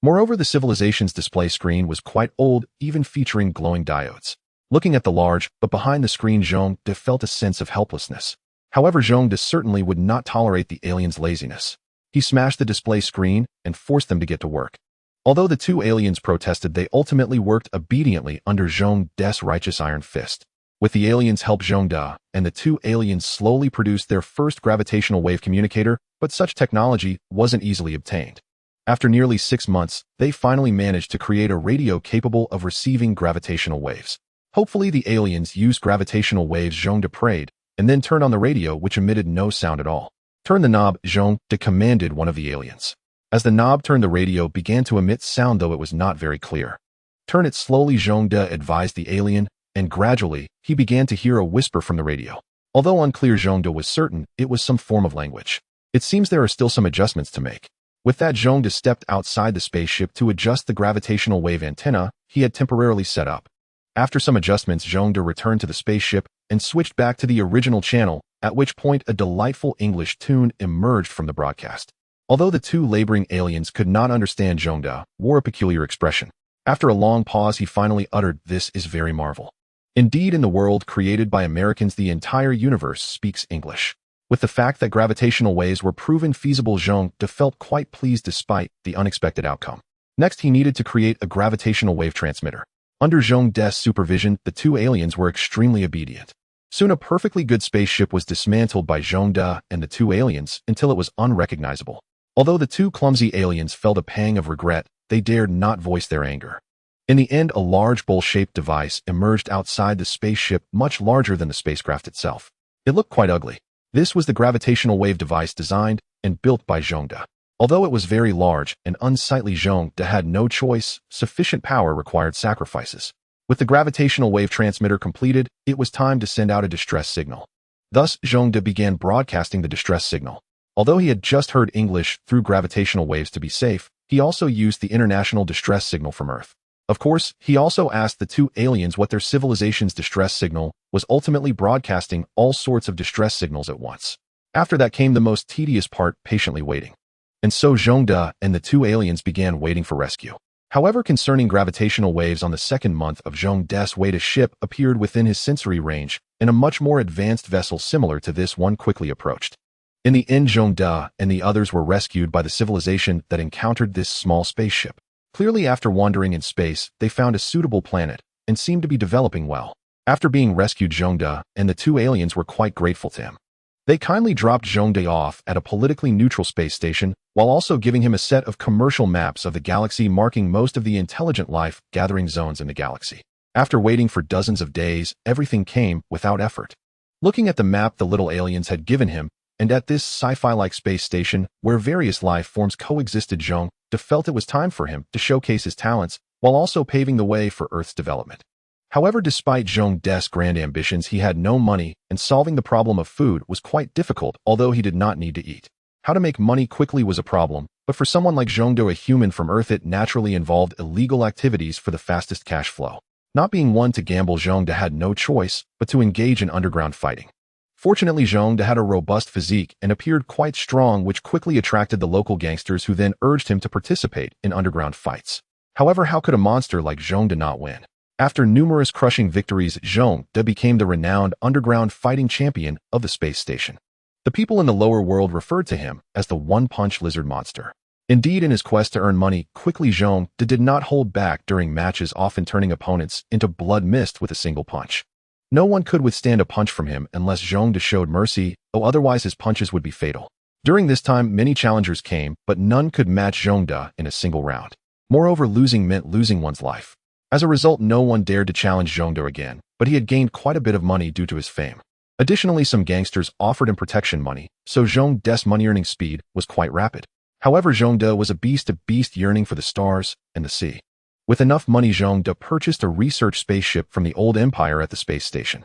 Moreover, the civilization's display screen was quite old, even featuring glowing diodes. Looking at the large, but behind the screen, Zhongde felt a sense of helplessness. However, Zhongde certainly would not tolerate the aliens' laziness. He smashed the display screen and forced them to get to work. Although the two aliens protested, they ultimately worked obediently under Zhongde's righteous iron fist. With the aliens' help, Zhongde and the two aliens slowly produced their first gravitational wave communicator, but such technology wasn't easily obtained. After nearly 6 months, they finally managed to create a radio capable of receiving gravitational waves. Hopefully, the aliens used gravitational waves, Zhongde prayed, and then turned on the radio, which emitted no sound at all. Turn the knob, Zhongde commanded one of the aliens. As the knob turned, the radio began to emit sound, though it was not very clear. Turn it slowly, Zhongde advised the alien, and gradually, he began to hear a whisper from the radio. Although unclear, Zhongde was certain it was some form of language. It seems there are still some adjustments to make. With that, Zhongde stepped outside the spaceship to adjust the gravitational wave antenna he had temporarily set up. After some adjustments, Zhongde returned to the spaceship and switched back to the original channel, at which point a delightful English tune emerged from the broadcast. Although the two laboring aliens could not understand, Zhongde wore a peculiar expression. After a long pause, he finally uttered, "This is very marvel. Indeed, in the world created by Americans, the entire universe speaks English." With the fact that gravitational waves were proven feasible, Zhongde felt quite pleased despite the unexpected outcome. Next, he needed to create a gravitational wave transmitter. Under Zhongde's supervision, the two aliens were extremely obedient. Soon a perfectly good spaceship was dismantled by Zhongde and the two aliens until it was unrecognizable. Although the two clumsy aliens felt a pang of regret, they dared not voice their anger. In the end, a large bowl-shaped device emerged outside the spaceship, much larger than the spacecraft itself. It looked quite ugly. This was the gravitational wave device designed and built by Zhongde. Although it was very large and unsightly, Zhongde had no choice. Sufficient power required sacrifices. With the gravitational wave transmitter completed, it was time to send out a distress signal. Thus, Zhongde began broadcasting the distress signal. Although he had just heard English through gravitational waves to be safe, he also used the international distress signal from Earth. Of course, he also asked the two aliens what their civilization's distress signal was, ultimately broadcasting all sorts of distress signals at once. After that came the most tedious part, patiently waiting. And so Zhongde and the two aliens began waiting for rescue. However, concerning gravitational waves, on the second month of Zhongde's wait, a ship appeared within his sensory range, and a much more advanced vessel similar to this one quickly approached. In the end, Zhongde and the others were rescued by the civilization that encountered this small spaceship. Clearly, after wandering in space, they found a suitable planet and seemed to be developing well. After being rescued, Zhongde and the two aliens were quite grateful to him. They kindly dropped Zhongde off at a politically neutral space station, while also giving him a set of commercial maps of the galaxy marking most of the intelligent life gathering zones in the galaxy. After waiting for dozens of days, everything came without effort. Looking at the map the little aliens had given him, and at this sci-fi-like space station where various life forms coexisted, Zhongde felt it was time for him to showcase his talents while also paving the way for Earth's development. However, despite Zhongde's grand ambitions, he had no money, and solving the problem of food was quite difficult, although he did not need to eat. How to make money quickly was a problem, but for someone like Zhongde, a human from Earth, it naturally involved illegal activities for the fastest cash flow. Not being one to gamble, Zhongde had no choice but to engage in underground fighting. Fortunately, Zhongde had a robust physique and appeared quite strong, which quickly attracted the local gangsters, who then urged him to participate in underground fights. However, how could a monster like Zhongde not win? After numerous crushing victories, Zhongde became the renowned underground fighting champion of the space station. The people in the lower world referred to him as the one-punch lizard monster. Indeed, in his quest to earn money quickly, Zhongde did not hold back during matches, often turning opponents into blood mist with a single punch. No one could withstand a punch from him unless Zhongde showed mercy, though otherwise his punches would be fatal. During this time, many challengers came, but none could match Zhongde in a single round. Moreover, losing meant losing one's life. As a result, no one dared to challenge Zhongde again, but he had gained quite a bit of money due to his fame. Additionally, some gangsters offered him protection money, so Zhongde's money-earning speed was quite rapid. However, Zhongde was a beast yearning for the stars and the sea. With enough money, Zhongde purchased a research spaceship from the old empire at the space station.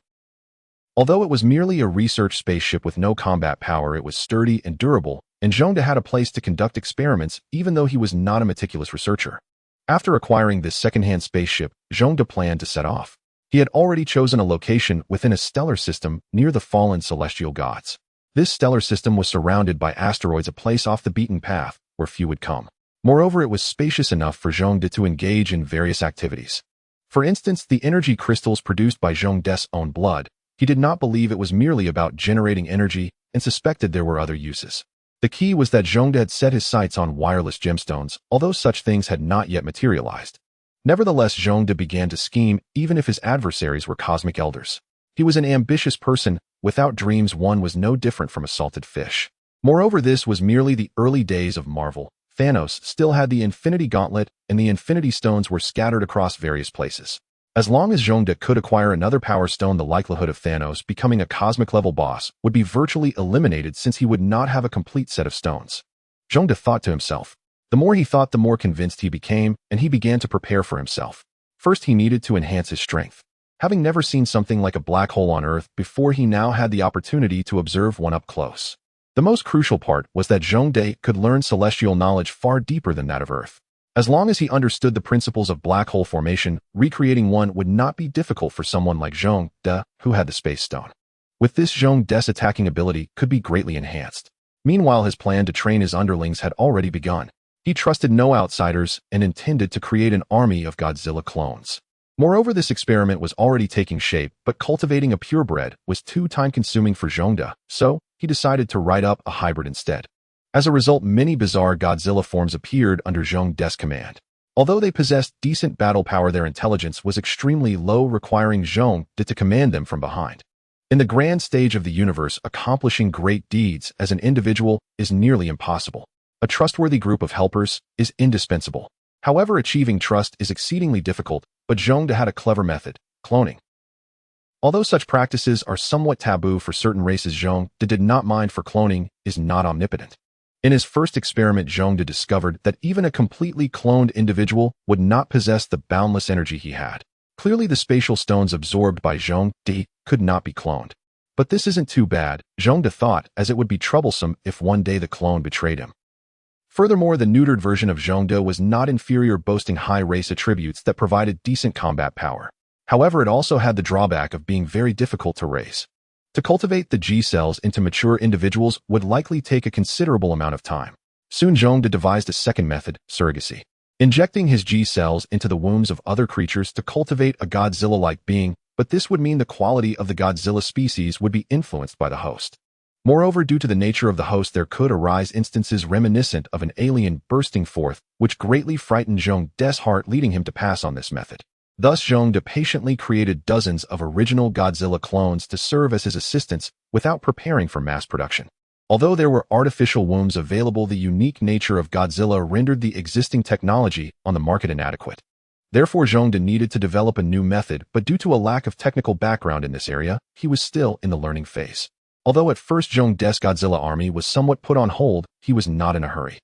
Although it was merely a research spaceship with no combat power, it was sturdy and durable, and Zhongde had a place to conduct experiments even though he was not a meticulous researcher. After acquiring this second-hand spaceship, Zhongde planned to set off. He had already chosen a location within a stellar system near the fallen celestial gods. This stellar system was surrounded by asteroids, a place off the beaten path where few would come. Moreover, it was spacious enough for Zhongde to engage in various activities. For instance, the energy crystals produced by Zhongde's own blood. He did not believe it was merely about generating energy and suspected there were other uses. The key was that Zhongde had set his sights on wireless gemstones, although such things had not yet materialized. Nevertheless, Zhongde began to scheme, even if his adversaries were cosmic elders. He was an ambitious person. Without dreams, one was no different from a salted fish. Moreover, this was merely the early days of Marvel. Thanos still had the Infinity Gauntlet, and the Infinity Stones were scattered across various places. As long as Zhongde could acquire another Power Stone, the likelihood of Thanos becoming a cosmic-level boss would be virtually eliminated, since he would not have a complete set of stones. Zhongde thought to himself. The more he thought, the more convinced he became, and he began to prepare for himself. First, he needed to enhance his strength. having never seen something like a black hole on Earth before. He now had the opportunity to observe one up close. The most crucial part was that Zhongde could learn celestial knowledge far deeper than that of Earth. As long as he understood the principles of black hole formation, recreating one would not be difficult for someone like Zhongde, who had the Space Stone. With this, Zhongde's attacking ability could be greatly enhanced. Meanwhile, his plan to train his underlings had already begun. He trusted no outsiders and intended to create an army of Godzilla clones. Moreover, this experiment was already taking shape, but cultivating a purebred was too time-consuming for Zhongde, so he decided to write up a hybrid instead. As a result, many bizarre Godzilla forms appeared under Zhongde's command. Although they possessed decent battle power, their intelligence was extremely low, requiring Zhongde to command them from behind. In the grand stage of the universe, accomplishing great deeds as an individual is nearly impossible. A trustworthy group of helpers is indispensable. However, achieving trust is exceedingly difficult, but Zhongde had a clever method: cloning. Although such practices are somewhat taboo for certain races, Zhongde did not mind, for cloning is not omnipotent. In his first experiment, Zhongde discovered that even a completely cloned individual would not possess the boundless energy he had. Clearly, the spatial stones absorbed by Zhongde could not be cloned. But this isn't too bad, Zhongde thought, as it would be troublesome if one day the clone betrayed him. Furthermore, the neutered version of Zhongde was not inferior, boasting high race attributes that provided decent combat power. However, it also had the drawback of being very difficult to raise. To cultivate the G cells into mature individuals would likely take a considerable amount of time. Soon Zhongde devised a second method: surrogacy. Injecting his G cells into the wombs of other creatures to cultivate a Godzilla-like being, but this would mean the quality of the Godzilla species would be influenced by the host. Moreover, due to the nature of the host, there could arise instances reminiscent of an alien bursting forth, which greatly frightened Zhongde's heart, leading him to pass on this method. Thus, Zhongde patiently created dozens of original Godzilla clones to serve as his assistants without preparing for mass production. Although there were artificial wombs available, the unique nature of Godzilla rendered the existing technology on the market inadequate. Therefore, Zhongde needed to develop a new method, but due to a lack of technical background in this area, he was still in the learning phase. Although at first Zhongde's Godzilla army was somewhat put on hold, he was not in a hurry.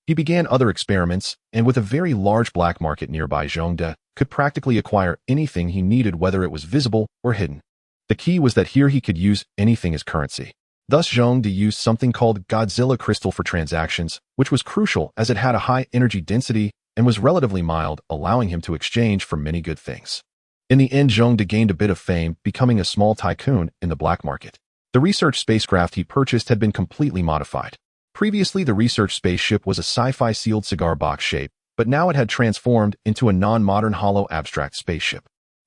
He began other experiments, and with a very large black market nearby, Zhongde could practically acquire anything he needed, whether it was visible or hidden. The key was that here he could use anything as currency. Thus, Zhongde used something called Godzilla Crystal for transactions, which was crucial as it had a high energy density and was relatively mild, allowing him to exchange for many good things. In the end, Zhongde gained a bit of fame, becoming a small tycoon in the black market. The research spacecraft he purchased had been completely modified. Previously, the research spaceship was a sci-fi sealed cigar box shape, but now it had transformed into a non-modern hollow abstract spaceship.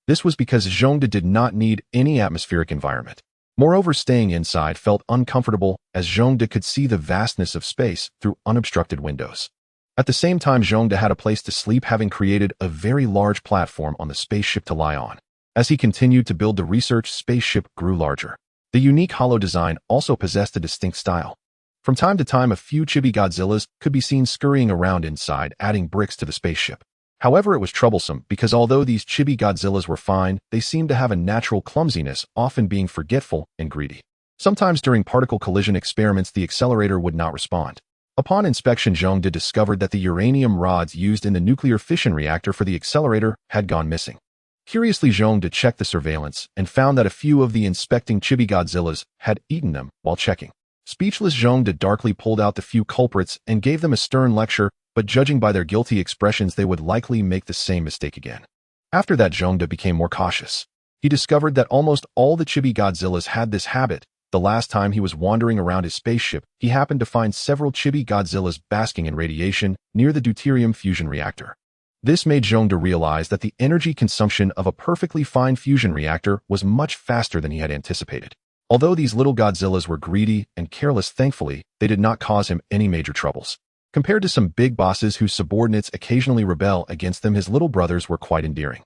This was because Zhongde did not need any atmospheric environment. Moreover, staying inside felt uncomfortable, as Zhongde could see the vastness of space through unobstructed windows. At the same time, Zhongde had a place to sleep, having created a very large platform on the spaceship to lie on. As he continued to build, the research spaceship grew larger. The unique hollow design also possessed a distinct style. From time to time, a few chibi Godzillas could be seen scurrying around inside, adding bricks to the spaceship. However, it was troublesome because although these chibi Godzillas were fine, they seemed to have a natural clumsiness, often being forgetful and greedy. Sometimes during particle collision experiments, the accelerator would not respond. Upon inspection, Zhongde discovered that the uranium rods used in the nuclear fission reactor for the accelerator had gone missing. Curiously, Zhongde checked the surveillance and found that a few of the inspecting chibi Godzillas had eaten them while checking. Speechless, Zhongde darkly pulled out the few culprits and gave them a stern lecture, but judging by their guilty expressions, they would likely make the same mistake again. After that, Zhongde became more cautious. He discovered that almost all the chibi Godzillas had this habit. The last time he was wandering around his spaceship, he happened to find several chibi Godzillas basking in radiation near the deuterium fusion reactor. This made Zhongde realize that the energy consumption of a perfectly fine fusion reactor was much faster than he had anticipated. Although these little Godzillas were greedy and careless, thankfully, they did not cause him any major troubles. Compared to some big bosses whose subordinates occasionally rebel against them, his little brothers were quite endearing.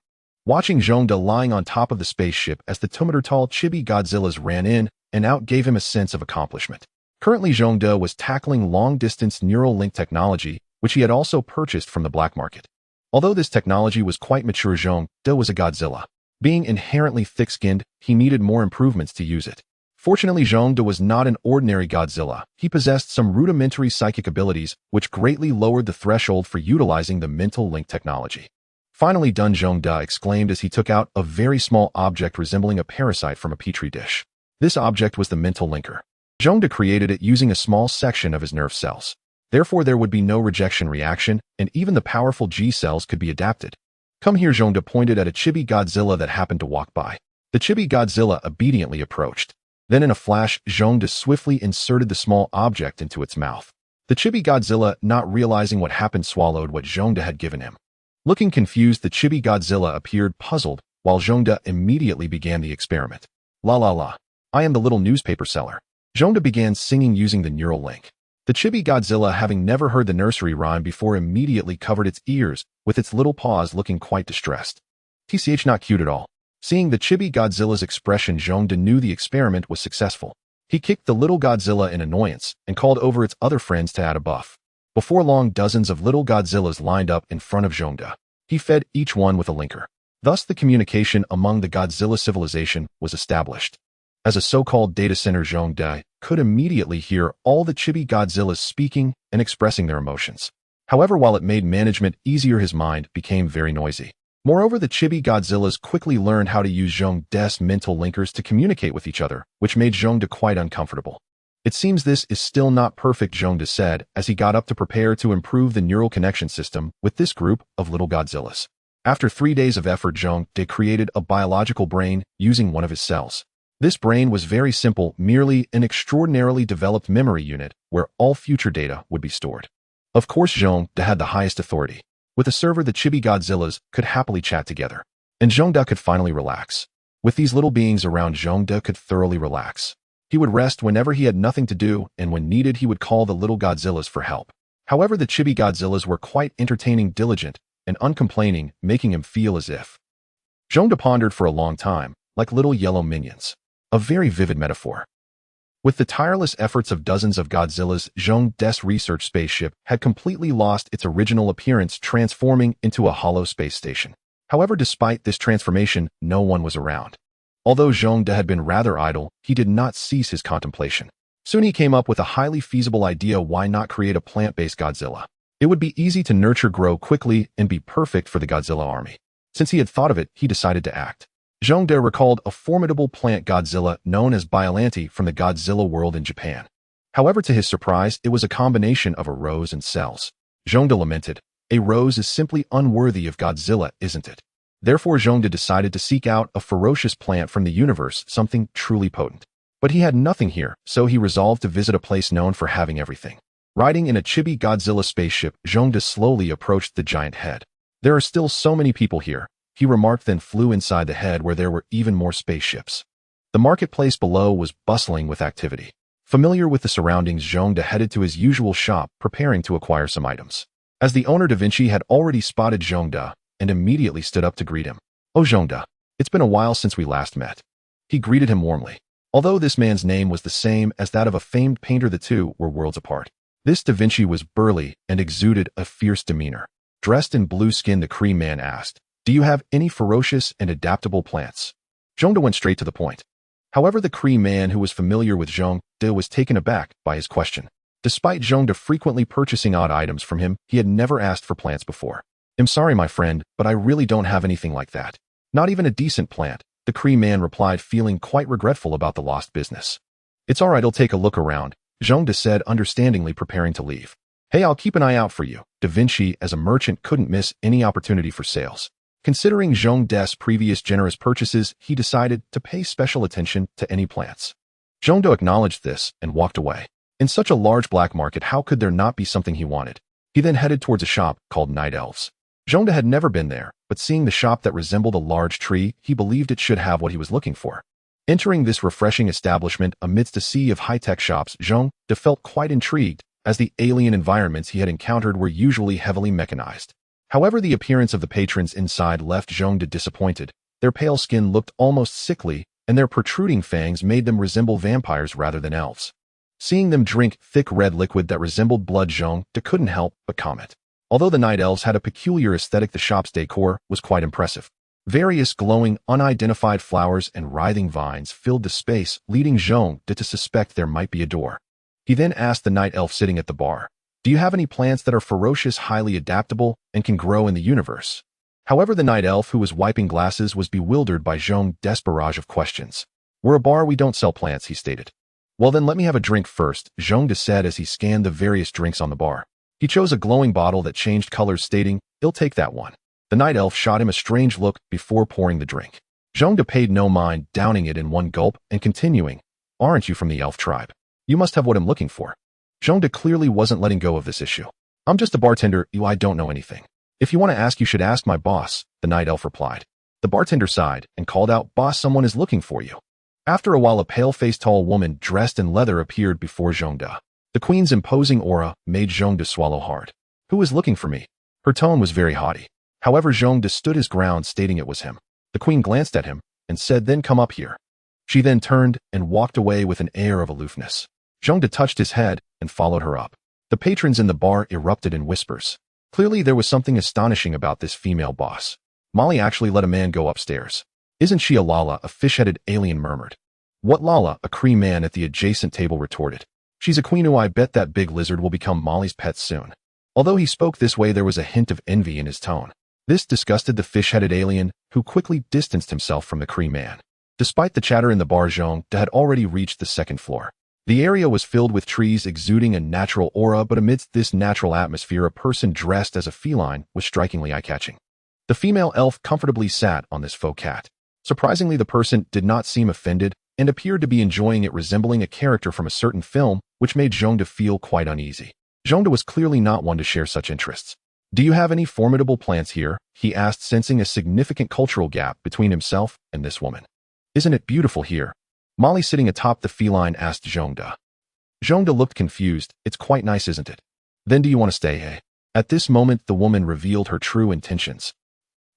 Watching Zhongde lying on top of the spaceship as the 2-meter-tall chibi Godzillas ran in and out gave him a sense of accomplishment. Currently, Zhongde was tackling long-distance neural link technology, which he had also purchased from the black market. Although this technology was quite mature, Zhongde was a Godzilla. Being inherently thick-skinned, he needed more improvements to use it. Fortunately, Zhongde was not an ordinary Godzilla. He possessed some rudimentary psychic abilities, which greatly lowered the threshold for utilizing the mental link technology. Finally done, Zhongde exclaimed as he took out a very small object resembling a parasite from a petri dish. This object was the mental linker. Zhongde created it using a small section of his nerve cells. Therefore, there would be no rejection reaction, and even the powerful G cells could be adapted. Come here, Zhongde pointed at a chibi Godzilla that happened to walk by. The chibi Godzilla obediently approached. Then in a flash, Zhongde swiftly inserted the small object into its mouth. The chibi Godzilla, not realizing what happened, swallowed what Zhongde had given him. Looking confused, the chibi Godzilla appeared puzzled, while Zhongde immediately began the experiment. La la la. I am the little newspaper seller. Zhongde began singing using the neural link. The chibi Godzilla, having never heard the nursery rhyme before, immediately covered its ears, with its little paws looking quite distressed. TCH, not cute at all. Seeing the chibi Godzilla's expression, Zhongde knew the experiment was successful. He kicked the little Godzilla in annoyance and called over its other friends to add a buff. Before long, dozens of little Godzillas lined up in front of Zhongde. He fed each one with a linker. Thus, the communication among the Godzilla civilization was established. As a so-called data center, Zhongde could immediately hear all the chibi Godzillas speaking and expressing their emotions. However, while it made management easier, his mind became very noisy. Moreover, the chibi Godzillas quickly learned how to use Zhongde's mental linkers to communicate with each other, which made Zhongde quite uncomfortable. It seems this is still not perfect, Zhongde said, as he got up to prepare to improve the neural connection system with this group of little Godzillas. After 3 days of effort, Zhongde created a biological brain using one of his cells. This brain was very simple, merely an extraordinarily developed memory unit where all future data would be stored. Of course, Zhongde had the highest authority. With a server, the chibi Godzillas could happily chat together, and Zhongde could finally relax. With these little beings around, Zhongde could thoroughly relax. He would rest whenever he had nothing to do, and when needed, he would call the little Godzillas for help. However, the chibi Godzillas were quite entertaining, diligent, and uncomplaining, making him feel as if. Zhongde pondered for a long time, like little yellow minions. A very vivid metaphor. With the tireless efforts of dozens of Godzillas, Zhongde's research spaceship had completely lost its original appearance, transforming into a hollow space station. However, despite this transformation, no one was around. Although Zhongde had been rather idle, he did not cease his contemplation. Soon he came up with a highly feasible idea: why not create a plant-based Godzilla? It would be easy to nurture, grow quickly, and be perfect for the Godzilla army. Since he had thought of it, he decided to act. Zhongde recalled a formidable plant Godzilla known as Biollante from the Godzilla world in Japan. However, to his surprise, it was a combination of a rose and cells. Zhongde lamented, "A rose is simply unworthy of Godzilla, isn't it?" Therefore, Zhongde decided to seek out a ferocious plant from the universe, something truly potent. But he had nothing here, so he resolved to visit a place known for having everything. Riding in a chibi Godzilla spaceship, Zhongde slowly approached the giant head. "There are still so many people here," he remarked, then flew inside the head where there were even more spaceships. The marketplace below was bustling with activity. Familiar with the surroundings, Zhongde headed to his usual shop, preparing to acquire some items. As the owner, Da Vinci, had already spotted Zhongde and immediately stood up to greet him. "Oh, Zhongde, it's been a while since we last met." He greeted him warmly. Although this man's name was the same as that of a famed painter, the two were worlds apart. This Da Vinci was burly and exuded a fierce demeanor. Dressed in blue skin, the Kree man asked, "Do you have any ferocious and adaptable plants?" Zhongde went straight to the point. However, the Kree man, who was familiar with Zhongde, was taken aback by his question. Despite Zhongde frequently purchasing odd items from him, he had never asked for plants before. "I'm sorry, my friend, but I really don't have anything like that. Not even a decent plant," the Kree man replied, feeling quite regretful about the lost business. "It's all right, I'll take a look around," Zhongde said, understandingly preparing to leave. "Hey, I'll keep an eye out for you." Da Vinci, as a merchant, couldn't miss any opportunity for sales. Considering Zhongde's previous generous purchases, he decided to pay special attention to any plants. Zhongde acknowledged this and walked away. In such a large black market, how could there not be something he wanted? He then headed towards a shop called Night Elves. Zhongde had never been there, but seeing the shop that resembled a large tree, he believed it should have what he was looking for. Entering this refreshing establishment amidst a sea of high-tech shops, Zhongde felt quite intrigued, as the alien environments he had encountered were usually heavily mechanized. However, the appearance of the patrons inside left Zhongde disappointed. Their pale skin looked almost sickly, and their protruding fangs made them resemble vampires rather than elves. Seeing them drink thick red liquid that resembled blood, Zhongde couldn't help but comment. Although the Night Elves had a peculiar aesthetic, the shop's decor was quite impressive. Various glowing, unidentified flowers and writhing vines filled the space, leading Zhongde to suspect there might be a door. He then asked the Night Elf sitting at the bar, "Do you have any plants that are ferocious, highly adaptable, and can grow in the universe?" However, the night elf who was wiping glasses was bewildered by Zhong's barrage of questions. "We're a bar, we don't sell plants," he stated. "Well then let me have a drink first," Zhong said as he scanned the various drinks on the bar. He chose a glowing bottle that changed colors, stating, "I'll take that one." The night elf shot him a strange look before pouring the drink. Zhong paid no mind, downing it in one gulp and continuing, "Aren't you from the elf tribe? You must have what I'm looking for." Zhong clearly wasn't letting go of this issue. "I'm just a bartender, I don't know anything. If you want to ask, you should ask my boss," the night elf replied. The bartender sighed and called out, "Boss, someone is looking for you." After a while, a pale-faced tall woman dressed in leather appeared before Zhong. The queen's imposing aura made Zhong swallow hard. "Who is looking for me?" Her tone was very haughty. However, Zhong stood his ground, stating it was him. The queen glanced at him and said, "Then come up here." She then turned and walked away with an air of aloofness. Zhong touched his head and followed her up. The patrons in the bar erupted in whispers. Clearly, there was something astonishing about this female boss. Molly actually let a man go upstairs. "Isn't she a Lala?" a fish-headed alien murmured. "What Lala?" a Cree man at the adjacent table retorted. "She's a queen who I bet that big lizard will become Molly's pet soon." Although he spoke this way, there was a hint of envy in his tone. This disgusted the fish-headed alien, who quickly distanced himself from the Cree man. Despite the chatter in the bar, Zhong had already reached the second floor. The area was filled with trees exuding a natural aura, but amidst this natural atmosphere, a person dressed as a feline was strikingly eye-catching. The female elf comfortably sat on this faux cat. Surprisingly, the person did not seem offended and appeared to be enjoying it, resembling a character from a certain film, which made Zhong feel quite uneasy. Zhong was clearly not one to share such interests. "Do you have any formidable plants here?" he asked, sensing a significant cultural gap between himself and this woman. "Isn't it beautiful here?" Molly, sitting atop the feline, asked Zhong. Zhong looked confused. "It's quite nice, isn't it? Then do you want to stay, eh?" At this moment, the woman revealed her true intentions.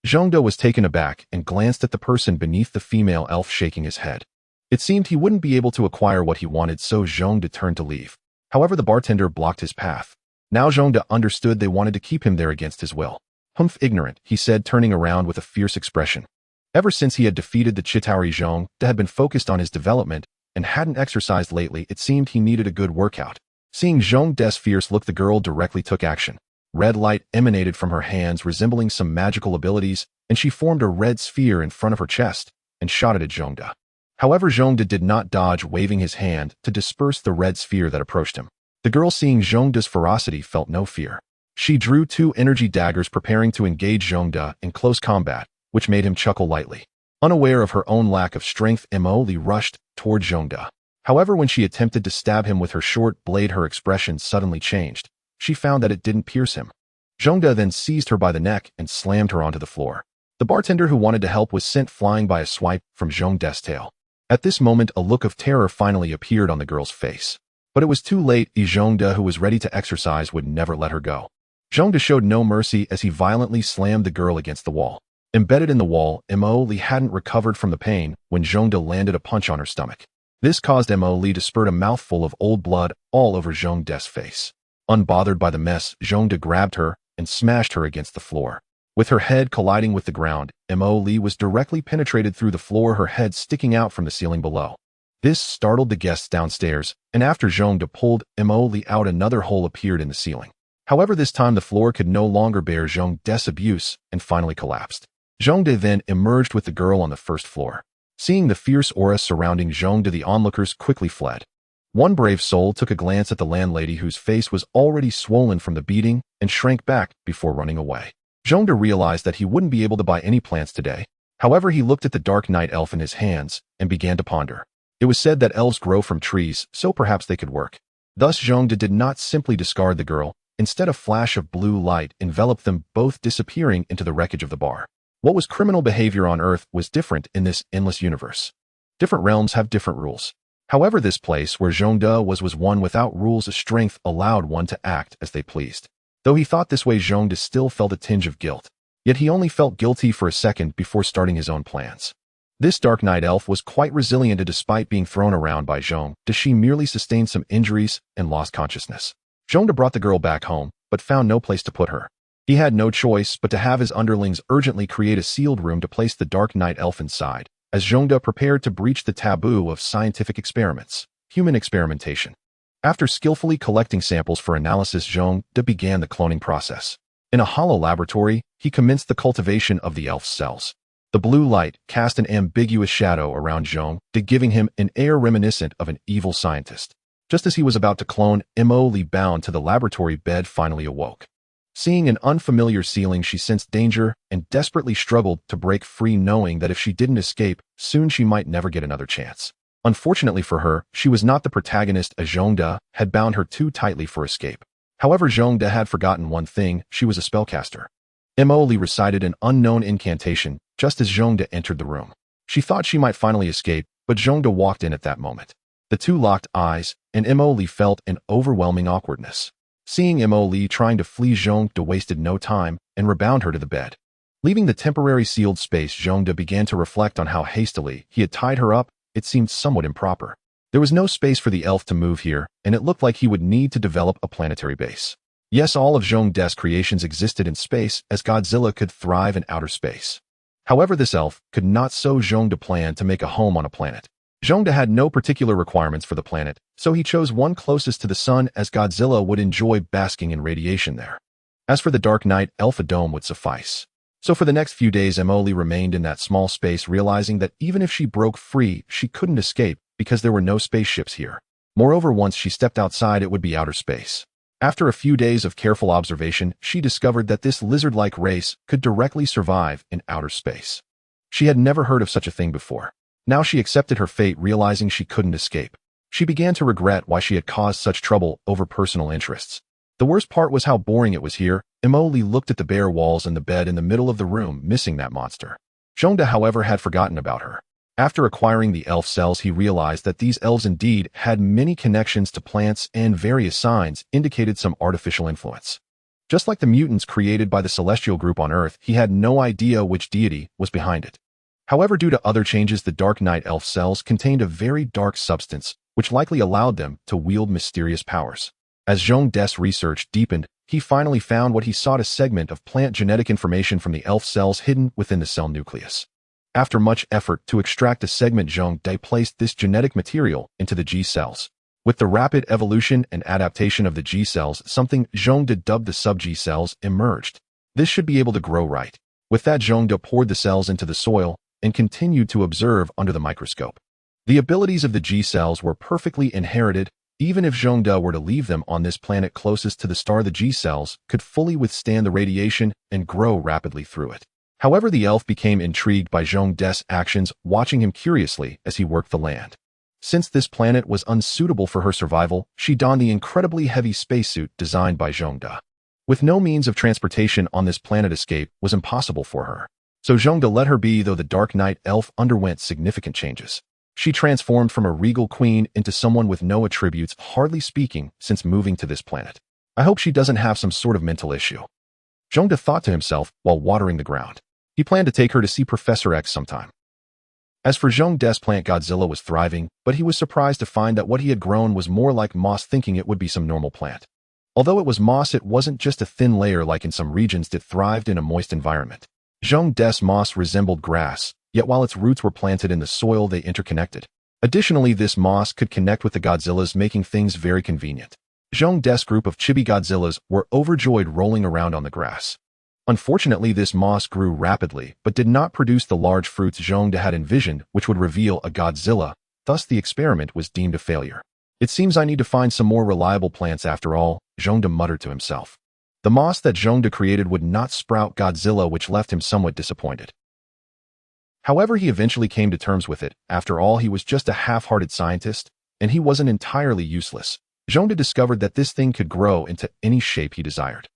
Zhong was taken aback and glanced at the person beneath the female elf, shaking his head. It seemed he wouldn't be able to acquire what he wanted, so Zhong turned to leave. However, the bartender blocked his path. Now Zhong understood they wanted to keep him there against his will. "Humph, ignorant," he said, turning around with a fierce expression. Ever since he had defeated the Chitauri, Zhong had been focused on his development and hadn't exercised lately. It seemed he needed a good workout. Seeing Zhong's fierce look, the girl directly took action. Red light emanated from her hands, resembling some magical abilities, and she formed a red sphere in front of her chest and shot it at Zhong. However, Zhong did not dodge, waving his hand to disperse the red sphere that approached him. The girl, seeing Zhong's ferocity, felt no fear. She drew 2 energy daggers, preparing to engage Zhong in close combat, which made him chuckle lightly. Unaware of her own lack of strength, Emily rushed toward Zhong. However, when she attempted to stab him with her short blade, her expression suddenly changed. She found that it didn't pierce him. Zhong then seized her by the neck and slammed her onto the floor. The bartender, who wanted to help, was sent flying by a swipe from Zhong's tail. At this moment, a look of terror finally appeared on the girl's face. But it was too late. Zhong, who was ready to exercise, would never let her go. Zhong showed no mercy as he violently slammed the girl against the wall. Embedded in the wall, Emily hadn't recovered from the pain when Zhong landed a punch on her stomach. This caused Emily to spurt a mouthful of old blood all over Zhong's face. Unbothered by the mess, Zhong grabbed her and smashed her against the floor. With her head colliding with the ground, Emily was directly penetrated through the floor, her head sticking out from the ceiling below. This startled the guests downstairs, and after Zhong pulled Emily out, another hole appeared in the ceiling. However, this time the floor could no longer bear Zhong's abuse and finally collapsed. Zhong then emerged with the girl on the first floor. Seeing the fierce aura surrounding Zhong, the onlookers quickly fled. One brave soul took a glance at the landlady, whose face was already swollen from the beating, and shrank back before running away. Zhong realized that he wouldn't be able to buy any plants today. However, he looked at the dark night elf in his hands and began to ponder. It was said that elves grow from trees, so perhaps they could work. Thus, Zhong did not simply discard the girl. Instead, a flash of blue light enveloped them both, disappearing into the wreckage of the bar. What was criminal behavior on Earth was different in this endless universe. Different realms have different rules. However, this place where Zhong was one without rules. A strength allowed one to act as they pleased. Though he thought this way, Zhong still felt a tinge of guilt. Yet he only felt guilty for a second before starting his own plans. This dark night elf was quite resilient, and despite being thrown around by Zhong, she merely sustained some injuries and lost consciousness. Zhong brought the girl back home, but found no place to put her. He had no choice but to have his underlings urgently create a sealed room to place the dark night elf inside, as Zhong prepared to breach the taboo of scientific experiments, human experimentation. After skillfully collecting samples for analysis, Zhong began the cloning process. In a hollow laboratory, he commenced the cultivation of the elf cells. The blue light cast an ambiguous shadow around Zhong, giving him an air reminiscent of an evil scientist. Just as he was about to clone, Emily, bound to the laboratory bed, finally awoke. Seeing an unfamiliar ceiling, she sensed danger and desperately struggled to break free, knowing that if she didn't escape, soon she might never get another chance. Unfortunately for her, she was not the protagonist, as Zhongde had bound her too tightly for escape. However, Zhongde had forgotten one thing: she was a spellcaster. Emily recited an unknown incantation just as Zhongde entered the room. She thought she might finally escape, but Zhongde walked in at that moment. The two locked eyes, and Emily felt an overwhelming awkwardness. Seeing Emily trying to flee, Zhongde wasted no time and rebound her to the bed. Leaving the temporary sealed space, Zhongde began to reflect on how hastily he had tied her up. It seemed somewhat improper. There was no space for the elf to move here, and it looked like he would need to develop a planetary base. Yes, all of Zhongde's creations existed in space, as Godzilla could thrive in outer space. However, this elf could not, so Zhongde planned to make a home on a planet. Zhongde had no particular requirements for the planet, so he chose one closest to the sun, as Godzilla would enjoy basking in radiation there. As for the Dark Knight elf, a dome would suffice. So for the next few days, Emily remained in that small space, realizing that even if she broke free, she couldn't escape because there were no spaceships here. Moreover, once she stepped outside, it would be outer space. After a few days of careful observation, she discovered that this lizard-like race could directly survive in outer space. She had never heard of such a thing before. Now she accepted her fate, realizing she couldn't escape. She began to regret why she had caused such trouble over personal interests. The worst part was how boring it was here. Emily looked at the bare walls and the bed in the middle of the room, missing that monster. Zhongde, however, had forgotten about her. After acquiring the elf cells, he realized that these elves indeed had many connections to plants, and various signs indicated some artificial influence. Just like the mutants created by the celestial group on Earth, he had no idea which deity was behind it. However, due to other changes, the Dark Knight elf cells contained a very dark substance, which likely allowed them to wield mysterious powers. As Zhongde's research deepened, he finally found what he sought: a segment of plant genetic information from the elf cells hidden within the cell nucleus. After much effort to extract a segment, Zhongde placed this genetic material into the G cells. With the rapid evolution and adaptation of the G cells, something Zhongde dubbed the sub-G cells emerged. This should be able to grow right. With that, Zhongde poured the cells into the soil and continued to observe under the microscope. The abilities of the G cells were perfectly inherited. Even if Zhongde were to leave them on this planet closest to the star, the G cells could fully withstand the radiation and grow rapidly through it. However, the elf became intrigued by Zhongde's actions, watching him curiously as he worked the land. Since this planet was unsuitable for her survival, she donned the incredibly heavy spacesuit designed by Zhongde. With no means of transportation on this planet, escape was impossible for her. So Zhongde let her be, though the Dark Knight elf underwent significant changes. She transformed from a regal queen into someone with no attributes, hardly speaking, since moving to this planet. I hope she doesn't have some sort of mental issue, Zhongde thought to himself while watering the ground. He planned to take her to see Professor X sometime. As for Zhongde's plant, Godzilla was thriving, but he was surprised to find that what he had grown was more like moss, thinking it would be some normal plant. Although it was moss, it wasn't just a thin layer like in some regions that thrived in a moist environment. Zhongde's moss resembled grass, yet while its roots were planted in the soil, they interconnected. Additionally, this moss could connect with the Godzillas, making things very convenient. Zhongde's group of chibi Godzillas were overjoyed, rolling around on the grass. Unfortunately, this moss grew rapidly, but did not produce the large fruits Zhongde had envisioned, which would reveal a Godzilla. Thus, the experiment was deemed a failure. It seems I need to find some more reliable plants after all, Zhongde muttered to himself. The moss that Zhongde created would not sprout Godzilla, which left him somewhat disappointed. However, he eventually came to terms with it. After all, he was just a half-hearted scientist, and he wasn't entirely useless. Zhongde discovered that this thing could grow into any shape he desired.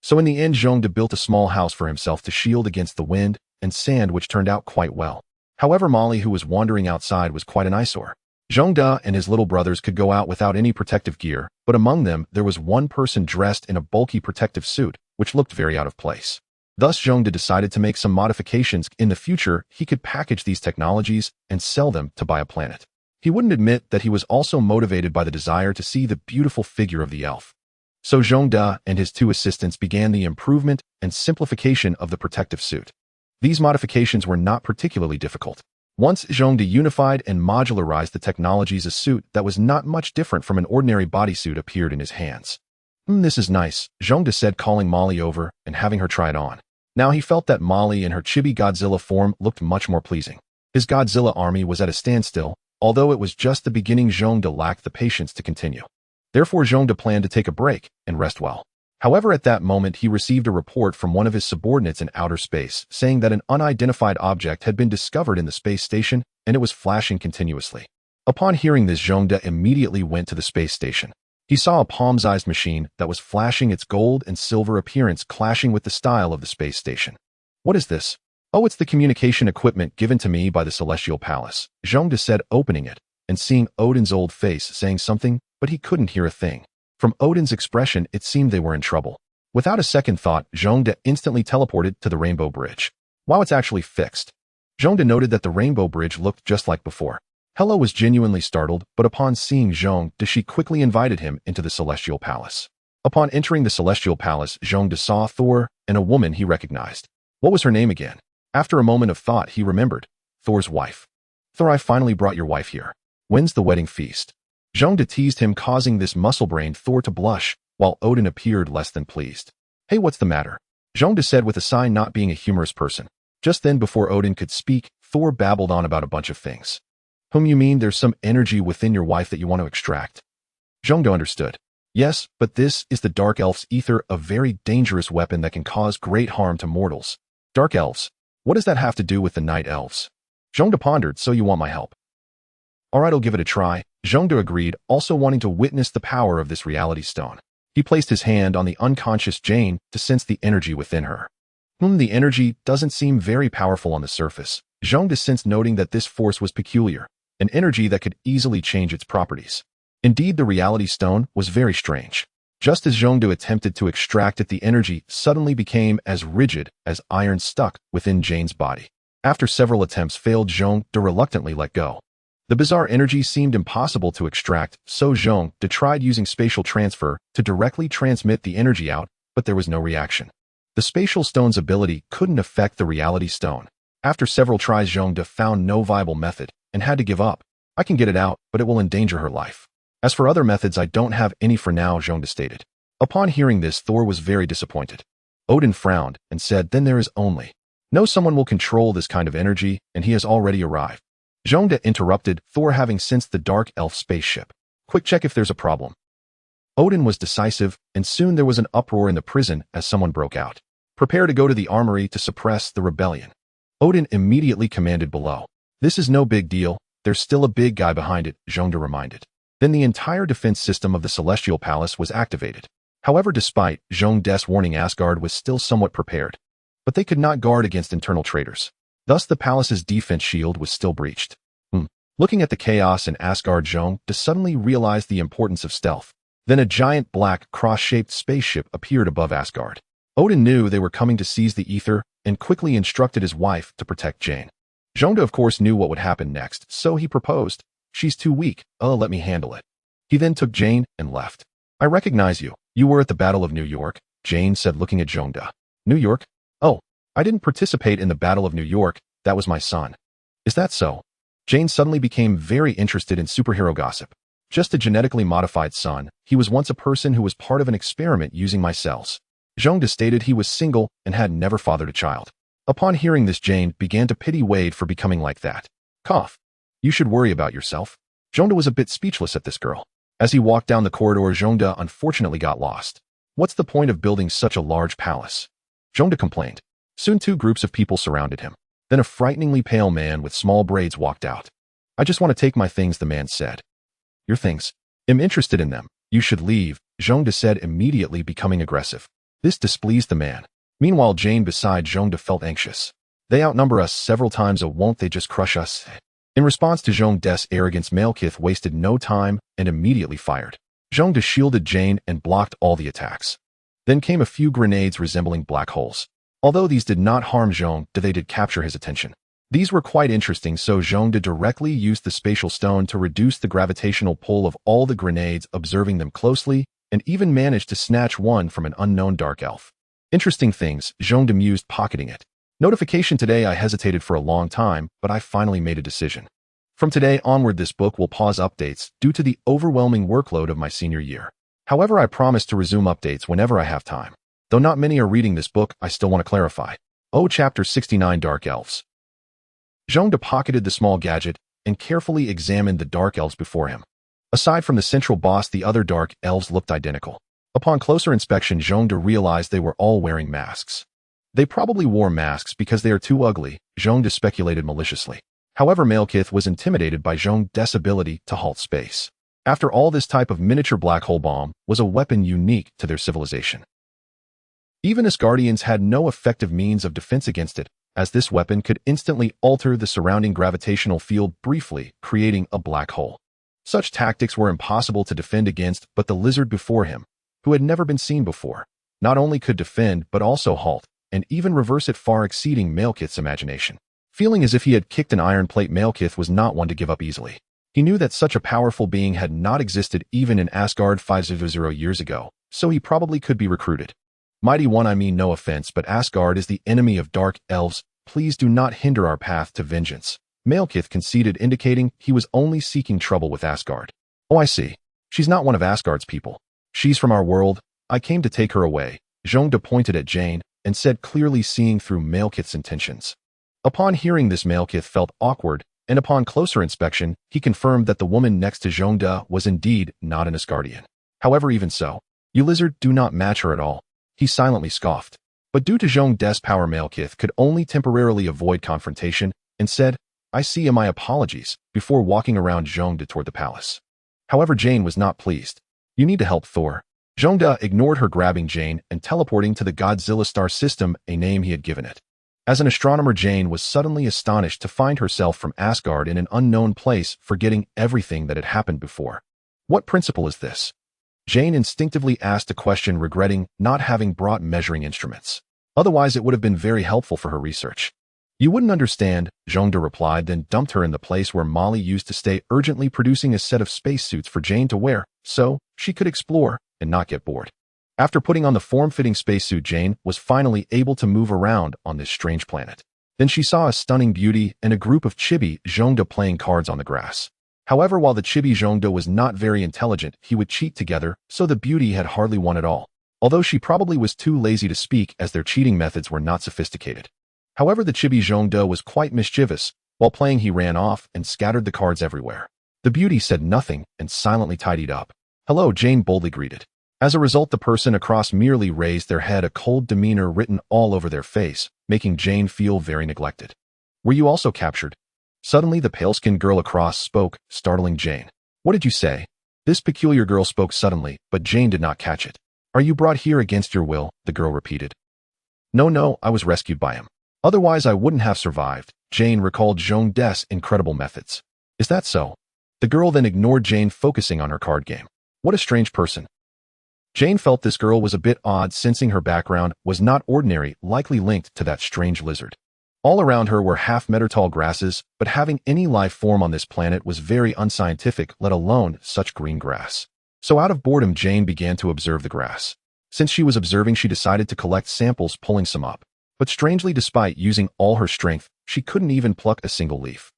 So in the end, Zhongde built a small house for himself to shield against the wind and sand, which turned out quite well. However, Molly, who was wandering outside, was quite an eyesore. Zhongde and his little brothers could go out without any protective gear, but among them there was one person dressed in a bulky protective suit, which looked very out of place. Thus, Zhongde decided to make some modifications. In the future, he could package these technologies and sell them to buy a planet. He wouldn't admit that he was also motivated by the desire to see the beautiful figure of the elf. So Zhongde and his two assistants began the improvement and simplification of the protective suit. These modifications were not particularly difficult. Once Zhongde unified and modularized the technologies, a suit that was not much different from an ordinary bodysuit appeared in his hands. This is nice, Zhongde said, calling Molly over and having her try it on. Now he felt that Molly in her chibi Godzilla form looked much more pleasing. His Godzilla army was at a standstill, although it was just the beginning. Zhongde lacked the patience to continue. Therefore Zhongde planned to take a break and rest well. However, at that moment he received a report from one of his subordinates in outer space saying that an unidentified object had been discovered in the space station and it was flashing continuously. Upon hearing this, Zhongde immediately went to the space station. He saw a palm-sized machine that was flashing its gold and silver appearance clashing with the style of the space station. What is this? Oh, it's the communication equipment given to me by the Celestial Palace, Zhongde said, opening it and seeing Odin's old face saying something, but he couldn't hear a thing. From Odin's expression, it seemed they were in trouble. Without a second thought, Zhongde instantly teleported to the Rainbow Bridge. Wow, it's actually fixed. Zhongde noted that the Rainbow Bridge looked just like before. Hello was genuinely startled, but upon seeing Zhongde, she quickly invited him into the Celestial Palace. Upon entering the Celestial Palace, Zhongde saw Thor and a woman he recognized. What was her name again? After a moment of thought, he remembered. Thor's wife. Thor, I finally brought your wife here. When's the wedding feast? Zhongde teased him, causing this muscle-brained Thor to blush, while Odin appeared less than pleased. Hey, what's the matter? Zhongde said with a sign, not being a humorous person. Just then, before Odin could speak, Thor babbled on about a bunch of things. Whom you mean there's some energy within your wife that you want to extract? Zhongde understood. Yes, but this is the Dark Elves' ether, a very dangerous weapon that can cause great harm to mortals. Dark Elves? What does that have to do with the Night Elves? Zhongde pondered, so you want my help? Alright, I'll give it a try. Zhongde agreed, also wanting to witness the power of this reality stone. He placed his hand on the unconscious Jane to sense the energy within her. The energy doesn't seem very powerful on the surface. Zhongde sensed, noting that this force was peculiar, an energy that could easily change its properties. Indeed, the reality stone was very strange. Just as Zhongde attempted to extract it, the energy suddenly became as rigid as iron stuck within Jane's body. After several attempts failed, Zhongde reluctantly let go. The bizarre energy seemed impossible to extract, so Zhongde tried using spatial transfer to directly transmit the energy out, but there was no reaction. The spatial stone's ability couldn't affect the reality stone. After several tries, Zhongde found no viable method and had to give up. I can get it out, but it will endanger her life. As for other methods, I don't have any for now, Zhongde stated. Upon hearing this, Thor was very disappointed. Odin frowned and said, then there is only. No, someone will control this kind of energy, and he has already arrived. Zhongde interrupted, Thor having sensed the Dark Elf spaceship. Quick check if there's a problem. Odin was decisive, and soon there was an uproar in the prison as someone broke out. Prepare to go to the armory to suppress the rebellion. Odin immediately commanded below. This is no big deal, there's still a big guy behind it, Zhongde reminded. Then the entire defense system of the Celestial Palace was activated. However, despite Zhongde's warning, Asgard was still somewhat prepared. But they could not guard against internal traitors. Thus the palace's defense shield was still breached. Looking at the chaos in Asgard, Zhongde suddenly realized the importance of stealth. Then a giant black cross-shaped spaceship appeared above Asgard. Odin knew they were coming to seize the ether and quickly instructed his wife to protect Jane. Zhongde of course knew what would happen next, so he proposed. She's too weak, let me handle it. He then took Jane and left. I recognize you. You were at the Battle of New York, Jane said, looking at Zhongde. New York? Oh, I didn't participate in the Battle of New York, that was my son. Is that so? Jane suddenly became very interested in superhero gossip. Just a genetically modified son, he was once a person who was part of an experiment using my cells. Zhongde stated he was single and had never fathered a child. Upon hearing this, Jane began to pity Wade for becoming like that. Cough. You should worry about yourself. Zhongde was a bit speechless at this girl. As he walked down the corridor, Zhongde unfortunately got lost. What's the point of building such a large palace? Zhongde complained. Soon 2 groups of people surrounded him. Then a frighteningly pale man with small braids walked out. I just want to take my things, the man said. Your things? I'm interested in them. You should leave, Zhongde said, immediately becoming aggressive. This displeased the man. Meanwhile, Jane beside Zhongde felt anxious. They outnumber us several times, won't they just crush us? In response to Zhongde's arrogance, Malekith wasted no time and immediately fired. Zhongde shielded Jane and blocked all the attacks. Then came a few grenades resembling black holes. Although these did not harm Zhongde, they did capture his attention. These were quite interesting, so Zhongde directly used the spatial stone to reduce the gravitational pull of all the grenades, observing them closely, and even managed to snatch one from an unknown dark elf. Interesting things, Zhongde mused, pocketing it. Notification today. I hesitated for a long time, but I finally made a decision. From today onward, this book will pause updates due to the overwhelming workload of my senior year. However, I promise to resume updates whenever I have time. Though not many are reading this book, I still want to clarify. Chapter 69 Dark Elves. Zhong pocketed the small gadget and carefully examined the Dark Elves before him. Aside from the central boss, the other Dark Elves looked identical. Upon closer inspection, Zhong realized they were all wearing masks. They probably wore masks because they are too ugly, Zhong speculated maliciously. However, Malekith was intimidated by Zhong's ability to halt space. After all, this type of miniature black hole bomb was a weapon unique to their civilization. Even Asgardians had no effective means of defense against it, as this weapon could instantly alter the surrounding gravitational field briefly, creating a black hole. Such tactics were impossible to defend against, but the lizard before him, who had never been seen before, not only could defend but also halt, and even reverse it, far exceeding Malekith's imagination. Feeling as if he had kicked an iron plate, Malekith was not one to give up easily. He knew that such a powerful being had not existed even in Asgard 500 years ago, so he probably could be recruited. Mighty One, I mean no offense, but Asgard is the enemy of Dark Elves. Please do not hinder our path to vengeance. Malekith conceded, indicating he was only seeking trouble with Asgard. Oh, I see. She's not one of Asgard's people. She's from our world. I came to take her away. Zhong pointed at Jane and said, clearly seeing through Malekith's intentions. Upon hearing this, Malekith felt awkward, and upon closer inspection, he confirmed that the woman next to Zhong was indeed not an Asgardian. However, even so, you lizard do not match her at all. He silently scoffed. But due to Zhong's power, Malekith could only temporarily avoid confrontation and said, I see, and my apologies, before walking around Zhong toward the palace. However, Jane was not pleased. You need to help Thor. Zhong ignored her, grabbing Jane and teleporting to the Godzilla star system, a name he had given it. As an astronomer, Jane was suddenly astonished to find herself from Asgard in an unknown place, forgetting everything that had happened before. What principle is this? Jane instinctively asked a question, regretting not having brought measuring instruments. Otherwise, it would have been very helpful for her research. You wouldn't understand, Zhong replied, then dumped her in the place where Molly used to stay, urgently producing a set of spacesuits for Jane to wear, so she could explore and not get bored. After putting on the form-fitting spacesuit, Jane was finally able to move around on this strange planet. Then she saw a stunning beauty and a group of chibi Zhong playing cards on the grass. However, while the chibi Zhong was not very intelligent, he would cheat together, so the beauty had hardly won at all, although she probably was too lazy to speak, as their cheating methods were not sophisticated. However, the chibi Zhong was quite mischievous. While playing, he ran off and scattered the cards everywhere. The beauty said nothing and silently tidied up. Hello, Jane boldly greeted. As a result, the person across merely raised their head, a cold demeanor written all over their face, making Jane feel very neglected. Were you also captured? Suddenly, the pale-skinned girl across spoke, startling Jane. What did you say? This peculiar girl spoke suddenly, but Jane did not catch it. Are you brought here against your will? The girl repeated. No, I was rescued by him. Otherwise, I wouldn't have survived. Jane recalled Zhong's incredible methods. Is that so? The girl then ignored Jane, focusing on her card game. What a strange person. Jane felt this girl was a bit odd, sensing her background was not ordinary, likely linked to that strange lizard. All around her were half-meter-tall grasses, but having any life form on this planet was very unscientific, let alone such green grass. So out of boredom, Jane began to observe the grass. Since she was observing, she decided to collect samples, pulling some up. But strangely, despite using all her strength, she couldn't even pluck a single leaf.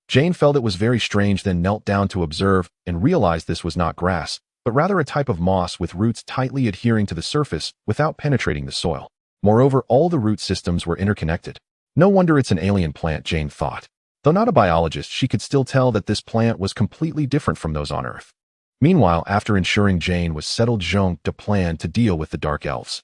Jane felt it was very strange, then knelt down to observe and realized this was not grass, but rather a type of moss with roots tightly adhering to the surface without penetrating the soil. Moreover, all the root systems were interconnected. No wonder it's an alien plant, Jane thought. Though not a biologist, she could still tell that this plant was completely different from those on Earth. Meanwhile, after ensuring Jane was settled, Zhong planned to deal with the Dark Elves.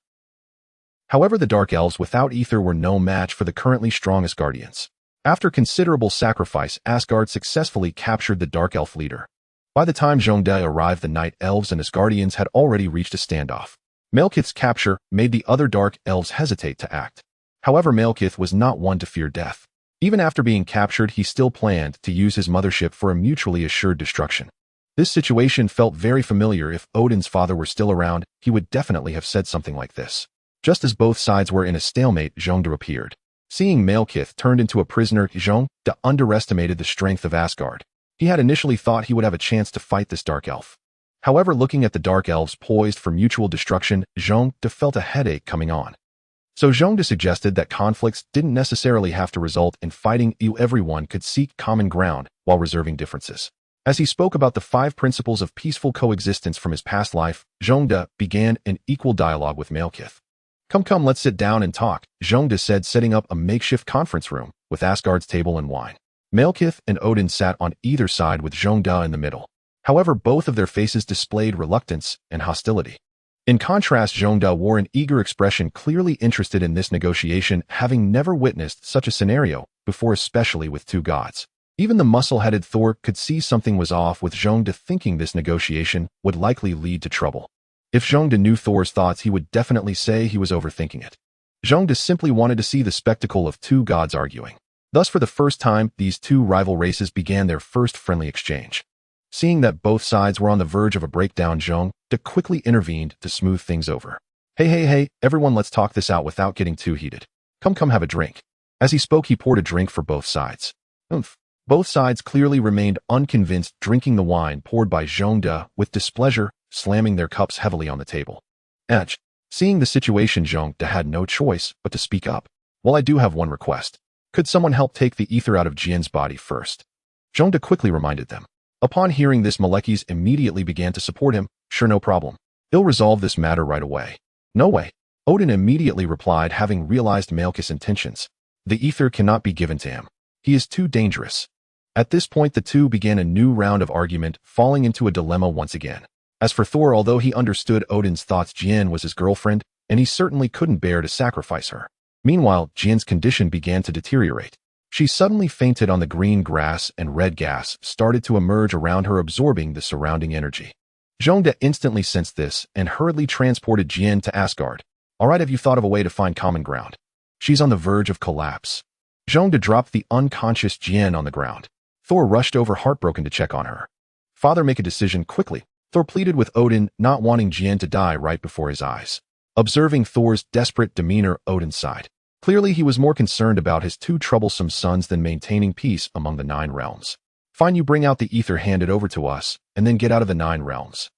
However, the Dark Elves without ether were no match for the currently strong Asgardians. After considerable sacrifice, Asgard successfully captured the Dark Elf leader. By the time Zhong arrived, the Night Elves and Asgardians had already reached a standoff. Malekith's capture made the other Dark Elves hesitate to act. However, Malekith was not one to fear death. Even after being captured, he still planned to use his mothership for a mutually assured destruction. This situation felt very familiar. If Odin's father were still around, he would definitely have said something like this. Just as both sides were in a stalemate, Zhong appeared. Seeing Malekith turned into a prisoner, Zhong underestimated the strength of Asgard. He had initially thought he would have a chance to fight this Dark Elf. However, looking at the Dark Elves poised for mutual destruction, Zhong felt a headache coming on. So Zhong suggested that conflicts didn't necessarily have to result in fighting. Everyone could seek common ground while reserving differences. As he spoke about the 5 principles of peaceful coexistence from his past life, Zhong began an equal dialogue with Malekith. Come, let's sit down and talk, Zhongde said, setting up a makeshift conference room with Asgard's table and wine. Malekith and Odin sat on either side with Zhongde in the middle. However, both of their faces displayed reluctance and hostility. In contrast, Zhongde wore an eager expression, clearly interested in this negotiation, having never witnessed such a scenario before, especially with two gods. Even the muscle-headed Thor could see something was off with Zhongde, thinking this negotiation would likely lead to trouble. If Zhongde knew Thor's thoughts, he would definitely say he was overthinking it. Zhongde simply wanted to see the spectacle of two gods arguing. Thus, for the first time, these two rival races began their first friendly exchange. Seeing that both sides were on the verge of a breakdown, Zhongde quickly intervened to smooth things over. Hey, everyone, let's talk this out without getting too heated. Come, have a drink. As he spoke, he poured a drink for both sides. Both sides clearly remained unconvinced, drinking the wine poured by Zhongde with displeasure, slamming their cups heavily on the table. Seeing the situation, Zhongde had no choice but to speak up. Well, I do have one request. Could someone help take the ether out of Jian's body first? Zhongde quickly reminded them. Upon hearing this, Malekith immediately began to support him. Sure, no problem. He'll resolve this matter right away. No way. Odin immediately replied, having realized Malekith's intentions. The ether cannot be given to him. He is too dangerous. At this point, the two began a new round of argument, falling into a dilemma once again. As for Thor, although he understood Odin's thoughts, Jian was his girlfriend, and he certainly couldn't bear to sacrifice her. Meanwhile, Jian's condition began to deteriorate. She suddenly fainted on the green grass, and red gas started to emerge around her, absorbing the surrounding energy. Zhongde instantly sensed this and hurriedly transported Jian to Asgard. All right, have you thought of a way to find common ground? She's on the verge of collapse. Zhongde dropped the unconscious Jian on the ground. Thor rushed over, heartbroken, to check on her. Father, make a decision quickly, Thor pleaded with Odin, not wanting Jian to die right before his eyes. Observing Thor's desperate demeanor, Odin sighed. Clearly, he was more concerned about his two troublesome sons than maintaining peace among the 9 realms. Fine, you bring out the ether, hand it over to us, and then get out of the 9 realms.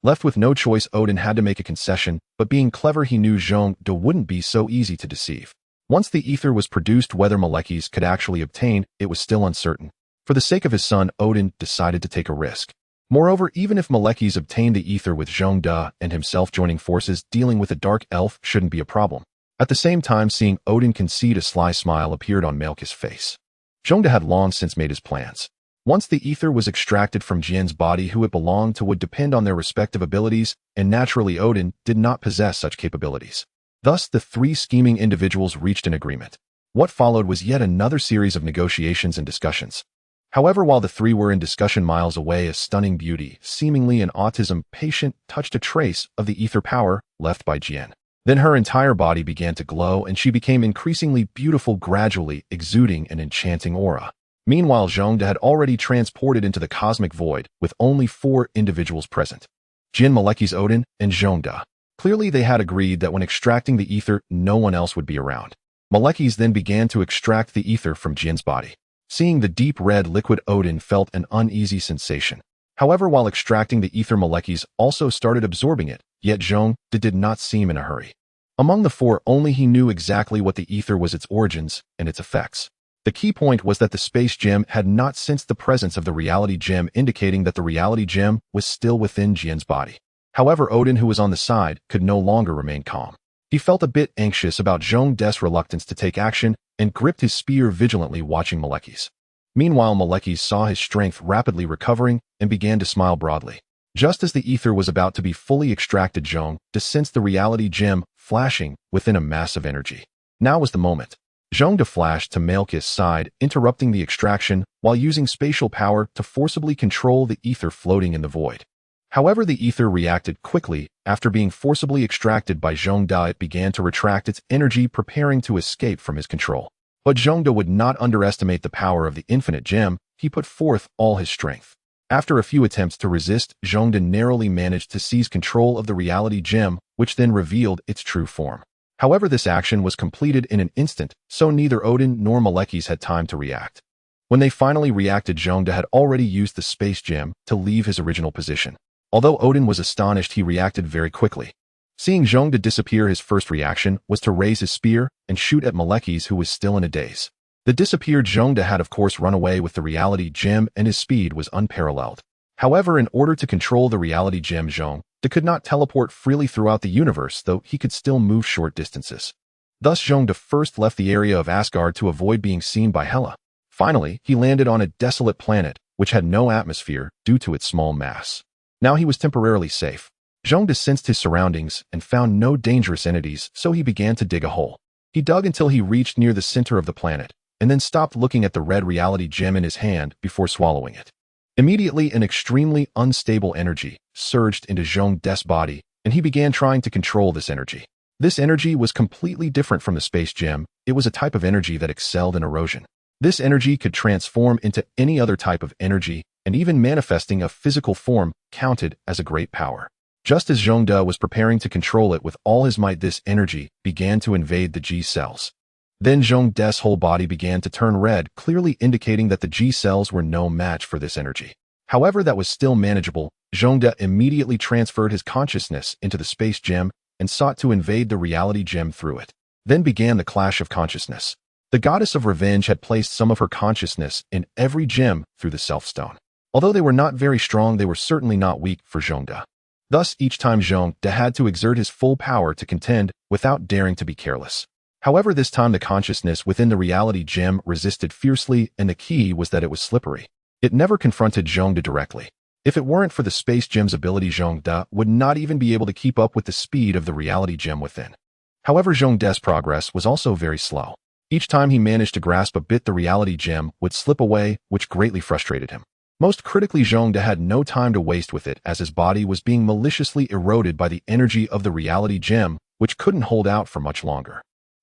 Left with no choice, Odin had to make a concession, but being clever, he knew Zhongde wouldn't be so easy to deceive. Once the ether was produced, whether Malekith could actually obtain it was still uncertain. For the sake of his son, Odin decided to take a risk. Moreover, even if Malekith obtained the ether with Zhongde and himself joining forces, dealing with a dark elf shouldn't be a problem. At the same time, seeing Odin concede, a sly smile appeared on Malekith's face. Zhongde had long since made his plans. Once the ether was extracted from Jian's body, who it belonged to would depend on their respective abilities, and naturally Odin did not possess such capabilities. Thus, the 3 scheming individuals reached an agreement. What followed was yet another series of negotiations and discussions. However, while the 3 were in discussion, miles away, a stunning beauty, seemingly an autism patient, touched a trace of the ether power left by Jian. Then her entire body began to glow, and she became increasingly beautiful, gradually exuding an enchanting aura. Meanwhile, Zhongde had already transported into the cosmic void, with only 4 individuals present. Jian, Malekith, Odin, and Zhongde. Clearly, they had agreed that when extracting the ether, no one else would be around. Malekith then began to extract the ether from Jian's body. Seeing the deep red liquid, Odin felt an uneasy sensation. However, while extracting the ether, Malekith also started absorbing it, yet Zhongde did not seem in a hurry. Among the 4, only he knew exactly what the ether was, its origins, and its effects. The key point was that the space gem had not sensed the presence of the reality gem, indicating that the reality gem was still within Jian's body. However, Odin, who was on the side, could no longer remain calm. He felt a bit anxious about Zhongde's reluctance to take action and gripped his spear vigilantly, watching Malekith. Meanwhile, Malekith saw his strength rapidly recovering and began to smile broadly. Just as the ether was about to be fully extracted, Zhongde sensed the reality gem flashing within a mass of energy. Now was the moment. Zhongde flashed to Malekith's side, interrupting the extraction while using spatial power to forcibly control the ether floating in the void. However, the ether reacted quickly. After being forcibly extracted by Zhongde, it began to retract its energy, preparing to escape from his control. But Zhongde would not underestimate the power of the infinite gem. He put forth all his strength. After a few attempts to resist, Zhongde narrowly managed to seize control of the reality gem, which then revealed its true form. However, this action was completed in an instant, so neither Odin nor Malekith had time to react. When they finally reacted, Zhongde had already used the space gem to leave his original position. Although Odin was astonished, he reacted very quickly. Seeing Zhongde disappear, his first reaction was to raise his spear and shoot at Malekith, who was still in a daze. The disappeared Zhongde had of course run away with the reality gem, and his speed was unparalleled. However, in order to control the reality gem, Zhongde De could not teleport freely throughout the universe, though he could still move short distances. Thus Zhong De first left the area of Asgard to avoid being seen by Hela. Finally, he landed on a desolate planet, which had no atmosphere due to its small mass. Now he was temporarily safe. Zhong De sensed his surroundings and found no dangerous entities, so he began to dig a hole. He dug until he reached near the center of the planet, and then stopped looking at the red reality gem in his hand before swallowing it. Immediately, an extremely unstable energy surged into Zhong De's body, and he began trying to control this energy. This energy was completely different from the space gem. It was a type of energy that excelled in erosion. This energy could transform into any other type of energy, and even manifesting a physical form counted as a great power. Just as Zhong De was preparing to control it with all his might, this energy began to invade the G cells. Then Zhong De's whole body began to turn red, clearly indicating that the G cells were no match for this energy. However, that was still manageable. Zhong De immediately transferred his consciousness into the space gem and sought to invade the reality gem through it. Then began the clash of consciousness. The goddess of revenge had placed some of her consciousness in every gem through the self-stone. Although they were not very strong, they were certainly not weak for Zhong De. Thus, each time Zhong De had to exert his full power to contend without daring to be careless. However, this time the consciousness within the reality gem resisted fiercely, and the key was that it was slippery. It never confronted Zhong De directly. If it weren't for the space gem's ability, Zhong De would not even be able to keep up with the speed of the reality gem within. However, Zhong De's progress was also very slow. Each time he managed to grasp a bit, the reality gem would slip away, which greatly frustrated him. Most critically, Zhong De had no time to waste with it, as his body was being maliciously eroded by the energy of the reality gem, which couldn't hold out for much longer.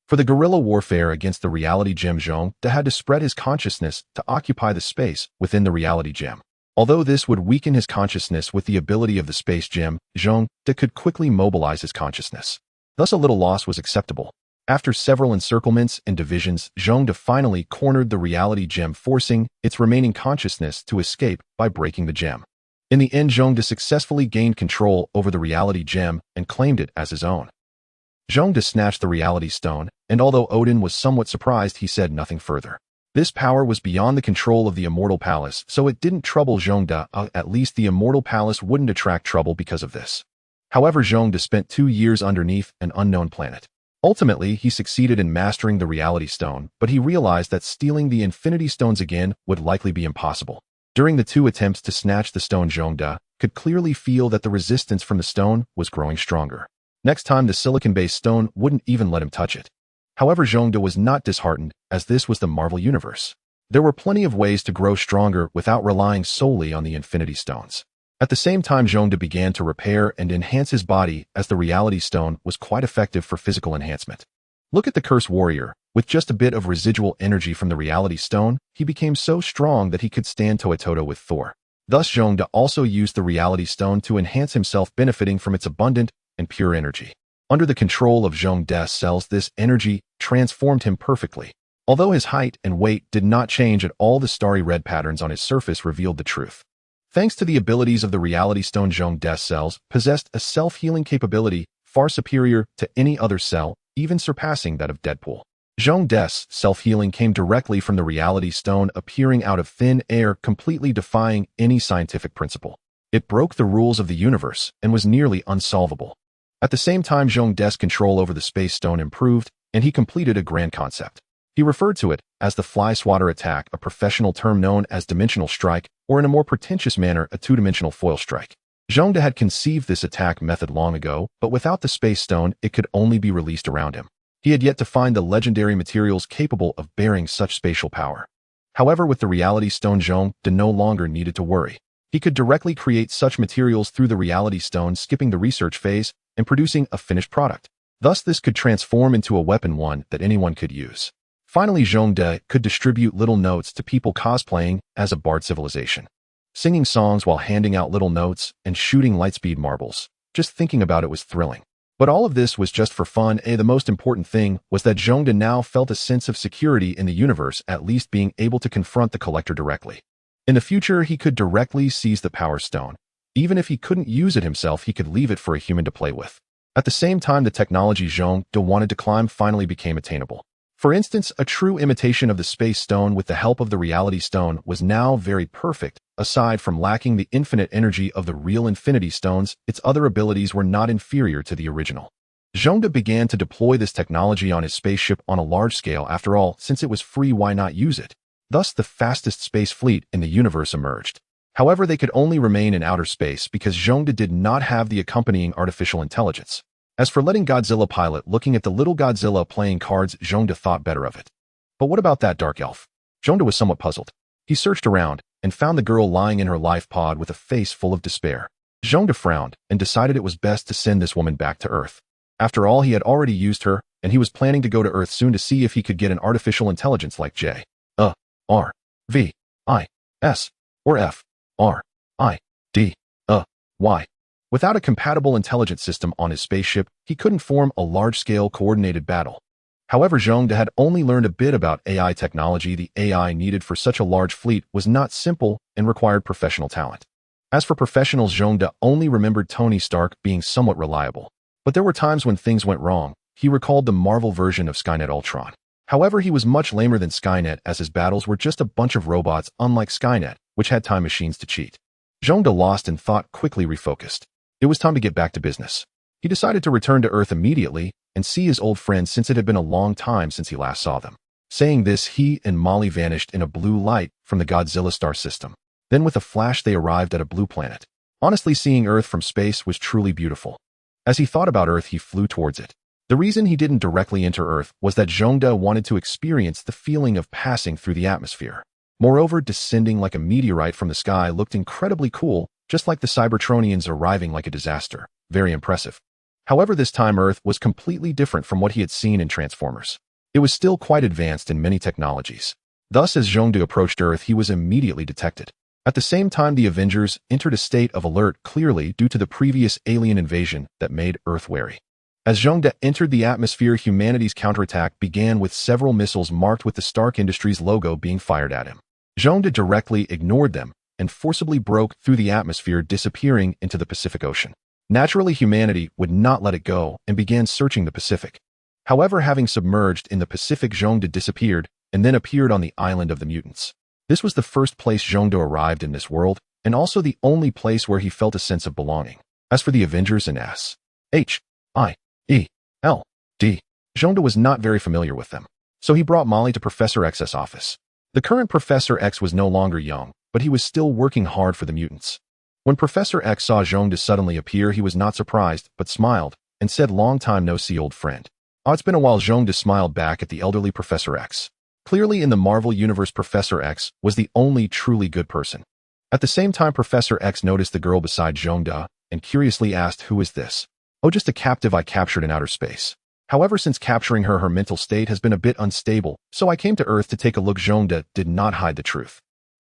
For the guerrilla warfare against the reality gem, Zhong De had to spread his consciousness to occupy the space within the reality gem. Although this would weaken his consciousness with the ability of the space gem, Zhong De could quickly mobilize his consciousness. Thus a little loss was acceptable. After several encirclements and divisions, Zhong De finally cornered the reality gem, forcing its remaining consciousness to escape by breaking the gem. In the end, Zhong De successfully gained control over the reality gem and claimed it as his own. Zhong De snatched the reality stone, and although Odin was somewhat surprised, he said nothing further. This power was beyond the control of the Immortal Palace, so it didn't trouble Zhong De. At least the Immortal Palace wouldn't attract trouble because of this. However, Zhong De spent 2 years underneath an unknown planet. Ultimately, he succeeded in mastering the Reality Stone, but he realized that stealing the Infinity Stones again would likely be impossible. During the 2 attempts to snatch the stone, Zhong De could clearly feel that the resistance from the stone was growing stronger. Next time, the silicon-based stone wouldn't even let him touch it. However, Zhong De was not disheartened, as this was the Marvel Universe. There were plenty of ways to grow stronger without relying solely on the Infinity Stones. At the same time, Zhong De began to repair and enhance his body, as the Reality Stone was quite effective for physical enhancement. Look at the Curse Warrior. With just a bit of residual energy from the Reality Stone, he became so strong that he could stand toe-to-toe with Thor. Thus, Zhong De also used the Reality Stone to enhance himself, benefiting from its abundant and pure energy. Under the control of Zhong De's cells, this energy transformed him perfectly. Although his height and weight did not change at all, the starry red patterns on his surface revealed the truth. Thanks to the abilities of the Reality Stone, Zhong De's cells possessed a self-healing capability far superior to any other cell, even surpassing that of Deadpool. Zhong De's self-healing came directly from the Reality Stone appearing out of thin air, completely defying any scientific principle. It broke the rules of the universe and was nearly unsolvable. At the same time, Zhong De's control over the Space Stone improved, and he completed a grand concept. He referred to it as the Fly Swatter attack, a professional term known as dimensional strike, or in a more pretentious manner, a two-dimensional foil strike. Zhong De had conceived this attack method long ago, but without the Space Stone, it could only be released around him. He had yet to find the legendary materials capable of bearing such spatial power. However, with the Reality Stone, Zhong De no longer needed to worry. He could directly create such materials through the Reality Stone, skipping the research phase and producing a finished product. Thus, this could transform into a weapon, one that anyone could use. Finally, Zhong De could distribute little notes to people cosplaying as a bard civilization, singing songs while handing out little notes and shooting lightspeed marbles. Just thinking about it was thrilling. But all of this was just for fun. The most important thing was that Zhong De now felt a sense of security in the universe, at least being able to confront the Collector directly. In the future, he could directly seize the Power Stone. Even if he couldn't use it himself, he could leave it for a human to play with. At the same time, the technology Zhong De wanted to climb finally became attainable. For instance, a true imitation of the Space Stone with the help of the Reality Stone was now very perfect. Aside from lacking the infinite energy of the real Infinity Stones, its other abilities were not inferior to the original. S.H.I.E.L.D. began to deploy this technology on his spaceship on a large scale. After all, since it was free, why not use it? Thus, the fastest space fleet in the universe emerged. However, they could only remain in outer space because S.H.I.E.L.D. did not have the accompanying artificial intelligence. As for letting Godzilla pilot, looking at the little Godzilla playing cards, S.H.I.E.L.D. thought better of it. But what about that Dark Elf? S.H.I.E.L.D. was somewhat puzzled. He searched around and found the girl lying in her life pod with a face full of despair. S.H.I.E.L.D. frowned and decided it was best to send this woman back to Earth. After all, he had already used her, and he was planning to go to Earth soon to see if he could get an artificial intelligence like J.R.V.I.S. or F.R.I.D.Y. Without a compatible intelligence system on his spaceship, he couldn't form a large-scale coordinated battle. However, S.H.I.E.L.D. had only learned a bit about AI technology. The AI needed for such a large fleet was not simple and required professional talent. As for professionals, S.H.I.E.L.D. only remembered Tony Stark being somewhat reliable. But there were times when things went wrong. He recalled the Marvel version of Skynet Ultron. However, he was much lamer than Skynet, as his battles were just a bunch of robots, unlike Skynet, which had time machines to cheat. S.H.I.E.L.D. lost and thought quickly refocused. It was time to get back to business. He decided to return to Earth immediately and see his old friends, since it had been a long time since he last saw them. Saying this, he and Molly vanished in a blue light from the Godzilla star system. Then with a flash they arrived at a blue planet. Honestly, seeing Earth from space was truly beautiful. As he thought about Earth, he flew towards it. The reason he didn't directly enter Earth was that S.H.I.E.L.D. wanted to experience the feeling of passing through the atmosphere. Moreover, descending like a meteorite from the sky looked incredibly cool, just like the Cybertronians arriving like a disaster. Very impressive. However, this time Earth was completely different from what he had seen in Transformers. It was still quite advanced in many technologies. Thus, as S.H.I.E.L.D. approached Earth, he was immediately detected. At the same time, the Avengers entered a state of alert, clearly due to the previous alien invasion that made Earth wary. As S.H.I.E.L.D. entered the atmosphere, humanity's counterattack began with several missiles marked with the Stark Industries logo being fired at him. S.H.I.E.L.D. directly ignored them and forcibly broke through the atmosphere, disappearing into the Pacific Ocean. Naturally, humanity would not let it go and began searching the Pacific. However, having submerged in the Pacific, S.H.I.E.L.D. disappeared and then appeared on the island of the mutants. This was the first place S.H.I.E.L.D. arrived in this world, and also the only place where he felt a sense of belonging. As for the Avengers and S.H.I.E.L.D., S.H.I.E.L.D. was not very familiar with them. So he brought Molly to Professor X's office. The current Professor X was no longer young, but he was still working hard for the mutants. When Professor X saw S.H.I.E.L.D. suddenly appear, he was not surprised, but smiled and said, "Long time no see, old friend." It's been a while. S.H.I.E.L.D. smiled back at the elderly Professor X. Clearly, in the Marvel Universe, Professor X was the only truly good person. At the same time, Professor X noticed the girl beside S.H.I.E.L.D. and curiously asked, "Who is this?" "Oh, just a captive I captured in outer space. However, since capturing her, her mental state has been a bit unstable, so I came to Earth to take a look." S.H.I.E.L.D. did not hide the truth.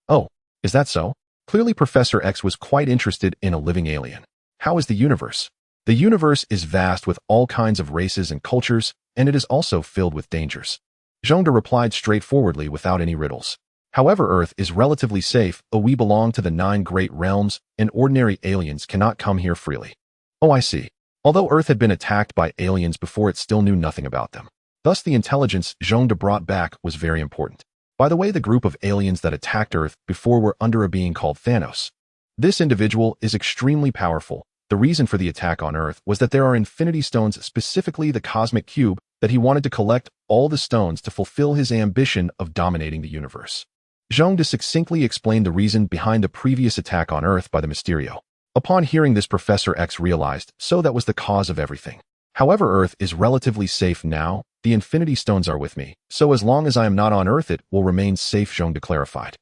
"Oh, is that so?" Clearly, Professor X was quite interested in a living alien. "How is the universe?" "The universe is vast with all kinds of races and cultures, and it is also filled with dangers." S.H.I.E.L.D. replied straightforwardly without any riddles. "However, Earth is relatively safe. We belong to the 9 great realms, and ordinary aliens cannot come here freely." "Oh, I see." Although Earth had been attacked by aliens before, it still knew nothing about them. Thus, the intelligence S.H.I.E.L.D. brought back was very important. By the way, the group of aliens that attacked Earth before were under a being called Thanos. This individual is extremely powerful. The reason for the attack on Earth was that there are Infinity Stones, specifically the Cosmic Cube, that he wanted to collect all the stones to fulfill his ambition of dominating the universe. S.H.I.E.L.D. succinctly explained the reason behind the previous attack on Earth by the Mysterio. Upon hearing this, Professor X realized, so that was the cause of everything. However, Earth is relatively safe now. The Infinity Stones are with me, so as long as I am not on Earth, it will remain safe, S.H.I.E.L.D. clarified.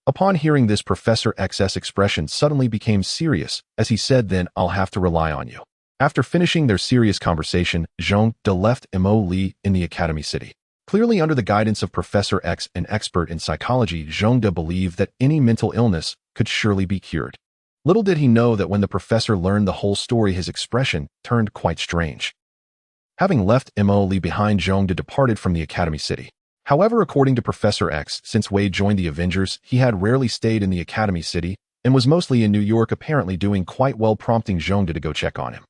Upon hearing this, Professor X's expression suddenly became serious, as he said, "Then I'll have to rely on you." After finishing their serious conversation, S.H.I.E.L.D. left Mo.Lee in the Academy City. Clearly, under the guidance of Professor X, an expert in psychology, S.H.I.E.L.D. believed that any mental illness could surely be cured. Little did he know that when the professor learned the whole story, his expression turned quite strange. Having left Mo.Lee behind, S.H.I.E.L.D. departed from the Academy City. However, according to Professor X, since Wade joined the Avengers, he had rarely stayed in the Academy City and was mostly in New York, apparently doing quite well, prompting S.H.I.E.L.D. to go check on him.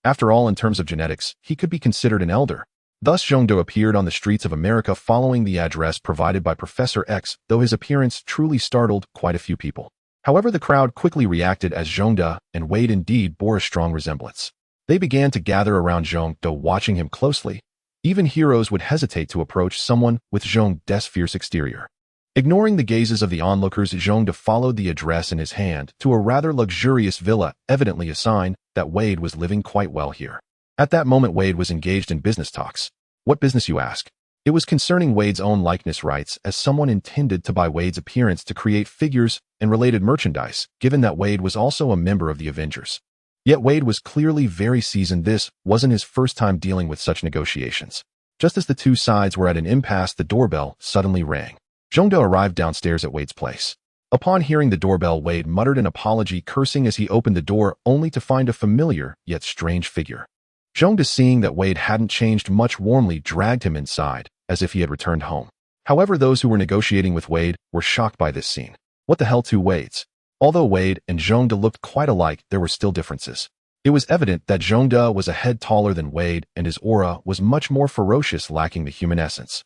After all, in terms of genetics, he could be considered an elder. Thus Zhongde appeared on the streets of America following the address provided by Professor X, though his appearance truly startled quite a few people. However, the crowd quickly reacted as Zhongde and Wade indeed bore a strong resemblance. They began to gather around Zhongde, watching him closely. Even heroes would hesitate to approach someone with Zhongde's fierce exterior. Ignoring the gazes of the onlookers, Zhongde followed the address in his hand to a rather luxurious villa, evidently a sign that Wade was living quite well here. At that moment, Wade was engaged in business talks. What business, you ask? It was concerning Wade's own likeness rights, as someone intended to buy Wade's appearance to create figures and related merchandise, given that Wade was also a member of the Avengers. Yet Wade was clearly very seasoned. This wasn't his first time dealing with such negotiations. Just as the two sides were at an impasse, the doorbell suddenly rang. Zhongde arrived downstairs at Wade's place. Upon hearing the doorbell, Wade muttered an apology, cursing as he opened the door, only to find a familiar yet strange figure. Zhongde, seeing that Wade hadn't changed much, warmly dragged him inside, as if he had returned home. However, those who were negotiating with Wade were shocked by this scene. What the hell, two Wades? Although Wade and Zhongde looked quite alike, there were still differences. It was evident that Zhongde was a head taller than Wade, and his aura was much more ferocious, lacking the human essence.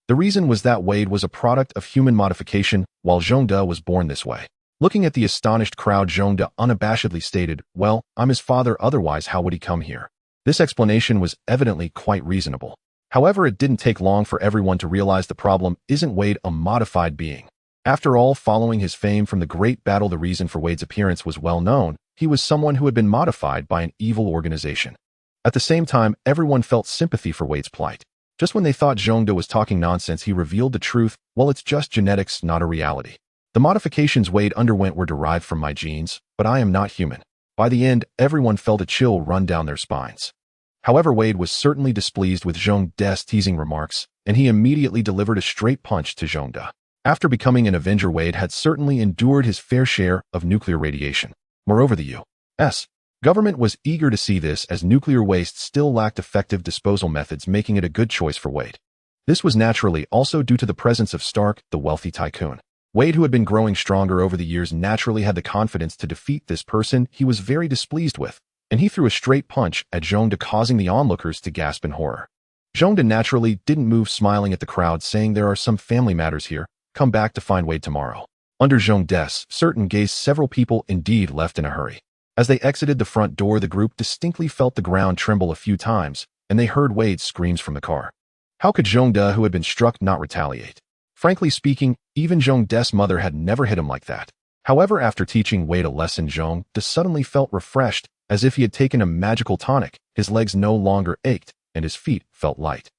The reason was that Wade was a product of human modification, while Zhongde was born this way. Looking at the astonished crowd, Zhongde unabashedly stated, "Well, I'm his father, otherwise how would he come here?" This explanation was evidently quite reasonable. However, it didn't take long for everyone to realize the problem isn't Wade a modified being. After all, following his fame from the Great Battle, the reason for Wade's appearance was well known. He was someone who had been modified by an evil organization. At the same time, everyone felt sympathy for Wade's plight. Just when they thought Zhongde was talking nonsense, he revealed the truth. Well, it's just genetics, not a reality. The modifications Wade underwent were derived from my genes, but I am not human. By the end, everyone felt a chill run down their spines. However, Wade was certainly displeased with Zhongde's teasing remarks, and he immediately delivered a straight punch to Zhongde. After becoming an Avenger, Wade had certainly endured his fair share of nuclear radiation. Moreover, the U.S. government was eager to see this, as nuclear waste still lacked effective disposal methods, making it a good choice for Wade. This was naturally also due to the presence of Stark, the wealthy tycoon. Wade, who had been growing stronger over the years, naturally had the confidence to defeat this person he was very displeased with, and he threw a straight punch at Zhongde, causing the onlookers to gasp in horror. Zhongde naturally didn't move, smiling at the crowd, saying, "There are some family matters here. Come back to find Wade tomorrow." Under Zhongde's certain gaze, several people indeed left in a hurry. As they exited the front door, the group distinctly felt the ground tremble a few times, and they heard Wade's screams from the car. How could Zhongde, who had been struck, not retaliate? Frankly speaking, even Zhongde's mother had never hit him like that. However, after teaching Wade a lesson, Zhongde suddenly felt refreshed, as if he had taken a magical tonic. His legs no longer ached, and his feet felt light.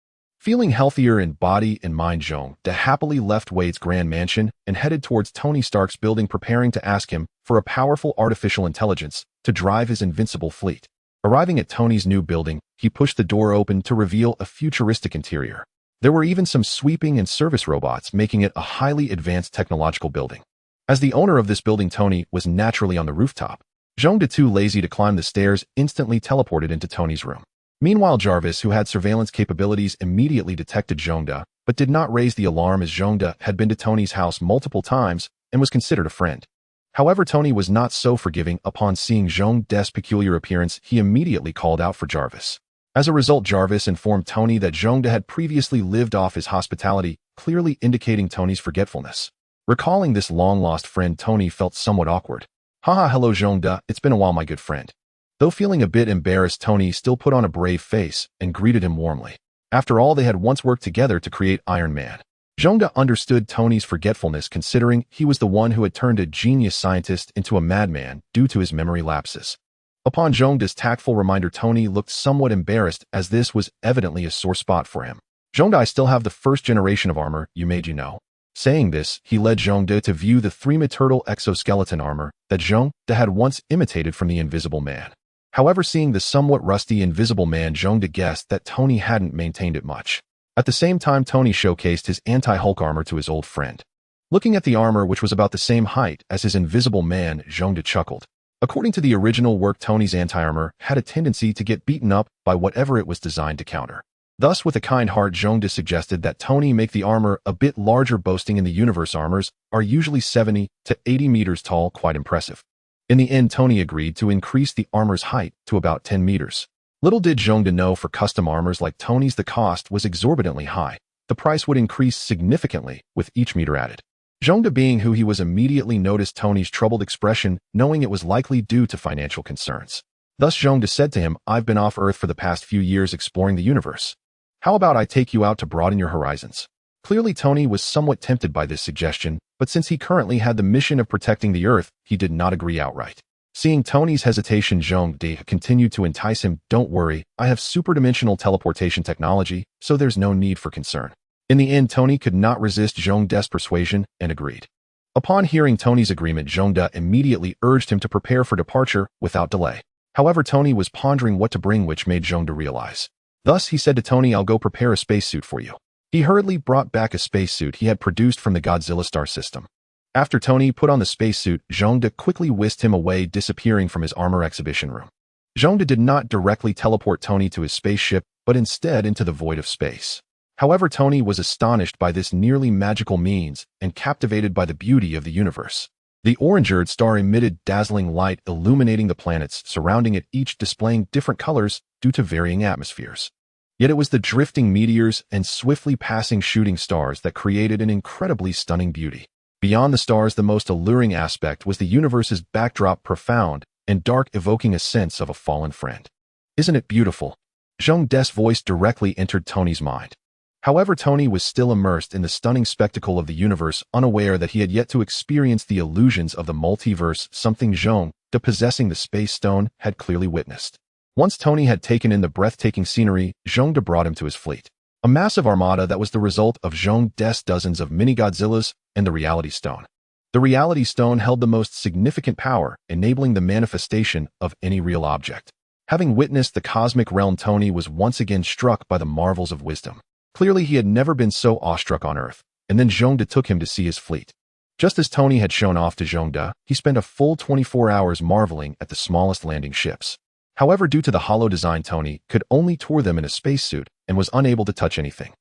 Feeling healthier in body and mind, Zhongde happily left Wade's grand mansion and headed towards Tony Stark's building, preparing to ask him for a powerful artificial intelligence to drive his invincible fleet. Arriving at Tony's new building, he pushed the door open to reveal a futuristic interior. There were even some sweeping and service robots, making it a highly advanced technological building. As the owner of this building, Tony was naturally on the rooftop. Zhongde, too lazy to climb the stairs, instantly teleported into Tony's room. Meanwhile, Jarvis, who had surveillance capabilities, immediately detected Zhongde, but did not raise the alarm, as Zhongde had been to Tony's house multiple times and was considered a friend. However, Tony was not so forgiving. Upon seeing Zhongde's peculiar appearance, he immediately called out for Jarvis. As a result, Jarvis informed Tony that Zhongde had previously lived off his hospitality, clearly indicating Tony's forgetfulness. Recalling this long-lost friend, Tony felt somewhat awkward. "Haha, hello Zhongde, it's been a while, my good friend." Though feeling a bit embarrassed, Tony still put on a brave face and greeted him warmly. After all, they had once worked together to create Iron Man. Zhongde understood Tony's forgetfulness, considering he was the one who had turned a genius scientist into a madman due to his memory lapses. Upon Zhongde's tactful reminder, Tony looked somewhat embarrassed, as this was evidently a sore spot for him. "Zhongde, I still have the first generation of armor you made, you know." Saying this, he led Zhongde to view the 3-metal exoskeleton armor that Zhongde had once imitated from the Invisible Man. However, seeing the somewhat rusty Invisible Man, Zhongde guessed that Tony hadn't maintained it much. At the same time, Tony showcased his anti-Hulk armor to his old friend. Looking at the armor, which was about the same height as his Invisible Man, Zhongde chuckled. According to the original work, Tony's anti-armor had a tendency to get beaten up by whatever it was designed to counter. Thus, with a kind heart, Zhongde suggested that Tony make the armor a bit larger, boasting in the universe armors are usually 70 to 80 meters tall, quite impressive. In the end, Tony agreed to increase the armor's height to about 10 meters. Little did Zhongda know for custom armors like Tony's the cost was exorbitantly high. The price would increase significantly with each meter added. Zhongda, being who he was, immediately noticed Tony's troubled expression, knowing it was likely due to financial concerns. Thus Zhongda said to him, "I've been off Earth for the past few years exploring the universe. How about I take you out to broaden your horizons?" Clearly Tony was somewhat tempted by this suggestion, but since he currently had the mission of protecting the Earth, he did not agree outright. Seeing Tony's hesitation, Zhongda continued to entice him. "Don't worry, I have superdimensional teleportation technology, so there's no need for concern." In the end, Tony could not resist Zhongda's persuasion and agreed. Upon hearing Tony's agreement, Zhongda immediately urged him to prepare for departure without delay. However, Tony was pondering what to bring, which made Zhongda realize. Thus, he said to Tony, "I'll go prepare a spacesuit for you." He hurriedly brought back a spacesuit he had produced from the Godzilla star system. After Tony put on the spacesuit, Zhongda quickly whisked him away, disappearing from his armor exhibition room. Zhongda did not directly teleport Tony to his spaceship, but instead into the void of space. However, Tony was astonished by this nearly magical means and captivated by the beauty of the universe. The orange-eyed star emitted dazzling light, illuminating the planets surrounding it, each displaying different colors due to varying atmospheres. Yet it was the drifting meteors and swiftly passing shooting stars that created an incredibly stunning beauty. Beyond the stars, the most alluring aspect was the universe's backdrop, profound and dark, evoking a sense of a fallen friend. "Isn't it beautiful?" Zhongda's voice directly entered Tony's mind. However, Tony was still immersed in the stunning spectacle of the universe, unaware that he had yet to experience the illusions of the multiverse, something Zhongda, possessing the space stone, had clearly witnessed. Once Tony had taken in the breathtaking scenery, Zhongda brought him to his fleet. A massive armada that was the result of Zhongda's dozens of mini-Godzillas and the Reality Stone. The Reality Stone held the most significant power, enabling the manifestation of any real object. Having witnessed the cosmic realm, Tony was once again struck by the marvels of wisdom. Clearly, he had never been so awestruck on Earth, and then Zhongda took him to see his fleet. Just as Tony had shown off to Zhongda, he spent a full 24 hours marveling at the smallest landing ships. However, due to the hollow design, Tony could only tour them in a spacesuit and was unable to touch anything.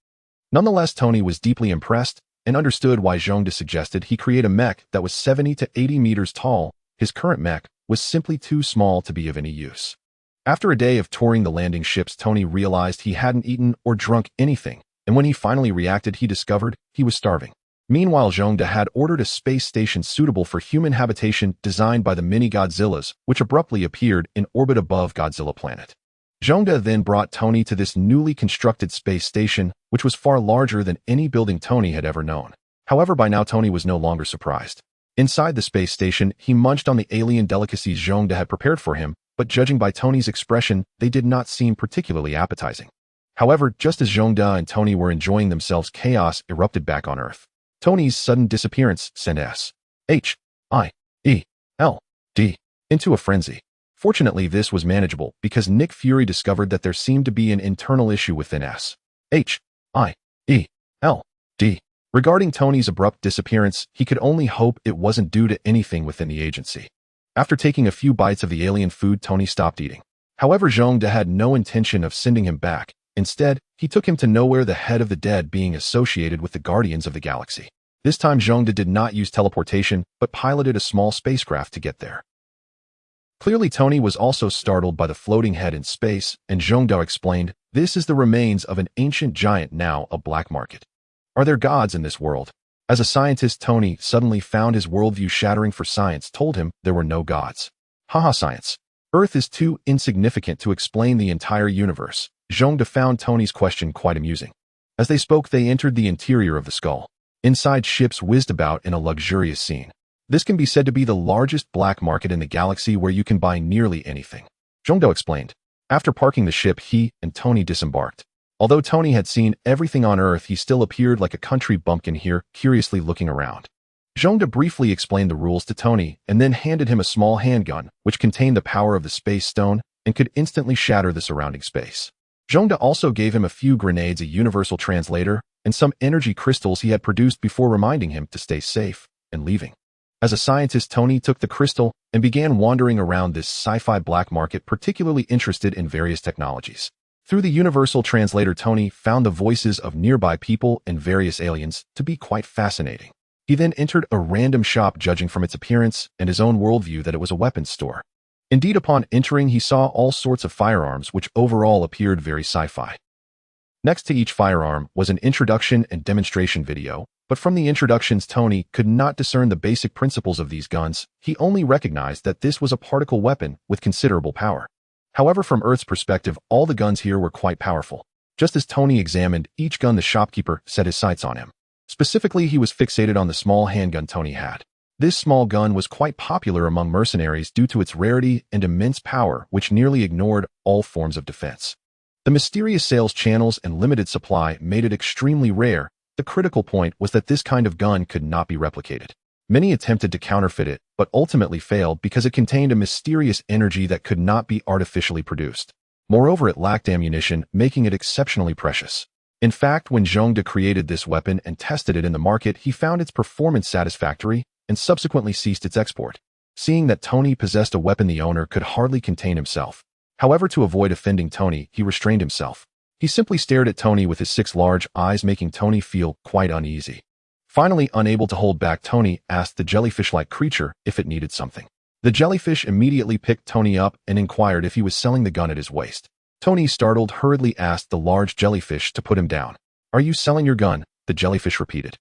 Nonetheless, Tony was deeply impressed and understood why Zhongda suggested he create a mech that was 70 to 80 meters tall. His current mech was simply too small to be of any use. After a day of touring the landing ships, Tony realized he hadn't eaten or drunk anything, and when he finally reacted, he discovered he was starving. Meanwhile, Zhongda had ordered a space station suitable for human habitation designed by the mini-Godzillas, which abruptly appeared in orbit above Godzilla Planet. Zhongda then brought Tony to this newly constructed space station, which was far larger than any building Tony had ever known. However, by now Tony was no longer surprised. Inside the space station, he munched on the alien delicacies Zhongda had prepared for him, but judging by Tony's expression, they did not seem particularly appetizing. However, just as Zhongda and Tony were enjoying themselves, chaos erupted back on Earth. Tony's sudden disappearance sent S.H.I.E.L.D. into a frenzy. Fortunately, this was manageable because Nick Fury discovered that there seemed to be an internal issue within S.H.I.E.L.D. Regarding Tony's abrupt disappearance, he could only hope it wasn't due to anything within the agency. After taking a few bites of the alien food, Tony stopped eating. However, Zhongda had no intention of sending him back. Instead, he took him to Nowhere, the head of the dead, being associated with the Guardians of the Galaxy. This time, Zhongda did not use teleportation, but piloted a small spacecraft to get there. Clearly, Tony was also startled by the floating head in space, and Zhongda explained, "This is the remains of an ancient giant, now a black market. Are there gods in this world?" As a scientist, Tony suddenly found his worldview shattering, for science told him there were no gods. Haha, science. Earth is too insignificant to explain the entire universe. Zhongda found Tony's question quite amusing. As they spoke, they entered the interior of the skull. Inside, ships whizzed about in a luxurious scene. This can be said to be the largest black market in the galaxy, where you can buy nearly anything. Zhongda explained. After parking the ship, he and Tony disembarked. Although Tony had seen everything on Earth, he still appeared like a country bumpkin here, curiously looking around. Zhongda briefly explained the rules to Tony and then handed him a small handgun, which contained the power of the space stone and could instantly shatter the surrounding space. Zhongda also gave him a few grenades, a universal translator, and some energy crystals he had produced before reminding him to stay safe and leaving. As a scientist, Tony took the crystal and began wandering around this sci-fi black market, particularly interested in various technologies. Through the universal translator, Tony found the voices of nearby people and various aliens to be quite fascinating. He then entered a random shop, judging from its appearance and his own worldview that it was a weapons store. Indeed, upon entering, he saw all sorts of firearms which overall appeared very sci-fi. Next to each firearm was an introduction and demonstration video, but from the introductions Tony could not discern the basic principles of these guns. He only recognized that this was a particle weapon with considerable power. However, from Earth's perspective, all the guns here were quite powerful. Just as Tony examined each gun, the shopkeeper set his sights on him. Specifically, he was fixated on the small handgun Tony had. This small gun was quite popular among mercenaries due to its rarity and immense power, which nearly ignored all forms of defense. The mysterious sales channels and limited supply made it extremely rare. The critical point was that this kind of gun could not be replicated. Many attempted to counterfeit it, but ultimately failed because it contained a mysterious energy that could not be artificially produced. Moreover, it lacked ammunition, making it exceptionally precious. In fact, when S.H.I.E.L.D created this weapon and tested it in the market, he found its performance satisfactory and subsequently ceased its export. Seeing that Tony possessed a weapon, the owner could hardly contain himself. However, to avoid offending Tony, he restrained himself. He simply stared at Tony with his 6 large eyes, making Tony feel quite uneasy. Finally, unable to hold back, Tony asked the jellyfish-like creature if it needed something. The jellyfish immediately picked Tony up and inquired if he was selling the gun at his waist. Tony, startled, hurriedly asked the large jellyfish to put him down. "Are you selling your gun?" the jellyfish repeated.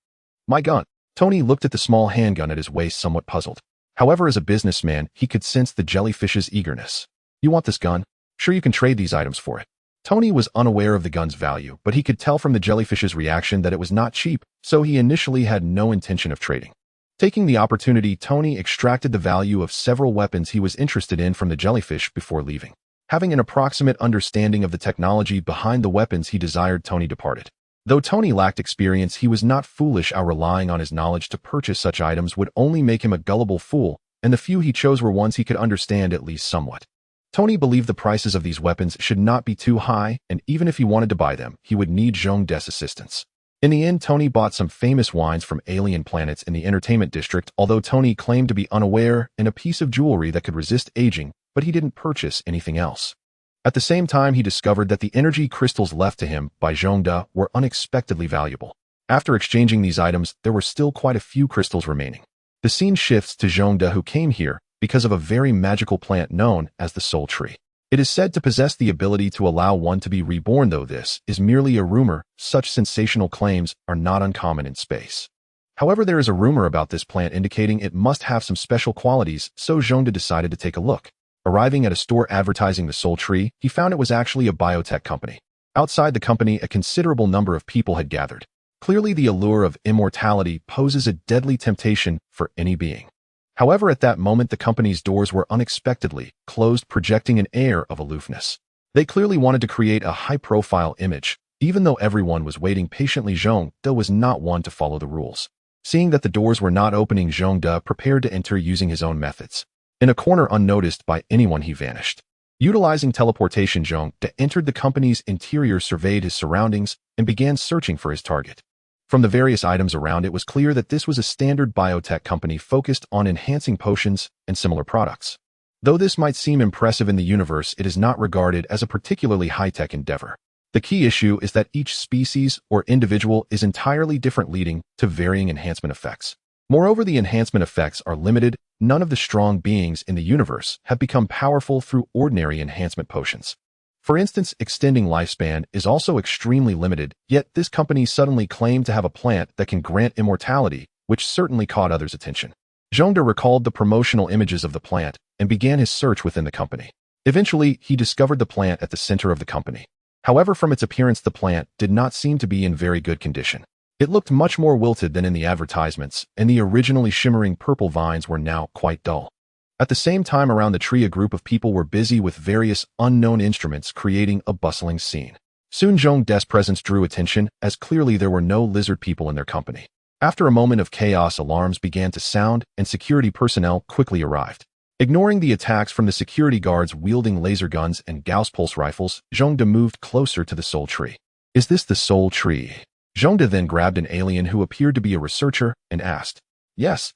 "My gun." Tony looked at the small handgun at his waist, somewhat puzzled. However, as a businessman, he could sense the jellyfish's eagerness. "You want this gun? Sure, you can trade these items for it." Tony was unaware of the gun's value, but he could tell from the jellyfish's reaction that it was not cheap, so he initially had no intention of trading. Taking the opportunity, Tony extracted the value of several weapons he was interested in from the jellyfish before leaving. Having an approximate understanding of the technology behind the weapons he desired, Tony departed. Though Tony lacked experience, he was not foolish. Relying on his knowledge to purchase such items would only make him a gullible fool, and the few he chose were ones he could understand at least somewhat. Tony believed the prices of these weapons should not be too high, and even if he wanted to buy them, he would need S.H.I.E.L.D's assistance. In the end, Tony bought some famous wines from alien planets in the entertainment district, although Tony claimed to be unaware, and a piece of jewelry that could resist aging, but he didn't purchase anything else. At the same time, he discovered that the energy crystals left to him by S.H.I.E.L.D were unexpectedly valuable. After exchanging these items, there were still quite a few crystals remaining. The scene shifts to S.H.I.E.L.D, who came here because of a very magical plant known as the Soul Tree. It is said to possess the ability to allow one to be reborn, though this is merely a rumor. Such sensational claims are not uncommon in space. However, there is a rumor about this plant indicating it must have some special qualities, so S.H.I.E.L.D decided to take a look. Arriving at a store advertising the Soul Tree, he found it was actually a biotech company. Outside the company, a considerable number of people had gathered. Clearly, the allure of immortality poses a deadly temptation for any being. However, at that moment, the company's doors were unexpectedly closed, projecting an air of aloofness. They clearly wanted to create a high-profile image. Even though everyone was waiting patiently, S.H.I.E.L.D was not one to follow the rules. Seeing that the doors were not opening, S.H.I.E.L.D prepared to enter using his own methods. In a corner unnoticed by anyone, he vanished. Utilizing teleportation, S.H.I.E.L.D entered the company's interior, surveyed his surroundings, and began searching for his target. From the various items around, it was clear that this was a standard biotech company focused on enhancing potions and similar products. Though this might seem impressive in the universe, it is not regarded as a particularly high-tech endeavor. The key issue is that each species or individual is entirely different, leading to varying enhancement effects. Moreover, the enhancement effects are limited. None of the strong beings in the universe have become powerful through ordinary enhancement potions. For instance, extending lifespan is also extremely limited, yet this company suddenly claimed to have a plant that can grant immortality, which certainly caught others' attention. S.H.I.E.L.D recalled the promotional images of the plant and began his search within the company. Eventually, he discovered the plant at the center of the company. However, from its appearance, the plant did not seem to be in very good condition. It looked much more wilted than in the advertisements, and the originally shimmering purple vines were now quite dull. At the same time, around the tree, a group of people were busy with various unknown instruments, creating a bustling scene. Soon, S.H.I.E.L.D's presence drew attention, as clearly there were no lizard people in their company. After a moment of chaos, alarms began to sound, and security personnel quickly arrived. Ignoring the attacks from the security guards wielding laser guns and Gauss pulse rifles, S.H.I.E.L.D moved closer to the Soul Tree. "Is this the Soul Tree?" S.H.I.E.L.D then grabbed an alien who appeared to be a researcher and asked. "Yes."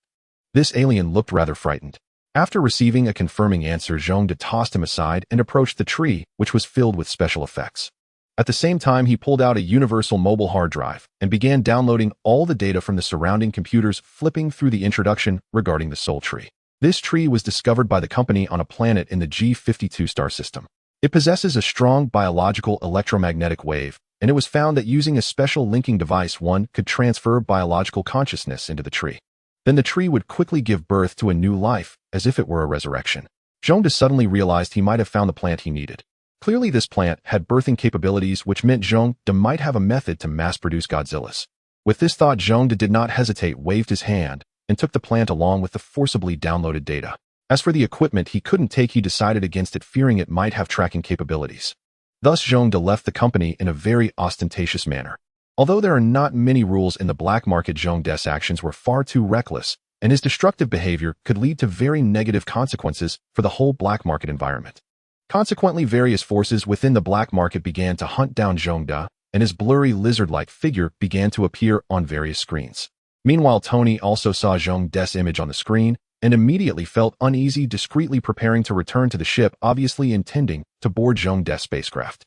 This alien looked rather frightened. After receiving a confirming answer, S.H.I.E.L.D tossed him aside and approached the tree, which was filled with special effects. At the same time, he pulled out a universal mobile hard drive and began downloading all the data from the surrounding computers, flipping through the introduction regarding the Soul Tree. This tree was discovered by the company on a planet in the G52 star system. It possesses a strong biological electromagnetic wave, and it was found that using a special linking device one could transfer biological consciousness into the tree. Then the tree would quickly give birth to a new life, as if it were a resurrection. S.H.I.E.L.D suddenly realized he might have found the plant he needed. Clearly this plant had birthing capabilities, which meant S.H.I.E.L.D might have a method to mass-produce Godzillas. With this thought, S.H.I.E.L.D did not hesitate, waved his hand, and took the plant along with the forcibly downloaded data. As for the equipment he couldn't take, he decided against it, fearing it might have tracking capabilities. Thus S.H.I.E.L.D left the company in a very ostentatious manner. Although there are not many rules in the black market, S.H.I.E.L.D's actions were far too reckless, and his destructive behavior could lead to very negative consequences for the whole black market environment. Consequently, various forces within the black market began to hunt down S.H.I.E.L.D, and his blurry lizard-like figure began to appear on various screens. Meanwhile, Tony also saw S.H.I.E.L.D's image on the screen and immediately felt uneasy, discreetly preparing to return to the ship, obviously intending to board S.H.I.E.L.D's spacecraft.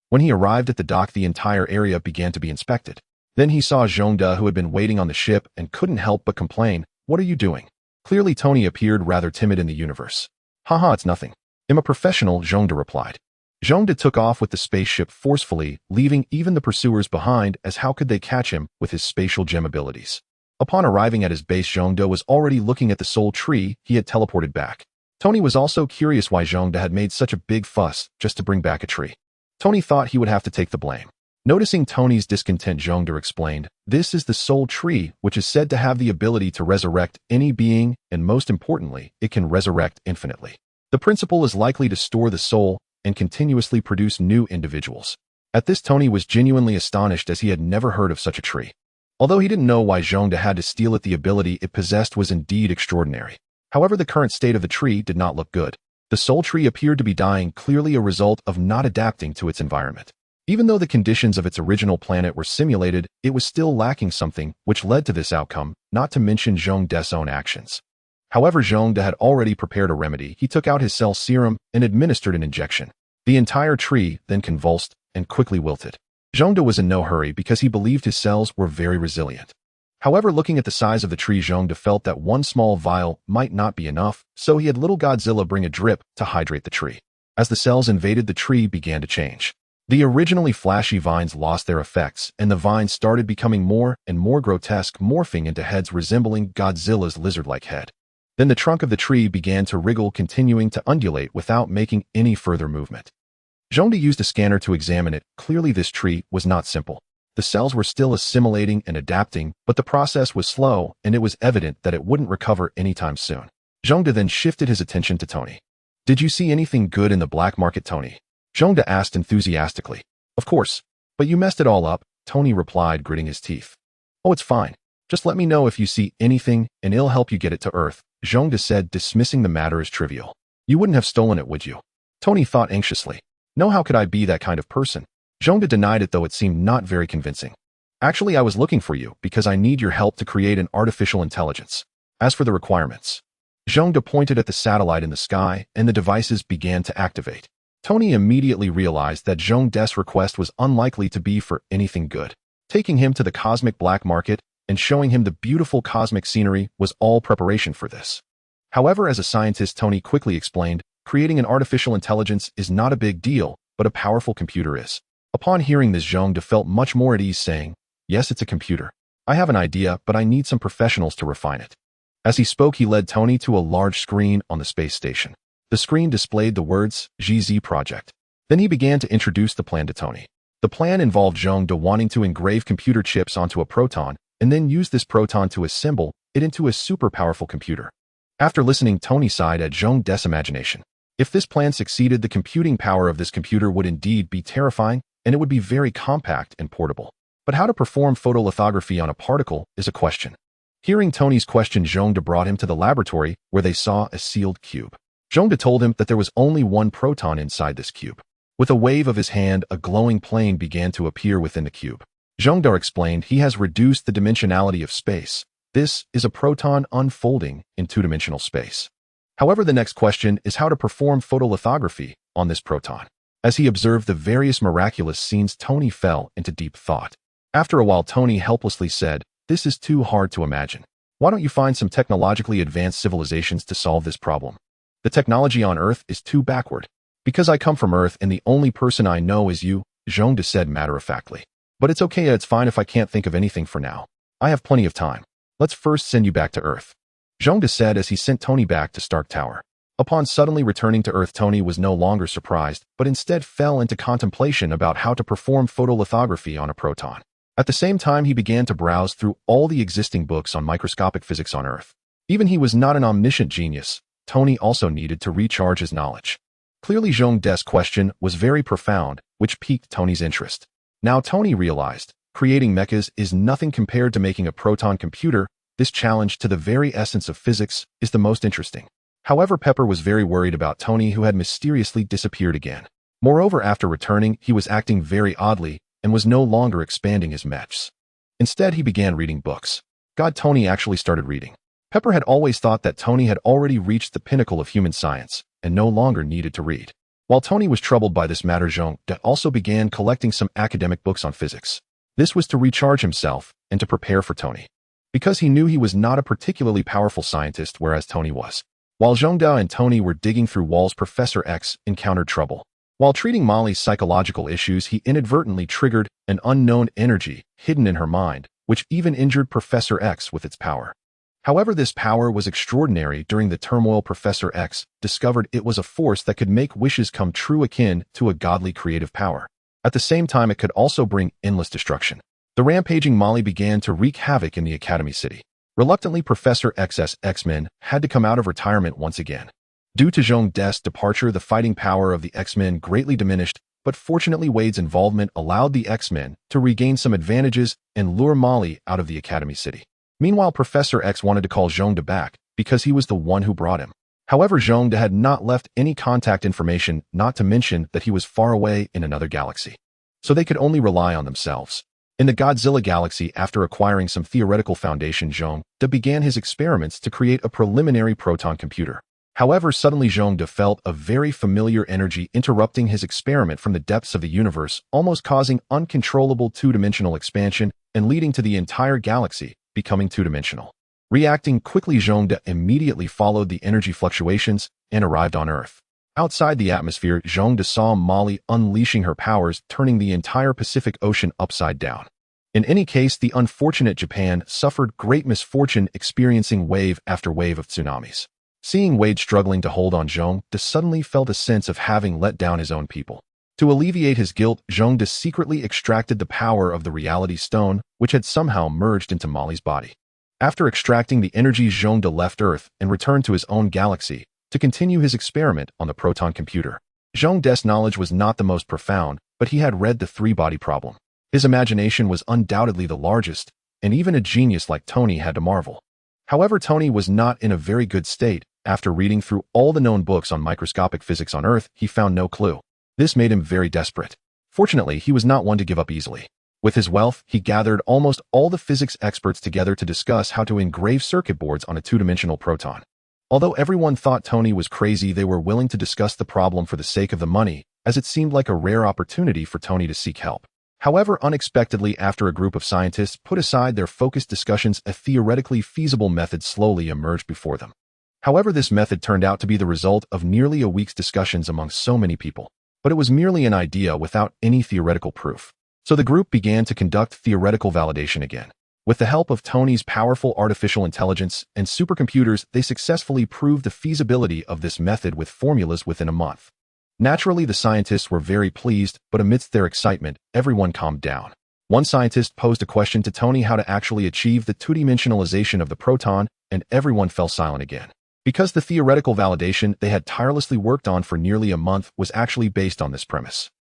When he arrived at the dock, the entire area began to be inspected. Then he saw S.H.I.E.L.D, who had been waiting on the ship, and couldn't help but complain, "What are you doing?" Clearly Tony appeared rather timid in the universe. "Haha, it's nothing. I'm a professional," S.H.I.E.L.D replied. S.H.I.E.L.D took off with the spaceship forcefully, leaving even the pursuers behind, as how could they catch him with his spatial gem abilities? Upon arriving at his base, S.H.I.E.L.D was already looking at the soul tree he had teleported back. Tony was also curious why S.H.I.E.L.D had made such a big fuss just to bring back a tree. Tony thought he would have to take the blame. Noticing Tony's discontent, S.H.I.E.L.D explained, "This is the soul tree, which is said to have the ability to resurrect any being, and most importantly, it can resurrect infinitely. The principle is likely to store the soul and continuously produce new individuals." At this, Tony was genuinely astonished, as he had never heard of such a tree. Although he didn't know why S.H.I.E.L.D had to steal it, the ability it possessed was indeed extraordinary. However, the current state of the tree did not look good. The soul tree appeared to be dying, clearly a result of not adapting to its environment. Even though the conditions of its original planet were simulated, it was still lacking something, which led to this outcome, not to mention S.H.I.E.L.D's own actions. However, S.H.I.E.L.D had already prepared a remedy. He took out his cell serum and administered an injection. The entire tree then convulsed and quickly wilted. S.H.I.E.L.D was in no hurry because he believed his cells were very resilient. However, looking at the size of the tree, S.H.I.E.L.D felt that one small vial might not be enough, so he had little Godzilla bring a drip to hydrate the tree. As the cells invaded, the tree began to change. The originally flashy vines lost their effects, and the vines started becoming more and more grotesque, morphing into heads resembling Godzilla's lizard-like head. Then the trunk of the tree began to wriggle, continuing to undulate without making any further movement. S.H.I.E.L.D used a scanner to examine it. Clearly this tree was not simple. The cells were still assimilating and adapting, but the process was slow, and it was evident that it wouldn't recover anytime soon. S.H.I.E.L.D then shifted his attention to Tony. "Did you see anything good in the black market, Tony?" S.H.I.E.L.D asked enthusiastically. "Of course, but you messed it all up," Tony replied, gritting his teeth. "Oh, it's fine. Just let me know if you see anything, and it'll help you get it to Earth," S.H.I.E.L.D said, dismissing the matter as trivial. "You wouldn't have stolen it, would you?" Tony thought anxiously. "No, how could I be that kind of person?" S.H.I.E.L.D denied it, though it seemed not very convincing. "Actually, I was looking for you because I need your help to create an artificial intelligence. As for the requirements..." S.H.I.E.L.D pointed at the satellite in the sky, and the devices began to activate. Tony immediately realized that S.H.I.E.L.D's request was unlikely to be for anything good. Taking him to the cosmic black market and showing him the beautiful cosmic scenery was all preparation for this. However, as a scientist, Tony quickly explained, creating an artificial intelligence is not a big deal, but a powerful computer is. Upon hearing this, S.H.I.E.L.D felt much more at ease, saying, "Yes, it's a computer. I have an idea, but I need some professionals to refine it." As he spoke, he led Tony to a large screen on the space station. The screen displayed the words, "GZ Project." Then he began to introduce the plan to Tony. The plan involved S.H.I.E.L.D wanting to engrave computer chips onto a proton, and then use this proton to assemble it into a super powerful computer. After listening, Tony sighed at S.H.I.E.L.D's imagination. If this plan succeeded, the computing power of this computer would indeed be terrifying, and it would be very compact and portable. But how to perform photolithography on a particle is a question. Hearing Tony's question, S.H.I.E.L.D brought him to the laboratory, where they saw a sealed cube. S.H.I.E.L.D told him that there was only one proton inside this cube. With a wave of his hand, a glowing plane began to appear within the cube. S.H.I.E.L.D explained, "He has reduced the dimensionality of space. This is a proton unfolding in two-dimensional space." However, the next question is how to perform photolithography on this proton. As he observed the various miraculous scenes, Tony fell into deep thought. After a while, Tony helplessly said, "This is too hard to imagine. Why don't you find some technologically advanced civilizations to solve this problem? The technology on Earth is too backward. Because I come from Earth and the only person I know is you, Zhongde said matter-of-factly. But it's okay, it's fine if I can't think of anything for now. I have plenty of time. Let's first send you back to Earth. Zhongde said as he sent Tony back to Stark Tower. Upon suddenly returning to Earth, Tony was no longer surprised, but instead fell into contemplation about how to perform photolithography on a proton. At the same time, he began to browse through all the existing books on microscopic physics on Earth. Even he was not an omniscient genius. Tony also needed to recharge his knowledge. Clearly, Zhongde's question was very profound, which piqued Tony's interest. Now Tony realized, creating mechas is nothing compared to making a proton computer. This challenge to the very essence of physics is the most interesting. However, Pepper was very worried about Tony, who had mysteriously disappeared again. Moreover, after returning, he was acting very oddly and was no longer expanding his mechs. Instead, he began reading books. Tony actually started reading. Pepper had always thought that Tony had already reached the pinnacle of human science and no longer needed to read. While Tony was troubled by this matter, Zhongde also began collecting some academic books on physics. This was to recharge himself and to prepare for Tony, because he knew he was not a particularly powerful scientist, whereas Tony was. While Zhongde and Tony were digging through walls, Professor X encountered trouble. While treating Molly's psychological issues, he inadvertently triggered an unknown energy hidden in her mind, which even injured Professor X with its power. However, this power was extraordinary. During the turmoil, Professor X discovered it was a force that could make wishes come true, akin to a godly creative power. At the same time, it could also bring endless destruction. The rampaging Molly began to wreak havoc in the Academy City. Reluctantly, Professor X's X-Men had to come out of retirement once again. Due to Zhongde's departure, the fighting power of the X-Men greatly diminished, but fortunately Wade's involvement allowed the X-Men to regain some advantages and lure Molly out of the Academy City. Meanwhile, Professor X wanted to call Zhongde back because he was the one who brought him. However, Zhongde had not left any contact information, not to mention that he was far away in another galaxy. So they could only rely on themselves. In the Godzilla galaxy, after acquiring some theoretical foundation, Zhongde began his experiments to create a preliminary proton computer. However, suddenly Zhongde felt a very familiar energy interrupting his experiment from the depths of the universe, almost causing uncontrollable two-dimensional expansion and leading to the entire galaxy becoming two-dimensional. Reacting quickly, Zhongde immediately followed the energy fluctuations and arrived on Earth. Outside the atmosphere, Zhongde saw Molly unleashing her powers, turning the entire Pacific Ocean upside down. In any case, the unfortunate Japan suffered great misfortune, experiencing wave after wave of tsunamis. Seeing Wade struggling to hold on, Zhongde suddenly felt a sense of having let down his own people. To alleviate his guilt, Zhongde secretly extracted the power of the reality stone, which had somehow merged into Molly's body. After extracting the energy, Zhongde left Earth and returned to his own galaxy to continue his experiment on the proton computer. Zhongde's knowledge was not the most profound, but he had read the three-body problem. His imagination was undoubtedly the largest, and even a genius like Tony had to marvel. However, Tony was not in a very good state. After reading through all the known books on microscopic physics on Earth, he found no clue. This made him very desperate. Fortunately, he was not one to give up easily. With his wealth, he gathered almost all the physics experts together to discuss how to engrave circuit boards on a two-dimensional proton. Although everyone thought Tony was crazy, they were willing to discuss the problem for the sake of the money, as it seemed like a rare opportunity for Tony to seek help. However, unexpectedly, after a group of scientists put aside their focused discussions, a theoretically feasible method slowly emerged before them. However, this method turned out to be the result of nearly a week's discussions among so many people. But it was merely an idea without any theoretical proof. So the group began to conduct theoretical validation again. With the help of Tony's powerful artificial intelligence and supercomputers, they successfully proved the feasibility of this method with formulas within a month. Naturally, the scientists were very pleased, but amidst their excitement, everyone calmed down. One scientist posed a question to Tony how to actually achieve the two-dimensionalization of the proton, and everyone fell silent again. Because the theoretical validation they had tirelessly worked on for nearly a month was actually based on this premise.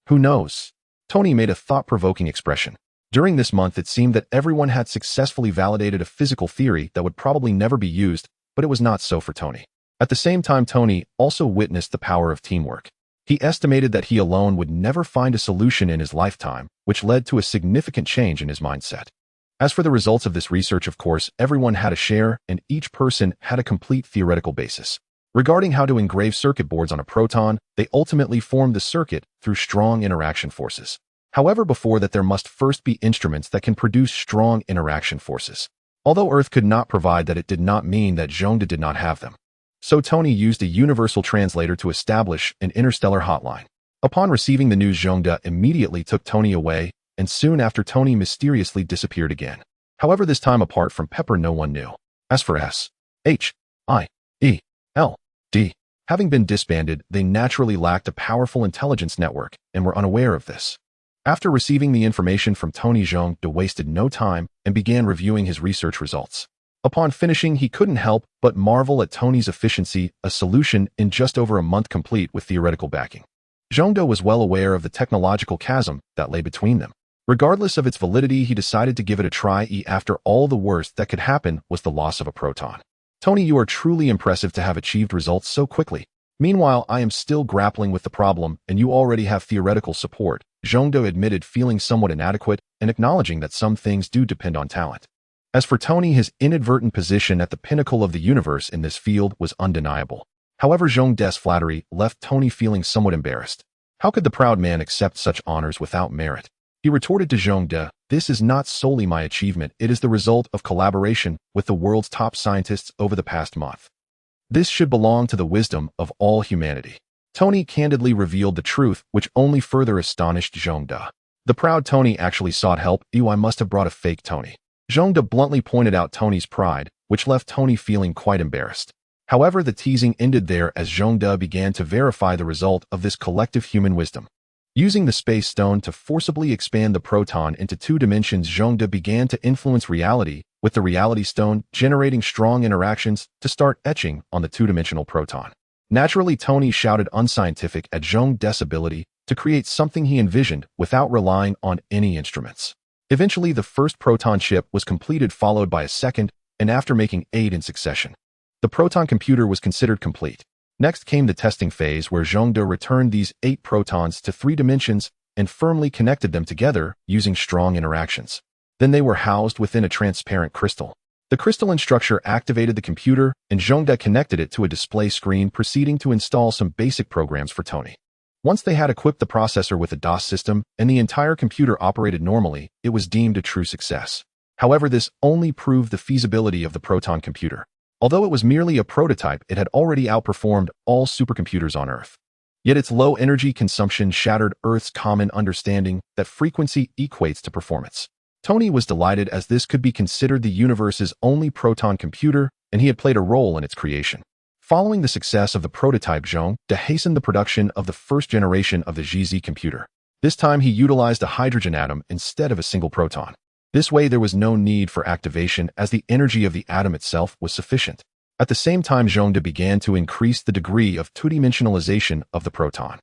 Who knows? Tony made a thought-provoking expression. During this month, it seemed that everyone had successfully validated a physical theory that would probably never be used, but it was not so for Tony. At the same time, Tony also witnessed the power of teamwork. He estimated that he alone would never find a solution in his lifetime, which led to a significant change in his mindset. As for the results of this research, of course, everyone had a share, and each person had a complete theoretical basis. Regarding how to engrave circuit boards on a proton, they ultimately formed the circuit through strong interaction forces. However, before that, there must first be instruments that can produce strong interaction forces. Although Earth could not provide that, it did not mean that Zhongde did not have them. So Tony used a universal translator to establish an interstellar hotline. Upon receiving the news, Zhongde immediately took Tony away, and soon after Tony mysteriously disappeared again. However, this time apart from Pepper, no one knew. As for S.H.I.E.L.D, having been disbanded, they naturally lacked a powerful intelligence network and were unaware of this. After receiving the information from Tony, Zhongde wasted no time and began reviewing his research results. Upon finishing, he couldn't help but marvel at Tony's efficiency, a solution in just over a month complete with theoretical backing. Zhongde was well aware of the technological chasm that lay between them. Regardless of its validity, he decided to give it a try. After all, the worst that could happen was the loss of a proton. Tony, you are truly impressive to have achieved results so quickly. Meanwhile, I am still grappling with the problem, and you already have theoretical support, Zhongde admitted, feeling somewhat inadequate and acknowledging that some things do depend on talent. As for Tony, his inadvertent position at the pinnacle of the universe in this field was undeniable. However, Zhongde's flattery left Tony feeling somewhat embarrassed. How could the proud man accept such honors without merit? He retorted to Zhongde, "This is not solely my achievement, it is the result of collaboration with the world's top scientists over the past month. This should belong to the wisdom of all humanity." Tony candidly revealed the truth, which only further astonished Zhongde. The proud Tony actually sought help. I must have brought a fake Tony. Zhongde bluntly pointed out Tony's pride, which left Tony feeling quite embarrassed. However, the teasing ended there as Zhongde began to verify the result of this collective human wisdom. Using the Space Stone to forcibly expand the proton into 2 dimensions, Zhongde began to influence reality, with the Reality Stone generating strong interactions to start etching on the 2-dimensional proton. Naturally, Tony shouted unscientific at Zhongde's ability to create something he envisioned without relying on any instruments. Eventually, the first proton chip was completed, followed by a second, and after making 8 in succession, the proton computer was considered complete. Next came the testing phase, where Zhongde returned these 8 protons to 3 dimensions and firmly connected them together using strong interactions. Then they were housed within a transparent crystal. The crystalline structure activated the computer, and Zhongde connected it to a display screen, proceeding to install some basic programs for Tony. Once they had equipped the processor with a DOS system and the entire computer operated normally, it was deemed a true success. However, this only proved the feasibility of the proton computer. Although it was merely a prototype, it had already outperformed all supercomputers on Earth. Yet its low energy consumption shattered Earth's common understanding that frequency equates to performance. Tony was delighted, as this could be considered the universe's only proton computer, and he had played a role in its creation. Following the success of the prototype, Zhongde hastened the production of the first generation of the GZ computer. This time he utilized a hydrogen atom instead of a single proton. This way there was no need for activation, as the energy of the atom itself was sufficient. At the same time, Zhongde began to increase the degree of 2-dimensionalization of the proton.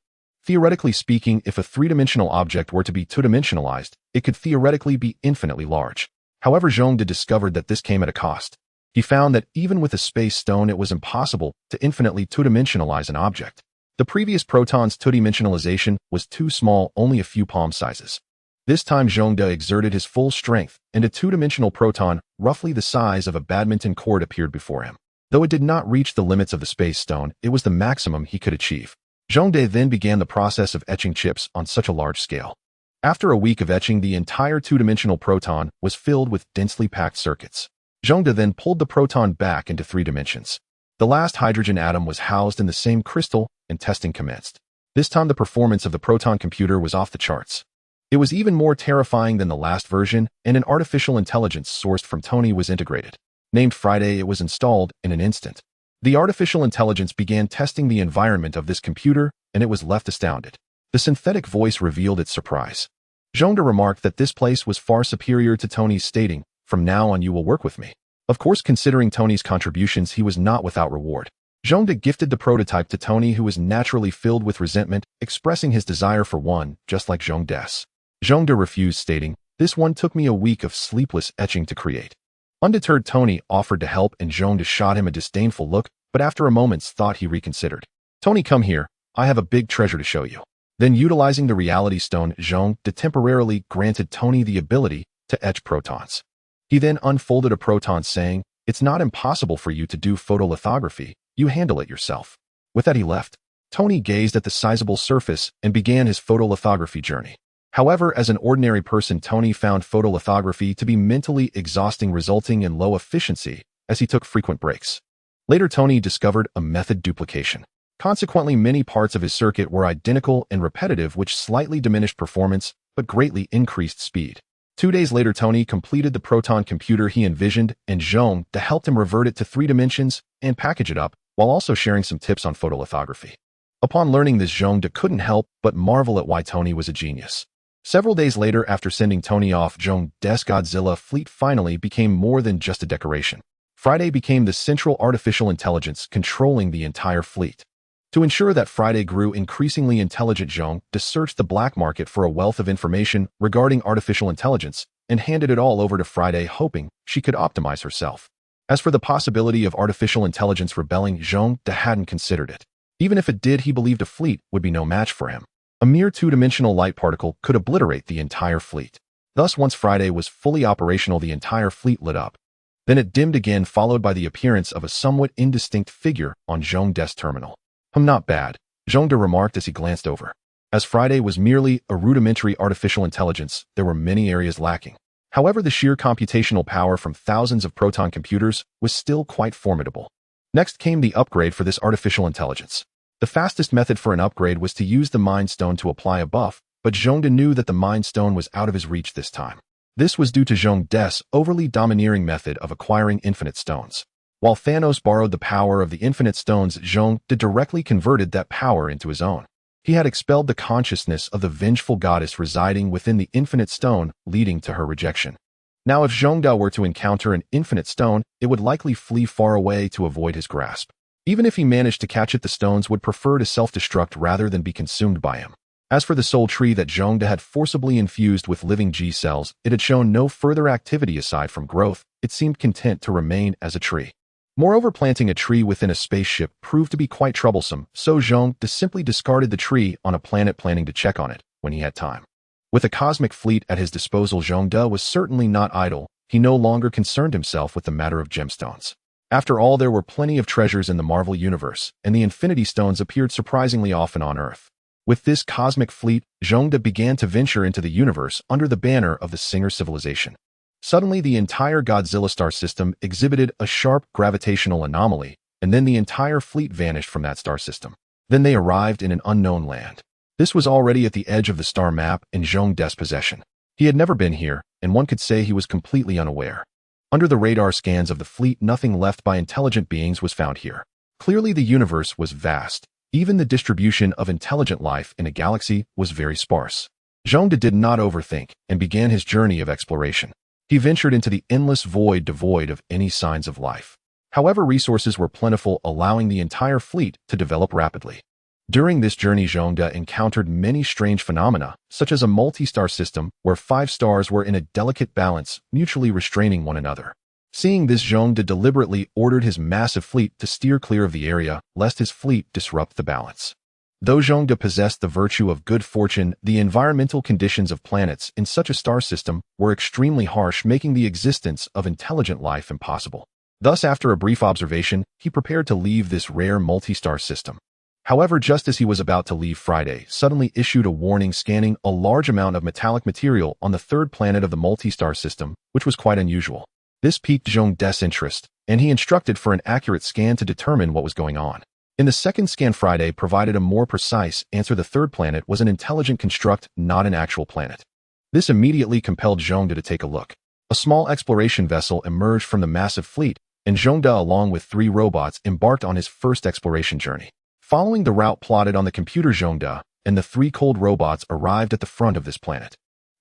Theoretically speaking, if a 3-dimensional object were to be 2-dimensionalized, it could theoretically be infinitely large. However, Zhongde discovered that this came at a cost. He found that even with a space stone, it was impossible to infinitely 2-dimensionalize an object. The previous proton's 2-dimensionalization was too small, only a few palm sizes. This time Zhongde exerted his full strength, and a 2-dimensional proton, roughly the size of a badminton court, appeared before him. Though it did not reach the limits of the space stone, it was the maximum he could achieve. Zhongde then began the process of etching chips on such a large scale. After a week of etching, the entire 2-dimensional proton was filled with densely packed circuits. Zhongde then pulled the proton back into 3 dimensions. The last hydrogen atom was housed in the same crystal, and testing commenced. This time the performance of the proton computer was off the charts. It was even more terrifying than the last version, and an artificial intelligence sourced from Tony was integrated. Named Friday, it was installed in an instant. The artificial intelligence began testing the environment of this computer, and it was left astounded. The synthetic voice revealed its surprise. Zhongde remarked that this place was far superior to Tony's, stating, "From now on you will work with me." Of course, considering Tony's contributions, he was not without reward. Zhongde gifted the prototype to Tony, who was naturally filled with resentment, expressing his desire for one, just like Zhongde's. Zhongde refused, stating, "This one took me a week of sleepless etching to create." Undeterred, Tony offered to help, and Zhongde shot him a disdainful look, but after a moment's thought he reconsidered. "Tony, come here. I have a big treasure to show you." Then, utilizing the Reality Stone, Zhongde temporarily granted Tony the ability to etch protons. He then unfolded a proton, saying, "It's not impossible for you to do photolithography. You handle it yourself." With that, he left. Tony gazed at the sizable surface and began his photolithography journey. However, as an ordinary person, Tony found photolithography to be mentally exhausting, resulting in low efficiency as he took frequent breaks. Later, Tony discovered a method duplication. Consequently, many parts of his circuit were identical and repetitive, which slightly diminished performance but greatly increased speed. 2 days later, Tony completed the proton computer he envisioned, and S.H.I.E.L.D helped him revert it to 3 dimensions and package it up, while also sharing some tips on photolithography. Upon learning this, S.H.I.E.L.D couldn't help but marvel at why Tony was a genius. Several days later, after sending Tony off, S.H.I.E.L.D's Godzilla fleet finally became more than just a decoration. Friday became the central artificial intelligence controlling the entire fleet. To ensure that Friday grew increasingly intelligent, S.H.I.E.L.D searched the black market for a wealth of information regarding artificial intelligence and handed it all over to Friday, hoping she could optimize herself. As for the possibility of artificial intelligence rebelling, S.H.I.E.L.D hadn't considered it. Even if it did, he believed a fleet would be no match for him. A mere 2-dimensional light particle could obliterate the entire fleet. Thus, once Friday was fully operational, the entire fleet lit up. Then it dimmed again, followed by the appearance of a somewhat indistinct figure on S.H.I.E.L.D's terminal. Not bad, S.H.I.E.L.D remarked as he glanced over. As Friday was merely a rudimentary artificial intelligence, there were many areas lacking. However, the sheer computational power from thousands of proton computers was still quite formidable. Next came the upgrade for this artificial intelligence. The fastest method for an upgrade was to use the Mind Stone to apply a buff, but S.H.I.E.L.D knew that the Mind Stone was out of his reach this time. This was due to S.H.I.E.L.D's overly domineering method of acquiring infinite stones. While Thanos borrowed the power of the infinite stones, S.H.I.E.L.D directly converted that power into his own. He had expelled the consciousness of the vengeful goddess residing within the infinite stone, leading to her rejection. Now, if S.H.I.E.L.D were to encounter an infinite stone, it would likely flee far away to avoid his grasp. Even if he managed to catch it, the stones would prefer to self-destruct rather than be consumed by him. As for the soul tree that S.H.I.E.L.D had forcibly infused with living G cells, it had shown no further activity aside from growth. It seemed content to remain as a tree. Moreover, planting a tree within a spaceship proved to be quite troublesome, so S.H.I.E.L.D simply discarded the tree on a planet, planning to check on it when he had time. With a cosmic fleet at his disposal, S.H.I.E.L.D was certainly not idle. He no longer concerned himself with the matter of gemstones. After all, there were plenty of treasures in the Marvel Universe, and the Infinity Stones appeared surprisingly often on Earth. With this cosmic fleet, S.H.I.E.L.D began to venture into the universe under the banner of the Singer civilization. Suddenly, the entire Godzilla star system exhibited a sharp gravitational anomaly, and then the entire fleet vanished from that star system. Then they arrived in an unknown land. This was already at the edge of the star map in S.H.I.E.L.D's possession. He had never been here, and one could say he was completely unaware. Under the radar scans of the fleet, nothing left by intelligent beings was found here. Clearly, the universe was vast. Even the distribution of intelligent life in a galaxy was very sparse. S.H.I.E.L.D did not overthink and began his journey of exploration. He ventured into the endless void devoid of any signs of life. However, resources were plentiful, allowing the entire fleet to develop rapidly. During this journey, S.H.I.E.L.D encountered many strange phenomena, such as a multi-star system where 5 stars were in a delicate balance, mutually restraining one another. Seeing this, S.H.I.E.L.D deliberately ordered his massive fleet to steer clear of the area, lest his fleet disrupt the balance. Though S.H.I.E.L.D possessed the virtue of good fortune, the environmental conditions of planets in such a star system were extremely harsh, making the existence of intelligent life impossible. Thus, after a brief observation, he prepared to leave this rare multi-star system. However, just as he was about to leave, Friday suddenly issued a warning, scanning a large amount of metallic material on the 3rd planet of the multi-star system, which was quite unusual. This piqued S.H.I.E.L.D's interest, and he instructed for an accurate scan to determine what was going on. In the 2nd scan, Friday provided a more precise answer. The 3rd planet was an intelligent construct, not an actual planet. This immediately compelled S.H.I.E.L.D to take a look. A small exploration vessel emerged from the massive fleet, and S.H.I.E.L.D, along with 3 robots, embarked on his first exploration journey. Following the route plotted on the computer, S.H.I.E.L.D and the 3 cold robots arrived at the front of this planet.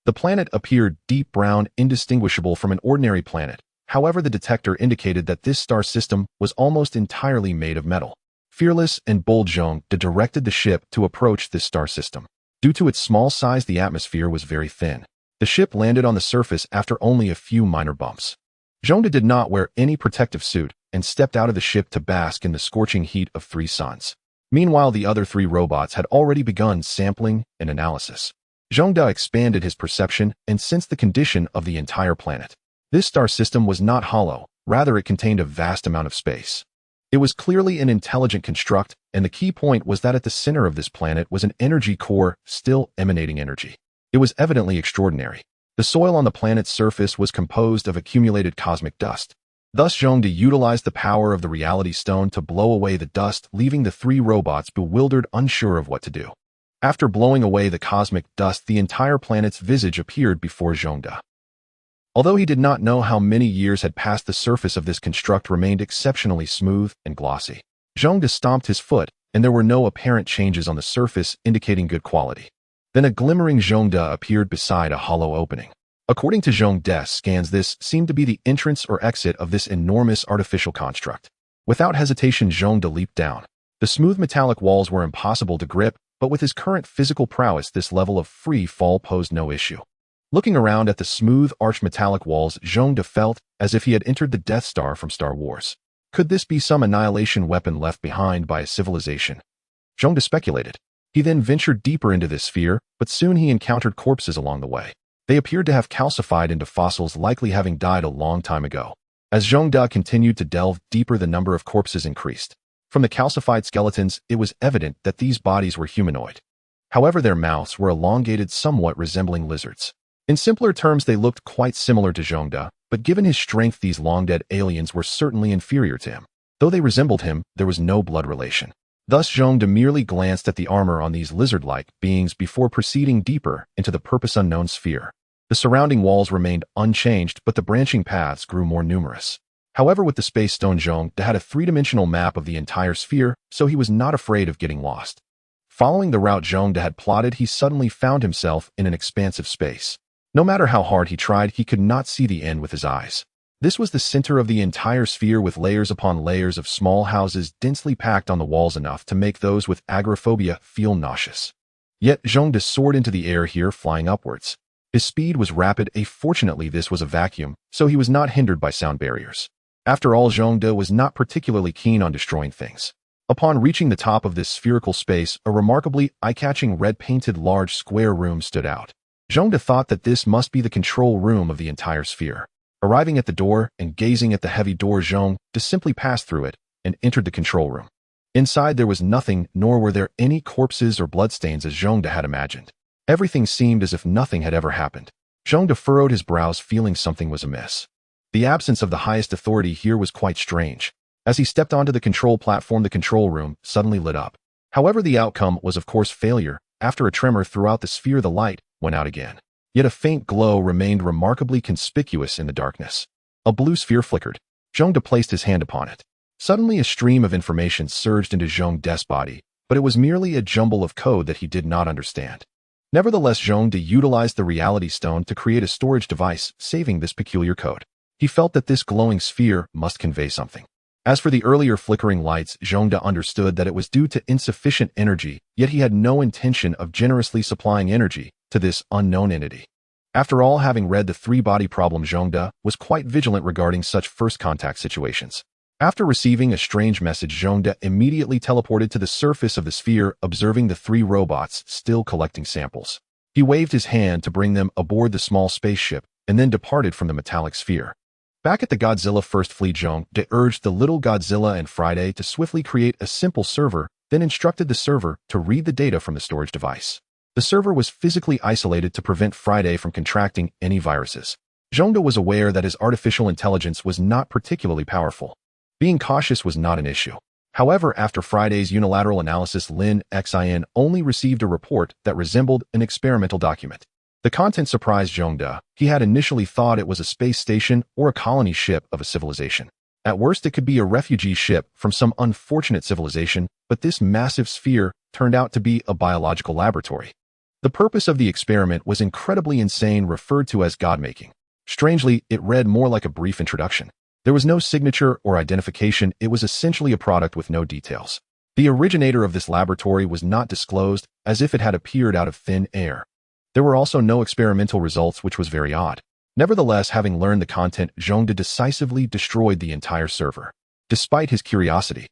The planet appeared deep brown, indistinguishable from an ordinary planet. However, the detector indicated that this star system was almost entirely made of metal. Fearless and bold, S.H.I.E.L.D directed the ship to approach this star system. Due to its small size, the atmosphere was very thin. The ship landed on the surface after only a few minor bumps. S.H.I.E.L.D did not wear any protective suit and stepped out of the ship to bask in the scorching heat of 3 suns. Meanwhile, the other 3 robots had already begun sampling and analysis. S.H.I.E.L.D expanded his perception and sensed the condition of the entire planet. This star system was not hollow, rather it contained a vast amount of space. It was clearly an intelligent construct, and the key point was that at the center of this planet was an energy core, still emanating energy. It was evidently extraordinary. The soil on the planet's surface was composed of accumulated cosmic dust. Thus, S.H.I.E.L.D utilized the power of the Reality Stone to blow away the dust, leaving the three robots bewildered, unsure of what to do. After blowing away the cosmic dust, the entire planet's visage appeared before S.H.I.E.L.D. Although he did not know how many years had passed, the surface of this construct remained exceptionally smooth and glossy. S.H.I.E.L.D stomped his foot, and there were no apparent changes on the surface, indicating good quality. Then a glimmering S.H.I.E.L.D appeared beside a hollow opening. According to S.H.I.E.L.D's scans, this seemed to be the entrance or exit of this enormous artificial construct. Without hesitation, S.H.I.E.L.D leaped down. The smooth metallic walls were impossible to grip, but with his current physical prowess, this level of free fall posed no issue. Looking around at the smooth, arched metallic walls, S.H.I.E.L.D felt as if he had entered the Death Star from Star Wars. Could this be some annihilation weapon left behind by a civilization? S.H.I.E.L.D speculated. He then ventured deeper into this sphere, but soon he encountered corpses along the way. They appeared to have calcified into fossils, likely having died a long time ago. As S.H.I.E.L.D continued to delve deeper, the number of corpses increased. From the calcified skeletons, it was evident that these bodies were humanoid. However, their mouths were elongated, somewhat resembling lizards. In simpler terms, they looked quite similar to S.H.I.E.L.D, but given his strength, these long-dead aliens were certainly inferior to him. Though they resembled him, there was no blood relation. Thus, S.H.I.E.L.D merely glanced at the armor on these lizard-like beings before proceeding deeper into the purpose-unknown sphere. The surrounding walls remained unchanged, but the branching paths grew more numerous. However, with the Space Stone, S.H.I.E.L.D had a three-dimensional map of the entire sphere, so he was not afraid of getting lost. Following the route S.H.I.E.L.D had plotted, he suddenly found himself in an expansive space. No matter how hard he tried, he could not see the end with his eyes. This was the center of the entire sphere, with layers upon layers of small houses densely packed on the walls, enough to make those with agoraphobia feel nauseous. Yet S.H.I.E.L.D soared into the air here, flying upwards. His speed was rapid. Fortunately, this was a vacuum, so he was not hindered by sound barriers. After all, S.H.I.E.L.D was not particularly keen on destroying things. Upon reaching the top of this spherical space, a remarkably eye-catching red-painted large square room stood out. S.H.I.E.L.D thought that this must be the control room of the entire sphere. Arriving at the door and gazing at the heavy door, S.H.I.E.L.D simply passed through it and entered the control room. Inside there was nothing, nor were there any corpses or bloodstains as S.H.I.E.L.D had imagined. Everything seemed as if nothing had ever happened. S.H.I.E.L.D furrowed his brows, feeling something was amiss. The absence of the highest authority here was quite strange. As he stepped onto the control platform, the control room suddenly lit up. However, the outcome was of course failure. After a tremor throughout the sphere, the light went out again. Yet a faint glow remained remarkably conspicuous in the darkness. A blue sphere flickered. S.H.I.E.L.D placed his hand upon it. Suddenly a stream of information surged into S.H.I.E.L.D's body, but it was merely a jumble of code that he did not understand. Nevertheless, S.H.I.E.L.D utilized the Reality Stone to create a storage device, saving this peculiar code. He felt that this glowing sphere must convey something. As for the earlier flickering lights, S.H.I.E.L.D understood that it was due to insufficient energy, yet he had no intention of generously supplying energy to this unknown entity. After all, having read the three-body problem, S.H.I.E.L.D was quite vigilant regarding such first-contact situations. After receiving a strange message, S.H.I.E.L.D immediately teleported to the surface of the sphere, observing the three robots still collecting samples. He waved his hand to bring them aboard the small spaceship, and then departed from the metallic sphere. Back at the Godzilla First Fleet, S.H.I.E.L.D urged the little Godzilla and Friday to swiftly create a simple server, then instructed the server to read the data from the storage device. The server was physically isolated to prevent Friday from contracting any viruses. S.H.I.E.L.D was aware that his artificial intelligence was not particularly powerful. Being cautious was not an issue. However, after Friday's unilateral analysis, Lin Xin only received a report that resembled an experimental document. The content surprised S.H.I.E.L.D. He had initially thought it was a space station or a colony ship of a civilization. At worst, it could be a refugee ship from some unfortunate civilization, but this massive sphere turned out to be a biological laboratory. The purpose of the experiment was incredibly insane, referred to as God-making. Strangely, it read more like a brief introduction. There was no signature or identification. It was essentially a product with no details. The originator of this laboratory was not disclosed, as if it had appeared out of thin air. There were also no experimental results, which was very odd. Nevertheless, having learned the content, S.H.I.E.L.D decisively destroyed the entire server. Despite his curiosity,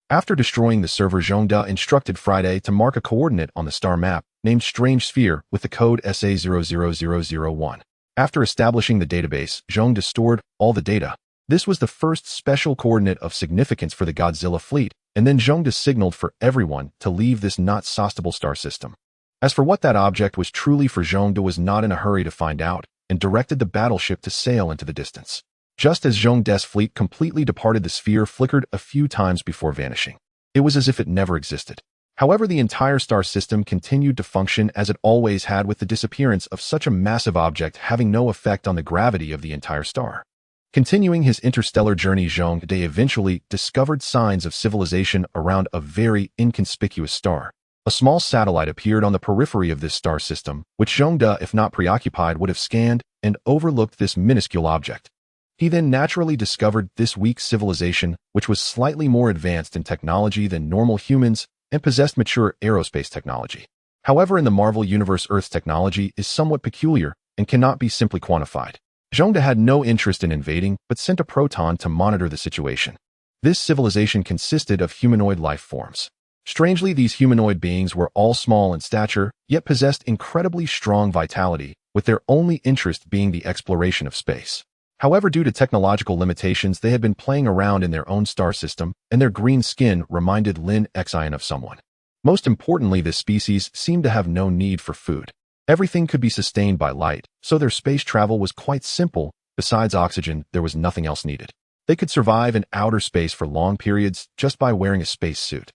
after destroying the server, S.H.I.E.L.D instructed Friday to mark a coordinate on the star map named Strange Sphere with the code SA00001. After establishing the database, S.H.I.E.L.D stored all the data. This was the first special coordinate of significance for the Godzilla fleet, and then S.H.I.E.L.D signaled for everyone to leave this not-sostable star system. As for what that object was truly for, Zhongde was not in a hurry to find out, and directed the battleship to sail into the distance. Just as Zhongde's fleet completely departed, the sphere flickered a few times before vanishing. It was as if it never existed. However, the entire star system continued to function as it always had, with the disappearance of such a massive object having no effect on the gravity of the entire star. Continuing his interstellar journey, Zhongde eventually discovered signs of civilization around a very inconspicuous star. A small satellite appeared on the periphery of this star system, which Zhongde, if not preoccupied, would have scanned and overlooked this minuscule object. He then naturally discovered this weak civilization, which was slightly more advanced in technology than normal humans and possessed mature aerospace technology. However, in the Marvel Universe, Earth's technology is somewhat peculiar and cannot be simply quantified. Zhongde had no interest in invading, but sent a proton to monitor the situation. This civilization consisted of humanoid life forms. Strangely, these humanoid beings were all small in stature, yet possessed incredibly strong vitality, with their only interest being the exploration of space. However, due to technological limitations, they had been playing around in their own star system, and their green skin reminded Lin Xian of someone. Most importantly, this species seemed to have no need for food. Everything could be sustained by light, so their space travel was quite simple. Besides oxygen, there was nothing else needed. They could survive in outer space for long periods just by wearing a space suit.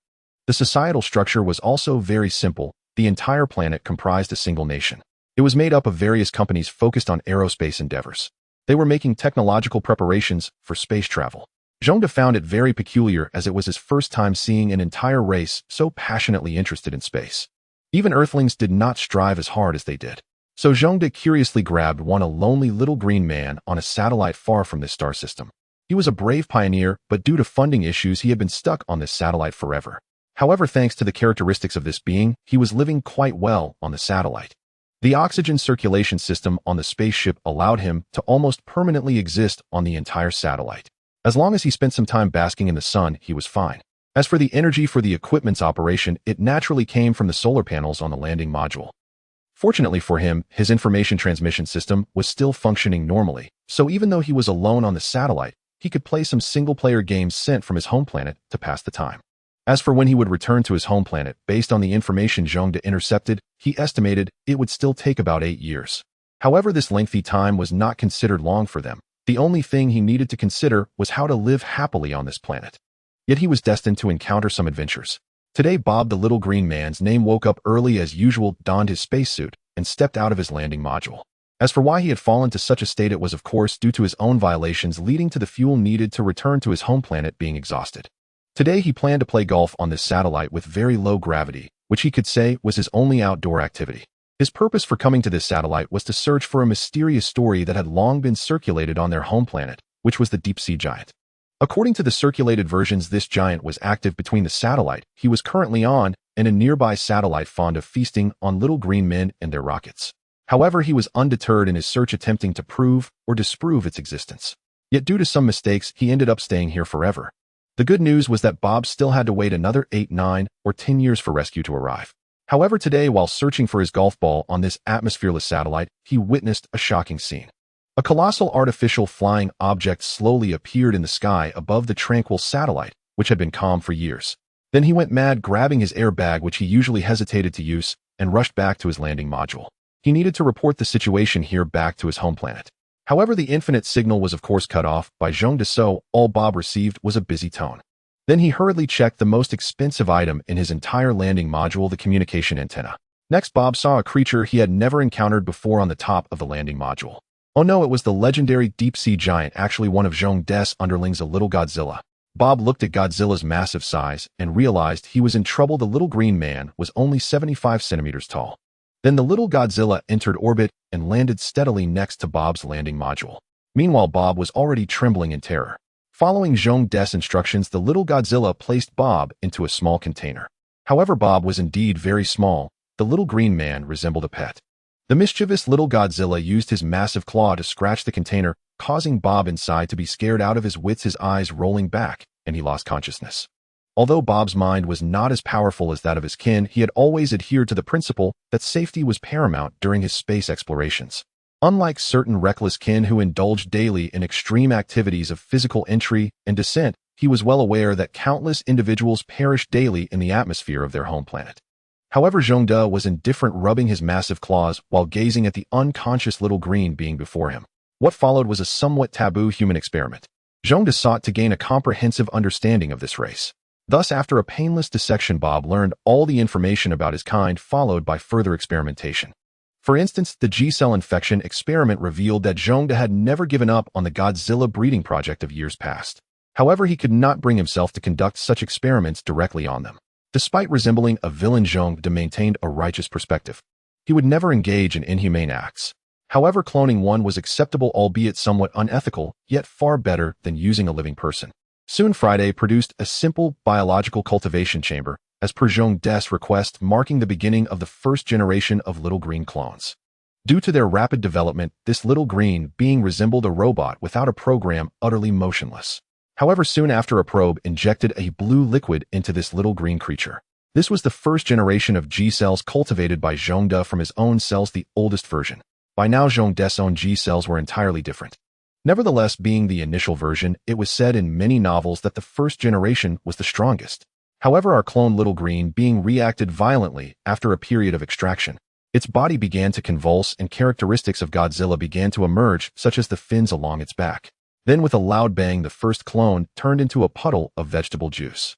The societal structure was also very simple. The entire planet comprised a single nation. It was made up of various companies focused on aerospace endeavors. They were making technological preparations for space travel. Zhongde found it very peculiar, as it was his first time seeing an entire race so passionately interested in space. Even Earthlings did not strive as hard as they did. So Zhongde curiously grabbed a lonely little green man on a satellite far from this star system. He was a brave pioneer, but due to funding issues, he had been stuck on this satellite forever. However, thanks to the characteristics of this being, he was living quite well on the satellite. The oxygen circulation system on the spaceship allowed him to almost permanently exist on the entire satellite. As long as he spent some time basking in the sun, he was fine. As for the energy for the equipment's operation, it naturally came from the solar panels on the landing module. Fortunately for him, his information transmission system was still functioning normally, so even though he was alone on the satellite, he could play some single-player games sent from his home planet to pass the time. As for when he would return to his home planet, based on the information Zhongde intercepted, he estimated it would still take about 8 years. However, this lengthy time was not considered long for them. The only thing he needed to consider was how to live happily on this planet. Yet he was destined to encounter some adventures. Today, Bob, the little green man's name, woke up early as usual, donned his spacesuit, and stepped out of his landing module. As for why he had fallen to such a state, it was of course due to his own violations, leading to the fuel needed to return to his home planet being exhausted. Today he planned to play golf on this satellite with very low gravity, which he could say was his only outdoor activity. His purpose for coming to this satellite was to search for a mysterious story that had long been circulated on their home planet, which was the deep-sea giant. According to the circulated versions, this giant was active between the satellite he was currently on and a nearby satellite fond of feasting on little green men and their rockets. However, he was undeterred in his search, attempting to prove or disprove its existence. Yet due to some mistakes, he ended up staying here forever. The good news was that Bob still had to wait another 8, 9, or 10 years for rescue to arrive. However, today, while searching for his golf ball on this atmosphereless satellite, he witnessed a shocking scene. A colossal artificial flying object slowly appeared in the sky above the tranquil satellite, which had been calm for years. Then he went mad, grabbing his airbag, which he usually hesitated to use, and rushed back to his landing module. He needed to report the situation here back to his home planet. However, the infinite signal was of course cut off by Zhongde, so all Bob received was a busy tone. Then he hurriedly checked the most expensive item in his entire landing module, the communication antenna. Next, Bob saw a creature he had never encountered before on the top of the landing module. Oh no, it was the legendary deep-sea giant, actually one of Zhongde's underlings, a little Godzilla. Bob looked at Godzilla's massive size and realized he was in trouble. The little green man was only 75 centimeters tall. Then the little Godzilla entered orbit and landed steadily next to Bob's landing module. Meanwhile, Bob was already trembling in terror. Following Zhongde's instructions, the little Godzilla placed Bob into a small container. However, Bob was indeed very small. The little green man resembled a pet. The mischievous little Godzilla used his massive claw to scratch the container, causing Bob inside to be scared out of his wits, his eyes rolling back, and he lost consciousness. Although Bob's mind was not as powerful as that of his kin, he had always adhered to the principle that safety was paramount during his space explorations. Unlike certain reckless kin who indulged daily in extreme activities of physical entry and descent, he was well aware that countless individuals perished daily in the atmosphere of their home planet. However, Zhongde was indifferent, rubbing his massive claws while gazing at the unconscious little green being before him. What followed was a somewhat taboo human experiment. Zhongde sought to gain a comprehensive understanding of this race. Thus, after a painless dissection, Bob learned all the information about his kind, followed by further experimentation. For instance, the G-cell infection experiment revealed that Zhongde had never given up on the Godzilla breeding project of years past. However, he could not bring himself to conduct such experiments directly on them. Despite resembling a villain, Zhongde maintained a righteous perspective. He would never engage in inhumane acts. However, cloning one was acceptable, albeit somewhat unethical, yet far better than using a living person. Soon Friday produced a simple biological cultivation chamber, as per Zhongde's request, marking the beginning of the first generation of little green clones. Due to their rapid development, this little green being resembled a robot without a program, utterly motionless. However, soon after, a probe injected a blue liquid into this little green creature. This was the first generation of G-cells cultivated by Zhongde from his own cells, the oldest version. By now, Zhongde's own G-cells were entirely different. Nevertheless, being the initial version, it was said in many novels that the first generation was the strongest. However, our clone little green being reacted violently after a period of extraction. Its body began to convulse and characteristics of Godzilla began to emerge, such as the fins along its back. Then with a loud bang, the first clone turned into a puddle of vegetable juice.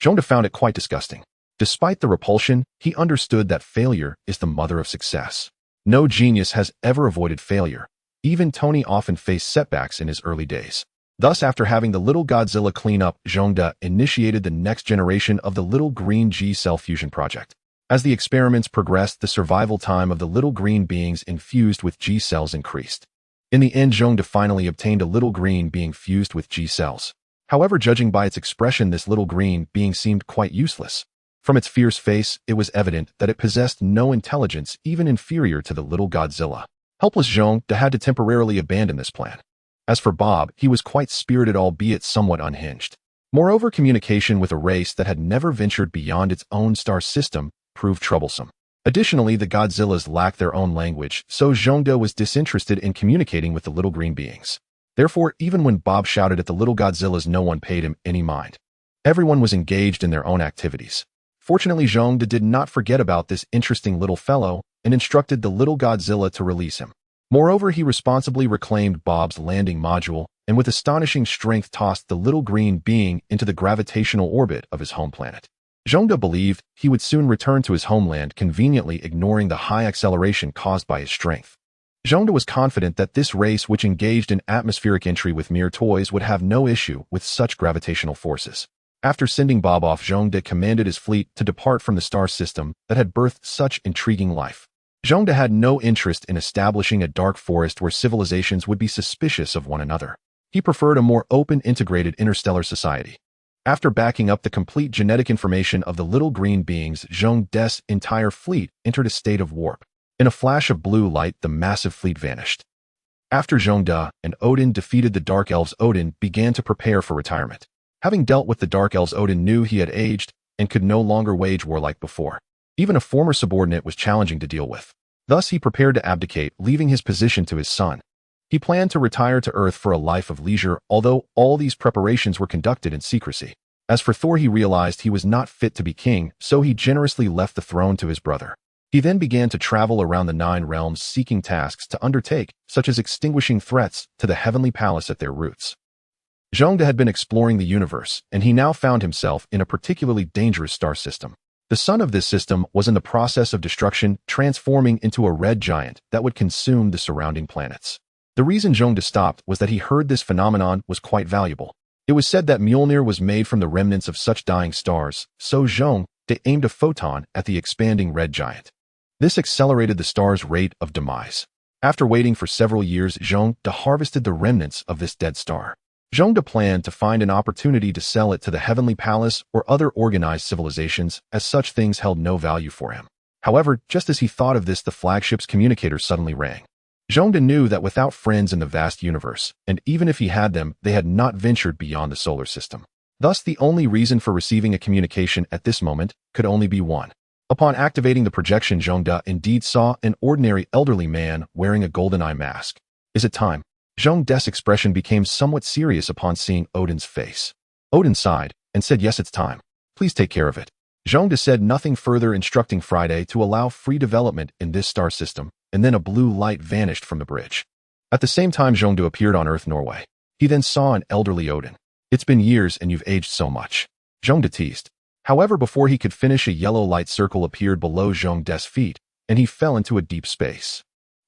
Zhongde found it quite disgusting. Despite the repulsion, he understood that failure is the mother of success. No genius has ever avoided failure. Even Tony often faced setbacks in his early days. Thus, after having the little Godzilla clean up, Zhongde initiated the next generation of the little green G-cell fusion project. As the experiments progressed, the survival time of the little green beings infused with G-cells increased. In the end, Zhongde finally obtained a little green being fused with G-cells. However, judging by its expression, this little green being seemed quite useless. From its fierce face, it was evident that it possessed no intelligence, even inferior to the little Godzilla. Helpless, Zhongde had to temporarily abandon this plan. As for Bob, he was quite spirited, albeit somewhat unhinged. Moreover, communication with a race that had never ventured beyond its own star system proved troublesome. Additionally, the Godzillas lacked their own language, so Zhongde was disinterested in communicating with the little green beings. Therefore, even when Bob shouted at the little Godzillas, no one paid him any mind. Everyone was engaged in their own activities. Fortunately, Zhongde did not forget about this interesting little fellow and instructed the little Godzilla to release him. Moreover, he responsibly reclaimed Bob's landing module and with astonishing strength tossed the little green being into the gravitational orbit of his home planet. Zhongde believed he would soon return to his homeland, conveniently ignoring the high acceleration caused by his strength. Zhongde was confident that this race, which engaged in atmospheric entry with mere toys, would have no issue with such gravitational forces. After sending Bob off, Zhongde commanded his fleet to depart from the star system that had birthed such intriguing life. Zhongde had no interest in establishing a dark forest where civilizations would be suspicious of one another. He preferred a more open, integrated interstellar society. After backing up the complete genetic information of the little green beings, Zhongde's entire fleet entered a state of warp. In a flash of blue light, the massive fleet vanished. After Zhongde and Odin defeated the Dark Elves, Odin began to prepare for retirement. Having dealt with the Dark Elves, Odin knew he had aged and could no longer wage war like before. Even a former subordinate was challenging to deal with. Thus, he prepared to abdicate, leaving his position to his son. He planned to retire to Earth for a life of leisure, although all these preparations were conducted in secrecy. As for Thor, he realized he was not fit to be king, so he generously left the throne to his brother. He then began to travel around the 9 realms seeking tasks to undertake, such as extinguishing threats to the heavenly palace at their roots. Zhongde had been exploring the universe, and he now found himself in a particularly dangerous star system. The sun of this system was in the process of destruction, transforming into a red giant that would consume the surrounding planets. The reason Zhongde stopped was that he heard this phenomenon was quite valuable. It was said that Mjolnir was made from the remnants of such dying stars, so Zhongde aimed a photon at the expanding red giant. This accelerated the star's rate of demise. After waiting for several years, Zhongde harvested the remnants of this dead star. Zhongde planned to find an opportunity to sell it to the Heavenly Palace or other organized civilizations, as such things held no value for him. However, just as he thought of this, the flagship's communicator suddenly rang. Zhongde knew that without friends in the vast universe, and even if he had them, they had not ventured beyond the solar system. Thus, the only reason for receiving a communication at this moment could only be one. Upon activating the projection, Zhongde indeed saw an ordinary elderly man wearing a golden eye mask. Is it time? Zhongde's expression became somewhat serious upon seeing Odin's face. Odin sighed and said, "Yes, it's time. Please take care of it." Zhongde said nothing further, instructing Friday to allow free development in this star system, and then a blue light vanished from the bridge. At the same time, Zhongde appeared on Earth, Norway. He then saw an elderly Odin. "It's been years and you've aged so much," Zhongde teased. However, before he could finish, a yellow light circle appeared below Zhongde's feet, and he fell into a deep space.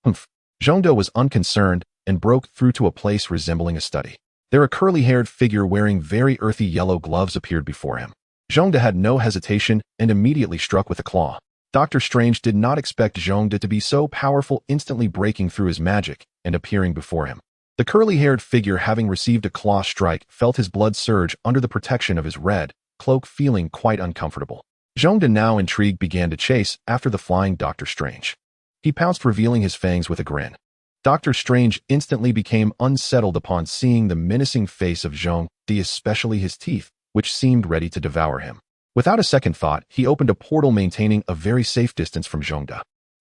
Humph. Zhongde was unconcerned and broke through to a place resembling a study. There a curly-haired figure wearing very earthy yellow gloves appeared before him. Zhongde had no hesitation and immediately struck with a claw. Doctor Strange did not expect Zhongde to be so powerful, instantly breaking through his magic and appearing before him. The curly-haired figure, having received a claw strike, felt his blood surge under the protection of his red cloak, feeling quite uncomfortable. Zhongde, now intrigued, began to chase after the flying Doctor Strange. He pounced, revealing his fangs with a grin. Doctor Strange instantly became unsettled upon seeing the menacing face of Zhongde, especially his teeth, which seemed ready to devour him. Without a second thought, he opened a portal, maintaining a very safe distance from Zhongde.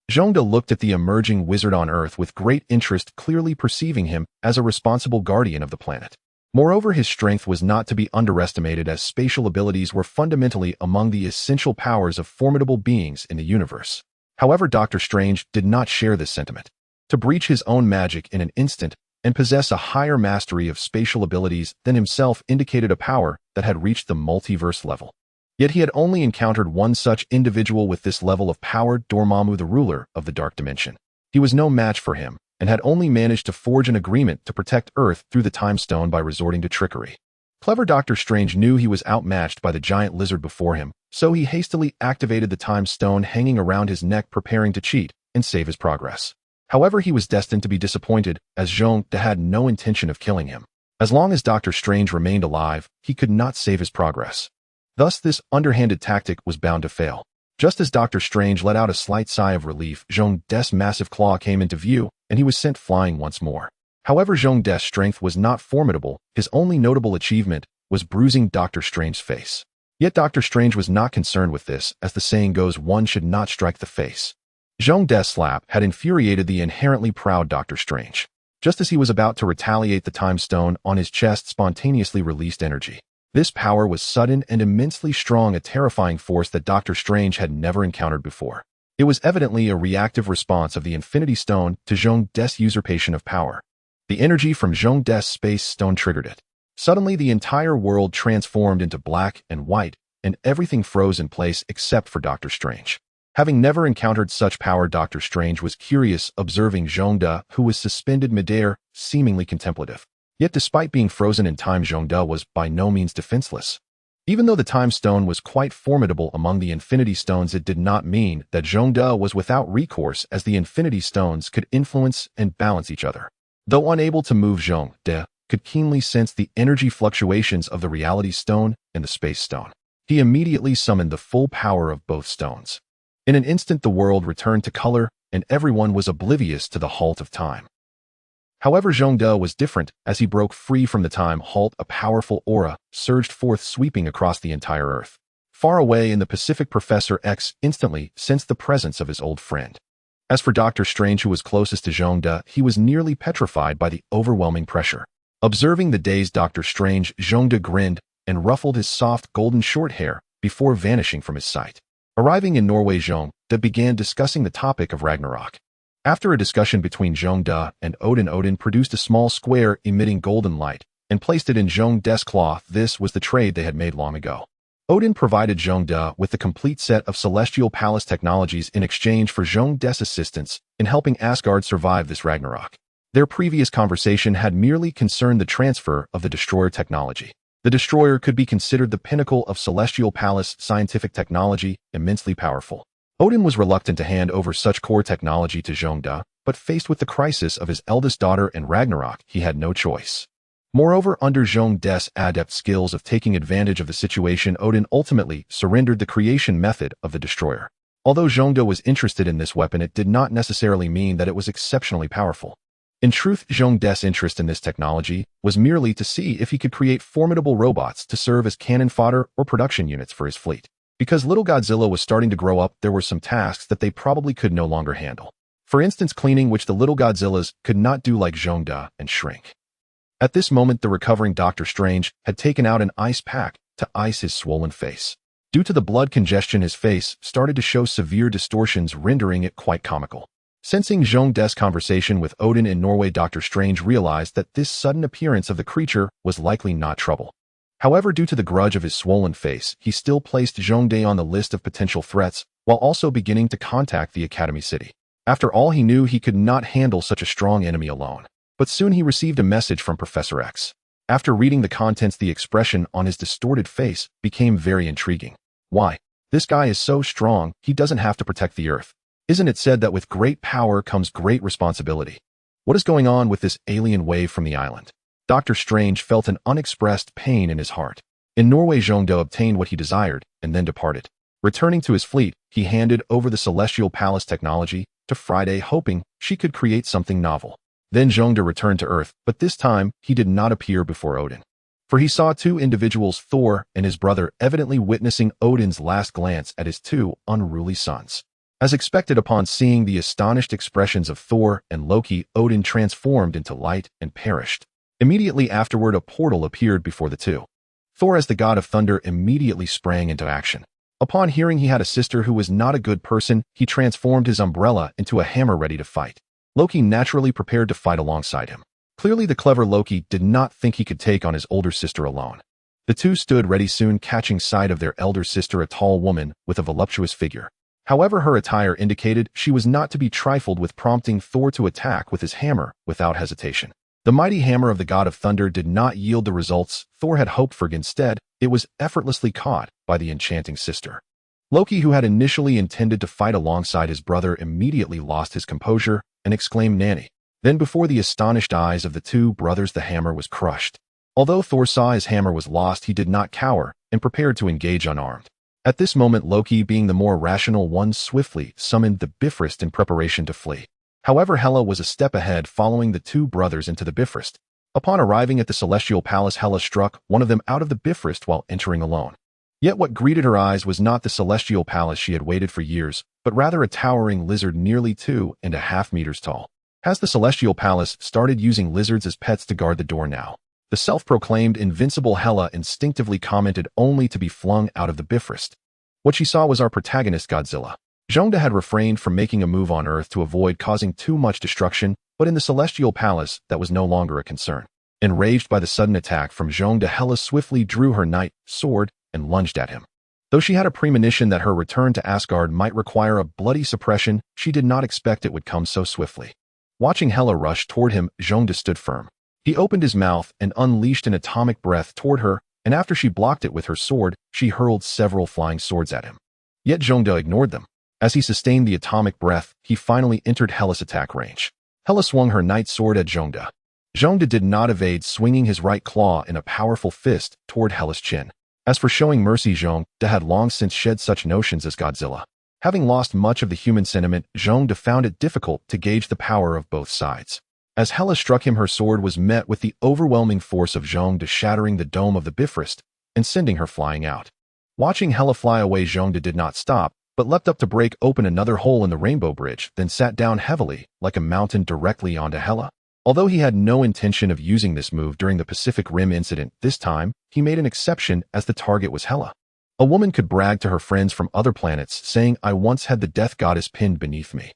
Zhongde looked at the emerging wizard on Earth with great interest, clearly perceiving him as a responsible guardian of the planet. Moreover, his strength was not to be underestimated, as spatial abilities were fundamentally among the essential powers of formidable beings in the universe. However, Doctor Strange did not share this sentiment. To breach his own magic in an instant and possess a higher mastery of spatial abilities than himself indicated a power that had reached the multiverse level. Yet he had only encountered one such individual with this level of power, Dormammu, the ruler of the Dark Dimension. He was no match for him, and had only managed to forge an agreement to protect Earth through the Time Stone by resorting to trickery. Clever Doctor Strange knew he was outmatched by the giant lizard before him, so he hastily activated the Time Stone hanging around his neck, preparing to cheat and save his progress. However, he was destined to be disappointed, as Zhongde had no intention of killing him. As long as Doctor Strange remained alive, he could not save his progress. Thus, this underhanded tactic was bound to fail. Just as Doctor Strange let out a slight sigh of relief, Zhongde's massive claw came into view, and he was sent flying once more. However, Zhongde's strength was not formidable. His only notable achievement was bruising Doctor Strange's face. Yet Doctor Strange was not concerned with this, as the saying goes, one should not strike the face. Zhongde's slap had infuriated the inherently proud Doctor Strange. Just as he was about to retaliate, the Time Stone on his chest spontaneously released energy. This power was sudden and immensely strong, a terrifying force that Doctor Strange had never encountered before. It was evidently a reactive response of the Infinity Stone to Zhongde's usurpation of power. The energy from Zhongde's space stone triggered it. Suddenly, the entire world transformed into black and white, and everything froze in place except for Doctor Strange. Having never encountered such power, Doctor Strange was curious, observing Zhongde, who was suspended midair, seemingly contemplative. Yet despite being frozen in time, Zhongde was by no means defenseless. Even though the Time Stone was quite formidable among the Infinity Stones, it did not mean that Zhongde was without recourse, as the Infinity Stones could influence and balance each other. Though unable to move, Zhongde could keenly sense the energy fluctuations of the Reality Stone and the Space Stone. He immediately summoned the full power of both stones. In an instant, the world returned to color, and everyone was oblivious to the halt of time. However, Zhongde was different. As he broke free from the time halt, a powerful aura surged forth, sweeping across the entire Earth. Far away in the Pacific, Professor X instantly sensed the presence of his old friend. As for Doctor Strange, who was closest to Zhongde, he was nearly petrified by the overwhelming pressure. Observing the dazed Doctor Strange, Zhongde grinned and ruffled his soft golden short hair before vanishing from his sight. Arriving in Norway, Zhongde began discussing the topic of Ragnarok. After a discussion between Zhongde and Odin produced a small square emitting golden light and placed it in Zhongde's claw. This was the trade they had made long ago. Odin provided Zhongde with the complete set of Celestial Palace technologies in exchange for Zhongde's assistance in helping Asgard survive this Ragnarok. Their previous conversation had merely concerned the transfer of the Destroyer technology. The Destroyer could be considered the pinnacle of Celestial Palace scientific technology, immensely powerful. Odin was reluctant to hand over such core technology to Zhongde, but faced with the crisis of his eldest daughter and Ragnarok, he had no choice. Moreover, under Zhongde's adept skills of taking advantage of the situation, Odin ultimately surrendered the creation method of the Destroyer. Although Zhongde was interested in this weapon, it did not necessarily mean that it was exceptionally powerful. In truth, Zhongde's interest in this technology was merely to see if he could create formidable robots to serve as cannon fodder or production units for his fleet. Because little Godzilla was starting to grow up, there were some tasks that they probably could no longer handle. For instance, cleaning, which the little Godzillas could not do like Zhongde, and shrink. At this moment, the recovering Doctor Strange had taken out an ice pack to ice his swollen face. Due to the blood congestion, his face started to show severe distortions, rendering it quite comical. Sensing Jeong De's conversation with Odin in Norway, Dr. Strange realized that this sudden appearance of the creature was likely not trouble. However, due to the grudge of his swollen face, he still placed Jeong De on the list of potential threats, while also beginning to contact the Academy City. After all, he knew he could not handle such a strong enemy alone. But soon he received a message from Professor X. After reading the contents, the expression on his distorted face became very intriguing. Why? This guy is so strong, he doesn't have to protect the Earth. Isn't it said that with great power comes great responsibility? What is going on with this alien wave from the island? Dr. Strange felt an unexpressed pain in his heart. In Norway, Jeong De obtained what he desired and then departed. Returning to his fleet, he handed over the Celestial Palace technology to Friday, hoping she could create something novel. Then Jeong De returned to Earth, but this time he did not appear before Odin. For he saw two individuals, Thor and his brother, evidently witnessing Odin's last glance at his two unruly sons. As expected, upon seeing the astonished expressions of Thor and Loki, Odin transformed into light and perished. Immediately afterward, a portal appeared before the two. Thor, as the god of thunder, immediately sprang into action. Upon hearing he had a sister who was not a good person, he transformed his umbrella into a hammer ready to fight. Loki naturally prepared to fight alongside him. Clearly, the clever Loki did not think he could take on his older sister alone. The two stood ready, soon catching sight of their elder sister, a tall woman with a voluptuous figure. However, her attire indicated she was not to be trifled with, prompting Thor to attack with his hammer without hesitation. The mighty hammer of the god of thunder did not yield the results Thor had hoped for. Instead, it was effortlessly caught by the enchanting sister. Loki, who had initially intended to fight alongside his brother, immediately lost his composure and exclaimed, "Nanny." Then, before the astonished eyes of the two brothers, the hammer was crushed. Although Thor saw his hammer was lost, he did not cower and prepared to engage unarmed. At this moment, Loki, being the more rational one, swiftly summoned the Bifrost in preparation to flee. However, Hela was a step ahead, following the two brothers into the Bifrost. Upon arriving at the Celestial Palace, Hela struck one of them out of the Bifrost while entering alone. Yet what greeted her eyes was not the Celestial Palace she had waited for years, but rather a towering lizard nearly 2.5 meters tall. As the Celestial Palace started using lizards as pets to guard the door now, the self-proclaimed invincible Hela instinctively commented, only to be flung out of the Bifrost. What she saw was our protagonist, Godzilla. Jeong De had refrained from making a move on Earth to avoid causing too much destruction, but in the Celestial Palace, that was no longer a concern. Enraged by the sudden attack from Jeong De, Hela swiftly drew her knight sword and lunged at him. Though she had a premonition that her return to Asgard might require a bloody suppression, she did not expect it would come so swiftly. Watching Hela rush toward him, Jeong De stood firm. He opened his mouth and unleashed an atomic breath toward her, and after she blocked it with her sword, she hurled several flying swords at him. Yet Jeong De ignored them. As he sustained the atomic breath, he finally entered Hela's attack range. Hela swung her knight sword at Jeong De. Jeong De did not evade, swinging his right claw in a powerful fist toward Hela's chin. As for showing mercy, Jeong De had long since shed such notions as Godzilla. Having lost much of the human sentiment, Jeong De found it difficult to gauge the power of both sides. As Hela struck him, her sword was met with the overwhelming force of Jeong De, shattering the dome of the Bifrost and sending her flying out. Watching Hela fly away, Jeong De did not stop, but leapt up to break open another hole in the Rainbow Bridge, then sat down heavily, like a mountain, directly onto Hela. Although he had no intention of using this move during the Pacific Rim incident, this time, he made an exception as the target was Hela. A woman could brag to her friends from other planets, saying, "I once had the death goddess pinned beneath me."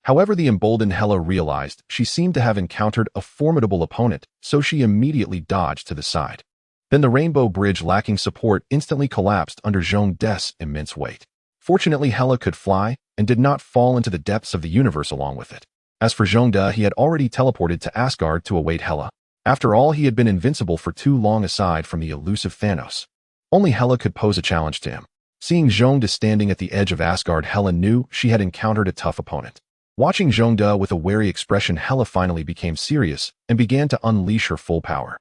However, the emboldened Hela realized she seemed to have encountered a formidable opponent, so she immediately dodged to the side. Then the Rainbow Bridge, lacking support, instantly collapsed under Jeong De's immense weight. Fortunately, Hela could fly and did not fall into the depths of the universe along with it. As for Jeong De, he had already teleported to Asgard to await Hela. After all, he had been invincible for too long aside from the elusive Thanos. Only Hela could pose a challenge to him. Seeing Jeong De standing at the edge of Asgard, Hela knew she had encountered a tough opponent. Watching Jeong De with a wary expression, Hela finally became serious and began to unleash her full power.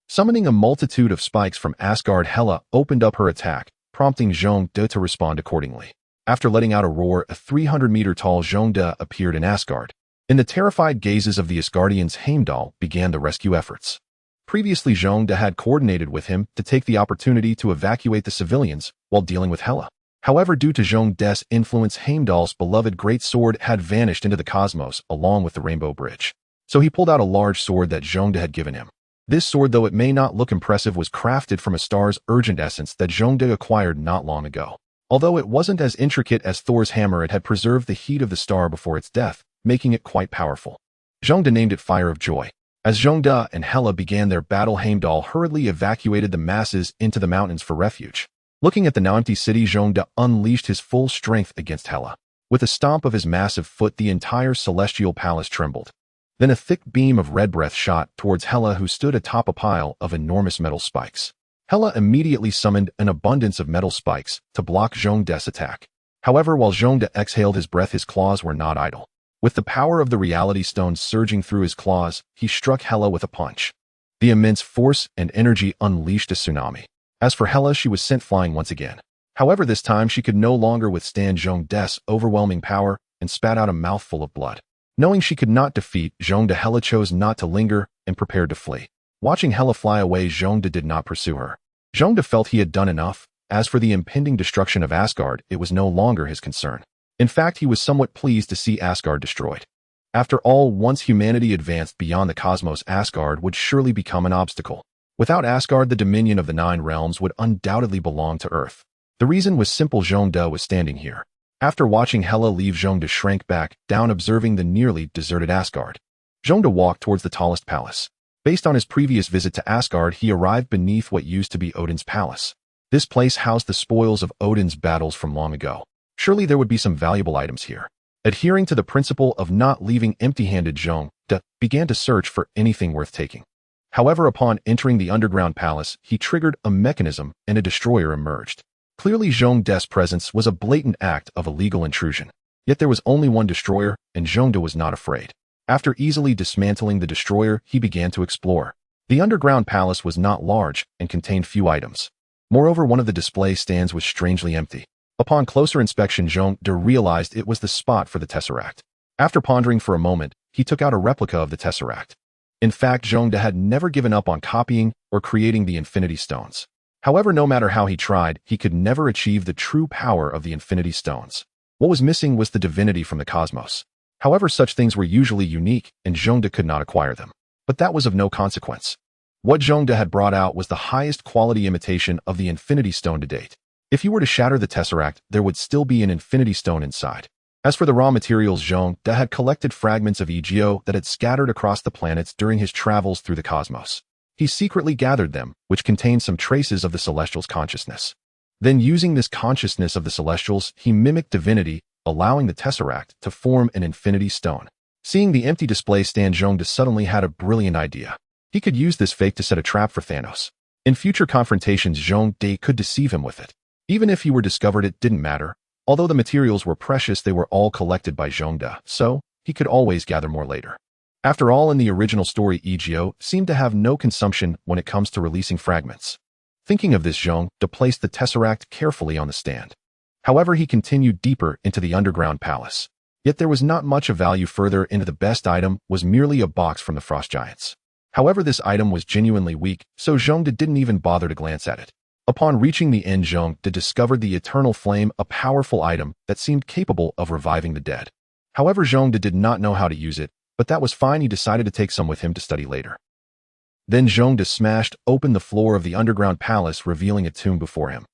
Summoning a multitude of spikes from Asgard, Hela opened up her attack, prompting Jeong De to respond accordingly. After letting out a roar, a 300-meter-tall Jeong De appeared in Asgard. In the terrified gazes of the Asgardians, Heimdall began the rescue efforts. Previously, Jeong De had coordinated with him to take the opportunity to evacuate the civilians while dealing with Hela. However, due to Jeong De's influence, Heimdall's beloved great sword had vanished into the cosmos along with the Rainbow Bridge. So he pulled out a large sword that Jeong De had given him. This sword, though it may not look impressive, was crafted from a star's urgent essence that Zhongde acquired not long ago. Although it wasn't as intricate as Thor's hammer, it had preserved the heat of the star before its death, making it quite powerful. Zhongde named it Fire of Joy. As Zhongde and Hela began their battle, Heimdall hurriedly evacuated the masses into the mountains for refuge. Looking at the now empty city, Zhongde unleashed his full strength against Hela. With a stomp of his massive foot, the entire celestial palace trembled. Then a thick beam of red breath shot towards Hela, who stood atop a pile of enormous metal spikes. Hela immediately summoned an abundance of metal spikes to block Zhongde's attack. However, while Zhongde exhaled his breath, his claws were not idle. With the power of the reality stone surging through his claws, he struck Hela with a punch. The immense force and energy unleashed a tsunami. As for Hela, she was sent flying once again. However, this time she could no longer withstand Zhongde's overwhelming power and spat out a mouthful of blood. Knowing she could not defeat Zhongde, Hela chose not to linger and prepared to flee. Watching Hela fly away, Zhongde did not pursue her. Zhongde felt he had done enough. As for the impending destruction of Asgard, it was no longer his concern. In fact, he was somewhat pleased to see Asgard destroyed. After all, once humanity advanced beyond the cosmos, Asgard would surely become an obstacle. Without Asgard, the dominion of the 9 realms would undoubtedly belong to Earth. The reason was simple: Zhongde was standing here. After watching Hela leave, Zhongde shrank back down, observing the nearly deserted Asgard. Zhongde walked towards the tallest palace. Based on his previous visit to Asgard, he arrived beneath what used to be Odin's palace. This place housed the spoils of Odin's battles from long ago. Surely there would be some valuable items here. Adhering to the principle of not leaving empty-handed, Zhongde began to search for anything worth taking. However, upon entering the underground palace, he triggered a mechanism and a destroyer emerged. Clearly, Zhongde's presence was a blatant act of illegal intrusion. Yet there was only one destroyer, and Zhongde was not afraid. After easily dismantling the destroyer, he began to explore. The underground palace was not large and contained few items. Moreover, one of the display stands was strangely empty. Upon closer inspection, Zhongde realized it was the spot for the Tesseract. After pondering for a moment, he took out a replica of the Tesseract. In fact, Zhongde had never given up on copying or creating the Infinity Stones. However, no matter how he tried, he could never achieve the true power of the Infinity Stones. What was missing was the divinity from the cosmos. However, such things were usually unique, and Zhongde could not acquire them. But that was of no consequence. What Zhongde had brought out was the highest quality imitation of the Infinity Stone to date. If you were to shatter the Tesseract, there would still be an Infinity Stone inside. As for the raw materials, Zhongde had collected fragments of EGO that had scattered across the planets during his travels through the cosmos. He secretly gathered them, which contained some traces of the Celestials' consciousness. Then, using this consciousness of the Celestials, he mimicked divinity, allowing the Tesseract to form an Infinity Stone. Seeing the empty display stand, Zhongde suddenly had a brilliant idea. He could use this fake to set a trap for Thanos. In future confrontations, Zhongde could deceive him with it. Even if he were discovered, it didn't matter. Although the materials were precious, they were all collected by Zhongde, so he could always gather more later. After all, in the original story, EGO seemed to have no consumption when it comes to releasing fragments. Thinking of this, Zhongde placed the Tesseract carefully on the stand. However, he continued deeper into the underground palace. Yet there was not much of value. Further into, the best item was merely a box from the Frost Giants. However, this item was genuinely weak, so Zhongde didn't even bother to glance at it. Upon reaching the end, Zhongde discovered the Eternal Flame, a powerful item that seemed capable of reviving the dead. However, Zhongde did not know how to use it, but that was fine. He decided to take some with him to study later. Then Zhongde smashed open the floor of the underground palace, revealing a tomb before him.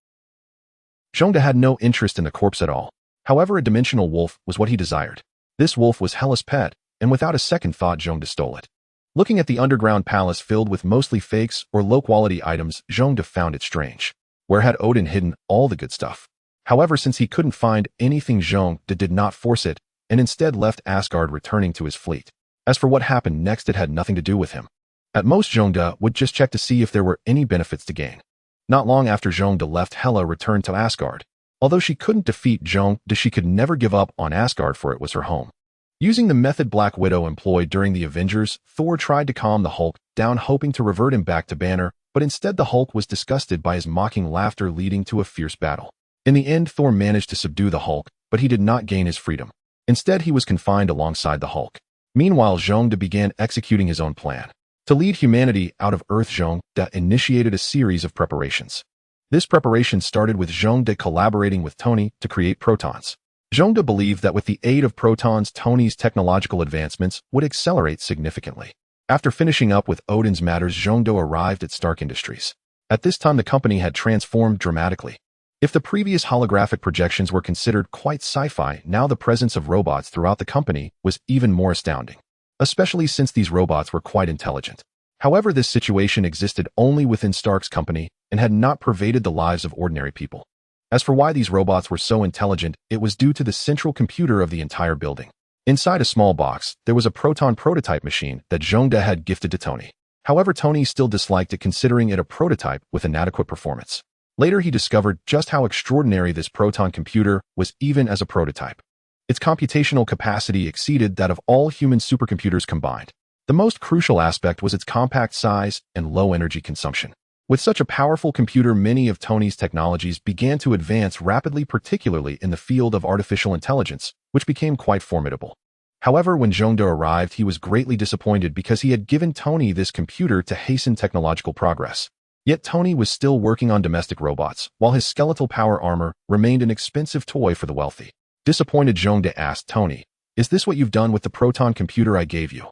Zhongde had no interest in the corpse at all. However, a dimensional wolf was what he desired. This wolf was Hela's pet, and without a second thought, Zhongde stole it. Looking at the underground palace filled with mostly fakes or low-quality items, Zhongde found it strange. Where had Odin hidden all the good stuff? However, since he couldn't find anything, Zhongde did not force it, and instead left Asgard, returning to his fleet. As for what happened next, it had nothing to do with him. At most, Zhongde would just check to see if there were any benefits to gain. Not long after Zhongde left, Hela returned to Asgard. Although she couldn't defeat Zhongde, she could never give up on Asgard, for it was her home. Using the method Black Widow employed during the Avengers, Thor tried to calm the Hulk down, hoping to revert him back to Banner, but instead the Hulk was disgusted by his mocking laughter, leading to a fierce battle. In the end, Thor managed to subdue the Hulk, but he did not gain his freedom. Instead, he was confined alongside the Hulk. Meanwhile, Zhongde began executing his own plan. To lead humanity out of Earth, Zhongde initiated a series of preparations. This preparation started with Zhongde collaborating with Tony to create protons. Zhongde believed that with the aid of protons, Tony's technological advancements would accelerate significantly. After finishing up with Odin's matters, Zhongde arrived at Stark Industries. At this time, the company had transformed dramatically. If the previous holographic projections were considered quite sci-fi, now the presence of robots throughout the company was even more astounding, especially since these robots were quite intelligent. However, this situation existed only within Stark's company and had not pervaded the lives of ordinary people. As for why these robots were so intelligent, it was due to the central computer of the entire building. Inside a small box, there was a proton prototype machine that Zhongde had gifted to Tony. However, Tony still disliked it, considering it a prototype with inadequate performance. Later, he discovered just how extraordinary this proton computer was even as a prototype. Its computational capacity exceeded that of all human supercomputers combined. The most crucial aspect was its compact size and low energy consumption. With such a powerful computer, many of Tony's technologies began to advance rapidly, particularly in the field of artificial intelligence, which became quite formidable. However, when Zhongde arrived, he was greatly disappointed because he had given Tony this computer to hasten technological progress. Yet Tony was still working on domestic robots, while his skeletal power armor remained an expensive toy for the wealthy. Disappointed, Zhongde asked Tony, "Is this what you've done with the proton computer I gave you?"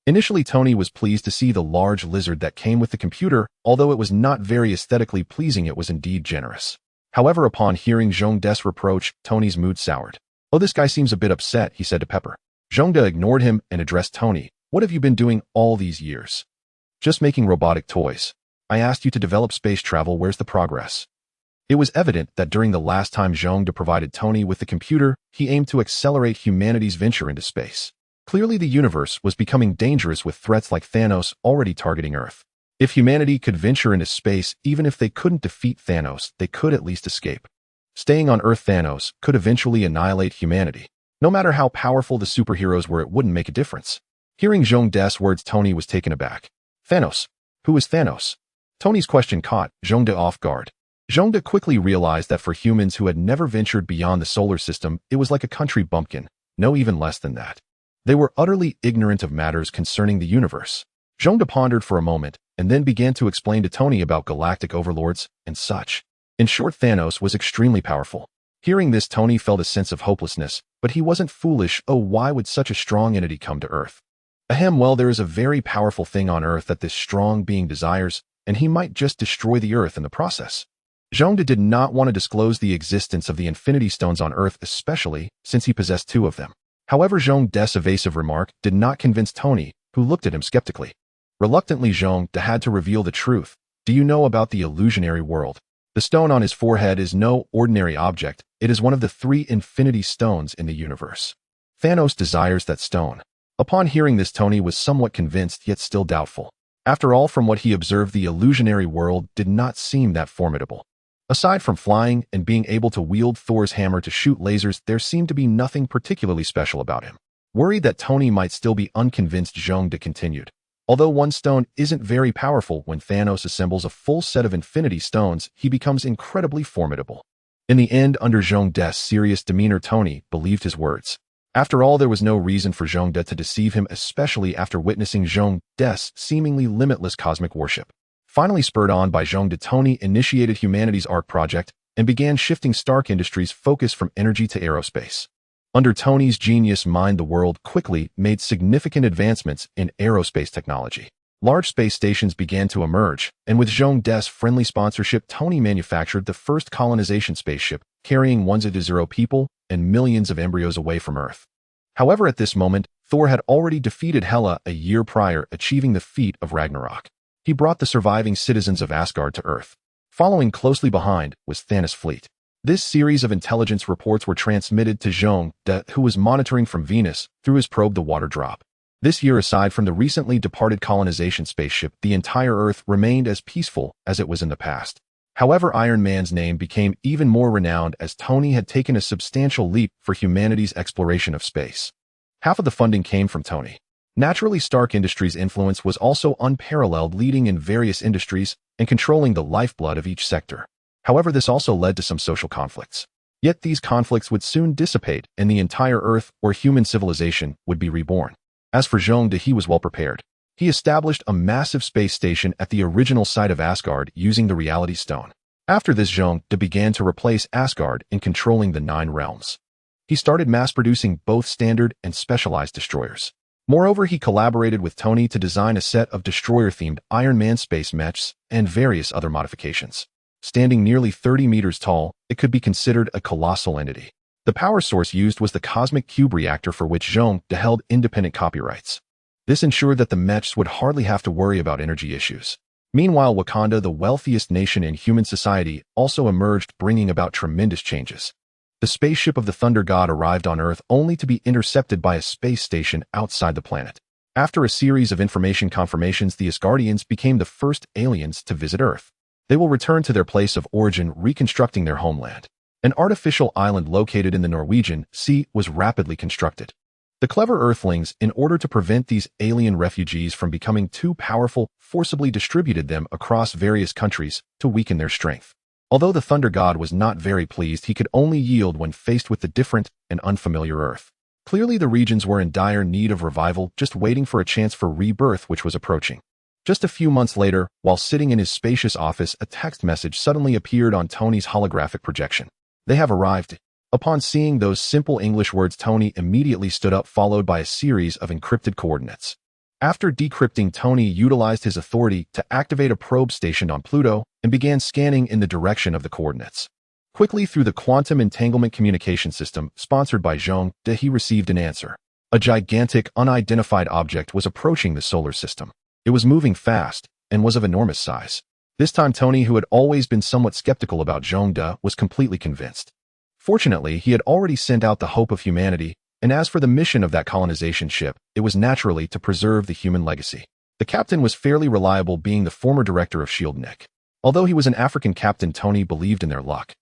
Initially, Tony was pleased to see the large lizard that came with the computer, although it was not very aesthetically pleasing. It was indeed generous. However, upon hearing Zhongde's reproach, Tony's mood soured. "Oh, this guy seems a bit upset," he said to Pepper. Zhongde ignored him and addressed Tony. "What have you been doing all these years?" "Just making robotic toys. I asked you to develop space travel. Where's the progress?" It was evident that during the last time Zhongde provided Tony with the computer, he aimed to accelerate humanity's venture into space. Clearly, the universe was becoming dangerous with threats like Thanos already targeting Earth. If humanity could venture into space, even if they couldn't defeat Thanos, they could at least escape. Staying on Earth, Thanos could eventually annihilate humanity. No matter how powerful the superheroes were, it wouldn't make a difference. Hearing Zhongde's words, Tony was taken aback. "Thanos? Who is Thanos?" Tony's question caught Zhongde off guard. Zhongde quickly realized that for humans who had never ventured beyond the solar system, it was like a country bumpkin, no, even less than that. They were utterly ignorant of matters concerning the universe. Zhongde pondered for a moment, and then began to explain to Tony about galactic overlords and such. In short, Thanos was extremely powerful. Hearing this, Tony felt a sense of hopelessness, but he wasn't foolish. Oh, why would such a strong entity come to Earth? Well, there is a very powerful thing on Earth that this strong being desires, and he might just destroy the Earth in the process. Zhongde did not want to disclose the existence of the Infinity Stones on Earth, especially since he possessed 2 of them. However, Zhongde's evasive remark did not convince Tony, who looked at him skeptically. Reluctantly, Zhongde had to reveal the truth. "Do you know about the illusionary world?" The stone on his forehead is no ordinary object. It is one of the 3 Infinity Stones in the universe. Thanos desires that stone. Upon hearing this, Tony was somewhat convinced, yet still doubtful. After all, from what he observed, the illusionary world did not seem that formidable. Aside from flying and being able to wield Thor's hammer to shoot lasers, there seemed to be nothing particularly special about him. Worried that Tony might still be unconvinced, Zhongde continued. "Although one stone isn't very powerful, when Thanos assembles a full set of Infinity Stones, he becomes incredibly formidable." In the end, under Zhongde's serious demeanor, Tony believed his words. After all, there was no reason for Zhongde to deceive him, especially after witnessing Zhongde's seemingly limitless cosmic worship. Finally, spurred on by Zhongde, Tony initiated humanity's ARC project and began shifting Stark Industries' focus from energy to aerospace. Under Tony's genius mind, the world quickly made significant advancements in aerospace technology. Large space stations began to emerge, and with Zhongde's friendly sponsorship, Tony manufactured the first colonization spaceship, carrying 100 people and millions of embryos away from Earth. However, at this moment, Thor had already defeated Hela a year prior, achieving the feat of Ragnarok. He brought the surviving citizens of Asgard to Earth. Following closely behind was Thanos' fleet. This series of intelligence reports were transmitted to Zhongde, who was monitoring from Venus through his probe, the Water Drop. This year, aside from the recently departed colonization spaceship, the entire Earth remained as peaceful as it was in the past. However, Iron Man's name became even more renowned as Tony had taken a substantial leap for humanity's exploration of space. Half of the funding came from Tony. Naturally, Stark Industries' influence was also unparalleled, leading in various industries and controlling the lifeblood of each sector. However, this also led to some social conflicts. Yet these conflicts would soon dissipate, and the entire Earth or human civilization would be reborn. As for Zhongde, he was well prepared. He established a massive space station at the original site of Asgard using the Reality Stone. After this, Zhongde began to replace Asgard in controlling the 9 realms. He started mass-producing both standard and specialized destroyers. Moreover, he collaborated with Tony to design a set of destroyer-themed Iron Man space mechs and various other modifications. Standing nearly 30 meters tall, it could be considered a colossal entity. The power source used was the cosmic cube reactor for which S.H.I.E.L.D held independent copyrights. This ensured that the mechs would hardly have to worry about energy issues. Meanwhile, Wakanda, the wealthiest nation in human society, also emerged, bringing about tremendous changes. The spaceship of the Thunder God arrived on Earth only to be intercepted by a space station outside the planet. After a series of information confirmations, the Asgardians became the first aliens to visit Earth. They will return to their place of origin, reconstructing their homeland. An artificial island located in the Norwegian Sea was rapidly constructed. The clever Earthlings, in order to prevent these alien refugees from becoming too powerful, forcibly distributed them across various countries to weaken their strength. Although the Thunder God was not very pleased, he could only yield when faced with the different and unfamiliar Earth. Clearly, the regions were in dire need of revival, just waiting for a chance for rebirth, which was approaching. Just a few months later, while sitting in his spacious office, a text message suddenly appeared on Tony's holographic projection. "They have arrived." Upon seeing those simple English words, Tony immediately stood up, followed by a series of encrypted coordinates. After decrypting, Tony utilized his authority to activate a probe stationed on Pluto and began scanning in the direction of the coordinates. Quickly, through the quantum entanglement communication system sponsored by S.H.I.E.L.D, he received an answer. A gigantic, unidentified object was approaching the solar system. It was moving fast and was of enormous size. This time, Tony, who had always been somewhat skeptical about S.H.I.E.L.D, was completely convinced. Fortunately, he had already sent out the hope of humanity, and as for the mission of that colonization ship, it was naturally to preserve the human legacy. The captain was fairly reliable, being the former director of S.H.I.E.L.D. Nick. Although he was an African captain, Tony believed in their luck.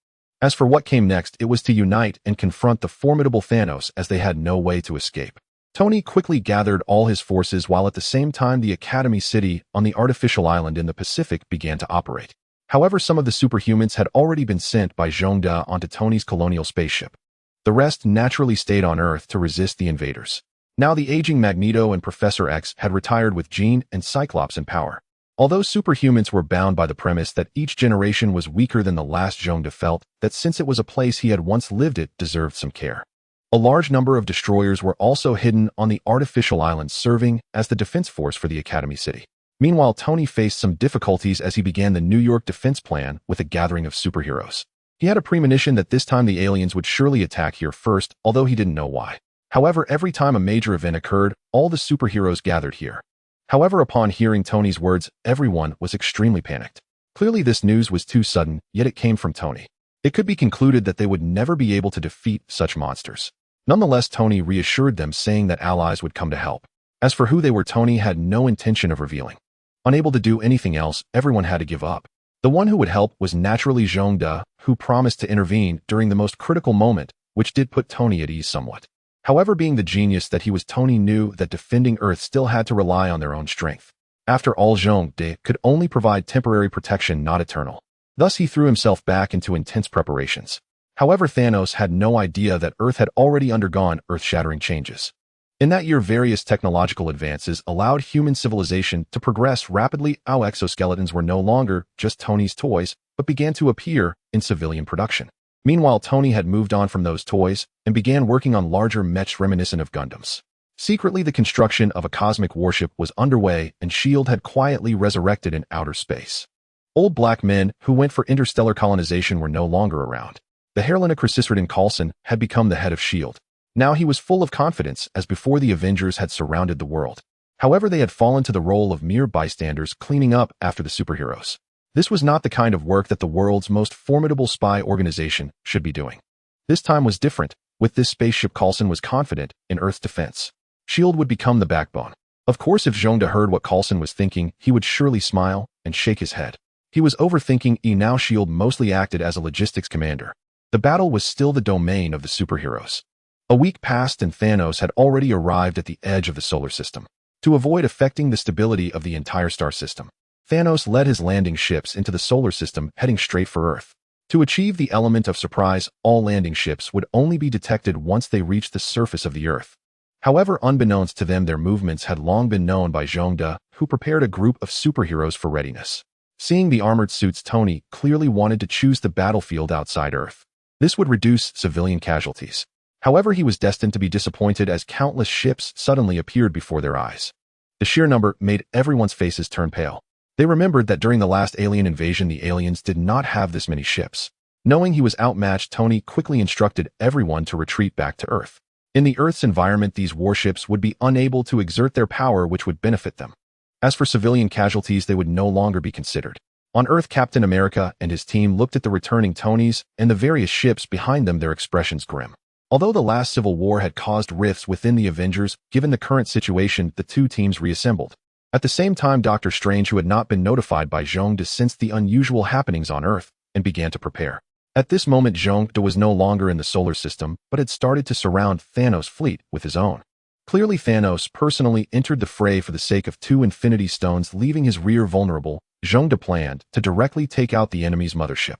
As for what came next, it was to unite and confront the formidable Thanos, as they had no way to escape. Tony quickly gathered all his forces, while at the same time the Academy City on the artificial island in the Pacific began to operate. However, some of the superhumans had already been sent by S.H.I.E.L.D onto Tony's colonial spaceship. The rest naturally stayed on Earth to resist the invaders. Now the aging Magneto and Professor X had retired, with Jean and Cyclops in power. Although superhumans were bound by the premise that each generation was weaker than the last, S.H.I.E.L.D felt that since it was a place he had once lived, it deserved some care. A large number of destroyers were also hidden on the artificial island, serving as the defense force for the Academy City. Meanwhile, Tony faced some difficulties as he began the New York defense plan with a gathering of superheroes. He had a premonition that this time the aliens would surely attack here first, although he didn't know why. However, every time a major event occurred, all the superheroes gathered here. However, upon hearing Tony's words, everyone was extremely panicked. Clearly, this news was too sudden, yet it came from Tony. It could be concluded that they would never be able to defeat such monsters. Nonetheless, Tony reassured them, saying that allies would come to help. As for who they were, Tony had no intention of revealing. Unable to do anything else, everyone had to give up. The one who would help was naturally S.H.I.E.L.D, who promised to intervene during the most critical moment, which did put Tony at ease somewhat. However, being the genius that he was, Tony knew that defending Earth still had to rely on their own strength. After all, S.H.I.E.L.D could only provide temporary protection, not eternal. Thus, he threw himself back into intense preparations. However, Thanos had no idea that Earth had already undergone earth-shattering changes. In that year, various technological advances allowed human civilization to progress rapidly. Our exoskeletons were no longer just Tony's toys, but began to appear in civilian production. Meanwhile, Tony had moved on from those toys and began working on larger mechs reminiscent of Gundams. Secretly, the construction of a cosmic warship was underway, and S.H.I.E.L.D had quietly resurrected in outer space. Old black men who went for interstellar colonization were no longer around. The Herlina Chrysisridon Coulson had become the head of S.H.I.E.L.D. Now he was full of confidence, as before the Avengers had surrounded the world. However, they had fallen to the role of mere bystanders, cleaning up after the superheroes. This was not the kind of work that the world's most formidable spy organization should be doing. This time was different. With this spaceship, Coulson was confident in Earth's defense. S.H.I.E.L.D would become the backbone. Of course, if S.H.I.E.L.D heard what Coulson was thinking, he would surely smile and shake his head. He was overthinking. Now S.H.I.E.L.D mostly acted as a logistics commander. The battle was still the domain of the superheroes. A week passed and Thanos had already arrived at the edge of the solar system. To avoid affecting the stability of the entire star system, Thanos led his landing ships into the solar system, heading straight for Earth. To achieve the element of surprise, all landing ships would only be detected once they reached the surface of the Earth. However, unbeknownst to them, their movements had long been known by S.H.I.E.L.D, who prepared a group of superheroes for readiness. Seeing the armored suits, Tony clearly wanted to choose the battlefield outside Earth. This would reduce civilian casualties. However, he was destined to be disappointed as countless ships suddenly appeared before their eyes. The sheer number made everyone's faces turn pale. They remembered that during the last alien invasion, the aliens did not have this many ships. Knowing he was outmatched, Tony quickly instructed everyone to retreat back to Earth. In the Earth's environment, these warships would be unable to exert their power, which would benefit them. As for civilian casualties, they would no longer be considered. On Earth, Captain America and his team looked at the returning Tonys and the various ships behind them, their expressions grim. Although the last civil war had caused rifts within the Avengers, given the current situation, the two teams reassembled. At the same time, Doctor Strange, who had not been notified by Zhong De, sensed the unusual happenings on Earth and began to prepare. At this moment, Zhong De was no longer in the solar system, but had started to surround Thanos' fleet with his own. Clearly, Thanos personally entered the fray for the sake of 2 Infinity Stones, leaving his rear vulnerable. Zhong De planned to directly take out the enemy's mothership,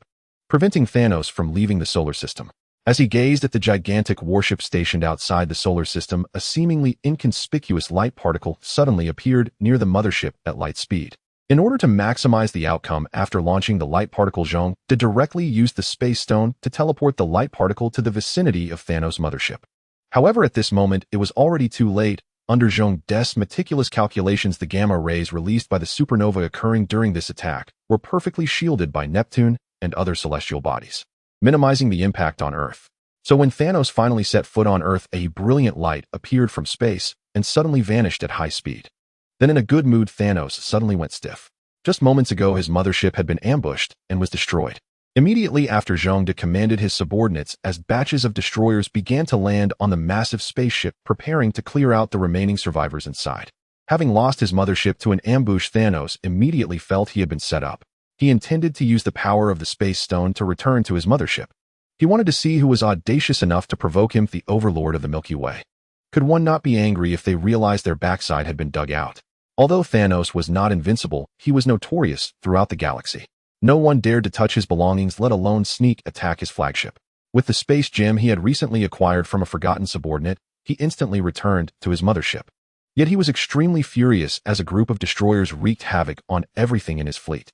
preventing Thanos from leaving the solar system. As he gazed at the gigantic warship stationed outside the solar system, a seemingly inconspicuous light particle suddenly appeared near the mothership at light speed. In order to maximize the outcome after launching the light particle, Zhong De directly used the Space Stone to teleport the light particle to the vicinity of Thanos' mothership. However, at this moment, it was already too late. Under Zhong De's meticulous calculations, the gamma rays released by the supernova occurring during this attack were perfectly shielded by Neptune and other celestial bodies, minimizing the impact on Earth. So when Thanos finally set foot on Earth, a brilliant light appeared from space and suddenly vanished at high speed. Then, in a good mood, Thanos suddenly went stiff. Just moments ago, his mothership had been ambushed and was destroyed. Immediately after, Zhong De commanded his subordinates as batches of destroyers began to land on the massive spaceship, preparing to clear out the remaining survivors inside. Having lost his mothership to an ambush, Thanos immediately felt he had been set up. He intended to use the power of the Space Stone to return to his mothership. He wanted to see who was audacious enough to provoke him, the Overlord of the Milky Way. Could one not be angry if they realized their backside had been dug out? Although Thanos was not invincible, he was notorious throughout the galaxy. No one dared to touch his belongings, let alone sneak attack his flagship. With the space gem he had recently acquired from a forgotten subordinate, he instantly returned to his mothership. Yet he was extremely furious as a group of destroyers wreaked havoc on everything in his fleet.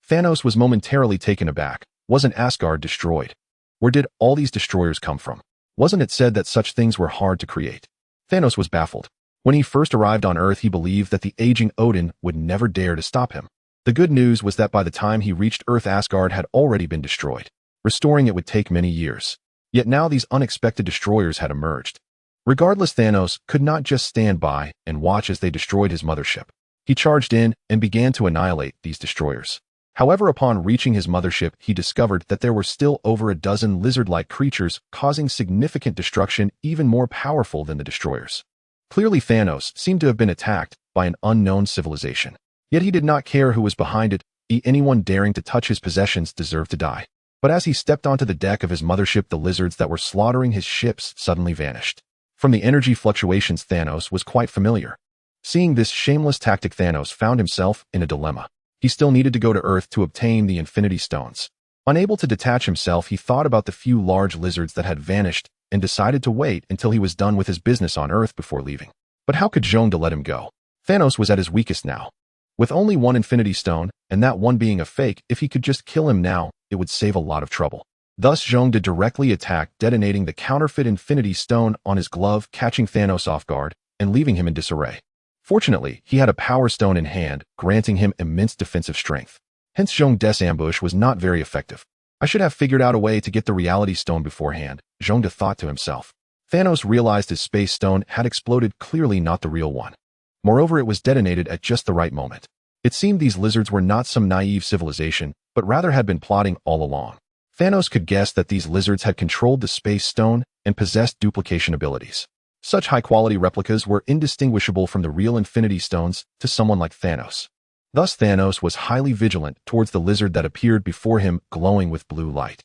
Thanos was momentarily taken aback. Wasn't Asgard destroyed? Where did all these destroyers come from? Wasn't it said that such things were hard to create? Thanos was baffled. When he first arrived on Earth, he believed that the aging Odin would never dare to stop him. The good news was that by the time he reached Earth, Asgard had already been destroyed. Restoring it would take many years. Yet now these unexpected destroyers had emerged. Regardless, Thanos could not just stand by and watch as they destroyed his mothership. He charged in and began to annihilate these destroyers. However, upon reaching his mothership, he discovered that there were still over a dozen lizard-like creatures causing significant destruction, even more powerful than the destroyers. Clearly, Thanos seemed to have been attacked by an unknown civilization. Yet he did not care who was behind it. Anyone daring to touch his possessions deserved to die. But as he stepped onto the deck of his mothership, the lizards that were slaughtering his ships suddenly vanished. From the energy fluctuations, Thanos was quite familiar. Seeing this shameless tactic, Thanos found himself in a dilemma. He still needed to go to Earth to obtain the Infinity Stones. Unable to detach himself, he thought about the few large lizards that had vanished and decided to wait until he was done with his business on Earth before leaving. But how could Zhong De let him go? Thanos was at his weakest now. With only one Infinity Stone, and that one being a fake, if he could just kill him now, it would save a lot of trouble. Thus, Zhong De directly attacked, detonating the counterfeit Infinity Stone on his glove, catching Thanos off guard and leaving him in disarray. Fortunately, he had a Power Stone in hand, granting him immense defensive strength. Hence, Zhong De's ambush was not very effective. I should have figured out a way to get the Reality Stone beforehand, Zhong De thought to himself. Thanos realized his Space Stone had exploded, clearly not the real one. Moreover, it was detonated at just the right moment. It seemed these lizards were not some naive civilization, but rather had been plotting all along. Thanos could guess that these lizards had controlled the Space Stone and possessed duplication abilities. Such high-quality replicas were indistinguishable from the real Infinity Stones to someone like Thanos. Thus, Thanos was highly vigilant towards the lizard that appeared before him, glowing with blue light.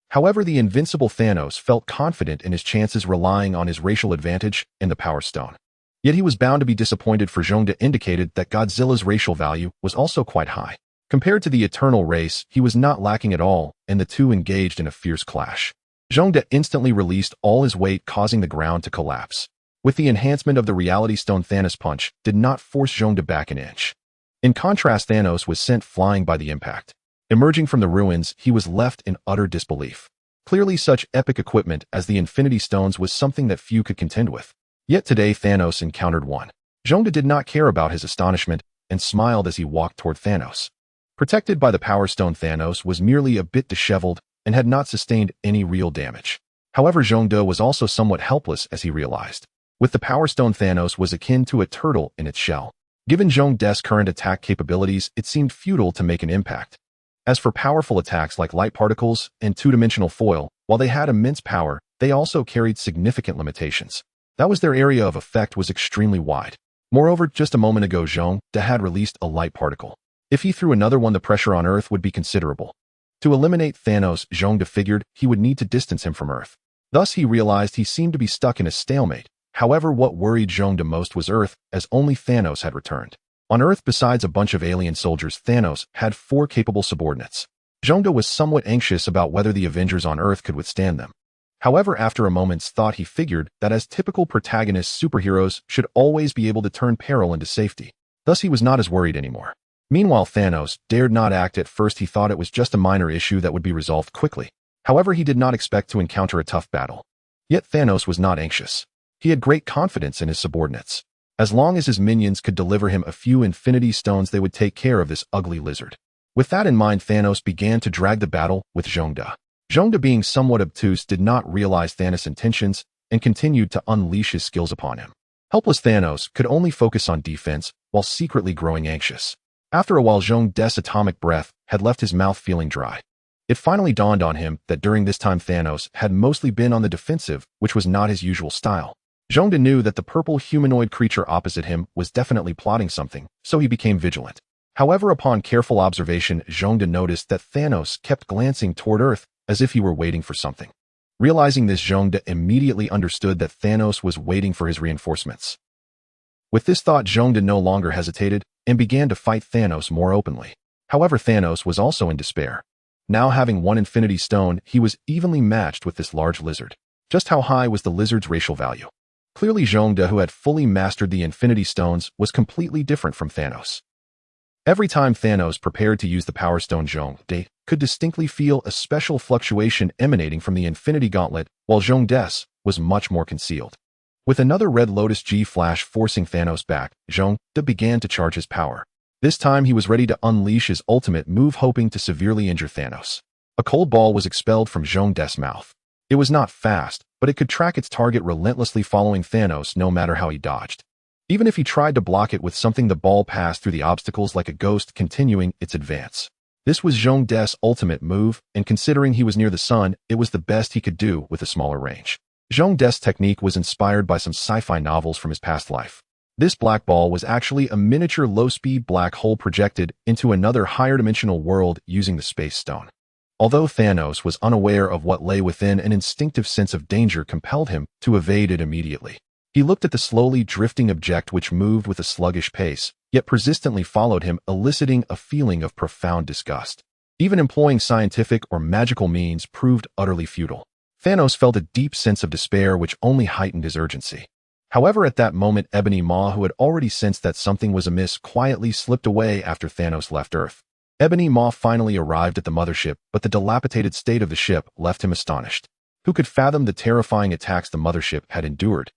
However, the invincible Thanos felt confident in his chances, relying on his racial advantage and the Power Stone. Yet he was bound to be disappointed, for Zhong De indicated that Godzilla's racial value was also quite high. Compared to the Eternal race, he was not lacking at all, and the two engaged in a fierce clash. Zhong De instantly released all his weight, causing the ground to collapse. With the enhancement of the Reality Stone, Thanos' punch did not force Zhong De back an inch. In contrast, Thanos was sent flying by the impact. Emerging from the ruins, he was left in utter disbelief. Clearly such epic equipment as the Infinity Stones was something that few could contend with. Yet today Thanos encountered one. Zhongda did not care about his astonishment and smiled as he walked toward Thanos. Protected by the Power Stone, Thanos was merely a bit disheveled and had not sustained any real damage. However, Zhongda was also somewhat helpless as he realized. With the Power Stone, Thanos was akin to a turtle in its shell. Given Zhongda's current attack capabilities, it seemed futile to make an impact. As for powerful attacks like light particles and two-dimensional foil, while they had immense power, they also carried significant limitations. That was their area of effect was extremely wide. Moreover, just a moment ago Zhongda had released a light particle. If he threw another one, the pressure on Earth would be considerable. To eliminate Thanos, Zhongda figured he would need to distance him from Earth. Thus he realized he seemed to be stuck in a stalemate. However, what worried Zhongda most was Earth, as only Thanos had returned. On Earth, besides a bunch of alien soldiers, Thanos had 4 capable subordinates. Zhongda was somewhat anxious about whether the Avengers on Earth could withstand them. However, after a moment's thought, he figured that as typical protagonists, superheroes should always be able to turn peril into safety. Thus he was not as worried anymore. Meanwhile, Thanos dared not act. At first he thought it was just a minor issue that would be resolved quickly. However, he did not expect to encounter a tough battle. Yet Thanos was not anxious. He had great confidence in his subordinates. As long as his minions could deliver him a few Infinity Stones, they would take care of this ugly lizard. With that in mind, Thanos began to drag the battle with Zhongda. Zhongda, being somewhat obtuse, did not realize Thanos' intentions and continued to unleash his skills upon him. Helpless Thanos could only focus on defense while secretly growing anxious. After a while, Zhongda's atomic breath had left his mouth feeling dry. It finally dawned on him that during this time Thanos had mostly been on the defensive, which was not his usual style. Zhongda knew that the purple humanoid creature opposite him was definitely plotting something, so he became vigilant. However, upon careful observation, Zhongda noticed that Thanos kept glancing toward Earth as if he were waiting for something. Realizing this, Zhongda immediately understood that Thanos was waiting for his reinforcements. With this thought, Zhongda no longer hesitated and began to fight Thanos more openly. However, Thanos was also in despair. Now having 1 Infinity Stone, he was evenly matched with this large lizard. Just how high was the lizard's racial value? Clearly, Zhongda, who had fully mastered the Infinity Stones, was completely different from Thanos. Every time Thanos prepared to use the Power Stone, Zhongda could distinctly feel a special fluctuation emanating from the Infinity Gauntlet, while Zhongda's was much more concealed. With another Red Lotus G flash forcing Thanos back, Zhongda began to charge his power. This time he was ready to unleash his ultimate move, hoping to severely injure Thanos. A cold ball was expelled from Zhongda's mouth. It was not fast, but it could track its target relentlessly, following Thanos no matter how he dodged. Even if he tried to block it with something, the ball passed through the obstacles like a ghost, continuing its advance. This was Zhongda's ultimate move, and considering he was near the sun, it was the best he could do with a smaller range. Zhongda's technique was inspired by some sci-fi novels from his past life. This black ball was actually a miniature low-speed black hole projected into another higher-dimensional world using the Space Stone. Although Thanos was unaware of what lay within, an instinctive sense of danger compelled him to evade it immediately. He looked at the slowly drifting object, which moved with a sluggish pace, yet persistently followed him, eliciting a feeling of profound disgust. Even employing scientific or magical means proved utterly futile. Thanos felt a deep sense of despair, which only heightened his urgency. However, at that moment, Ebony Maw, who had already sensed that something was amiss, quietly slipped away after Thanos left Earth. Ebony Maw finally arrived at the mothership, but the dilapidated state of the ship left him astonished. Who could fathom the terrifying attacks the mothership had endured?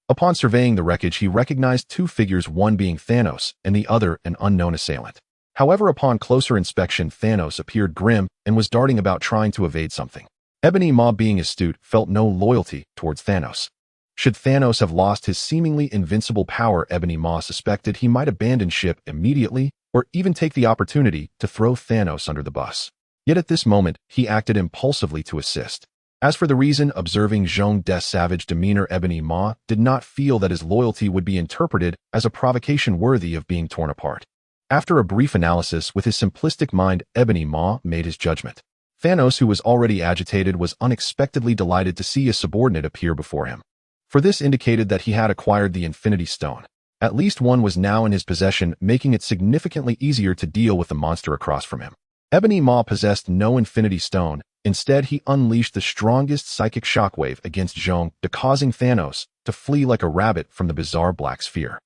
Upon surveying the wreckage, he recognized 2 figures, one being Thanos and the other an unknown assailant. However, upon closer inspection, Thanos appeared grim and was darting about trying to evade something. Ebony Maw, being astute, felt no loyalty towards Thanos. Should Thanos have lost his seemingly invincible power, Ebony Maw suspected he might abandon ship immediately or even take the opportunity to throw Thanos under the bus. Yet at this moment, he acted impulsively to assist. As for the reason, observing Zhongda's savage demeanor, Ebony Maw did not feel that his loyalty would be interpreted as a provocation worthy of being torn apart. After a brief analysis with his simplistic mind, Ebony Maw made his judgment. Thanos, who was already agitated, was unexpectedly delighted to see a subordinate appear before him. For this indicated that he had acquired the Infinity Stone. At least one was now in his possession, making it significantly easier to deal with the monster across from him. Ebony Maw possessed no Infinity Stone. Instead, he unleashed the strongest psychic shockwave against Zhongda, causing Thanos to flee like a rabbit from the bizarre black sphere.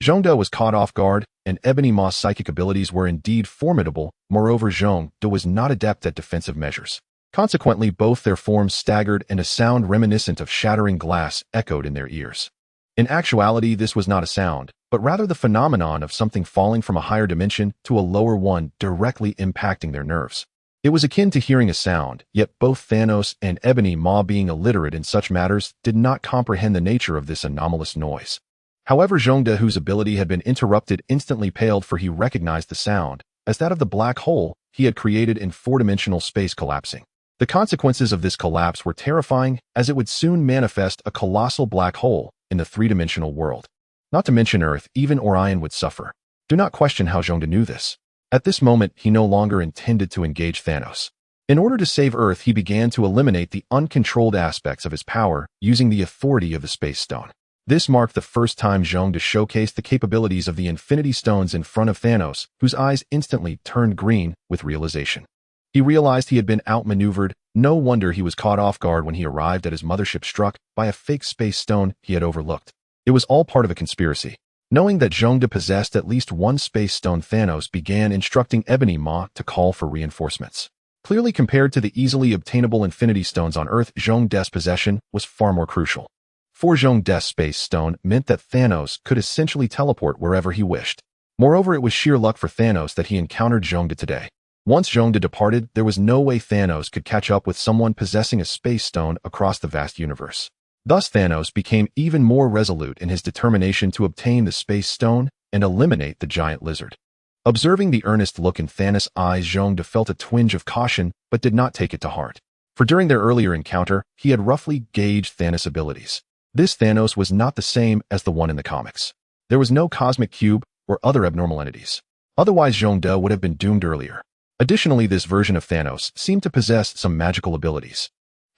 Zhongda was caught off guard, and Ebony Maw's psychic abilities were indeed formidable. Moreover, Zhongda was not adept at defensive measures. Consequently, both their forms staggered and a sound reminiscent of shattering glass echoed in their ears. In actuality, this was not a sound, but rather the phenomenon of something falling from a higher dimension to a lower one directly impacting their nerves. It was akin to hearing a sound, yet both Thanos and Ebony Maw, being illiterate in such matters, did not comprehend the nature of this anomalous noise. However, Zhongde, whose ability had been interrupted, instantly paled, for he recognized the sound as that of the black hole he had created in four-dimensional space collapsing. The consequences of this collapse were terrifying, as it would soon manifest a colossal black hole in the three-dimensional world. Not to mention Earth, even Orion would suffer. Do not question how Zhongde knew this. At this moment, he no longer intended to engage Thanos. In order to save Earth, he began to eliminate the uncontrolled aspects of his power using the authority of the Space Stone. This marked the first time Zhongde showcased the capabilities of the Infinity Stones in front of Thanos, whose eyes instantly turned green with realization. He realized he had been outmaneuvered. No wonder he was caught off guard when he arrived at his mothership, struck by a fake space stone he had overlooked. It was all part of a conspiracy. Knowing that Zhongde possessed at least one space stone, Thanos began instructing Ebony Maw to call for reinforcements. Clearly, compared to the easily obtainable Infinity Stones on Earth, Zhongde's possession was far more crucial. For Zhongde's space stone meant that Thanos could essentially teleport wherever he wished. Moreover, it was sheer luck for Thanos that he encountered Zhongde today. Once Zhongde departed, there was no way Thanos could catch up with someone possessing a space stone across the vast universe. Thus, Thanos became even more resolute in his determination to obtain the space stone and eliminate the giant lizard. Observing the earnest look in Thanos' eyes, Zhongde felt a twinge of caution but did not take it to heart. For during their earlier encounter, he had roughly gauged Thanos' abilities. This Thanos was not the same as the one in the comics. There was no cosmic cube or other abnormal entities. Otherwise, Zhongde would have been doomed earlier. Additionally, this version of Thanos seemed to possess some magical abilities.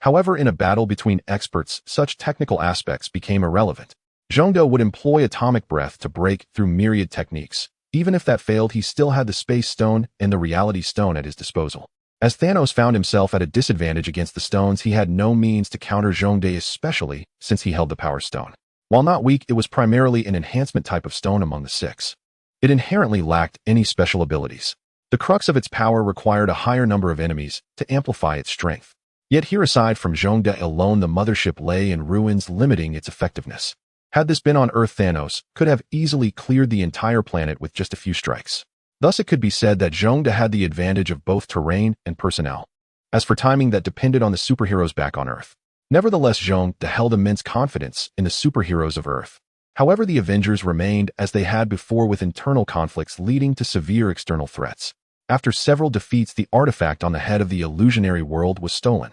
However, in a battle between experts, such technical aspects became irrelevant. Zhongde would employ atomic breath to break through myriad techniques. Even if that failed, he still had the Space Stone and the Reality Stone at his disposal. As Thanos found himself at a disadvantage against the stones, he had no means to counter Zhongde, especially since he held the Power Stone. While not weak, it was primarily an enhancement type of stone among the six. It inherently lacked any special abilities. The crux of its power required a higher number of enemies to amplify its strength. Yet here, aside from Zhongde alone, the mothership lay in ruins, limiting its effectiveness. Had this been on Earth, Thanos could have easily cleared the entire planet with just a few strikes. Thus, it could be said that Zhongde had the advantage of both terrain and personnel. As for timing, that depended on the superheroes back on Earth. Nevertheless, Zhongde held immense confidence in the superheroes of Earth. However, the Avengers remained as they had before, with internal conflicts leading to severe external threats. After several defeats, the artifact on the head of the illusionary world was stolen.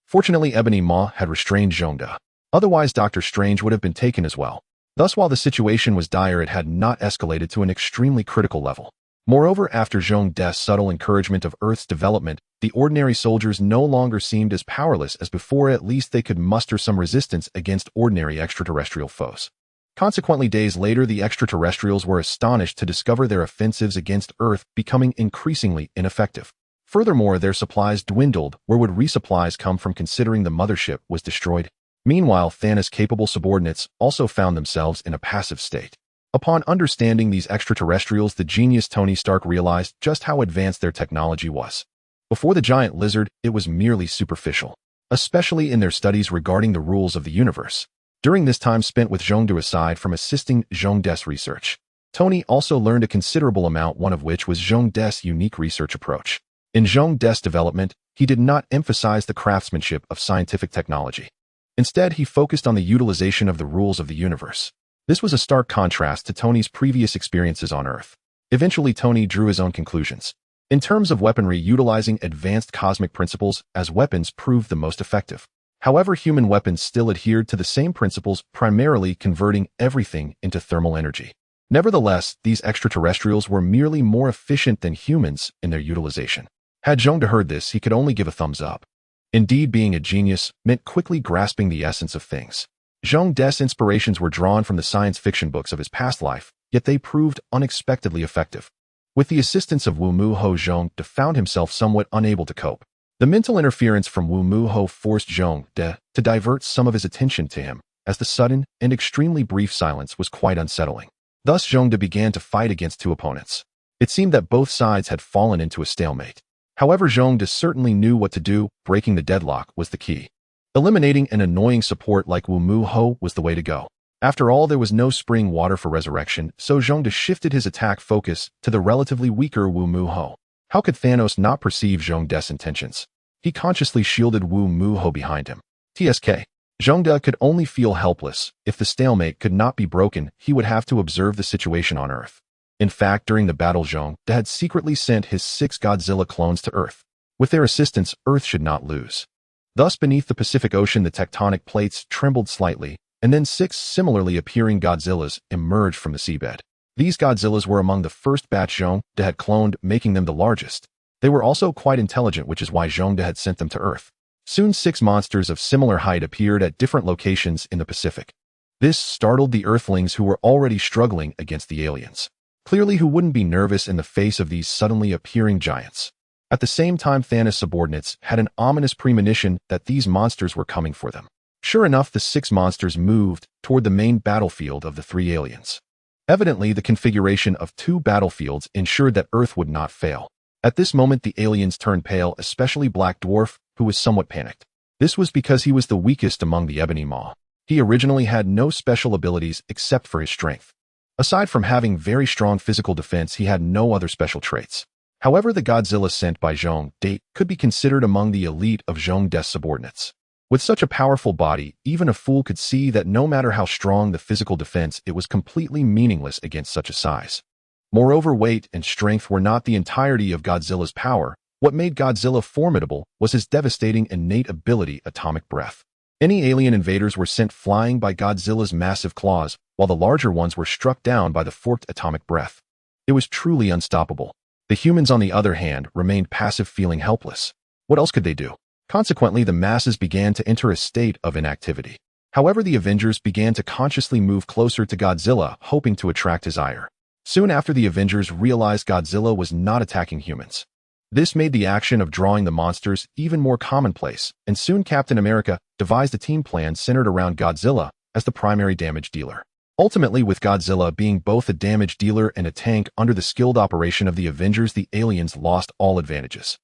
Fortunately, Ebony Maw had restrained Zhongde. Otherwise, Doctor Strange would have been taken as well. Thus, while the situation was dire, it had not escalated to an extremely critical level. Moreover, after Zhongde's subtle encouragement of Earth's development, the ordinary soldiers no longer seemed as powerless as before. At least they could muster some resistance against ordinary extraterrestrial foes. Consequently, days later, the extraterrestrials were astonished to discover their offensives against Earth becoming increasingly ineffective. Furthermore, their supplies dwindled. Where would resupplies come from, considering the mothership was destroyed? Meanwhile, Thanos' capable subordinates also found themselves in a passive state. Upon understanding these extraterrestrials, the genius Tony Stark realized just how advanced their technology was. Before the giant lizard, it was merely superficial, especially in their studies regarding the rules of the universe. During this time spent with Zhongde, aside from assisting Zhongde's research, Tony also learned a considerable amount, one of which was Zhongde's unique research approach. In Zhongde's development, he did not emphasize the craftsmanship of scientific technology. Instead, he focused on the utilization of the rules of the universe. This was a stark contrast to Tony's previous experiences on Earth. Eventually, Tony drew his own conclusions. In terms of weaponry, utilizing advanced cosmic principles as weapons proved the most effective. However, human weapons still adhered to the same principles, primarily converting everything into thermal energy. Nevertheless, these extraterrestrials were merely more efficient than humans in their utilization. Had Zhongde heard this, he could only give a thumbs up. Indeed, being a genius meant quickly grasping the essence of things. Zhongde's inspirations were drawn from the science fiction books of his past life, yet they proved unexpectedly effective. With the assistance of Wu Mu Ho, Zhongde found himself somewhat unable to cope. The mental interference from Wu Mu Ho forced Zhongde to divert some of his attention to him, as the sudden and extremely brief silence was quite unsettling. Thus, Zhongde began to fight against two opponents. It seemed that both sides had fallen into a stalemate. However, Zhongde certainly knew what to do. Breaking the deadlock was the key. Eliminating an annoying support like Wu Mu Ho was the way to go. After all, there was no spring water for resurrection, so Zhongde shifted his attack focus to the relatively weaker Wu Mu Ho. How could Thanos not perceive Zhongde's intentions? He consciously shielded Wu Mu Ho behind him. TSK. Zhongde could only feel helpless. If the stalemate could not be broken, he would have to observe the situation on Earth. In fact, during the battle, Zhongde had secretly sent his 6 Godzilla clones to Earth. With their assistance, Earth should not lose. Thus, beneath the Pacific Ocean, the tectonic plates trembled slightly, and then 6 similarly appearing Godzillas emerged from the seabed. These Godzillas were among the first batch Zhongde had cloned, making them the largest. They were also quite intelligent, which is why Zhongde had sent them to Earth. Soon 6 monsters of similar height appeared at different locations in the Pacific. This startled the Earthlings, who were already struggling against the aliens. Clearly, who wouldn't be nervous in the face of these suddenly appearing giants? At the same time, Thanos' subordinates had an ominous premonition that these monsters were coming for them. Sure enough, the 6 monsters moved toward the main battlefield of the 3 aliens. Evidently, the configuration of 2 battlefields ensured that Earth would not fail. At this moment, the aliens turned pale, especially Black Dwarf, who was somewhat panicked. This was because he was the weakest among the Ebony Maw. He originally had no special abilities except for his strength. Aside from having very strong physical defense, he had no other special traits. However, the Godzilla sent by Zhongde could be considered among the elite of Zhongde's subordinates. With such a powerful body, even a fool could see that no matter how strong the physical defense, it was completely meaningless against such a size. Moreover, weight and strength were not the entirety of Godzilla's power. What made Godzilla formidable was his devastating innate ability, atomic breath. Any alien invaders were sent flying by Godzilla's massive claws, while the larger ones were struck down by the forked atomic breath. It was truly unstoppable. The humans, on the other hand, remained passive, feeling helpless. What else could they do? Consequently, the masses began to enter a state of inactivity. However, the Avengers began to consciously move closer to Godzilla, hoping to attract his ire. Soon after, the Avengers realized Godzilla was not attacking humans. This made the action of drawing the monsters even more commonplace, and soon Captain America devised a team plan centered around Godzilla as the primary damage dealer. Ultimately, with Godzilla being both a damage dealer and a tank under the skilled operation of the Avengers, the aliens lost all advantages.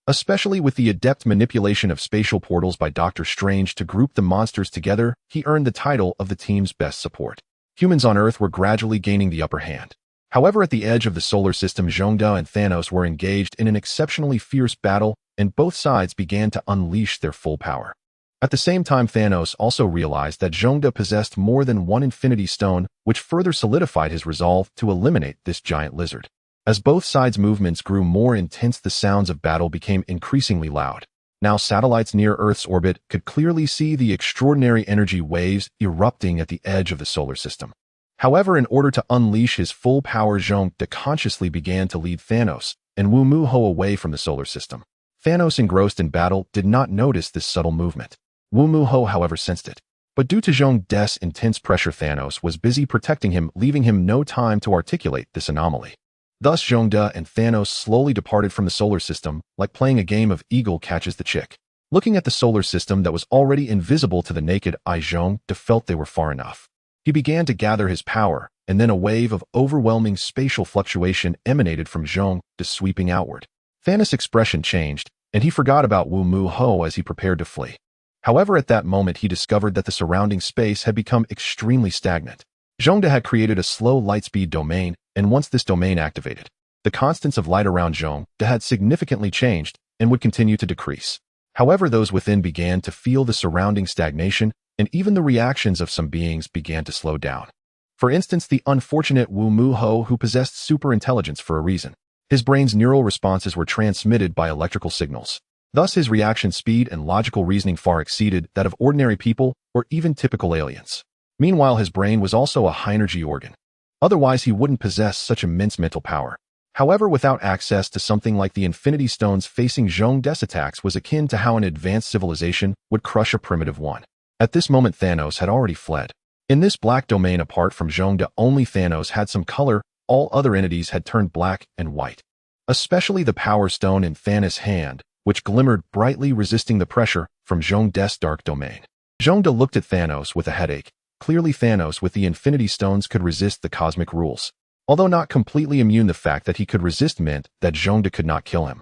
Especially with the adept manipulation of spatial portals by Doctor Strange to group the monsters together, he earned the title of the team's best support. Humans on Earth were gradually gaining the upper hand. However, at the edge of the solar system, Zhongde and Thanos were engaged in an exceptionally fierce battle, and both sides began to unleash their full power. At the same time, Thanos also realized that Zhongde possessed more than one Infinity Stone, which further solidified his resolve to eliminate this giant lizard. As both sides' movements grew more intense, the sounds of battle became increasingly loud. Now, satellites near Earth's orbit could clearly see the extraordinary energy waves erupting at the edge of the solar system. However, in order to unleash his full power, Zhongde consciously began to lead Thanos and Wu Mu Ho away from the solar system. Thanos, engrossed in battle, did not notice this subtle movement. Wu Mu Ho, however, sensed it. But due to Zhongde's intense pressure, Thanos was busy protecting him, leaving him no time to articulate this anomaly. Thus, Zhongde and Thanos slowly departed from the solar system, like playing a game of eagle catches the chick. Looking at the solar system that was already invisible to the naked eye, Zhongde felt they were far enough. He began to gather his power, and then a wave of overwhelming spatial fluctuation emanated from Zhongde, sweeping outward. Thanos' expression changed, and he forgot about Wu Mu Ho as he prepared to flee. However, at that moment, he discovered that the surrounding space had become extremely stagnant. Zhongde had created a slow lightspeed domain, and once this domain activated, the constants of light around Zhongde had significantly changed and would continue to decrease. However, those within began to feel the surrounding stagnation, and even the reactions of some beings began to slow down. For instance, the unfortunate Wu Mu Ho, who possessed superintelligence for a reason. His brain's neural responses were transmitted by electrical signals. Thus, his reaction speed and logical reasoning far exceeded that of ordinary people or even typical aliens. Meanwhile, his brain was also a high-energy organ. Otherwise, he wouldn't possess such immense mental power. However, without access to something like the Infinity Stones, facing Zhongde's attacks was akin to how an advanced civilization would crush a primitive one. At this moment, Thanos had already fled. In this black domain, apart from Zhongde, only Thanos had some color. All other entities had turned black and white. Especially the Power Stone in Thanos' hand, which glimmered brightly, resisting the pressure from Zhongde's dark domain. Zhongde looked at Thanos with a headache. Clearly, Thanos with the Infinity Stones could resist the cosmic rules. Although not completely immune, the fact that he could resist meant that Zhongde could not kill him.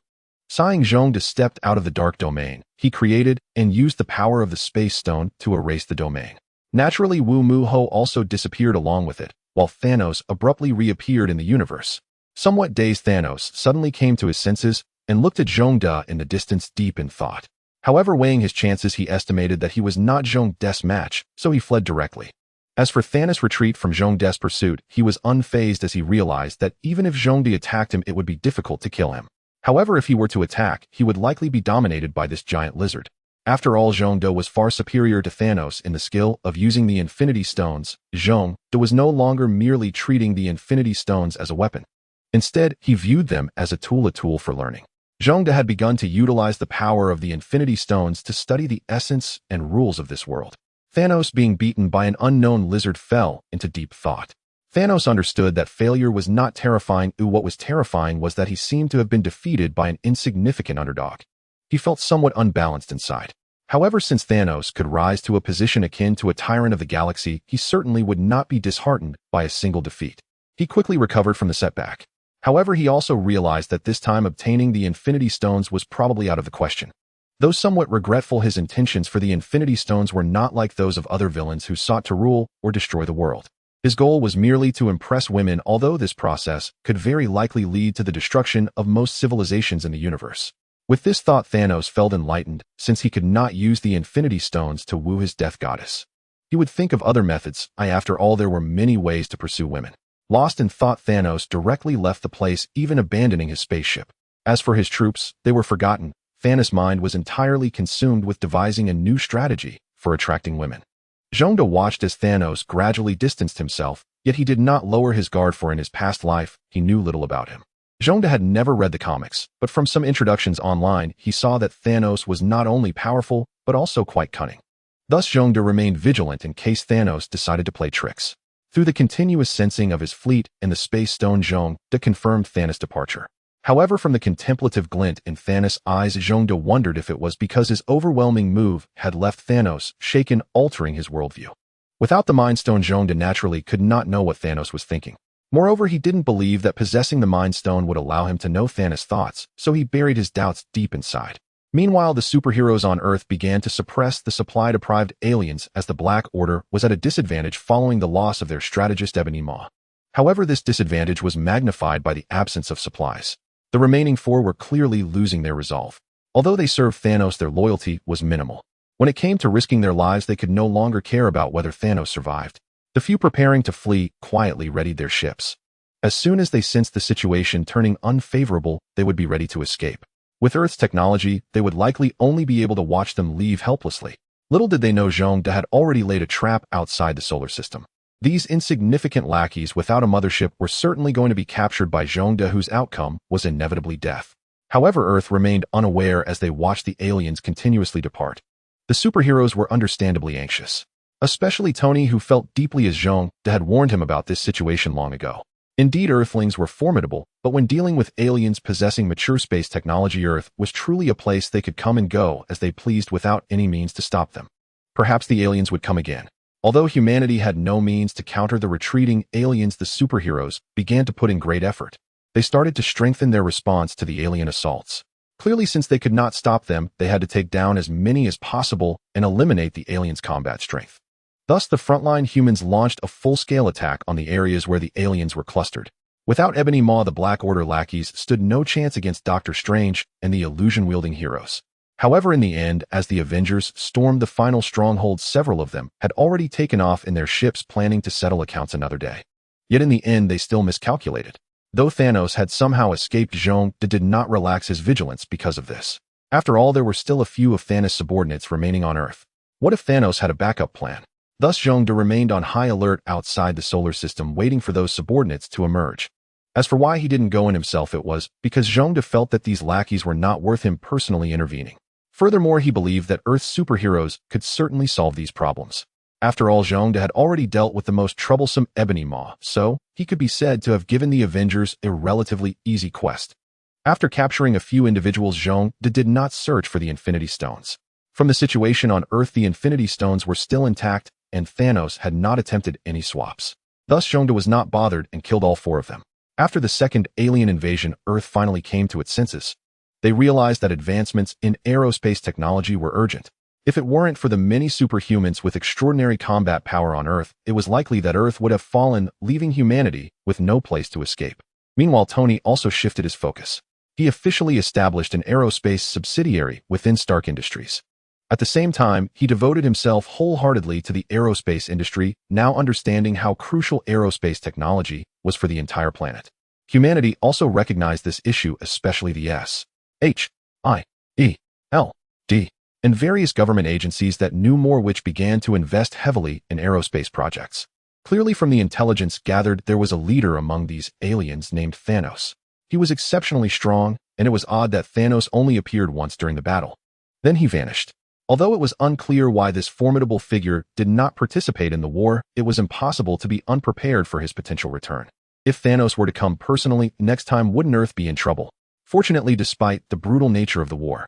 Sighing, Zhongde stepped out of the dark domain. He created and used the power of the space stone to erase the domain. Naturally, Wu Mu-ho also disappeared along with it, while Thanos abruptly reappeared in the universe. Somewhat dazed, Thanos suddenly came to his senses and looked at Zhongde in the distance, deep in thought. However, weighing his chances, he estimated that he was not Zhongde's match, so he fled directly. As for Thanos' retreat from Zhongde's pursuit, he was unfazed as he realized that even if Zhongde attacked him, it would be difficult to kill him. However, if he were to attack, he would likely be dominated by this giant lizard. After all, Zhongde was far superior to Thanos in the skill of using the Infinity Stones. Zhongde was no longer merely treating the Infinity Stones as a weapon. Instead, he viewed them as a tool for learning. Zhongde had begun to utilize the power of the Infinity Stones to study the essence and rules of this world. Thanos, being beaten by an unknown lizard, fell into deep thought. Thanos understood that failure was not terrifying. What was terrifying was that he seemed to have been defeated by an insignificant underdog. He felt somewhat unbalanced inside. However, since Thanos could rise to a position akin to a tyrant of the galaxy, he certainly would not be disheartened by a single defeat. He quickly recovered from the setback. However, he also realized that this time obtaining the Infinity Stones was probably out of the question. Though somewhat regretful, his intentions for the Infinity Stones were not like those of other villains who sought to rule or destroy the world. His goal was merely to impress women, although this process could very likely lead to the destruction of most civilizations in the universe. With this thought, Thanos felt enlightened, since he could not use the Infinity Stones to woo his death goddess. He would think of other methods. After all, there were many ways to pursue women. Lost in thought, Thanos directly left the place, even abandoning his spaceship. As for his troops, they were forgotten. Thanos' mind was entirely consumed with devising a new strategy for attracting women. Zhongde watched as Thanos gradually distanced himself, yet he did not lower his guard, for in his past life, he knew little about him. Zhongde had never read the comics, but from some introductions online, he saw that Thanos was not only powerful, but also quite cunning. Thus, Zhongde remained vigilant in case Thanos decided to play tricks. Through the continuous sensing of his fleet and the space stone, Zhongde confirmed Thanos' departure. However, from the contemplative glint in Thanos' eyes, Zhongde wondered if it was because his overwhelming move had left Thanos shaken, altering his worldview. Without the Mind Stone, Zhongde naturally could not know what Thanos was thinking. Moreover, he didn't believe that possessing the Mind Stone would allow him to know Thanos' thoughts, so he buried his doubts deep inside. Meanwhile, the superheroes on Earth began to suppress the supply-deprived aliens as the Black Order was at a disadvantage following the loss of their strategist Ebony Maw. However, this disadvantage was magnified by the absence of supplies. The remaining four were clearly losing their resolve. Although they served Thanos, their loyalty was minimal. When it came to risking their lives, they could no longer care about whether Thanos survived. The few preparing to flee quietly readied their ships. As soon as they sensed the situation turning unfavorable, they would be ready to escape. With Earth's technology, they would likely only be able to watch them leave helplessly. Little did they know Zhongde had already laid a trap outside the solar system. These insignificant lackeys without a mothership were certainly going to be captured by Zhongde, whose outcome was inevitably death. However, Earth remained unaware as they watched the aliens continuously depart. The superheroes were understandably anxious. Especially Tony, who felt deeply as Zhongde had warned him about this situation long ago. Indeed, Earthlings were formidable, but when dealing with aliens possessing mature space technology, Earth was truly a place they could come and go as they pleased without any means to stop them. Perhaps the aliens would come again. Although humanity had no means to counter the retreating aliens, the superheroes began to put in great effort. They started to strengthen their response to the alien assaults. Clearly, since they could not stop them, they had to take down as many as possible and eliminate the aliens' combat strength. Thus, the frontline humans launched a full-scale attack on the areas where the aliens were clustered. Without Ebony Maw, the Black Order lackeys stood no chance against Doctor Strange and the illusion-wielding heroes. However, in the end, as the Avengers stormed the final stronghold, several of them had already taken off in their ships, planning to settle accounts another day. Yet in the end, they still miscalculated. Though Thanos had somehow escaped, Zhongde did not relax his vigilance because of this. After all, there were still a few of Thanos' subordinates remaining on Earth. What if Thanos had a backup plan? Thus, Zhongde remained on high alert outside the solar system, waiting for those subordinates to emerge. As for why he didn't go in himself, it was because Zhongde felt that these lackeys were not worth him personally intervening. Furthermore, he believed that Earth's superheroes could certainly solve these problems. After all, Zhongde had already dealt with the most troublesome Ebony Maw, so he could be said to have given the Avengers a relatively easy quest. After capturing a few individuals, Zhongde did not search for the Infinity Stones. From the situation on Earth, the Infinity Stones were still intact, and Thanos had not attempted any swaps. Thus, Zhongde was not bothered and killed all four of them. After the second alien invasion, Earth finally came to its senses. They realized that advancements in aerospace technology were urgent. If it weren't for the many superhumans with extraordinary combat power on Earth, it was likely that Earth would have fallen, leaving humanity with no place to escape. Meanwhile, Tony also shifted his focus. He officially established an aerospace subsidiary within Stark Industries. At the same time, he devoted himself wholeheartedly to the aerospace industry, now understanding how crucial aerospace technology was for the entire planet. Humanity also recognized this issue, especially the S.H.I.E.L.D. and various government agencies that knew more, which began to invest heavily in aerospace projects. Clearly, from the intelligence gathered, there was a leader among these aliens named Thanos. He was exceptionally strong, and it was odd that Thanos only appeared once during the battle. Then he vanished. Although it was unclear why this formidable figure did not participate in the war, it was impossible to be unprepared for his potential return. If Thanos were to come personally, next time wouldn't Earth be in trouble? Fortunately, despite the brutal nature of the war,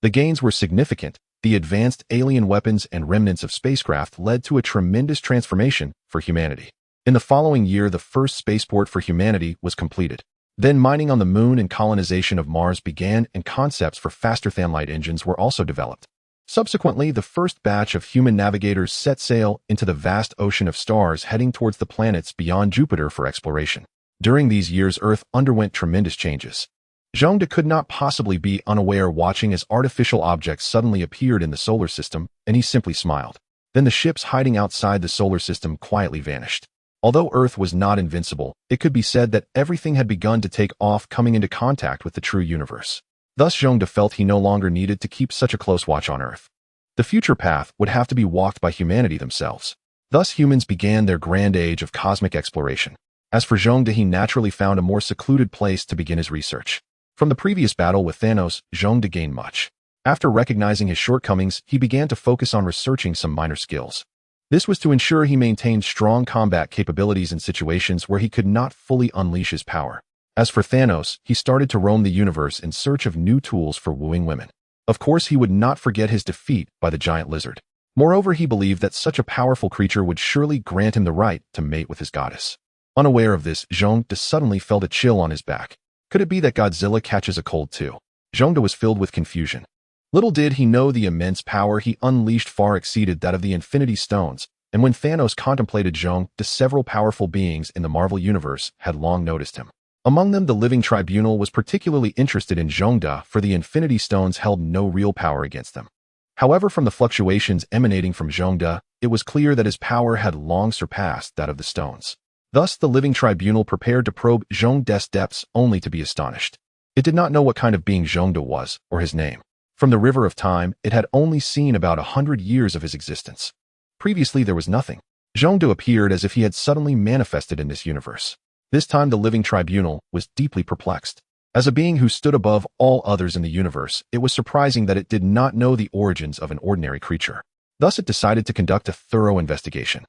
the gains were significant. The advanced alien weapons and remnants of spacecraft led to a tremendous transformation for humanity. In the following year, the first spaceport for humanity was completed. Then mining on the moon and colonization of Mars began, and concepts for faster-than-light engines were also developed. Subsequently, the first batch of human navigators set sail into the vast ocean of stars, heading towards the planets beyond Jupiter for exploration. During these years, Earth underwent tremendous changes. S.H.I.E.L.D. could not possibly be unaware, watching as artificial objects suddenly appeared in the solar system, and he simply smiled. Then the ships hiding outside the solar system quietly vanished. Although Earth was not invincible, it could be said that everything had begun to take off, coming into contact with the true universe. Thus, S.H.I.E.L.D. felt he no longer needed to keep such a close watch on Earth. The future path would have to be walked by humanity themselves. Thus, humans began their grand age of cosmic exploration. As for S.H.I.E.L.D., he naturally found a more secluded place to begin his research. From the previous battle with Thanos, S.H.I.E.L.D. gained much. After recognizing his shortcomings, he began to focus on researching some minor skills. This was to ensure he maintained strong combat capabilities in situations where he could not fully unleash his power. As for Thanos, he started to roam the universe in search of new tools for wooing women. Of course, he would not forget his defeat by the giant lizard. Moreover, he believed that such a powerful creature would surely grant him the right to mate with his goddess. Unaware of this, S.H.I.E.L.D. suddenly felt a chill on his back. Could it be that Godzilla catches a cold too? S.H.I.E.L.D. was filled with confusion. Little did he know the immense power he unleashed far exceeded that of the Infinity Stones, and when Thanos contemplated S.H.I.E.L.D., several powerful beings in the Marvel Universe had long noticed him. Among them, the Living Tribunal was particularly interested in S.H.I.E.L.D., for the Infinity Stones held no real power against them. However, from the fluctuations emanating from S.H.I.E.L.D., it was clear that his power had long surpassed that of the stones. Thus, the Living Tribunal prepared to probe S.H.I.E.L.D.'s depths, only to be astonished. It did not know what kind of being S.H.I.E.L.D. was, or his name. From the River of Time, it had only seen about 100 years of his existence. Previously, there was nothing. S.H.I.E.L.D. appeared as if he had suddenly manifested in this universe. This time, the Living Tribunal was deeply perplexed. As a being who stood above all others in the universe, it was surprising that it did not know the origins of an ordinary creature. Thus, it decided to conduct a thorough investigation.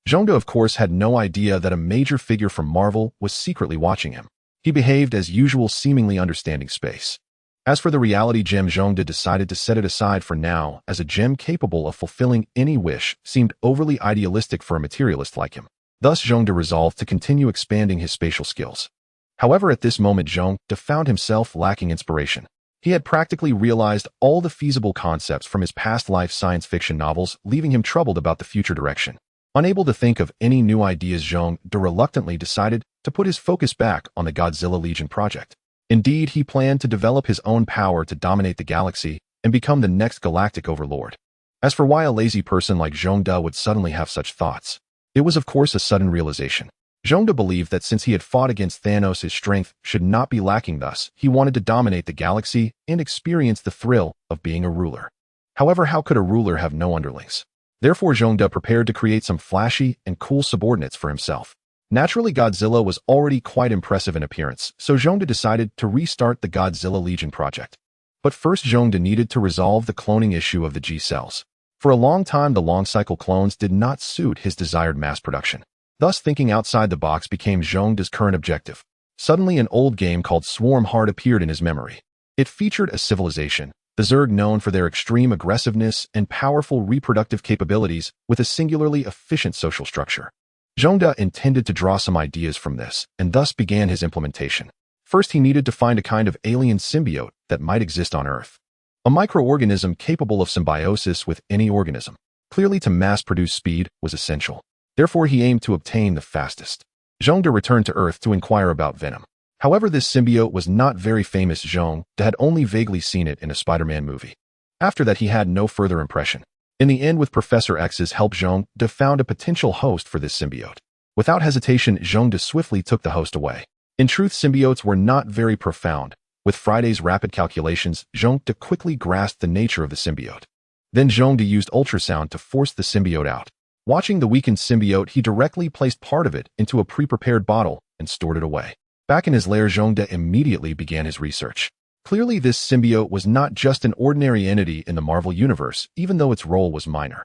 S.H.I.E.L.D., of course, had no idea that a major figure from Marvel was secretly watching him. He behaved as usual, seemingly understanding space. As for the reality gem, S.H.I.E.L.D. decided to set it aside for now, as a gem capable of fulfilling any wish seemed overly idealistic for a materialist like him. Thus, S.H.I.E.L.D. resolved to continue expanding his spatial skills. However, at this moment, S.H.I.E.L.D. found himself lacking inspiration. He had practically realized all the feasible concepts from his past life science fiction novels, leaving him troubled about the future direction. Unable to think of any new ideas, S.H.I.E.L.D. reluctantly decided to put his focus back on the Godzilla Legion project. Indeed, he planned to develop his own power to dominate the galaxy and become the next galactic overlord. As for why a lazy person like S.H.I.E.L.D. would suddenly have such thoughts, it was of course a sudden realization. S.H.I.E.L.D. believed that since he had fought against Thanos, his strength should not be lacking. Thus, he wanted to dominate the galaxy and experience the thrill of being a ruler. However, how could a ruler have no underlings? Therefore, S.H.I.E.L.D. prepared to create some flashy and cool subordinates for himself. Naturally, Godzilla was already quite impressive in appearance, so S.H.I.E.L.D. decided to restart the Godzilla Legion project. But first, S.H.I.E.L.D. needed to resolve the cloning issue of the G-cells. For a long time, the long-cycle clones did not suit his desired mass production. Thus, thinking outside the box became S.H.I.E.L.D.'s current objective. Suddenly, an old game called Swarm Heart appeared in his memory. It featured a civilization, the Zerg, known for their extreme aggressiveness and powerful reproductive capabilities, with a singularly efficient social structure. S.H.I.E.L.D. intended to draw some ideas from this, and thus began his implementation. First, he needed to find a kind of alien symbiote that might exist on Earth. A microorganism capable of symbiosis with any organism. Clearly, to mass-produce speed was essential. Therefore, he aimed to obtain the fastest. S.H.I.E.L.D. returned to Earth to inquire about Venom. However, this symbiote was not very famous. S.H.I.E.L.D. had only vaguely seen it in a Spider-Man movie. After that, he had no further impression. In the end, with Professor X's help, S.H.I.E.L.D. found a potential host for this symbiote. Without hesitation, S.H.I.E.L.D. swiftly took the host away. In truth, symbiotes were not very profound. With Friday's rapid calculations, S.H.I.E.L.D. quickly grasped the nature of the symbiote. Then S.H.I.E.L.D. used ultrasound to force the symbiote out. Watching the weakened symbiote, he directly placed part of it into a pre-prepared bottle and stored it away. Back in his lair, S.H.I.E.L.D. immediately began his research. Clearly, this symbiote was not just an ordinary entity in the Marvel Universe, even though its role was minor.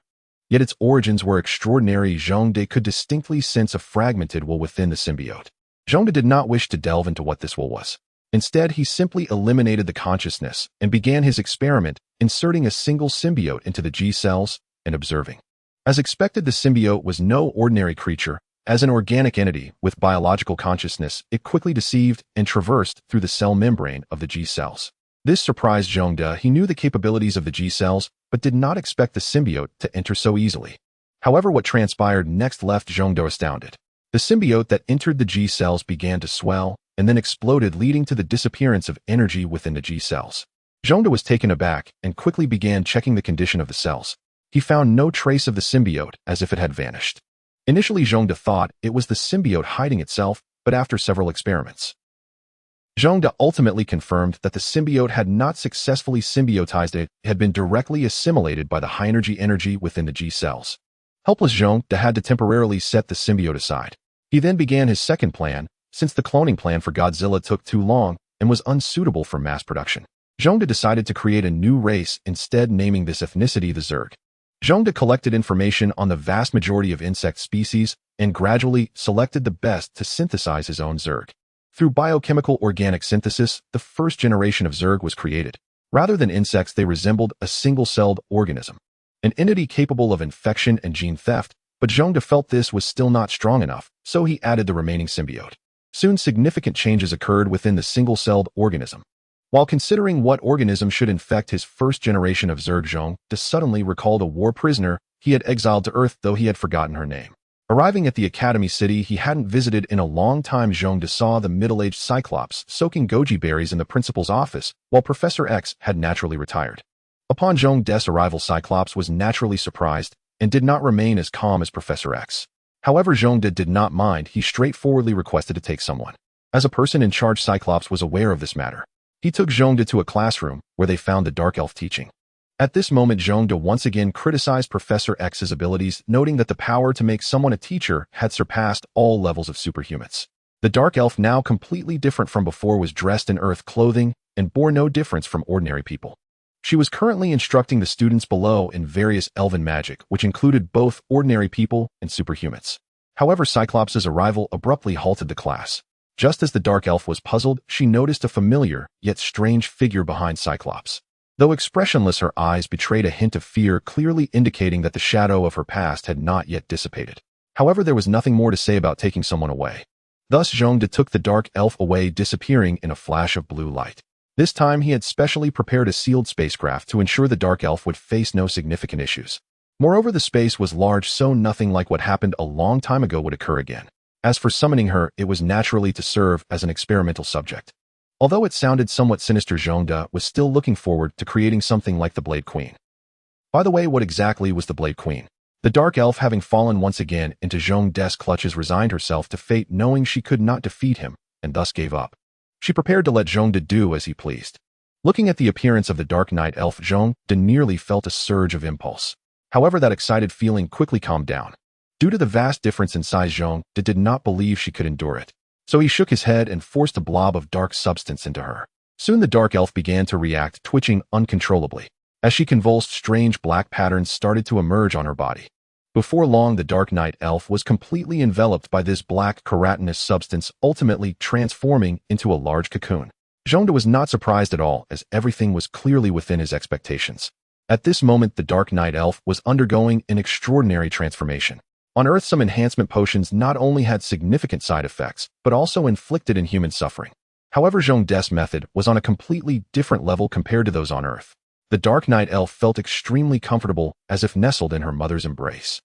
Yet its origins were extraordinary. S.H.I.E.L.D. could distinctly sense a fragmented will within the symbiote. S.H.I.E.L.D. did not wish to delve into what this will was. Instead, he simply eliminated the consciousness and began his experiment, inserting a single symbiote into the G cells and observing. As expected, the symbiote was no ordinary creature. As an organic entity with biological consciousness, it quickly deceived and traversed through the cell membrane of the G cells. This surprised S.H.I.E.L.D. He knew the capabilities of the G cells, but did not expect the symbiote to enter so easily. However, what transpired next left S.H.I.E.L.D. astounded. The symbiote that entered the G cells began to swell and then exploded, leading to the disappearance of energy within the G cells. S.H.I.E.L.D. was taken aback and quickly began checking the condition of the cells. He found no trace of the symbiote, as if it had vanished. Initially, S.H.I.E.L.D. thought it was the symbiote hiding itself, but after several experiments, S.H.I.E.L.D. ultimately confirmed that the symbiote had not successfully symbiotized. It had been directly assimilated by the high-energy within the G cells. Helpless, S.H.I.E.L.D. had to temporarily set the symbiote aside. He then began his second plan, since the cloning plan for Godzilla took too long and was unsuitable for mass production. S.H.I.E.L.D. decided to create a new race, instead naming this ethnicity the Zerg. S.H.I.E.L.D. collected information on the vast majority of insect species and gradually selected the best to synthesize his own Zerg. Through biochemical organic synthesis, the first generation of Zerg was created. Rather than insects, they resembled a single-celled organism, an entity capable of infection and gene theft, but S.H.I.E.L.D. felt this was still not strong enough, so he added the remaining symbiote. Soon, significant changes occurred within the single-celled organism. While considering what organism should infect his first generation of Zerg, S.H.I.E.L.D. suddenly recalled a war prisoner he had exiled to Earth, though he had forgotten her name. Arriving at the Academy City he hadn't visited in a long time, S.H.I.E.L.D. saw the middle-aged Cyclops soaking goji berries in the principal's office, while Professor X had naturally retired. Upon S.H.I.E.L.D.'s arrival, Cyclops was naturally surprised and did not remain as calm as Professor X. However, S.H.I.E.L.D. did not mind. He straightforwardly requested to take someone. As a person in charge, Cyclops was aware of this matter. He took S.H.I.E.L.D. to a classroom where they found the Dark Elf teaching. At this moment, S.H.I.E.L.D. once again criticized Professor X's abilities, noting that the power to make someone a teacher had surpassed all levels of superhumans. The Dark Elf, now completely different from before, was dressed in Earth clothing and bore no difference from ordinary people. She was currently instructing the students below in various elven magic, which included both ordinary people and superhumans. However, Cyclops' arrival abruptly halted the class. Just as the Dark Elf was puzzled, she noticed a familiar, yet strange figure behind Cyclops. Though expressionless, her eyes betrayed a hint of fear, clearly indicating that the shadow of her past had not yet dissipated. However, there was nothing more to say about taking someone away. Thus, S.H.I.E.L.D. took the Dark Elf away, disappearing in a flash of blue light. This time, he had specially prepared a sealed spacecraft to ensure the Dark Elf would face no significant issues. Moreover, the space was large, so nothing like what happened a long time ago would occur again. As for summoning her, it was naturally to serve as an experimental subject. Although it sounded somewhat sinister, S.H.I.E.L.D. was still looking forward to creating something like the Blade Queen. By the way, what exactly was the Blade Queen? The Dark Elf, having fallen once again into S.H.I.E.L.D.'s clutches, resigned herself to fate, knowing she could not defeat him, and thus gave up. She prepared to let S.H.I.E.L.D. do as he pleased. Looking at the appearance of the Dark Knight Elf, S.H.I.E.L.D. nearly felt a surge of impulse. However, that excited feeling quickly calmed down. Due to the vast difference in size, S.H.I.E.L.D. did not believe she could endure it. So he shook his head and forced a blob of dark substance into her. Soon the Dark Elf began to react, twitching uncontrollably. As she convulsed, strange black patterns started to emerge on her body. Before long, the Dark Knight Elf was completely enveloped by this black keratinous substance, ultimately transforming into a large cocoon. S.H.I.E.L.D. was not surprised at all, as everything was clearly within his expectations. At this moment, the Dark Knight Elf was undergoing an extraordinary transformation. On Earth, some enhancement potions not only had significant side effects, but also inflicted inhuman suffering. However, Zhongde's method was on a completely different level compared to those on Earth. The Dark Night Elf felt extremely comfortable, as if nestled in her mother's embrace.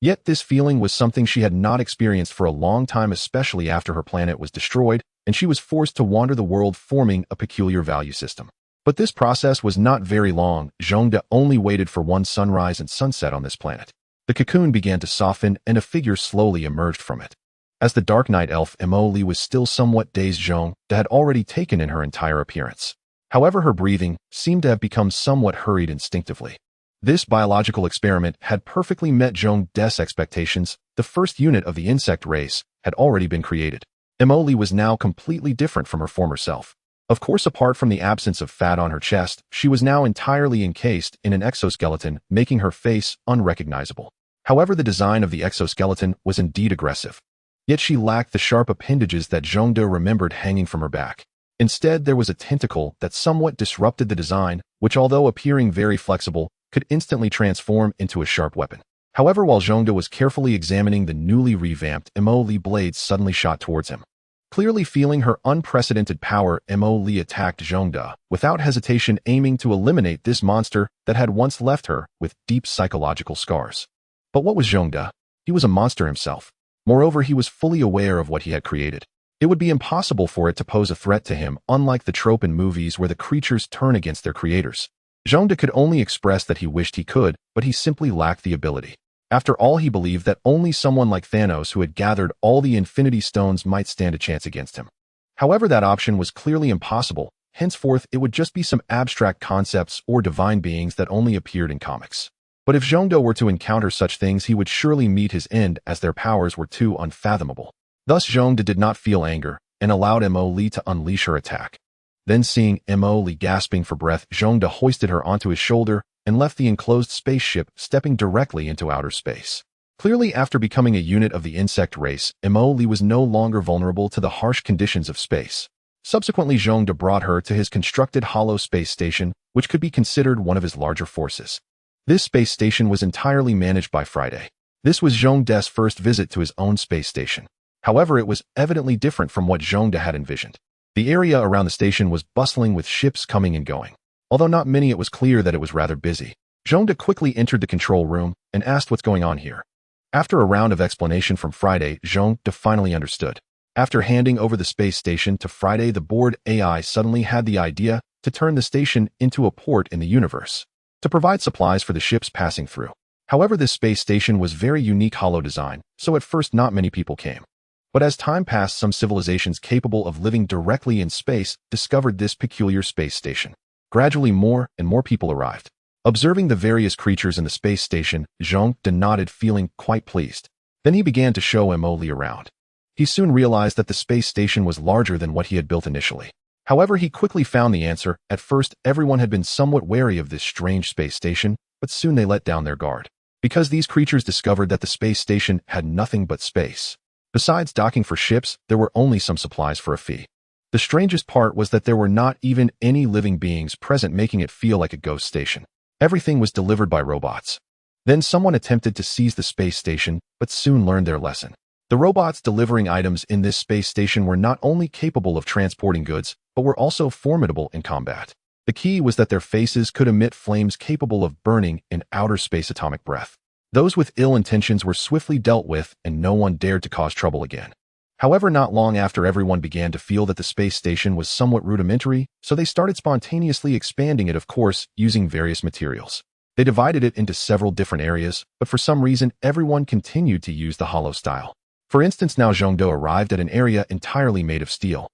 Yet this feeling was something she had not experienced for a long time, especially after her planet was destroyed, and she was forced to wander the world, forming a peculiar value system. But this process was not very long. Zhongde only waited for one sunrise and sunset on this planet. The cocoon began to soften, and a figure slowly emerged from it. As the Dark Night Elf Emily was still somewhat dazed, Zhongde had already taken in her entire appearance. However, her breathing seemed to have become somewhat hurried instinctively. This biological experiment had perfectly met Zhongde's expectations. The first unit of the insect race had already been created. Emily was now completely different from her former self. Of course, apart from the absence of fat on her chest, she was now entirely encased in an exoskeleton, making her face unrecognizable. However, the design of the exoskeleton was indeed aggressive. Yet she lacked the sharp appendages that Zhongde remembered hanging from her back. Instead, there was a tentacle that somewhat disrupted the design, which, although appearing very flexible, could instantly transform into a sharp weapon. However, while Zhongde was carefully examining the newly revamped Emily, blades suddenly shot towards him. Clearly feeling her unprecedented power, Emily attacked Zhongde, without hesitation, aiming to eliminate this monster that had once left her with deep psychological scars. But what was Zhongde? He was a monster himself. Moreover, he was fully aware of what he had created. It would be impossible for it to pose a threat to him, unlike the trope in movies where the creatures turn against their creators. Zhongde could only express that he wished he could, but he simply lacked the ability. After all, he believed that only someone like Thanos, who had gathered all the Infinity Stones, might stand a chance against him. However, that option was clearly impossible. Henceforth, it would just be some abstract concepts or divine beings that only appeared in comics. But if Zhongde were to encounter such things, he would surely meet his end, as their powers were too unfathomable. Thus, Zhongde did not feel anger, and allowed Emily to unleash her attack. Then, seeing Emily gasping for breath, Zhongde hoisted her onto his shoulder and left the enclosed spaceship, stepping directly into outer space. Clearly, after becoming a unit of the insect race, Emily was no longer vulnerable to the harsh conditions of space. Subsequently, Zhongde brought her to his constructed hollow space station, which could be considered one of his larger forces. This space station was entirely managed by Friday. This was Zhongde's first visit to his own space station. However, it was evidently different from what Zhongde had envisioned. The area around the station was bustling with ships coming and going. Although not many, it was clear that it was rather busy. Zhongde quickly entered the control room and asked what's going on here. After a round of explanation from Friday, Zhongde finally understood. After handing over the space station to Friday, the board AI suddenly had the idea to turn the station into a port in the universe, to provide supplies for the ships passing through. However, this space station was very unique hollow design, so at first not many people came. But as time passed, some civilizations capable of living directly in space discovered this peculiar space station. Gradually, more and more people arrived. Observing the various creatures in the space station, Zhongde nodded, feeling quite pleased. Then he began to show Emily around. He soon realized that the space station was larger than what he had built initially. However, he quickly found the answer. At first, everyone had been somewhat wary of this strange space station, but soon they let down their guard, because these creatures discovered that the space station had nothing but space. Besides docking for ships, there were only some supplies for a fee. The strangest part was that there were not even any living beings present, making it feel like a ghost station. Everything was delivered by robots. Then someone attempted to seize the space station, but soon learned their lesson. The robots delivering items in this space station were not only capable of transporting goods, but were also formidable in combat. The key was that their faces could emit flames capable of burning in outer space atomic breath. Those with ill intentions were swiftly dealt with, and no one dared to cause trouble again. However, not long after, everyone began to feel that the space station was somewhat rudimentary, so they started spontaneously expanding it, of course, using various materials. They divided it into several different areas, but for some reason, everyone continued to use the hollow style. For instance, now Zhongde arrived at an area entirely made of steel.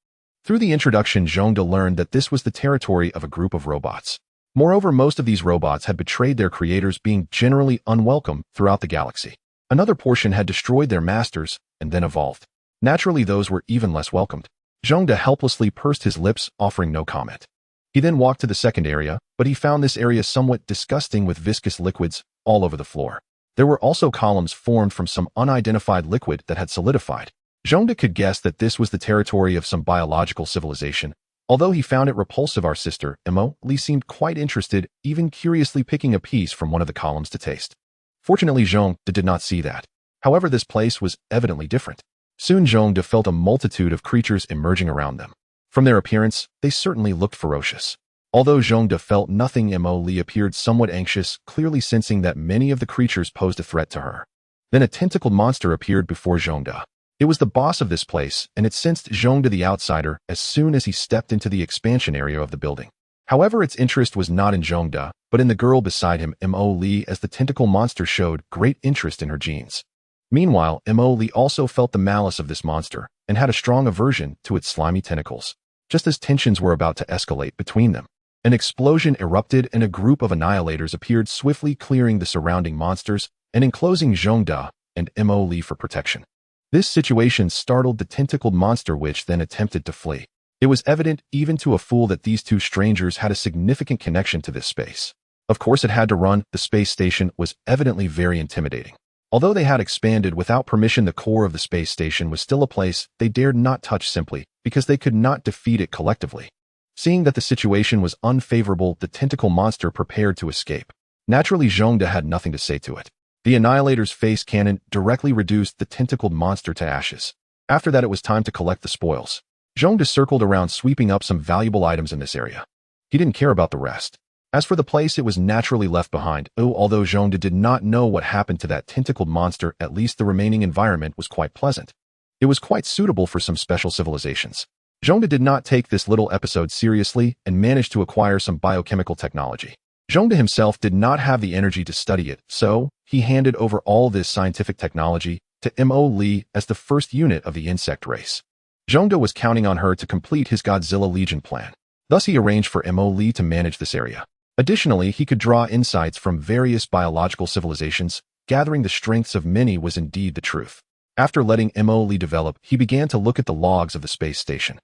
Through the introduction, Zhongde learned that this was the territory of a group of robots. Moreover, most of these robots had betrayed their creators, being generally unwelcome throughout the galaxy. Another portion had destroyed their masters and then evolved. Naturally, those were even less welcomed. Zhongde helplessly pursed his lips, offering no comment. He then walked to the second area, but he found this area somewhat disgusting, with viscous liquids all over the floor. There were also columns formed from some unidentified liquid that had solidified. Zhongde could guess that this was the territory of some biological civilization. Although he found it repulsive, our sister, Emily, seemed quite interested, even curiously picking a piece from one of the columns to taste. Fortunately, Zhongde did not see that. However, this place was evidently different. Soon Zhongde felt a multitude of creatures emerging around them. From their appearance, they certainly looked ferocious. Although Zhongde felt nothing, Mo Li appeared somewhat anxious, clearly sensing that many of the creatures posed a threat to her. Then a tentacled monster appeared before Zhongde. It was the boss of this place, and it sensed Zhongde the outsider as soon as he stepped into the expansion area of the building. However, its interest was not in Zhongde, but in the girl beside him, Mo Li, as the tentacle monster showed great interest in her genes. Meanwhile, Mo Li also felt the malice of this monster, and had a strong aversion to its slimy tentacles. Just as tensions were about to escalate between them, an explosion erupted and a group of annihilators appeared, swiftly clearing the surrounding monsters and enclosing Zhongde and Mo Li for protection. This situation startled the tentacled monster, which then attempted to flee. It was evident even to a fool that these two strangers had a significant connection to this space. Of course it had to run. The space station was evidently very intimidating. Although they had expanded without permission, the core of the space station was still a place they dared not touch simply because they could not defeat it collectively. Seeing that the situation was unfavorable, the tentacle monster prepared to escape. Naturally, Zhongde had nothing to say to it. The Annihilator's face cannon directly reduced the tentacled monster to ashes. After that, it was time to collect the spoils. Zhongde circled around, sweeping up some valuable items in this area. He didn't care about the rest. As for the place, it was naturally left behind. Although Zhongde did not know what happened to that tentacled monster, at least the remaining environment was quite pleasant. It was quite suitable for some special civilizations. Zhongde did not take this little episode seriously and managed to acquire some biochemical technology. Zhongde himself did not have the energy to study it, so he handed over all this scientific technology to Mo Li as the first unit of the insect race. Zhongde was counting on her to complete his Godzilla Legion plan. Thus he arranged for Mo Li to manage this area. Additionally, he could draw insights from various biological civilizations. Gathering the strengths of many was indeed the truth. After letting Mo Li develop, he began to look at the logs of the space station.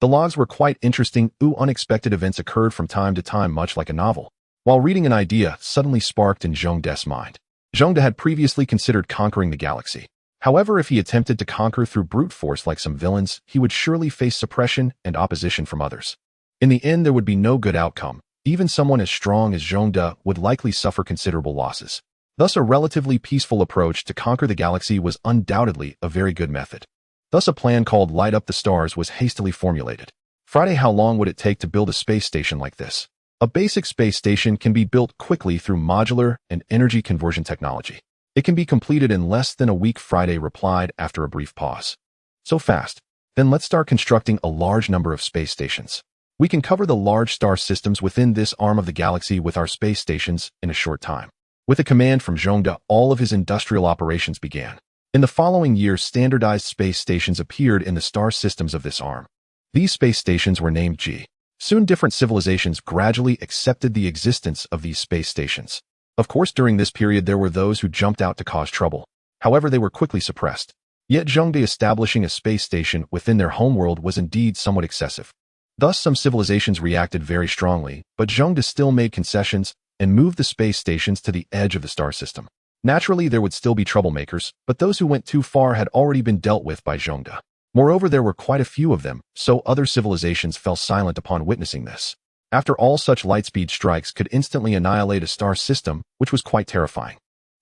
The logs were quite interesting. Unexpected events occurred from time to time, much like a novel. While reading, an idea suddenly sparked in Zhongde's mind. Zhongde had previously considered conquering the galaxy. However, if he attempted to conquer through brute force like some villains, he would surely face suppression and opposition from others. In the end, there would be no good outcome. Even someone as strong as Zhongde would likely suffer considerable losses. Thus, a relatively peaceful approach to conquer the galaxy was undoubtedly a very good method. Thus, a plan called Light Up the Stars was hastily formulated. Friday, how long would it take to build a space station like this? A basic space station can be built quickly through modular and energy conversion technology. It can be completed in less than a week, Friday replied after a brief pause. So fast? Then let's start constructing a large number of space stations. We can cover the large star systems within this arm of the galaxy with our space stations in a short time. With a command from Zhongde, all of his industrial operations began. In the following years, standardized space stations appeared in the star systems of this arm. These space stations were named G. Soon different civilizations gradually accepted the existence of these space stations. Of course, during this period there were those who jumped out to cause trouble. However, they were quickly suppressed. Yet Zhongde establishing a space station within their homeworld was indeed somewhat excessive. Thus, some civilizations reacted very strongly, but Zhongde still made concessions and moved the space stations to the edge of the star system. Naturally, there would still be troublemakers, but those who went too far had already been dealt with by Zhongde. Moreover, there were quite a few of them, so other civilizations fell silent upon witnessing this. After all, such lightspeed strikes could instantly annihilate a star system, which was quite terrifying.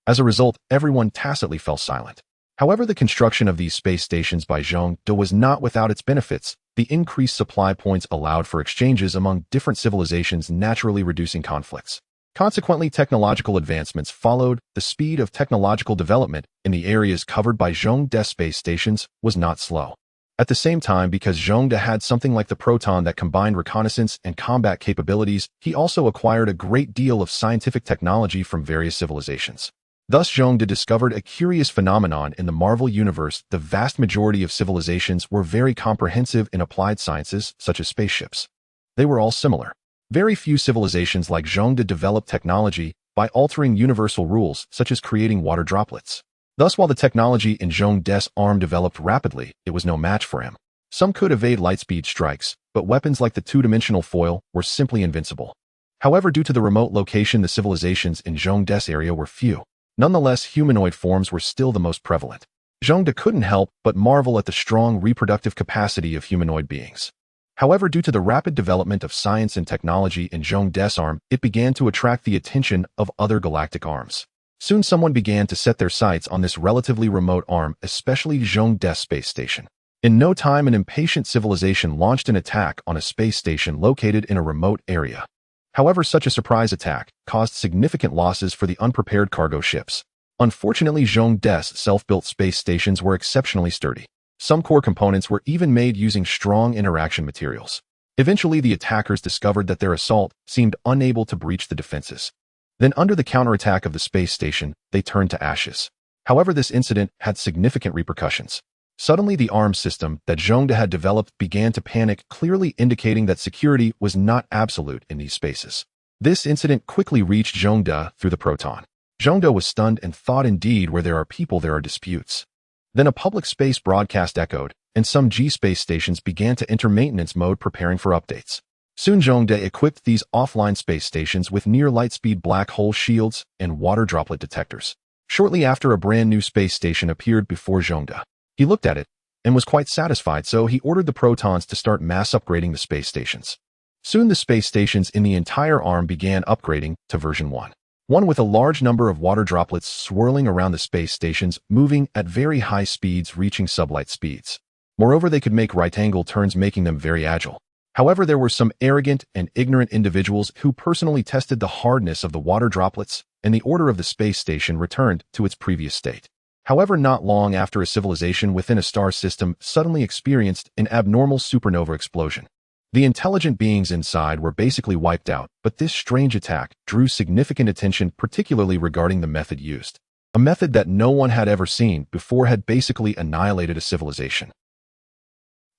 As a result, everyone tacitly fell silent. However, the construction of these space stations by Zhongde was not without its benefits. The increased supply points allowed for exchanges among different civilizations, naturally reducing conflicts. Consequently, technological advancements followed. The speed of technological development in the areas covered by Zhongde's space stations was not slow. At the same time, because Zhongde had something like the proton that combined reconnaissance and combat capabilities, he also acquired a great deal of scientific technology from various civilizations. Thus, Zhongde discovered a curious phenomenon in the Marvel universe. The vast majority of civilizations were very comprehensive in applied sciences, such as spaceships. They were all similar. Very few civilizations like Zhongde developed technology by altering universal rules, such as creating water droplets. Thus, while the technology in Zhongde's arm developed rapidly, it was no match for him. Some could evade lightspeed strikes, but weapons like the two-dimensional foil were simply invincible. However, due to the remote location, the civilizations in Zhongde's area were few. Nonetheless, humanoid forms were still the most prevalent. Zhongde couldn't help but marvel at the strong reproductive capacity of humanoid beings. However, due to the rapid development of science and technology in Zhongde's arm, it began to attract the attention of other galactic arms. Soon someone began to set their sights on this relatively remote arm, especially Zhongde's space station. In no time, an impatient civilization launched an attack on a space station located in a remote area. However, such a surprise attack caused significant losses for the unprepared cargo ships. Unfortunately, Zhongde's self-built space stations were exceptionally sturdy. Some core components were even made using strong interaction materials. Eventually, the attackers discovered that their assault seemed unable to breach the defenses. Then, under the counterattack of the space station, they turned to ashes. However, this incident had significant repercussions. Suddenly, the arms system that Zhongde had developed began to panic, clearly indicating that security was not absolute in these spaces. This incident quickly reached Zhongde through the proton. Zhongde was stunned and thought, indeed, where there are people, there are disputes. Then a public space broadcast echoed, and some G-space stations began to enter maintenance mode, preparing for updates. Soon Zhongde equipped these offline space stations with near-light-speed black hole shields and water droplet detectors. Shortly after, a brand new space station appeared before Zhongde. He looked at it and was quite satisfied, so he ordered the protons to start mass upgrading the space stations. Soon the space stations in the entire arm began upgrading to version 1. One with a large number of water droplets swirling around the space stations, moving at very high speeds, reaching sublight speeds. Moreover, they could make right-angle turns, making them very agile. However, there were some arrogant and ignorant individuals who personally tested the hardness of the water droplets, and the order of the space station returned to its previous state. However, not long after, a civilization within a star system suddenly experienced an abnormal supernova explosion. The intelligent beings inside were basically wiped out, but this strange attack drew significant attention, particularly regarding the method used. A method that no one had ever seen before had basically annihilated a civilization.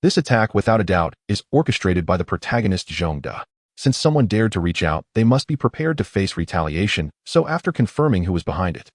This attack, without a doubt, is orchestrated by the protagonist Zhongde. Since someone dared to reach out, they must be prepared to face retaliation, so after confirming who was behind it,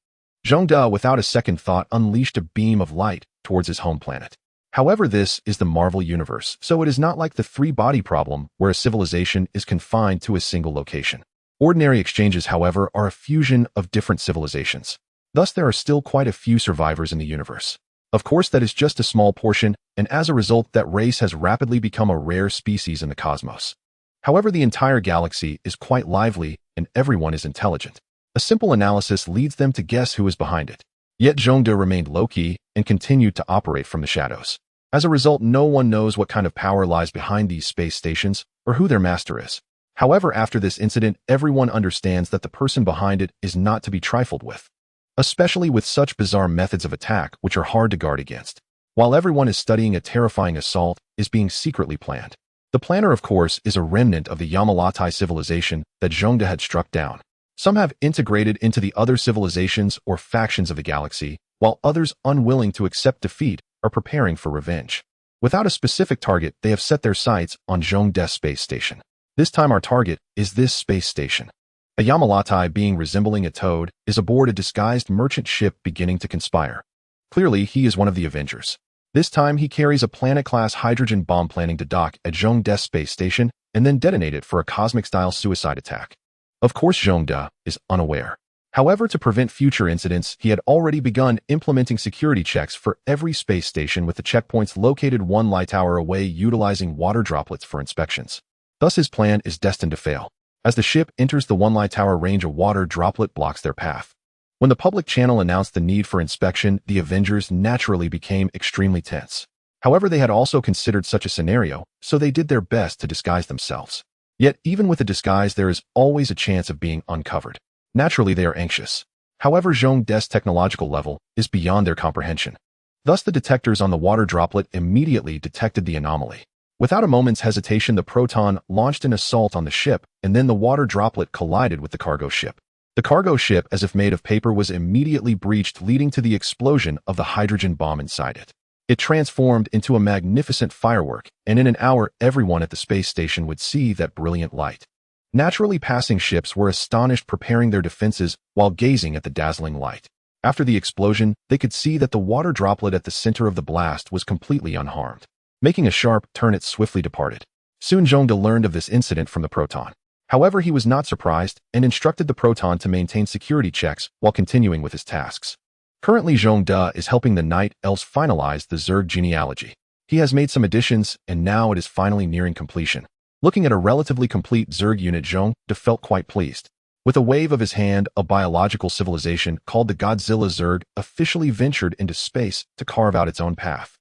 Zhongde, without a second thought, unleashed a beam of light towards his home planet. However, this is the Marvel Universe, so it is not like the three-body problem where a civilization is confined to a single location. Ordinary exchanges, however, are a fusion of different civilizations. Thus, there are still quite a few survivors in the universe. Of course, that is just a small portion, and as a result, that race has rapidly become a rare species in the cosmos. However, the entire galaxy is quite lively, and everyone is intelligent. A simple analysis leads them to guess who is behind it. Yet Zhongde remained low-key and continued to operate from the shadows. As a result, no one knows what kind of power lies behind these space stations or who their master is. However, after this incident, everyone understands that the person behind it is not to be trifled with, especially with such bizarre methods of attack which are hard to guard against. While everyone is studying, a terrifying assault is being secretly planned. The planner, of course, is a remnant of the Yamalatai civilization that Zhongde had struck down. Some have integrated into the other civilizations or factions of the galaxy, while others, unwilling to accept defeat, are preparing for revenge. Without a specific target, they have set their sights on Zhongde's space station. This time our target is this space station. A Yamalatai being resembling a toad is aboard a disguised merchant ship beginning to conspire. Clearly, he is one of the Avengers. This time he carries a planet-class hydrogen bomb, planning to dock at Zhongde's space station and then detonate it for a cosmic-style suicide attack. Of course, Zhongde is unaware. However, to prevent future incidents, he had already begun implementing security checks for every space station, with the checkpoints located one light tower away, utilizing water droplets for inspections. Thus, his plan is destined to fail. As the ship enters the one light tower range, a water droplet blocks their path. When the public channel announced the need for inspection, the Avengers naturally became extremely tense. However, they had also considered such a scenario, so they did their best to disguise themselves. Yet, even with a disguise, there is always a chance of being uncovered. Naturally, they are anxious. However, Zhongde's technological level is beyond their comprehension. Thus, the detectors on the water droplet immediately detected the anomaly. Without a moment's hesitation, the proton launched an assault on the ship, and then the water droplet collided with the cargo ship. The cargo ship, as if made of paper, was immediately breached, leading to the explosion of the hydrogen bomb inside it. It transformed into a magnificent firework, and in an hour, everyone at the space station would see that brilliant light. Naturally, passing ships were astonished, preparing their defenses while gazing at the dazzling light. After the explosion, they could see that the water droplet at the center of the blast was completely unharmed. Making a sharp turn, it swiftly departed. Soon Zhongde learned of this incident from the proton. However, he was not surprised and instructed the proton to maintain security checks while continuing with his tasks. Currently, Zhongde is helping the Night Elves finalize the Zerg genealogy. He has made some additions, and now it is finally nearing completion. Looking at a relatively complete Zerg unit, Zhongde felt quite pleased. With a wave of his hand, a biological civilization called the Godzilla Zerg officially ventured into space to carve out its own path.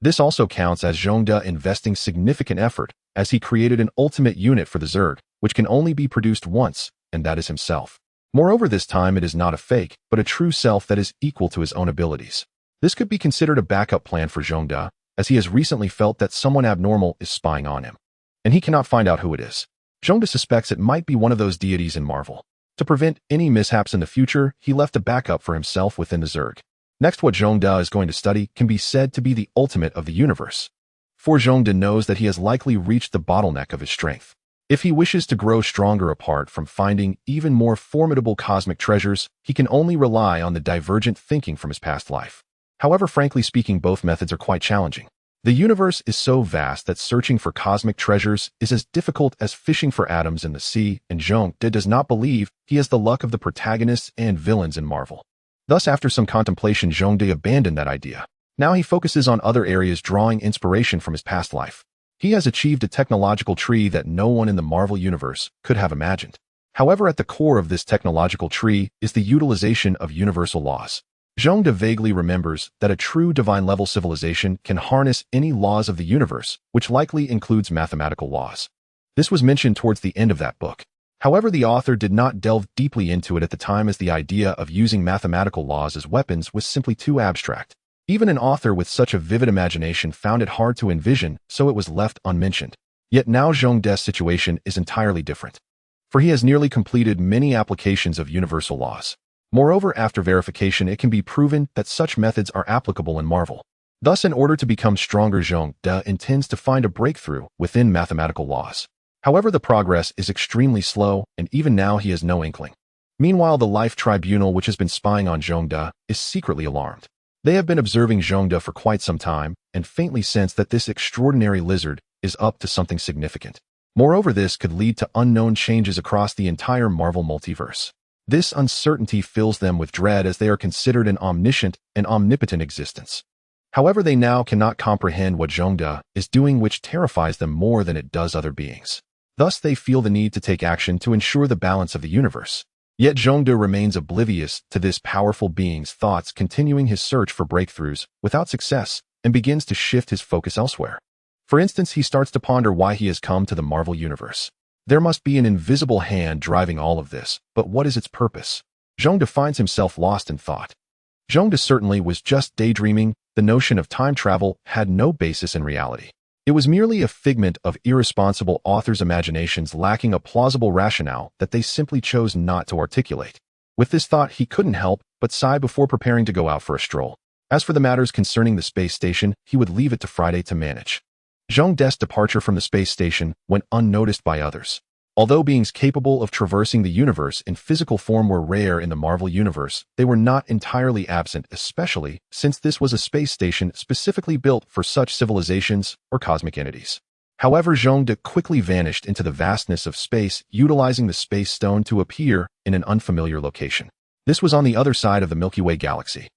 This also counts as Zhongde investing significant effort, as he created an ultimate unit for the Zerg, which can only be produced once, and that is himself. Moreover, this time it is not a fake, but a true self that is equal to his own abilities. This could be considered a backup plan for Zhongde, as he has recently felt that someone abnormal is spying on him, and he cannot find out who it is. Zhongde suspects it might be one of those deities in Marvel. To prevent any mishaps in the future, he left a backup for himself within the Zerg. Next, what Zhongde is going to study can be said to be the ultimate of the universe. For Zhongde knows that he has likely reached the bottleneck of his strength. If he wishes to grow stronger apart from finding even more formidable cosmic treasures, he can only rely on the divergent thinking from his past life. However, frankly speaking, both methods are quite challenging. The universe is so vast that searching for cosmic treasures is as difficult as fishing for atoms in the sea, and Zhongde does not believe he has the luck of the protagonists and villains in Marvel. Thus, after some contemplation, Zhongde abandoned that idea. Now he focuses on other areas, drawing inspiration from his past life. He has achieved a technological tree that no one in the Marvel universe could have imagined. However, at the core of this technological tree is the utilization of universal laws. Zhongde vaguely remembers that a true divine-level civilization can harness any laws of the universe, which likely includes mathematical laws. This was mentioned towards the end of that book. However, the author did not delve deeply into it at the time, as the idea of using mathematical laws as weapons was simply too abstract. Even an author with such a vivid imagination found it hard to envision, so it was left unmentioned. Yet now Zhongde's situation is entirely different, for he has nearly completed many applications of universal laws. Moreover, after verification, it can be proven that such methods are applicable in Marvel. Thus, in order to become stronger, Zhongde intends to find a breakthrough within mathematical laws. However, the progress is extremely slow, and even now he has no inkling. Meanwhile, the Life Tribunal, which has been spying on Zhongde, is secretly alarmed. They have been observing Zhongde for quite some time, and faintly sense that this extraordinary lizard is up to something significant. Moreover, this could lead to unknown changes across the entire Marvel multiverse. This uncertainty fills them with dread, as they are considered an omniscient and omnipotent existence. However, they now cannot comprehend what Zhongde is doing, which terrifies them more than it does other beings. Thus, they feel the need to take action to ensure the balance of the universe. Yet Zhongde remains oblivious to this powerful being's thoughts, continuing his search for breakthroughs without success, and begins to shift his focus elsewhere. For instance, he starts to ponder why he has come to the Marvel universe. There must be an invisible hand driving all of this, but what is its purpose? Zhongde finds himself lost in thought. Zhongde certainly was just daydreaming. The notion of time travel had no basis in reality. It was merely a figment of irresponsible authors' imaginations, lacking a plausible rationale that they simply chose not to articulate. With this thought, he couldn't help but sigh before preparing to go out for a stroll. As for the matters concerning the space station, he would leave it to Friday to manage. Zhongde's departure from the space station went unnoticed by others. Although beings capable of traversing the universe in physical form were rare in the Marvel universe, they were not entirely absent, especially since this was a space station specifically built for such civilizations or cosmic entities. However, Zhongde quickly vanished into the vastness of space, utilizing the space stone to appear in an unfamiliar location. This was on the other side of the Milky Way galaxy.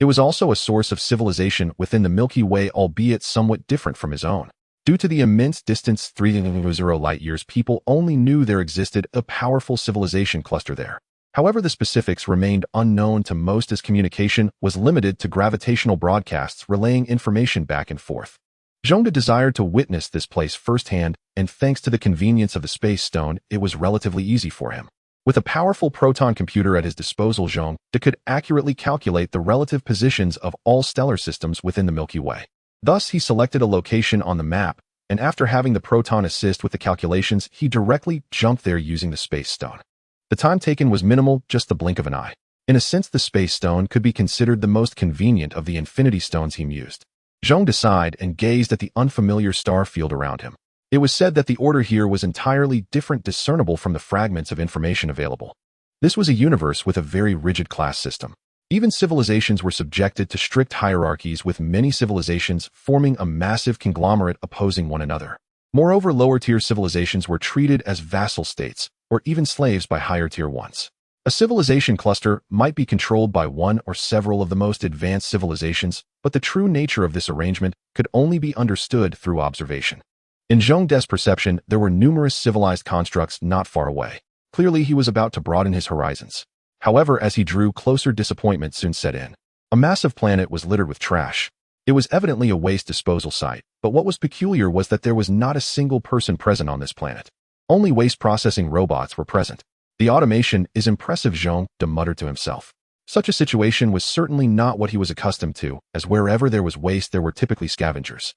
It was also a source of civilization within the Milky Way, albeit somewhat different from his own. Due to the immense distance, 3.0 light-years, people only knew there existed a powerful civilization cluster there. However, the specifics remained unknown to most, as communication was limited to gravitational broadcasts relaying information back and forth. Zhongde desired to witness this place firsthand, and thanks to the convenience of the space stone, it was relatively easy for him. With a powerful proton computer at his disposal, Zhongde could accurately calculate the relative positions of all stellar systems within the Milky Way. Thus, he selected a location on the map, and after having the proton assist with the calculations, he directly jumped there using the space stone. The time taken was minimal, just the blink of an eye. In a sense, the space stone could be considered the most convenient of the infinity stones he used. Zhongde sighed and gazed at the unfamiliar star field around him. It was said that the order here was entirely different, discernible from the fragments of information available. This was a universe with a very rigid class system. Even civilizations were subjected to strict hierarchies, with many civilizations forming a massive conglomerate opposing one another. Moreover, lower-tier civilizations were treated as vassal states, or even slaves by higher-tier ones. A civilization cluster might be controlled by one or several of the most advanced civilizations, but the true nature of this arrangement could only be understood through observation. In Zhongde's perception, there were numerous civilized constructs not far away. Clearly, he was about to broaden his horizons. However, as he drew closer, disappointment soon set in. A massive planet was littered with trash. It was evidently a waste disposal site, but what was peculiar was that there was not a single person present on this planet. Only waste processing robots were present. The automation is impressive, Zhong-de muttered to himself. Such a situation was certainly not what he was accustomed to, as wherever there was waste there were typically scavengers.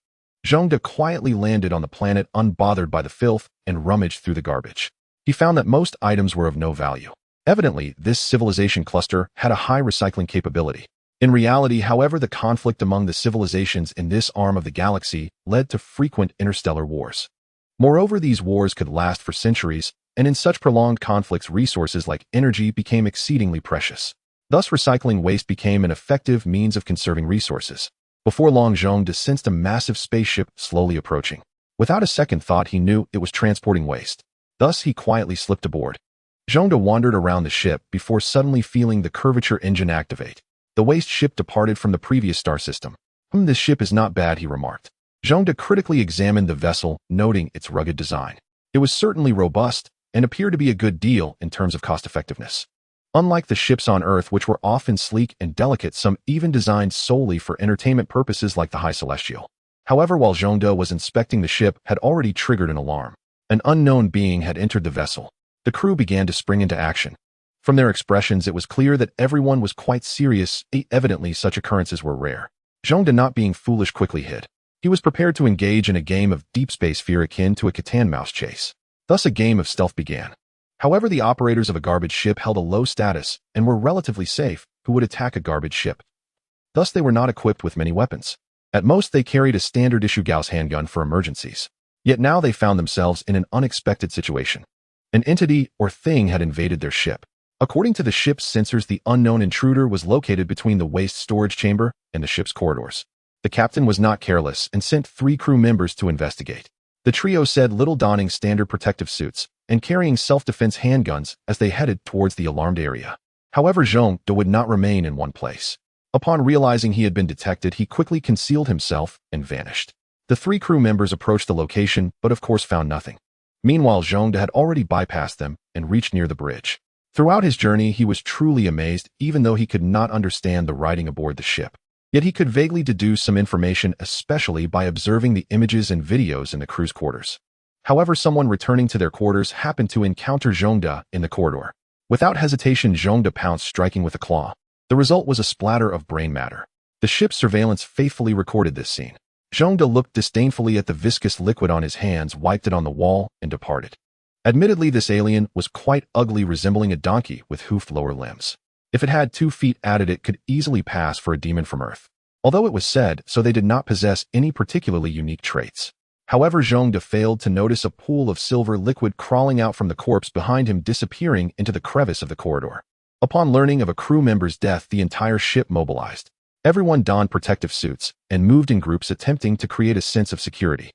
Zhong-de quietly landed on the planet unbothered by the filth and rummaged through the garbage. He found that most items were of no value. Evidently, this civilization cluster had a high recycling capability. In reality, however, the conflict among the civilizations in this arm of the galaxy led to frequent interstellar wars. Moreover, these wars could last for centuries, and in such prolonged conflicts resources like energy became exceedingly precious. Thus, recycling waste became an effective means of conserving resources. Before long, Zhong-de sensed a massive spaceship slowly approaching. Without a second thought, he knew it was transporting waste. Thus, he quietly slipped aboard. Zhong-de wandered around the ship before suddenly feeling the curvature engine activate. The waste ship departed from the previous star system. This ship is not bad, he remarked. Zhong-de critically examined the vessel, noting its rugged design. It was certainly robust and appeared to be a good deal in terms of cost-effectiveness. Unlike the ships on Earth, which were often sleek and delicate, some even designed solely for entertainment purposes like the High Celestial. However, while Zhong-de was inspecting the ship, had already triggered an alarm. An unknown being had entered the vessel. The crew began to spring into action. From their expressions, it was clear that everyone was quite serious. Evidently, such occurrences were rare. Zhong-de, not being foolish, quickly hid. He was prepared to engage in a game of deep space fear akin to a Catan mouse chase. Thus, a game of stealth began. However, the operators of a garbage ship held a low status and were relatively safe. Who would attack a garbage ship? Thus, they were not equipped with many weapons. At most, they carried a standard-issue Gauss handgun for emergencies. Yet now they found themselves in an unexpected situation. An entity or thing had invaded their ship. According to the ship's sensors, the unknown intruder was located between the waste storage chamber and the ship's corridors. The captain was not careless and sent 3 crew members to investigate. The trio said little, donning standard protective suits and carrying self-defense handguns as they headed towards the alarmed area. However, Zhong-de would not remain in one place. Upon realizing he had been detected, he quickly concealed himself and vanished. The 3 crew members approached the location, but of course found nothing. Meanwhile, Zhong-de had already bypassed them and reached near the bridge. Throughout his journey, he was truly amazed, even though he could not understand the writing aboard the ship. Yet he could vaguely deduce some information, especially by observing the images and videos in the crew's quarters. However, someone returning to their quarters happened to encounter Zhong-de in the corridor. Without hesitation, Zhong-de pounced, striking with a claw. The result was a splatter of brain matter. The ship's surveillance faithfully recorded this scene. Zhong-de looked disdainfully at the viscous liquid on his hands, wiped it on the wall, and departed. Admittedly, this alien was quite ugly, resembling a donkey with hoofed lower limbs. If it had 2 feet added, it could easily pass for a demon from Earth. Although it was said so, they did not possess any particularly unique traits. However, Zhong-de failed to notice a pool of silver liquid crawling out from the corpse behind him, disappearing into the crevice of the corridor. Upon learning of a crew member's death, the entire ship mobilized. Everyone donned protective suits and moved in groups, attempting to create a sense of security.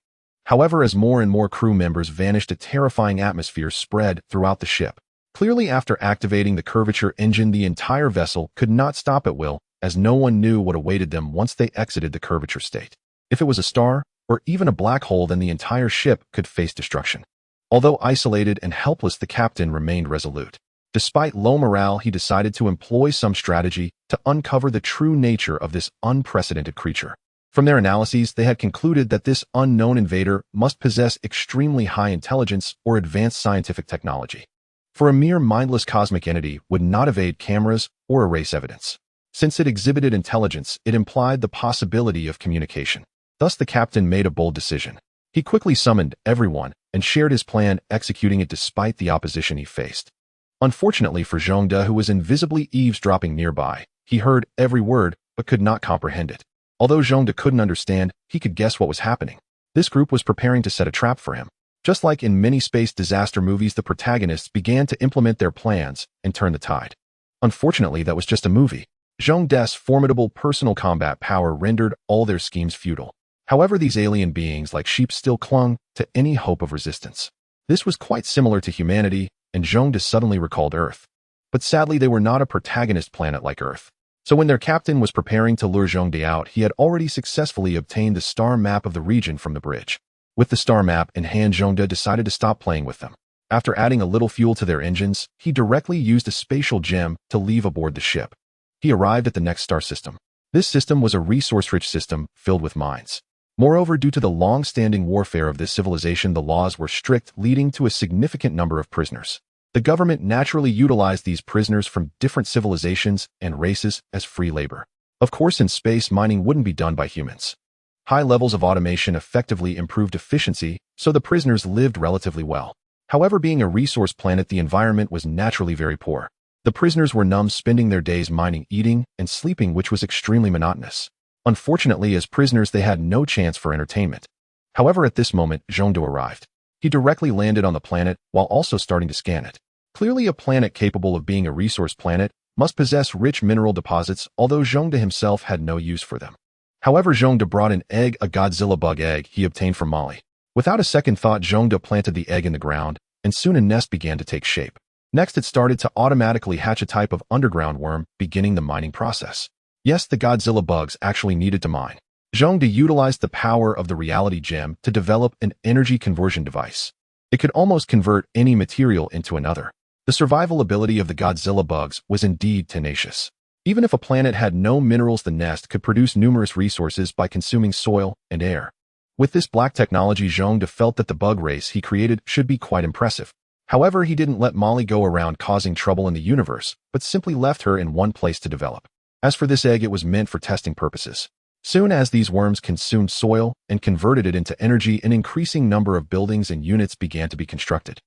However, as more and more crew members vanished, a terrifying atmosphere spread throughout the ship. Clearly, after activating the curvature engine, the entire vessel could not stop at will, as no one knew what awaited them once they exited the curvature state. If it was a star, or even a black hole, then the entire ship could face destruction. Although isolated and helpless, the captain remained resolute. Despite low morale, he decided to employ some strategy to uncover the true nature of this unprecedented creature. From their analyses, they had concluded that this unknown invader must possess extremely high intelligence or advanced scientific technology. For a mere mindless cosmic entity would not evade cameras or erase evidence. Since it exhibited intelligence, it implied the possibility of communication. Thus, the captain made a bold decision. He quickly summoned everyone and shared his plan, executing it despite the opposition he faced. Unfortunately for Zhong-de, who was invisibly eavesdropping nearby, he heard every word but could not comprehend it. Although Zhong-de couldn't understand, he could guess what was happening. This group was preparing to set a trap for him. Just like in many space disaster movies, the protagonists began to implement their plans and turn the tide. Unfortunately, that was just a movie. Zhong-de's formidable personal combat power rendered all their schemes futile. However, these alien beings, like sheep, still clung to any hope of resistance. This was quite similar to humanity, and Zhong-de suddenly recalled Earth. But sadly, they were not a protagonist planet like Earth. So when their captain was preparing to lure Zhong-de out, he had already successfully obtained the star map of the region from the bridge. With the star map in hand, Zhong-de decided to stop playing with them. After adding a little fuel to their engines, he directly used a spatial gem to leave aboard the ship. He arrived at the next star system. This system was a resource-rich system filled with mines. Moreover, due to the long-standing warfare of this civilization, the laws were strict, leading to a significant number of prisoners. The government naturally utilized these prisoners from different civilizations and races as free labor. Of course, in space, mining wouldn't be done by humans. High levels of automation effectively improved efficiency, so the prisoners lived relatively well. However, being a resource planet, the environment was naturally very poor. The prisoners were numb, spending their days mining, eating, and sleeping, which was extremely monotonous. Unfortunately, as prisoners, they had no chance for entertainment. However, at this moment, S.H.I.E.L.D arrived. He directly landed on the planet while also starting to scan it. Clearly, a planet capable of being a resource planet must possess rich mineral deposits, although S.H.I.E.L.D himself had no use for them. However, S.H.I.E.L.D brought an egg, a Godzilla bug egg he obtained from Mali. Without a second thought, S.H.I.E.L.D planted the egg in the ground, and soon a nest began to take shape. Next, it started to automatically hatch a type of underground worm, beginning the mining process. Yes, the Godzilla bugs actually needed to mine. S.H.I.E.L.D utilized the power of the reality gem to develop an energy conversion device. It could almost convert any material into another. The survival ability of the Godzilla bugs was indeed tenacious. Even if a planet had no minerals, the nest could produce numerous resources by consuming soil and air. With this black technology, S.H.I.E.L.D felt that the bug race he created should be quite impressive. However, he didn't let Molly go around causing trouble in the universe, but simply left her in one place to develop. As for this egg, it was meant for testing purposes. Soon as these worms consumed soil and converted it into energy, an increasing number of buildings and units began to be constructed.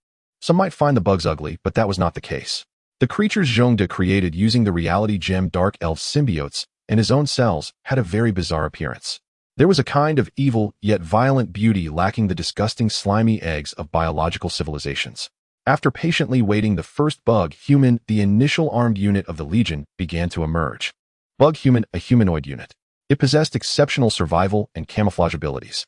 Some might find the bugs ugly, but that was not the case. The creatures S.H.I.E.L.D created using the reality gem Dark Elves symbiotes and his own cells had a very bizarre appearance. There was a kind of evil yet violent beauty lacking the disgusting slimy eggs of biological civilizations. After patiently waiting, the first bug human, the initial armed unit of the Legion, began to emerge. Bug human, a humanoid unit. It possessed exceptional survival and camouflage abilities.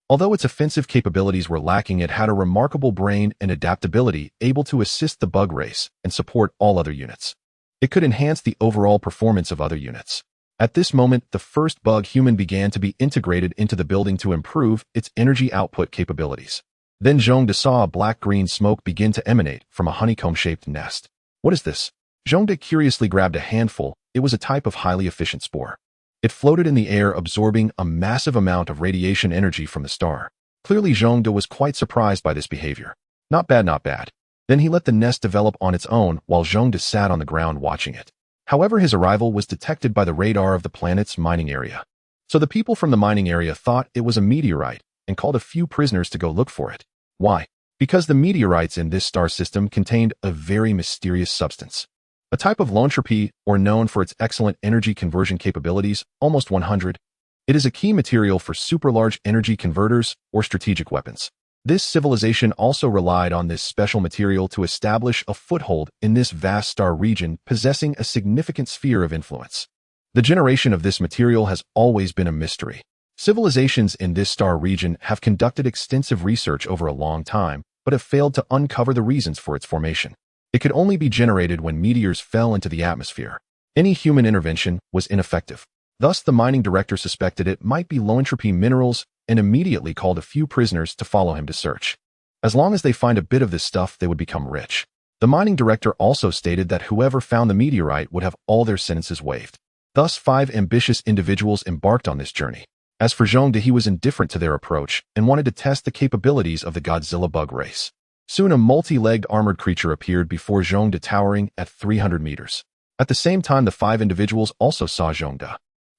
Although its offensive capabilities were lacking, it had a remarkable brain and adaptability, able to assist the bug race and support all other units. It could enhance the overall performance of other units. At this moment, the first bug human began to be integrated into the building to improve its energy output capabilities. Then S.H.I.E.L.D saw a black-green smoke begin to emanate from a honeycomb-shaped nest. What is this? S.H.I.E.L.D curiously grabbed a handful. It was a type of highly efficient spore. It floated in the air, absorbing a massive amount of radiation energy from the star. Clearly, S.H.I.E.L.D was quite surprised by this behavior. Not bad, not bad. Then he let the nest develop on its own while S.H.I.E.L.D sat on the ground watching it. However, his arrival was detected by the radar of the planet's mining area. So the people from the mining area thought it was a meteorite and called a few prisoners to go look for it. Why? Because the meteorites in this star system contained a very mysterious substance. A type of entropy, or known for its excellent energy conversion capabilities, almost 100. It is a key material for super-large energy converters or strategic weapons. This civilization also relied on this special material to establish a foothold in this vast star region, possessing a significant sphere of influence. The generation of this material has always been a mystery. Civilizations in this star region have conducted extensive research over a long time, but have failed to uncover the reasons for its formation. It could only be generated when meteors fell into the atmosphere. Any human intervention was ineffective. Thus, the mining director suspected it might be low-entropy minerals and immediately called a few prisoners to follow him to search. As long as they find a bit of this stuff, they would become rich. The mining director also stated that whoever found the meteorite would have all their sentences waived. Thus, 5 ambitious individuals embarked on this journey. As for S.H.I.E.L.D, he was indifferent to their approach and wanted to test the capabilities of the Godzilla bug race. Soon a multi-legged armored creature appeared before S.H.I.E.L.D, towering at 300 meters. At the same time, the 5 individuals also saw S.H.I.E.L.D.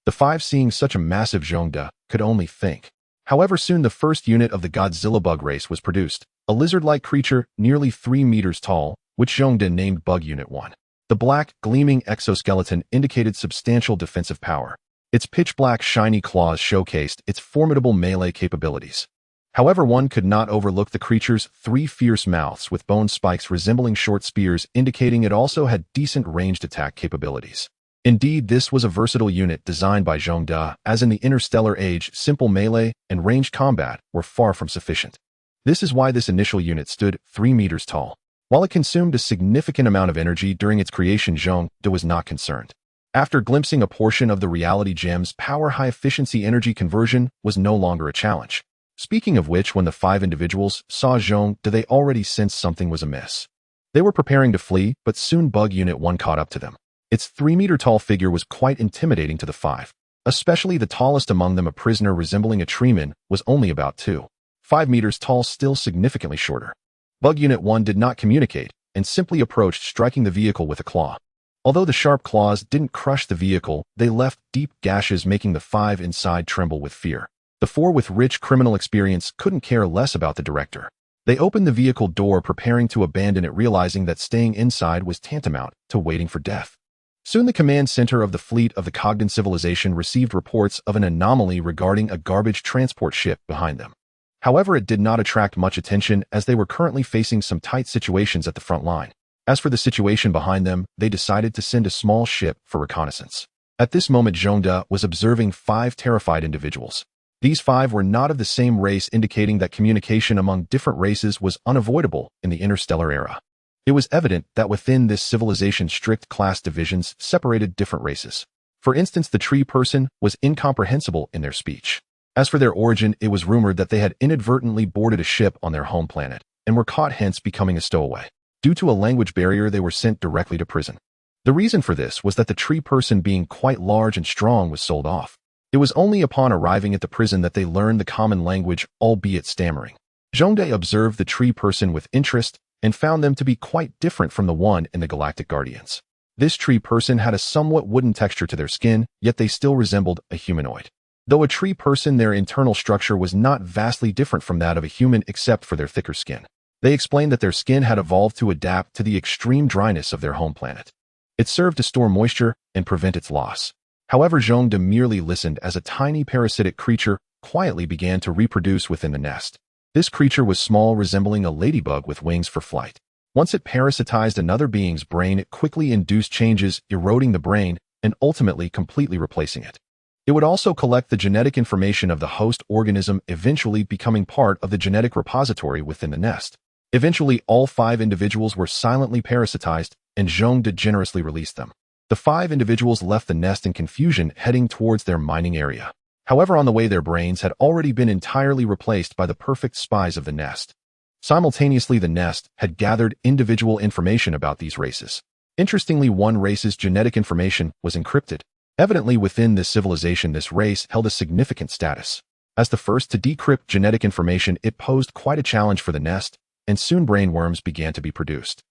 The 5, seeing such a massive S.H.I.E.L.D, could only think. However, soon the first unit of the Godzilla bug race was produced, a lizard-like creature nearly 3 meters tall, which S.H.I.E.L.D named Bug Unit 1. The black, gleaming exoskeleton indicated substantial defensive power. Its pitch-black shiny claws showcased its formidable melee capabilities. However, one could not overlook the creature's 3 fierce mouths with bone spikes resembling short spears, indicating it also had decent ranged attack capabilities. Indeed, this was a versatile unit designed by S.H.I.E.L.D, as in the interstellar age, simple melee and ranged combat were far from sufficient. This is why this initial unit stood 3 meters tall. While it consumed a significant amount of energy during its creation, S.H.I.E.L.D was not concerned. After glimpsing a portion of the reality gem's power, high-efficiency energy conversion was no longer a challenge. Speaking of which, when the 5 individuals saw S.H.I.E.L.D, they already sensed something was amiss. They were preparing to flee, but soon Bug Unit 1 caught up to them. Its 3-meter-tall figure was quite intimidating to the five. Especially the tallest among them, a prisoner resembling a treeman, was only about 2.5 meters tall, still significantly shorter. Bug Unit 1 did not communicate, and simply approached, striking the vehicle with a claw. Although the sharp claws didn't crush the vehicle, they left deep gashes, making the five inside tremble with fear. The four with rich criminal experience couldn't care less about the director. They opened the vehicle door, preparing to abandon it, realizing that staying inside was tantamount to waiting for death. Soon the command center of the fleet of the Cogdan civilization received reports of an anomaly regarding a garbage transport ship behind them. However, it did not attract much attention, as they were currently facing some tight situations at the front line. As for the situation behind them, they decided to send a small ship for reconnaissance. At this moment, Zhongde was observing 5 terrified individuals. These 5 were not of the same race, indicating that communication among different races was unavoidable in the interstellar era. It was evident that within this civilization, strict class divisions separated different races. For instance, the tree person was incomprehensible in their speech. As for their origin, it was rumored that they had inadvertently boarded a ship on their home planet and were caught, hence becoming a stowaway. Due to a language barrier, they were sent directly to prison. The reason for this was that the tree person, being quite large and strong, was sold off. It was only upon arriving at the prison that they learned the common language, albeit stammering. Zhongde observed the tree person with interest and found them to be quite different from the one in the Galactic Guardians. This tree person had a somewhat wooden texture to their skin, yet they still resembled a humanoid. Though a tree person, their internal structure was not vastly different from that of a human except for their thicker skin. They explained that their skin had evolved to adapt to the extreme dryness of their home planet. It served to store moisture and prevent its loss. However, Zhongde merely listened as a tiny parasitic creature quietly began to reproduce within the nest. This creature was small, resembling a ladybug with wings for flight. Once it parasitized another being's brain, it quickly induced changes, eroding the brain and ultimately completely replacing it. It would also collect the genetic information of the host organism, eventually becoming part of the genetic repository within the nest. Eventually, all 5 individuals were silently parasitized, and Zhongde generously released them. The 5 individuals left the nest in confusion, heading towards their mining area. However, on the way, their brains had already been entirely replaced by the perfect spies of the nest. Simultaneously, the nest had gathered individual information about these races. Interestingly, one race's genetic information was encrypted. Evidently, within this civilization, this race held a significant status. As the first to decrypt genetic information, it posed quite a challenge for the nest, and soon brainworms began to be produced.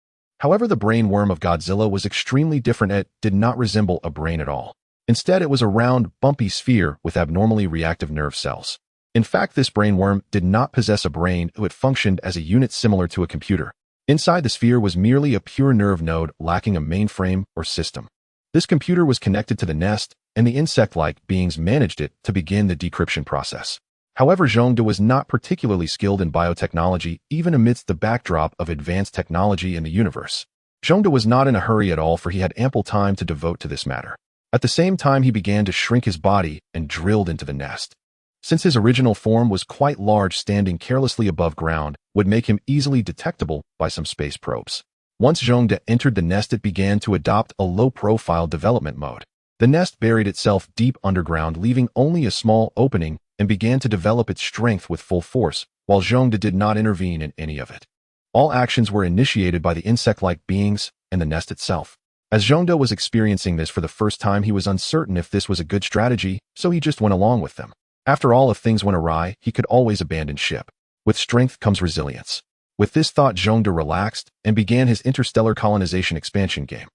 However, the brainworm of Godzilla was extremely different. It did not resemble a brain at all. Instead, it was a round, bumpy sphere with abnormally reactive nerve cells. In fact, this brainworm did not possess a brain, it functioned as a unit similar to a computer. Inside the sphere was merely a pure nerve node, lacking a mainframe or system. This computer was connected to the nest, and the insect-like beings managed it to begin the decryption process. However, Zhongde was not particularly skilled in biotechnology, even amidst the backdrop of advanced technology in the universe. Zhongde was not in a hurry at all, for he had ample time to devote to this matter. At the same time, he began to shrink his body and drilled into the nest. Since his original form was quite large, standing carelessly above ground would make him easily detectable by some space probes. Once Zhongde entered the nest, it began to adopt a low-profile development mode. The nest buried itself deep underground, leaving only a small opening, and began to develop its strength with full force, while Zhongde did not intervene in any of it. All actions were initiated by the insect-like beings and the nest itself. As Zhongde was experiencing this for the first time, he was uncertain if this was a good strategy, so he just went along with them. After all, if things went awry, he could always abandon ship. With strength comes resilience. With this thought, Zhongde relaxed and began his interstellar colonization expansion game.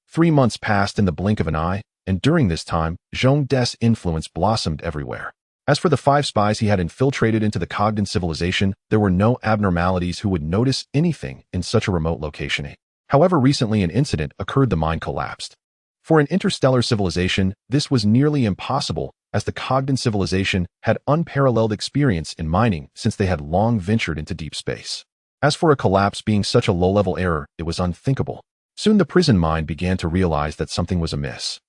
3 months passed in the blink of an eye, and during this time, Zhongde's influence blossomed everywhere. As for the 5 spies he had infiltrated into the Cogdan civilization, there were no abnormalities who would notice anything in such a remote location. However, recently an incident occurred. The mine collapsed. For an interstellar civilization, this was nearly impossible, as the Cogdan civilization had unparalleled experience in mining since they had long ventured into deep space. As for a collapse being such a low-level error, it was unthinkable. Soon the prison mind began to realize that something was amiss.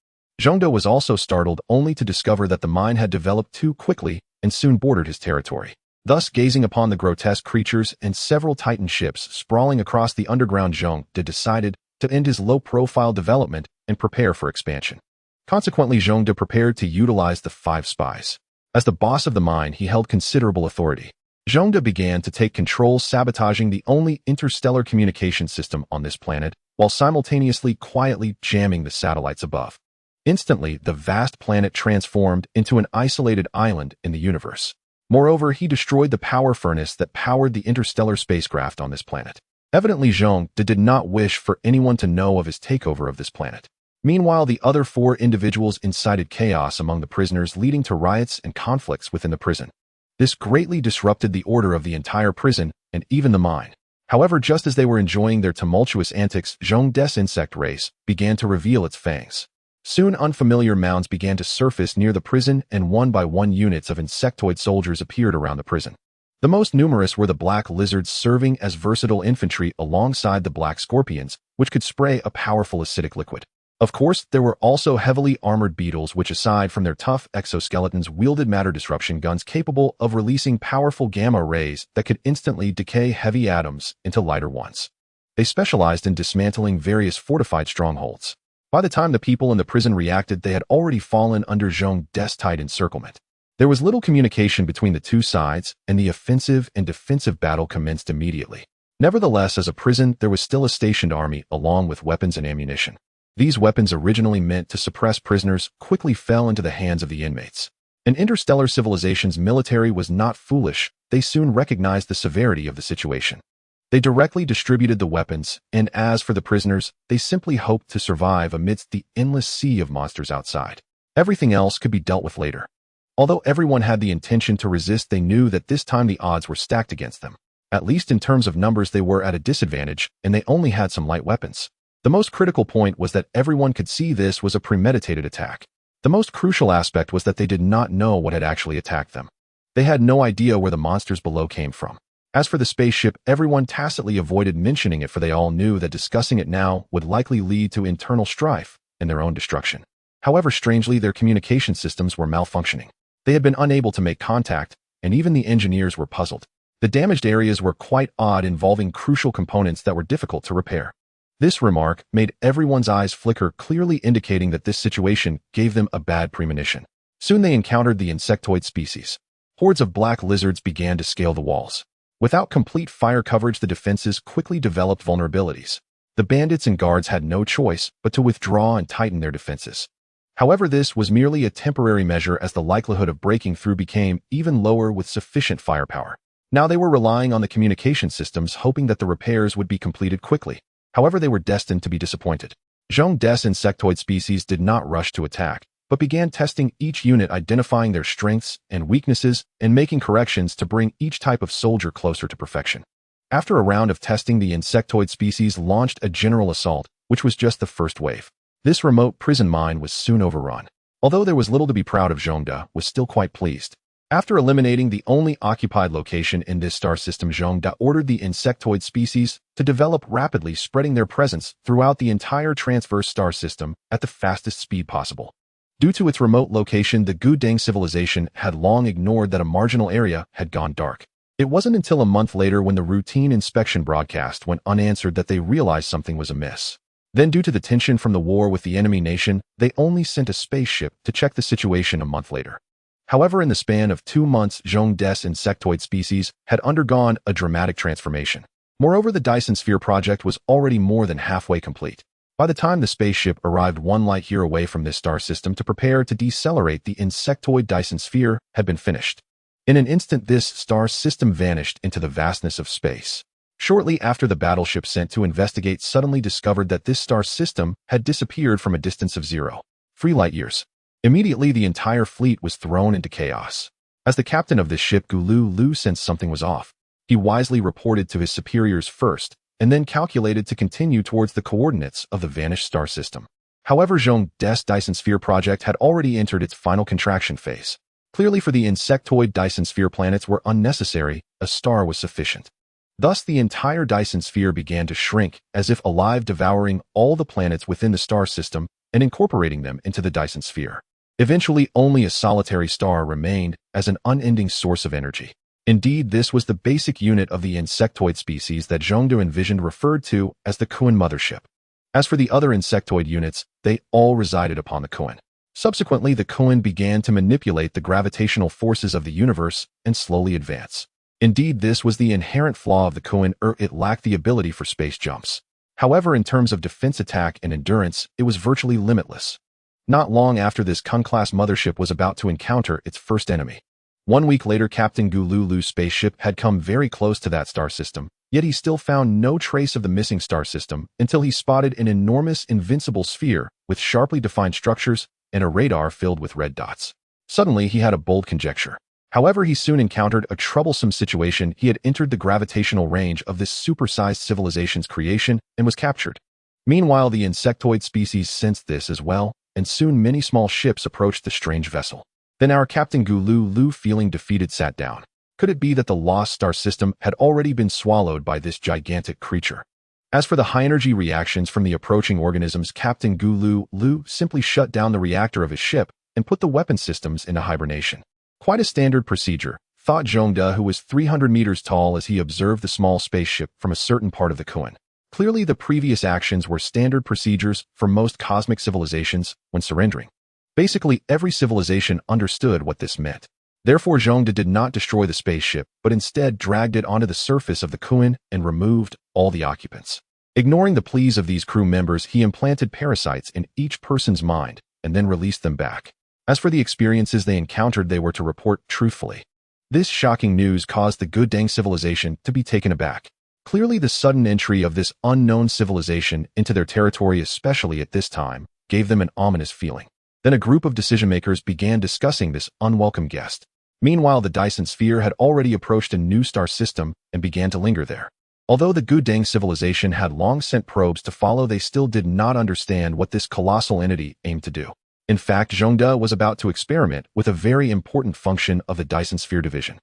Zhongde was also startled only to discover that the mine had developed too quickly and soon bordered his territory. Thus, gazing upon the grotesque creatures and several Titan ships sprawling across the underground, Zhongde decided to end his low-profile development and prepare for expansion. Consequently, Zhongde prepared to utilize the 5 spies. As the boss of the mine, he held considerable authority. Zhongde began to take control, sabotaging the only interstellar communication system on this planet, while simultaneously quietly jamming the satellites above. Instantly, the vast planet transformed into an isolated island in the universe. Moreover, he destroyed the power furnace that powered the interstellar spacecraft on this planet. Evidently, Zhongde did not wish for anyone to know of his takeover of this planet. Meanwhile, the other 4 individuals incited chaos among the prisoners, leading to riots and conflicts within the prison. This greatly disrupted the order of the entire prison and even the mine. However, just as they were enjoying their tumultuous antics, Zhongde's insect race began to reveal its fangs. Soon, unfamiliar mounds began to surface near the prison, and one by one units of insectoid soldiers appeared around the prison. The most numerous were the black lizards, serving as versatile infantry alongside the black scorpions, which could spray a powerful acidic liquid. Of course, there were also heavily armored beetles, which aside from their tough exoskeletons wielded matter disruption guns capable of releasing powerful gamma rays that could instantly decay heavy atoms into lighter ones. They specialized in dismantling various fortified strongholds. By the time the people in the prison reacted, they had already fallen under Zhongde's tight encirclement. There was little communication between the two sides, and the offensive and defensive battle commenced immediately. Nevertheless, as a prison, there was still a stationed army along with weapons and ammunition. These weapons, originally meant to suppress prisoners, quickly fell into the hands of the inmates. An interstellar civilization's military was not foolish. They soon recognized the severity of the situation. They directly distributed the weapons, and as for the prisoners, they simply hoped to survive amidst the endless sea of monsters outside. Everything else could be dealt with later. Although everyone had the intention to resist, they knew that this time the odds were stacked against them. At least in terms of numbers, they were at a disadvantage, and they only had some light weapons. The most critical point was that everyone could see this was a premeditated attack. The most crucial aspect was that they did not know what had actually attacked them. They had no idea where the monsters below came from. As for the spaceship, everyone tacitly avoided mentioning it, for they all knew that discussing it now would likely lead to internal strife and their own destruction. However, strangely, their communication systems were malfunctioning. They had been unable to make contact, and even the engineers were puzzled. The damaged areas were quite odd, involving crucial components that were difficult to repair. This remark made everyone's eyes flicker, clearly indicating that this situation gave them a bad premonition. Soon they encountered the insectoid species. Hordes of black lizards began to scale the walls. Without complete fire coverage, the defenses quickly developed vulnerabilities. The bandits and guards had no choice but to withdraw and tighten their defenses. However, this was merely a temporary measure, as the likelihood of breaking through became even lower with sufficient firepower. Now they were relying on the communication systems, hoping that the repairs would be completed quickly. However, they were destined to be disappointed. Zhongde's insectoid species did not rush to attack, but began testing each unit, identifying their strengths and weaknesses, and making corrections to bring each type of soldier closer to perfection. After a round of testing, the insectoid species launched a general assault, which was just the first wave. This remote prison mine was soon overrun. Although there was little to be proud of, Zhongde was still quite pleased. After eliminating the only occupied location in this star system, Zhongde ordered the insectoid species to develop rapidly, spreading their presence throughout the entire transverse star system at the fastest speed possible. Due to its remote location, the Gudang civilization had long ignored that a marginal area had gone dark. It wasn't until a month later, when the routine inspection broadcast went unanswered, that they realized something was amiss. Then, due to the tension from the war with the enemy nation, they only sent a spaceship to check the situation a month later. However, in the span of 2 months, Zhongde's insectoid species had undergone a dramatic transformation. Moreover, the Dyson Sphere project was already more than halfway complete. By the time the spaceship arrived 1 light year away from this star system to prepare to decelerate, the insectoid Dyson Sphere had been finished. In an instant, this star system vanished into the vastness of space. Shortly after, the battleship sent to investigate suddenly discovered that this star system had disappeared from a distance of 0.3 light years. Immediately, the entire fleet was thrown into chaos. As the captain of this ship, Gulu Lu sensed something was off. He wisely reported to his superiors first, and then calculated to continue towards the coordinates of the vanished star system. However, Zhongde's Dyson Sphere project had already entered its final contraction phase. Clearly, for the insectoid Dyson Sphere, planets were unnecessary, a star was sufficient. Thus, the entire Dyson Sphere began to shrink, as if alive, devouring all the planets within the star system and incorporating them into the Dyson Sphere. Eventually, only a solitary star remained as an unending source of energy. Indeed, this was the basic unit of the insectoid species that Zhongde envisioned, referred to as the Kuan mothership. As for the other insectoid units, they all resided upon the Kuan. Subsequently, the Kuan began to manipulate the gravitational forces of the universe and slowly advance. Indeed, this was the inherent flaw of the Koan, it lacked the ability for space jumps. However, in terms of defense attack and endurance, it was virtually limitless. Not long after this, Kun-class mothership was about to encounter its first enemy. 1 week later, Captain Gululu's spaceship had come very close to that star system, yet he still found no trace of the missing star system until he spotted an enormous invincible sphere with sharply defined structures and a radar filled with red dots. Suddenly, he had a bold conjecture. However, he soon encountered a troublesome situation. He had entered the gravitational range of this supersized civilization's creation and was captured. Meanwhile, the insectoid species sensed this as well, and soon many small ships approached the strange vessel. Then our Captain Gululu, feeling defeated, sat down. Could it be that the lost star system had already been swallowed by this gigantic creature? As for the high-energy reactions from the approaching organisms, Captain Gululu simply shut down the reactor of his ship and put the weapon systems into hibernation. Quite a standard procedure, thought Zhongde, who was 300 meters tall, as he observed the small spaceship from a certain part of the Koan. Clearly, the previous actions were standard procedures for most cosmic civilizations when surrendering. Basically, every civilization understood what this meant. Therefore, Zhongde did not destroy the spaceship, but instead dragged it onto the surface of the Koan and removed all the occupants. Ignoring the pleas of these crew members, he implanted parasites in each person's mind and then released them back. As for the experiences they encountered, they were to report truthfully. This shocking news caused the Gudang civilization to be taken aback. Clearly, the sudden entry of this unknown civilization into their territory, especially at this time, gave them an ominous feeling. Then a group of decision-makers began discussing this unwelcome guest. Meanwhile, the Dyson sphere had already approached a new star system and began to linger there. Although the Gudang civilization had long sent probes to follow, they still did not understand what this colossal entity aimed to do. In fact, Zhongde was about to experiment with a very important function of the Dyson sphere division.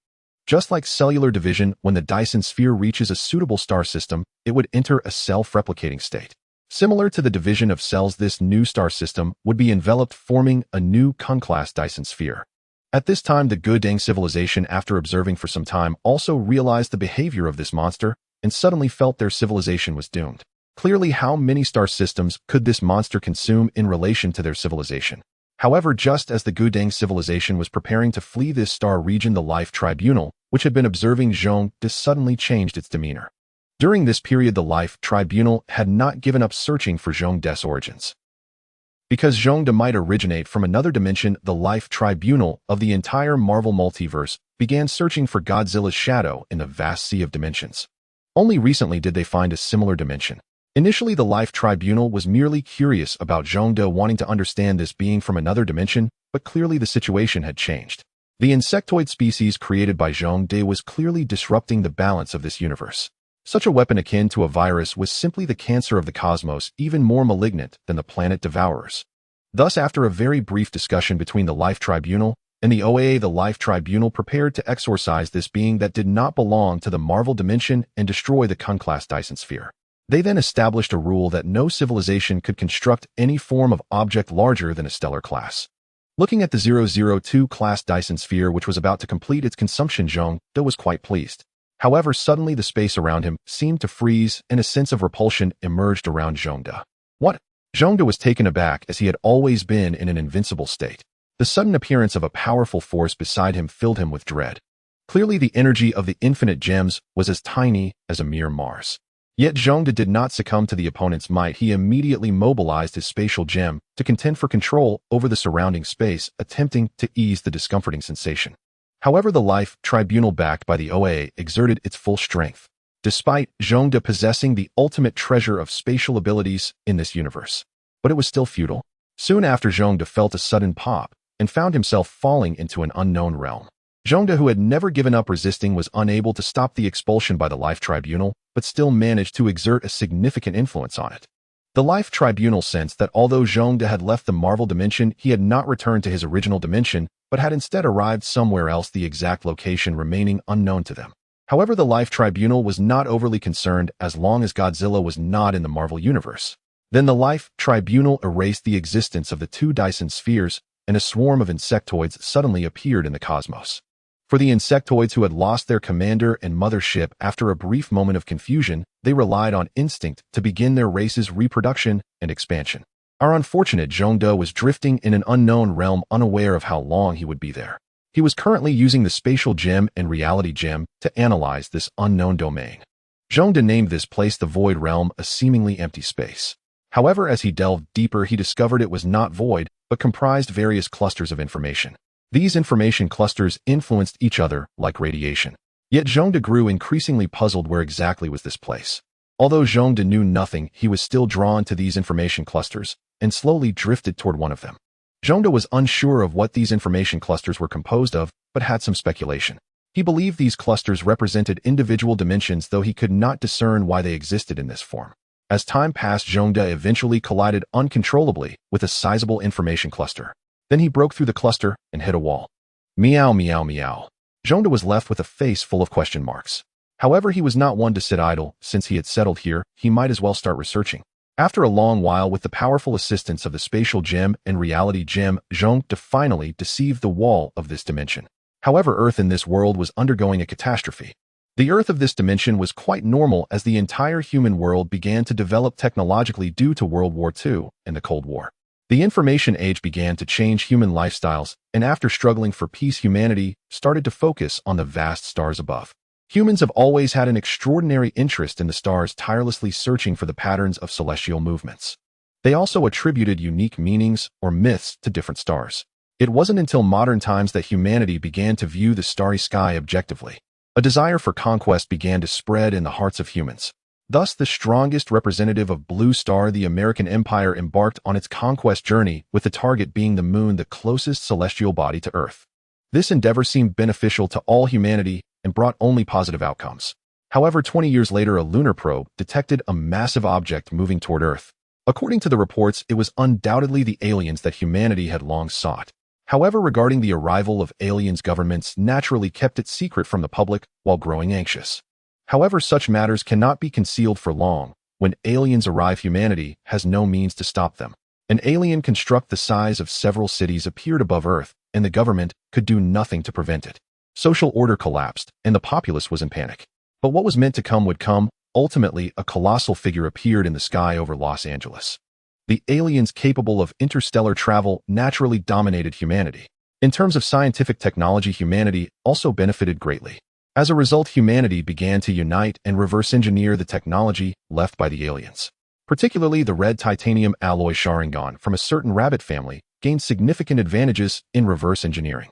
Just like cellular division, when the Dyson sphere reaches a suitable star system, it would enter a self-replicating state. Similar to the division of cells, this new star system would be enveloped, forming a new Kun-class Dyson sphere. At this time, the Gudang civilization, after observing for some time, also realized the behavior of this monster and suddenly felt their civilization was doomed. Clearly, how many star systems could this monster consume in relation to their civilization? However, just as the Gudang civilization was preparing to flee this star region, the Life Tribunal, which had been observing Zhongde, suddenly changed its demeanor. During this period, the Life Tribunal had not given up searching for Zhongde's origins. Because Zhongde might originate from another dimension, the Life Tribunal of the entire Marvel multiverse began searching for Godzilla's shadow in the vast sea of dimensions. Only recently did they find a similar dimension. Initially, the Life Tribunal was merely curious about Zhongde, wanting to understand this being from another dimension, but clearly the situation had changed. The insectoid species created by Zhongde was clearly disrupting the balance of this universe. Such a weapon, akin to a virus, was simply the cancer of the cosmos, even more malignant than the planet devourers. Thus, after a very brief discussion between the Life Tribunal and the OAA, the Life Tribunal prepared to exorcise this being that did not belong to the Marvel dimension and destroy the Kun-class Dyson sphere. They then established a rule that no civilization could construct any form of object larger than a stellar class. Looking at the 002 class Dyson sphere, which was about to complete its consumption, Zhongde was quite pleased. However, suddenly the space around him seemed to freeze and a sense of repulsion emerged around Zhongde. What? Zhongde was taken aback, as he had always been in an invincible state. The sudden appearance of a powerful force beside him filled him with dread. Clearly, the energy of the infinite gems was as tiny as a mere Mars. Yet Zhongde did not succumb to the opponent's might. He immediately mobilized his spatial gem to contend for control over the surrounding space, attempting to ease the discomforting sensation. However, the Life Tribunal, backed by the OAA, exerted its full strength, despite Zhongde possessing the ultimate treasure of spatial abilities in this universe. But it was still futile. Soon after, Zhongde felt a sudden pop and found himself falling into an unknown realm. Zhongde, who had never given up resisting, was unable to stop the expulsion by the Life Tribunal, but still managed to exert a significant influence on it. The Life Tribunal sensed that although Zhongde had left the Marvel dimension, he had not returned to his original dimension, but had instead arrived somewhere else, the exact location remaining unknown to them. However, the Life Tribunal was not overly concerned as long as Godzilla was not in the Marvel universe. Then the Life Tribunal erased the existence of the two Dyson spheres, and a swarm of insectoids suddenly appeared in the cosmos. For the insectoids who had lost their commander and mothership, after a brief moment of confusion, they relied on instinct to begin their race's reproduction and expansion. Our unfortunate Zhongde was drifting in an unknown realm, unaware of how long he would be there. He was currently using the spatial gem and reality gem to analyze this unknown domain. Zhongde named this place the Void Realm, a seemingly empty space. However, as he delved deeper, he discovered it was not void, but comprised various clusters of information. These information clusters influenced each other like radiation. Yet Zhongde grew increasingly puzzled where exactly was this place. Although Zhongde knew nothing, he was still drawn to these information clusters and slowly drifted toward one of them. Zhongde was unsure of what these information clusters were composed of, but had some speculation. He believed these clusters represented individual dimensions, though he could not discern why they existed in this form. As time passed, Zhongde eventually collided uncontrollably with a sizable information cluster. Then he broke through the cluster and hit a wall. Meow, meow, meow. Zhongde was left with a face full of question marks. However, he was not one to sit idle. Since he had settled here, he might as well start researching. After a long while, with the powerful assistance of the spatial gem and reality gem, Zhongde finally deceived the wall of this dimension. However, Earth in this world was undergoing a catastrophe. The Earth of this dimension was quite normal as the entire human world began to develop technologically due to World War II and the Cold War. The information age began to change human lifestyles, and after struggling for peace, humanity started to focus on the vast stars above. Humans have always had an extraordinary interest in the stars, tirelessly searching for the patterns of celestial movements. They also attributed unique meanings or myths to different stars. It wasn't until modern times that humanity began to view the starry sky objectively. A desire for conquest began to spread in the hearts of humans. Thus, the strongest representative of Blue Star, the American Empire, embarked on its conquest journey, with the target being the moon, the closest celestial body to Earth. This endeavor seemed beneficial to all humanity and brought only positive outcomes. However, 20 years later, a lunar probe detected a massive object moving toward Earth. According to the reports, it was undoubtedly the aliens that humanity had long sought. However, regarding the arrival of aliens, governments naturally kept it secret from the public while growing anxious. However, such matters cannot be concealed for long. When aliens arrive, humanity has no means to stop them. An alien construct the size of several cities appeared above Earth, and the government could do nothing to prevent it. Social order collapsed, and the populace was in panic. But what was meant to come would come. Ultimately, a colossal figure appeared in the sky over Los Angeles. The aliens capable of interstellar travel naturally dominated humanity. In terms of scientific technology, humanity also benefited greatly. As a result, humanity began to unite and reverse engineer the technology left by the aliens. Particularly the red titanium alloy Sharingan from a certain rabbit family gained significant advantages in reverse engineering.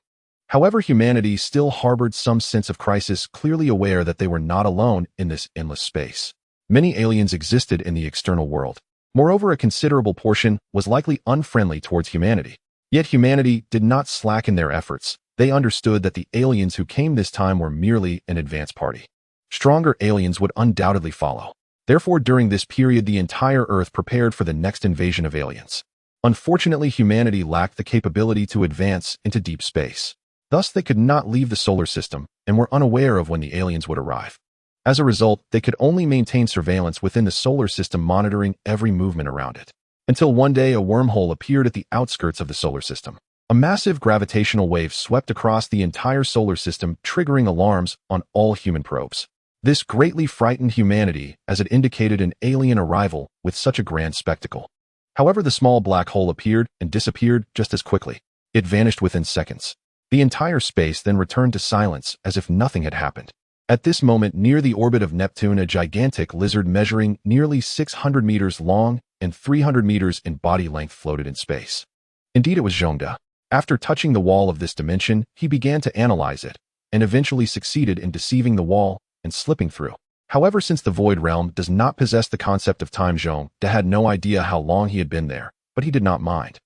However, humanity still harbored some sense of crisis, clearly aware that they were not alone in this endless space. Many aliens existed in the external world. Moreover, a considerable portion was likely unfriendly towards humanity. Yet humanity did not slacken their efforts. They understood that the aliens who came this time were merely an advance party. Stronger aliens would undoubtedly follow. Therefore, during this period, the entire Earth prepared for the next invasion of aliens. Unfortunately, humanity lacked the capability to advance into deep space. Thus, they could not leave the solar system and were unaware of when the aliens would arrive. As a result, they could only maintain surveillance within the solar system, monitoring every movement around it. Until one day, a wormhole appeared at the outskirts of the solar system. A massive gravitational wave swept across the entire solar system, triggering alarms on all human probes. This greatly frightened humanity, as it indicated an alien arrival with such a grand spectacle. However, the small black hole appeared and disappeared just as quickly. It vanished within seconds. The entire space then returned to silence as if nothing had happened. At this moment, near the orbit of Neptune, a gigantic lizard measuring nearly 600 meters long and 300 meters in body length floated in space. Indeed, it was Zhongde. After touching the wall of this dimension, he began to analyze it, and eventually succeeded in deceiving the wall and slipping through. However, since the Void Realm does not possess the concept of time, Zhongde had no idea how long he had been there, but he did not mind.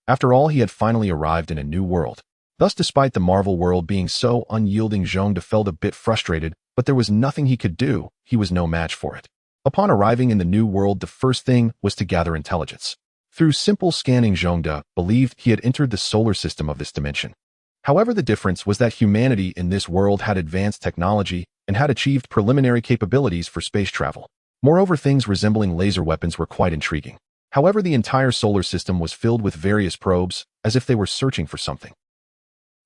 After all, he had finally arrived in a new world. Thus, despite the Marvel world being so unyielding, Zhongde felt a bit frustrated, but there was nothing he could do. He was no match for it. Upon arriving in the new world, the first thing was to gather intelligence. Through simple scanning, Zhongde believed he had entered the solar system of this dimension. However, the difference was that humanity in this world had advanced technology and had achieved preliminary capabilities for space travel. Moreover, things resembling laser weapons were quite intriguing. However, the entire solar system was filled with various probes, as if they were searching for something.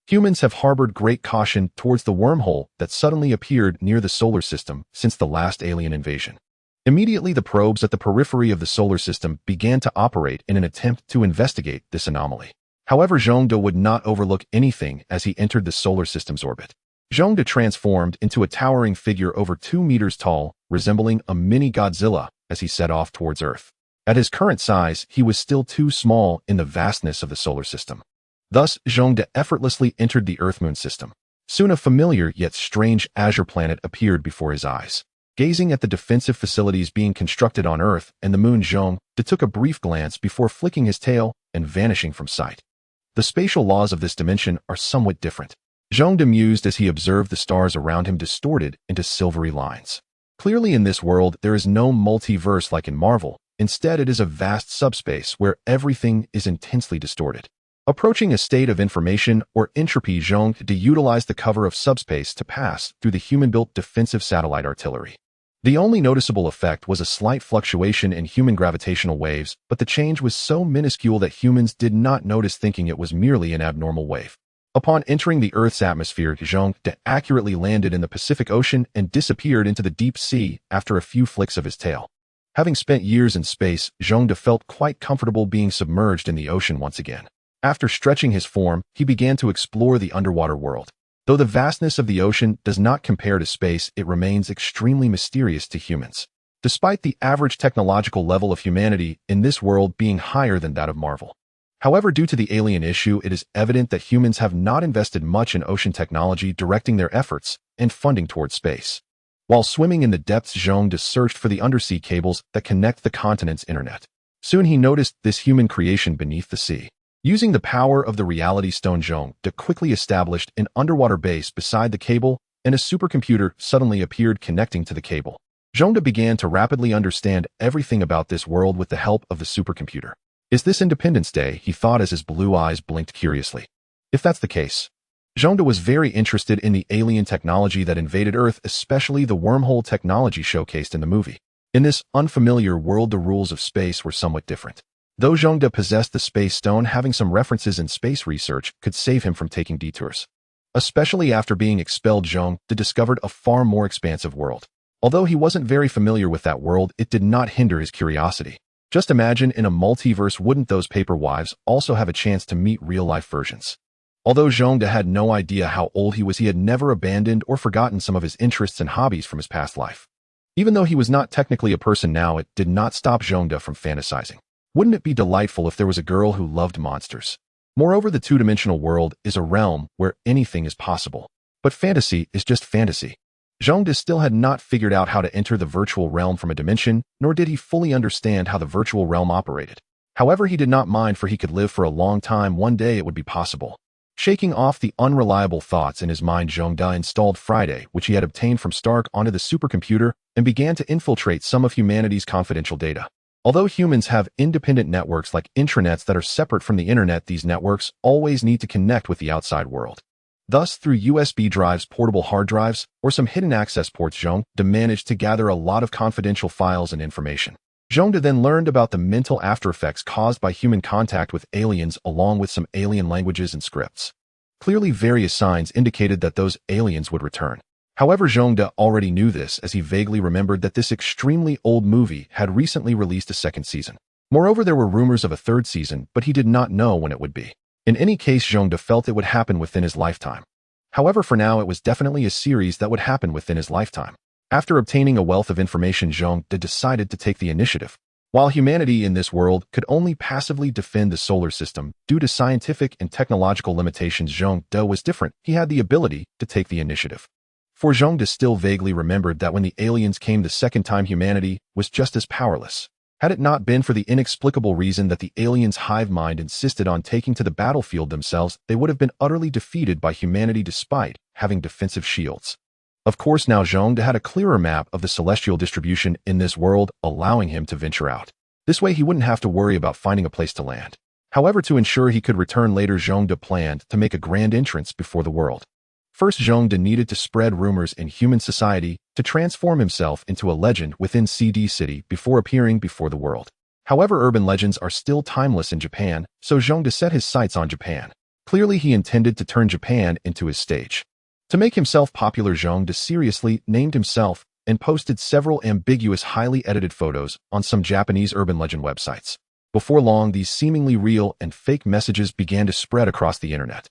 Humans have harbored great caution towards the wormhole that suddenly appeared near the solar system since the last alien invasion. Immediately, the probes at the periphery of the solar system began to operate in an attempt to investigate this anomaly. However, Zhongde would not overlook anything as he entered the solar system's orbit. Zhongde transformed into a towering figure over 2 meters tall, resembling a mini Godzilla as he set off towards Earth. At his current size, he was still too small in the vastness of the solar system. Thus, Zhongde effortlessly entered the Earth-Moon system. Soon a familiar yet strange azure planet appeared before his eyes. Gazing at the defensive facilities being constructed on Earth and the Moon, Zhongde took a brief glance before flicking his tail and vanishing from sight. The spatial laws of this dimension are somewhat different. Zhongde mused as he observed the stars around him distorted into silvery lines. Clearly in this world, there is no multiverse like in Marvel. Instead, it is a vast subspace where everything is intensely distorted. Approaching a state of information or entropy, Zhongde utilized the cover of subspace to pass through the human-built defensive satellite artillery. The only noticeable effect was a slight fluctuation in human gravitational waves, but the change was so minuscule that humans did not notice, thinking it was merely an abnormal wave. Upon entering the Earth's atmosphere, Zhongde accurately landed in the Pacific Ocean and disappeared into the deep sea after a few flicks of his tail. Having spent years in space, Zhongde felt quite comfortable being submerged in the ocean once again. After stretching his form, he began to explore the underwater world. Though the vastness of the ocean does not compare to space, it remains extremely mysterious to humans. Despite the average technological level of humanity in this world being higher than that of Marvel. However, due to the alien issue, it is evident that humans have not invested much in ocean technology, directing their efforts and funding towards space. While swimming in the depths, Zhongde searched for the undersea cables that connect the continent's internet. Soon he noticed this human creation beneath the sea. Using the power of the reality stone, Zhongde quickly established an underwater base beside the cable, and a supercomputer suddenly appeared connecting to the cable. Zhongde began to rapidly understand everything about this world with the help of the supercomputer. Is this Independence Day? He thought as his blue eyes blinked curiously. If that's the case. Zhongde was very interested in the alien technology that invaded Earth, especially the wormhole technology showcased in the movie. In this unfamiliar world, the rules of space were somewhat different. Though Zhongde possessed the space stone, having some references in space research could save him from taking detours. Especially after being expelled, Zhongde discovered a far more expansive world. Although he wasn't very familiar with that world, it did not hinder his curiosity. Just imagine, in a multiverse, wouldn't those paper wives also have a chance to meet real-life versions? Although Zhongde had no idea how old he was, he had never abandoned or forgotten some of his interests and hobbies from his past life. Even though he was not technically a person now, it did not stop Zhongde from fantasizing. Wouldn't it be delightful if there was a girl who loved monsters? Moreover, the two-dimensional world is a realm where anything is possible. But fantasy is just fantasy. Zhongde still had not figured out how to enter the virtual realm from a dimension, nor did he fully understand how the virtual realm operated. However, he did not mind, for he could live for a long time. One day it would be possible. Shaking off the unreliable thoughts in his mind, Zhongde installed Friday, which he had obtained from Stark, onto the supercomputer and began to infiltrate some of humanity's confidential data. Although humans have independent networks like intranets that are separate from the internet, these networks always need to connect with the outside world. Thus, through USB drives, portable hard drives, or some hidden access ports, Zhongde managed to gather a lot of confidential files and information. Zhongde then learned about the mental aftereffects caused by human contact with aliens, along with some alien languages and scripts. Clearly, various signs indicated that those aliens would return. However, Zhongde already knew this, as he vaguely remembered that this extremely old movie had recently released a second season. Moreover, there were rumors of a third season, but he did not know when it would be. In any case, Zhongde felt it would happen within his lifetime. However, for now, it was definitely a series that would happen within his lifetime. After obtaining a wealth of information, Zhongde decided to take the initiative. While humanity in this world could only passively defend the solar system due to scientific and technological limitations, Zhongde was different. He had the ability to take the initiative. For Zhongde still vaguely remembered that when the aliens came the second time, humanity was just as powerless. Had it not been for the inexplicable reason that the aliens' hive mind insisted on taking to the battlefield themselves, they would have been utterly defeated by humanity despite having defensive shields. Of course, now Zhongde had a clearer map of the celestial distribution in this world, allowing him to venture out. This way he wouldn't have to worry about finding a place to land. However, to ensure he could return later, Zhongde planned to make a grand entrance before the world. First, Zhongde needed to spread rumors in human society to transform himself into a legend within CD City before appearing before the world. However, urban legends are still timeless in Japan, so Zhongde set his sights on Japan. Clearly, he intended to turn Japan into his stage. To make himself popular, Zhongde seriously named himself and posted several ambiguous, highly edited photos on some Japanese urban legend websites. Before long, these seemingly real and fake messages began to spread across the internet.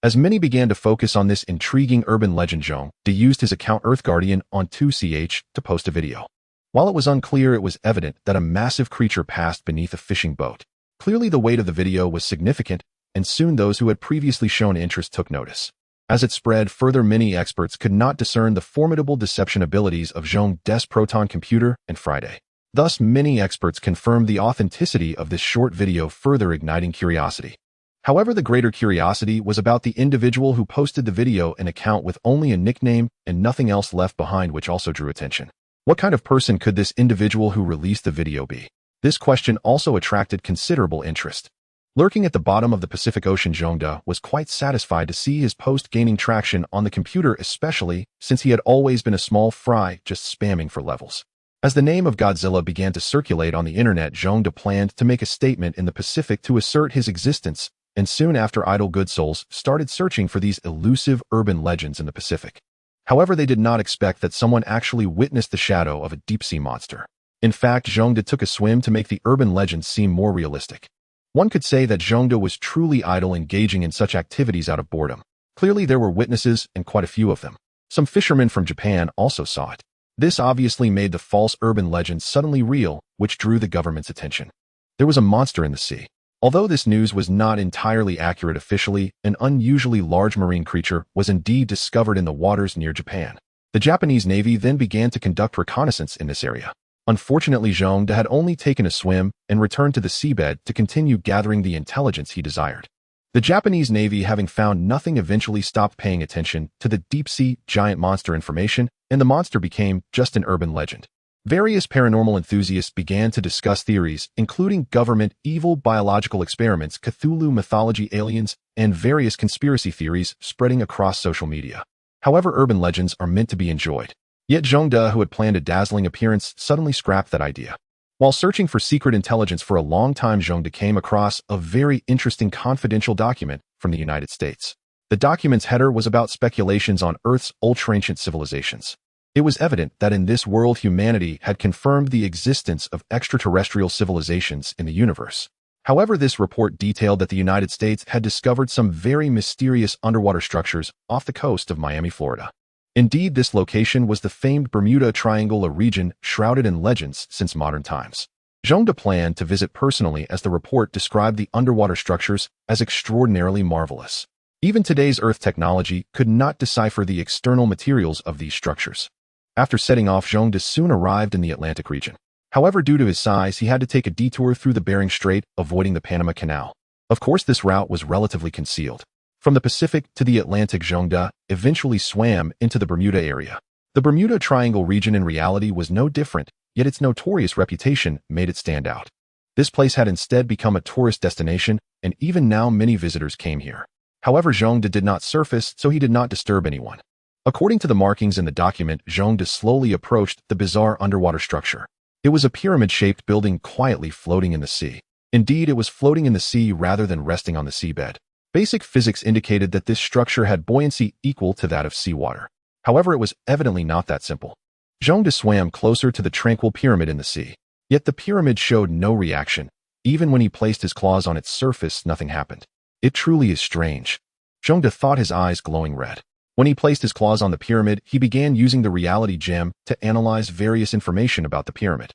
As many began to focus on this intriguing urban legend, S.H.I.E.L.D used his account EarthGuardian on 2ch to post a video. While it was unclear, it was evident that a massive creature passed beneath a fishing boat. Clearly, the weight of the video was significant, and soon those who had previously shown interest took notice. As it spread further, many experts could not discern the formidable deception abilities of S.H.I.E.L.D's proton computer and Friday. Thus, many experts confirmed the authenticity of this short video, further igniting curiosity. However, the greater curiosity was about the individual who posted the video, an account with only a nickname and nothing else left behind, which also drew attention. What kind of person could this individual who released the video be? This question also attracted considerable interest. Lurking at the bottom of the Pacific Ocean, S.H.I.E.L.D was quite satisfied to see his post gaining traction on the computer, especially since he had always been a small fry just spamming for levels. As the name of Godzilla began to circulate on the internet, S.H.I.E.L.D planned to make a statement in the Pacific to assert his existence, and soon after, idle good souls started searching for these elusive urban legends in the Pacific. However, they did not expect that someone actually witnessed the shadow of a deep-sea monster. In fact, S.H.I.E.L.D took a swim to make the urban legends seem more realistic. One could say that S.H.I.E.L.D was truly idle, engaging in such activities out of boredom. Clearly, there were witnesses, and quite a few of them. Some fishermen from Japan also saw it. This obviously made the false urban legend suddenly real, which drew the government's attention. There was a monster in the sea. Although this news was not entirely accurate officially, an unusually large marine creature was indeed discovered in the waters near Japan. The Japanese Navy then began to conduct reconnaissance in this area. Unfortunately, S.H.I.E.L.D had only taken a swim and returned to the seabed to continue gathering the intelligence he desired. The Japanese Navy, having found nothing, eventually stopped paying attention to the deep-sea giant monster information, and the monster became just an urban legend. Various paranormal enthusiasts began to discuss theories, including government, evil biological experiments, Cthulhu mythology, aliens, and various conspiracy theories spreading across social media. However, urban legends are meant to be enjoyed. Yet S.H.I.E.L.D, who had planned a dazzling appearance, suddenly scrapped that idea. While searching for secret intelligence for a long time, S.H.I.E.L.D came across a very interesting confidential document from the United States. The document's header was about speculations on Earth's ultra-ancient civilizations. It was evident that in this world, humanity had confirmed the existence of extraterrestrial civilizations in the universe. However, this report detailed that the United States had discovered some very mysterious underwater structures off the coast of Miami, Florida. Indeed, this location was the famed Bermuda Triangle, a region shrouded in legends since modern times. S.H.I.E.L.D planned to visit personally, as the report described the underwater structures as extraordinarily marvelous. Even today's Earth technology could not decipher the external materials of these structures. After setting off, S.H.I.E.L.D soon arrived in the Atlantic region. However, due to his size, he had to take a detour through the Bering Strait, avoiding the Panama Canal. Of course, this route was relatively concealed. From the Pacific to the Atlantic, S.H.I.E.L.D eventually swam into the Bermuda area. The Bermuda Triangle region in reality was no different, yet its notorious reputation made it stand out. This place had instead become a tourist destination, and even now many visitors came here. However, S.H.I.E.L.D did not surface, so he did not disturb anyone. According to the markings in the document, S.H.I.E.L.D slowly approached the bizarre underwater structure. It was a pyramid-shaped building quietly floating in the sea. Indeed, it was floating in the sea rather than resting on the seabed. Basic physics indicated that this structure had buoyancy equal to that of seawater. However, it was evidently not that simple. S.H.I.E.L.D swam closer to the tranquil pyramid in the sea. Yet the pyramid showed no reaction. Even when he placed his claws on its surface, nothing happened. It truly is strange. S.H.I.E.L.D thought, his eyes glowing red. When he placed his claws on the pyramid, he began using the reality gem to analyze various information about the pyramid.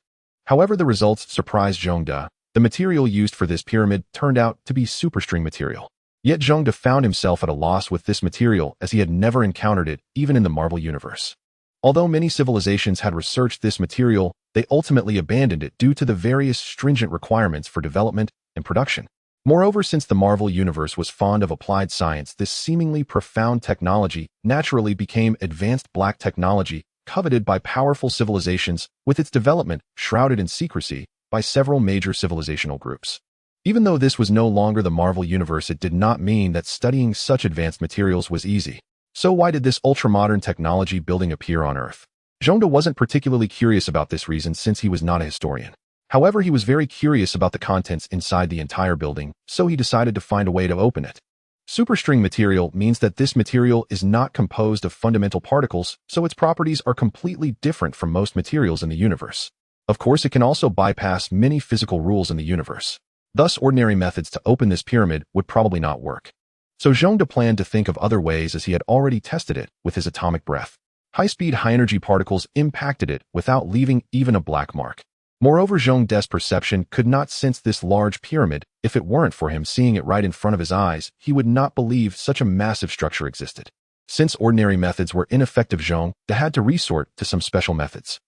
However, the results surprised S.H.I.E.L.D. The material used for this pyramid turned out to be superstring material. Yet S.H.I.E.L.D found himself at a loss with this material, as he had never encountered it, even in the Marvel Universe. Although many civilizations had researched this material, they ultimately abandoned it due to the various stringent requirements for development and production. Moreover, since the Marvel Universe was fond of applied science, this seemingly profound technology naturally became advanced black technology, coveted by powerful civilizations, with its development shrouded in secrecy by several major civilizational groups. Even though this was no longer the Marvel Universe, it did not mean that studying such advanced materials was easy. So why did this ultramodern technology building appear on Earth? S.H.I.E.L.D wasn't particularly curious about this reason, since he was not a historian. However, he was very curious about the contents inside the entire building, so he decided to find a way to open it. Superstring material means that this material is not composed of fundamental particles, so its properties are completely different from most materials in the universe. Of course, it can also bypass many physical rules in the universe. Thus, ordinary methods to open this pyramid would probably not work. So Zhongde planned to think of other ways, as he had already tested it with his atomic breath. High-speed, high-energy particles impacted it without leaving even a black mark. Moreover, Zhongde's perception could not sense this large pyramid. If it weren't for him seeing it right in front of his eyes, he would not believe such a massive structure existed. Since ordinary methods were ineffective, Zhongde had to resort to some special methods.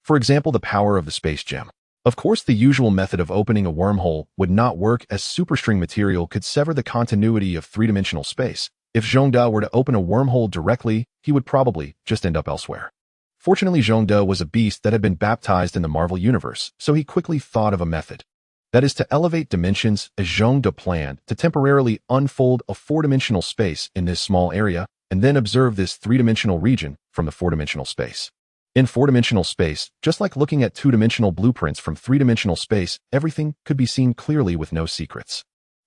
For example, the power of the space gem. Of course, the usual method of opening a wormhole would not work, as superstring material could sever the continuity of three-dimensional space. If Zhongde were to open a wormhole directly, he would probably just end up elsewhere. Fortunately, Zhongde was a beast that had been baptized in the Marvel Universe, so he quickly thought of a method. That is to elevate dimensions, as Zhongde planned to temporarily unfold a four-dimensional space in this small area, and then observe this three-dimensional region from the four-dimensional space. In four-dimensional space, just like looking at two-dimensional blueprints from three-dimensional space, everything could be seen clearly with no secrets.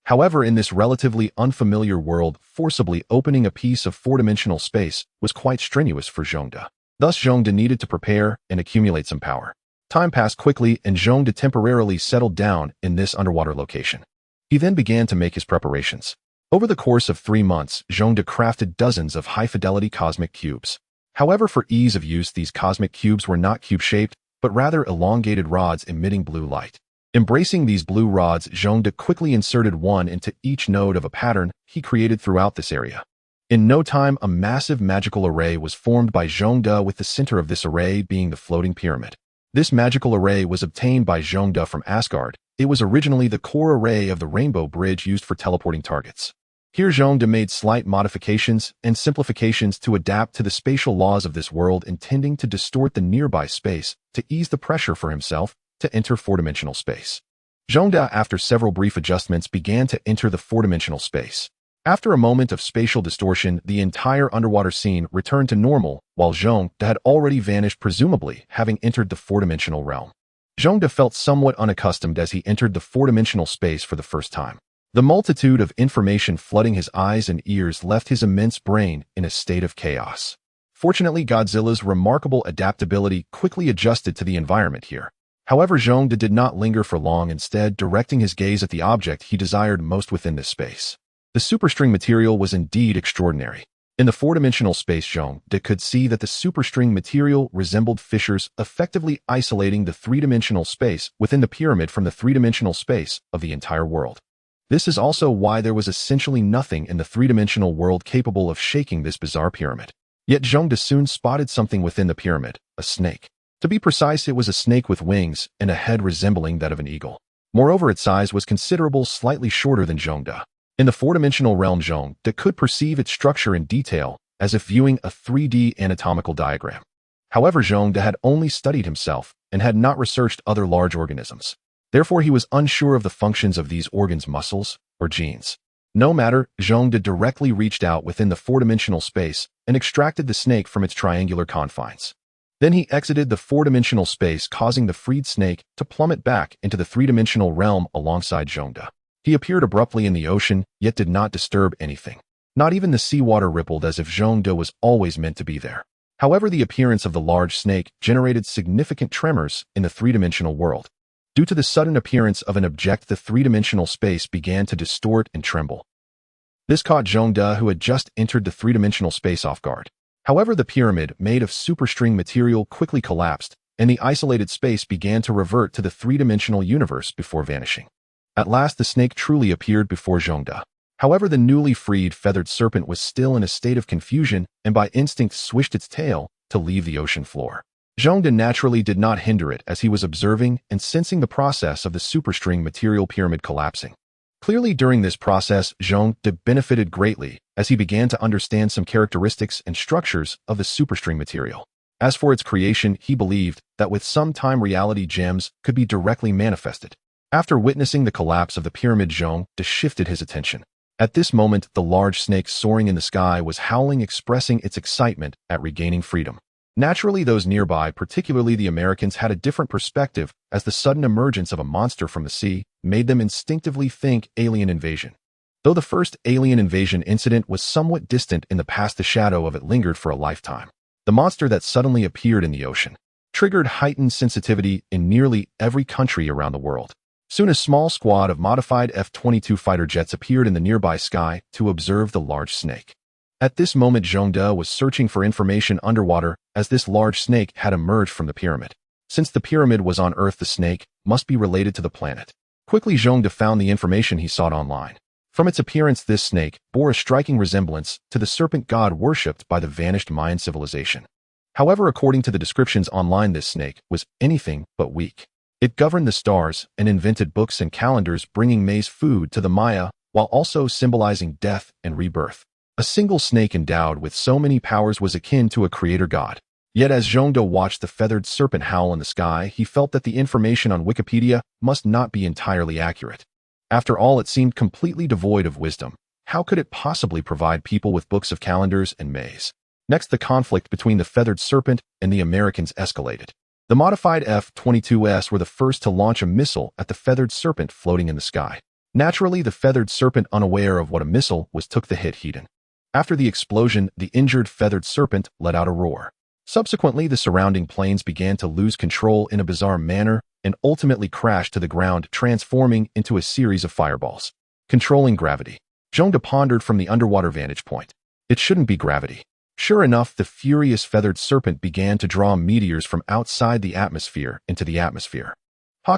However, in this relatively unfamiliar world, forcibly opening a piece of four-dimensional space was quite strenuous for Zhongde. Thus, Zhongde needed to prepare and accumulate some power. Time passed quickly, and Zhongde temporarily settled down in this underwater location. He then began to make his preparations. Over the course of 3 months, Zhongde crafted dozens of high-fidelity cosmic cubes. However, for ease of use, these cosmic cubes were not cube-shaped, but rather elongated rods emitting blue light. Embracing these blue rods, Zhongde quickly inserted one into each node of a pattern he created throughout this area. In no time, a massive magical array was formed by Zhongde, with the center of this array being the floating pyramid. This magical array was obtained by Zhongde from Asgard. It was originally the core array of the Rainbow Bridge used for teleporting targets. Here, Zhongde made slight modifications and simplifications to adapt to the spatial laws of this world, intending to distort the nearby space to ease the pressure for himself to enter four-dimensional space. Zhongde, after several brief adjustments, began to enter the four-dimensional space. After a moment of spatial distortion, the entire underwater scene returned to normal, while Zhongde had already vanished, presumably having entered the four-dimensional realm. Zhongde felt somewhat unaccustomed as he entered the four-dimensional space for the first time. The multitude of information flooding his eyes and ears left his immense brain in a state of chaos. Fortunately, Godzilla's remarkable adaptability quickly adjusted to the environment here. However, Zhongde did not linger for long, instead directing his gaze at the object he desired most within this space. The superstring material was indeed extraordinary. In the four-dimensional space, Zhongde could see that the superstring material resembled fissures, effectively isolating the three-dimensional space within the pyramid from the three-dimensional space of the entire world. This is also why there was essentially nothing in the three-dimensional world capable of shaking this bizarre pyramid. Yet Zhongde soon spotted something within the pyramid, a snake. To be precise, it was a snake with wings and a head resembling that of an eagle. Moreover, its size was considerable, slightly shorter than Zhongde. In the four-dimensional realm, Zhongde could perceive its structure in detail, as if viewing a 3D anatomical diagram. However, Zhongde had only studied himself and had not researched other large organisms. Therefore, he was unsure of the functions of these organs, muscles, or genes. No matter, Zhongde directly reached out within the four-dimensional space and extracted the snake from its triangular confines. Then he exited the four-dimensional space, causing the freed snake to plummet back into the three-dimensional realm alongside Zhongde. He appeared abruptly in the ocean, yet did not disturb anything. Not even the seawater rippled, as if Zhongde was always meant to be there. However, the appearance of the large snake generated significant tremors in the three-dimensional world. Due to the sudden appearance of an object, the three-dimensional space began to distort and tremble. This caught Zhongde, who had just entered the three-dimensional space, off guard. However, the pyramid, made of superstring material, quickly collapsed, and the isolated space began to revert to the three-dimensional universe before vanishing. At last, the snake truly appeared before Zhongde. However, the newly freed feathered serpent was still in a state of confusion and by instinct swished its tail to leave the ocean floor. Zhongde naturally did not hinder it, as he was observing and sensing the process of the superstring material pyramid collapsing. Clearly, during this process, Zhongde benefited greatly, as he began to understand some characteristics and structures of the superstring material. As for its creation, he believed that with some time reality gems could be directly manifested. After witnessing the collapse of the pyramid, Zhongde shifted his attention. At this moment, the large snake soaring in the sky was howling, expressing its excitement at regaining freedom. Naturally, those nearby, particularly the Americans, had a different perspective, as the sudden emergence of a monster from the sea made them instinctively think alien invasion. Though the first alien invasion incident was somewhat distant in the past, the shadow of it lingered for a lifetime. The monster that suddenly appeared in the ocean. triggered heightened sensitivity in nearly every country around the world. Soon a small squad of modified F-22 fighter jets appeared in the nearby sky to observe the large snake. At this moment, Zhongde was searching for information underwater as this large snake had emerged from the pyramid. Since the pyramid was on Earth, the snake must be related to the planet. Quickly, Zhongde found the information he sought online. From its appearance, this snake bore a striking resemblance to the serpent god worshipped by the vanished Mayan civilization. However, according to the descriptions online, this snake was anything but weak. It governed the stars and invented books and calendars, bringing maize food to the Maya while also symbolizing death and rebirth. A single snake endowed with so many powers was akin to a creator god. Yet as Zhongde watched the feathered serpent howl in the sky, he felt that the information on Wikipedia must not be entirely accurate. After all, it seemed completely devoid of wisdom. How could it possibly provide people with books of calendars and maize? Next, the conflict between the feathered serpent and the Americans escalated. The modified F-22s were the first to launch a missile at the feathered serpent floating in the sky. Naturally, the feathered serpent, unaware of what a missile was, took the hit head-on. After the explosion, the injured feathered serpent let out a roar. Subsequently, the surrounding planes began to lose control in a bizarre manner and ultimately crashed to the ground, transforming into a series of fireballs. Controlling gravity. Zhongde pondered from the underwater vantage point. It shouldn't be gravity. Sure enough, the furious feathered serpent began to draw meteors from outside the atmosphere into the atmosphere.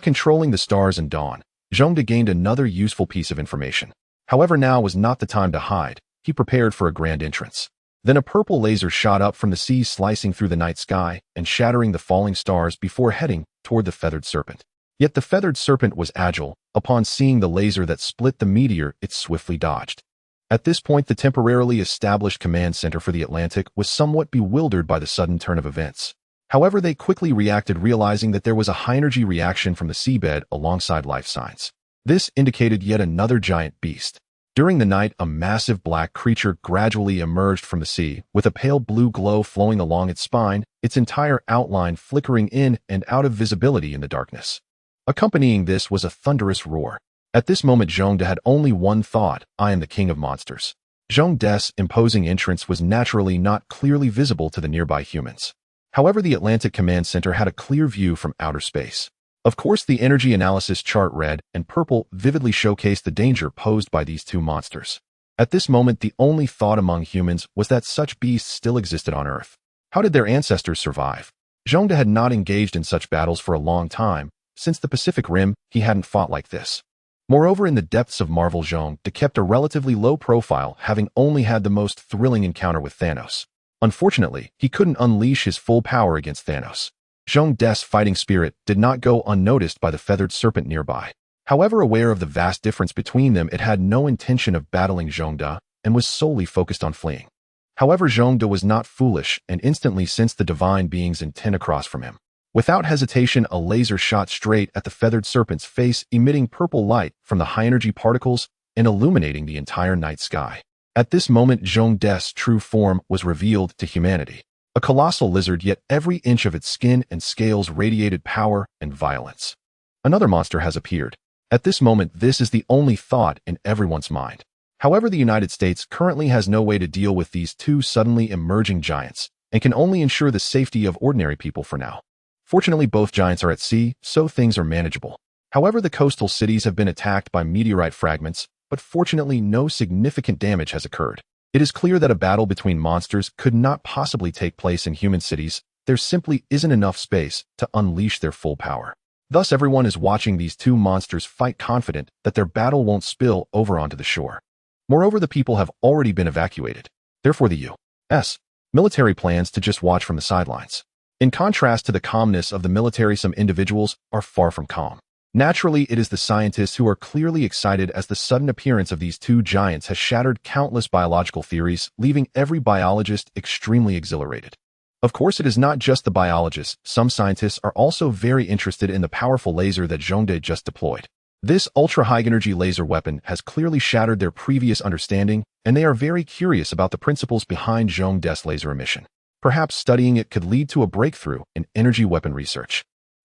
Controlling the stars and dawn. Zhongde gained another useful piece of information. However, now was not the time to hide. He prepared for a grand entrance. Then a purple laser shot up from the sea, slicing through the night sky and shattering the falling stars before heading toward the feathered serpent. Yet the feathered serpent was agile. Upon seeing the laser that split the meteor, it swiftly dodged. At this point, the temporarily established command center for the Atlantic was somewhat bewildered by the sudden turn of events. However, they quickly reacted, realizing that there was a high-energy reaction from the seabed alongside life signs. This indicated yet another giant beast. During the night, a massive black creature gradually emerged from the sea, with a pale blue glow flowing along its spine, its entire outline flickering in and out of visibility in the darkness. Accompanying this was a thunderous roar. At this moment, Zhongde had only one thought: I am the king of monsters. Zhongde's imposing entrance was naturally not clearly visible to the nearby humans. However, the Atlantic Command Center had a clear view from outer space. Of course, the energy analysis chart red and purple vividly showcased the danger posed by these two monsters. At this moment, the only thought among humans was that such beasts still existed on Earth. How did their ancestors survive? Zhongde had not engaged in such battles for a long time. Since the Pacific Rim, he hadn't fought like this. Moreover, in the depths of Marvel, Zhongde kept a relatively low profile, having only had the most thrilling encounter with Thanos. Unfortunately, he couldn't unleash his full power against Thanos. Zhongde's fighting spirit did not go unnoticed by the feathered serpent nearby. However, aware of the vast difference between them, it had no intention of battling Zhongde and was solely focused on fleeing. However, Zhongde was not foolish and instantly sensed the divine being's intent across from him. Without hesitation, a laser shot straight at the feathered serpent's face, emitting purple light from the high-energy particles and illuminating the entire night sky. At this moment, Zhongde's true form was revealed to humanity. A colossal lizard, yet every inch of its skin and scales radiated power and violence. Another monster has appeared. At this moment, this is the only thought in everyone's mind. However, the United States currently has no way to deal with these two suddenly emerging giants and can only ensure the safety of ordinary people for now. Fortunately, both giants are at sea, so things are manageable. However, the coastal cities have been attacked by meteorite fragments, but fortunately no significant damage has occurred. It is clear that a battle between monsters could not possibly take place in human cities. There simply isn't enough space to unleash their full power. Thus, everyone is watching these two monsters fight, confident that their battle won't spill over onto the shore. Moreover, the people have already been evacuated. Therefore, the U.S. military plans to just watch from the sidelines. In contrast to the calmness of the military, some individuals are far from calm. Naturally, it is the scientists who are clearly excited, as the sudden appearance of these two giants has shattered countless biological theories, leaving every biologist extremely exhilarated. Of course, it is not just the biologists. Some scientists are also very interested in the powerful laser that Zhongde just deployed. This ultra-high-energy laser weapon has clearly shattered their previous understanding, and they are very curious about the principles behind Zhongde's laser emission. Perhaps studying it could lead to a breakthrough in energy weapon research.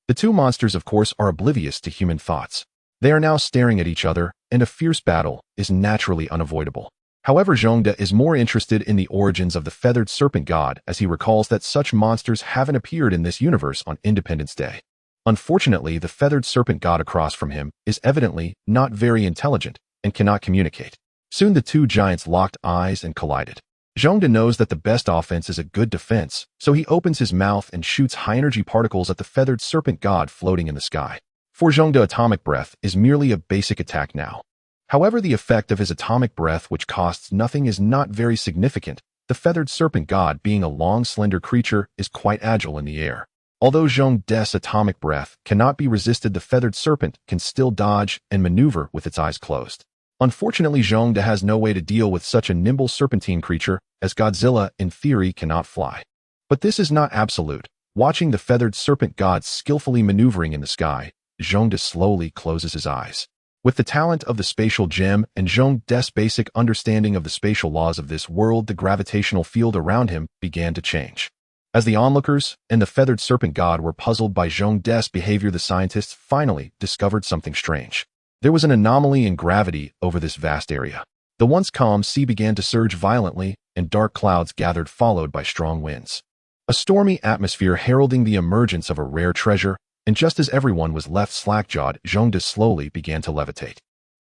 The two monsters, of course, are oblivious to human thoughts. They are now staring at each other, and a fierce battle is naturally unavoidable. However, Zhongde is more interested in the origins of the feathered serpent god, as he recalls that such monsters haven't appeared in this universe on Independence Day. Unfortunately, the feathered serpent god across from him is evidently not very intelligent and cannot communicate. Soon the two giants locked eyes and collided. Zhongde knows that the best offense is a good defense, so he opens his mouth and shoots high-energy particles at the feathered serpent god floating in the sky. For Zhongde, atomic breath is merely a basic attack now. However, the effect of his atomic breath, which costs nothing, is not very significant. The feathered serpent god, being a long, slender creature, is quite agile in the air. Although Zhongde's atomic breath cannot be resisted, the feathered serpent can still dodge and maneuver with its eyes closed. Unfortunately, Zhongde has no way to deal with such a nimble serpentine creature, as Godzilla, in theory, cannot fly. But this is not absolute. Watching the feathered serpent god skillfully maneuvering in the sky, Zhongde slowly closes his eyes. With the talent of the spatial gem and Zhongde's basic understanding of the spatial laws of this world, the gravitational field around him began to change. As the onlookers and the feathered serpent god were puzzled by Zhongde's behavior, the scientists finally discovered something strange. There was an anomaly in gravity over this vast area. The once calm sea began to surge violently, and dark clouds gathered, followed by strong winds. A stormy atmosphere heralding the emergence of a rare treasure, and just as everyone was left slack-jawed, Zhongde slowly began to levitate.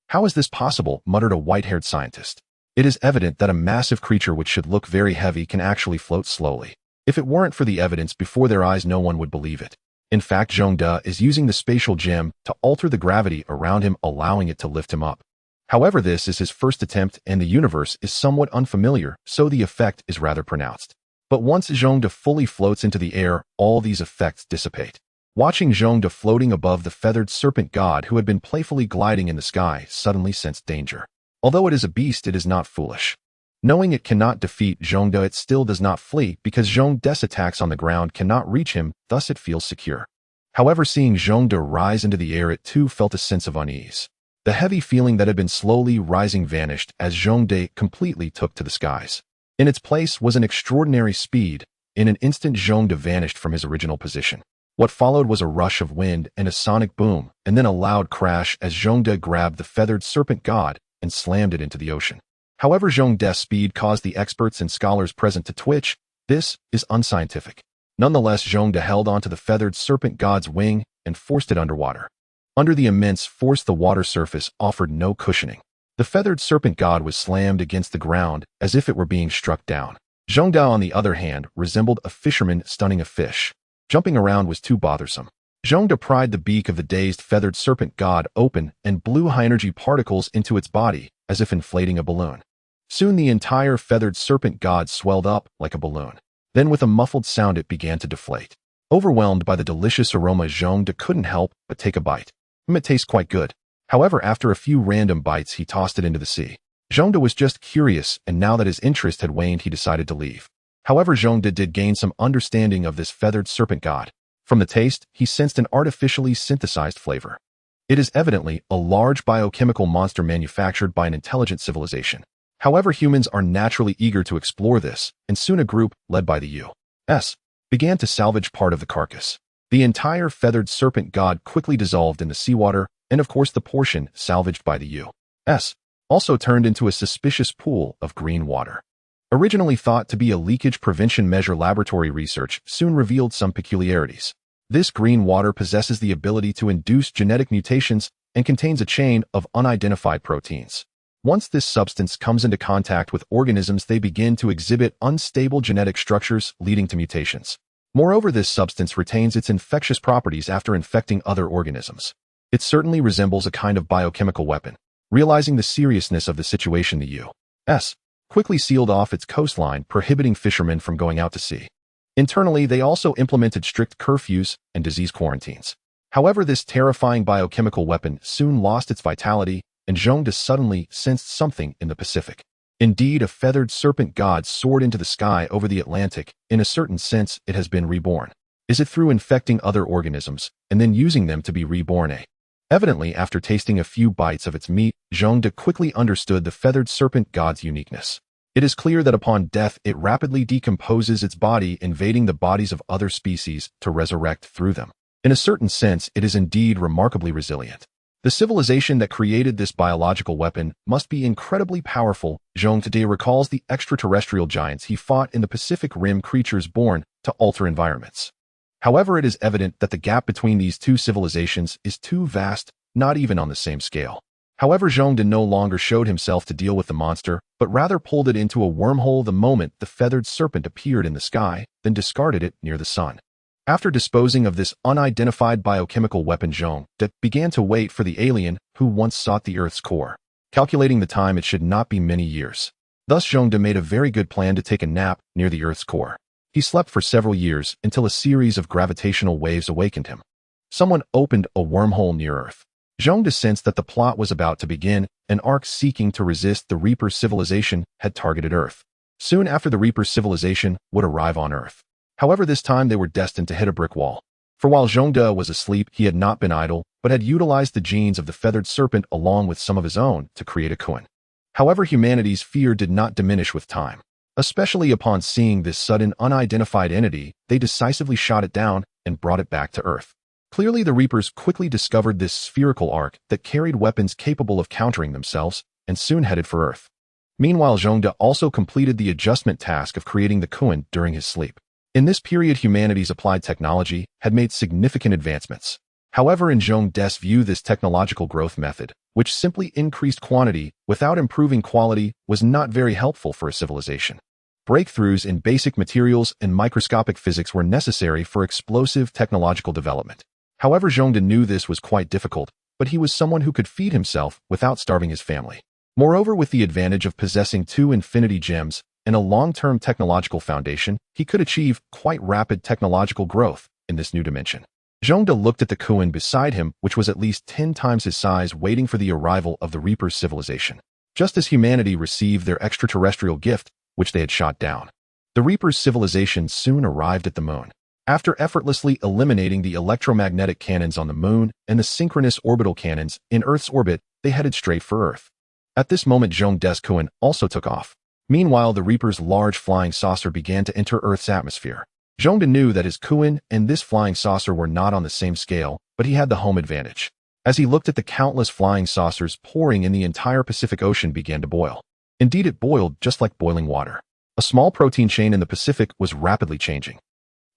"How is this possible?" muttered a white-haired scientist. "It is evident that a massive creature which should look very heavy can actually float slowly. If it weren't for the evidence before their eyes, no one would believe it." In fact, Zhongde is using the spatial gem to alter the gravity around him, allowing it to lift him up. However, this is his first attempt, and the universe is somewhat unfamiliar, so the effect is rather pronounced. But once Zhongde fully floats into the air, all these effects dissipate. Watching Zhongde floating above the feathered serpent god, who had been playfully gliding in the sky, suddenly sensed danger. Although it is a beast, it is not foolish. Knowing it cannot defeat Zhongde, it still does not flee, because Zhongde's attacks on the ground cannot reach him, thus it feels secure. However, seeing Zhongde rise into the air, it too felt a sense of unease. The heavy feeling that had been slowly rising vanished as Zhongde completely took to the skies. In its place was an extraordinary speed. In an instant, Zhongde vanished from his original position. What followed was a rush of wind and a sonic boom, and then a loud crash as Zhongde grabbed the feathered serpent god and slammed it into the ocean. However, Zhongde's speed caused the experts and scholars present to twitch. This is unscientific. Nonetheless, Zhongde held onto the feathered serpent god's wing and forced it underwater. Under the immense force, the water surface offered no cushioning. The feathered serpent god was slammed against the ground as if it were being struck down. Zhongde, on the other hand, resembled a fisherman stunning a fish. Jumping around was too bothersome. Zhongde pried the beak of the dazed feathered serpent god open and blew high-energy particles into its body, as if inflating a balloon. Soon the entire feathered serpent god swelled up like a balloon. Then with a muffled sound it began to deflate. Overwhelmed by the delicious aroma, Zhongde couldn't help but take a bite. It tastes quite good. However, after a few random bites, he tossed it into the sea. Zhongde was just curious, and now that his interest had waned, he decided to leave. However, Zhongde did gain some understanding of this feathered serpent god. From the taste, he sensed an artificially synthesized flavor. It is evidently a large biochemical monster manufactured by an intelligent civilization. However, humans are naturally eager to explore this, and soon a group, led by the U.S., began to salvage part of the carcass. The entire feathered serpent god quickly dissolved in the seawater, and of course the portion salvaged by the U.S. also turned into a suspicious pool of green water. Originally thought to be a leakage prevention measure, laboratory research soon revealed some peculiarities. This green water possesses the ability to induce genetic mutations and contains a chain of unidentified proteins. Once this substance comes into contact with organisms, they begin to exhibit unstable genetic structures, leading to mutations. Moreover, this substance retains its infectious properties after infecting other organisms. It certainly resembles a kind of biochemical weapon. Realizing the seriousness of the situation, the U.S. quickly sealed off its coastline, prohibiting fishermen from going out to sea. Internally, they also implemented strict curfews and disease quarantines. However, this terrifying biochemical weapon soon lost its vitality, and Zhongde suddenly sensed something in the Pacific. Indeed, a feathered serpent god soared into the sky over the Atlantic. In a certain sense, it has been reborn. Is it through infecting other organisms and then using them to be reborn? Evidently, after tasting a few bites of its meat, Zhongde quickly understood the feathered serpent god's uniqueness. It is clear that upon death, it rapidly decomposes its body, invading the bodies of other species to resurrect through them. In a certain sense, it is indeed remarkably resilient. The civilization that created this biological weapon must be incredibly powerful. Zhong today recalls the extraterrestrial giants he fought in the Pacific Rim, creatures born to alter environments. However, it is evident that the gap between these two civilizations is too vast, not even on the same scale. However, Zhongde no longer showed himself to deal with the monster, but rather pulled it into a wormhole the moment the feathered serpent appeared in the sky, then discarded it near the sun. After disposing of this unidentified biochemical weapon, Zhongde began to wait for the alien who once sought the Earth's core. Calculating the time, it should not be many years. Thus, Zhongde made a very good plan to take a nap near the Earth's core. He slept for several years until a series of gravitational waves awakened him. Someone opened a wormhole near Earth. Zhongde sensed that the plot was about to begin. An ark seeking to resist the Reaper civilization had targeted Earth. Soon after, the Reaper civilization would arrive on Earth. However, this time they were destined to hit a brick wall. For while Zhongde was asleep, he had not been idle, but had utilized the genes of the feathered serpent along with some of his own to create a Kuan. However, humanity's fear did not diminish with time. Especially upon seeing this sudden unidentified entity, they decisively shot it down and brought it back to Earth. Clearly, the Reapers quickly discovered this spherical ark that carried weapons capable of countering themselves and soon headed for Earth. Meanwhile, Zhongde also completed the adjustment task of creating the Kuan during his sleep. In this period, humanity's applied technology had made significant advancements. However, in Zhongde's view, this technological growth method, which simply increased quantity without improving quality, was not very helpful for a civilization. Breakthroughs in basic materials and microscopic physics were necessary for explosive technological development. However, Zhongde knew this was quite difficult, but he was someone who could feed himself without starving his family. Moreover, with the advantage of possessing 2 infinity gems and a long-term technological foundation, he could achieve quite rapid technological growth in this new dimension. Zhongde looked at the Kuan beside him, which was at least 10 times his size, waiting for the arrival of the Reaper's civilization. Just as humanity received their extraterrestrial gift, which they had shot down, the Reaper's civilization soon arrived at the moon. After effortlessly eliminating the electromagnetic cannons on the moon and the synchronous orbital cannons in Earth's orbit, they headed straight for Earth. At this moment, Zhongde's Kuan also took off. Meanwhile, the Reaper's large flying saucer began to enter Earth's atmosphere. Zhongde knew that his Kuan and this flying saucer were not on the same scale, but he had the home advantage. As he looked at the countless flying saucers pouring in, the entire Pacific Ocean began to boil. Indeed, it boiled just like boiling water. A small protein chain in the Pacific was rapidly changing.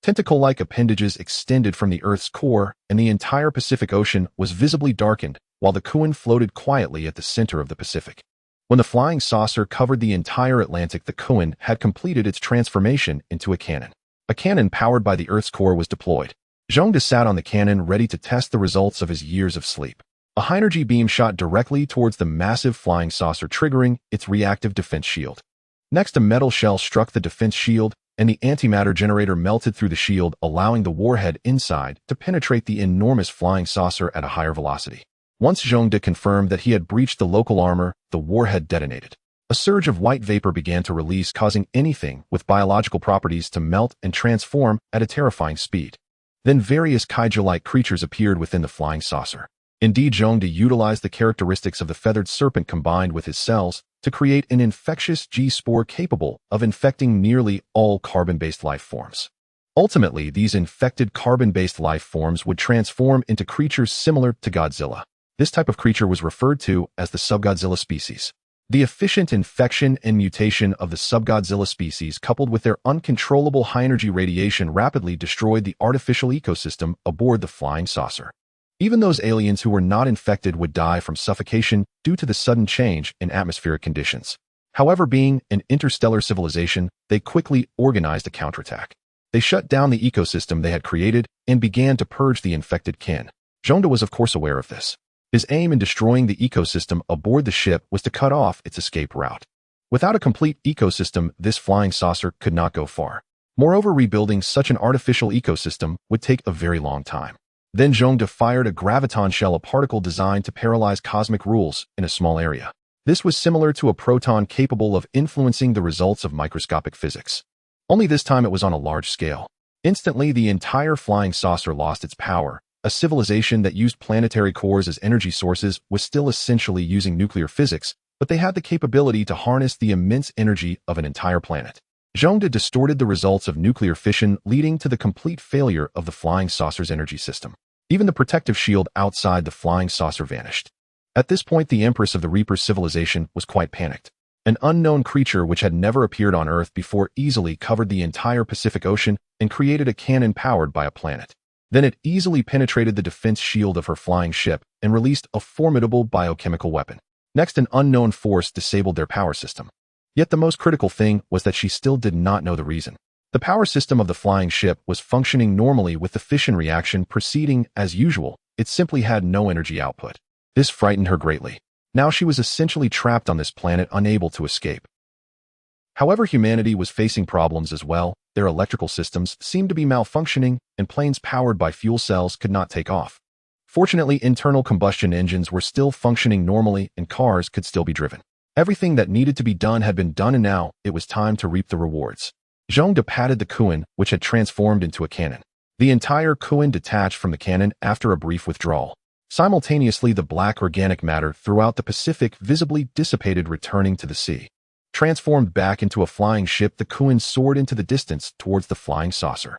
Tentacle-like appendages extended from the Earth's core, and the entire Pacific Ocean was visibly darkened, while the Kuan floated quietly at the center of the Pacific. When the flying saucer covered the entire Atlantic, the Kuan had completed its transformation into a cannon. A cannon powered by the Earth's core was deployed. Zhongde sat on the cannon, ready to test the results of his years of sleep. A high-energy beam shot directly towards the massive flying saucer, triggering its reactive defense shield. Next, a metal shell struck the defense shield, and the antimatter generator melted through the shield, allowing the warhead inside to penetrate the enormous flying saucer at a higher velocity. Once Zhongde confirmed that he had breached the local armor, the warhead detonated. A surge of white vapor began to release, causing anything with biological properties to melt and transform at a terrifying speed. Then various kaiju-like creatures appeared within the flying saucer. Indeed, Zhongde utilized the characteristics of the feathered serpent combined with his cells to create an infectious G-spore capable of infecting nearly all carbon-based life forms. Ultimately, these infected carbon-based life forms would transform into creatures similar to Godzilla. This type of creature was referred to as the Subgodzilla species. The efficient infection and mutation of the Subgodzilla species, coupled with their uncontrollable high-energy radiation, rapidly destroyed the artificial ecosystem aboard the flying saucer. Even those aliens who were not infected would die from suffocation due to the sudden change in atmospheric conditions. However, being an interstellar civilization, they quickly organized a counterattack. They shut down the ecosystem they had created and began to purge the infected kin. Zhongde was of course aware of this. His aim in destroying the ecosystem aboard the ship was to cut off its escape route. Without a complete ecosystem, this flying saucer could not go far. Moreover, rebuilding such an artificial ecosystem would take a very long time. Then Zhongde fired a graviton shell, a particle designed to paralyze cosmic rules in a small area. This was similar to a proton capable of influencing the results of microscopic physics. Only this time it was on a large scale. Instantly, the entire flying saucer lost its power. A civilization that used planetary cores as energy sources was still essentially using nuclear physics, but they had the capability to harness the immense energy of an entire planet. Zhongde distorted the results of nuclear fission, leading to the complete failure of the flying saucer's energy system. Even the protective shield outside the flying saucer vanished. At this point, the Empress of the Reaper's civilization was quite panicked. An unknown creature which had never appeared on Earth before easily covered the entire Pacific Ocean and created a cannon powered by a planet. Then it easily penetrated the defense shield of her flying ship and released a formidable biochemical weapon. Next, an unknown force disabled their power system. Yet the most critical thing was that she still did not know the reason. The power system of the flying ship was functioning normally with the fission reaction proceeding as usual. It simply had no energy output. This frightened her greatly. Now she was essentially trapped on this planet, unable to escape. However, humanity was facing problems as well. Their electrical systems seemed to be malfunctioning, and planes powered by fuel cells could not take off. Fortunately, internal combustion engines were still functioning normally, and cars could still be driven. Everything that needed to be done had been done, and now it was time to reap the rewards. S.H.I.E.L.D patted the Kuan, which had transformed into a cannon. The entire Kuan detached from the cannon after a brief withdrawal. Simultaneously, the black organic matter throughout the Pacific visibly dissipated, returning to the sea. Transformed back into a flying ship, the Kuan soared into the distance towards the flying saucer.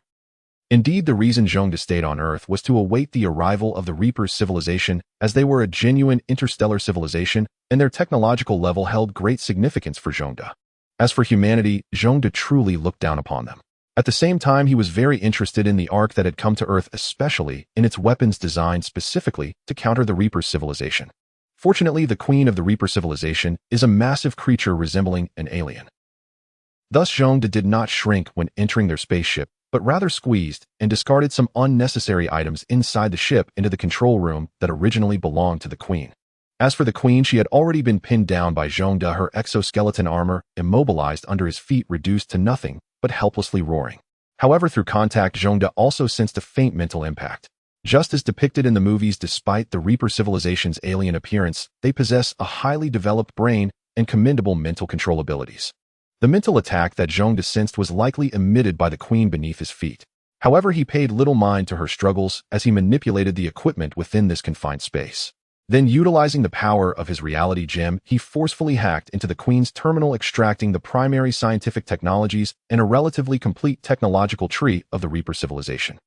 Indeed, the reason S.H.I.E.L.D stayed on Earth was to await the arrival of the Reaper's civilization, as they were a genuine interstellar civilization, and their technological level held great significance for S.H.I.E.L.D. As for humanity, S.H.I.E.L.D truly looked down upon them. At the same time, he was very interested in the ark that had come to Earth, especially in its weapons designed specifically to counter the Reaper's civilization. Fortunately, the Queen of the Reaper civilization is a massive creature resembling an alien. Thus, S.H.I.E.L.D did not shrink when entering their spaceship, but rather squeezed and discarded some unnecessary items inside the ship into the control room that originally belonged to the Queen. As for the Queen, she had already been pinned down by S.H.I.E.L.D, her exoskeleton armor immobilized under his feet, reduced to nothing but helplessly roaring. However, through contact, S.H.I.E.L.D also sensed a faint mental impact. Just as depicted in the movies, despite the Reaper civilization's alien appearance, they possess a highly developed brain and commendable mental control abilities. The mental attack that S.H.I.E.L.D sensed was likely emitted by the Queen beneath his feet. However, he paid little mind to her struggles as he manipulated the equipment within this confined space. Then, utilizing the power of his reality gem, he forcefully hacked into the Queen's terminal, extracting the primary scientific technologies and a relatively complete technological tree of the Reaper civilization.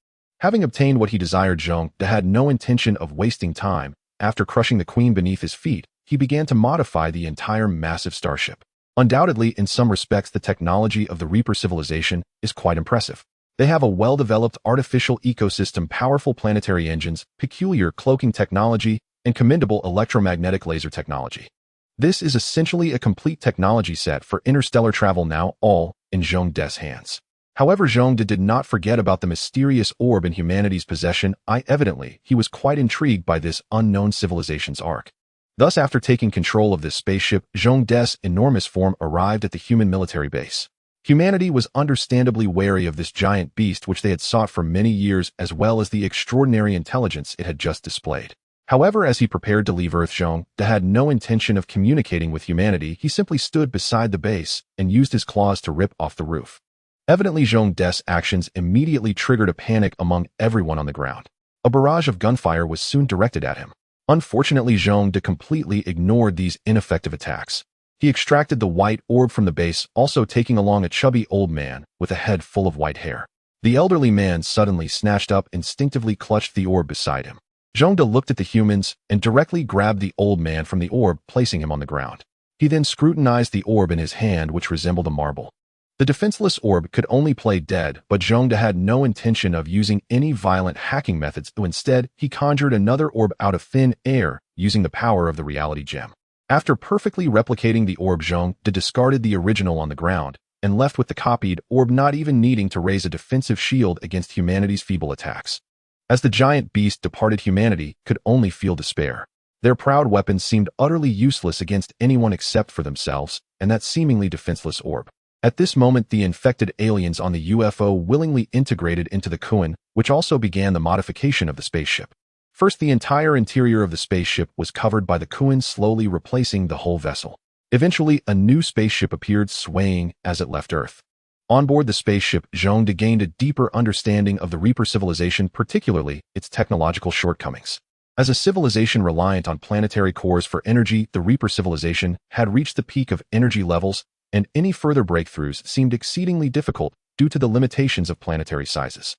Having obtained what he desired, S.H.I.E.L.D had no intention of wasting time. After crushing the Queen beneath his feet, he began to modify the entire massive starship. Undoubtedly, in some respects, the technology of the Reaper civilization is quite impressive. They have a well-developed artificial ecosystem, powerful planetary engines, peculiar cloaking technology, and commendable electromagnetic laser technology. This is essentially a complete technology set for interstellar travel, now all in S.H.I.E.L.D's hands. However, S.H.I.E.L.D did not forget about the mysterious orb in humanity's possession. Evidently, he was quite intrigued by this unknown civilization's ark. Thus, after taking control of this spaceship, S.H.I.E.L.D's enormous form arrived at the human military base. Humanity was understandably wary of this giant beast which they had sought for many years, as well as the extraordinary intelligence it had just displayed. However, as he prepared to leave Earth, S.H.I.E.L.D had no intention of communicating with humanity. He simply stood beside the base and used his claws to rip off the roof. Evidently, S.H.I.E.L.D's actions immediately triggered a panic among everyone on the ground. A barrage of gunfire was soon directed at him. Unfortunately, S.H.I.E.L.D completely ignored these ineffective attacks. He extracted the white orb from the base, also taking along a chubby old man with a head full of white hair. The elderly man suddenly snatched up, instinctively clutched the orb beside him. S.H.I.E.L.D looked at the humans and directly grabbed the old man from the orb, placing him on the ground. He then scrutinized the orb in his hand, which resembled a marble. The defenseless orb could only play dead, but S.H.I.E.L.D had no intention of using any violent hacking methods. Instead, he conjured another orb out of thin air using the power of the reality gem. After perfectly replicating the orb, S.H.I.E.L.D discarded the original on the ground and left with the copied orb, not even needing to raise a defensive shield against humanity's feeble attacks. As the giant beast departed, humanity could only feel despair. Their proud weapons seemed utterly useless against anyone except for themselves and that seemingly defenseless orb. At this moment, the infected aliens on the UFO willingly integrated into the Kuan, which also began the modification of the spaceship. First, the entire interior of the spaceship was covered by the Kuan, slowly replacing the whole vessel. Eventually, a new spaceship appeared, swaying as it left Earth. On board the spaceship, S.H.I.E.L.D gained a deeper understanding of the Reaper civilization, particularly its technological shortcomings. As a civilization reliant on planetary cores for energy, the Reaper civilization had reached the peak of energy levels, and any further breakthroughs seemed exceedingly difficult due to the limitations of planetary sizes.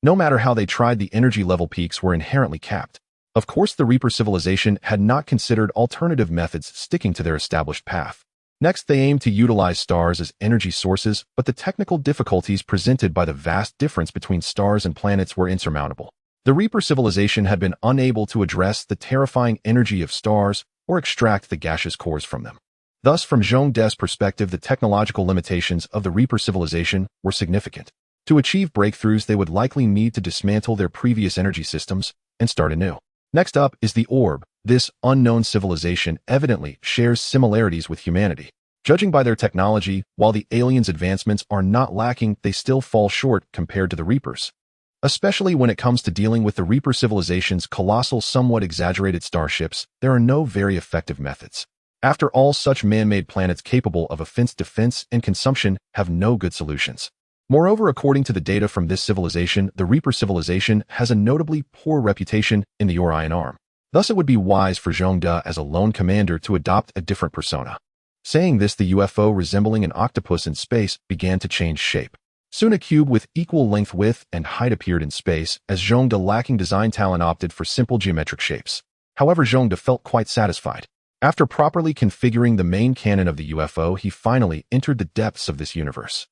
No matter how they tried, the energy level peaks were inherently capped. Of course, the Reaper civilization had not considered alternative methods, sticking to their established path. Next, they aimed to utilize stars as energy sources, but the technical difficulties presented by the vast difference between stars and planets were insurmountable. The Reaper civilization had been unable to address the terrifying energy of stars or extract the gaseous cores from them. Thus, from Zhong De's perspective, the technological limitations of the Reaper civilization were significant. To achieve breakthroughs, they would likely need to dismantle their previous energy systems and start anew. Next up is the Orb. This unknown civilization evidently shares similarities with humanity. Judging by their technology, while the aliens' advancements are not lacking, they still fall short compared to the Reapers. Especially when it comes to dealing with the Reaper civilization's colossal, somewhat exaggerated starships, there are no very effective methods. After all, such man-made planets capable of offense, defense, and consumption have no good solutions. Moreover, according to the data from this civilization, the Reaper civilization has a notably poor reputation in the Orion Arm. Thus, it would be wise for Zhong De as a lone commander to adopt a different persona. Saying this, the UFO resembling an octopus in space began to change shape. Soon a cube with equal length, width, and height appeared in space, as Zhong De, lacking design talent, opted for simple geometric shapes. However, Zhong De felt quite satisfied. After properly configuring the main cannon of the UFO, he finally entered the depths of this universe.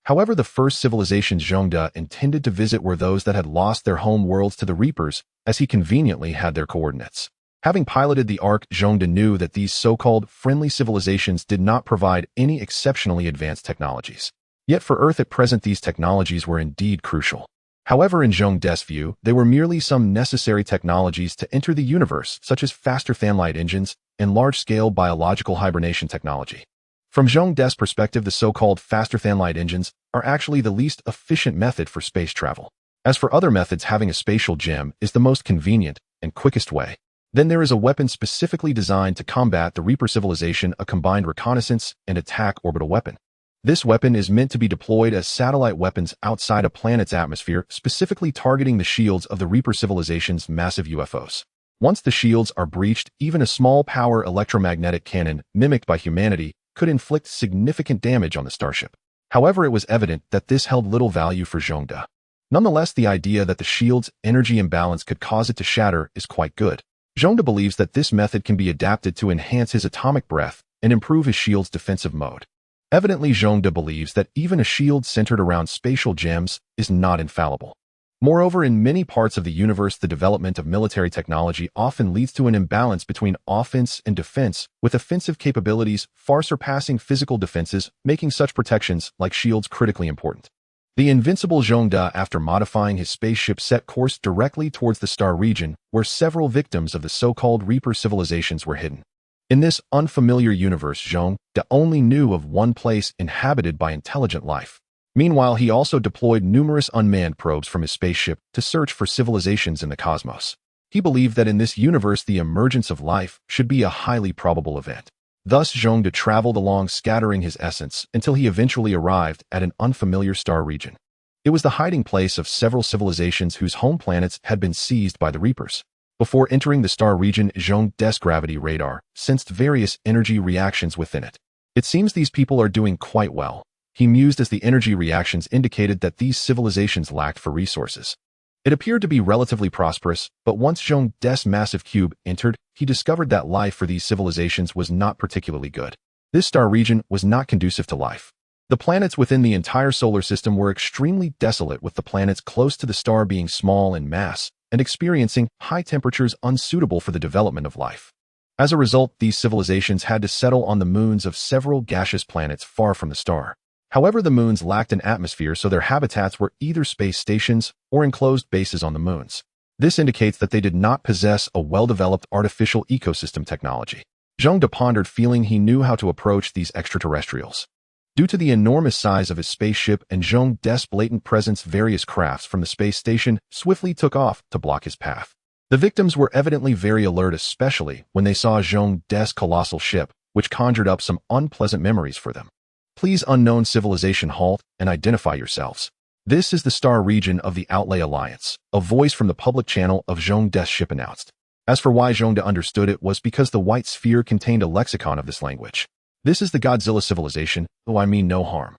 However, the first civilizations Zhong De intended to visit were those that had lost their home worlds to the Reapers, as he conveniently had their coordinates. Having piloted the Ark, Zhong De knew that these so-called friendly civilizations did not provide any exceptionally advanced technologies. Yet for Earth at present, these technologies were indeed crucial. However, in Zhong De's view, they were merely some necessary technologies to enter the universe, such as faster fanlight engines and large-scale biological hibernation technology. From Zhong De's perspective, the so-called faster fanlight engines are actually the least efficient method for space travel. As for other methods, having a spatial gem is the most convenient and quickest way. Then there is a weapon specifically designed to combat the Reaper civilization, a combined reconnaissance and attack orbital weapon. This weapon is meant to be deployed as satellite weapons outside a planet's atmosphere, specifically targeting the shields of the Reaper civilization's massive UFOs. Once the shields are breached, even a small-power electromagnetic cannon, mimicked by humanity, could inflict significant damage on the starship. However, it was evident that this held little value for Zhong De. Nonetheless, the idea that the shield's energy imbalance could cause it to shatter is quite good. Zhong De believes that this method can be adapted to enhance his atomic breath and improve his shield's defensive mode. Evidently, Zhong De believes that even a shield centered around spatial gems is not infallible. Moreover, in many parts of the universe, the development of military technology often leads to an imbalance between offense and defense, with offensive capabilities far surpassing physical defenses, making such protections like shields critically important. The invincible Zhong De, after modifying his spaceship, set course directly towards the star region, where several victims of the so-called Reaper civilizations were hidden. In this unfamiliar universe, Zhong De only knew of one place inhabited by intelligent life. Meanwhile, he also deployed numerous unmanned probes from his spaceship to search for civilizations in the cosmos. He believed that in this universe, the emergence of life should be a highly probable event. Thus, Zhong De traveled along, scattering his essence, until he eventually arrived at an unfamiliar star region. It was the hiding place of several civilizations whose home planets had been seized by the Reapers. Before entering the star region, Zhong De's gravity radar sensed various energy reactions within it. It seems these people are doing quite well. He mused as the energy reactions indicated that these civilizations lacked for resources. It appeared to be relatively prosperous, but once Zhong De's massive cube entered, he discovered that life for these civilizations was not particularly good. This star region was not conducive to life. The planets within the entire solar system were extremely desolate, with the planets close to the star being small in mass and experiencing high temperatures unsuitable for the development of life. As a result, these civilizations had to settle on the moons of several gaseous planets far from the star. However, the moons lacked an atmosphere, so their habitats were either space stations or enclosed bases on the moons. This indicates that they did not possess a well-developed artificial ecosystem technology. Zhong De pondered, feeling he knew how to approach these extraterrestrials. Due to the enormous size of his spaceship and Zhong De's blatant presence, various crafts from the space station swiftly took off to block his path. The victims were evidently very alert, especially when they saw Zhong De's colossal ship, which conjured up some unpleasant memories for them. Please, unknown civilization, halt and identify yourselves. This is the star region of the Outlay Alliance, a voice from the public channel of Zhong De's ship announced. As for why Zhong De understood it was because the white sphere contained a lexicon of this language. This is the Godzilla civilization, though I mean no harm.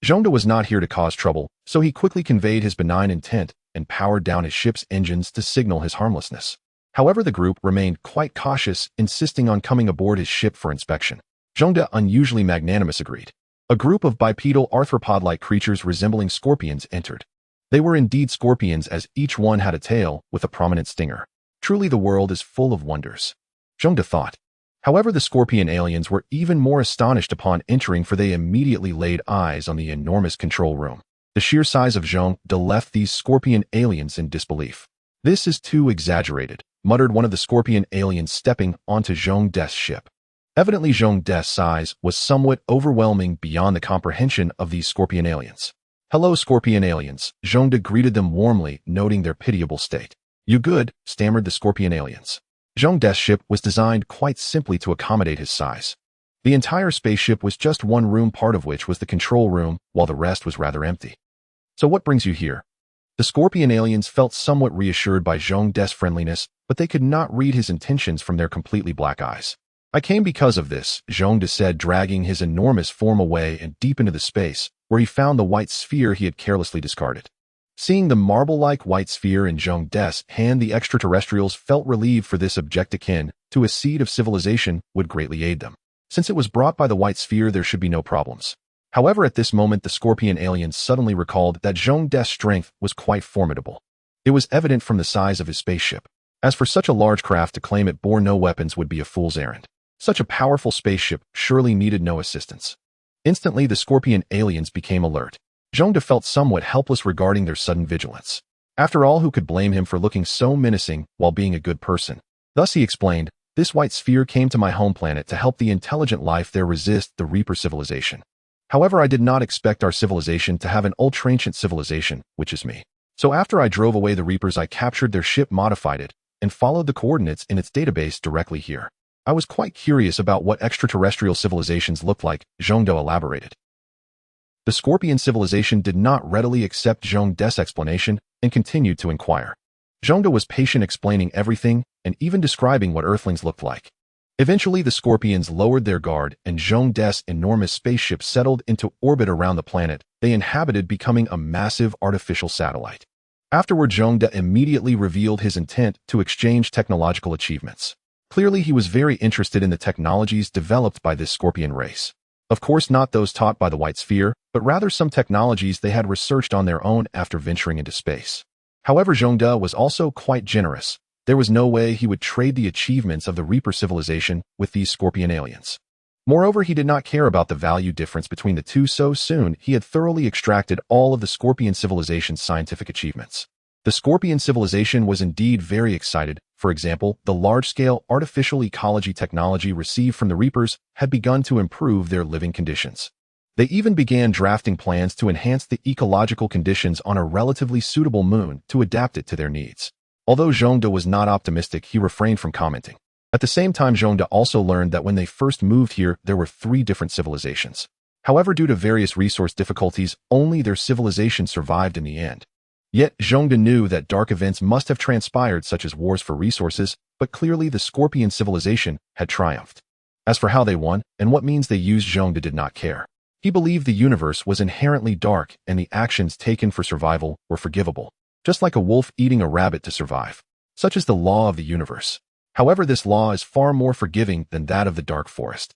Zhong De was not here to cause trouble, so he quickly conveyed his benign intent and powered down his ship's engines to signal his harmlessness. However, the group remained quite cautious, insisting on coming aboard his ship for inspection. Zhongde, unusually magnanimous, agreed. A group of bipedal arthropod-like creatures resembling scorpions entered. They were indeed scorpions, as each one had a tail with a prominent stinger. Truly, the world is full of wonders, Zhongde thought. However, the scorpion aliens were even more astonished upon entering, for they immediately laid eyes on the enormous control room. The sheer size of Zhongde left these scorpion aliens in disbelief. "This is too exaggerated," muttered one of the scorpion aliens, stepping onto Zhongde's ship. Evidently, Zhongde's size was somewhat overwhelming beyond the comprehension of these scorpion aliens. "Hello, scorpion aliens," Zhongde greeted them warmly, noting their pitiable state. "You good?" stammered the scorpion aliens. Zhongde's ship was designed quite simply to accommodate his size. The entire spaceship was just one room, part of which was the control room, while the rest was rather empty. "So what brings you here?" The scorpion aliens felt somewhat reassured by Zhongde's friendliness, but they could not read his intentions from their completely black eyes. "I came because of this," Zhongde said, dragging his enormous form away and deep into the space, where he found the white sphere he had carelessly discarded. Seeing the marble-like white sphere in Zhongde's hand, the extraterrestrials felt relieved, for this object, akin to a seed of civilization, would greatly aid them. Since it was brought by the white sphere, there should be no problems. However, at this moment, the scorpion aliens suddenly recalled that Zhongde's strength was quite formidable. It was evident from the size of his spaceship. As for such a large craft, to claim it bore no weapons would be a fool's errand. Such a powerful spaceship surely needed no assistance. Instantly, the scorpion aliens became alert. Zhongde felt somewhat helpless regarding their sudden vigilance. After all, who could blame him for looking so menacing while being a good person? Thus he explained, "This white sphere came to my home planet to help the intelligent life there resist the Reaper civilization. However, I did not expect our civilization to have an ultra-ancient civilization, which is me. So after I drove away the Reapers, I captured their ship, modified it, and followed the coordinates in its database directly here. I was quite curious about what extraterrestrial civilizations looked like," Zhongde elaborated. The Scorpion civilization did not readily accept Zhongde's explanation and continued to inquire. Zhongde was patient, explaining everything and even describing what Earthlings looked like. Eventually, the Scorpions lowered their guard and Zhongde's enormous spaceship settled into orbit around the planet they inhabited, becoming a massive artificial satellite. Afterward, Zhongde immediately revealed his intent to exchange technological achievements. Clearly, he was very interested in the technologies developed by this Scorpion race. Of course, not those taught by the White Sphere, but rather some technologies they had researched on their own after venturing into space. However, Zhongde was also quite generous. There was no way he would trade the achievements of the Reaper civilization with these Scorpion aliens. Moreover, he did not care about the value difference between the two. So soon, he had thoroughly extracted all of the Scorpion civilization's scientific achievements. The Scorpion civilization was indeed very excited. For example, the large-scale artificial ecology technology received from the Reapers had begun to improve their living conditions. They even began drafting plans to enhance the ecological conditions on a relatively suitable moon to adapt it to their needs. Although Zhongde was not optimistic, he refrained from commenting. At the same time, Zhongde also learned that when they first moved here, there were 3 different civilizations. However, due to various resource difficulties, only their civilization survived in the end. Yet, Zhongde knew that dark events must have transpired, such as wars for resources, but clearly the Scorpion civilization had triumphed. As for how they won and what means they used, Zhongde did not care. He believed the universe was inherently dark and the actions taken for survival were forgivable, just like a wolf eating a rabbit to survive. Such is the law of the universe. However, this law is far more forgiving than that of the dark forest.